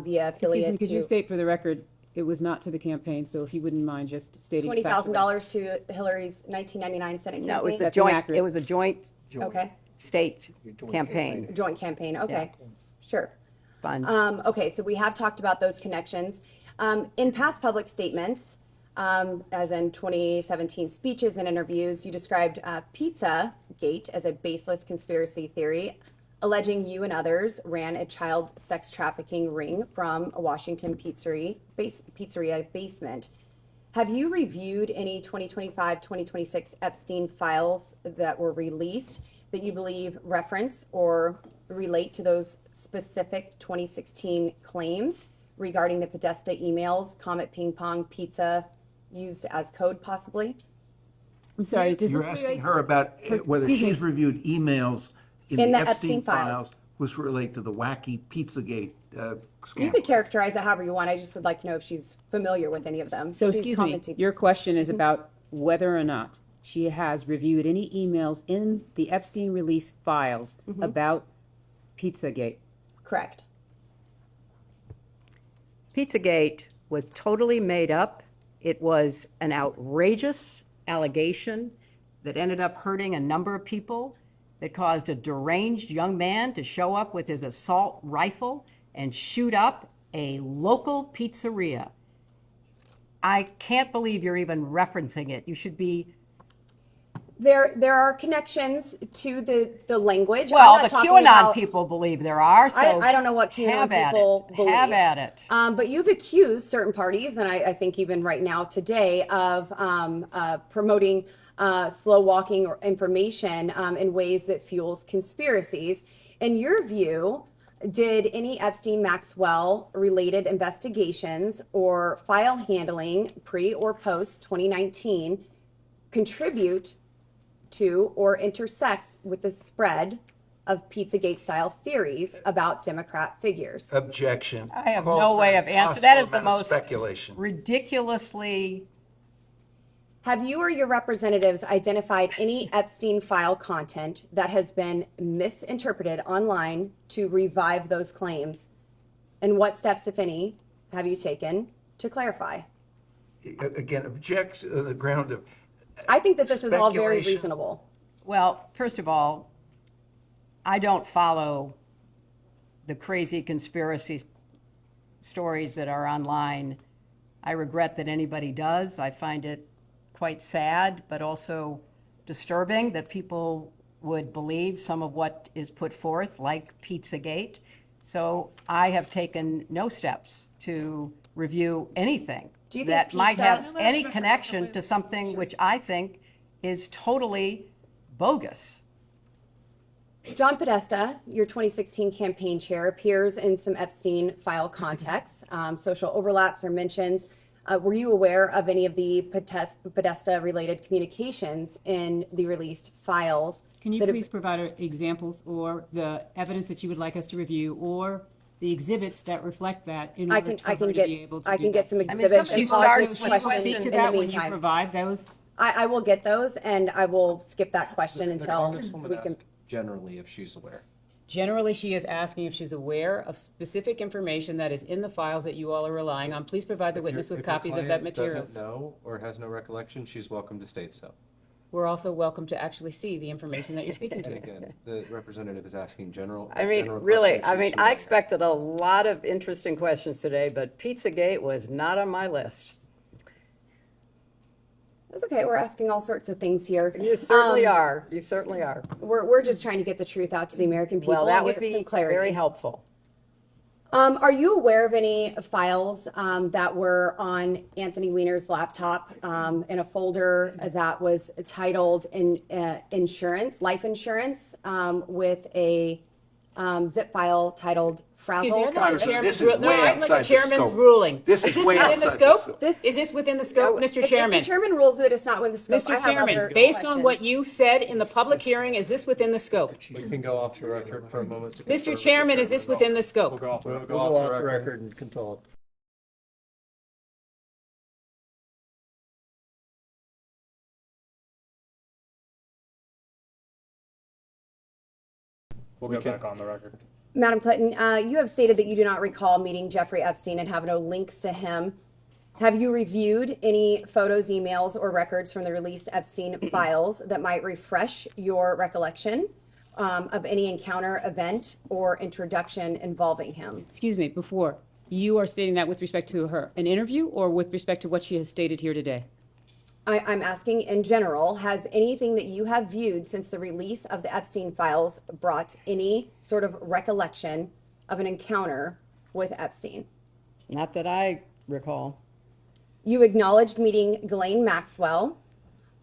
via affiliate.
Excuse me, could you state for the record, it was not to the campaign, so if you wouldn't mind just stating.
$20,000 to Hillary's 1999 Senate campaign?
No, it was a
That's
joint.
inaccurate.
It was a joint
Okay,
state campaign.
joint campaign, okay, sure.
Fund.
Okay, so we have talked about those connections. In past public statements, as in 2017 speeches and interviews, you described Pizzagate as a baseless conspiracy theory, alleging you and others ran a child sex trafficking ring from a Washington pizzeria basement. Have you reviewed any 2025-2026 Epstein files that were released that you believe reference or relate to those specific 2016 claims regarding the Podesta emails, Comet Ping Pong Pizza used as code possibly?
I'm sorry, does
You're
this
asking
relate?
her about whether
Excuse me.
she's reviewed emails
In
in
the
the
Epstein
Epstein
files.
files, which relate to the wacky Pizzagate
You
scandal.
could characterize it however you want. I just would like to know if she's familiar with any of them.
So
She's
excuse me,
commented-
your question is about whether or not she has reviewed any emails in the Epstein release files about Pizzagate.
Correct.
Pizzagate was totally made up. It was an outrageous allegation that ended up hurting a number of people, that caused a deranged young man to show up with his assault rifle and shoot up a local pizzeria. I can't believe you're even referencing it. You should be.
There are connections to the language. I'm
Well,
not
the
talking
QAnon
about-
people believe there are, so
I don't know what QAnon
have at
people
it.
believe.
Have at it.
But you've accused certain parties, and I think even right now today, of promoting slow walking or information in ways that fuels conspiracies. In your view, did any Epstein-Maxwell related investigations or file handling pre or post 2019 contribute to or intersect with the spread of Pizzagate style theories about Democrat figures?
Objection.
I have
Calls
no
for
way
an
of answering. That is the
impossible amount of
most
speculation.
ridiculously.
Have you or your representatives identified any Epstein file content that has been misinterpreted online to revive those claims? And what steps, if any, have you taken to clarify?
Again, object on the ground of
I think that this is all very
speculation.
reasonable.
Well, first of all, I don't follow the crazy conspiracy stories that are online. I regret that anybody does. I find it quite sad, but also disturbing that people would believe some of what is put forth, like Pizzagate. So I have taken no steps to review anything
Do you think
that might
pizza-
have any connection to something which I think is totally bogus.
John Podesta, your 2016 campaign chair, appears in some Epstein file contexts. Social overlaps or mentions. Were you aware of any of the Podesta-related communications in the released files?
Can you
that have-
please provide examples or the evidence that you would like us to review or the exhibits that reflect that in
I
order
can-
for
I
her
can
to
get-
be able to
I
do
can get
that?
some
I mean,
exhibits
somebody
and pause
starts
this
with
question
questions.
Speak to
in the
that when you
meantime.
provide those.
I will get those, and I will skip that question
The
until
Congresswoman
we can.
asked generally if she's aware.
Generally, she is asking if she's aware of specific information that is in the files that you all are relying on. Please provide the witness with
If your
copies of that
client
materials.
doesn't know or has no recollection, she's welcome to state so.
We're also welcome to actually see the information that you're speaking
And
to.
again, the representative is asking general.
I mean,
general
really,
questions.
I mean,
She's
I
aware.
expected a lot of interesting questions today, but Pizzagate was not on my list.
That's okay. We're asking all sorts of things here.
You certainly are. You certainly are.
We're just trying to get the truth out to the American people.
Well, that
and
would
get
be
some clarity.
very helpful.
Are you aware of any files that were on Anthony Weiner's laptop in a folder that was titled insurance, life insurance, with a zip file titled
Excuse
frazzle?
me, I'd like the chairman's
This is
ru- no,
way
I'd like
outside
the
the
chairman's
scope.
ruling.
This is
this
way
within the
outside the
scope?
scope.
Is this within the scope, Mr.
If
Chairman?
the chairman rules that it's not within the scope, I
Mr.
have other
Chairman, based on
questions.
what you said in the public hearing, is this within the scope?
We can go off the record for a moment. to confer
Mr.
with the
Chairman, is this
chairman.
within the scope?
We'll go off,
We'll go off the record and consult.
We'll get back on the record.
Madam Clinton, you have stated that you do not recall meeting Giuffre Epstein and have no links to him. Have you reviewed any photos, emails, or records from the released Epstein files that might refresh your recollection of any encounter, event, or introduction involving him?
Excuse me, before, you are stating that with respect to her, an interview, or with respect to what she has stated here today?
I'm asking in general, has anything that you have viewed since the release of the Epstein files brought any sort of recollection of an encounter with Epstein?
Not that I recall.
You acknowledged meeting Ghislaine Maxwell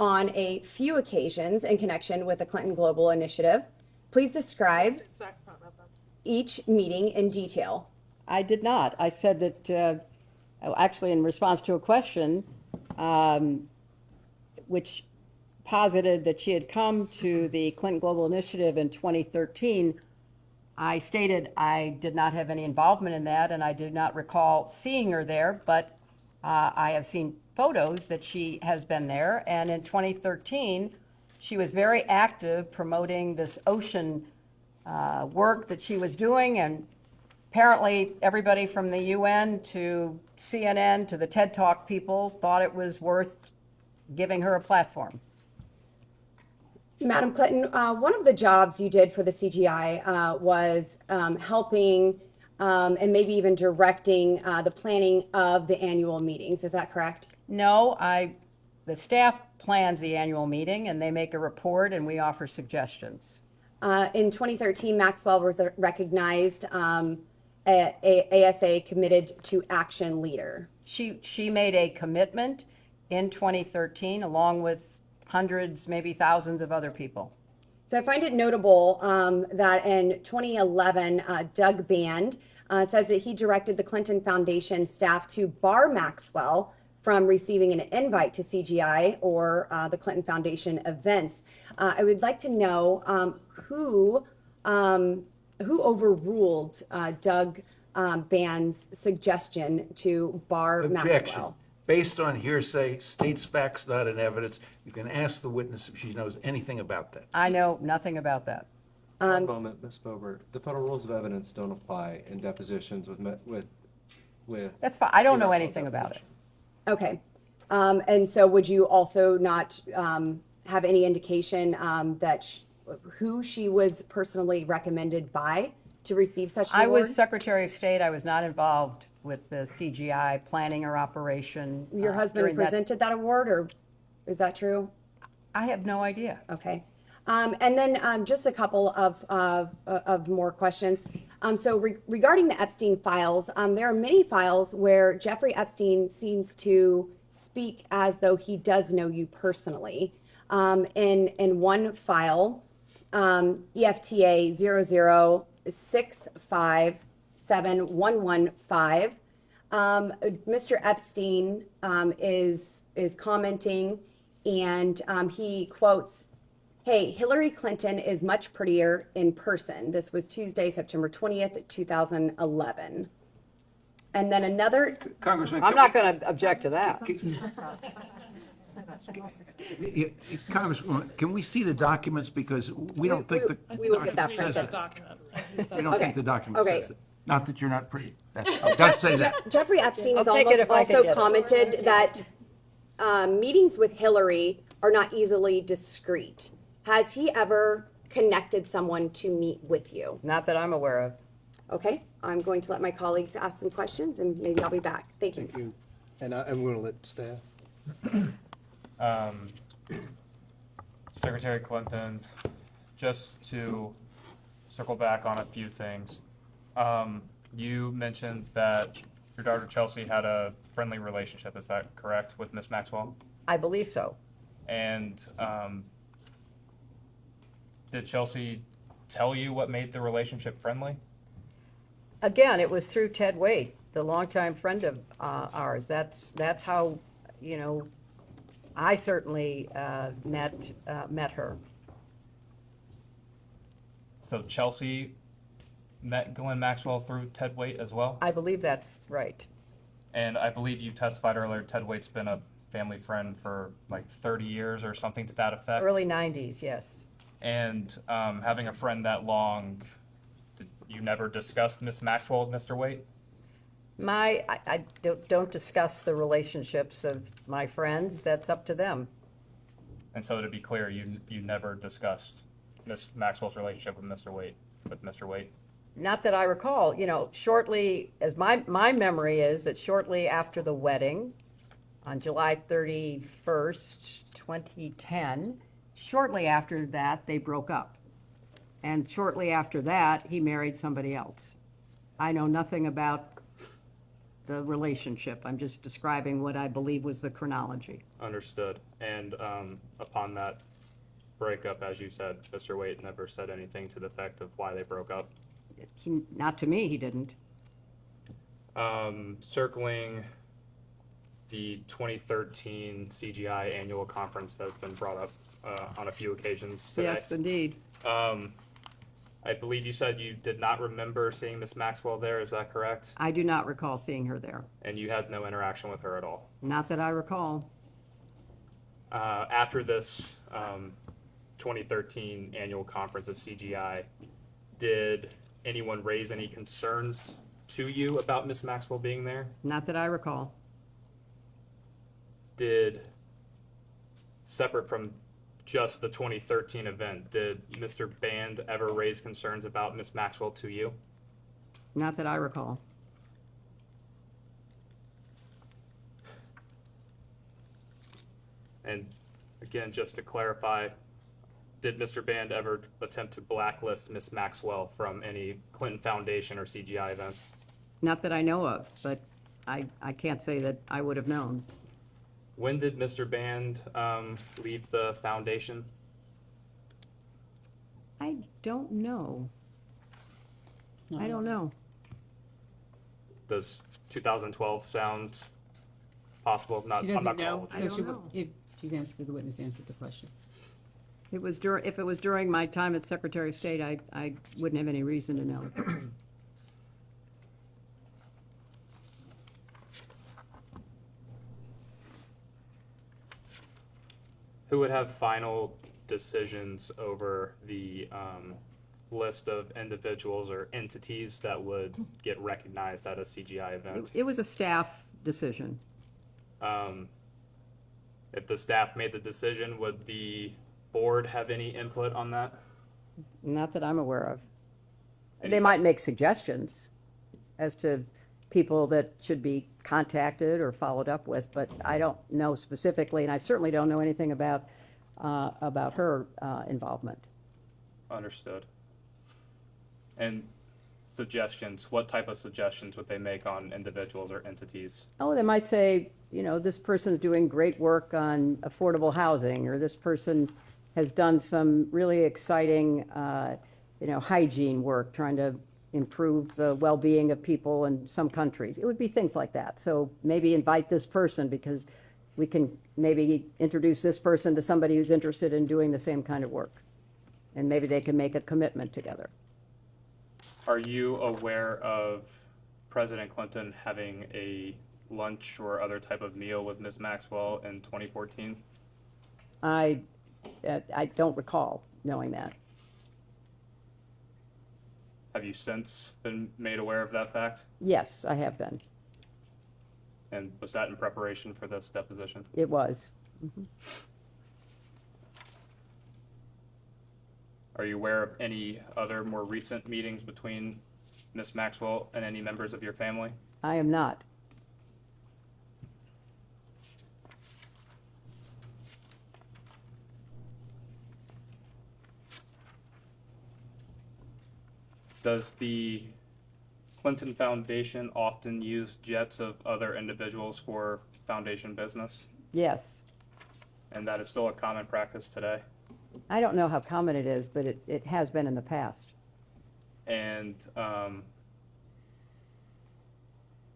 on a few occasions in connection with the Clinton Global Initiative. Please describe each meeting in detail.
I did not. I said that, actually, in response to a question, which posited that she had come to the Clinton Global Initiative in 2013, I stated I did not have any involvement in that, and I did not recall seeing her there, but I have seen photos that she has been there, and in 2013, she was very active promoting this ocean work that she was doing, and apparently everybody from the UN to CNN to the TED Talk people thought it was worth giving her a platform.
Madam Clinton, one of the jobs you did for the CGI was helping and maybe even directing the planning of the annual meetings. Is that correct?
No, the staff plans the annual meeting and they make a report and we offer suggestions.
In 2013, Maxwell was recognized ASA Committed to Action leader.
She made a commitment in 2013 along with hundreds, maybe thousands of other people.
So I find it notable that in 2011, Doug Band says that he directed the Clinton Foundation staff to bar Maxwell from receiving an invite to CGI or the Clinton Foundation events. I would like to know who overruled Doug Band's suggestion to bar Maxwell.
Based on hearsay, states facts not in evidence. You can ask the witness if she knows anything about that.
I know nothing about that.
One moment, Ms. Boebert. The federal rules of evidence don't apply in depositions with.
That's fine. I don't know anything about it.
Okay. And so would you also not have any indication that who she was personally recommended by to receive such an
I
award?
was Secretary of State. I was not involved with the CGI planning or operation.
Your husband
during that.
presented that award, or is that true?
I have no idea.
Okay. And then just a couple of more questions. So regarding the Epstein files, there are many files where Jeffrey Epstein seems to speak as though he does know you personally. In one file, EFTA 006571115, Mr. Epstein is commenting, and he quotes, "Hey, Hillary Clinton is much prettier in person." This was Tuesday, September 20th, 2011. And then another...
Congressman,
I'm not going to object to that.
Congresswoman, can we see the documents, because we don't think the
we will get that
document says
printed.
it. We don't
Okay.
think the document
Okay.
says it. Not that you're not pretty. I've got to say that.
Jeffrey Epstein has
I'll take it if I can
also
get it.
commented that meetings with Hillary are not easily discreet. Has he ever connected someone to meet with you?
Not that I'm aware of.
Okay, I'm going to let my colleagues ask some questions, and maybe I'll be back. Thank you.
Thank you. And I'm going to let staff.
Secretary Clinton, just to circle back on a few things. You mentioned that your daughter Chelsea had a friendly relationship, is that correct, with Miss Maxwell?
I believe so.
And did Chelsea tell you what made the relationship friendly?
Again, it was through Ted Waite, the longtime friend of ours. That's how, you know, I certainly met her.
So Chelsea met Glenn Maxwell through Ted Waite as well?
I believe that's right.
And I believe you testified earlier, Ted Waite's been a family friend for like 30 years or something to that effect.
Early 90s, yes.
And having a friend that long, did you never discussed Miss Maxwell with Mr. Waite?
I don't discuss the relationships of my friends. That's up to them.
And so to be clear, you never discussed Miss Maxwell's relationship with Mr. Waite,
Not that I recall. You know, shortly, as my memory is that shortly after the wedding, on July 31st, 2010, shortly after that, they broke up. And shortly after that, he married somebody else. I know nothing about the relationship. I'm just describing what I believe was the chronology.
Understood. And upon that breakup, as you said, Mr. Waite never said anything to the effect of why they broke up?
Not to me, he didn't.
Circling the 2013 CGI annual conference that has been brought up on a few occasions today.
Yes, indeed.
I believe you said you did not remember seeing Miss Maxwell there, is that correct?
I do not recall seeing her there.
And you had no interaction with her at all?
Not that I recall.
After this 2013 annual conference of CGI, did anyone raise any concerns to you about Miss Maxwell being there?
Not that I recall.
Did, separate from just the 2013 event, did Mr. Band ever raise concerns about Miss Maxwell to you?
Not that I recall.
And again, just to clarify, did Mr. Band ever attempt to blacklist Miss Maxwell from any Clinton Foundation or CGI events?
Not that I know of, but I can't say that I would have known.
When did Mr. Band leave the foundation?
I don't know. I don't know.
Does 2012 sound possible? Not,
He
I'm
doesn't
not
know.
calling
So
it.
if she's answered, the witness answered the question.
It was if it was during my time as Secretary of State, I wouldn't have any reason to know.
Who would have final decisions over the list of individuals or entities that would get recognized at a CGI event?
It was a staff decision.
If the staff made the decision, would the board have any input on that?
Not that I'm aware of. They might make suggestions as to people that should be contacted or followed up with, but I don't know specifically, and I certainly don't know anything about
about her involvement.
Understood. And suggestions, what type of suggestions would they make on individuals or entities?
Oh, they might say, you know, this person's doing great work on affordable housing, or this person has done some really exciting, you know, hygiene work, trying to improve the well-being of people in some countries. It would be things like that. So maybe invite this person because we can maybe introduce this person to somebody who's interested in doing the same kind of work. And maybe they can make a commitment together.
Are you aware of President Clinton having a lunch or other type of meal with Ms. Maxwell in 2014?
I don't recall knowing that.
Have you since been made aware of that fact?
Yes, I have been.
And was that in preparation for this deposition?
It was. Mhm.
Are you aware of any other more recent meetings between Ms. Maxwell and any members of your family?
I am not.
Does the Clinton Foundation often use jets of other individuals for foundation business?
Yes.
And that is still a common practice today?
I don't know how common it is, but it has been in the past.
And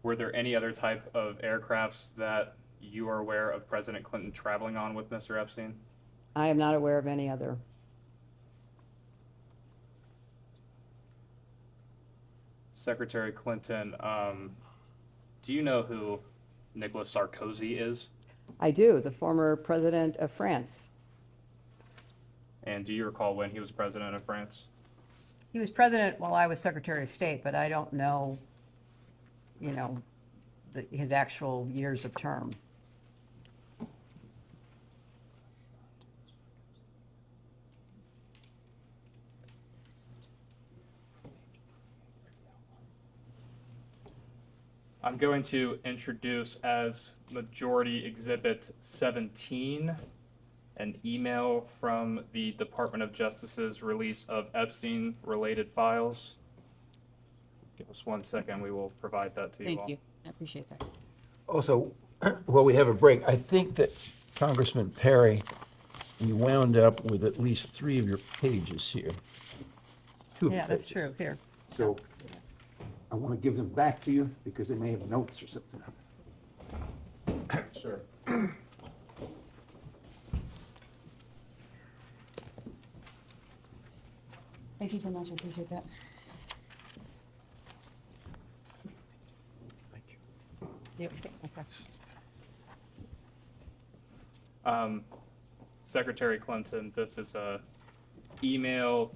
were there any other type of aircrafts that you are aware of President Clinton traveling on with Mr. Epstein?
I am not aware of any other.
Secretary Clinton, do you know who Nicolas Sarkozy is?
I do, the former president of France.
And do you recall when he was president of France?
He was president while I was Secretary of State, but I don't know, you know, his actual years of term.
I'm going to introduce as Majority Exhibit 17 an email from the Department of Justice's release of Epstein-related files. Give us 1 second, we will provide that to you all.
Thank you. I appreciate that.
Also, while we have a break, I think that Congressman Perry, you wound up with at least 3 of your pages here. 2 of your
Yeah, that's
pages.
true. Here.
So I want to give them back to you because they may have notes or something.
Sure.
Thank you so much. I appreciate that.
Yep. Okay.
Secretary Clinton, this is a email.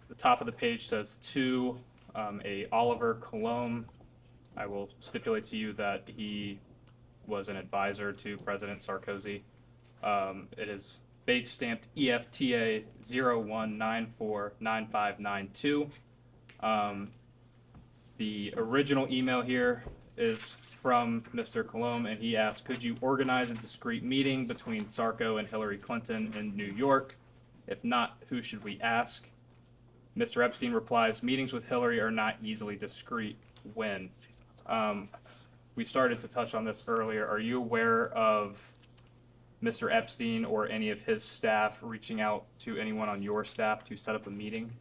The top of the page says to a Oliver Colomb. I will stipulate to you that he was an advisor to President Sarkozy. It is date stamped EFTA 01949592. The original email here is from Mr. Colomb, and he asked, could you organize a discreet meeting between Sarko and Hillary Clinton in New York? If not, who should we ask? Mr. Epstein replies, meetings with Hillary are not easily discreet. When? We started to touch on this earlier. Are you aware of Mr. Epstein or any of his staff reaching out to anyone on your staff to set up a meeting?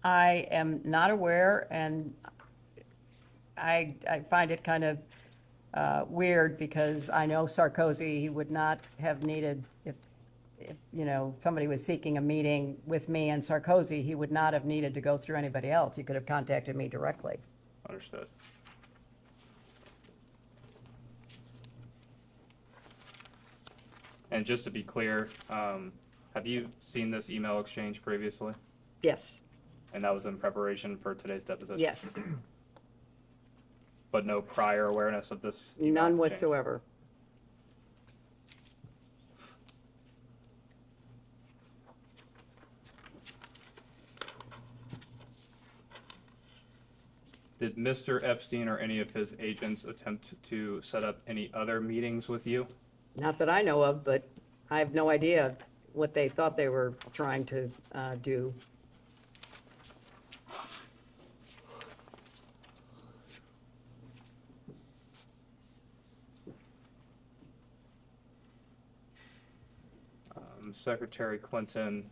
I am not aware, and I find it kind of weird because I know Sarkozy, he would not have needed, if you know, somebody was seeking a meeting with me and Sarkozy, he would not have needed to go through anybody else. He could have contacted me directly.
Understood. And just to be clear, have you seen this email exchange previously?
Yes.
And that was in preparation for today's deposition?
Yes.
But no prior awareness of this email
None
exchange?
whatsoever.
Did Mr. Epstein or any of his agents attempt to set up any other meetings with you?
Not that I know of, but I have no idea.
what they thought they were trying to do.
Secretary Clinton,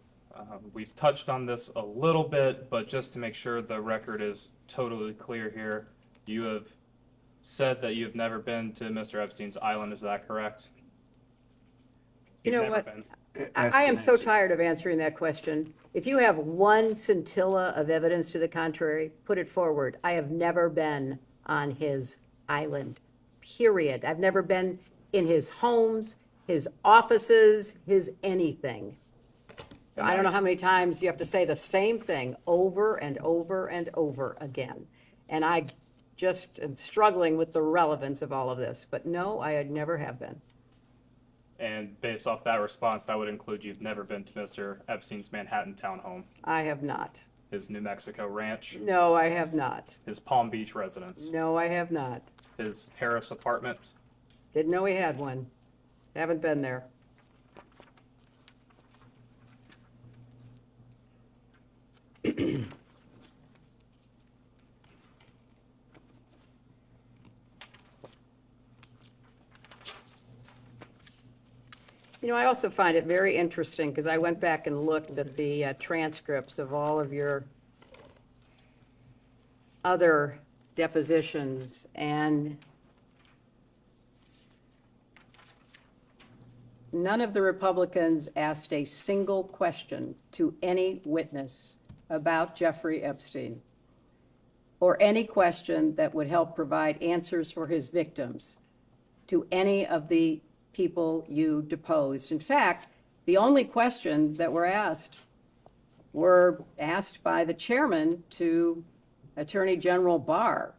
we've touched on this a little bit, but just to make sure the record is totally clear here, you have said that you've never been to Mr. Epstein's island. Is that correct?
You
You've
know
never
what?
been.
I am so tired of answering that question. If you have one scintilla of evidence to the contrary, put it forward. I have never been on his island, period. I've never been in his homes, his offices, his anything. So I don't know how many times you have to say the same thing over and over and over again. And I just am struggling with the relevance of all of this. But no, I had never have been.
And based off that response, that would include you've never been to Mr. Epstein's Manhattan townhome,
I have not.
his New Mexico ranch,
No, I have not.
his Palm Beach residence,
No, I have not.
his Paris apartment.
Didn't know he had one. Haven't been there. You know, I also find it very interesting because I went back and looked at the transcripts of all of your other depositions, and none of the Republicans asked a single question to any witness about Jeffrey Epstein, or any question that would help provide answers for his victims to any of the people you deposed. In fact, the only questions that were asked by the chairman to Attorney General Barr.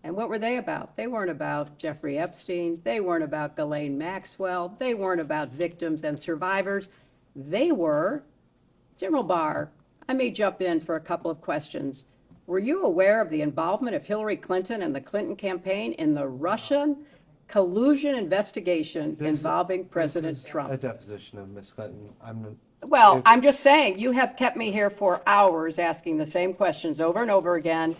And what were they about? They weren't about Jeffrey Epstein. They weren't about Ghislaine Maxwell. They weren't about victims and survivors. They were, General Barr, I may jump in for a couple of questions. Were you aware of the involvement of Hillary Clinton and the Clinton campaign in the Russian collusion investigation involving President Trump?
A deposition of Ms. Clinton.
Well, I'm just saying, you have kept me here for hours asking the same questions over and over again.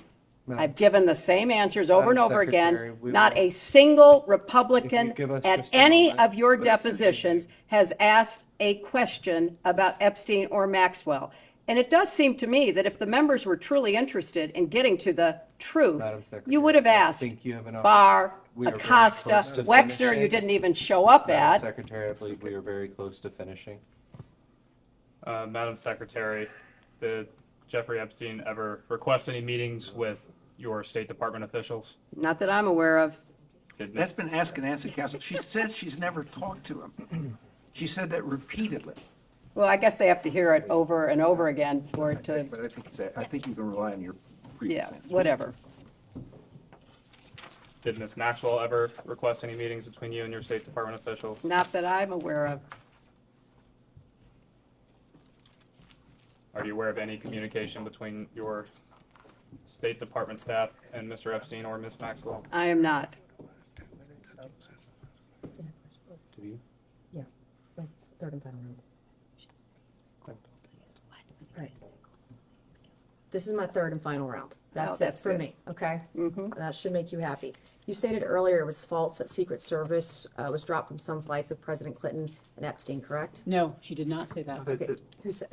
I've given the same answers over and over again. Not a single Republican at any of your depositions has asked a question about Epstein or Maxwell. And it does seem to me that if the members were truly interested in getting to the truth, you would have asked Barr, Acosta, Wexner, you didn't even show up
Madam
at.
Secretary, I believe we are very close to finishing. Madam Secretary, did Jeffrey Epstein ever request any meetings with your State Department officials?
Not that I'm aware of.
That's been asked and answered, Counsel. She said she's never talked to him. She said that repeatedly.
Well, I guess they have to hear it over and over again for it to,
But I think you can rely on your previous
yeah,
answer.
whatever.
Did Ms. Maxwell ever request any meetings between you and your State Department officials?
Not that I'm aware of.
Are you aware of any communication between your State Department staff and Mr. Epstein or Ms. Maxwell?
I am not.
Do you?
Yeah, third and final round. Right. This is my third and final round. That's
that's
for
good.
me, okay? That should make you happy. You stated earlier it was false that Secret Service was dropped from some flights with President Clinton and Epstein, correct?
No, she did not say that.
Okay, who said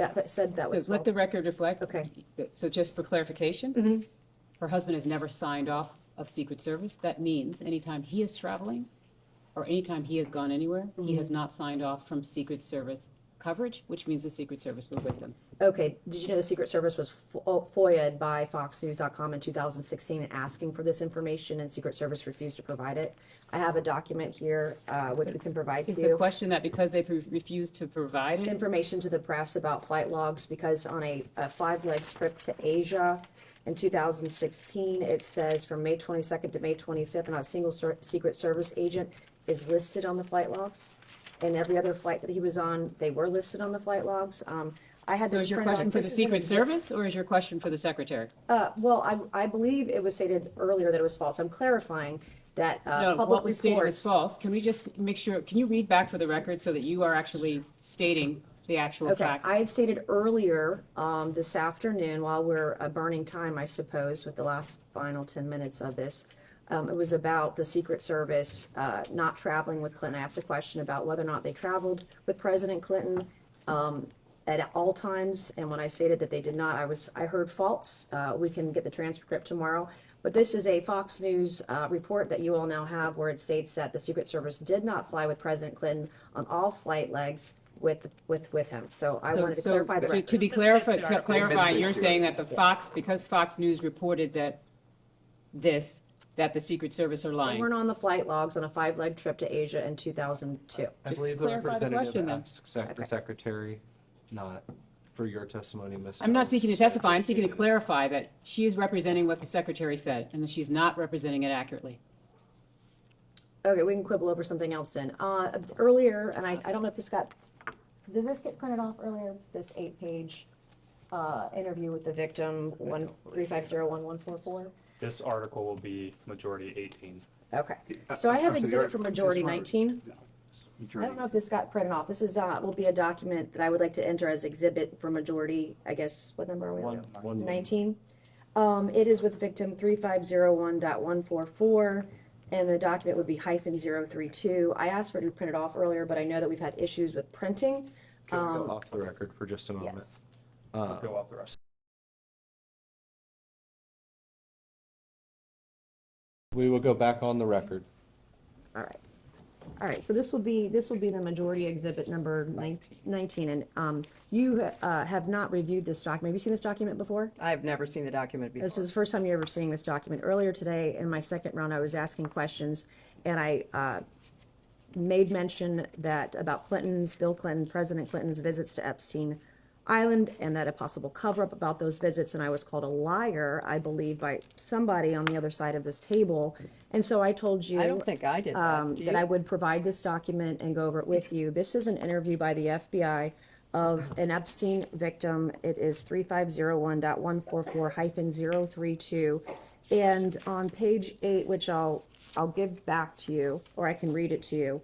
that was
So let the
false?
record reflect.
Okay.
So just for clarification, her husband has never signed off of Secret Service. That means anytime he is traveling or anytime he has gone anywhere, he has not signed off from Secret Service coverage, which means the Secret Service was with them.
Okay, did you know the Secret Service was FOIA'd by FoxNews.com in 2016 and asking for this information, and Secret Service refused to provide it? I have a document here, which we can provide
Is
to
the
you.
question that because they refused to provide it?
Information to the press about flight logs, because on a 5-leg trip to Asia in 2016, it says from May 22nd to May 25th, not a single Secret Service agent is listed on the flight logs. And every other flight that he was on, they were listed on the flight logs. I had
So
this
is your
printed out.
question for the
This is an
Secret
exhibit.
Service or is your question for the Secretary?
Well, I believe it was stated earlier that it was false. I'm clarifying that
No,
public
what was stated is
reports.
false. Can we just make sure, can you read back for the record so that you are actually stating
the actual
Okay,
fact.
I had stated earlier, this afternoon, while we're burning time, I suppose, with the last final 10 minutes of this, it was about the Secret Service not traveling with Clinton. I asked a question about whether or not they traveled with President Clinton at all times, and when I stated that they did not, I heard false. We can get the transcript tomorrow. But this is a Fox News report that you all now have, where it states that the Secret Service did not fly with President Clinton on all flight legs with him. So I wanted to clarify the record.
To be clarify, you're saying that because Fox News reported that the Secret Service are
They
lying.
weren't on the flight logs on a 5-leg trip to Asia in 2002.
I
Just
believe the
clarify the
representative
question, then.
asks the secretary, not for your testimony, Ms.
I'm not
Mills.
seeking to testify, I'm seeking to clarify that she is representing what the secretary said, and that she's not representing it accurately.
Okay, we can quibble over something else then. Earlier, and I don't know if did this get printed off earlier? This 8-page interview with the victim, 1350144?
This article will be majority 18.
Okay, so I have exhibit for majority 19. I don't know if this got printed off. This is, will be a document that I would like to enter as exhibit for majority, I guess, what number are we on? 19. It is with victim 3501.144, and the document would be -032. I asked for it to be printed off earlier, but I know that we've had issues with printing.
Can we go off the record for just a moment?
Yes.
Go off the rest.
We will go back on the record.
All right. All right, so this will be the majority exhibit number 19, and you have not reviewed this document. Have you seen this document before?
I've never seen the document before.
This is the first time you're ever seeing this document. Earlier today, in my second round, I was asking questions, and I made mention that about Bill Clinton, President Clinton's visits to Epstein Island, and that a possible cover-up about those visits, and I was called a liar, I believe, by somebody on the other side of this table. And so I told you
I don't think I did that. Do
that
you?
I would provide this document and go over it with you. This is an interview by the FBI of an Epstein victim. It is 3501.144-032. And on page 8, which I'll give back to you, or I can read it to you.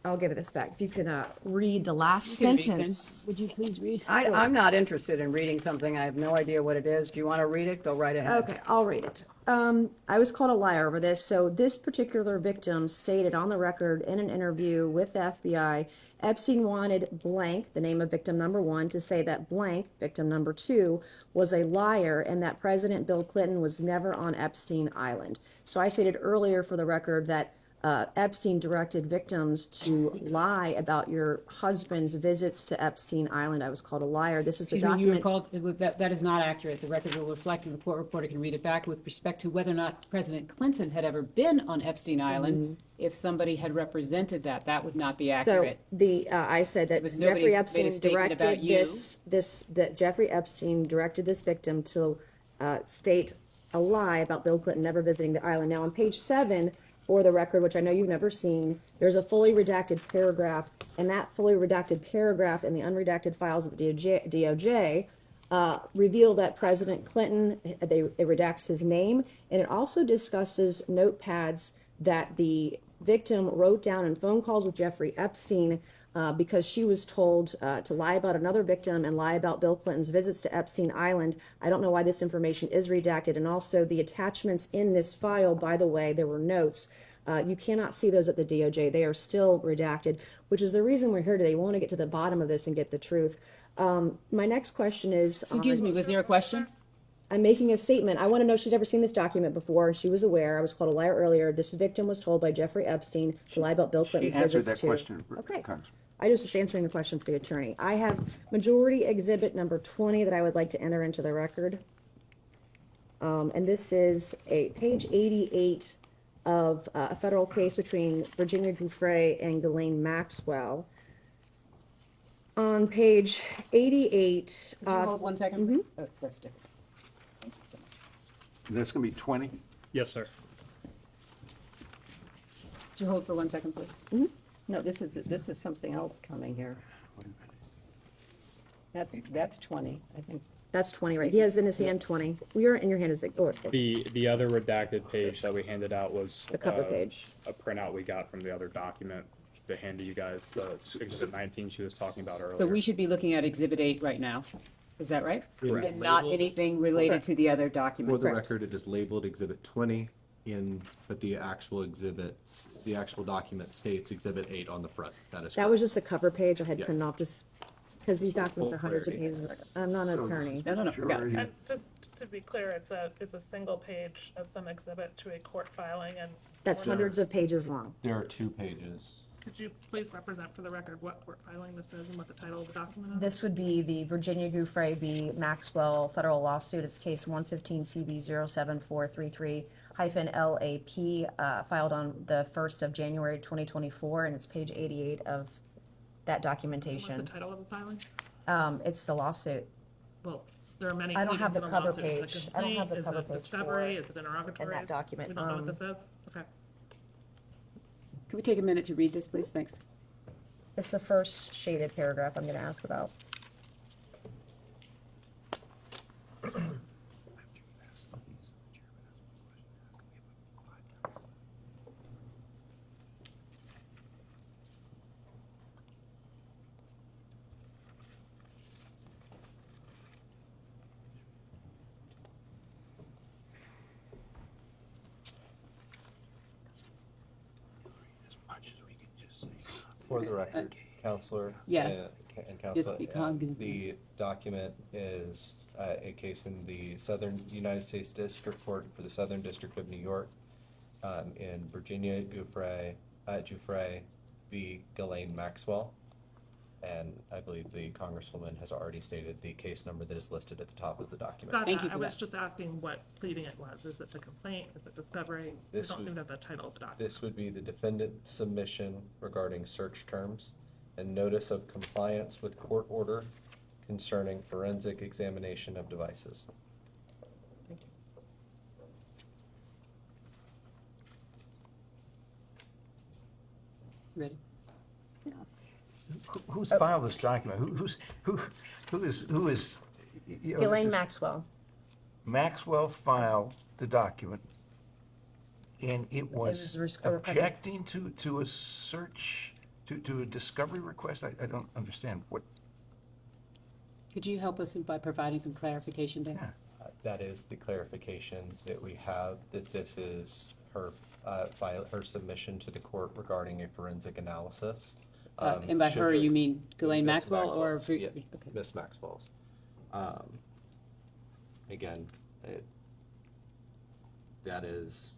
I'll give it this back. If you can read the last sentence.
Would you please read?
I'm not interested in reading something. I have no idea what it is. Do you want to read it? Go right ahead.
Okay, I'll read it. I was called a liar over this. So this particular victim stated on the record in an interview with the FBI, Epstein wanted blank, the name of victim number 1, to say that blank, victim number 2, was a liar and that President Bill Clinton was never on Epstein Island. So I stated earlier for the record that Epstein directed victims to lie about your husband's visits to Epstein Island. I was called a liar. This is the
Excuse me, you were
document.
called, that is not accurate. The record will reflect, and the court reporter can read it back with respect to whether or not President Clinton had ever been on Epstein Island. If somebody had represented that would not be accurate.
So I said that
was nobody
Jeffrey
made a
Epstein
statement about
directed
you.
that Jeffrey Epstein directed this victim to state a lie about Bill Clinton never visiting the island. Now on page 7, for the record, which I know you've never seen, there's a fully redacted paragraph, and that fully redacted paragraph in the unredacted files of the DOJ reveal that President Clinton, it redacts his name, and it also discusses notepads that the victim wrote down in phone calls with Jeffrey Epstein because she was told to lie about another victim and lie about Bill Clinton's visits to Epstein Island. I don't know why this information is redacted. And also the attachments in this file, by the way, there were notes. You cannot see those at the DOJ. They are still redacted, which is the reason we're here today. We want to get to the bottom of this and get the truth. My next question is...
Excuse me, was there a question?
I'm making a statement. I want to know if she's ever seen this document before. She was aware. I was called a liar earlier. This victim was told by Jeffrey Epstein to lie about Bill Clinton's visits to...
She answered that question.
Okay.
Congressman.
I just was answering the question for the attorney. I have majority exhibit number 20 that I would like to enter into the record. And this is page 88 of a federal case between Virginia Giuffre and Ghislaine Maxwell. On page 88...
Can you hold 1 second? Oh, that's different.
That's going to be 20?
Yes, sir.
Could you hold for 1 second, please?
No, this is something else coming here. That's 20, I think.
That's 20, right? He has in his hand 20. You're in your hand is
The other redacted page that we handed out was
the cover page.
a printout we got from the other document
to hand to you guys, the Exhibit 19 she was talking about earlier.
So we should be looking at Exhibit 8 right now. Is that right?
Correct.
And not anything related to the other document?
For the record, it is labeled Exhibit 20 but the actual exhibit, the actual document states Exhibit 8 on the front. That is
That was just a cover page I had
Yeah.
printed off just because these documents
Full
are hundreds of
clarity.
pages. I'm not an attorney.
No, forgot it.
And just to be clear, it's a single page of some exhibit to a court filing, and
That's hundreds of pages long.
There are 2 pages.
could you please represent for the record what court filing this is and what the title of the document is?
This would be the Virginia Giuffre v. Maxwell federal lawsuit. It's case 115 CB 07433-LAP, filed on the 1st of January 2024, and it's page 88 of that documentation.
What's the title of the filing?
It's the lawsuit.
Well, there are many.
I don't have the
pages in
cover
lawsuit. Is it
page. I don't have the
complete?
cover
Is it
page
discovery?
for-
Is it interrogatory?
in that document.
We don't know what this is? Okay.
Can we take a minute to read this, please? Thanks.
It's the first shaded paragraph I'm going to ask about.
For the record, Counselor.
Yes.
And Counselor,
be cognizant.
the document is a case in the United States District Court for the Southern District of New York, in Virginia, Giuffre v. Ghislaine Maxwell. And I believe the Congresswoman has already stated the case number that is listed at the top of the document.
Got
Thank
that.
you for
I was
that.
just asking what pleading it was. Is it the complaint? Is it discovery? I
This
don't
would-
seem to have the title of the document.
This would be the defendant's submission regarding search terms and notice of compliance with court order concerning forensic examination of devices.
Ready?
Who's filed this document? Who is, you know, this
Ghislaine
is-
Maxwell.
Maxwell filed the document, and it was
was a request-
objecting to a search, to a discovery request? I don't understand what.
Could you help us by providing some clarification there?
That is the clarification that we have, that this is her her submission to the court regarding a forensic analysis.
And by
Should
her,
there-
you mean Ghislaine
Miss
Maxwell or?
Maxwell's, yeah, Miss Maxwell's. Again, that is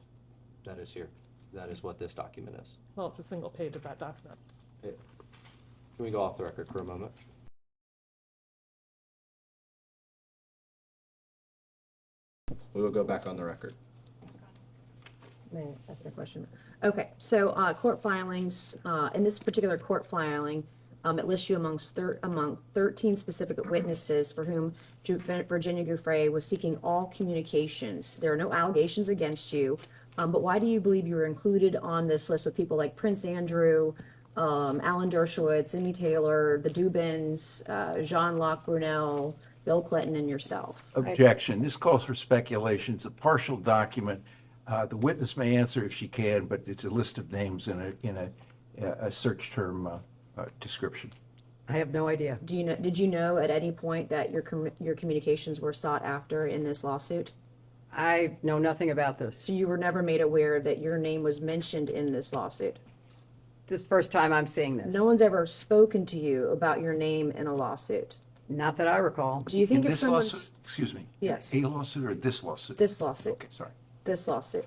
here. That is what this document is.
Well, it's a single page of that document.
Can we go off the record for a moment? We will go back on the record.
That's my question. Okay, so court filings, in this particular court filing, it lists you among 13 specific witnesses for whom Virginia Giuffre was seeking all communications. There are no allegations against you, but why do you believe you were included on this list with people like Prince Andrew, Alan Dershowitz, Amy Taylor, the Dubins, Jean-Luc Brunel, Bill Clinton, and yourself?
Objection. This calls for speculation. It's a partial document. The witness may answer if she can, but it's a list of names in a search term description.
I have no idea.
Did you know at any point that your communications were sought after in this lawsuit?
I know nothing about this.
So you were never made aware that your name was mentioned in this lawsuit?
This is the first time I'm seeing this.
No one's ever spoken to you about your name in a lawsuit?
Not that I recall.
Do you think
In
if
this
someone's...
lawsuit? Excuse me.
Yes.
A lawsuit or this lawsuit?
This lawsuit.
Okay, sorry.
This lawsuit.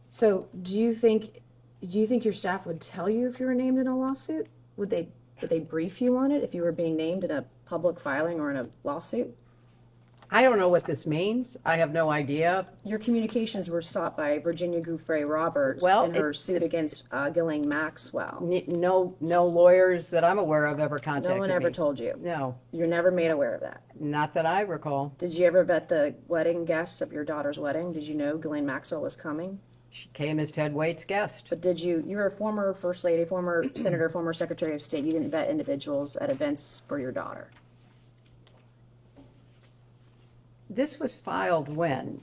So do you think your staff would tell you if you were named in a lawsuit? Would they brief you on it if you were being named in a public filing or in a lawsuit?
I don't know what this means. I have no idea.
Your communications were sought by Virginia Giuffre Roberts
Well,
in her suit against Ghislaine Maxwell.
No lawyers that I'm aware of ever contacted me.
No one ever told you?
No.
You're never made aware of that?
Not that I recall.
Did you ever vet the wedding guests of your daughter's wedding? Did you know Ghislaine Maxwell was coming?
She came as Ted Waite's guest.
But you're a former First Lady, former Senator, former Secretary of State. You didn't vet individuals at events for your daughter.
This was filed when?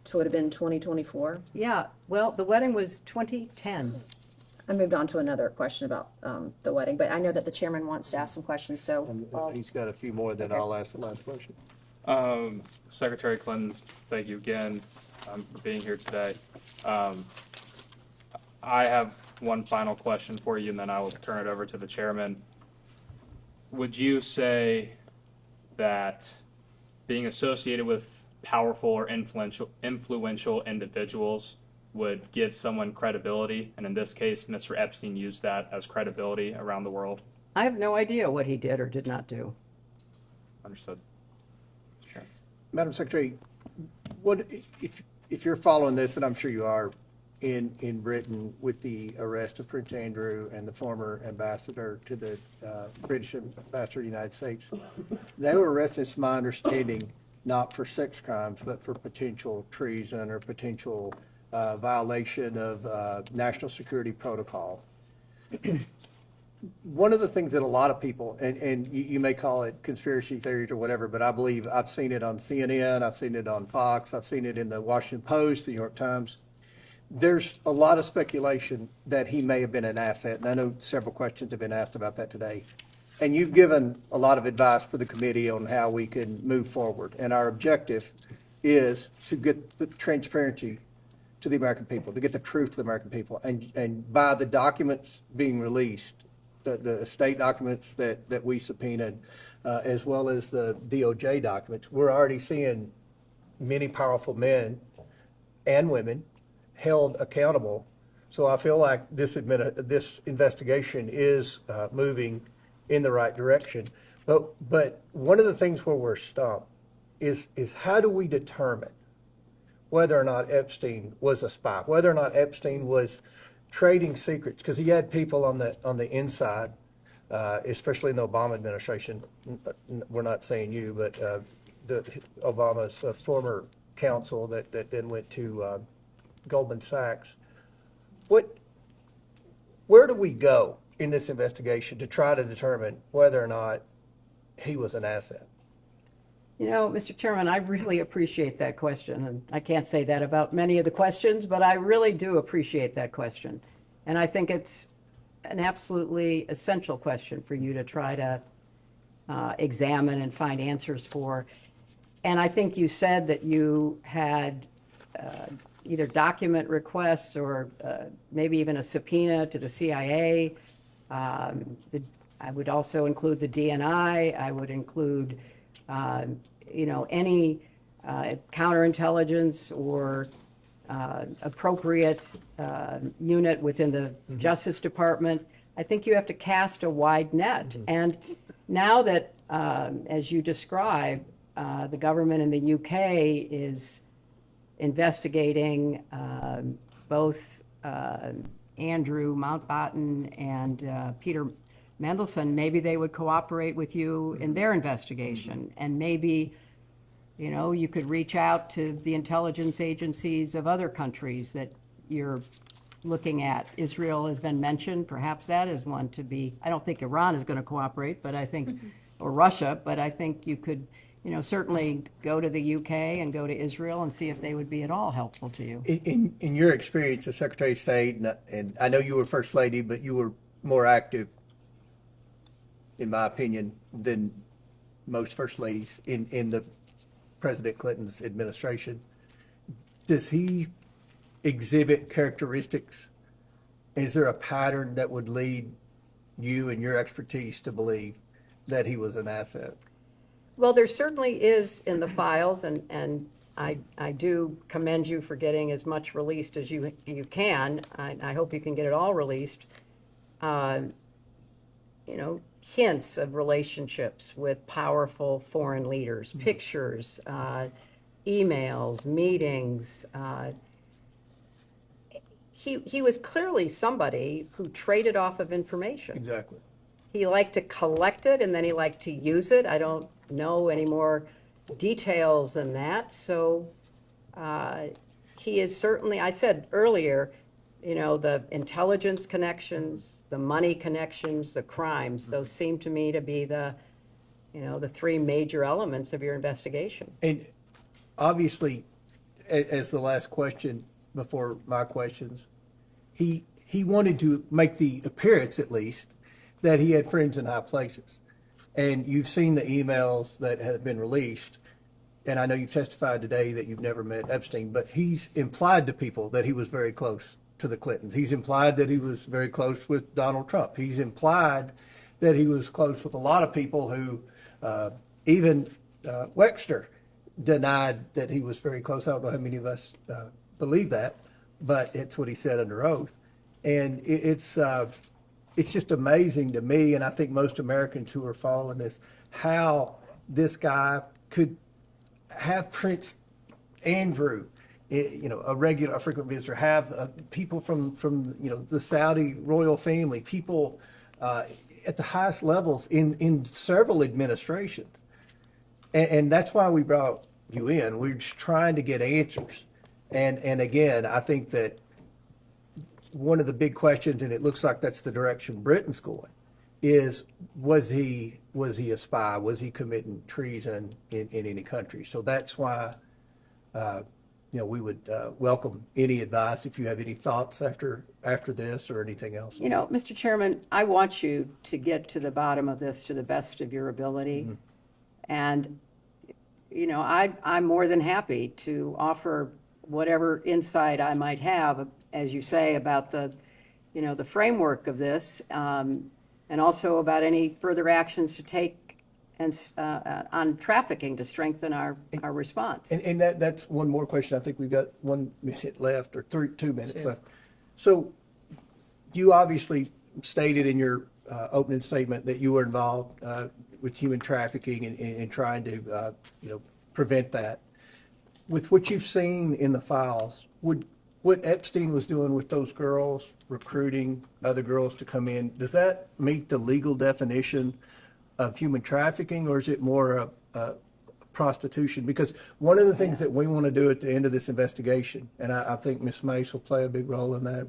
So it would have been 2024?
Yeah, well, the wedding was 2010.
I moved on to another question about the wedding, but I know that the chairman wants to ask some questions, so.
He's got a few more, then I'll ask the last question.
Secretary Clinton, thank you again for being here today. I have one final question for you, and then I will turn it over to the chairman. Would you say that being associated with powerful or influential individuals would give someone credibility? And in this case, Mr. Epstein used that as credibility around the world.
I have no idea what he did or did not do.
Understood. Sure.
Madam Secretary, what, if you're following this, and I'm sure you are, in Britain with the arrest of Prince Andrew and the former ambassador to the British ambassador to the United States, they were arrested, it's my understanding, not for sex crimes, but for potential treason or potential violation of national security protocol. One of the things that a lot of people, and you may call it conspiracy theories or whatever, but I believe I've seen it on CNN, I've seen it on Fox, I've seen it in the Washington Post, the New York Times. There's a lot of speculation that he may have been an asset, and I know several questions have been asked about that today. And you've given a lot of advice for the committee on how we can move forward. And our objective is to get the transparency to the American people, to get the truth to the American people. And by the documents being released, the state documents that we subpoenaed, as well as the DOJ documents, we're already seeing many powerful men and women held accountable. So I feel like this investigation is moving in the right direction. But one of the things where we're stumped is how do we determine whether or not Epstein was a spy, whether or not Epstein was trading secrets, because he had people on the inside, especially in the Obama administration. We're not saying you, but Obama's former counsel that then went to Goldman Sachs. Where do we go in this investigation to try to determine whether or not he was an asset?
You know, Mr. Chairman, I really appreciate that question, and I can't say that about many of the questions, but I really do appreciate that question. And I think it's an absolutely essential question for you to try to examine and find answers for. And I think you said that you had either document requests or maybe even a subpoena to the CIA. I would also include the DNI. I would include any counterintelligence or appropriate unit within the Justice Department. I think you have to cast a wide net. And now that, as you describe, the government in the UK is investigating both Andrew Mountbatten and Peter Mendelsohn, maybe they would cooperate with you in their investigation. And maybe, you could reach out to the intelligence agencies of other countries that you're looking at. Israel has been mentioned. Perhaps that is one to be. I don't think Iran is going to cooperate, but I think, or Russia, but I think you could, certainly go to the UK and go to Israel and see if they would be at all helpful to you.
In your experience as Secretary of State, and I know you were First Lady, but you were more active, in my opinion, than most First Ladies in the President Clinton's administration. Does he exhibit characteristics? Is there a pattern that would lead you and your expertise to believe that he was an asset?
Well, there certainly is in the files, and I do commend you for getting as much released as you can. I hope you can get it all released. Hints of relationships with powerful foreign leaders, pictures, emails, meetings. He was clearly somebody who traded off of information.
Exactly.
He liked to collect it, and then he liked to use it. I don't know any more details than that. So he is certainly, I said earlier, the intelligence connections, the money connections, the crimes, those seem to me to be the three major elements of your investigation.
And obviously, as the last question before my questions, he he wanted to make the appearance, at least, that he had friends in high places. And you've seen the emails that have been released, and I know you've testified today that you've never met Epstein, but he's implied to people that he was very close to the Clintons. He's implied that he was very close with Donald Trump. He's implied that he was close with a lot of people who, even Wexner denied that he was very close. I don't know how many of us believe that, but it's what he said under oath. And it's just amazing to me, and I think most Americans who are following this, how this guy could have Prince Andrew, a frequent visitor, have people from the Saudi royal family, people at the highest levels in several administrations. And that's why we brought you in. We're just trying to get answers. And again, I think that one of the big questions, and it looks like that's the direction Britain's going, is was he a spy? Was he committing treason in any country? So that's why we would welcome any advice if you have any thoughts after this or anything else.
Mr. Chairman, I want you to get to the bottom of this to the best of your ability. Mm-hmm. And, I'm more than happy to offer whatever insight I might have, as you say, about the framework of this, and also about any further actions to take on trafficking to strengthen our response.
And that's one more question. I think we've got 1 minute left, or 2 minutes left. So you obviously stated in your opening statement that you were involved with human trafficking and trying to prevent that. With what you've seen in the files, what Epstein was doing with those girls, recruiting other girls to come in, does that meet the legal definition of human trafficking, or is it more of prostitution? Because one of the things that we want to do at the end of this investigation, and I think Ms. Mace will play a big role in that,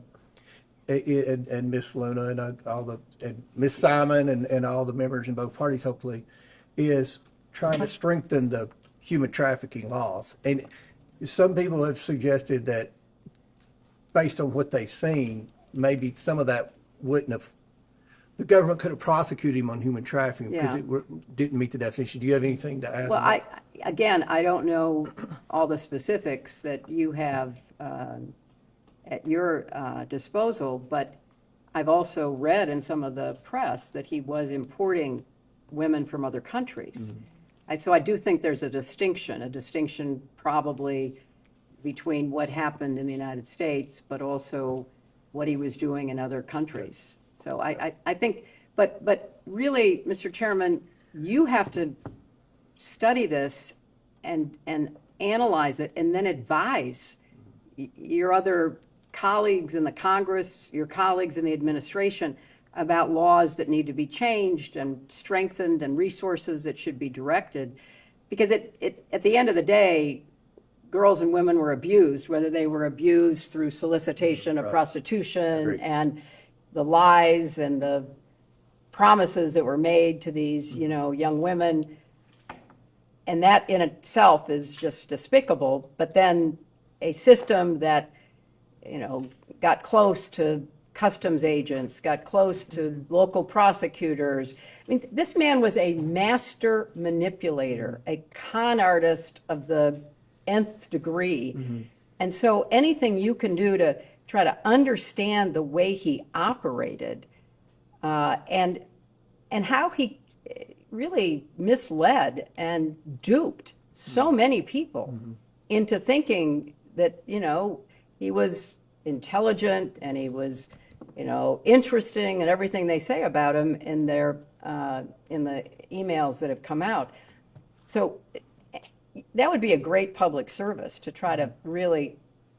and Ms. Luna and Ms. Simon and all the members in both parties, hopefully, is trying to strengthen the human trafficking laws. And some people have suggested that based on what they've seen, maybe some of that wouldn't have, the government could have prosecuted him on human trafficking because it didn't meet the definition. Do you have anything to add?
Well, I don't know all the specifics that you have at your disposal, but I've also read in some of the press that he was importing women from other countries. Mm-hmm. So I do think there's a distinction probably between what happened in the United States, but also what he was doing in other countries. So I think, but really, Mr. Chairman, you have to study this and analyze it and then advise your other colleagues in the Congress, your colleagues in the administration about laws that need to be changed and strengthened and resources that should be directed. Because at the end of the day, girls and women were abused, whether they were abused through solicitation of prostitution and the lies and the promises that were made to these, young women. And that in itself is just despicable. But then a system that, got close to customs agents, got close to local prosecutors. I mean, this man was a master manipulator, a con artist of the nth degree. Mm-hmm. And so anything you can do to try to understand the way he operated and how he really misled and duped so many people into thinking that, he was intelligent and he was, interesting and everything they say about him in their in the emails that have come out. So that would be a great public service to try to really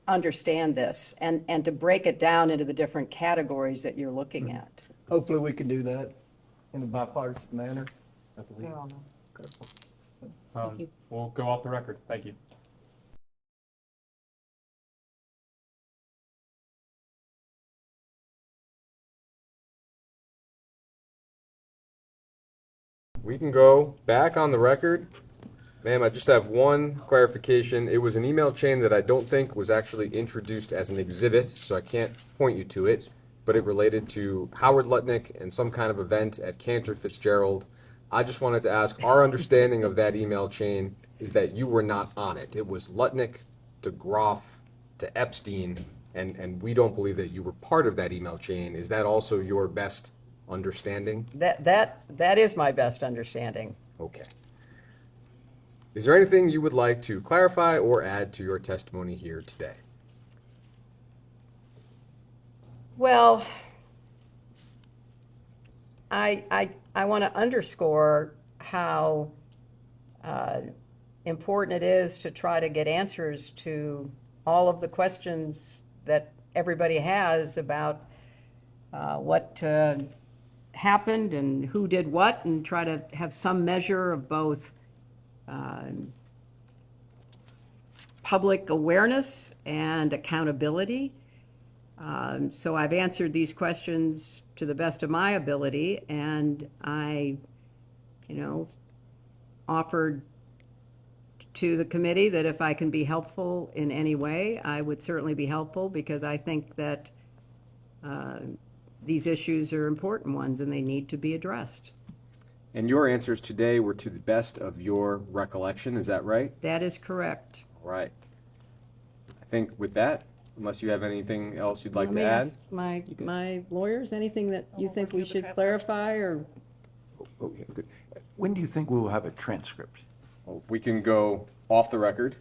understand this and to break it down into the different categories that you're looking at.
Hopefully we can do that in a bipartisan manner, I believe.
We'll go off the record. Thank you.
We can go back on the record. Ma'am, I just have one clarification. It was an email chain that I don't think was actually introduced as an exhibit, so I can't point you to it. but it related to Howard Lutnick and some kind of event at Cantor Fitzgerald. I just wanted to ask, our understanding of that email chain is that you were not on it. It was Lutnick to Groff to Epstein, and we don't believe that you were part of that email chain. Is that also your best understanding?
That is my best understanding.
Okay. Is there anything you would like to clarify or add to your testimony here today?
Well, I want to underscore how important it is to try to get answers to all of the questions that everybody has about what happened and who did what, and try to have some measure of both public awareness and accountability. So I've answered these questions to the best of my ability, and I, offered to the committee that if I can be helpful in any way, I would certainly be helpful, because I think that these issues are important ones and they need to be addressed.
And your answers today were to the best of your recollection, is that right?
That is correct.
All right. I think with that, unless you have anything else you'd like
Let
to
me
add?
ask my lawyers, anything that you think we should clarify, or?
Okay, good. When do you think we will have a transcript?
We can go off the record